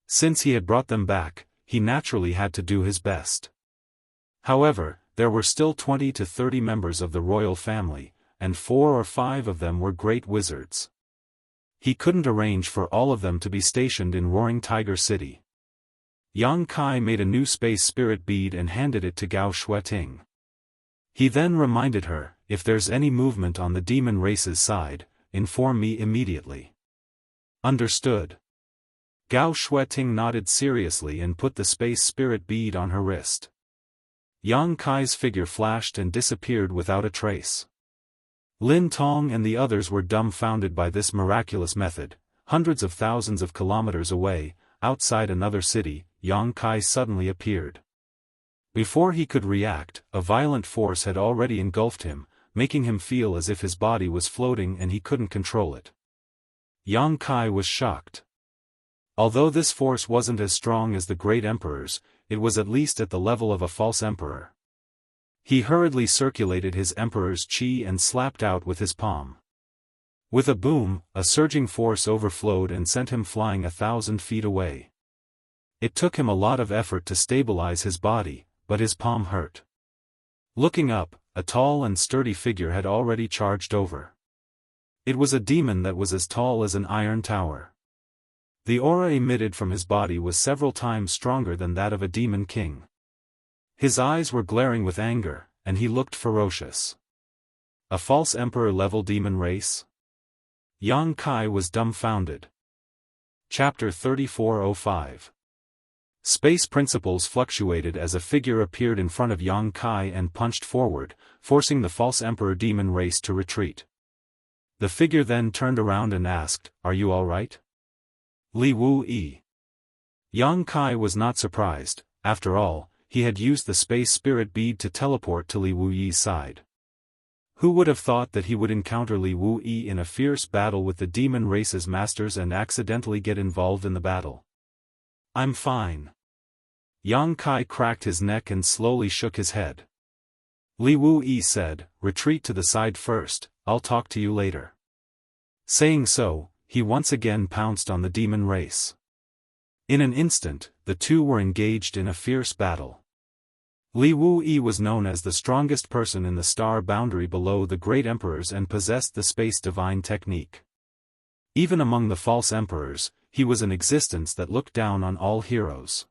A: Since he had brought them back, he naturally had to do his best. However, there were still 20 to 30 members of the royal family, and 4 or 5 of them were great wizards. He couldn't arrange for all of them to be stationed in Roaring Tiger City. Yang Kai made a new space spirit bead and handed it to Gao Shueting. He then reminded her, if there's any movement on the demon race's side, inform me immediately. Understood. Gao Shueting nodded seriously and put the space spirit bead on her wrist. Yang Kai's figure flashed and disappeared without a trace. Lin Tong and the others were dumbfounded by this miraculous method. Hundreds of thousands of kilometers away, outside another city, Yang Kai suddenly appeared. Before he could react, a violent force had already engulfed him, making him feel as if his body was floating and he couldn't control it. Yang Kai was shocked. Although this force wasn't as strong as the great emperor's, it was at least at the level of a false emperor. He hurriedly circulated his emperor's qi and slapped out with his palm. With a boom, a surging force overflowed and sent him flying 1,000 feet away. It took him a lot of effort to stabilize his body, but his palm hurt. Looking up, a tall and sturdy figure had already charged over. It was a demon that was as tall as an iron tower. The aura emitted from his body was several times stronger than that of a demon king. His eyes were glaring with anger, and he looked ferocious. A false emperor-level demon race? Yang Kai was dumbfounded. Chapter 3405. Space principles fluctuated as a figure appeared in front of Yang Kai and punched forward, forcing the false emperor demon race to retreat. The figure then turned around and asked, "Are you all right?" Li Wu Yi. Yang Kai was not surprised. After all, he had used the space spirit bead to teleport to Li Wu Yi's side. Who would have thought that he would encounter Li Wu Yi in a fierce battle with the demon race's masters and accidentally get involved in the battle? "I'm fine." Yang Kai cracked his neck and slowly shook his head. Li Wu Yi said, "Retreat to the side first, I'll talk to you later." Saying so, he once again pounced on the demon race. In an instant, the two were engaged in a fierce battle. Li Wu Yi was known as the strongest person in the star boundary below the great emperors and possessed the space divine technique. Even among the false emperors, he was an existence that looked down on all heroes.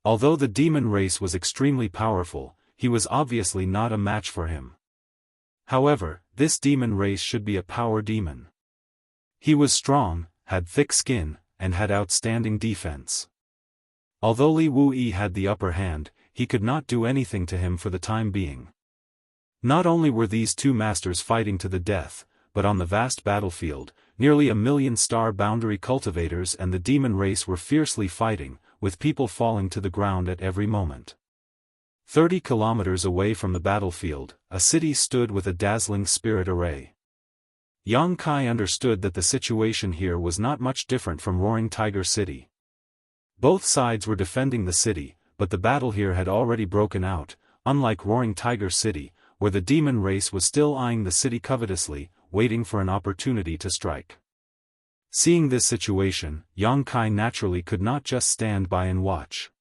A: Although the demon race was extremely powerful, he was obviously not a match for him. However, this demon race should be a power demon. He was strong, had thick skin, and had outstanding defense. Although Li Wu Yi had the upper hand, he could not do anything to him for the time being. Not only were these two masters fighting to the death, but on the vast battlefield, nearly 1,000,000 star boundary cultivators and the demon race were fiercely fighting, with people falling to the ground at every moment. 30 kilometers away from the battlefield, a city stood with a dazzling spirit array. Yang Kai understood that the situation here was not much different from Roaring Tiger City. Both sides were defending the city, but the battle here had already broken out, unlike Roaring Tiger City, where the demon race was still eyeing the city covetously, waiting for an opportunity to strike. Seeing this situation, Yang Kai naturally could not just stand by and watch.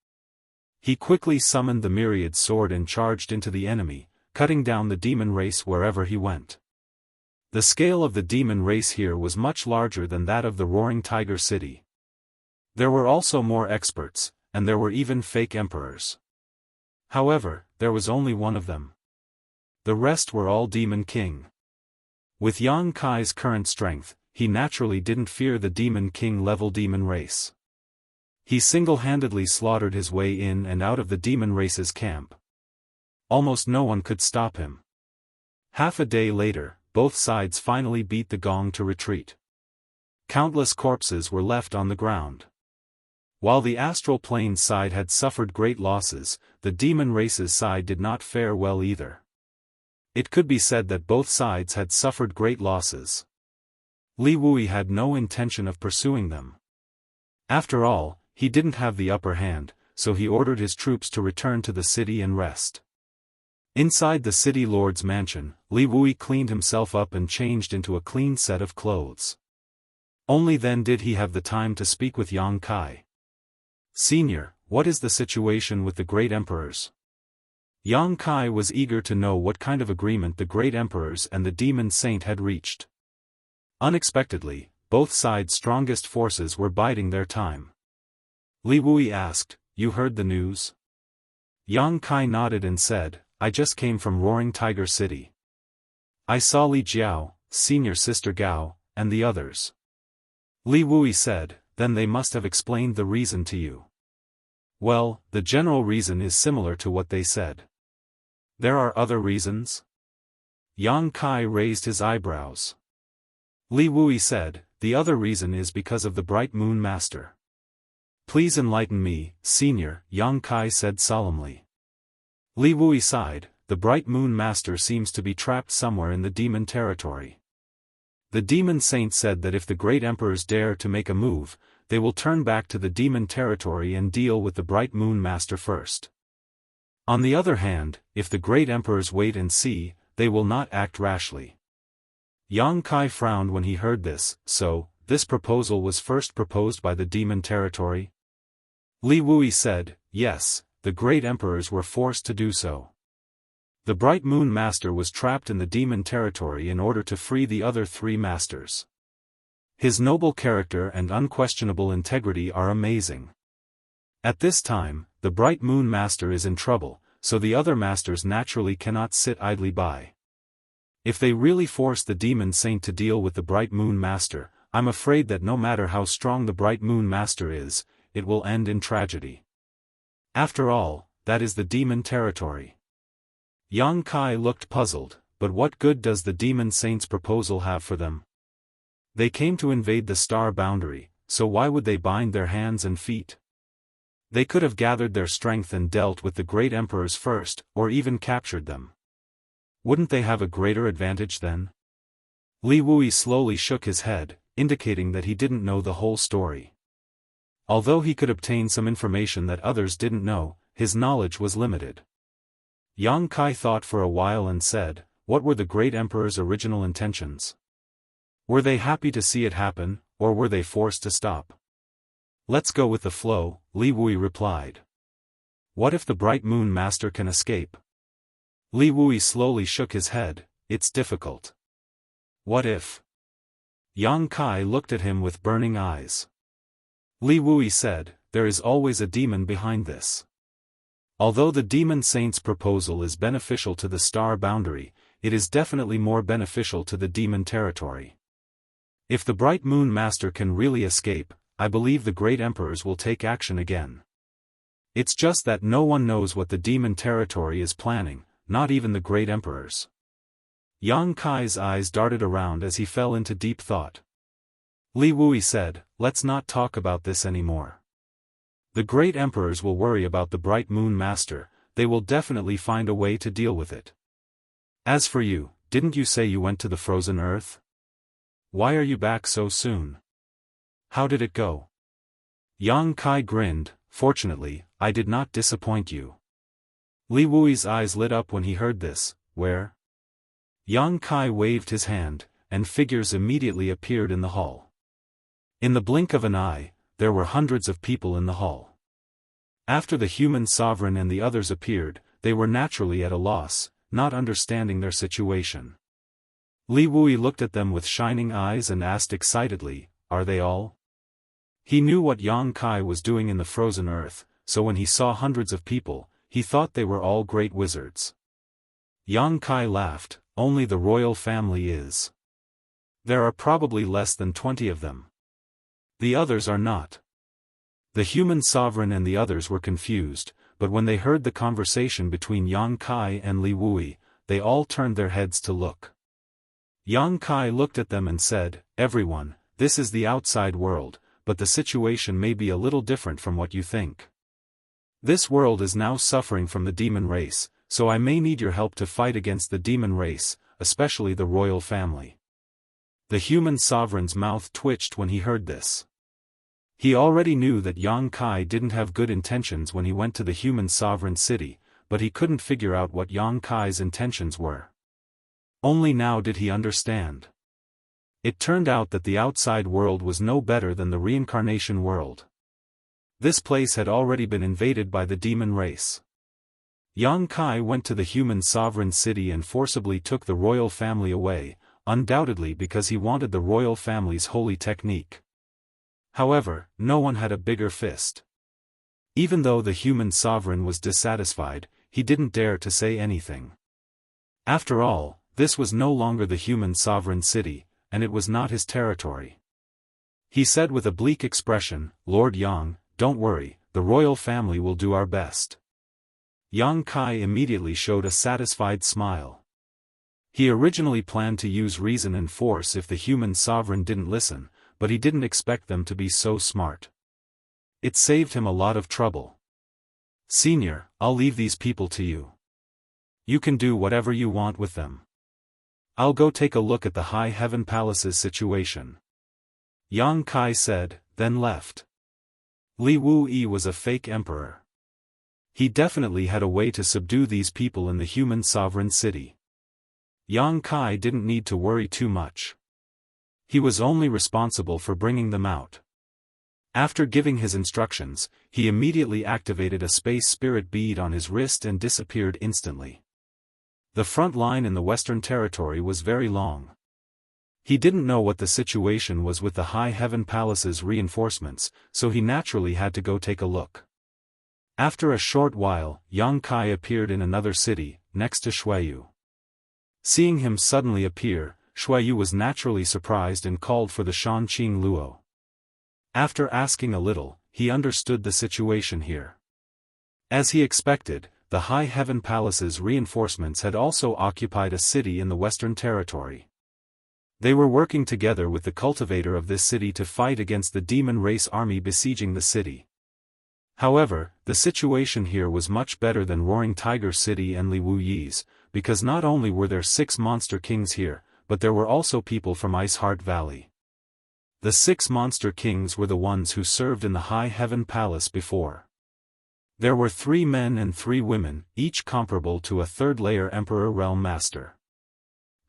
A: He quickly summoned the myriad sword and charged into the enemy, cutting down the demon race wherever he went. The scale of the demon race here was much larger than that of the Roaring Tiger City. There were also more experts, and there were even fake emperors. However, there was only one of them. The rest were all Demon King. With Yang Kai's current strength, he naturally didn't fear the Demon King level demon race. He single-handedly slaughtered his way in and out of the demon race's camp. Almost no one could stop him. Half a day later, both sides finally beat the gong to retreat. Countless corpses were left on the ground. While the astral plane side had suffered great losses, the demon race's side did not fare well either. It could be said that both sides had suffered great losses. Li Wui had no intention of pursuing them. After all, he didn't have the upper hand, so he ordered his troops to return to the city and rest. Inside the city lord's mansion, Li Wui cleaned himself up and changed into a clean set of clothes. Only then did he have the time to speak with Yang Kai. "Senior, what is the situation with the great emperors?" Yang Kai was eager to know what kind of agreement the great emperors and the demon saint had reached. Unexpectedly, both sides' strongest forces were biding their time. Li Wui asked, "You heard the news?" Yang Kai nodded and said, "I just came from Roaring Tiger City. I saw Li Jiao, senior sister Gao, and the others." Li Wui said, "Then they must have explained the reason to you." "Well, the general reason is similar to what they said." "There are other reasons?" Yang Kai raised his eyebrows. Li Wui said, "The other reason is because of the Bright Moon Master." "Please enlighten me, senior," Yang Kai said solemnly. Li Wui sighed. "The Bright Moon Master seems to be trapped somewhere in the demon territory. The demon saint said that if the great emperors dare to make a move, they will turn back to the demon territory and deal with the Bright Moon Master first. On the other hand, if the great emperors wait and see, they will not act rashly." Yang Kai frowned when he heard this. "So, this proposal was first proposed by the demon territory?" Li Wui said, "Yes, the great emperors were forced to do so. The Bright Moon Master was trapped in the demon territory in order to free the other three masters. His noble character and unquestionable integrity are amazing. At this time, the Bright Moon Master is in trouble, so the other masters naturally cannot sit idly by. If they really force the demon saint to deal with the Bright Moon Master, I'm afraid that no matter how strong the Bright Moon Master is, it will end in tragedy. After all, that is the demon territory." Yang Kai looked puzzled, but what good does the demon saint's proposal have for them? They came to invade the star boundary, so why would they bind their hands and feet? They could have gathered their strength and dealt with the great emperors first, or even captured them. Wouldn't they have a greater advantage then? Li Wui slowly shook his head, indicating that he didn't know the whole story. Although he could obtain some information that others didn't know, his knowledge was limited. Yang Kai thought for a while and said, "What were the great emperor's original intentions? Were they happy to see it happen, or were they forced to stop?" "Let's go with the flow," Li Wui replied. "What if the Bright Moon Master can escape?" Li Wui slowly shook his head. "It's difficult." "What if?" Yang Kai looked at him with burning eyes. Li Wui said, "There is always a demon behind this. Although the demon saint's proposal is beneficial to the star boundary, it is definitely more beneficial to the demon territory. If the Bright Moon Master can really escape, I believe the great emperors will take action again. It's just that no one knows what the demon territory is planning, not even the great emperors." Yang Kai's eyes darted around as he fell into deep thought. Li Wui said, "Let's not talk about this anymore. The great emperors will worry about the Bright Moon Master, they will definitely find a way to deal with it. As for you, didn't you say you went to the frozen earth? Why are you back so soon? How did it go? Yang Kai grinned. Fortunately, I did not disappoint you. Li Wui's eyes lit up when he heard this. Where? Yang Kai waved his hand, and figures immediately appeared in the hall. In the blink of an eye, there were hundreds of people in the hall. After the human sovereign and the others appeared, they were naturally at a loss, not understanding their situation. Li Wui looked at them with shining eyes and asked excitedly, "Are they all?" He knew what Yang Kai was doing in the frozen earth, so when he saw hundreds of people, he thought they were all great wizards. Yang Kai laughed, "Only the royal family is. There are probably less than 20 of them. The others are not." The human sovereign and the others were confused, but when they heard the conversation between Yang Kai and Li Wui, they all turned their heads to look. Yang Kai looked at them and said, "Everyone, this is the outside world, but the situation may be a little different from what you think. This world is now suffering from the demon race, so I may need your help to fight against the demon race, especially the royal family." The human sovereign's mouth twitched when he heard this. He already knew that Yang Kai didn't have good intentions when he went to the human sovereign city, but he couldn't figure out what Yang Kai's intentions were. Only now did he understand. It turned out that the outside world was no better than the reincarnation world. This place had already been invaded by the demon race. Yang Kai went to the human sovereign city and forcibly took the royal family away, undoubtedly because he wanted the royal family's holy technique. However, no one had a bigger fist. Even though the human sovereign was dissatisfied, he didn't dare to say anything. After all, this was no longer the human sovereign city, and it was not his territory. He said with a bleak expression, "Lord Yang, don't worry, the royal family will do our best." Yang Kai immediately showed a satisfied smile. He originally planned to use reason and force if the human sovereign didn't listen, but he didn't expect them to be so smart. It saved him a lot of trouble. "Senior, I'll leave these people to you. You can do whatever you want with them. I'll go take a look at the High Heaven Palace's situation." Yang Kai said, then left. Li Wuyi was a fake emperor. He definitely had a way to subdue these people in the human sovereign city. Yang Kai didn't need to worry too much. He was only responsible for bringing them out. After giving his instructions, he immediately activated a space spirit bead on his wrist and disappeared instantly. The front line in the Western Territory was very long. He didn't know what the situation was with the High Heaven Palace's reinforcements, so he naturally had to go take a look. After a short while, Yang Kai appeared in another city, next to Shuiyu. Seeing him suddenly appear, Shuiyu was naturally surprised and called for the Shanqing Luo. After asking a little, he understood the situation here. As he expected, the High Heaven Palace's reinforcements had also occupied a city in the Western Territory. They were working together with the cultivator of this city to fight against the demon race army besieging the city. However, the situation here was much better than Roaring Tiger City and Li Wuyi's, because not only were there 6 monster kings here, but there were also people from Ice Heart Valley. The 6 monster kings were the ones who served in the High Heaven Palace before. There were 3 men and 3 women, each comparable to a third-layer Emperor Realm Master.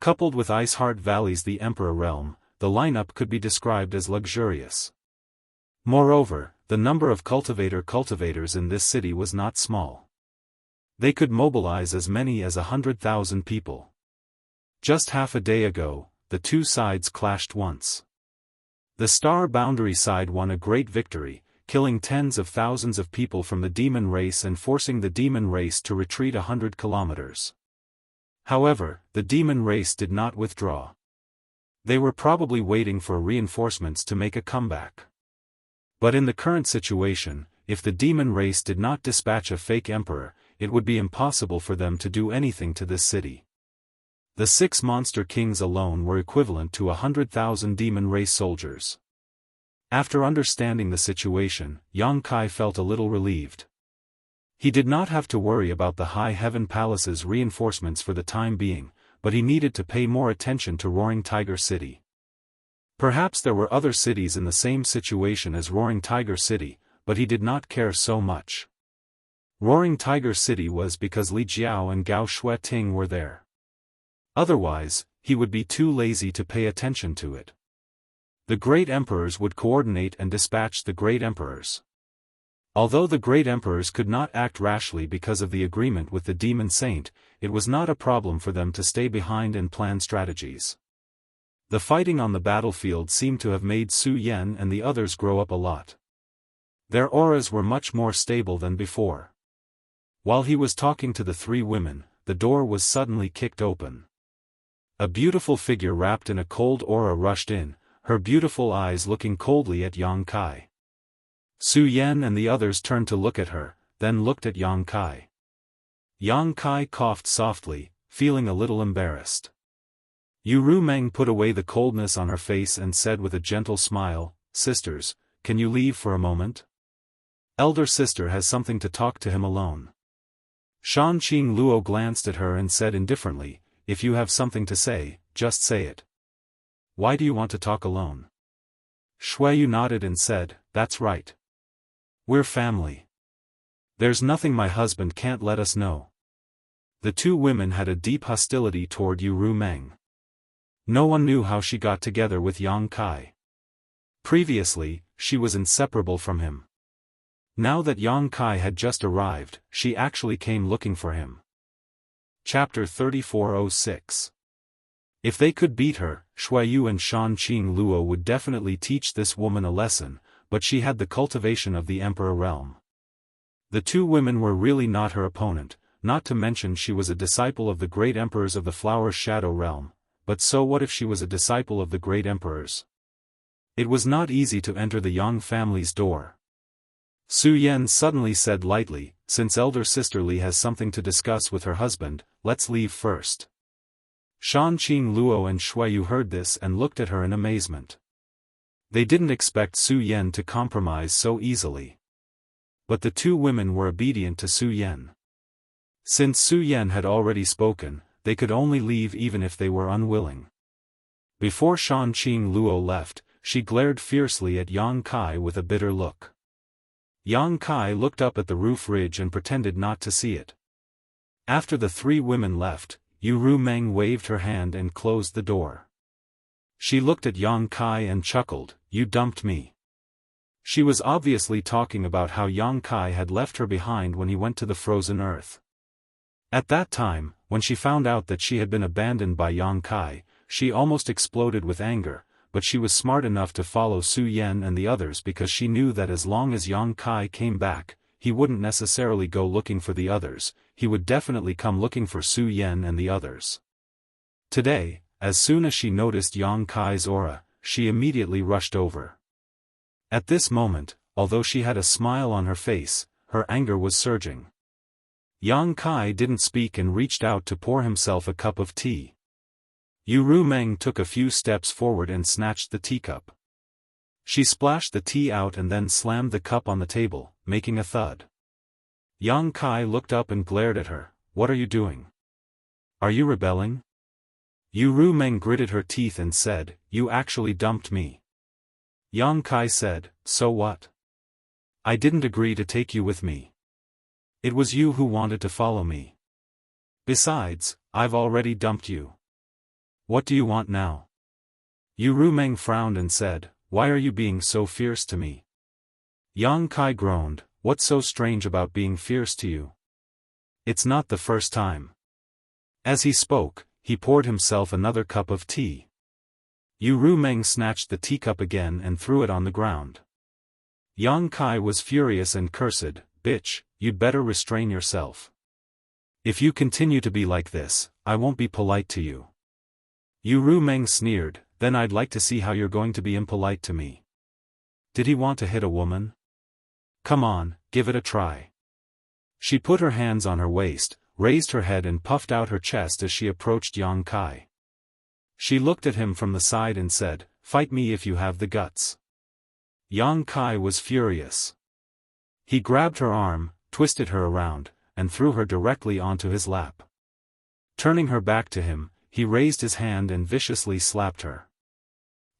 A: Coupled with Ice Heart Valley's the Emperor Realm, the lineup could be described as luxurious. Moreover, the number of cultivators in this city was not small. They could mobilize as many as 100,000 people. Just half a day ago, the two sides clashed once. The Star Boundary side won a great victory, killing tens of thousands of people from the demon race and forcing the demon race to retreat 100 kilometers. However, the demon race did not withdraw. They were probably waiting for reinforcements to make a comeback. But in the current situation, if the demon race did not dispatch a fake emperor, it would be impossible for them to do anything to this city. The 6 monster kings alone were equivalent to 100,000 demon race soldiers. After understanding the situation, Yang Kai felt a little relieved. He did not have to worry about the High Heaven Palace's reinforcements for the time being, but he needed to pay more attention to Roaring Tiger City. Perhaps there were other cities in the same situation as Roaring Tiger City, but he did not care so much. Roaring Tiger City was because Li Jiao and Gao Shueting were there. Otherwise, he would be too lazy to pay attention to it. The great emperors would coordinate and dispatch the great emperors. Although the great emperors could not act rashly because of the agreement with the demon saint, it was not a problem for them to stay behind and plan strategies. The fighting on the battlefield seemed to have made Su Yan and the others grow up a lot. Their auras were much more stable than before. While he was talking to the three women, the door was suddenly kicked open. A beautiful figure wrapped in a cold aura rushed in, her beautiful eyes looking coldly at Yang Kai. Su Yan and the others turned to look at her, then looked at Yang Kai. Yang Kai coughed softly, feeling a little embarrassed. Yu Rumeng put away the coldness on her face and said with a gentle smile, "Sisters, can you leave for a moment? Elder sister has something to talk to him alone." Shanqing Luo glanced at her and said indifferently, "If you have something to say, just say it. Why do you want to talk alone?" Shuiyu nodded and said, "That's right. We're family. There's nothing my husband can't let us know." The two women had a deep hostility toward Yu Rumeng. No one knew how she got together with Yang Kai. Previously, she was inseparable from him. Now that Yang Kai had just arrived, she actually came looking for him. Chapter 3406. If they could beat her, Shuiyu and Shanqing Luo would definitely teach this woman a lesson, but she had the cultivation of the Emperor realm. The two women were really not her opponent, not to mention she was a disciple of the great emperors of the Flower Shadow realm, but so what if she was a disciple of the great emperors? It was not easy to enter the Yang family's door. Su Yan suddenly said lightly, "Since elder sister Li has something to discuss with her husband, let's leave first." Shanqing Luo and Shuiyu heard this and looked at her in amazement. They didn't expect Su Yan to compromise so easily. But the two women were obedient to Su Yan. Since Su Yan had already spoken, they could only leave even if they were unwilling. Before Shanqing Luo left, she glared fiercely at Yang Kai with a bitter look. Yang Kai looked up at the roof ridge and pretended not to see it. After the three women left, Yu Rumeng waved her hand and closed the door. She looked at Yang Kai and chuckled, "You dumped me." She was obviously talking about how Yang Kai had left her behind when he went to the frozen earth. At that time, when she found out that she had been abandoned by Yang Kai, she almost exploded with anger, but she was smart enough to follow Su Yan and the others because she knew that as long as Yang Kai came back, he wouldn't necessarily go looking for the others, he would definitely come looking for Su Yan and the others. Today, as soon as she noticed Yang Kai's aura, she immediately rushed over. At this moment, although she had a smile on her face, her anger was surging. Yang Kai didn't speak and reached out to pour himself a cup of tea. Yu Rumeng took a few steps forward and snatched the teacup. She splashed the tea out and then slammed the cup on the table, making a thud. Yang Kai looked up and glared at her. "What are you doing? Are you rebelling?" Yu Rumeng gritted her teeth and said, "You actually dumped me." Yang Kai said, "So what? I didn't agree to take you with me. It was you who wanted to follow me. Besides, I've already dumped you. What do you want now?" Yu Rumeng frowned and said, "Why are you being so fierce to me?" Yang Kai groaned, "What's so strange about being fierce to you? It's not the first time." As he spoke, he poured himself another cup of tea. Yu Rumeng snatched the teacup again and threw it on the ground. Yang Kai was furious and cursed, "Bitch, you'd better restrain yourself. If you continue to be like this, I won't be polite to you." Yu Rumeng sneered, "Then I'd like to see how you're going to be impolite to me." Did he want to hit a woman? Come on, give it a try. She put her hands on her waist, raised her head and puffed out her chest as she approached Yang Kai. She looked at him from the side and said, "Fight me if you have the guts." Yang Kai was furious. He grabbed her arm, twisted her around, and threw her directly onto his lap. Turning her back to him, he raised his hand and viciously slapped her.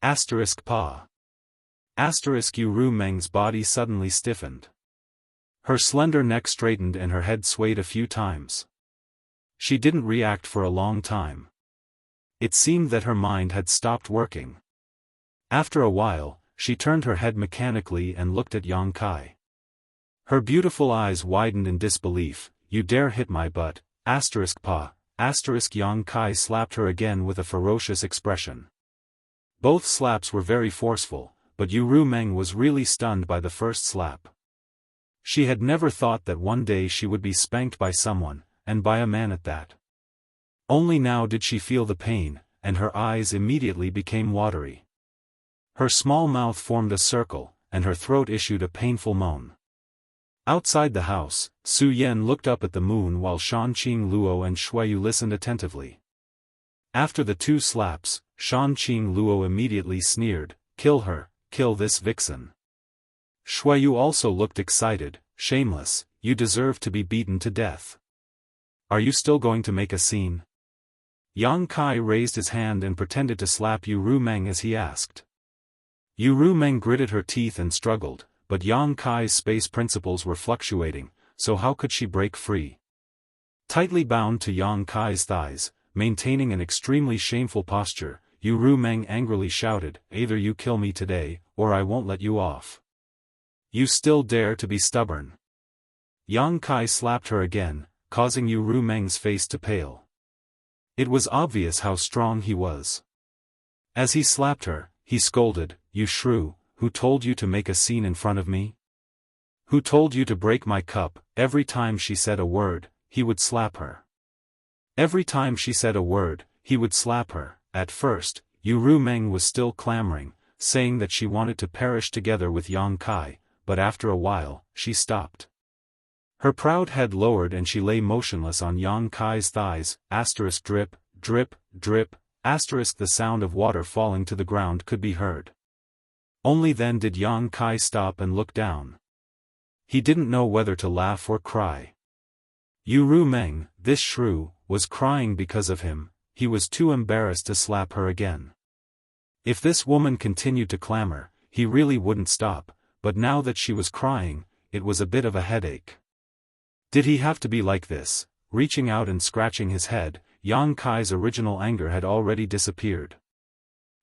A: Pa. Yu Ru Meng's body suddenly stiffened. Her slender neck straightened and her head swayed a few times. She didn't react for a long time. It seemed that her mind had stopped working. After a while, she turned her head mechanically and looked at Yang Kai. Her beautiful eyes widened in disbelief. You dare hit my butt, Pa. Yang Kai slapped her again with a ferocious expression. Both slaps were very forceful, but Yu Ru Meng was really stunned by the first slap. She had never thought that one day she would be spanked by someone, and by a man at that. Only now did she feel the pain, and her eyes immediately became watery. Her small mouth formed a circle, and her throat issued a painful moan. Outside the house, Su Yan looked up at the moon while Shanqing Luo and Shuiyu listened attentively. After the 2 slaps, Shanqing Luo immediately sneered, "Kill her, kill this vixen." Shuiyu also looked excited, "Shameless, you deserve to be beaten to death. Are you still going to make a scene?" Yang Kai raised his hand and pretended to slap Yu Ru Meng as he asked. Yu Ru Meng gritted her teeth and struggled, but Yang Kai's space principles were fluctuating, so how could she break free? Tightly bound to Yang Kai's thighs, maintaining an extremely shameful posture, Yu Ru Meng angrily shouted, "Either you kill me today, or I won't let you off. You still dare to be stubborn." Yang Kai slapped her again, causing Yu Ru Meng's face to pale. It was obvious how strong he was. As he slapped her, he scolded, "You shrew, who told you to make a scene in front of me? Who told you to break my cup?" Every time she said a word, he would slap her. Every time she said a word, he would slap her. At first, Yu Ru Meng was still clamoring, saying that she wanted to perish together with Yang Kai, but after a while, she stopped. Her proud head lowered and she lay motionless on Yang Kai's thighs, drip, drip, drip, the sound of water falling to the ground could be heard. Only then did Yang Kai stop and look down. He didn't know whether to laugh or cry. Yu Ru Meng, this shrew, was crying because of him. He was too embarrassed to slap her again. If this woman continued to clamor, he really wouldn't stop, but now that she was crying, it was a bit of a headache. Did he have to be like this? Reaching out and scratching his head, Yang Kai's original anger had already disappeared.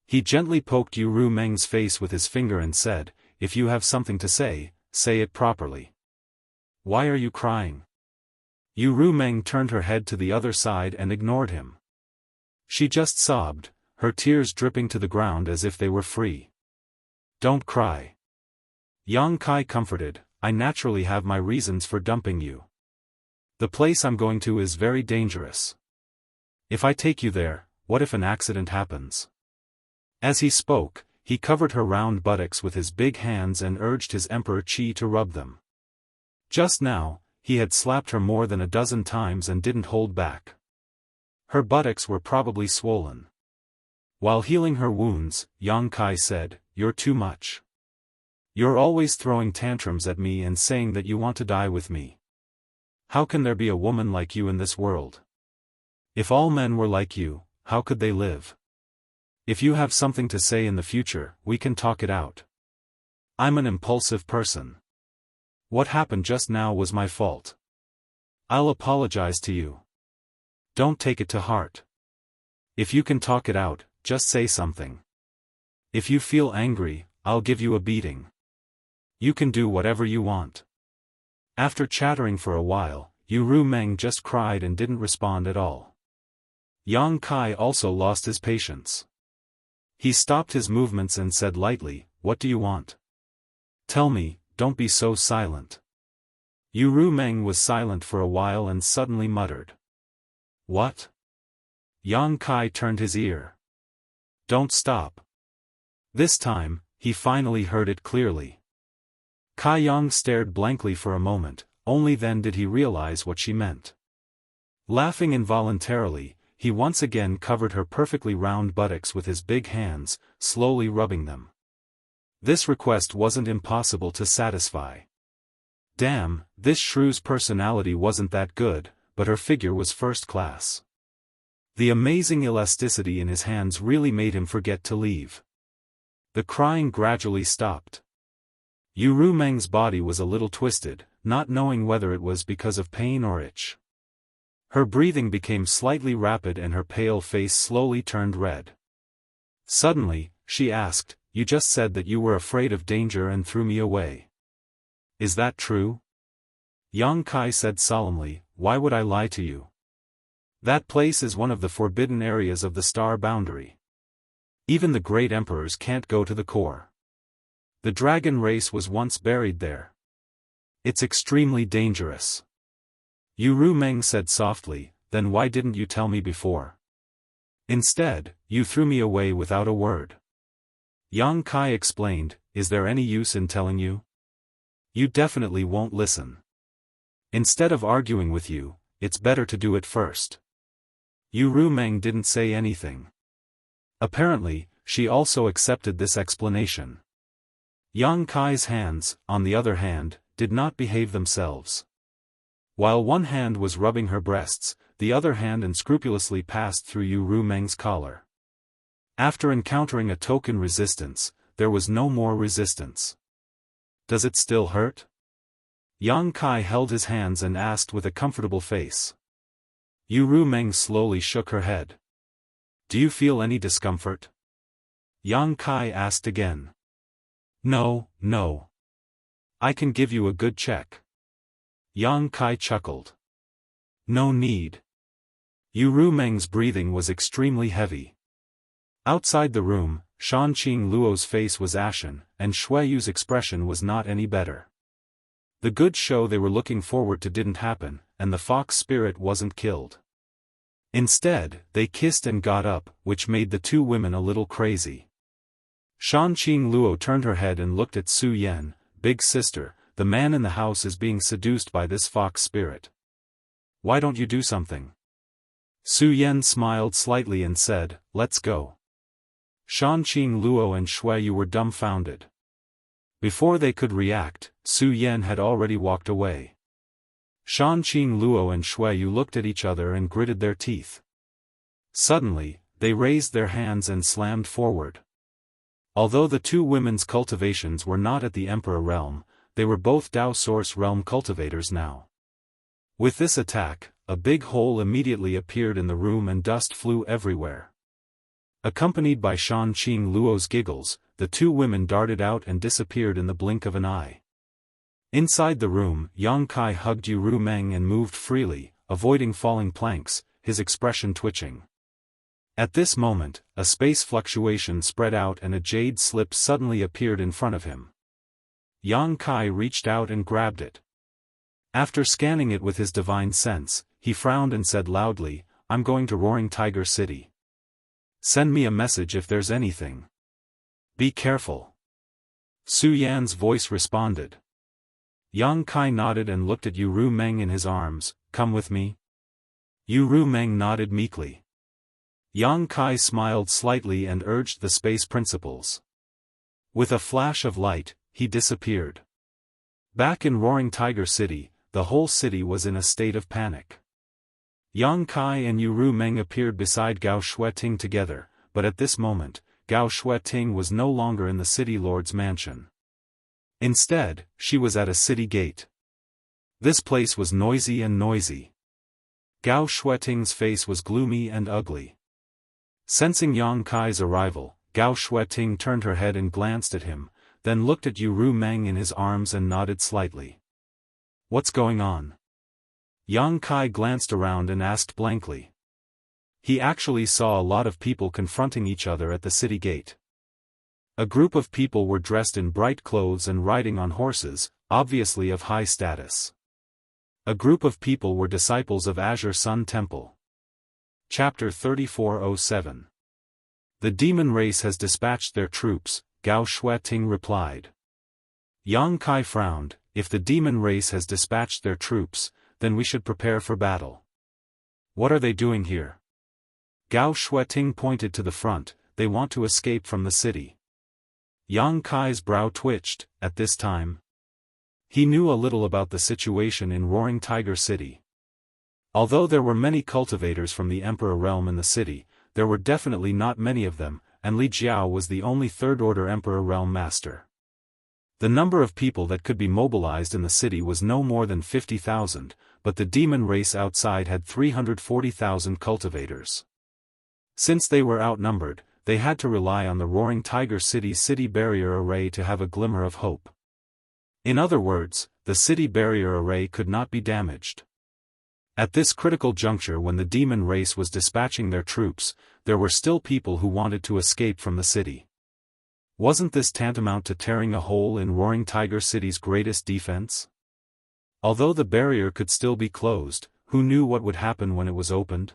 A: He gently poked Yu Ru Meng's face with his finger and said, "If you have something to say, say it properly. Why are you crying?" Yu Ru Meng turned her head to the other side and ignored him. She just sobbed, her tears dripping to the ground as if they were free. "Don't cry." Yang Kai comforted, "I naturally have my reasons for dumping you. The place I'm going to is very dangerous. If I take you there, what if an accident happens?" As he spoke, he covered her round buttocks with his big hands and urged his Emperor Qi to rub them. Just now, he had slapped her more than a dozen times and didn't hold back. Her buttocks were probably swollen. While healing her wounds, Yang Kai said, "You're too much. You're always throwing tantrums at me and saying that you want to die with me. How can there be a woman like you in this world? If all men were like you, how could they live? If you have something to say in the future, we can talk it out. I'm an impulsive person. What happened just now was my fault. I'll apologize to you. Don't take it to heart. If you can talk it out, just say something. If you feel angry, I'll give you a beating. You can do whatever you want." After chattering for a while, Yu Ru Meng just cried and didn't respond at all. Yang Kai also lost his patience. He stopped his movements and said lightly, "What do you want? Tell me, don't be so silent." Yu Ru Meng was silent for a while and suddenly muttered, "What?" Yang Kai turned his ear. "Don't stop." This time, he finally heard it clearly. Kai Yang stared blankly for a moment, only then did he realize what she meant. Laughing involuntarily, he once again covered her perfectly round buttocks with his big hands, slowly rubbing them. This request wasn't impossible to satisfy. Damn, this shrew's personality wasn't that good, but her figure was first class. The amazing elasticity in his hands really made him forget to leave. The crying gradually stopped. Yu Rumeng's body was a little twisted, not knowing whether it was because of pain or itch. Her breathing became slightly rapid and her pale face slowly turned red. Suddenly, she asked, "You just said that you were afraid of danger and threw me away. Is that true?" Yang Kai said solemnly, "Why would I lie to you? That place is one of the forbidden areas of the star boundary. Even the great emperors can't go to the core. The dragon race was once buried there. It's extremely dangerous." Yu Rumeng said softly, "Then why didn't you tell me before? Instead, you threw me away without a word." Yang Kai explained, "Is there any use in telling you? You definitely won't listen. Instead of arguing with you, it's better to do it first." Yu Rumeng didn't say anything. Apparently, she also accepted this explanation. Yang Kai's hands, on the other hand, did not behave themselves. While one hand was rubbing her breasts, the other hand unscrupulously passed through Yu Rumeng's collar. After encountering a token resistance, there was no more resistance. "Does it still hurt?" Yang Kai held his hands and asked with a comfortable face. Yu Rumeng slowly shook her head. "Do you feel any discomfort?" Yang Kai asked again. No. I can give you a good check." Yang Kai chuckled. "No need." Yu Rumeng's breathing was extremely heavy. Outside the room, Shanqing Luo's face was ashen, and Shueyu's expression was not any better. The good show they were looking forward to didn't happen, and the fox spirit wasn't killed. Instead, they kissed and got up, which made the two women a little crazy. Shanqing Luo turned her head and looked at Su Yan. "Big sister, the man in the house is being seduced by this fox spirit. Why don't you do something?" Su Yan smiled slightly and said, "Let's go." Shanqing Luo and Shueyu were dumbfounded. Before they could react, Su Yan had already walked away. Shanqing Luo and Shueyu looked at each other and gritted their teeth. Suddenly, they raised their hands and slammed forward. Although the two women's cultivations were not at the Emperor realm, they were both Dao Source realm cultivators now. With this attack, a big hole immediately appeared in the room and dust flew everywhere. Accompanied by Shanqing Luo's giggles, the two women darted out and disappeared in the blink of an eye. Inside the room, Yang Kai hugged Yu Rumeng and moved freely, avoiding falling planks, his expression twitching. At this moment, a space fluctuation spread out and a jade slip suddenly appeared in front of him. Yang Kai reached out and grabbed it. After scanning it with his divine sense, he frowned and said loudly, "I'm going to Roaring Tiger City. Send me a message if there's anything. Be careful." Su Yan's voice responded. Yang Kai nodded and looked at Yu Rumeng in his arms. "Come with me?" Yu Rumeng nodded meekly. Yang Kai smiled slightly and urged the space principles. With a flash of light, he disappeared. Back in Roaring Tiger City, the whole city was in a state of panic. Yang Kai and Yu Rumeng appeared beside Gao Shueting together, but at this moment, Gao Shueting was no longer in the city lord's mansion. Instead, she was at a city gate. This place was noisy. Gao Shueting's face was gloomy and ugly. Sensing Yang Kai's arrival, Gao Shueting turned her head and glanced at him, then looked at Yu Rumeng in his arms and nodded slightly. "What's going on?" Yang Kai glanced around and asked blankly. He actually saw a lot of people confronting each other at the city gate. A group of people were dressed in bright clothes and riding on horses, obviously of high status. A group of people were disciples of Azure Sun Temple. Chapter 3407. The demon race has dispatched their troops, Gao Shueting replied. Yang Kai frowned. If the demon race has dispatched their troops, then we should prepare for battle. What are they doing here? Gao Shueting pointed to the front. They want to escape from the city. Yang Kai's brow twitched. At this time? He knew a little about the situation in Roaring Tiger City. Although there were many cultivators from the Emperor realm in the city, there were definitely not many of them, and Li Jiao was the only third-order Emperor realm master. The number of people that could be mobilized in the city was no more than 50,000, but the demon race outside had 340,000 cultivators. Since they were outnumbered, they had to rely on the Roaring Tiger City's city barrier array to have a glimmer of hope. In other words, the city barrier array could not be damaged. At this critical juncture when the demon race was dispatching their troops, there were still people who wanted to escape from the city. Wasn't this tantamount to tearing a hole in Roaring Tiger City's greatest defense? Although the barrier could still be closed, who knew what would happen when it was opened?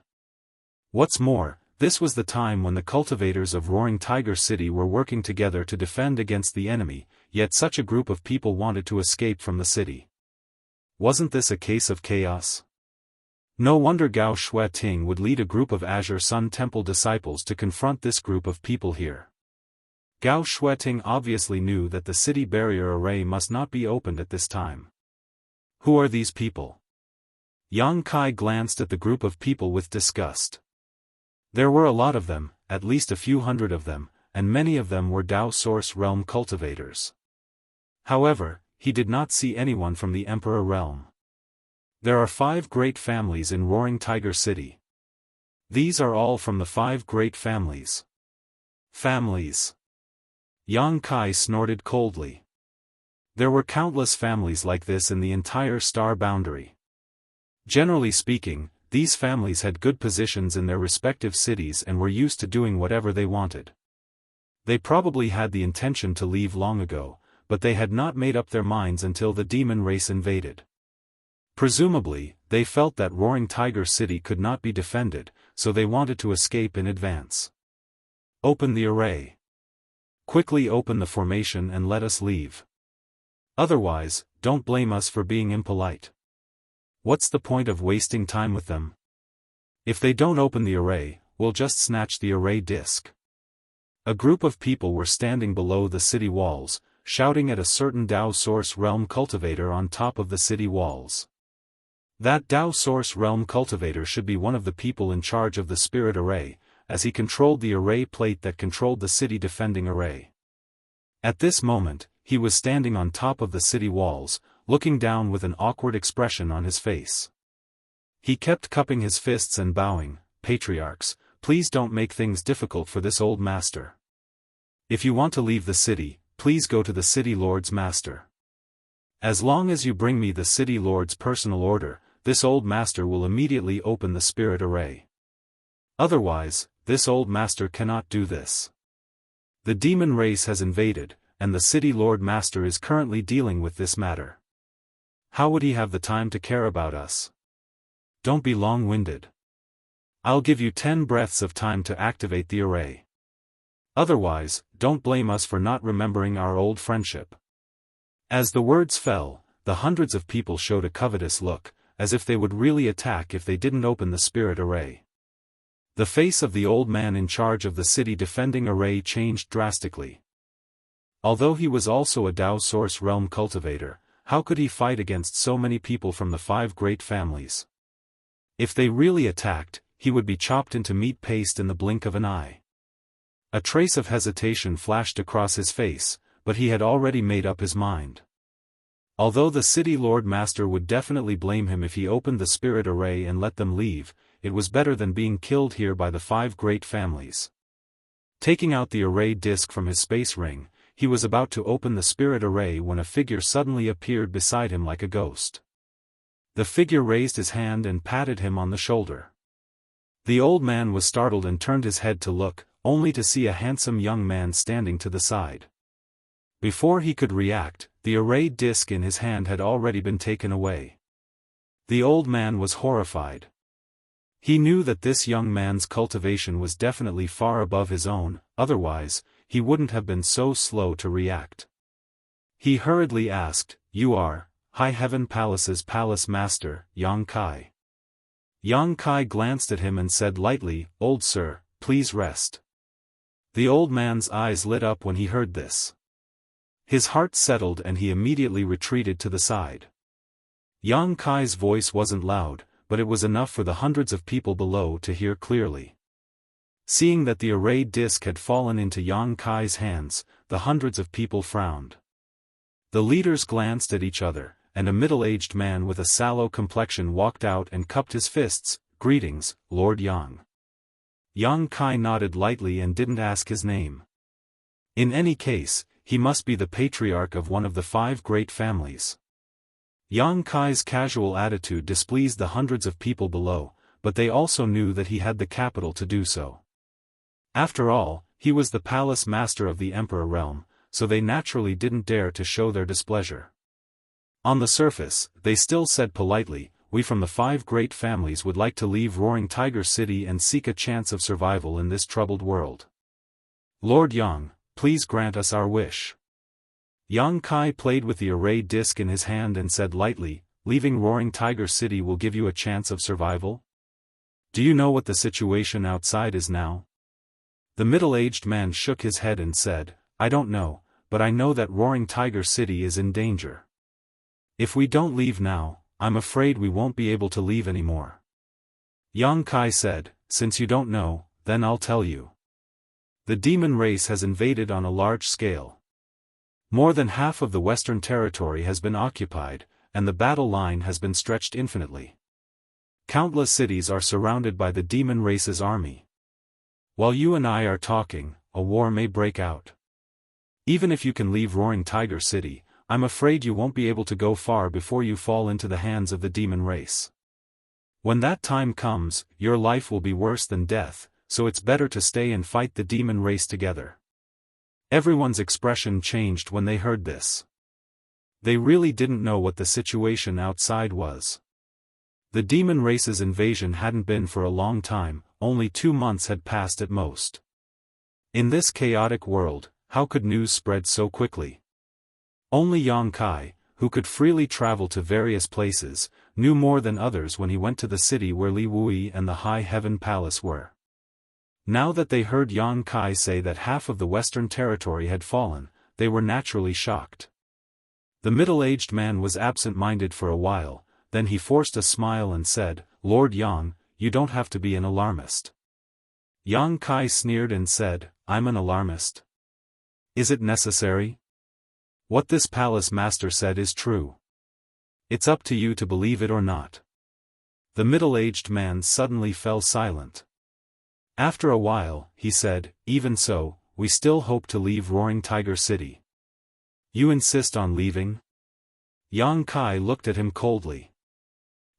A: What's more, this was the time when the cultivators of Roaring Tiger City were working together to defend against the enemy, yet such a group of people wanted to escape from the city. Wasn't this a case of chaos? No wonder Gao Shueting would lead a group of Azure Sun Temple disciples to confront this group of people here. Gao Shueting obviously knew that the city barrier array must not be opened at this time. Who are these people? Yang Kai glanced at the group of people with disgust. There were a lot of them, at least a few hundred of them, and many of them were Dao Source Realm cultivators. However, he did not see anyone from the Emperor Realm. There are 5 great families in Roaring Tiger City. These are all from the 5 great families. Families. Yang Kai snorted coldly. There were countless families like this in the entire star boundary. Generally speaking, these families had good positions in their respective cities and were used to doing whatever they wanted. They probably had the intention to leave long ago, but they had not made up their minds until the demon race invaded. Presumably, they felt that Roaring Tiger City could not be defended, so they wanted to escape in advance. Open the array. Quickly open the formation and let us leave. Otherwise, don't blame us for being impolite. What's the point of wasting time with them? If they don't open the array, we'll just snatch the array disk. A group of people were standing below the city walls, shouting at a certain Dao Source Realm cultivator on top of the city walls. That Dao Source Realm cultivator should be one of the people in charge of the spirit array, as he controlled the array plate that controlled the city defending array. At this moment, he was standing on top of the city walls, looking down with an awkward expression on his face. He kept cupping his fists and bowing. Patriarchs, please don't make things difficult for this old master. If you want to leave the city, please go to the city lord's master. As long as you bring me the city lord's personal order, this old master will immediately open the spirit array. Otherwise, this old master cannot do this. The demon race has invaded, and the city lord master is currently dealing with this matter. How would he have the time to care about us? Don't be long-winded. I'll give you 10 breaths of time to activate the array. Otherwise, don't blame us for not remembering our old friendship. As the words fell, the hundreds of people showed a covetous look, as if they would really attack if they didn't open the spirit array. The face of the old man in charge of the city defending array changed drastically. Although he was also a Dao Source Realm cultivator, how could he fight against so many people from the 5 great families? If they really attacked, he would be chopped into meat paste in the blink of an eye. A trace of hesitation flashed across his face, but he had already made up his mind. Although the city lord master would definitely blame him if he opened the spirit array and let them leave, it was better than being killed here by the 5 great families. Taking out the array disk from his space ring, he was about to open the spirit array when a figure suddenly appeared beside him like a ghost. The figure raised his hand and patted him on the shoulder. The old man was startled and turned his head to look, only to see a handsome young man standing to the side. Before he could react, the array disk in his hand had already been taken away. The old man was horrified. He knew that this young man's cultivation was definitely far above his own, otherwise, he wouldn't have been so slow to react. He hurriedly asked, "You are High Heaven Palace's Palace Master, Yang Kai." Yang Kai glanced at him and said lightly, "Old sir, please rest." The old man's eyes lit up when he heard this. His heart settled and he immediately retreated to the side. Yang Kai's voice wasn't loud, but it was enough for the hundreds of people below to hear clearly. Seeing that the arrayed disc had fallen into Yang Kai's hands, the hundreds of people frowned. The leaders glanced at each other, and a middle-aged man with a sallow complexion walked out and cupped his fists. "Greetings, Lord Yang." Yang Kai nodded lightly and didn't ask his name. In any case, he must be the patriarch of one of the 5 great families. Yang Kai's casual attitude displeased the hundreds of people below, but they also knew that he had the capital to do so. After all, he was the palace master of the Emperor realm, so they naturally didn't dare to show their displeasure. On the surface, they still said politely, "We from the 5 great families would like to leave Roaring Tiger City and seek a chance of survival in this troubled world. Lord Yang, please grant us our wish." Yang Kai played with the array disc in his hand and said lightly, "Leaving Roaring Tiger City will give you a chance of survival? Do you know what the situation outside is now?" The middle-aged man shook his head and said, "I don't know, but I know that Roaring Tiger City is in danger. If we don't leave now, I'm afraid we won't be able to leave anymore." Yang Kai said, "Since you don't know, then I'll tell you. The demon race has invaded on a large scale. More than half of the Western territory has been occupied, and the battle line has been stretched infinitely. Countless cities are surrounded by the demon race's army. While you and I are talking, a war may break out. Even if you can leave Roaring Tiger City, I'm afraid you won't be able to go far before you fall into the hands of the demon race. When that time comes, your life will be worse than death, so it's better to stay and fight the demon race together." Everyone's expression changed when they heard this. They really didn't know what the situation outside was. The demon race's invasion hadn't been for a long time, only 2 months had passed at most. In this chaotic world, how could news spread so quickly? Only Yang Kai, who could freely travel to various places, knew more than others when he went to the city where Li Wui and the High Heaven Palace were. Now that they heard Yang Kai say that half of the Western territory had fallen, they were naturally shocked. The middle-aged man was absent-minded for a while, then he forced a smile and said, "Lord Yang, you don't have to be an alarmist." Yang Kai sneered and said, "I'm an alarmist? Is it necessary? What this palace master said is true. It's up to you to believe it or not." The middle-aged man suddenly fell silent. After a while, he said, "Even so, we still hope to leave Roaring Tiger City." "You insist on leaving?" Yang Kai looked at him coldly.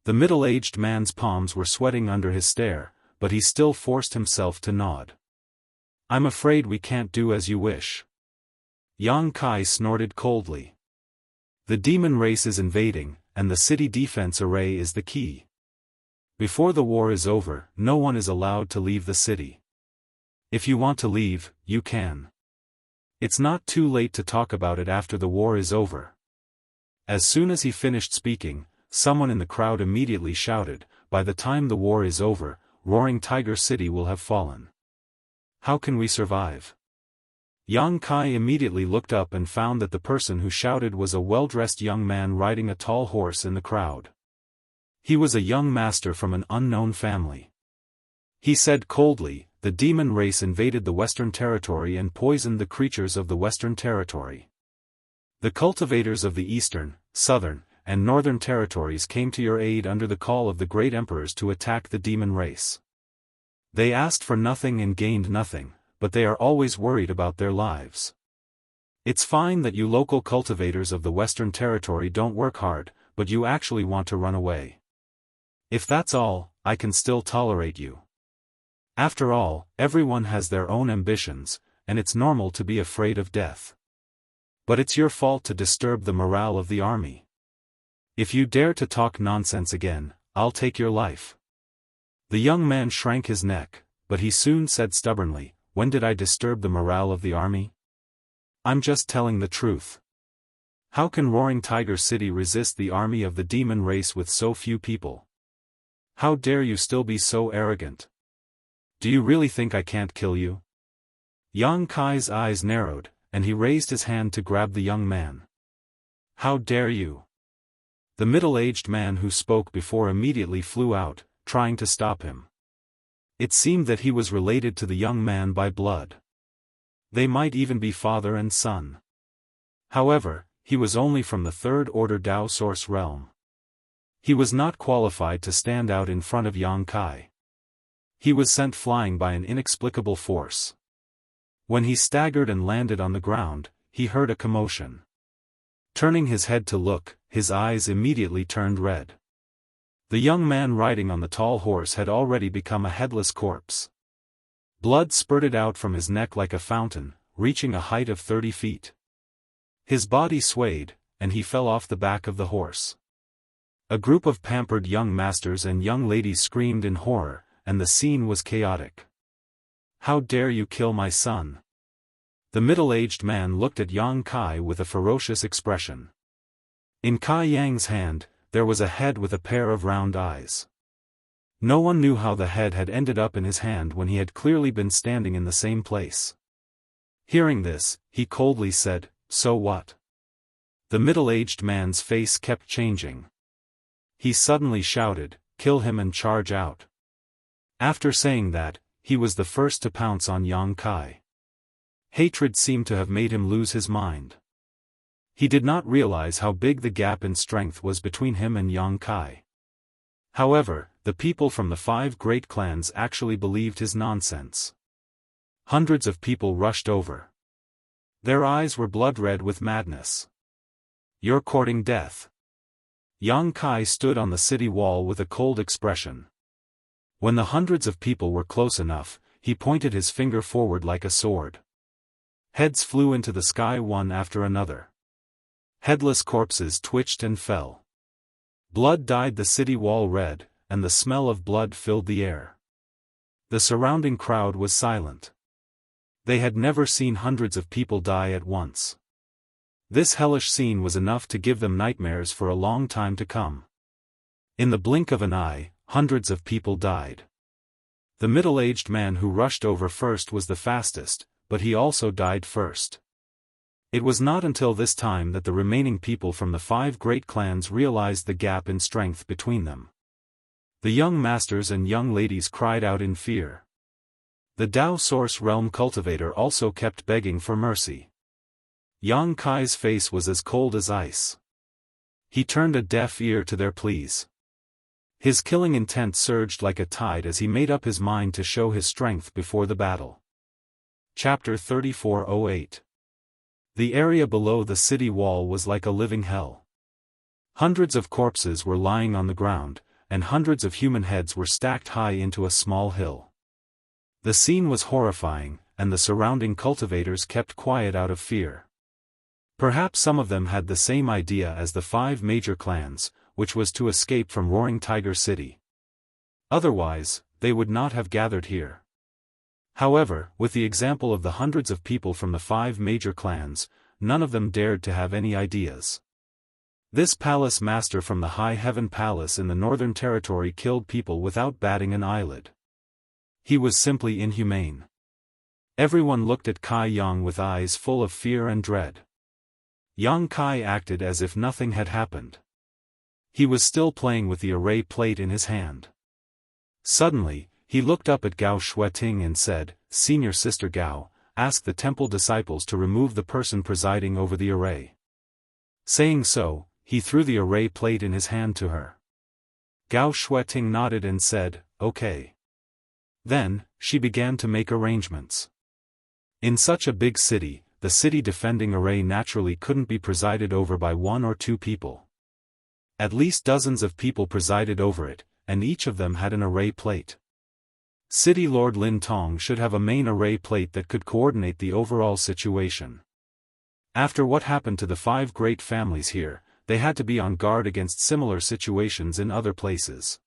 A: The middle-aged man's palms were sweating under his stare, but he still forced himself to nod. "I'm afraid we can't do as you wish." Yang Kai snorted coldly. "The demon race is invading, and the city defense array is the key. Before the war is over, no one is allowed to leave the city. If you want to leave, you can. It's not too late to talk about it after the war is over." As soon as he finished speaking, someone in the crowd immediately shouted, "By the time the war is over, Roaring Tiger City will have fallen. How can we survive?" Yang Kai immediately looked up and found that the person who shouted was a well-dressed young man riding a tall horse in the crowd. He was a young master from an unknown family. He said coldly, "The demon race invaded the Western Territory and poisoned the creatures of the Western Territory. The cultivators of the Eastern, Southern, and Northern Territories came to your aid under the call of the great emperors to attack the demon race. They asked for nothing and gained nothing, but they are always worried about their lives. It's fine that you local cultivators of the Western Territory don't work hard, but you actually want to run away. If that's all, I can still tolerate you. After all, everyone has their own ambitions, and it's normal to be afraid of death. But it's your fault to disturb the morale of the army. If you dare to talk nonsense again, I'll take your life." The young man shrank his neck, but he soon said stubbornly, "When did I disturb the morale of the army? I'm just telling the truth. How can Roaring Tiger City resist the army of the demon race with so few people? How dare you still be so arrogant? Do you really think I can't kill you?" Yang Kai's eyes narrowed, and he raised his hand to grab the young man. "How dare you?" The middle-aged man who spoke before immediately flew out, trying to stop him. It seemed that he was related to the young man by blood. They might even be father and son. However, he was only from the third-order Dao source realm. He was not qualified to stand out in front of Yang Kai. He was sent flying by an inexplicable force. When he staggered and landed on the ground, he heard a commotion. Turning his head to look, his eyes immediately turned red. The young man riding on the tall horse had already become a headless corpse. Blood spurted out from his neck like a fountain, reaching a height of 30 feet. His body swayed, and he fell off the back of the horse. A group of pampered young masters and young ladies screamed in horror, and the scene was chaotic. "How dare you kill my son?" The middle-aged man looked at Yang Kai with a ferocious expression. In Kai Yang's hand, there was a head with a pair of round eyes. No one knew how the head had ended up in his hand when he had clearly been standing in the same place. Hearing this, he coldly said, "So what?" The middle-aged man's face kept changing. He suddenly shouted, "Kill him and charge out." After saying that, he was the first to pounce on Yang Kai. Hatred seemed to have made him lose his mind. He did not realize how big the gap in strength was between him and Yang Kai. However, the people from the 5 great clans actually believed his nonsense. Hundreds of people rushed over. Their eyes were blood-red with madness. "You're courting death." Yang Kai stood on the city wall with a cold expression. When the hundreds of people were close enough, he pointed his finger forward like a sword. Heads flew into the sky one after another. Headless corpses twitched and fell. Blood dyed the city wall red, and the smell of blood filled the air. The surrounding crowd was silent. They had never seen hundreds of people die at once. This hellish scene was enough to give them nightmares for a long time to come. In the blink of an eye, hundreds of people died. The middle-aged man who rushed over first was the fastest, but he also died first. It was not until this time that the remaining people from the 5 great clans realized the gap in strength between them. The young masters and young ladies cried out in fear. The Dao Source Realm cultivator also kept begging for mercy. Yang Kai's face was as cold as ice. He turned a deaf ear to their pleas. His killing intent surged like a tide as he made up his mind to show his strength before the battle. Chapter 3408. The area below the city wall was like a living hell. Hundreds of corpses were lying on the ground, and hundreds of human heads were stacked high into a small hill. The scene was horrifying, and the surrounding cultivators kept quiet out of fear. Perhaps some of them had the same idea as the 5 major clans, which was to escape from Roaring Tiger City. Otherwise, they would not have gathered here. However, with the example of the hundreds of people from the 5 major clans, none of them dared to have any ideas. This palace master from the High Heaven Palace in the Northern Territory killed people without batting an eyelid. He was simply inhumane. Everyone looked at Kai Yang with eyes full of fear and dread. Yang Kai acted as if nothing had happened. He was still playing with the array plate in his hand. Suddenly, he looked up at Gao Shueting and said, "Senior Sister Gao, ask the temple disciples to remove the person presiding over the array." Saying so, he threw the array plate in his hand to her. Gao Shueting nodded and said, "Okay." Then, she began to make arrangements. In such a big city, the city defending array naturally couldn't be presided over by 1 or 2 people. At least dozens of people presided over it, and each of them had an array plate. City Lord Lin Tong should have a main array plate that could coordinate the overall situation. After what happened to the 5 great families here, they had to be on guard against similar situations in other places.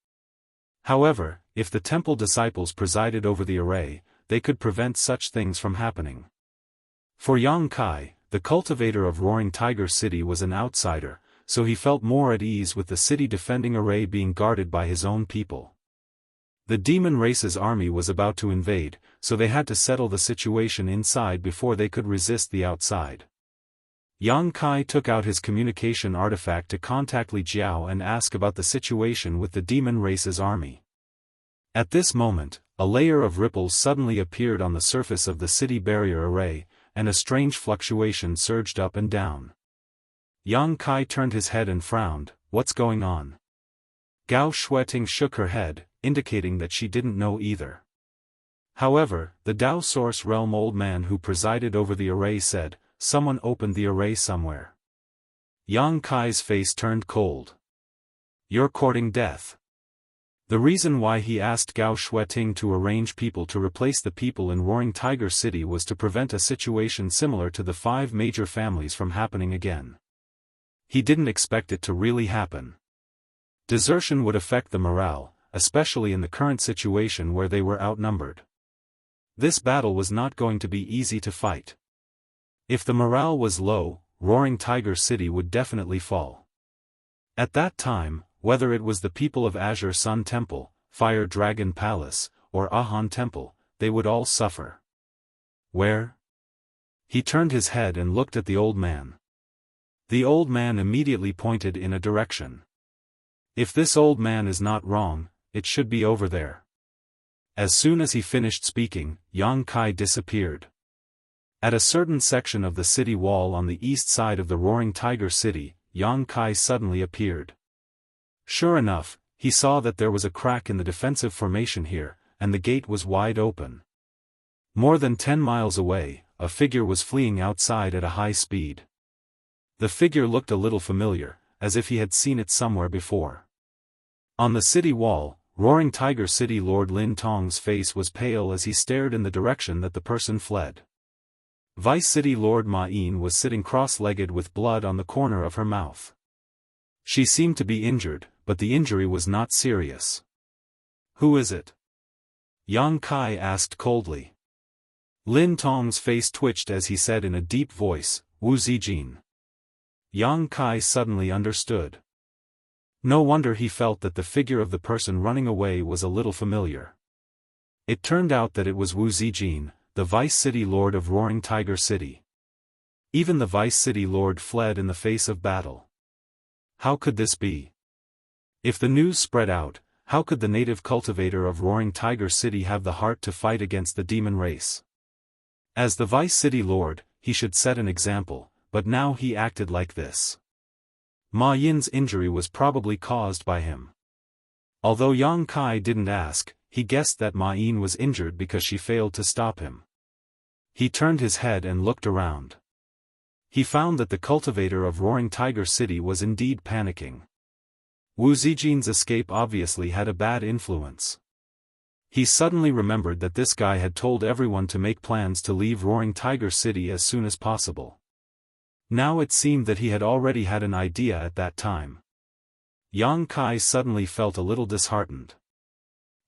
A: However, if the temple disciples presided over the array, they could prevent such things from happening. For Yang Kai, the cultivator of Roaring Tiger City was an outsider, so he felt more at ease with the city defending array being guarded by his own people. The demon race's army was about to invade, so they had to settle the situation inside before they could resist the outside. Yang Kai took out his communication artifact to contact Li Jiao and ask about the situation with the demon race's army. At this moment, a layer of ripples suddenly appeared on the surface of the city barrier array, and a strange fluctuation surged up and down. Yang Kai turned his head and frowned. What's going on? Gao Shueting shook her head, indicating that she didn't know either. However, the Dao Source Realm old man who presided over the array said, someone opened the array somewhere. Yang Kai's face turned cold. You're courting death. The reason why he asked Gao Shueting to arrange people to replace the people in Roaring Tiger City was to prevent a situation similar to the 5 major families from happening again. He didn't expect it to really happen. Desertion would affect the morale, especially in the current situation where they were outnumbered. This battle was not going to be easy to fight. If the morale was low, Roaring Tiger City would definitely fall. At that time, whether it was the people of Azure Sun Temple, Fire Dragon Palace, or Ahan Temple, they would all suffer. Where? He turned his head and looked at the old man. The old man immediately pointed in a direction. If this old man is not wrong, it should be over there. As soon as he finished speaking, Yang Kai disappeared. At a certain section of the city wall on the east side of the Roaring Tiger City, Yang Kai suddenly appeared. Sure enough, he saw that there was a crack in the defensive formation here, and the gate was wide open. More than 10 miles away, a figure was fleeing outside at a high speed. The figure looked a little familiar, as if he had seen it somewhere before. On the city wall, Roaring Tiger City Lord Lin Tong's face was pale as he stared in the direction that the person fled. Vice City Lord Ma Yin was sitting cross-legged with blood on the corner of her mouth. She seemed to be injured, but the injury was not serious. Who is it? Yang Kai asked coldly. Lin Tong's face twitched as he said in a deep voice, Wu Zijin. Yang Kai suddenly understood. No wonder he felt that the figure of the person running away was a little familiar. It turned out that it was Wu Zijin, the Vice City Lord of Roaring Tiger City. Even the Vice City Lord fled in the face of battle. How could this be? If the news spread out, how could the native cultivator of Roaring Tiger City have the heart to fight against the demon race? As the Vice City Lord, he should set an example, but now he acted like this. Ma Yin's injury was probably caused by him. Although Yang Kai didn't ask, he guessed that Ma Yin was injured because she failed to stop him. He turned his head and looked around. He found that the cultivator of Roaring Tiger City was indeed panicking. Wu Zijin's escape obviously had a bad influence. He suddenly remembered that this guy had told everyone to make plans to leave Roaring Tiger City as soon as possible. Now it seemed that he had already had an idea at that time. Yang Kai suddenly felt a little disheartened.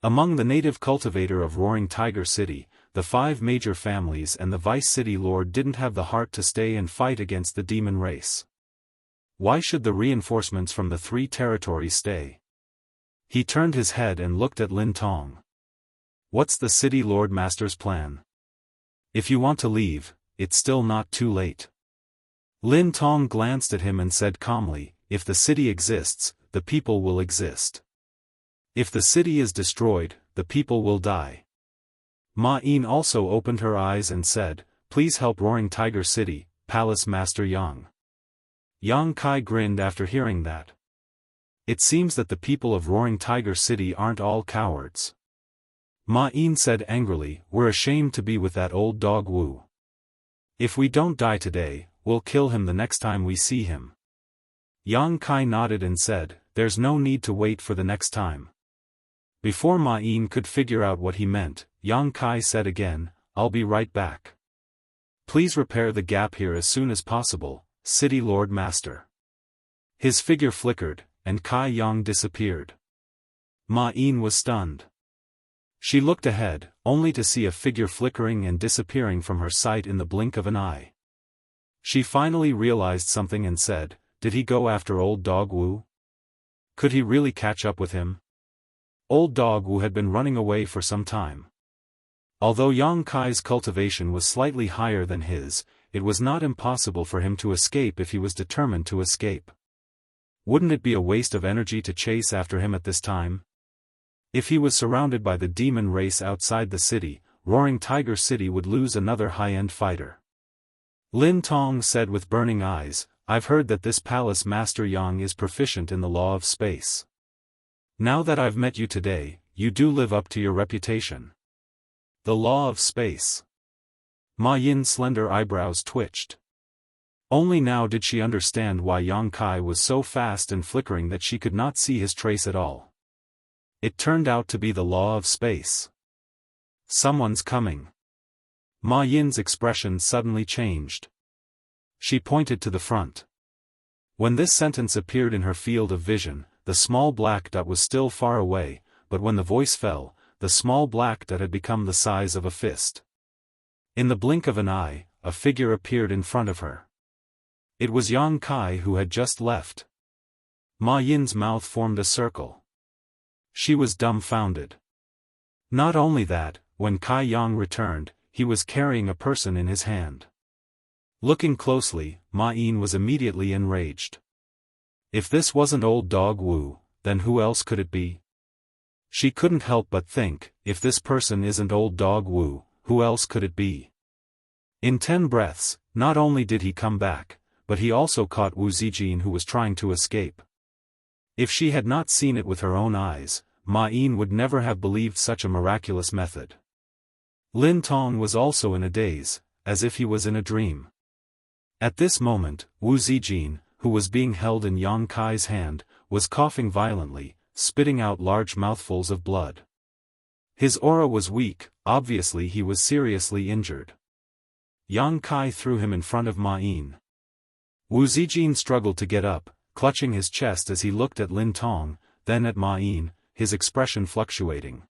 A: Among the native cultivator of Roaring Tiger City, the 5 major families and the Vice City Lord didn't have the heart to stay and fight against the demon race. Why should the reinforcements from the 3 territories stay? He turned his head and looked at Lin Tong. What's the City Lord Master's plan? If you want to leave, it's still not too late. Lin Tong glanced at him and said calmly, if the city exists, the people will exist. If the city is destroyed, the people will die. Ma Yin also opened her eyes and said, please help Roaring Tiger City, Palace Master Yang. Yang Kai grinned after hearing that. It seems that the people of Roaring Tiger City aren't all cowards. Ma Yin said angrily, we're ashamed to be with that old dog Wu. If we don't die today, we'll kill him the next time we see him. Yang Kai nodded and said, there's no need to wait for the next time. Before Ma Yin could figure out what he meant, Yang Kai said again, I'll be right back. Please repair the gap here as soon as possible, City Lord Master. His figure flickered, and Kai Yang disappeared. Ma Yin was stunned. She looked ahead, only to see a figure flickering and disappearing from her sight in the blink of an eye. She finally realized something and said, did he go after old dog Wu? Could he really catch up with him? Old Dog Wu had been running away for some time. Although Yang Kai's cultivation was slightly higher than his, it was not impossible for him to escape if he was determined to escape. Wouldn't it be a waste of energy to chase after him at this time? If he was surrounded by the demon race outside the city, Roaring Tiger City would lose another high-end fighter. Lin Tong said with burning eyes, I've heard that this palace master Yang is proficient in the law of space. Now that I've met you today, you do live up to your reputation. The law of space. Ma Yin's slender eyebrows twitched. Only now did she understand why Yang Kai was so fast and flickering that she could not see his trace at all. It turned out to be the law of space. Someone's coming. Ma Yin's expression suddenly changed. She pointed to the front. When this sentence appeared in her field of vision, the small black dot was still far away, but when the voice fell, the small black dot had become the size of a fist. In the blink of an eye, a figure appeared in front of her. It was Yang Kai who had just left. Ma Yin's mouth formed a circle. She was dumbfounded. Not only that, when Kai Yang returned, he was carrying a person in his hand. Looking closely, Ma Yin was immediately enraged. If this wasn't Old Dog Wu, then who else could it be? She couldn't help but think, if this person isn't Old Dog Wu, who else could it be? In 10 breaths, not only did he come back, but he also caught Wu Zijin, who was trying to escape. If she had not seen it with her own eyes, Ma Yin would never have believed such a miraculous method. Lin Tong was also in a daze, as if he was in a dream. At this moment, Wu Zijin, who was being held in Yang Kai's hand, was coughing violently, spitting out large mouthfuls of blood. His aura was weak, obviously he was seriously injured. Yang Kai threw him in front of Ma Yin. Wu Zijin struggled to get up, clutching his chest as he looked at Lin Tong, then at Ma Yin, his expression fluctuating.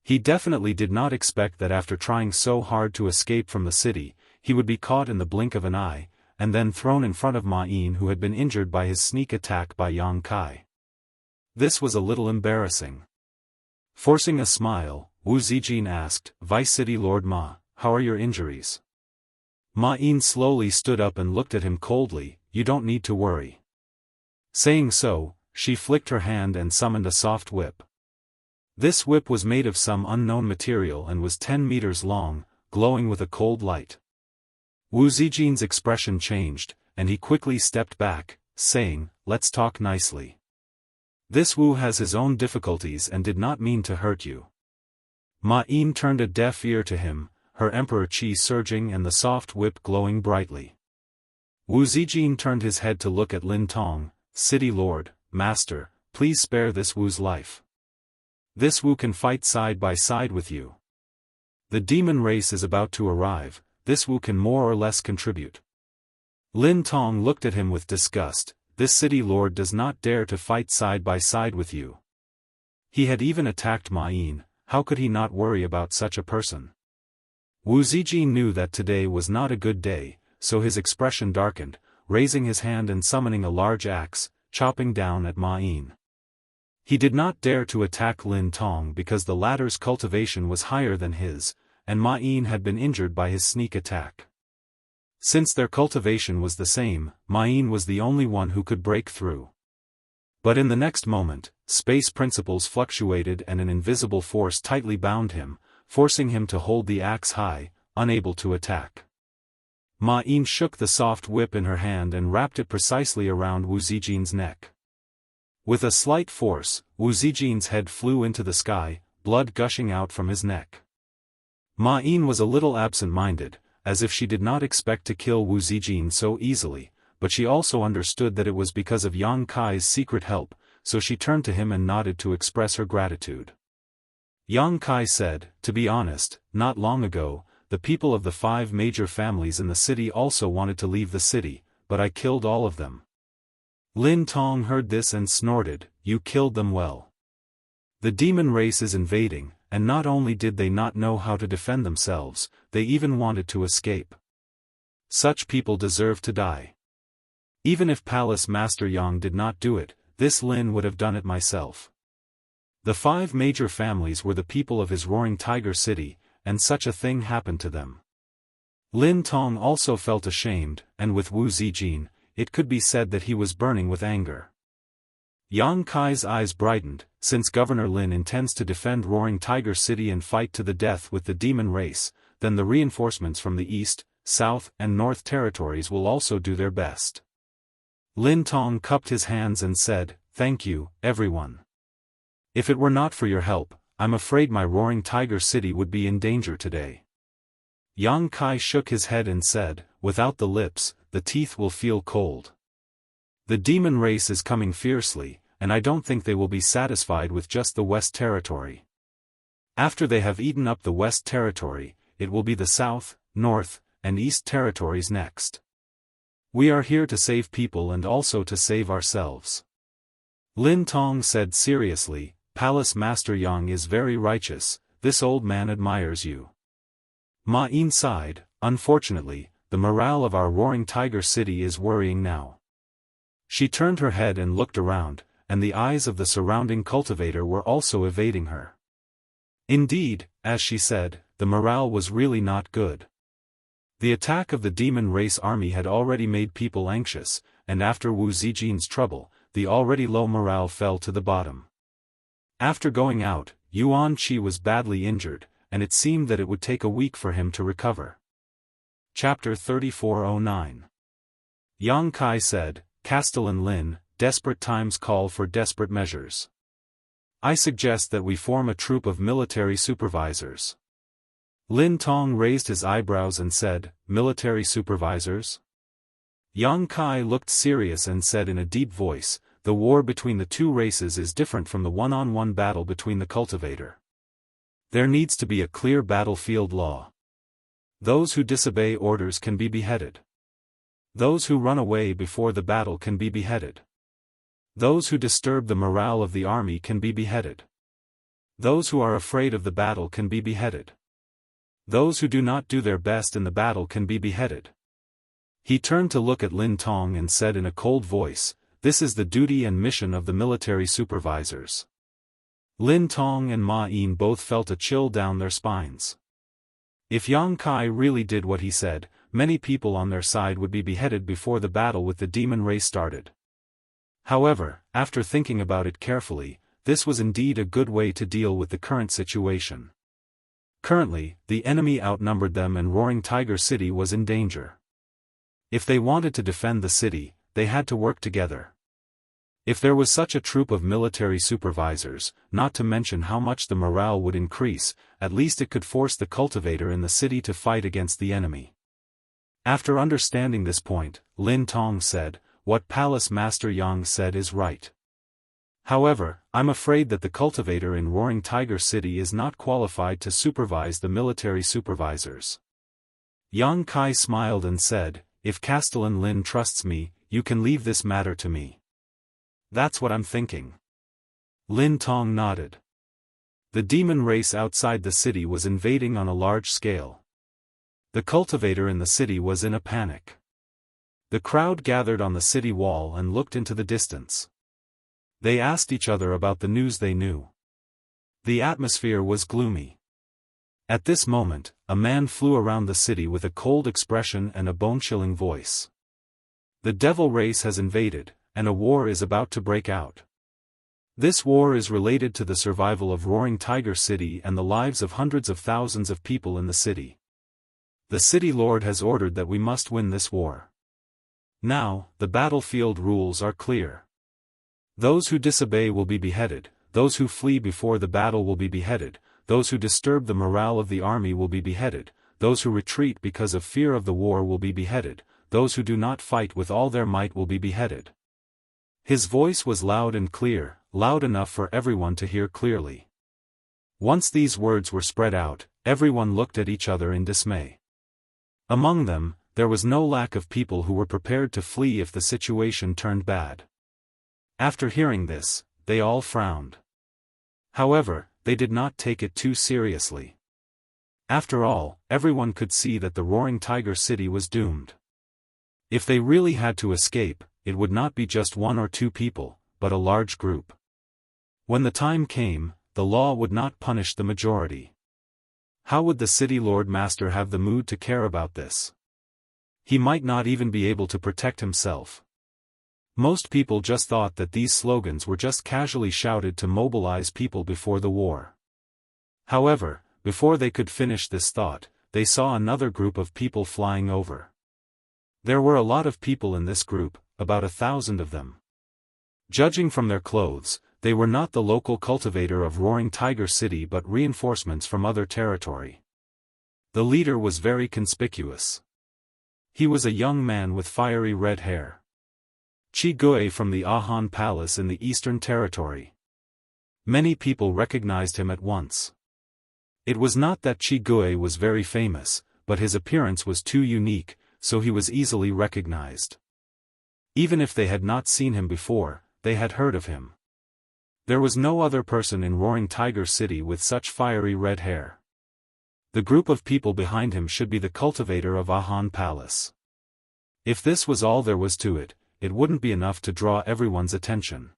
A: He definitely did not expect that after trying so hard to escape from the city, he would be caught in the blink of an eye, and then thrown in front of Ma Yin, who had been injured by his sneak attack by Yang Kai. This was a little embarrassing. Forcing a smile, Wu Zijin asked, Vice City Lord Ma, how are your injuries? Ma Yin slowly stood up and looked at him coldly, you don't need to worry. Saying so, she flicked her hand and summoned a soft whip. This whip was made of some unknown material and was 10 meters long, glowing with a cold light. Wu Zijin's expression changed, and he quickly stepped back, saying, let's talk nicely. This Wu has his own difficulties and did not mean to hurt you. Ma Yin turned a deaf ear to him, her emperor qi surging and the soft whip glowing brightly. Wu Zijin turned his head to look at Lin Tong, City Lord, Master, please spare this Wu's life. This Wu can fight side by side with you. The demon race is about to arrive, this Wu can more or less contribute. Lin Tong looked at him with disgust, this city lord does not dare to fight side by side with you. He had even attacked Ma Yin, how could he not worry about such a person? Wu Zijin knew that today was not a good day, so his expression darkened, raising his hand and summoning a large axe, chopping down at Ma Yin. He did not dare to attack Lin Tong because the latter's cultivation was higher than his, and Ma Yin had been injured by his sneak attack. Since their cultivation was the same, Ma Yin was the only one who could break through. But in the next moment, space principles fluctuated and an invisible force tightly bound him, forcing him to hold the axe high, unable to attack. Ma Yin shook the soft whip in her hand and wrapped it precisely around Wu Zijin's neck. With a slight force, Wu Zijin's head flew into the sky, blood gushing out from his neck. Ma Yin was a little absent-minded, as if she did not expect to kill Wu Zijin so easily, but she also understood that it was because of Yang Kai's secret help, so she turned to him and nodded to express her gratitude. Yang Kai said, to be honest, not long ago, the people of the 5 major families in the city also wanted to leave the city, but I killed all of them. Lin Tong heard this and snorted, you killed them well. The demon race is invading, and not only did they not know how to defend themselves, they even wanted to escape. Such people deserve to die. Even if Palace Master Yang did not do it, this Lin would have done it myself. The 5 major families were the people of his roaring tiger city, and such a thing happened to them. Lin Tong also felt ashamed, and with Wu Zijin, it could be said that he was burning with anger. Yang Kai's eyes brightened, since Governor Lin intends to defend Roaring Tiger City and fight to the death with the demon race, then the reinforcements from the east, south and north territories will also do their best. Lin Tong cupped his hands and said, "Thank you, everyone. If it were not for your help, I'm afraid my Roaring Tiger City would be in danger today." Yang Kai shook his head and said, "Without the lips, the teeth will feel cold. The demon race is coming fiercely, and I don't think they will be satisfied with just the West Territory. After they have eaten up the West Territory, it will be the South, North, and East Territories next. We are here to save people and also to save ourselves." Lin Tong said seriously, "Palace Master Yang is very righteous, this old man admires you." Ma Yin sighed, "Unfortunately, the morale of our Roaring Tiger City is worrying now." She turned her head and looked around, and the eyes of the surrounding cultivator were also evading her. Indeed, as she said, the morale was really not good. The attack of the demon race army had already made people anxious, and after Wu Zijin's trouble, the already low morale fell to the bottom. After going out, Yuan Qi was badly injured, and it seemed that it would take a week for him to recover. Chapter 3409. Yang Kai said, "Castellan Lin, desperate times call for desperate measures. I suggest that we form a troop of military supervisors." Lin Tong raised his eyebrows and said, "Military supervisors?" Yang Kai looked serious and said in a deep voice, "The war between the two races is different from the one-on-one battle between the cultivator. There needs to be a clear battlefield law. Those who disobey orders can be beheaded. Those who run away before the battle can be beheaded. Those who disturb the morale of the army can be beheaded. Those who are afraid of the battle can be beheaded. Those who do not do their best in the battle can be beheaded." He turned to look at Lin Tong and said in a cold voice, "This is the duty and mission of the military supervisors." Lin Tong and Ma Yin both felt a chill down their spines. If Yang Kai really did what he said, many people on their side would be beheaded before the battle with the demon race started. However, after thinking about it carefully, this was indeed a good way to deal with the current situation. Currently, the enemy outnumbered them and Roaring Tiger City was in danger. If they wanted to defend the city, they had to work together. If there was such a troop of military supervisors, not to mention how much the morale would increase, at least it could force the cultivator in the city to fight against the enemy. After understanding this point, Lin Tong said, "What Palace Master Yang said is right. However, I'm afraid that the cultivator in Roaring Tiger City is not qualified to supervise the military supervisors." Yang Kai smiled and said, "If Castellan Lin trusts me, you can leave this matter to me." "That's what I'm thinking." Lin Tong nodded. The demon race outside the city was invading on a large scale. The cultivator in the city was in a panic. The crowd gathered on the city wall and looked into the distance. They asked each other about the news they knew. The atmosphere was gloomy. At this moment, a man flew around the city with a cold expression and a bone-chilling voice. "The devil race has invaded, and a war is about to break out. This war is related to the survival of Roaring Tiger City and the lives of hundreds of thousands of people in the city. The city lord has ordered that we must win this war. Now, the battlefield rules are clear. Those who disobey will be beheaded, those who flee before the battle will be beheaded, those who disturb the morale of the army will be beheaded, those who retreat because of fear of the war will be beheaded, those who do not fight with all their might will be beheaded." His voice was loud and clear, loud enough for everyone to hear clearly. Once these words were spread out, everyone looked at each other in dismay. Among them, there was no lack of people who were prepared to flee if the situation turned bad. After hearing this, they all frowned. However, they did not take it too seriously. After all, everyone could see that the Roaring Tiger City was doomed. If they really had to escape, it would not be just one or two people, but a large group. When the time came, the law would not punish the majority. How would the city Lord Master have the mood to care about this? He might not even be able to protect himself. Most people just thought that these slogans were just casually shouted to mobilize people before the war. However, before they could finish this thought, they saw another group of people flying over. There were a lot of people in this group, about 1,000 of them. Judging from their clothes, they were not the local cultivator of Roaring Tiger City but reinforcements from other territory. The leader was very conspicuous. He was a young man with fiery red hair. Chi Gui from the Ahan Palace in the Eastern Territory. Many people recognized him at once. It was not that Chi Gui was very famous, but his appearance was too unique, so he was easily recognized. Even if they had not seen him before, they had heard of him. There was no other person in Roaring Tiger City with such fiery red hair. The group of people behind him should be the cultivator of Ahan Palace. If this was all there was to it, it wouldn't be enough to draw everyone's attention.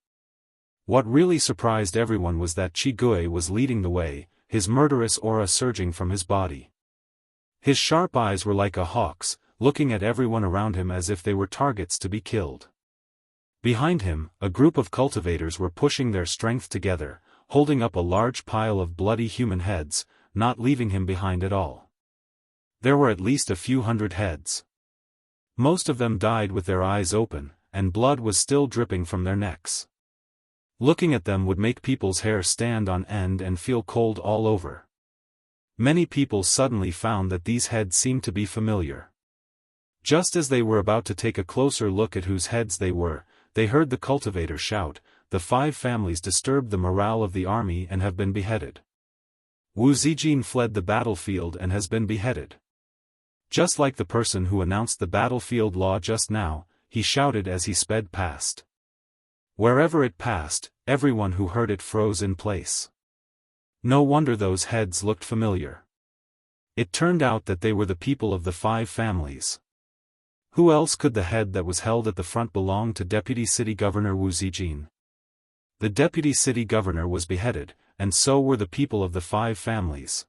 A: What really surprised everyone was that Chi Gui was leading the way, his murderous aura surging from his body. His sharp eyes were like a hawk's, looking at everyone around him as if they were targets to be killed. Behind him, a group of cultivators were pushing their strength together, holding up a large pile of bloody human heads, not leaving him behind at all. There were at least a few hundred heads. Most of them died with their eyes open, and blood was still dripping from their necks. Looking at them would make people's hair stand on end and feel cold all over. Many people suddenly found that these heads seemed to be familiar. Just as they were about to take a closer look at whose heads they were, they heard the cultivator shout, "The 5 families disturbed the morale of the army and have been beheaded. Wu Zijin fled the battlefield and has been beheaded." Just like the person who announced the battlefield law just now, he shouted as he sped past. Wherever it passed, everyone who heard it froze in place. No wonder those heads looked familiar. It turned out that they were the people of the 5 families. Who else could the head that was held at the front belong to Deputy City Governor Wu Zijin? The Deputy City Governor was beheaded, and so were the people of the 5 families.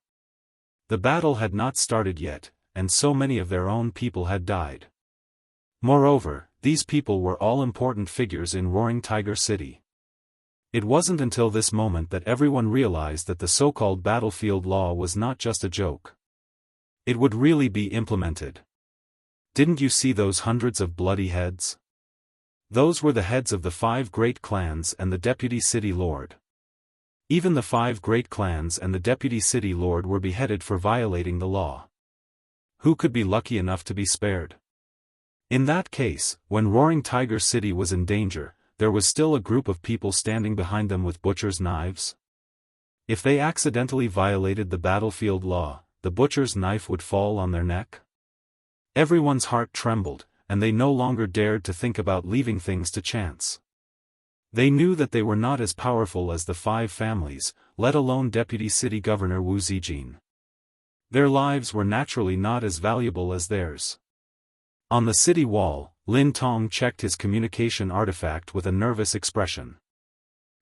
A: The battle had not started yet, and so many of their own people had died. Moreover, these people were all important figures in Roaring Tiger City. It wasn't until this moment that everyone realized that the so-called battlefield law was not just a joke. It would really be implemented. Didn't you see those hundreds of bloody heads? Those were the heads of the 5 great clans and the Deputy City Lord. Even the 5 great clans and the Deputy City Lord were beheaded for violating the law. Who could be lucky enough to be spared? In that case, when Roaring Tiger City was in danger, there was still a group of people standing behind them with butcher's knives. If they accidentally violated the battlefield law, the butcher's knife would fall on their neck. Everyone's heart trembled, and they no longer dared to think about leaving things to chance. They knew that they were not as powerful as the 5 families, let alone Deputy City Governor Wu Zijin. Their lives were naturally not as valuable as theirs. On the city wall, Lin Tong checked his communication artifact with a nervous expression.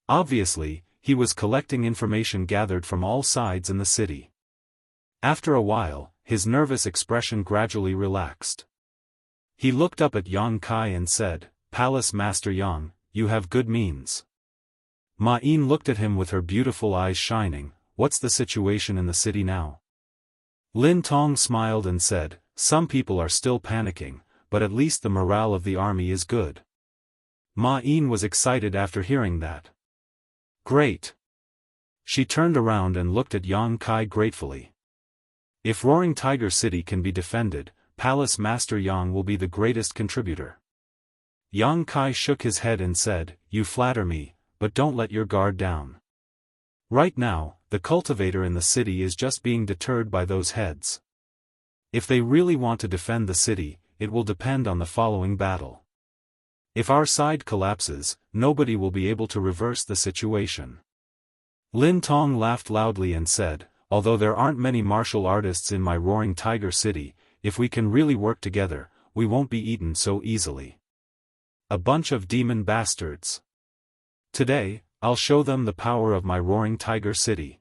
A: Obviously, he was collecting information gathered from all sides in the city. After a while, his nervous expression gradually relaxed. He looked up at Yang Kai and said, "Palace Master Yang, you have good means." Ma Yin looked at him with her beautiful eyes shining. "What's the situation in the city now?" Lin Tong smiled and said, "Some people are still panicking, but at least the morale of the army is good." Ma Yin was excited after hearing that. "Great." She turned around and looked at Yang Kai gratefully. If Roaring Tiger City can be defended, Palace Master Yang will be the greatest contributor. Yang Kai shook his head and said, "You flatter me, but don't let your guard down. Right now, the cultivator in the city is just being deterred by those heads. If they really want to defend the city, it will depend on the following battle. If our side collapses, nobody will be able to reverse the situation." Lin Tong laughed loudly and said, "Although there aren't many martial artists in my Roaring Tiger City, if we can really work together, we won't be eaten so easily. A bunch of demon bastards. Today, I'll show them the power of my roaring tiger city.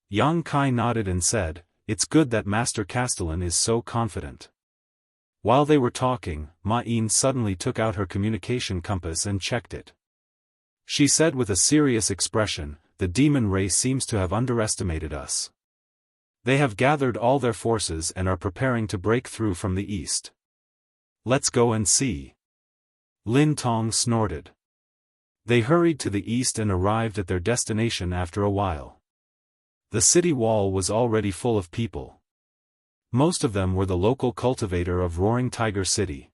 A: Yang Kai nodded and said, "It's good that Master Castellan is so confident." While they were talking, Ma Yin suddenly took out her communication compass and checked it. She said with a serious expression, "The demon race seems to have underestimated us. They have gathered all their forces and are preparing to break through from the east. Let's go and see." Lin Tong snorted. They hurried to the east and arrived at their destination after a while. The city wall was already full of people. Most of them were the local cultivator of Roaring Tiger City.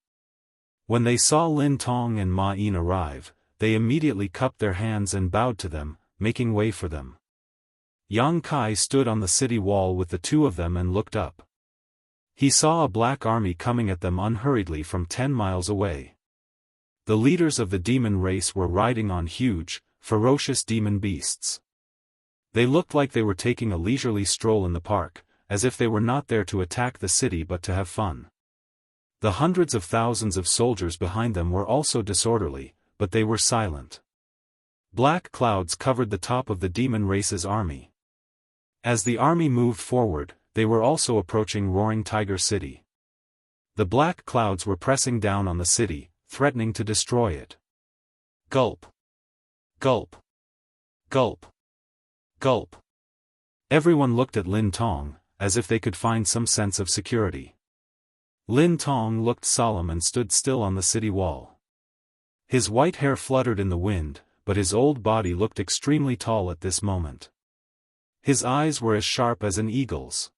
A: When they saw Lin Tong and Ma Yin arrive, they immediately cupped their hands and bowed to them, making way for them. Yang Kai stood on the city wall with the two of them and looked up. He saw a black army coming at them unhurriedly from 10 miles away. The leaders of the demon race were riding on huge, ferocious demon beasts. They looked like they were taking a leisurely stroll in the park, as if they were not there to attack the city but to have fun. The hundreds of thousands of soldiers behind them were also disorderly, but they were silent. Black clouds covered the top of the demon race's army. As the army moved forward, they were also approaching Roaring Tiger City. The black clouds were pressing down on the city, threatening to destroy it. Gulp. Gulp. Gulp. Gulp. Everyone looked at Lin Tong, as if they could find some sense of security. Lin Tong looked solemn and stood still on the city wall. His white hair fluttered in the wind, but his old body looked extremely tall at this moment. His eyes were as sharp as an eagle's.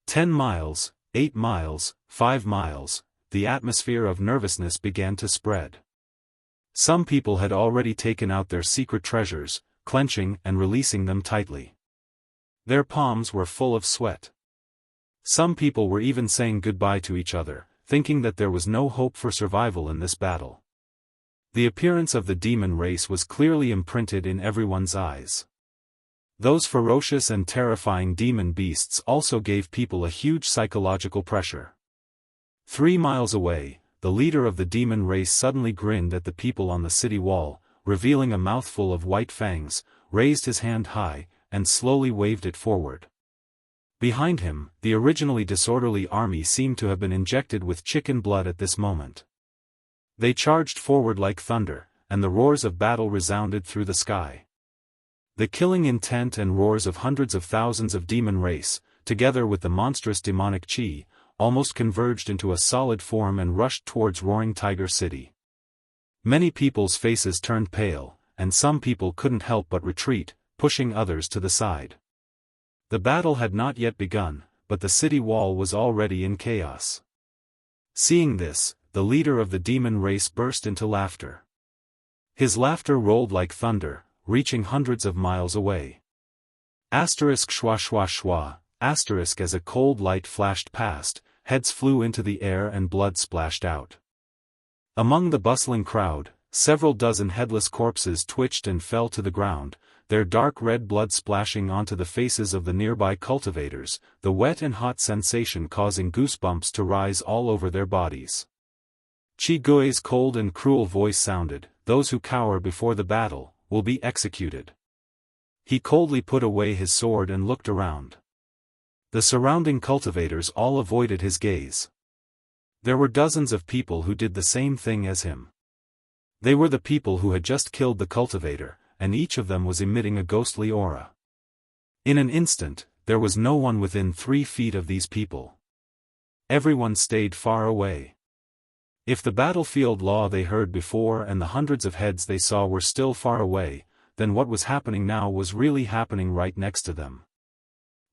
A: 10 miles, 8 miles, 5 miles, the atmosphere of nervousness began to spread. Some people had already taken out their secret treasures, clenching and releasing them tightly. Their palms were full of sweat. Some people were even saying goodbye to each other, thinking that there was no hope for survival in this battle. The appearance of the demon race was clearly imprinted in everyone's eyes. Those ferocious and terrifying demon beasts also gave people a huge psychological pressure. 3 miles away, the leader of the demon race suddenly grinned at the people on the city wall, revealing a mouthful of white fangs, raised his hand high, and slowly waved it forward. Behind him, the originally disorderly army seemed to have been injected with chicken blood at this moment. They charged forward like thunder, and the roars of battle resounded through the sky. The killing intent and roars of hundreds of thousands of demon race, together with the monstrous demonic chi, almost converged into a solid form and rushed towards Roaring Tiger City. Many people's faces turned pale, and some people couldn't help but retreat, pushing others to the side. The battle had not yet begun, but the city wall was already in chaos. Seeing this, the leader of the demon race burst into laughter. His laughter rolled like thunder, reaching hundreds of miles away. Asterisk schwa schwa schwa, asterisk as a cold light flashed past, heads flew into the air and blood splashed out. Among the bustling crowd, several dozen headless corpses twitched and fell to the ground, their dark red blood splashing onto the faces of the nearby cultivators, the wet and hot sensation causing goosebumps to rise all over their bodies. Chi Gui's cold and cruel voice sounded, "Those who cower before the battle will be executed." He coldly put away his sword and looked around. The surrounding cultivators all avoided his gaze. There were dozens of people who did the same thing as him. They were the people who had just killed the cultivator, and each of them was emitting a ghostly aura. In an instant, there was no one within 3 feet of these people. Everyone stayed far away. If the battlefield law they heard before and the hundreds of heads they saw were still far away, then what was happening now was really happening right next to them.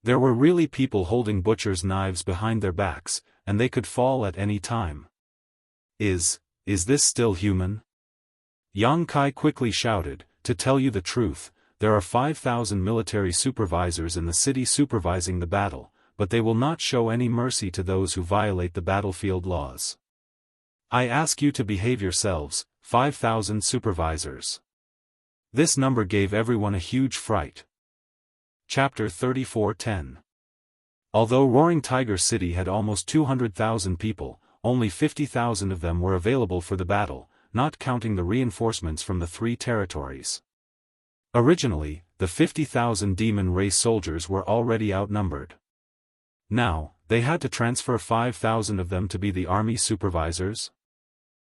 A: There were really people holding butchers' knives behind their backs, and they could fall at any time. Is this still human? Yang Kai quickly shouted, "To tell you the truth, there are 5,000 military supervisors in the city supervising the battle, but they will not show any mercy to those who violate the battlefield laws. I ask you to behave yourselves, 5,000 supervisors." This number gave everyone a huge fright. Chapter 34:10. Although Roaring Tiger City had almost 200,000 people, only 50,000 of them were available for the battle, not counting the reinforcements from the 3 territories. Originally, the 50,000 demon race soldiers were already outnumbered. Now, they had to transfer 5,000 of them to be the army supervisors?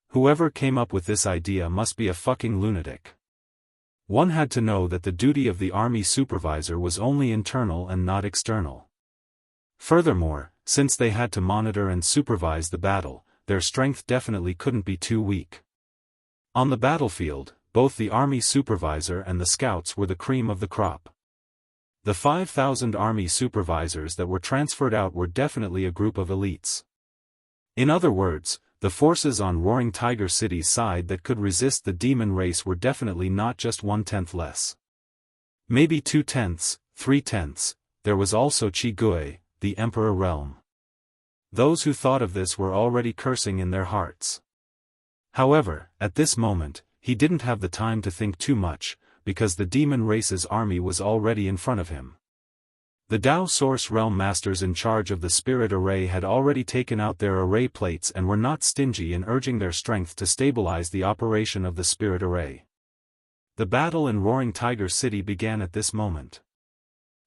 A: Whoever came up with this idea must be a fucking lunatic. One had to know that the duty of the army supervisor was only internal and not external. Furthermore, since they had to monitor and supervise the battle, their strength definitely couldn't be too weak. On the battlefield, both the army supervisor and the scouts were the cream of the crop. The 5,000 army supervisors that were transferred out were definitely a group of elites. In other words, the forces on Roaring Tiger City's side that could resist the demon race were definitely not just 1/10 less. Maybe 2/10, 3/10, there was also Qi Gui, the Emperor realm. Those who thought of this were already cursing in their hearts. However, at this moment, he didn't have the time to think too much, because the demon race's army was already in front of him. The Dao Source Realm Masters in charge of the Spirit Array had already taken out their array plates and were not stingy in urging their strength to stabilize the operation of the Spirit Array. The battle in Roaring Tiger City began at this moment.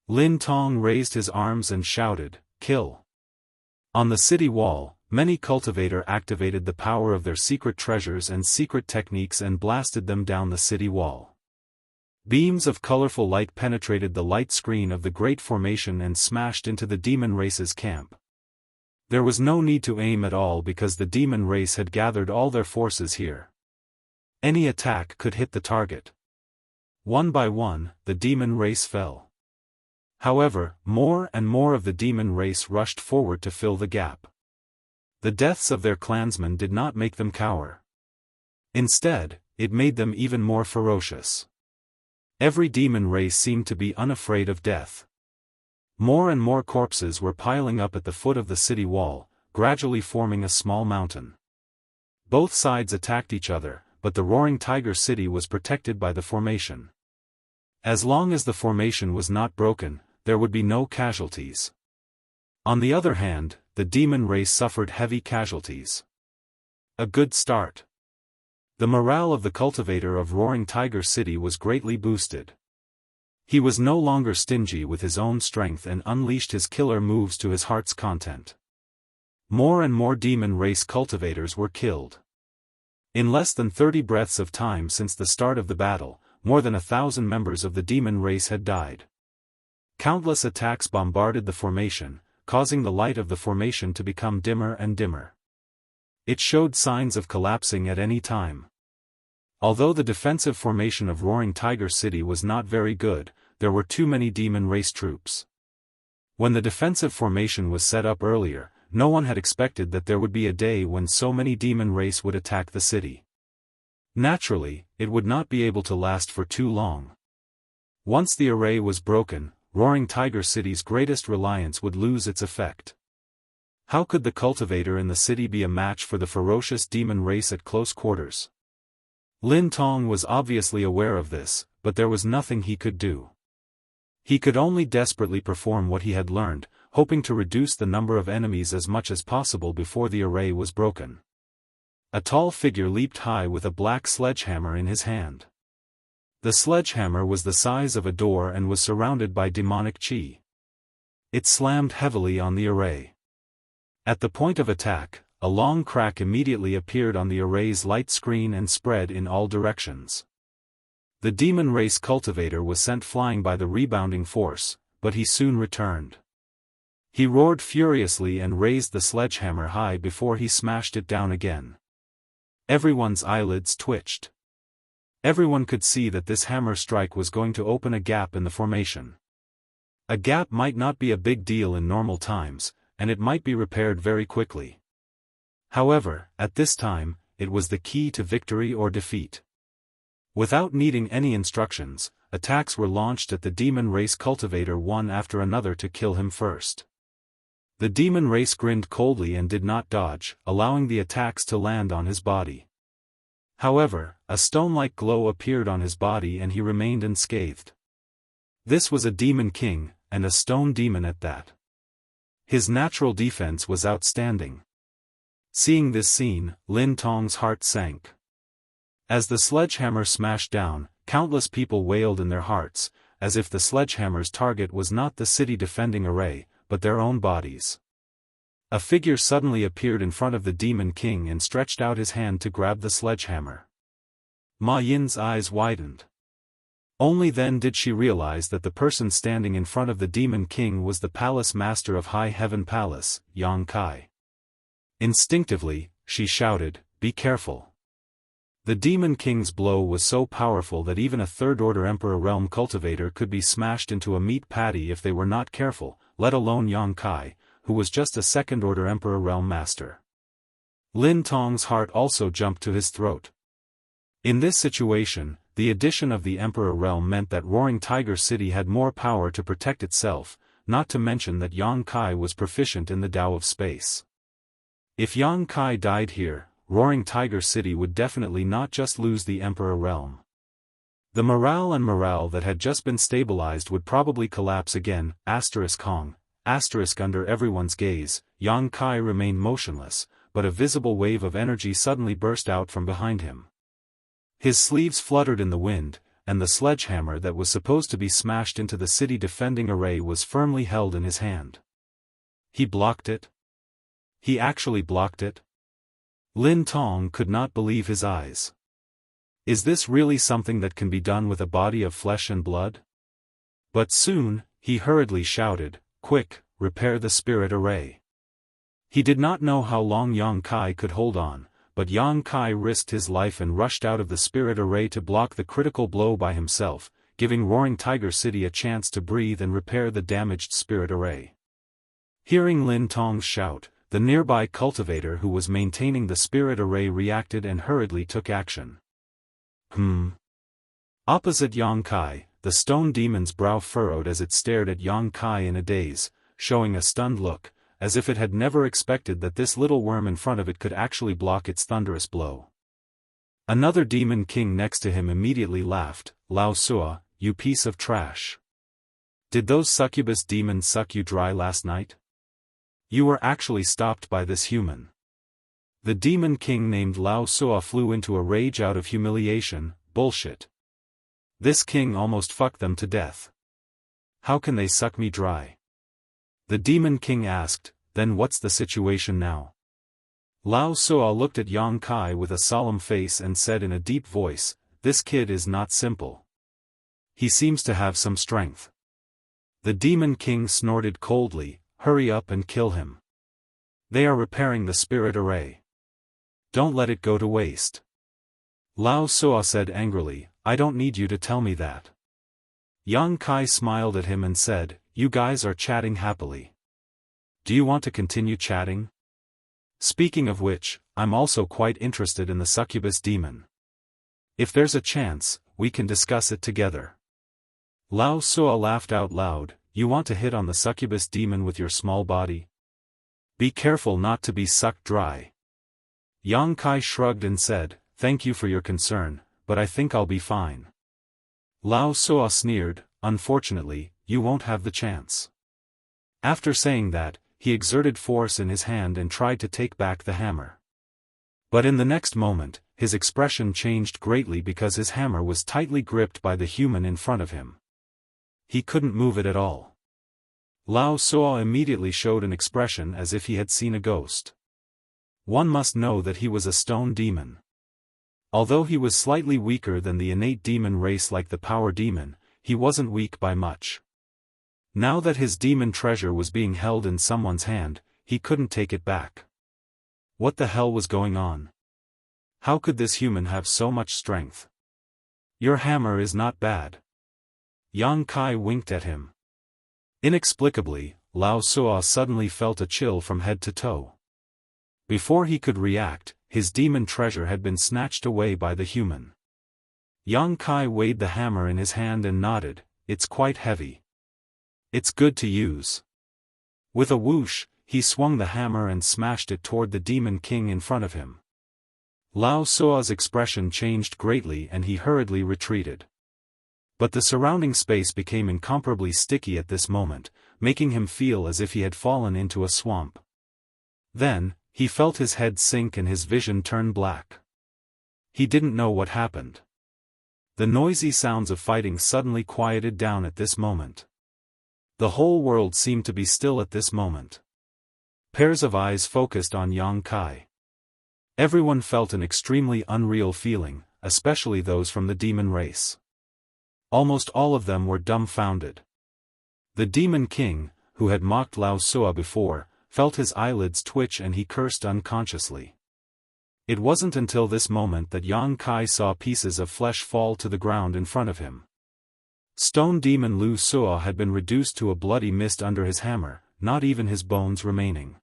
A: Lin Tong raised his arms and shouted, "Kill!" On the city wall, many cultivators activated the power of their secret treasures and secret techniques and blasted them down the city wall. Beams of colorful light penetrated the light screen of the Great Formation and smashed into the demon race's camp. There was no need to aim at all because the demon race had gathered all their forces here. Any attack could hit the target. One by one, the demon race fell. However, more and more of the demon race rushed forward to fill the gap. The deaths of their clansmen did not make them cower. Instead, it made them even more ferocious. Every demon race seemed to be unafraid of death. More and more corpses were piling up at the foot of the city wall, gradually forming a small mountain. Both sides attacked each other, but the Roaring Tiger City was protected by the formation. As long as the formation was not broken, there would be no casualties. On the other hand, the demon race suffered heavy casualties. A good start. The morale of the cultivator of Roaring Tiger City was greatly boosted. He was no longer stingy with his own strength and unleashed his killer moves to his heart's content. More and more demon race cultivators were killed. In less than 30 breaths of time since the start of the battle, more than 1,000 members of the demon race had died. Countless attacks bombarded the formation, causing the light of the formation to become dimmer and dimmer. It showed signs of collapsing at any time. Although the defensive formation of Roaring Tiger City was not very good, there were too many demon race troops. When the defensive formation was set up earlier, no one had expected that there would be a day when so many demon race would attack the city. Naturally, it would not be able to last for too long. Once the array was broken, Roaring Tiger City's greatest reliance would lose its effect. How could the cultivator in the city be a match for the ferocious demon race at close quarters? Lin Tong was obviously aware of this, but there was nothing he could do. He could only desperately perform what he had learned, hoping to reduce the number of enemies as much as possible before the array was broken. A tall figure leaped high with a black sledgehammer in his hand. The sledgehammer was the size of a door and was surrounded by demonic qi. It slammed heavily on the array. At the point of attack, a long crack immediately appeared on the array's light screen and spread in all directions. The demon race cultivator was sent flying by the rebounding force, but he soon returned. He roared furiously and raised the sledgehammer high before he smashed it down again. Everyone's eyelids twitched. Everyone could see that this hammer strike was going to open a gap in the formation. A gap might not be a big deal in normal times, and it might be repaired very quickly. However, at this time, it was the key to victory or defeat. Without needing any instructions, attacks were launched at the demon race cultivator one after another to kill him first. The demon race grinned coldly and did not dodge, allowing the attacks to land on his body. However, a stone-like glow appeared on his body and he remained unscathed. This was a demon king, and a stone demon at that. His natural defense was outstanding. Seeing this scene, Lin Tong's heart sank. As the sledgehammer smashed down, countless people wailed in their hearts, as if the sledgehammer's target was not the city defending array, but their own bodies. A figure suddenly appeared in front of the Demon King and stretched out his hand to grab the sledgehammer. Ma Yin's eyes widened. Only then did she realize that the person standing in front of the Demon King was the Palace Master of High Heaven Palace, Yang Kai. Instinctively, she shouted, "Be careful." The Demon King's blow was so powerful that even a third-order Emperor Realm cultivator could be smashed into a meat patty if they were not careful, let alone Yang Kai, who was just a second-order Emperor Realm Master. Lin Tong's heart also jumped to his throat. In this situation, the addition of the Emperor Realm meant that Roaring Tiger City had more power to protect itself, not to mention that Yang Kai was proficient in the Tao of space. If Yang Kai died here, Roaring Tiger City would definitely not just lose the Emperor Realm. The morale that had just been stabilized would probably collapse again. Kong. Under everyone's gaze, Yang Kai remained motionless, but a visible wave of energy suddenly burst out from behind him. His sleeves fluttered in the wind, and the sledgehammer that was supposed to be smashed into the city defending array was firmly held in his hand. He blocked it? He actually blocked it? Lin Tong could not believe his eyes. Is this really something that can be done with a body of flesh and blood? But soon, he hurriedly shouted, "Quick, repair the spirit array." He did not know how long Yang Kai could hold on, but Yang Kai risked his life and rushed out of the spirit array to block the critical blow by himself, giving Roaring Tiger City a chance to breathe and repair the damaged spirit array. Hearing Lin Tong's shout, the nearby cultivator who was maintaining the spirit array reacted and hurriedly took action. Opposite Yang Kai, the stone demon's brow furrowed as it stared at Yang Kai in a daze, showing a stunned look, as if it had never expected that this little worm in front of it could actually block its thunderous blow. Another Demon King next to him immediately laughed, "Lao Sua, you piece of trash. Did those succubus demons suck you dry last night? You were actually stopped by this human." The Demon King named Lao Sua flew into a rage out of humiliation. "Bullshit. This king almost fucked them to death. How can they suck me dry?" The Demon King asked, "Then what's the situation now?" Lao Sua looked at Yang Kai with a solemn face and said in a deep voice, "This kid is not simple. He seems to have some strength." The Demon King snorted coldly, "Hurry up and kill him. They are repairing the spirit array. Don't let it go to waste." Lao Sua said angrily, "I don't need you to tell me that." Yang Kai smiled at him and said, "You guys are chatting happily. Do you want to continue chatting? Speaking of which, I'm also quite interested in the succubus demon. If there's a chance, we can discuss it together." Lao Sua laughed out loud, "You want to hit on the succubus demon with your small body? Be careful not to be sucked dry." Yang Kai shrugged and said, "Thank you for your concern, but I think I'll be fine." Lao Sua sneered, "Unfortunately, you won't have the chance." After saying that, he exerted force in his hand and tried to take back the hammer. But in the next moment, his expression changed greatly because his hammer was tightly gripped by the human in front of him. He couldn't move it at all. Lao Sua immediately showed an expression as if he had seen a ghost. One must know that he was a stone demon. Although he was slightly weaker than the innate demon race like the power demon, he wasn't weak by much. Now that his demon treasure was being held in someone's hand, he couldn't take it back. What the hell was going on? How could this human have so much strength? "Your hammer is not bad." Yang Kai winked at him. Inexplicably, Lao Sua suddenly felt a chill from head to toe. Before he could react, his demon treasure had been snatched away by the human. Yang Kai weighed the hammer in his hand and nodded, "It's quite heavy. It's good to use." With a whoosh, he swung the hammer and smashed it toward the Demon King in front of him. Lao Sua's expression changed greatly and he hurriedly retreated. But the surrounding space became incomparably sticky at this moment, making him feel as if he had fallen into a swamp. Then, he felt his head sink and his vision turn black. He didn't know what happened. The noisy sounds of fighting suddenly quieted down at this moment. The whole world seemed to be still at this moment. Pairs of eyes focused on Yang Kai. Everyone felt an extremely unreal feeling, especially those from the demon race. Almost all of them were dumbfounded. The Demon King, who had mocked Lao Sua before, felt his eyelids twitch and he cursed unconsciously. It wasn't until this moment that Yang Kai saw pieces of flesh fall to the ground in front of him. Stone Demon Lu Sua had been reduced to a bloody mist under his hammer, not even his bones remaining.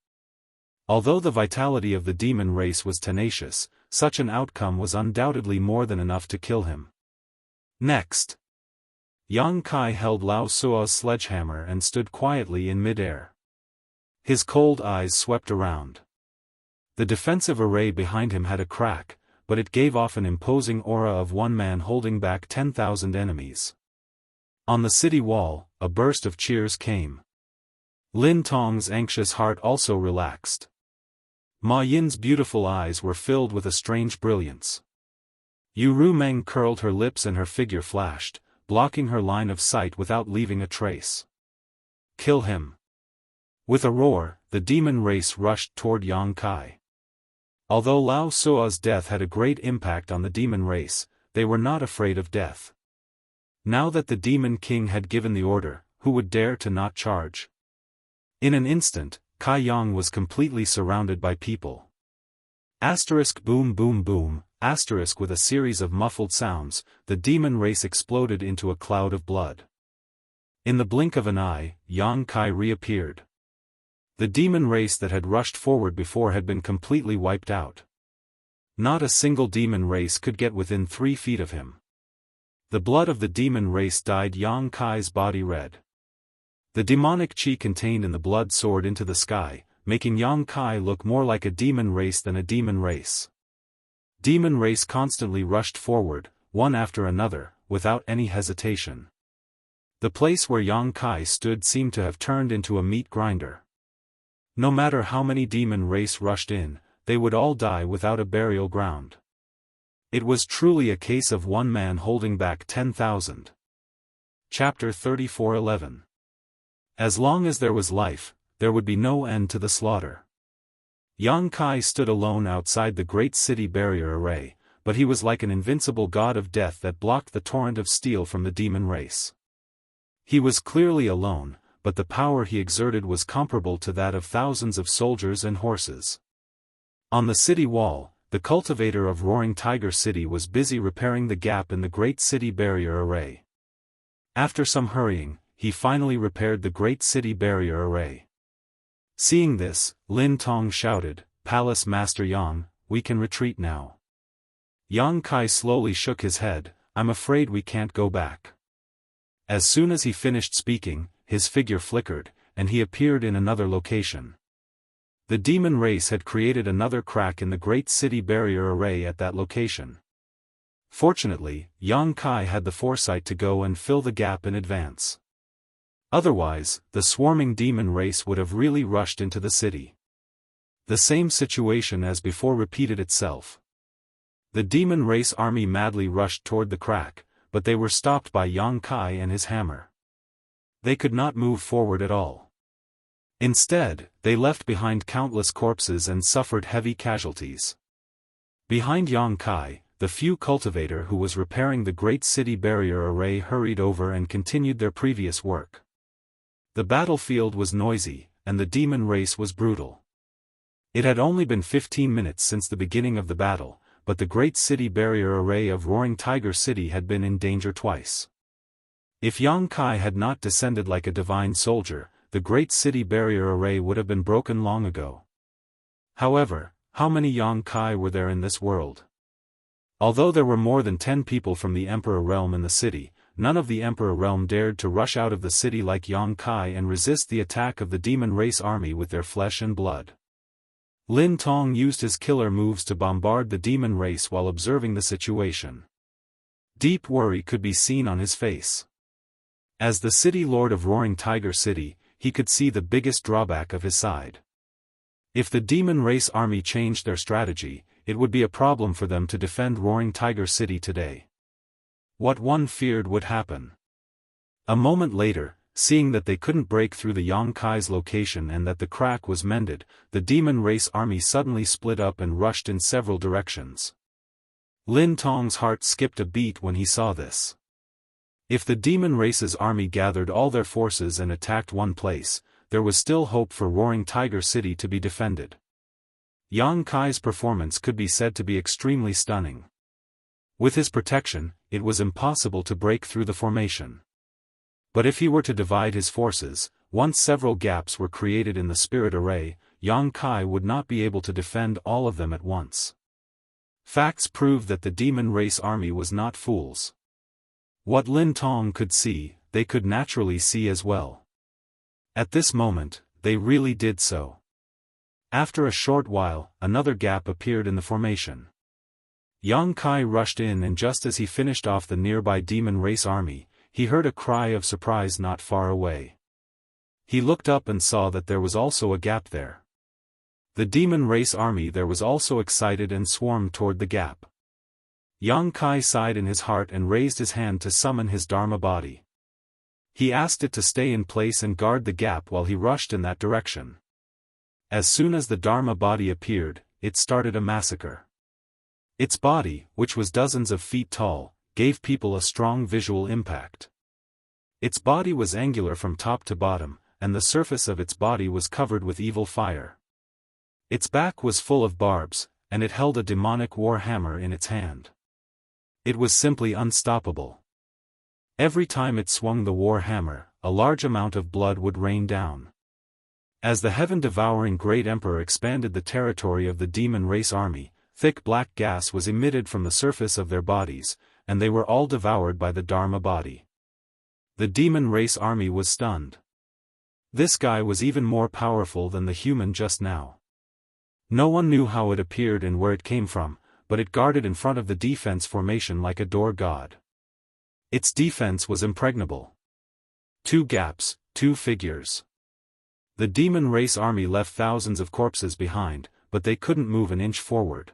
A: Although the vitality of the demon race was tenacious, such an outcome was undoubtedly more than enough to kill him. Next, Yang Kai held Lao Sua's sledgehammer and stood quietly in mid-air. His cold eyes swept around. The defensive array behind him had a crack, but it gave off an imposing aura of one man holding back 10,000 enemies. On the city wall, a burst of cheers came. Lin Tong's anxious heart also relaxed. Ma Yin's beautiful eyes were filled with a strange brilliance. Yu Rumeng curled her lips and her figure flashed, blocking her line of sight without leaving a trace. Kill him. With a roar, the demon race rushed toward Yang Kai. Although Lao Sua's death had a great impact on the demon race, they were not afraid of death. Now that the Demon King had given the order, who would dare to not charge? In an instant, Kai Yang was completely surrounded by people. Asterisk boom boom boom, asterisk with a series of muffled sounds, the demon race exploded into a cloud of blood. In the blink of an eye, Yang Kai reappeared. The demon race that had rushed forward before had been completely wiped out. Not a single demon race could get within 3 feet of him. The blood of the demon race dyed Yang Kai's body red. The demonic chi contained in the blood soared into the sky, making Yang Kai look more like a demon race than a demon race. Demon race constantly rushed forward, one after another, without any hesitation. The place where Yang Kai stood seemed to have turned into a meat grinder. No matter how many demon race rushed in, they would all die without a burial ground. It was truly a case of one man holding back 10,000. Chapter 34:11. As long as there was life, there would be no end to the slaughter. Yang Kai stood alone outside the great city barrier array, but he was like an invincible god of death that blocked the torrent of steel from the demon race. He was clearly alone, but the power he exerted was comparable to that of thousands of soldiers and horses. On the city wall, the cultivator of Roaring Tiger City was busy repairing the gap in the great city barrier array. After some hurrying, he finally repaired the great city barrier array. Seeing this, Lin Tong shouted, "Palace Master Yang, we can retreat now." Yang Kai slowly shook his head, "I'm afraid we can't go back." As soon as he finished speaking, his figure flickered, and he appeared in another location. The demon race had created another crack in the great city barrier array at that location. Fortunately, Yang Kai had the foresight to go and fill the gap in advance. Otherwise, the swarming demon race would have really rushed into the city. The same situation as before repeated itself. The demon race army madly rushed toward the crack, but they were stopped by Yang Kai and his hammer. They could not move forward at all. Instead, they left behind countless corpses and suffered heavy casualties. Behind Yang Kai, the few cultivator who was repairing the great city barrier array hurried over and continued their previous work. The battlefield was noisy, and the demon race was brutal. It had only been 15 minutes since the beginning of the battle, but the great city barrier array of Roaring Tiger City had been in danger twice. If Yang Kai had not descended like a divine soldier, the great city barrier array would have been broken long ago. However, how many Yang Kai were there in this world? Although there were more than 10 people from the Emperor Realm in the city, none of the Emperor Realm dared to rush out of the city like Yang Kai and resist the attack of the demon race army with their flesh and blood. Lin Tong used his killer moves to bombard the demon race while observing the situation. Deep worry could be seen on his face. As the city lord of Roaring Tiger City, he could see the biggest drawback of his side. If the demon race army changed their strategy, it would be a problem for them to defend Roaring Tiger City today. What one feared would happen. A moment later, seeing that they couldn't break through the Yongkai's location and that the crack was mended, the demon race army suddenly split up and rushed in several directions. Lin Tong's heart skipped a beat when he saw this. If the demon race's army gathered all their forces and attacked one place, there was still hope for Roaring Tiger City to be defended. Yongkai's performance could be said to be extremely stunning. With his protection, it was impossible to break through the formation. But if he were to divide his forces, once several gaps were created in the spirit array, Yongkai would not be able to defend all of them at once. Facts proved that the demon race army was not fools. What Lin Tong could see, they could naturally see as well. At this moment, they really did so. After a short while, another gap appeared in the formation. Yongkai rushed in, and just as he finished off the nearby demon race army, he heard a cry of surprise not far away. He looked up and saw that there was also a gap there. The demon race army there was also excited and swarmed toward the gap. Yongkai sighed in his heart and raised his hand to summon his Dharma body. He asked it to stay in place and guard the gap while he rushed in that direction. As soon as the Dharma body appeared, it started a massacre. Its body, which was dozens of feet tall, gave people a strong visual impact. Its body was angular from top to bottom, and the surface of its body was covered with evil fire. Its back was full of barbs, and it held a demonic war hammer in its hand. It was simply unstoppable. Every time it swung the war hammer, a large amount of blood would rain down. As the heaven-devouring Great Emperor expanded the territory of the demon race army, thick black gas was emitted from the surface of their bodies, and they were all devoured by the Dharma body. The demon race army was stunned. This guy was even more powerful than the human just now. No one knew how it appeared and where it came from, but it guarded in front of the defense formation like a door god. Its defense was impregnable. 2 gaps, 2 figures. The demon race army left thousands of corpses behind, but they couldn't move an inch forward.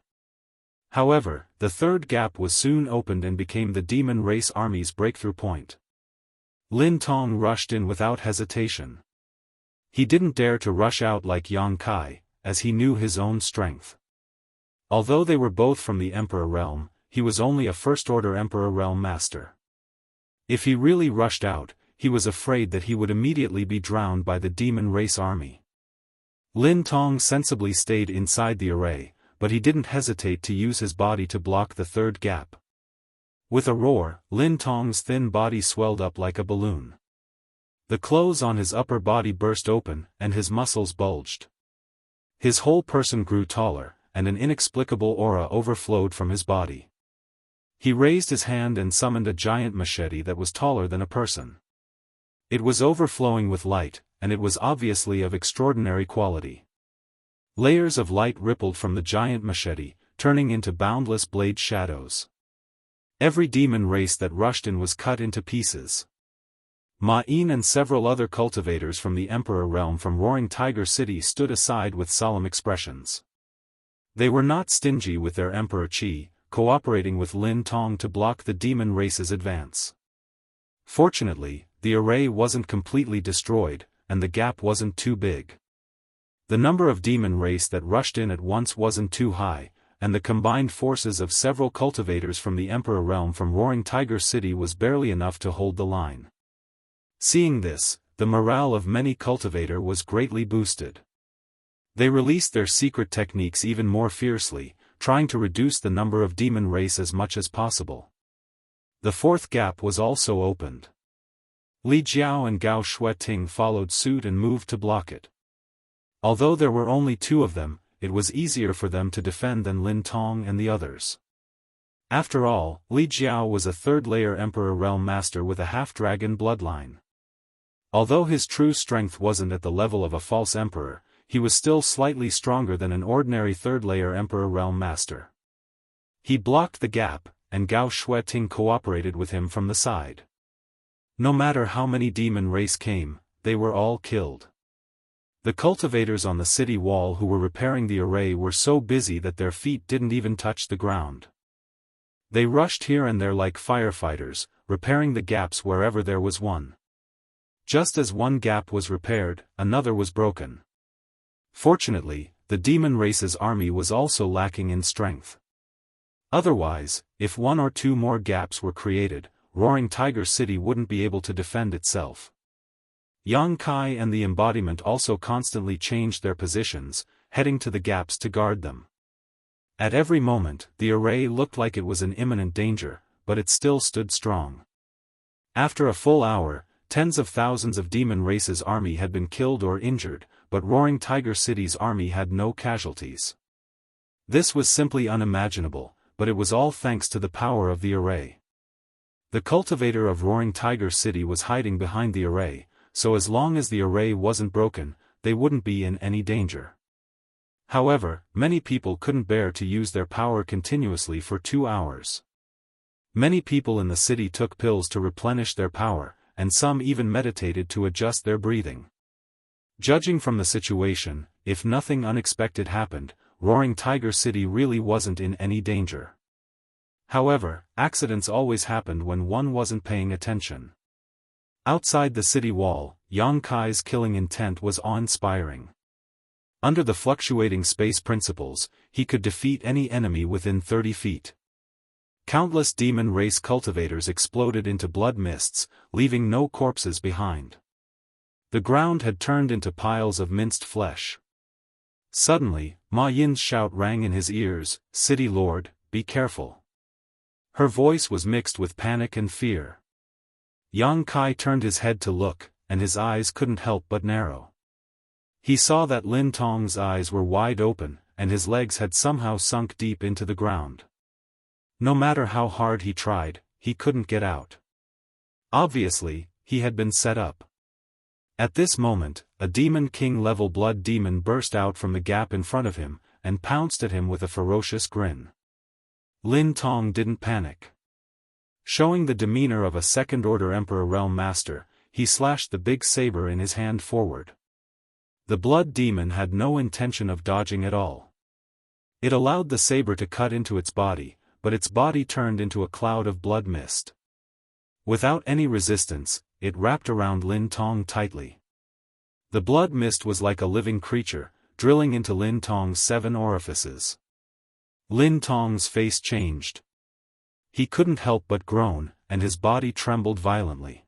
A: However, the third gap was soon opened and became the demon race army's breakthrough point. Lin Tong rushed in without hesitation. He didn't dare to rush out like Yongkai, as he knew his own strength. Although they were both from the Emperor realm, he was only a first-order Emperor realm master. If he really rushed out, he was afraid that he would immediately be drowned by the demon race army. Lin Tong sensibly stayed inside the array, but he didn't hesitate to use his body to block the third gap. With a roar, Lin Tong's thin body swelled up like a balloon. The clothes on his upper body burst open, and his muscles bulged. His whole person grew taller, and an inexplicable aura overflowed from his body. He raised his hand and summoned a giant machete that was taller than a person. It was overflowing with light, and it was obviously of extraordinary quality. Layers of light rippled from the giant machete, turning into boundless blade shadows. Every demon race that rushed in was cut into pieces. Ma-in and several other cultivators from the Emperor realm from Roaring Tiger City stood aside with solemn expressions. They were not stingy with their Emperor Qi, cooperating with Lin Tong to block the demon race's advance. Fortunately, the array wasn't completely destroyed, and the gap wasn't too big. The number of demon race that rushed in at once wasn't too high, and the combined forces of several cultivators from the Emperor realm from Roaring Tiger City was barely enough to hold the line. Seeing this, the morale of many cultivators was greatly boosted. They released their secret techniques even more fiercely, trying to reduce the number of demon race as much as possible. The fourth gap was also opened. Li Jiao and Gao Shueting followed suit and moved to block it. Although there were only 2 of them, it was easier for them to defend than Lin Tong and the others. After all, Li Jiao was a third-layer Emperor realm master with a half-dragon bloodline. Although his true strength wasn't at the level of a false emperor, he was still slightly stronger than an ordinary third-layer Emperor realm master. He blocked the gap, and Gao Shueting cooperated with him from the side. No matter how many demon race came, they were all killed. The cultivators on the city wall who were repairing the array were so busy that their feet didn't even touch the ground. They rushed here and there like firefighters, repairing the gaps wherever there was one. Just as one gap was repaired, another was broken. Fortunately, the demon race's army was also lacking in strength. Otherwise, if one or two more gaps were created, Roaring Tiger City wouldn't be able to defend itself. Yang Kai and the embodiment also constantly changed their positions, heading to the gaps to guard them. At every moment, the array looked like it was in imminent danger, but it still stood strong. After a full hour, tens of thousands of Demon Race's army had been killed or injured, but Roaring Tiger City's army had no casualties. This was simply unimaginable, but it was all thanks to the power of the array. The cultivator of Roaring Tiger City was hiding behind the array, so as long as the array wasn't broken, they wouldn't be in any danger. However, many people couldn't bear to use their power continuously for 2 hours. Many people in the city took pills to replenish their power, and some even meditated to adjust their breathing. Judging from the situation, if nothing unexpected happened, Roaring Tiger City really wasn't in any danger. However, accidents always happened when one wasn't paying attention. Outside the city wall, Yang Kai's killing intent was awe-inspiring. Under the fluctuating space principles, he could defeat any enemy within 30 feet. Countless demon race cultivators exploded into blood mists, leaving no corpses behind. The ground had turned into piles of minced flesh. Suddenly, Ma Yin's shout rang in his ears, "City Lord, be careful." Her voice was mixed with panic and fear. Yang Kai turned his head to look, and his eyes couldn't help but narrow. He saw that Lin Tong's eyes were wide open, and his legs had somehow sunk deep into the ground. No matter how hard he tried, he couldn't get out. Obviously, he had been set up. At this moment, a Demon King-level blood demon burst out from the gap in front of him, and pounced at him with a ferocious grin. Lin Tong didn't panic. Showing the demeanor of a second-order Emperor Realm Master, he slashed the big saber in his hand forward. The blood demon had no intention of dodging at all. It allowed the saber to cut into its body, but its body turned into a cloud of blood mist. Without any resistance, it wrapped around Lin Tong tightly. The blood mist was like a living creature, drilling into Lin Tong's 7 orifices. Lin Tong's face changed. He couldn't help but groan, and his body trembled violently.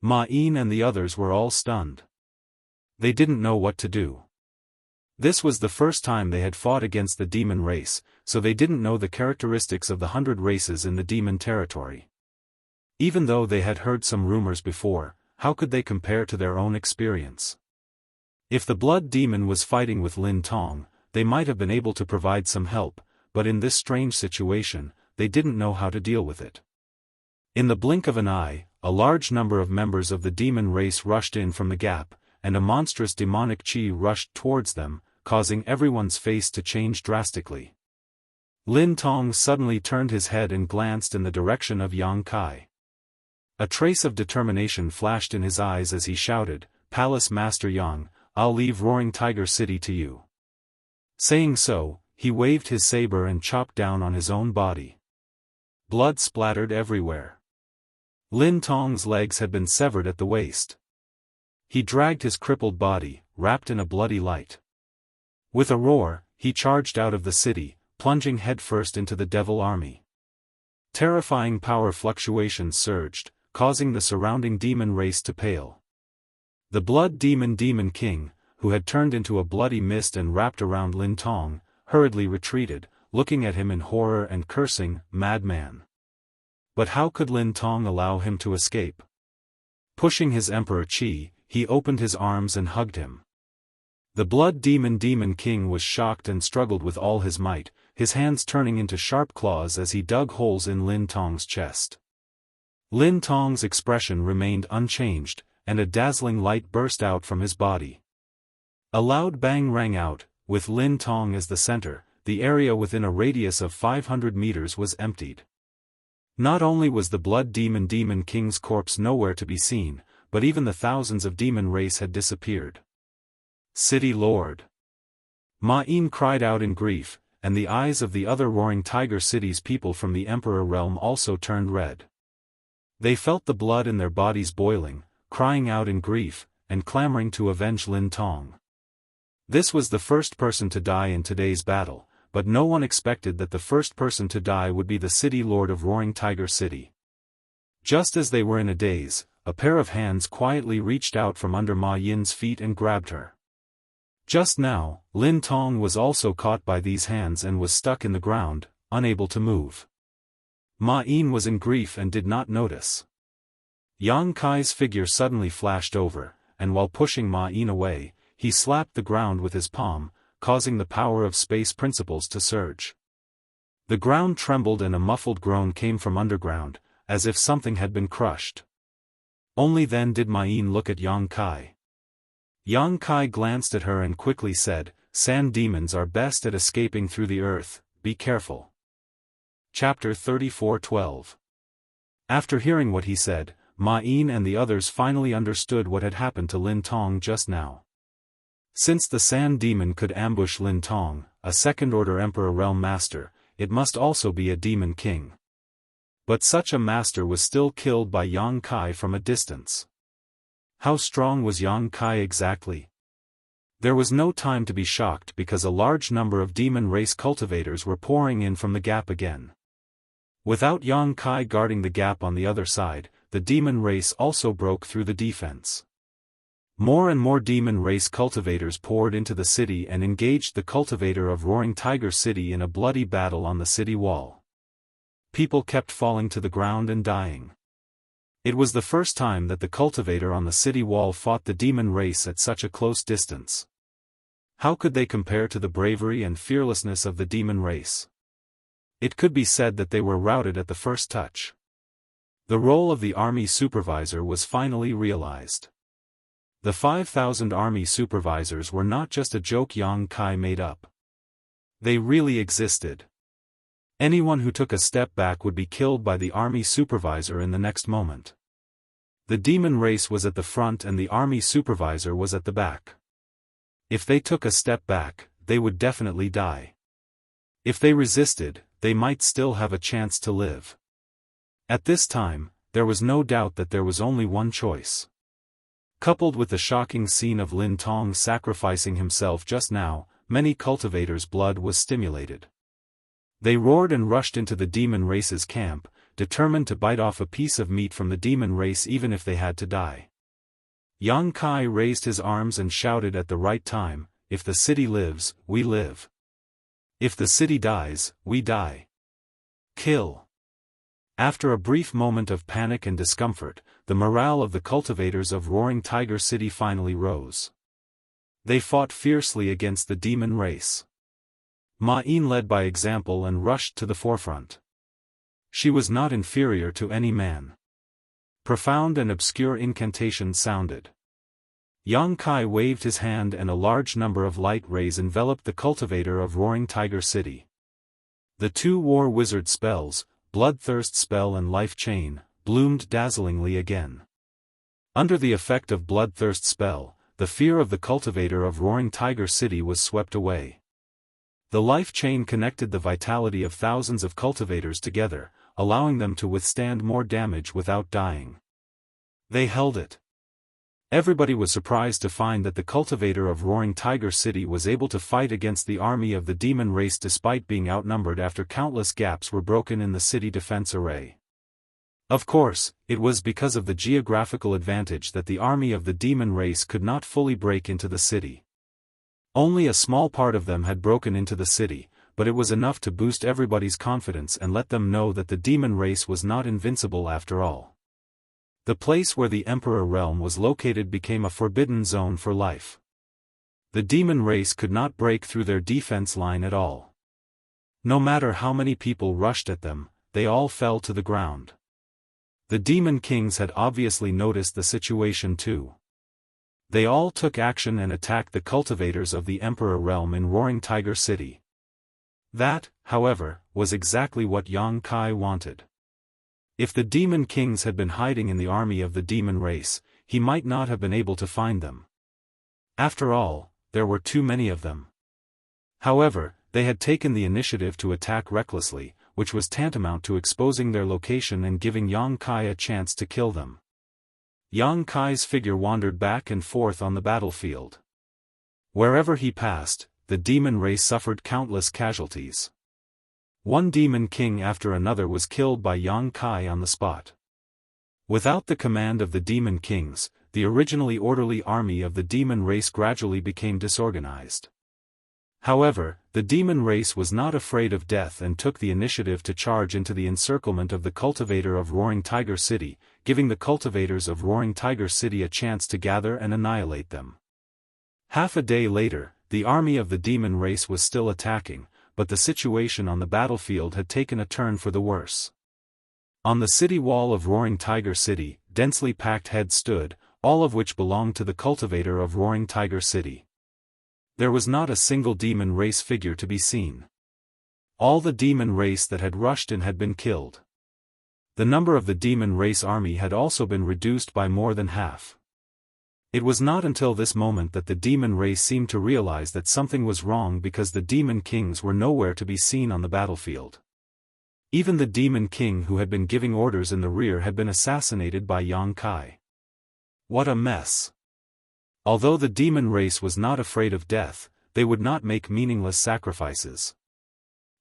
A: Ma Yin and the others were all stunned. They didn't know what to do. This was the first time they had fought against the demon race, so they didn't know the characteristics of the 100 races in the demon territory. Even though they had heard some rumors before, how could they compare to their own experience? If the blood demon was fighting with Lin Tong, they might have been able to provide some help, but in this strange situation, they didn't know how to deal with it. In the blink of an eye, a large number of members of the demon race rushed in from the gap, and a monstrous demonic chi rushed towards them, causing everyone's face to change drastically. Lin Tong suddenly turned his head and glanced in the direction of Yang Kai. A trace of determination flashed in his eyes as he shouted, "Palace Master Yang, I'll leave Roaring Tiger City to you." Saying so, he waved his saber and chopped down on his own body. Blood splattered everywhere. Lin Tong's legs had been severed at the waist. He dragged his crippled body, wrapped in a bloody light. With a roar, he charged out of the city, plunging headfirst into the devil army. Terrifying power fluctuations surged, causing the surrounding demon race to pale. The blood demon King, who had turned into a bloody mist and wrapped around Lin Tong, hurriedly retreated, looking at him in horror and cursing, "Madman." But how could Lin Tong allow him to escape? Pushing his Emperor Qi, he opened his arms and hugged him. The blood demon King was shocked and struggled with all his might, his hands turning into sharp claws as he dug holes in Lin Tong's chest. Lin Tong's expression remained unchanged, and a dazzling light burst out from his body. A loud bang rang out, with Lin Tong as the center. The area within a radius of 500 meters was emptied. Not only was the blood demon King's corpse nowhere to be seen, but even the thousands of demon race had disappeared. "City Lord!" Ma Yin cried out in grief, and the eyes of the other Roaring Tiger City's people from the Emperor realm also turned red. They felt the blood in their bodies boiling, crying out in grief, and clamoring to avenge Lin Tong. This was the first person to die in today's battle, but no one expected that the first person to die would be the city lord of Roaring Tiger City. Just as they were in a daze, a pair of hands quietly reached out from under Ma Yin's feet and grabbed her. Just now, Lin Tong was also caught by these hands and was stuck in the ground, unable to move. Ma Yin was in grief and did not notice. Yang Kai's figure suddenly flashed over, and while pushing Ma Yin away, he slapped the ground with his palm, causing the power of space principles to surge. The ground trembled and a muffled groan came from underground, as if something had been crushed. Only then did Ma Yin look at Yang Kai. Yang Kai glanced at her and quickly said, "Sand demons are best at escaping through the earth, be careful." Chapter 34:12. After hearing what he said, Ma Yin and the others finally understood what had happened to Lin Tong just now. Since the Sand Demon could ambush Lin Tong, a second-order Emperor Realm Master, it must also be a Demon King. But such a master was still killed by Yang Kai from a distance. How strong was Yang Kai exactly? There was no time to be shocked because a large number of demon race cultivators were pouring in from the gap again. Without Yang Kai guarding the gap on the other side, the demon race also broke through the defense. More and more demon race cultivators poured into the city and engaged the cultivator of Roaring Tiger City in a bloody battle on the city wall. People kept falling to the ground and dying. It was the first time that the cultivator on the city wall fought the demon race at such a close distance. How could they compare to the bravery and fearlessness of the demon race? It could be said that they were routed at the first touch. The role of the army supervisor was finally realized. The 5,000 army supervisors were not just a joke Yang Kai made up. They really existed. Anyone who took a step back would be killed by the army supervisor in the next moment. The demon race was at the front and the army supervisor was at the back. If they took a step back, they would definitely die. If they resisted, they might still have a chance to live. At this time, there was no doubt that there was only one choice. Coupled with the shocking scene of Lin Tong sacrificing himself just now, many cultivators' blood was stimulated. They roared and rushed into the demon race's camp, determined to bite off a piece of meat from the demon race even if they had to die. Yang Kai raised his arms and shouted at the right time, "If the city lives, we live. If the city dies, we die. Kill." After a brief moment of panic and discomfort, the morale of the cultivators of Roaring Tiger City finally rose. They fought fiercely against the demon race. Ma Yin led by example and rushed to the forefront. She was not inferior to any man. Profound and obscure incantations sounded. Yang Kai waved his hand and a large number of light rays enveloped the cultivator of Roaring Tiger City. The two war wizard spells, Bloodthirst Spell and Life Chain, bloomed dazzlingly again. Under the effect of Bloodthirst Spell, the fear of the cultivator of Roaring Tiger City was swept away. The life chain connected the vitality of thousands of cultivators together, allowing them to withstand more damage without dying. They held it. Everybody was surprised to find that the cultivator of Roaring Tiger City was able to fight against the army of the demon race despite being outnumbered after countless gaps were broken in the city defense array. Of course, it was because of the geographical advantage that the army of the demon race could not fully break into the city. Only a small part of them had broken into the city, but it was enough to boost everybody's confidence and let them know that the demon race was not invincible after all. The place where the Emperor realm was located became a forbidden zone for life. The demon race could not break through their defense line at all. No matter how many people rushed at them, they all fell to the ground. The demon kings had obviously noticed the situation too. They all took action and attacked the cultivators of the Emperor realm in Roaring Tiger City. That, however, was exactly what Yang Kai wanted. If the demon kings had been hiding in the army of the demon race, he might not have been able to find them. After all, there were too many of them. However, they had taken the initiative to attack recklessly, which was tantamount to exposing their location and giving Yang Kai a chance to kill them. Yang Kai's figure wandered back and forth on the battlefield. Wherever he passed, the demon race suffered countless casualties. One demon king after another was killed by Yang Kai on the spot. Without the command of the demon kings, the originally orderly army of the demon race gradually became disorganized. However, the demon race was not afraid of death and took the initiative to charge into the encirclement of the cultivator of Roaring Tiger City, giving the cultivators of Roaring Tiger City a chance to gather and annihilate them. Half a day later, the army of the demon race was still attacking, but the situation on the battlefield had taken a turn for the worse. On the city wall of Roaring Tiger City, densely packed heads stood, all of which belonged to the cultivator of Roaring Tiger City. There was not a single demon race figure to be seen. All the demon race that had rushed in had been killed. The number of the demon race army had also been reduced by more than half. It was not until this moment that the demon race seemed to realize that something was wrong, because the demon kings were nowhere to be seen on the battlefield. Even the demon king who had been giving orders in the rear had been assassinated by Yang Kai. What a mess! Although the demon race was not afraid of death, they would not make meaningless sacrifices.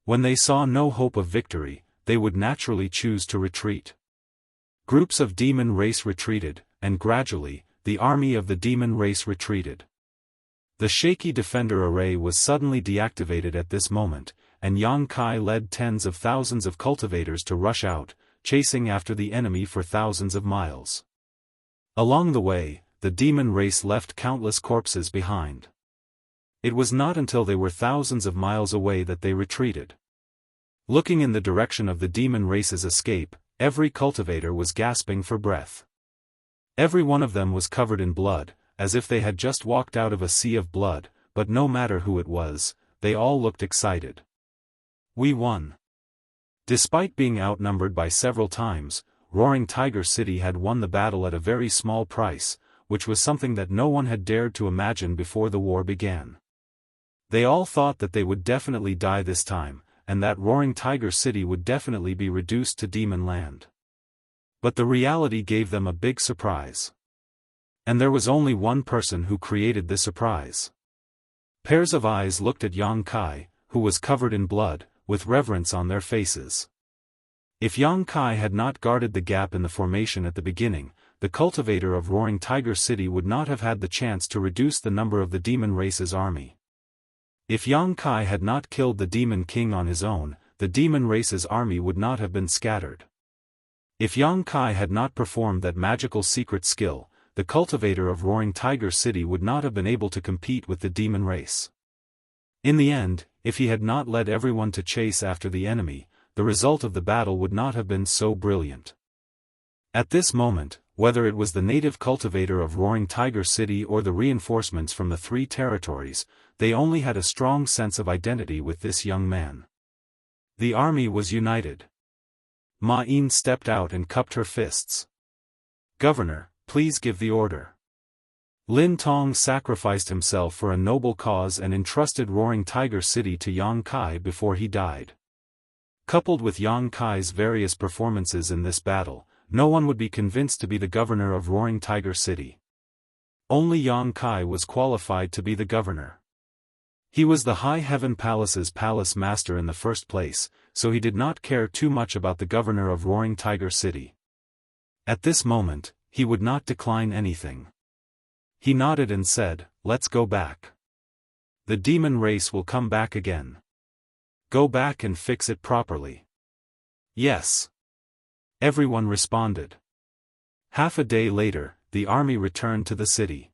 A: When they saw no hope of victory, they would naturally choose to retreat. Groups of demon race retreated, and gradually, the army of the demon race retreated. The shaky defender array was suddenly deactivated at this moment, and Yang Kai led tens of thousands of cultivators to rush out, chasing after the enemy for thousands of miles. Along the way, the demon race left countless corpses behind. It was not until they were thousands of miles away that they retreated. Looking in the direction of the demon race's escape, every cultivator was gasping for breath. Every one of them was covered in blood, as if they had just walked out of a sea of blood, but no matter who it was, they all looked excited. We won. Despite being outnumbered by several times, Roaring Tiger City had won the battle at a very small price, which was something that no one had dared to imagine before the war began. They all thought that they would definitely die this time, and that Roaring Tiger City would definitely be reduced to demon land. But the reality gave them a big surprise. And there was only one person who created the surprise. Pairs of eyes looked at Yang Kai, who was covered in blood, with reverence on their faces. If Yang Kai had not guarded the gap in the formation at the beginning, the cultivator of Roaring Tiger City would not have had the chance to reduce the number of the demon race's army. If Yang Kai had not killed the demon king on his own, the demon race's army would not have been scattered. If Yang Kai had not performed that magical secret skill, the cultivator of Roaring Tiger City would not have been able to compete with the demon race. In the end, if he had not led everyone to chase after the enemy, the result of the battle would not have been so brilliant. At this moment, whether it was the native cultivator of Roaring Tiger City or the reinforcements from the three territories, they only had a strong sense of identity with this young man. The army was united. Ma Yin stepped out and cupped her fists. "Governor, please give the order." Lin Tong sacrificed himself for a noble cause and entrusted Roaring Tiger City to Yang Kai before he died. Coupled with Yang Kai's various performances in this battle, no one would be convinced to be the governor of Roaring Tiger City. Only Yang Kai was qualified to be the governor. He was the High Heaven Palace's palace master in the first place, so he did not care too much about the governor of Roaring Tiger City. At this moment, he would not decline anything. He nodded and said, "Let's go back. The demon race will come back again. Go back and fix it properly." "Yes." Everyone responded. Half a day later, the army returned to the city.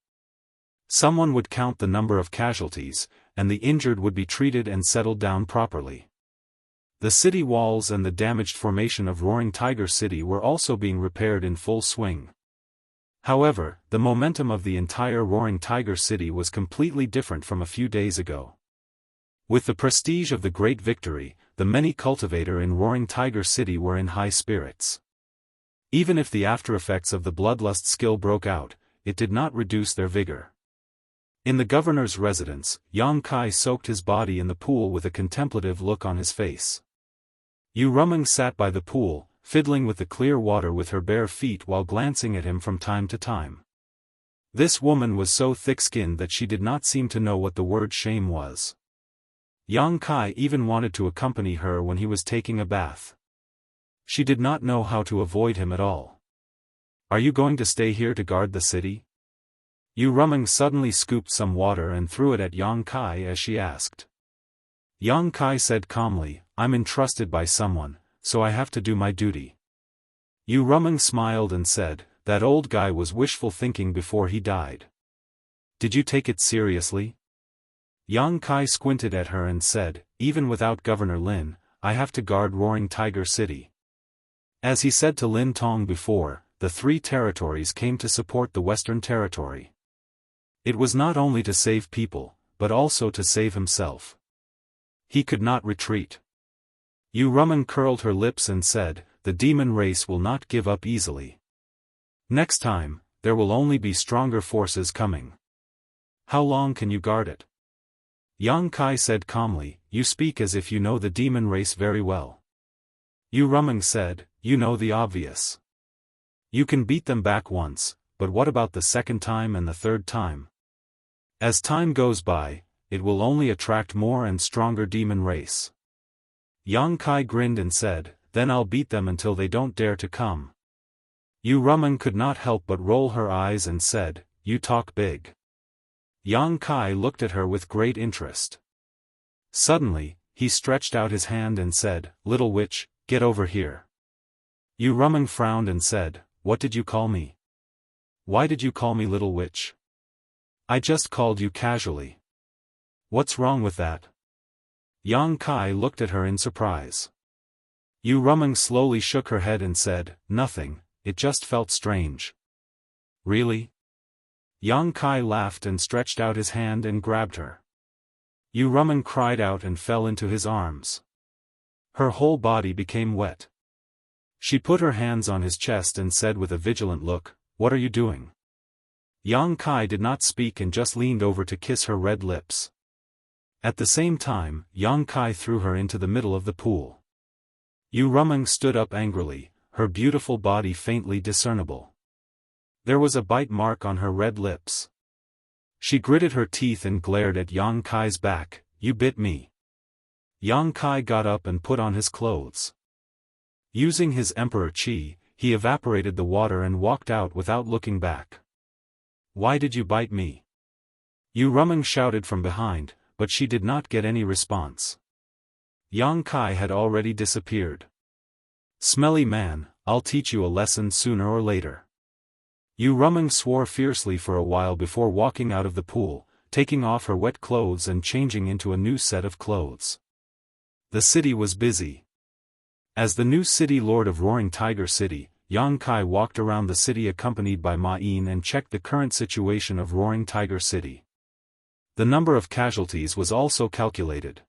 A: Someone would count the number of casualties, and the injured would be treated and settled down properly. The city walls and the damaged formation of Roaring Tiger City were also being repaired in full swing. However, the momentum of the entire Roaring Tiger City was completely different from a few days ago. With the prestige of the great victory, the many cultivator in Roaring Tiger City were in high spirits. Even if the aftereffects of the bloodlust skill broke out, it did not reduce their vigor. In the governor's residence, Yang Kai soaked his body in the pool with a contemplative look on his face. Yu Rumeng sat by the pool, fiddling with the clear water with her bare feet while glancing at him from time to time. This woman was so thick-skinned that she did not seem to know what the word shame was. Yang Kai even wanted to accompany her when he was taking a bath. She did not know how to avoid him at all. "Are you going to stay here to guard the city?" Yu Rumeng suddenly scooped some water and threw it at Yang Kai as she asked. Yang Kai said calmly, "I'm entrusted by someone, so I have to do my duty." Yu Rumeng smiled and said, "That old guy was wishful thinking before he died. Did you take it seriously?" Yang Kai squinted at her and said, "Even without Governor Lin, I have to guard Roaring Tiger City." As he said to Lin Tong before, the 3 territories came to support the Western Territory. It was not only to save people, but also to save himself. He could not retreat. Yu Rumeng curled her lips and said, "The demon race will not give up easily. Next time, there will only be stronger forces coming. How long can you guard it?" Yang Kai said calmly, "You speak as if you know the demon race very well." Yu Rumeng said, "You know the obvious. You can beat them back once, but what about the second time and the third time? As time goes by, it will only attract more and stronger demon race." Yang Kai grinned and said, "Then I'll beat them until they don't dare to come." Yu Rumeng could not help but roll her eyes and said, "You talk big." Yang Kai looked at her with great interest. Suddenly, he stretched out his hand and said, "Little witch, get over here." Yu Rumeng frowned and said, "What did you call me? Why did you call me little witch? I just called you casually. What's wrong with that?" Yang Kai looked at her in surprise. Yu Rumeng slowly shook her head and said, "Nothing, it just felt strange." "Really?" Yang Kai laughed and stretched out his hand and grabbed her. Yu Rumeng cried out and fell into his arms. Her whole body became wet. She put her hands on his chest and said with a vigilant look, "What are you doing?" Yang Kai did not speak and just leaned over to kiss her red lips. At the same time, Yang Kai threw her into the middle of the pool. Yu Rumeng stood up angrily, her beautiful body faintly discernible. There was a bite mark on her red lips. She gritted her teeth and glared at Yang Kai's back. "You bit me." Yang Kai got up and put on his clothes. Using his Emperor Qi, he evaporated the water and walked out without looking back. "Why did you bite me?" Yu Rumeng shouted from behind, but she did not get any response. Yang Kai had already disappeared. "Smelly man, I'll teach you a lesson sooner or later." Yu Rumeng swore fiercely for a while before walking out of the pool, taking off her wet clothes and changing into a new set of clothes. The city was busy. As the new city lord of Roaring Tiger City, Yang Kai walked around the city accompanied by Ma Yin and checked the current situation of Roaring Tiger City. The number of casualties was also calculated.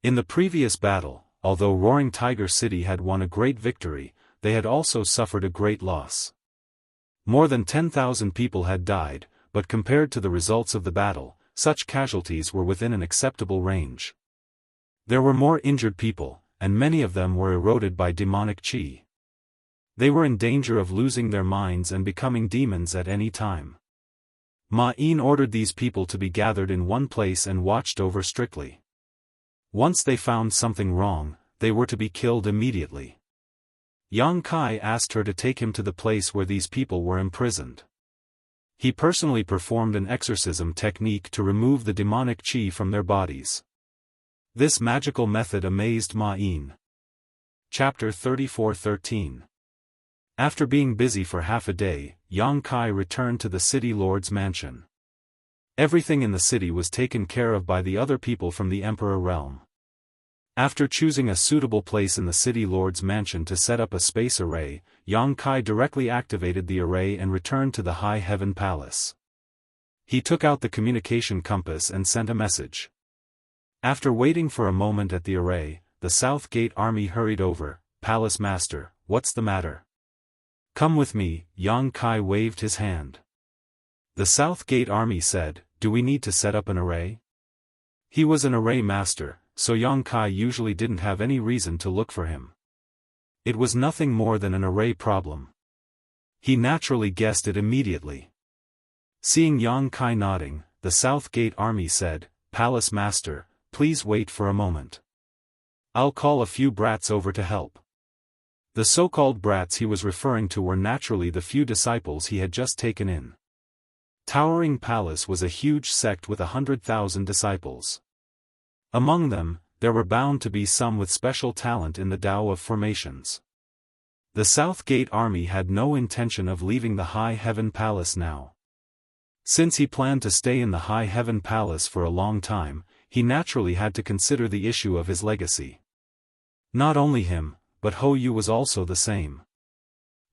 A: In the previous battle, although Roaring Tiger City had won a great victory, they had also suffered a great loss. More than 10,000 people had died, but compared to the results of the battle, such casualties were within an acceptable range. There were more injured people, and many of them were eroded by demonic qi. They were in danger of losing their minds and becoming demons at any time. Ma Yin ordered these people to be gathered in one place and watched over strictly. Once they found something wrong, they were to be killed immediately. Yang Kai asked her to take him to the place where these people were imprisoned. He personally performed an exorcism technique to remove the demonic qi from their bodies. This magical method amazed Ma Yin. Chapter 34:13. After being busy for half a day, Yang Kai returned to the city lord's mansion. Everything in the city was taken care of by the other people from the emperor realm. After choosing a suitable place in the city lord's mansion to set up a space array, Yang Kai directly activated the array and returned to the High Heaven Palace. He took out the communication compass and sent a message. After waiting for a moment at the array, the South Gate army hurried over. "Palace Master, what's the matter?" "Come with me," Yang Kai waved his hand. The South Gate army said, do we need to set up an array? He was an array master, so Yang Kai usually didn't have any reason to look for him. It was nothing more than an array problem. He naturally guessed it immediately. Seeing Yang Kai nodding, the South Gate Army said, "Palace Master, please wait for a moment. I'll call a few brats over to help." The so-called brats he was referring to were naturally the few disciples he had just taken in. Towering Palace was a huge sect with 100,000 disciples. Among them, there were bound to be some with special talent in the Tao of formations. The South Gate Army had no intention of leaving the High Heaven Palace now. Since he planned to stay in the High Heaven Palace for a long time, he naturally had to consider the issue of his legacy. Not only him, but Hou Yu was also the same.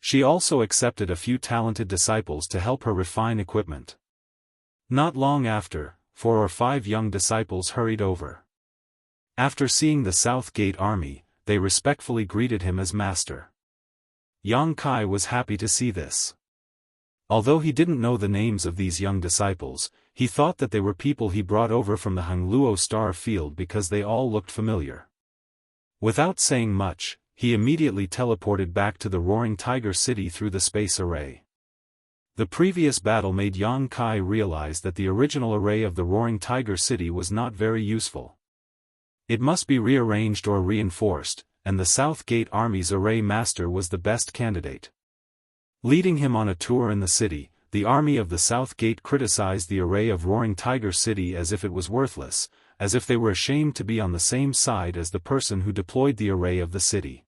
A: She also accepted a few talented disciples to help her refine equipment. Not long after, 4 or 5 young disciples hurried over. After seeing the South Gate Army, they respectfully greeted him as master. Yang Kai was happy to see this. Although he didn't know the names of these young disciples, he thought that they were people he brought over from the Hangluo Star Field because they all looked familiar. Without saying much, he immediately teleported back to the Roaring Tiger City through the space array. The previous battle made Yang Kai realize that the original array of the Roaring Tiger City was not very useful. It must be rearranged or reinforced, and the South Gate Army's array master was the best candidate. Leading him on a tour in the city, the army of the South Gate criticized the array of Roaring Tiger City as if it was worthless, as if they were ashamed to be on the same side as the person who deployed the array of the city.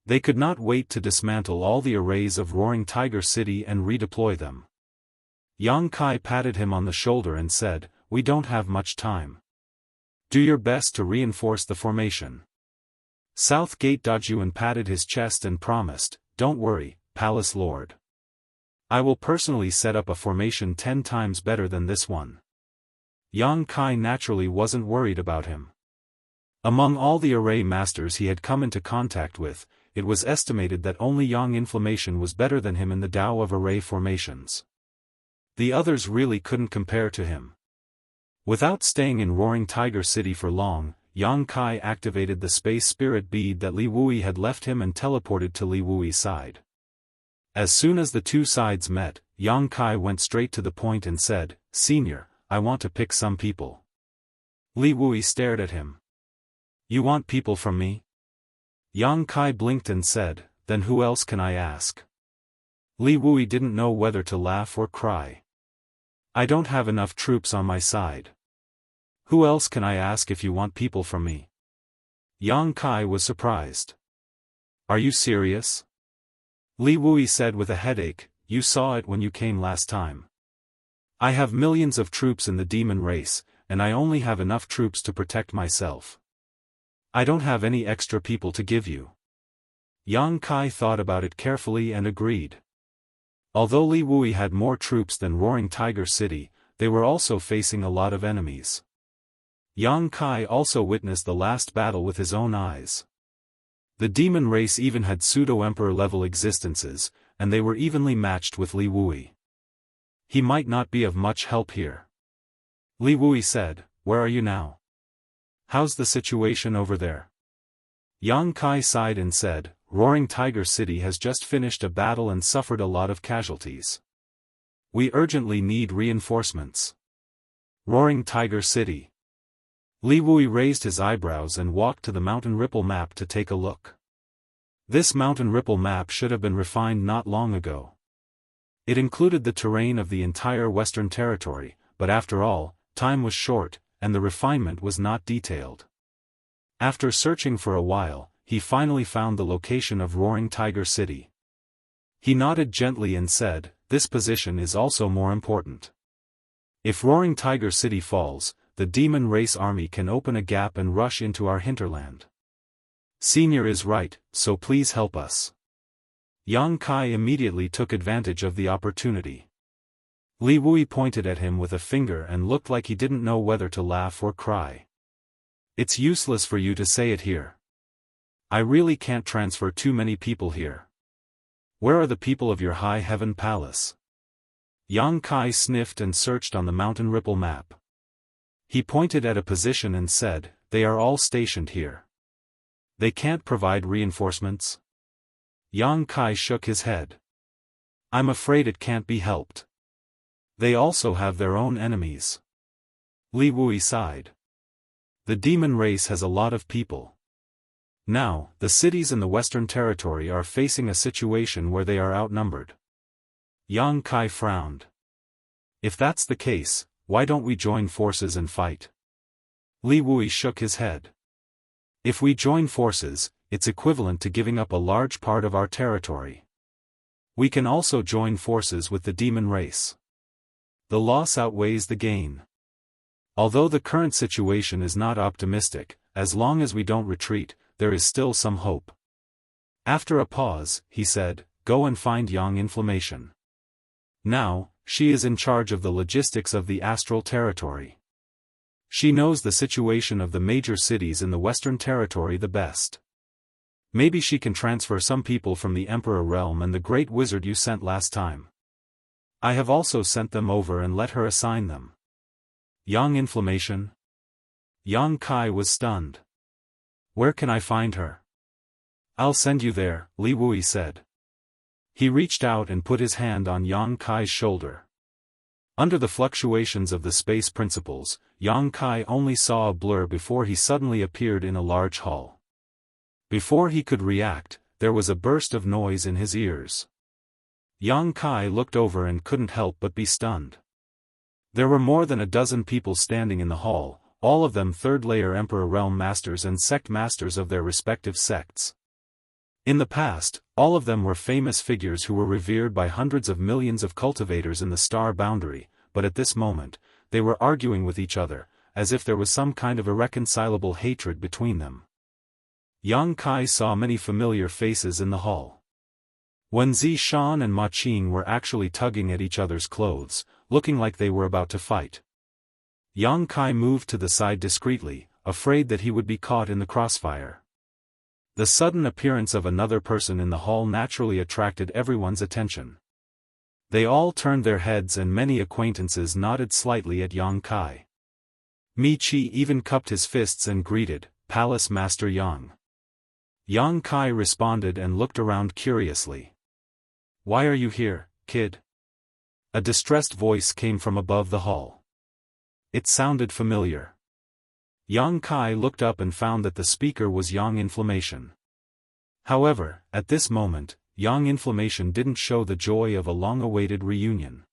A: They could not wait to dismantle all the arrays of Roaring Tiger City and redeploy them. Yang Kai patted him on the shoulder and said, "We don't have much time. Do your best to reinforce the formation." South Gate Dajuan patted his chest and promised, "Don't worry, Palace Lord. I will personally set up a formation 10 times better than this one." Yang Kai naturally wasn't worried about him. Among all the array masters he had come into contact with, it was estimated that only Yang Inflammation was better than him in the Tao of array formations. The others really couldn't compare to him. Without staying in Roaring Tiger City for long, Yang Kai activated the space spirit bead that Li Wui had left him and teleported to Li Wui's side. As soon as the two sides met, Yang Kai went straight to the point and said, "Senior, I want to pick some people." Li Wui stared at him. "You want people from me?" Yang Kai blinked and said, "Then who else can I ask?" Li Wui didn't know whether to laugh or cry. "I don't have enough troops on my side. Who else can I ask if you want people from me?" Yang Kai was surprised. "Are you serious?" Li Wui said with a headache, "You saw it when you came last time. I have millions of troops in the demon race, and I only have enough troops to protect myself. I don't have any extra people to give you." Yang Kai thought about it carefully and agreed. Although Li Wui had more troops than Roaring Tiger City, they were also facing a lot of enemies. Yang Kai also witnessed the last battle with his own eyes. The demon race even had pseudo-emperor level existences, and they were evenly matched with Li Wui. He might not be of much help here. Li Wui said, "Where are you now? How's the situation over there?" Yang Kai sighed and said, "Roaring Tiger City has just finished a battle and suffered a lot of casualties. We urgently need reinforcements." Roaring Tiger City. Li Wui raised his eyebrows and walked to the Mountain Ripple map to take a look. This Mountain Ripple map should have been refined not long ago. It included the terrain of the entire Western Territory, but after all, time was short, and the refinement was not detailed. After searching for a while, he finally found the location of Roaring Tiger City. He nodded gently and said, "This position is also more important. If Roaring Tiger City falls, the demon race army can open a gap and rush into our hinterland. Senior is right, so please help us." Yang Kai immediately took advantage of the opportunity. Li Wui pointed at him with a finger and looked like he didn't know whether to laugh or cry. "It's useless for you to say it here. I really can't transfer too many people here. Where are the people of your High Heaven Palace?" Yang Kai sniffed and searched on the mountain ripple map. He pointed at a position and said, "They are all stationed here. They can't provide reinforcements?" Yang Kai shook his head. "I'm afraid it can't be helped. They also have their own enemies." Li Wui sighed. "The demon race has a lot of people. Now, the cities in the Western Territory are facing a situation where they are outnumbered." Yang Kai frowned. "If that's the case, why don't we join forces and fight?" Li Wui shook his head. "If we join forces, it's equivalent to giving up a large part of our territory. We can also join forces with the demon race. The loss outweighs the gain. Although the current situation is not optimistic, as long as we don't retreat, there is still some hope." After a pause, he said, "Go and find Yang Inflammation. Now, she is in charge of the logistics of the astral territory. She knows the situation of the major cities in the Western Territory the best. Maybe she can transfer some people from the Emperor Realm and the Great Wizard you sent last time. I have also sent them over and let her assign them." Yang Inflammation? Yang Kai was stunned. "Where can I find her?" "I'll send you there," Li Wui said. He reached out and put his hand on Yang Kai's shoulder. Under the fluctuations of the space principles, Yang Kai only saw a blur before he suddenly appeared in a large hall. Before he could react, there was a burst of noise in his ears. Yang Kai looked over and couldn't help but be stunned. There were more than a dozen people standing in the hall, all of them third-layer Emperor Realm Masters and Sect Masters of their respective sects. In the past, all of them were famous figures who were revered by hundreds of millions of cultivators in the star boundary, but at this moment, they were arguing with each other, as if there was some kind of irreconcilable hatred between them. Yang Kai saw many familiar faces in the hall. Wen Shan and Ma Qing were actually tugging at each other's clothes, looking like they were about to fight. Yang Kai moved to the side discreetly, afraid that he would be caught in the crossfire. The sudden appearance of another person in the hall naturally attracted everyone's attention. They all turned their heads and many acquaintances nodded slightly at Yang Kai. Mi Qi even cupped his fists and greeted, "Palace Master Yang." Yang Kai responded and looked around curiously. "Why are you here, kid?" A distressed voice came from above the hall. It sounded familiar. Yang Kai looked up and found that the speaker was Yang Inflammation. However, at this moment, Yang Inflammation didn't show the joy of a long-awaited reunion.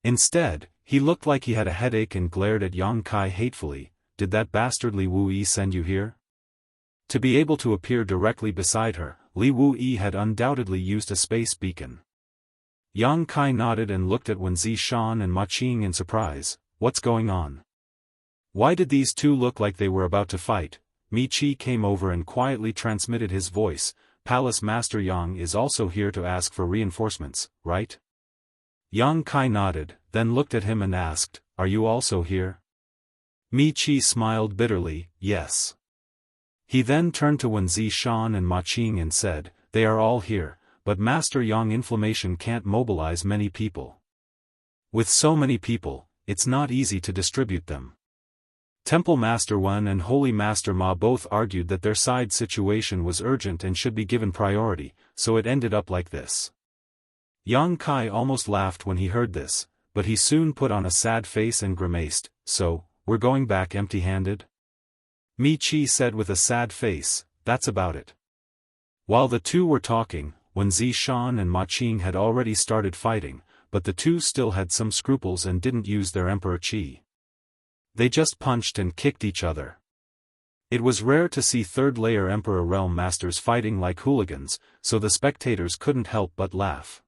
A: Instead, he looked like he had a headache and glared at Yang Kai hatefully. "Did that bastard Li Wui send you here?" To be able to appear directly beside her, Li Wui had undoubtedly used a space beacon. Yang Kai nodded and looked at Wen Shan and Ma Qing in surprise. "What's going on? Why did these two look like they were about to fight?" Mi Qi came over and quietly transmitted his voice. "Palace Master Yang is also here to ask for reinforcements, right?" Yang Kai nodded, then looked at him and asked, "Are you also here?" Mi Qi smiled bitterly, "Yes." He then turned to Wen Shan and Ma Qing and said, "They are all here, but Master Yang Inflammation can't mobilize many people. With so many people, it's not easy to distribute them." Temple Master Wen and Holy Master Ma both argued that their side situation was urgent and should be given priority, so it ended up like this. Yang Kai almost laughed when he heard this, but he soon put on a sad face and grimaced. "So, we're going back empty-handed?" Mi Qi said with a sad face, "That's about it." While the two were talking, Wen Shan and Ma Qing had already started fighting, but the two still had some scruples and didn't use their Emperor Qi. They just punched and kicked each other. It was rare to see third-layer Emperor Realm Masters fighting like hooligans, so the spectators couldn't help but laugh.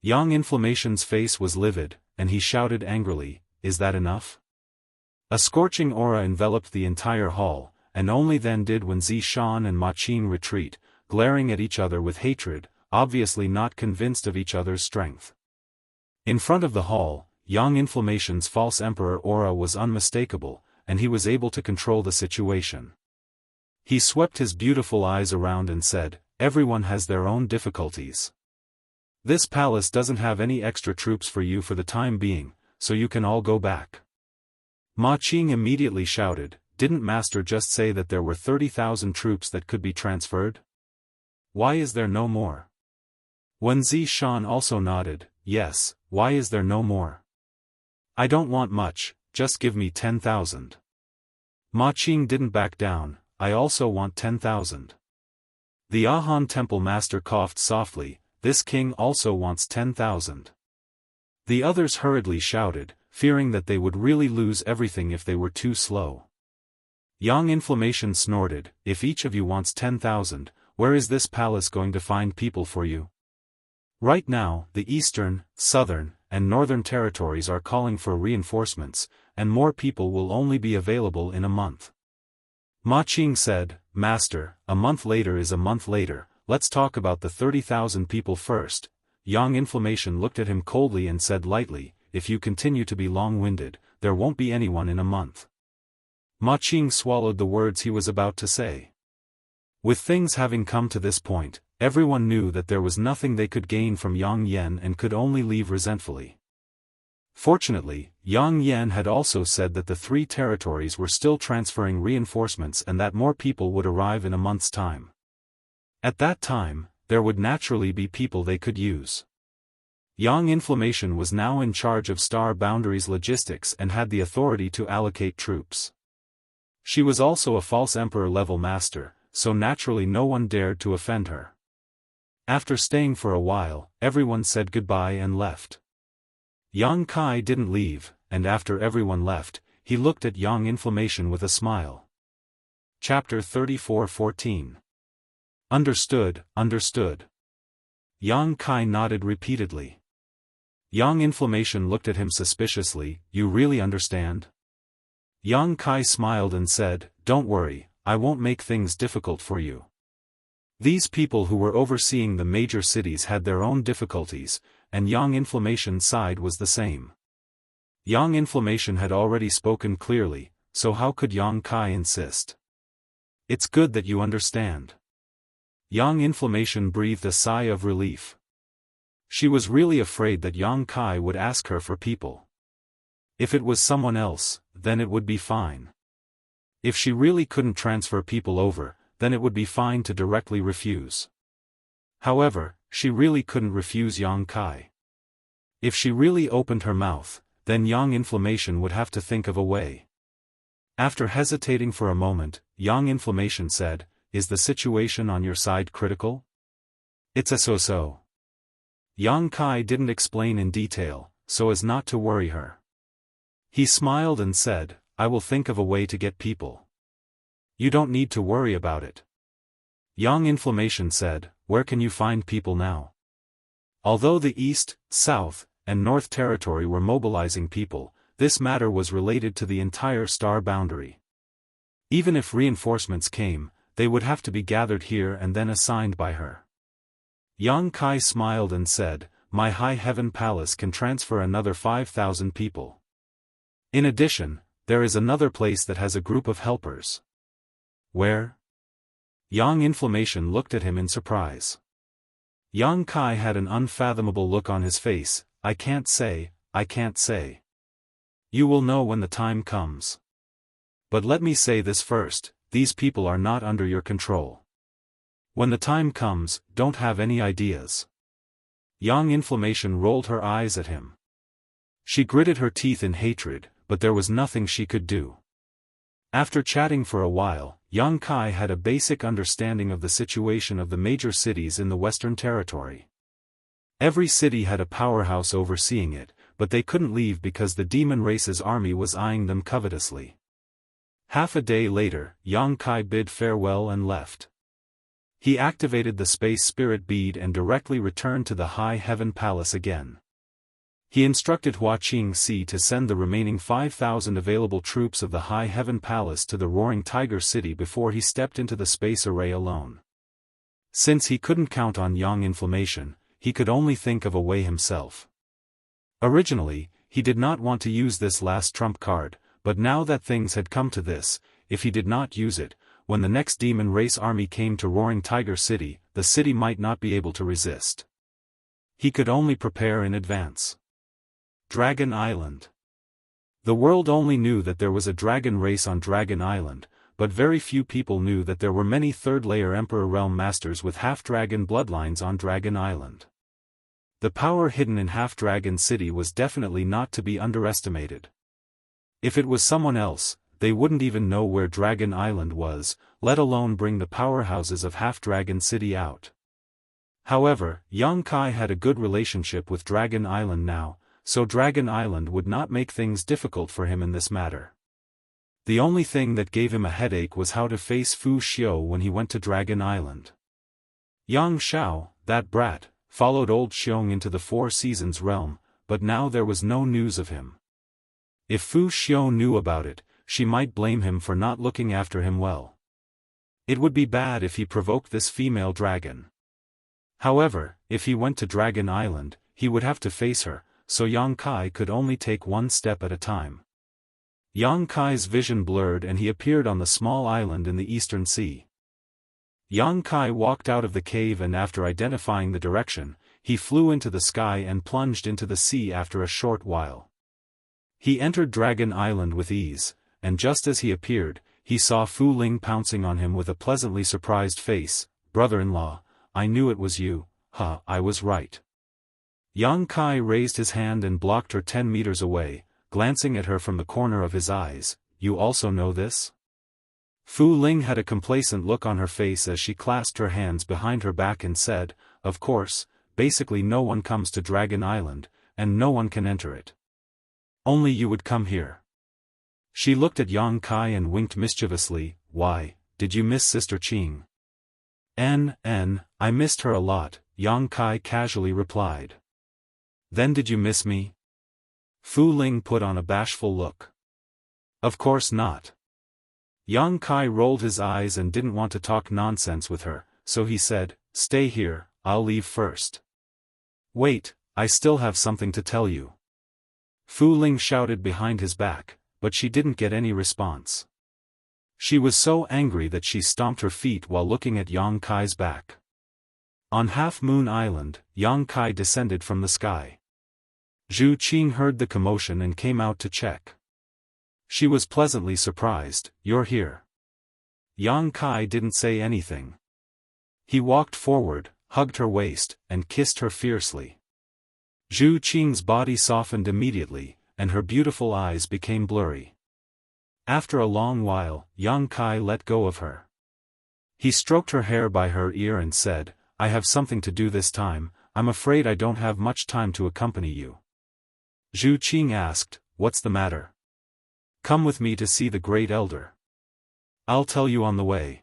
A: Yang Inflammation's face was livid, and he shouted angrily, "Is that enough?" A scorching aura enveloped the entire hall, and only then did Wen Shan and Ma Qing retreat, glaring at each other with hatred, obviously not convinced of each other's strength. In front of the hall, Yang Inflammation's false emperor aura was unmistakable, and he was able to control the situation. He swept his beautiful eyes around and said, "Everyone has their own difficulties. This palace doesn't have any extra troops for you for the time being, so you can all go back. Ma Qing immediately shouted, didn't Master just say that there were 30,000 troops that could be transferred? Why is there no more? Wen Zishan also nodded, yes, why is there no more? I don't want much, just give me 10,000. Ma Qing didn't back down, I also want 10,000. The Ahan Temple Master coughed softly, this king also wants 10,000. The others hurriedly shouted, fearing that they would really lose everything if they were too slow. Yang Inflammation snorted, if each of you wants 10,000, where is this palace going to find people for you? Right now, the eastern, southern, and northern territories are calling for reinforcements, and more people will only be available in a month. Ma Qing said, Master, a month later is a month later, let's talk about the 30,000 people first. Yang Inflammation looked at him coldly and said lightly, if you continue to be long-winded, there won't be anyone in a month. Ma Qing swallowed the words he was about to say. With things having come to this point, everyone knew that there was nothing they could gain from Yang Yan and could only leave resentfully. Fortunately, Yang Yan had also said that the 3 territories were still transferring reinforcements and that more people would arrive in a month's time. At that time, there would naturally be people they could use. Yang Inflammation was now in charge of Star Boundaries logistics and had the authority to allocate troops. She was also a false emperor-level master, so naturally no one dared to offend her. After staying for a while, everyone said goodbye and left. Yang Kai didn't leave, and after everyone left, he looked at Yang Inflammation with a smile. Chapter 34:14. Understood, understood. Yang Kai nodded repeatedly. Yang Inflammation looked at him suspiciously, you really understand? Yang Kai smiled and said, don't worry, I won't make things difficult for you. These people who were overseeing the major cities had their own difficulties, and Yang Inflammation's side was the same. Yang Inflammation had already spoken clearly, so how could Yang Kai insist? It's good that you understand. Yang Inflammation breathed a sigh of relief. She was really afraid that Yang Kai would ask her for people. If it was someone else, then it would be fine. If she really couldn't transfer people over, then it would be fine to directly refuse. However, she really couldn't refuse Yang Kai. If she really opened her mouth, then Yang Inflammation would have to think of a way. After hesitating for a moment, Yang Inflammation said, is the situation on your side critical? It's a so-so. Yang Kai didn't explain in detail, so as not to worry her. He smiled and said, I will think of a way to get people. You don't need to worry about it. Yang Inflammation said, where can you find people now? Although the East, South, and North Territory were mobilizing people, this matter was related to the entire star boundary. Even if reinforcements came, they would have to be gathered here and then assigned by her. Yang Kai smiled and said, my High Heaven Palace can transfer another 5,000 people. In addition, there is another place that has a group of helpers. Where? Yang Inflammation looked at him in surprise. Yang Kai had an unfathomable look on his face, I can't say, I can't say. You will know when the time comes. But let me say this first, these people are not under your control. When the time comes, don't have any ideas. Yang Inflammation rolled her eyes at him. She gritted her teeth in hatred, but there was nothing she could do. After chatting for a while, Yang Kai had a basic understanding of the situation of the major cities in the Western Territory. Every city had a powerhouse overseeing it, but they couldn't leave because the demon race's army was eyeing them covetously. Half a day later, Yang Kai bid farewell and left. He activated the Space Spirit Bead and directly returned to the High Heaven Palace again. He instructed Hua Qingxi to send the remaining 5,000 available troops of the High Heaven Palace to the Roaring Tiger City before he stepped into the space array alone. Since he couldn't count on Yang Inflammation, he could only think of a way himself. Originally, he did not want to use this last trump card, but now that things had come to this, if he did not use it, when the next demon race army came to Roaring Tiger City, the city might not be able to resist. He could only prepare in advance. Dragon Island. The world only knew that there was a dragon race on Dragon Island, but very few people knew that there were many third-layer Emperor Realm Masters with half-dragon bloodlines on Dragon Island. The power hidden in Half-Dragon City was definitely not to be underestimated. If it was someone else, they wouldn't even know where Dragon Island was, let alone bring the powerhouses of Half-Dragon City out. However, Yang Kai had a good relationship with Dragon Island now, so Dragon Island would not make things difficult for him in this matter. The only thing that gave him a headache was how to face Fu Xiu when he went to Dragon Island. Yang Xiao, that brat, followed old Xiong into the Four Seasons realm, but now there was no news of him. If Fu Xiu knew about it, she might blame him for not looking after him well. It would be bad if he provoked this female dragon. However, if he went to Dragon Island, he would have to face her, so Yang Kai could only take one step at a time. Yang Kai's vision blurred and he appeared on the small island in the Eastern Sea. Yang Kai walked out of the cave and after identifying the direction, he flew into the sky and plunged into the sea after a short while. He entered Dragon Island with ease, and just as he appeared, he saw Fu Ling pouncing on him with a pleasantly surprised face. "Brother-in-law, I knew it was you, I was right." Yang Kai raised his hand and blocked her 10 meters away, glancing at her from the corner of his eyes. "You also know this?" Fu Ling had a complacent look on her face as she clasped her hands behind her back and said, "Of course, basically no one comes to Dragon Island, and no one can enter it. Only you would come here." She looked at Yang Kai and winked mischievously. "Why, did you miss Sister Qing?" I missed her a lot," Yang Kai casually replied. "Then did you miss me?" Fu Ling put on a bashful look. "Of course not." Yang Kai rolled his eyes and didn't want to talk nonsense with her, so he said, "Stay here, I'll leave first." "Wait, I still have something to tell you." Fu Ling shouted behind his back, but she didn't get any response. She was so angry that she stomped her feet while looking at Yang Kai's back. On Half Moon Island, Yang Kai descended from the sky. Zhu Qing heard the commotion and came out to check. She was pleasantly surprised. "You're here." Yang Kai didn't say anything. He walked forward, hugged her waist, and kissed her fiercely. Zhu Qing's body softened immediately, and her beautiful eyes became blurry. After a long while, Yang Kai let go of her. He stroked her hair by her ear and said, "I have something to do this time, I'm afraid I don't have much time to accompany you." Zhu Qing asked, "What's the matter?" "Come with me to see the Great Elder. I'll tell you on the way."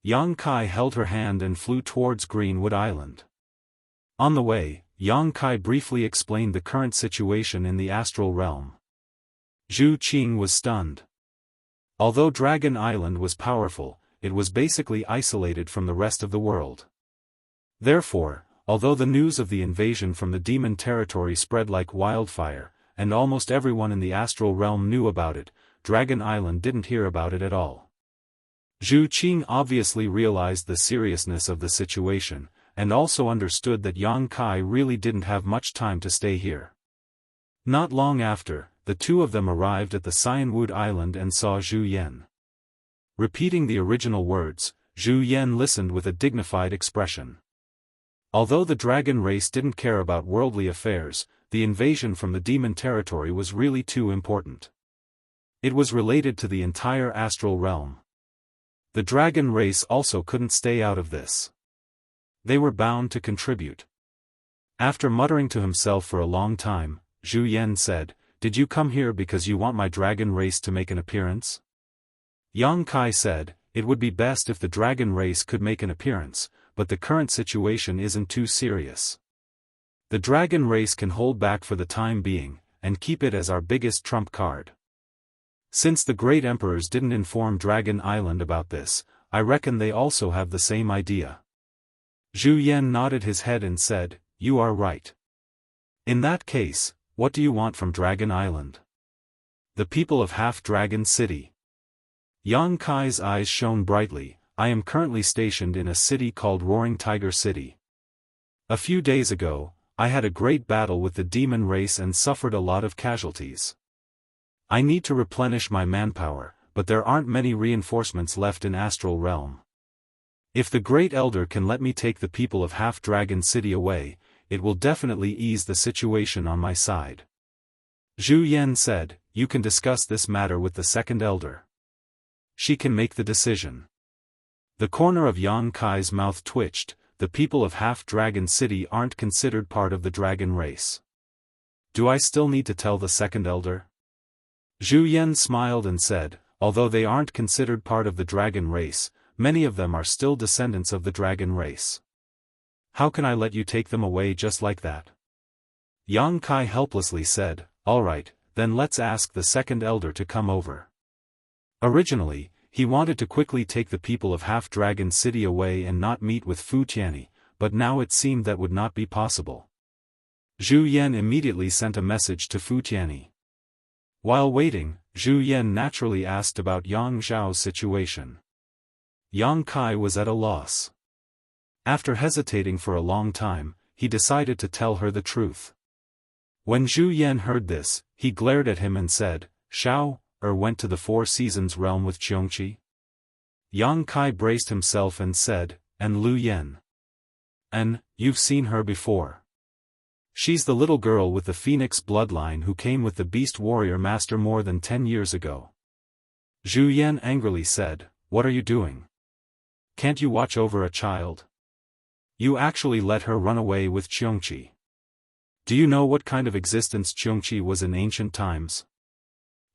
A: Yang Kai held her hand and flew towards Greenwood Island. On the way, Yang Kai briefly explained the current situation in the astral realm. Zhu Qing was stunned. Although Dragon Island was powerful, it was basically isolated from the rest of the world. Therefore, although the news of the invasion from the demon territory spread like wildfire, and almost everyone in the astral realm knew about it, Dragon Island didn't hear about it at all. Zhu Qing obviously realized the seriousness of the situation, and also understood that Yang Kai really didn't have much time to stay here. Not long after, the two of them arrived at the Cyanwood Island and saw Zhu Yan. Repeating the original words, Zhu Yan listened with a dignified expression. Although the dragon race didn't care about worldly affairs, the invasion from the demon territory was really too important. It was related to the entire astral realm. The dragon race also couldn't stay out of this. They were bound to contribute. After muttering to himself for a long time, Zhu Yan said, "Did you come here because you want my dragon race to make an appearance?" Yang Kai said, "It would be best if the dragon race could make an appearance, but the current situation isn't too serious. The dragon race can hold back for the time being, and keep it as our biggest trump card. Since the great emperors didn't inform Dragon Island about this, I reckon they also have the same idea." Zhu Yan nodded his head and said, "You are right. In that case, what do you want from Dragon Island?" "The people of Half-Dragon City." Yang Kai's eyes shone brightly. "I am currently stationed in a city called Roaring Tiger City. A few days ago, I had a great battle with the demon race and suffered a lot of casualties. I need to replenish my manpower, but there aren't many reinforcements left in Astral Realm. If the Great Elder can let me take the people of Half-Dragon City away, it will definitely ease the situation on my side. Zhu Yan said, you can discuss this matter with the second elder. She can make the decision. The corner of Yang Kai's mouth twitched. The people of Half-Dragon City aren't considered part of the dragon race. Do I still need to tell the second elder? Zhu Yan smiled and said, although they aren't considered part of the dragon race, many of them are still descendants of the dragon race. How can I let you take them away just like that? Yang Kai helplessly said, alright, then let's ask the second elder to come over. Originally, he wanted to quickly take the people of Half-Dragon City away and not meet with Fu Tianyi, but now it seemed that would not be possible. Zhu Yan immediately sent a message to Fu Tianyi. While waiting, Zhu Yan naturally asked about Yang Zhao's situation. Yang Kai was at a loss. After hesitating for a long time, he decided to tell her the truth. When Zhu Yan heard this, he glared at him and said, Xiao went to the Four Seasons realm with Qiongqi? Yang Kai braced himself and said, and Lu Yan. And, you've seen her before. She's the little girl with the Phoenix bloodline who came with the Beast Warrior Master more than 10 years ago. Zhu Yan angrily said, what are you doing? Can't you watch over a child? You actually let her run away with Qiongqi. Do you know what kind of existence Qiongqi was in ancient times?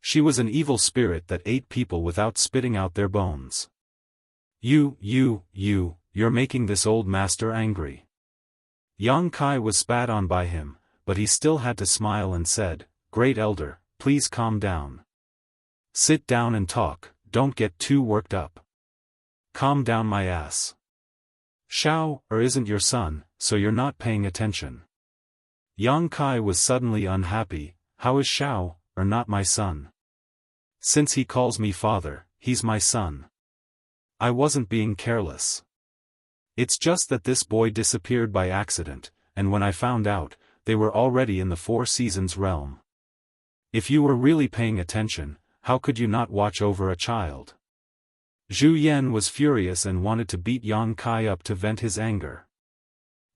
A: She was an evil spirit that ate people without spitting out their bones. You're making this old master angry. Yang Kai was spat on by him, but he still had to smile and said, Great Elder, please calm down. Sit down and talk, don't get too worked up. Calm down my ass. Xiao isn't your son, so you're not paying attention. Yang Kai was suddenly unhappy. How is Xiao not my son? Since he calls me father, he's my son. I wasn't being careless. It's just that this boy disappeared by accident, and when I found out, they were already in the Four Seasons realm. If you were really paying attention, how could you not watch over a child? Zhu Yan was furious and wanted to beat Yang Kai up to vent his anger.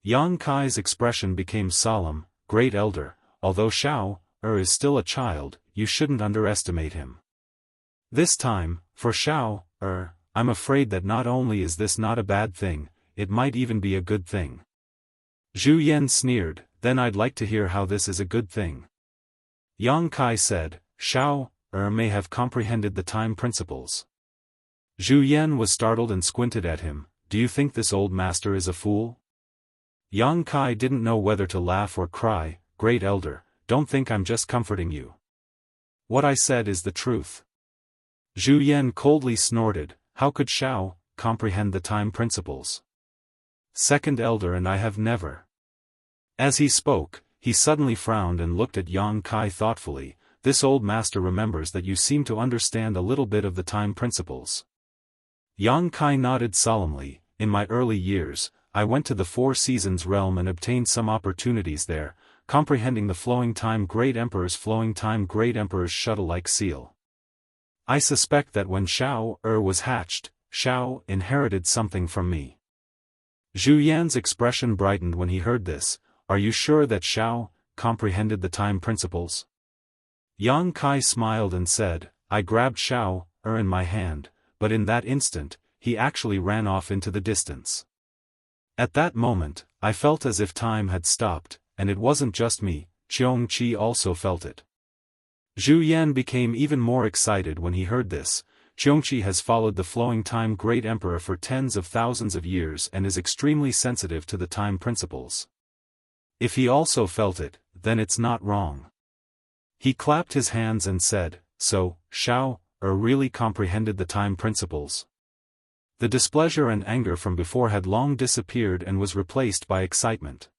A: Yang Kai's expression became solemn. Great Elder, although Xiao is still a child, you shouldn't underestimate him. This time, for Xiao I'm afraid that not only is this not a bad thing, it might even be a good thing. Zhu Yan sneered, then I'd like to hear how this is a good thing. Yang Kai said, Xiao may have comprehended the time principles. Zhu Yan was startled and squinted at him. Do you think this old master is a fool? Yang Kai didn't know whether to laugh or cry. Great Elder, don't think I'm just comforting you. What I said is the truth. Zhu Yan coldly snorted, how could Xiao comprehend the time principles? Second Elder and I have never. As he spoke, he suddenly frowned and looked at Yang Kai thoughtfully. This old master remembers that you seem to understand a little bit of the time principles. Yang Kai nodded solemnly. In my early years, I went to the Four Seasons realm and obtained some opportunities there, comprehending the Flowing Time Great Emperor's shuttle-like seal. I suspect that when Xiao was hatched, Xiao inherited something from me. Zhu Yan's expression brightened when he heard this. Are you sure that Xiao comprehended the time principles? Yang Kai smiled and said, I grabbed Xiao in my hand, but in that instant, he actually ran off into the distance. At that moment, I felt as if time had stopped, and it wasn't just me, Qiongqi also felt it. Zhu Yan became even more excited when he heard this. Qiongqi has followed the Flowing Time Great Emperor for tens of thousands of years and is extremely sensitive to the time principles. If he also felt it, then it's not wrong. He clapped his hands and said, so, Xiao really comprehended the time principles. The displeasure and anger from before had long disappeared and was replaced by excitement.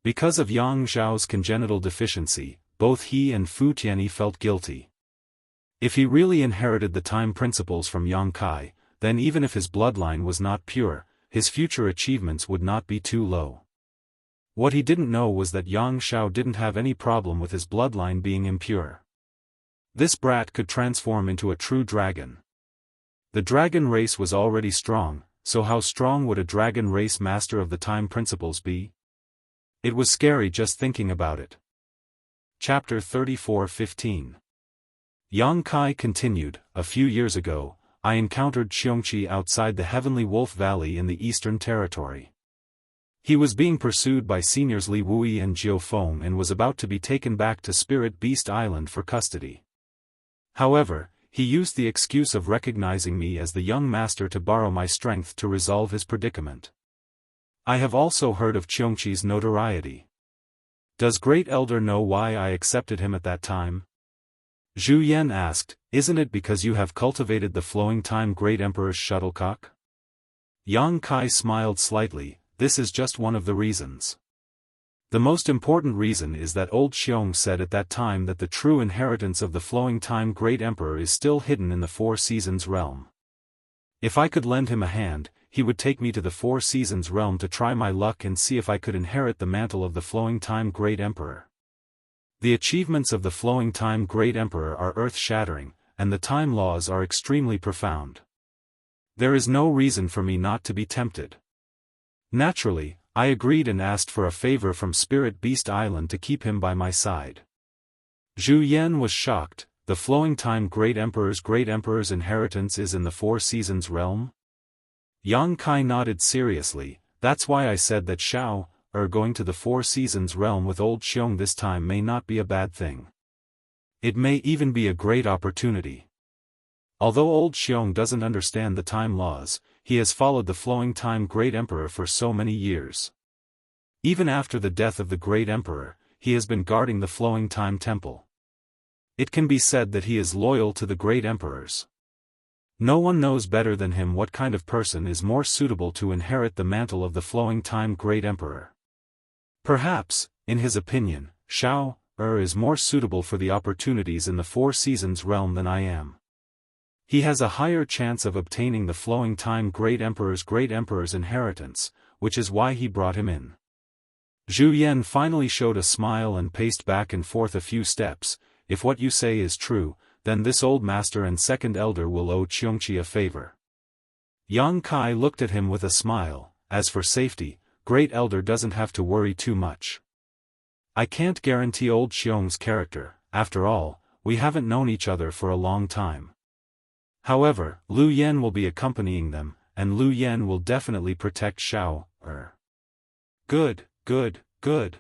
A: Because of Yang Zhao's congenital deficiency, both he and Fu Tianyi felt guilty. If he really inherited the time principles from Yang Kai, then even if his bloodline was not pure, his future achievements would not be too low. What he didn't know was that Yang Shao didn't have any problem with his bloodline being impure. This brat could transform into a true dragon. The dragon race was already strong, so how strong would a dragon race master of the time principles be? It was scary just thinking about it. Chapter 34:15. Yang Kai continued. A few years ago, I encountered Xianxia outside the Heavenly Wolf Valley in the Eastern Territory. He was being pursued by seniors Li Wui and Jiu Feng and was about to be taken back to Spirit Beast Island for custody. However, he used the excuse of recognizing me as the young master to borrow my strength to resolve his predicament. I have also heard of Xianxia's notoriety. Does Great Elder know why I accepted him at that time? Zhu Yan asked, isn't it because you have cultivated the flowing time Great Emperor's shuttlecock? Yang Kai smiled slightly. This is just one of the reasons. The most important reason is that old Xiong said at that time that the true inheritance of the flowing time Great Emperor is still hidden in the Four Seasons realm. If I could lend him a hand, he would take me to the Four Seasons realm to try my luck and see if I could inherit the mantle of the flowing time Great Emperor. The achievements of the flowing time Great Emperor are earth-shattering, and the time laws are extremely profound. There is no reason for me not to be tempted. Naturally, I agreed and asked for a favor from Spirit Beast Island to keep him by my side. Zhu Yan was shocked. The flowing time Great Emperor's inheritance is in the Four Seasons realm? Yang Kai nodded seriously. That's why I said that going to the Four Seasons realm with old Xiong this time may not be a bad thing. It may even be a great opportunity. Although old Xiong doesn't understand the time laws, he has followed the flowing time Great Emperor for so many years. Even after the death of the Great Emperor, he has been guarding the flowing time temple. It can be said that he is loyal to the Great Emperors. No one knows better than him what kind of person is more suitable to inherit the mantle of the flowing time Great Emperor. Perhaps, in his opinion, is more suitable for the opportunities in the Four Seasons realm than I am. He has a higher chance of obtaining the flowing time Great Emperor's inheritance, which is why he brought him in. Zhu Yan finally showed a smile and paced back and forth a few steps. If what you say is true, then this old master and second elder will owe Xianxia a favor. Yang Kai looked at him with a smile. As for safety, Great Elder doesn't have to worry too much. I can't guarantee old Xiong's character. After all, we haven't known each other for a long time. However, Lu Yan will be accompanying them, and Lu Yan will definitely protect Good.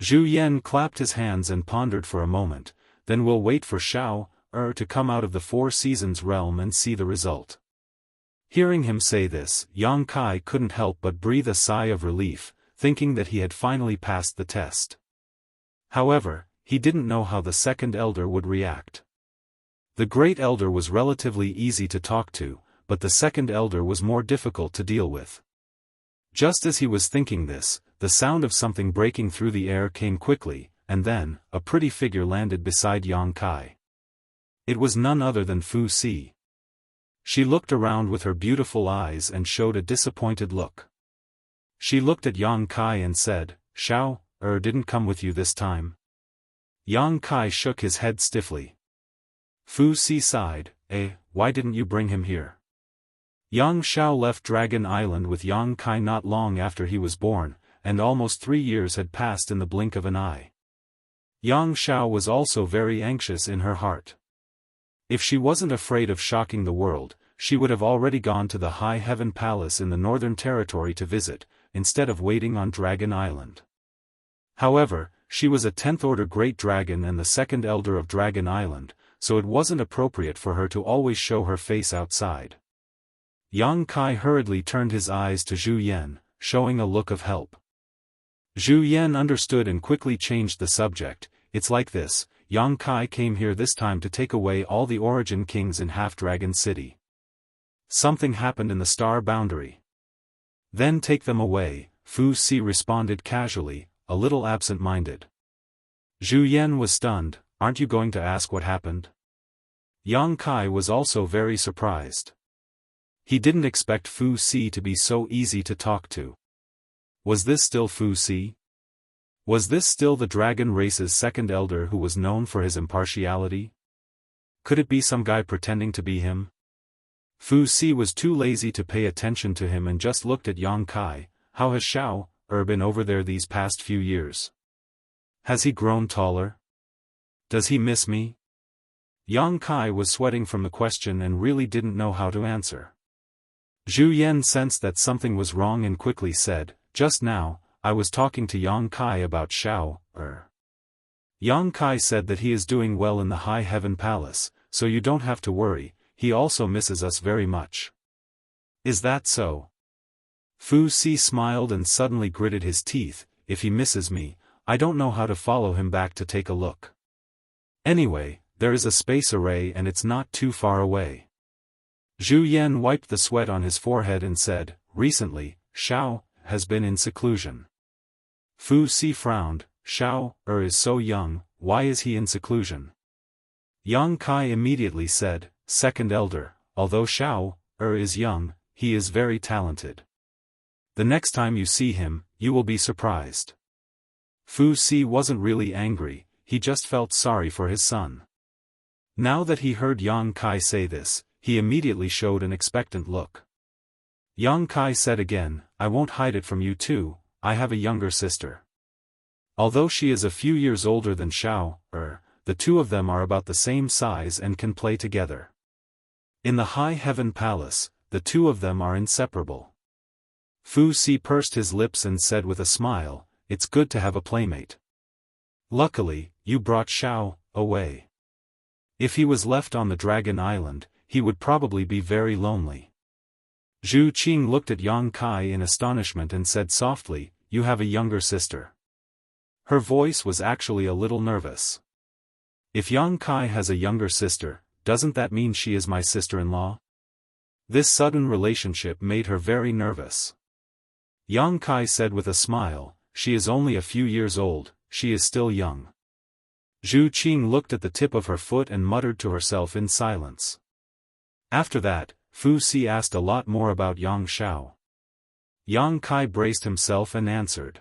A: Zhu Yan clapped his hands and pondered for a moment. Then we'll wait for to come out of the Four Seasons realm and see the result. Hearing him say this, Yang Kai couldn't help but breathe a sigh of relief, thinking that he had finally passed the test. However, he didn't know how the second elder would react. The Great Elder was relatively easy to talk to, but the second elder was more difficult to deal with. Just as he was thinking this, the sound of something breaking through the air came quickly, and then, a pretty figure landed beside Yang Kai. It was none other than Fu Si. She looked around with her beautiful eyes and showed a disappointed look. She looked at Yang Kai and said, didn't come with you this time? Yang Kai shook his head stiffly. Fu Si sighed, why didn't you bring him here? Yang Shao left Dragon Island with Yang Kai not long after he was born, and almost 3 years had passed in the blink of an eye. Yang Shao was also very anxious in her heart. If she wasn't afraid of shocking the world, she would have already gone to the High Heaven Palace in the Northern Territory to visit, instead of waiting on Dragon Island. However, she was a 10th Order Great Dragon and the second Elder of Dragon Island, so it wasn't appropriate for her to always show her face outside. Yang Kai hurriedly turned his eyes to Zhu Yan, showing a look of help. Zhu Yan understood and quickly changed the subject. It's like this, Yang Kai came here this time to take away all the Origin Kings in Half-Dragon City. Something happened in the star boundary. Then take them away, Fu Si responded casually, a little absent-minded. Zhu Yan was stunned. Aren't you going to ask what happened? Yang Kai was also very surprised. He didn't expect Fu Si to be so easy to talk to. Was this still Fu Si? Was this still the dragon race's second elder who was known for his impartiality? Could it be some guy pretending to be him? Fu Si was too lazy to pay attention to him and just looked at Yang Kai. How has Xiao been over there these past few years? Has he grown taller? Does he miss me? Yang Kai was sweating from the question and really didn't know how to answer. Zhu Yan sensed that something was wrong and quickly said, "Just now, I was talking to Yang Kai about Xiao. Yang Kai said that he is doing well in the High Heaven Palace, so you don't have to worry, he also misses us very much." Is that so? Fu Si smiled and suddenly gritted his teeth. If he misses me, I don't know how to follow him back to take a look. Anyway, there is a space array and it's not too far away. Zhu Yan wiped the sweat on his forehead and said, "Recently, Xiao has been in seclusion." Fu Si frowned. Xiao is so young, why is he in seclusion? Yang Kai immediately said, "Second elder, although Xiao is young, he is very talented. The next time you see him, you will be surprised." Fu Si wasn't really angry, he just felt sorry for his son. Now that he heard Yang Kai say this, he immediately showed an expectant look. Yang Kai said again, "I won't hide it from you too, I have a younger sister. Although she is a few years older than Xiao, the two of them are about the same size and can play together. In the High Heaven Palace, the two of them are inseparable." Fu Si pursed his lips and said with a smile, "It's good to have a playmate. Luckily, you brought Xiao away. If he was left on the Dragon Island, he would probably be very lonely." Zhu Qing looked at Yang Kai in astonishment and said softly, "You have a younger sister." Her voice was actually a little nervous. If Yang Kai has a younger sister, doesn't that mean she is my sister-in-law? This sudden relationship made her very nervous. Yang Kai said with a smile, "She is only a few years old, she is still young." Zhu Qing looked at the tip of her foot and muttered to herself in silence. After that, Fu Si asked a lot more about Yang Xiao. Yang Kai braced himself and answered.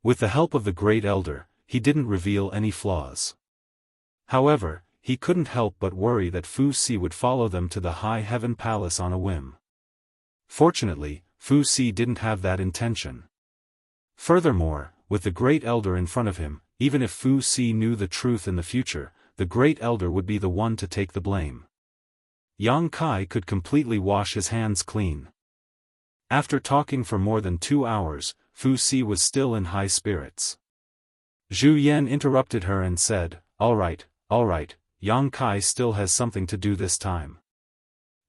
A: With the help of the Great Elder, he didn't reveal any flaws. However, he couldn't help but worry that Fu Si would follow them to the High Heaven Palace on a whim. Fortunately, Fu Si didn't have that intention. Furthermore, with the Great Elder in front of him, even if Fu Si knew the truth in the future, the Great Elder would be the one to take the blame. Yang Kai could completely wash his hands clean. After talking for more than 2 hours, Fu Si was still in high spirits. Zhu Yan interrupted her and said, all right, Yang Kai still has something to do this time.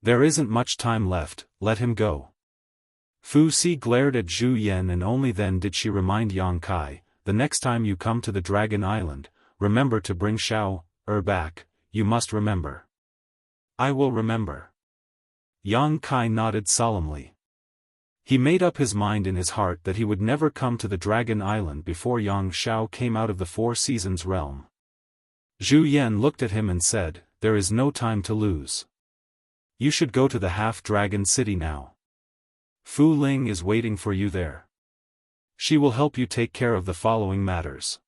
A: There isn't much time left, let him go." Fu Si glared at Zhu Yan and only then did she remind Yang Kai, "The next time you come to the Dragon Island, remember to bring Xiao back, you must remember." "I will remember." Yang Kai nodded solemnly. He made up his mind in his heart that he would never come to the Dragon Island before Yang Xiao came out of the Four Seasons realm. Zhu Yan looked at him and said, "There is no time to lose. You should go to the Half-Dragon City now. Fu Ling is waiting for you there. She will help you take care of the following matters."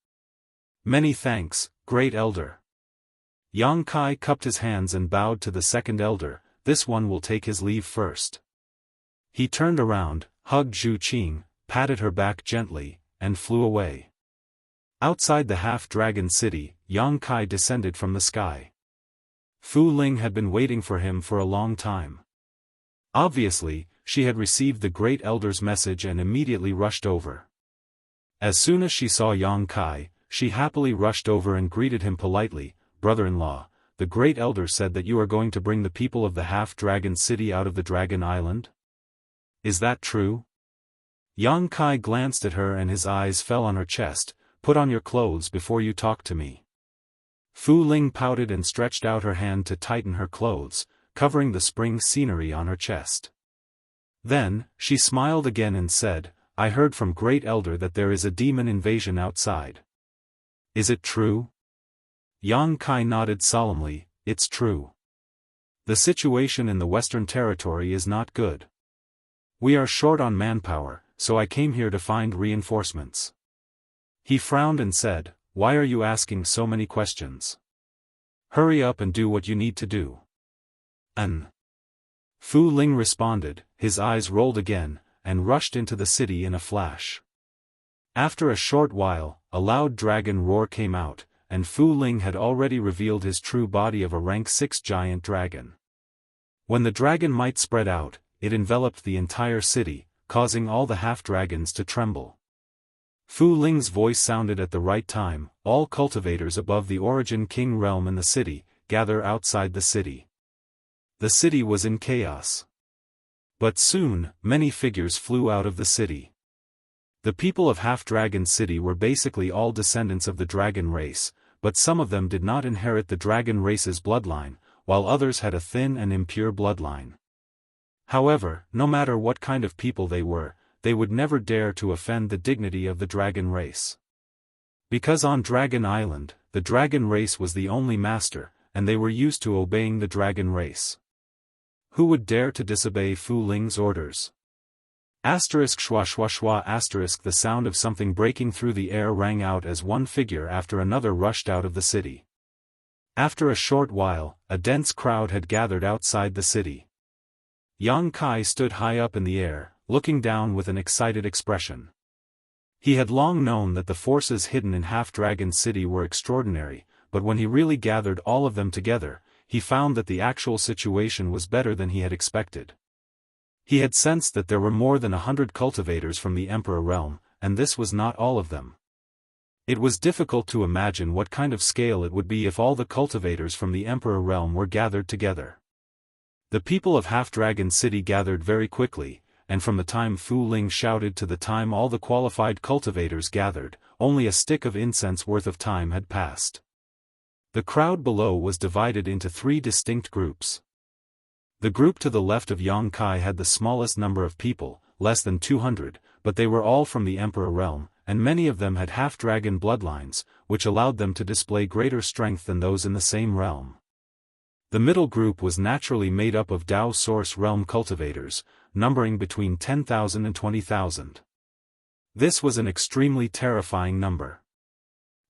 A: "Many thanks, Great Elder." Yang Kai cupped his hands and bowed to the second elder, "This one will take his leave first." He turned around, hugged Zhu Qing, patted her back gently, and flew away. Outside the Half-Dragon City, Yang Kai descended from the sky. Fu Ling had been waiting for him for a long time. Obviously, she had received the Great Elder's message and immediately rushed over. As soon as she saw Yang Kai, she happily rushed over and greeted him politely. "Brother-in-law, the Great Elder said that you are going to bring the people of the Half-Dragon City out of the Dragon Island? Is that true?" Yang Kai glanced at her and his eyes fell on her chest. "Put on your clothes before you talk to me." Fu Ling pouted and stretched out her hand to tighten her clothes, covering the spring scenery on her chest. Then, she smiled again and said, "I heard from Great Elder that there is a demon invasion outside. Is it true?" Yang Kai nodded solemnly, "It's true. The situation in the Western Territory is not good. We are short on manpower, so I came here to find reinforcements." He frowned and said, "Why are you asking so many questions? Hurry up and do what you need to do." Fu Ling responded, his eyes rolled again, and rushed into the city in a flash. After a short while, a loud dragon roar came out, and Fu Ling had already revealed his true body of a rank 6 giant dragon. When the dragon might spread out, it enveloped the entire city, causing all the half-dragons to tremble. Fu Ling's voice sounded at the right time. "All cultivators above the Origin King realm in the city, gather outside the city." The city was in chaos. But soon, many figures flew out of the city. The people of Half-Dragon City were basically all descendants of the dragon race, but some of them did not inherit the dragon race's bloodline, while others had a thin and impure bloodline. However, no matter what kind of people they were, they would never dare to offend the dignity of the dragon race. Because on Dragon Island, the dragon race was the only master, and they were used to obeying the dragon race. Who would dare to disobey Fu Ling's orders? Asterisk schwa schwa schwa asterisk the sound of something breaking through the air rang out as one figure after another rushed out of the city. After a short while, a dense crowd had gathered outside the city. Yang Kai stood high up in the air, looking down with an excited expression. He had long known that the forces hidden in Half-Dragon City were extraordinary, but when he really gathered all of them together, he found that the actual situation was better than he had expected. He had sensed that there were more than 100 cultivators from the Emperor realm, and this was not all of them. It was difficult to imagine what kind of scale it would be if all the cultivators from the Emperor realm were gathered together. The people of Half-Dragon City gathered very quickly, and from the time Fu Ling shouted to the time all the qualified cultivators gathered, only a stick of incense worth of time had passed. The crowd below was divided into 3 distinct groups. The group to the left of Yang Kai had the smallest number of people, less than 200, but they were all from the Emperor realm, and many of them had half-dragon bloodlines, which allowed them to display greater strength than those in the same realm. The middle group was naturally made up of Dao Source realm cultivators, numbering between 10,000 and 20,000. This was an extremely terrifying number.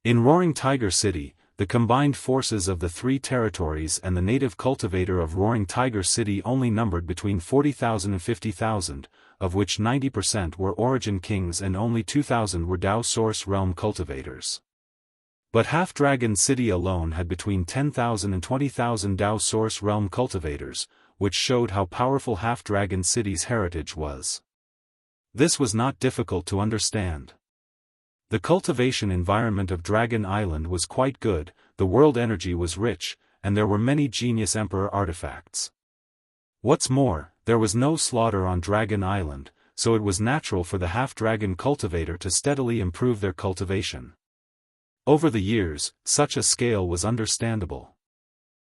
A: In Roaring Tiger City, the combined forces of the 3 territories and the native cultivator of Roaring Tiger City only numbered between 40,000 and 50,000, of which 90% were Origin Kings and only 2,000 were Dao Source realm cultivators. But Half-Dragon City alone had between 10,000 and 20,000 Dao Source realm cultivators, which showed how powerful Half-Dragon City's heritage was. This was not difficult to understand. The cultivation environment of Dragon Island was quite good, the world energy was rich, and there were many genius emperor artifacts. What's more, there was no slaughter on Dragon Island, so it was natural for the half-dragon cultivator to steadily improve their cultivation. Over the years, such a scale was understandable.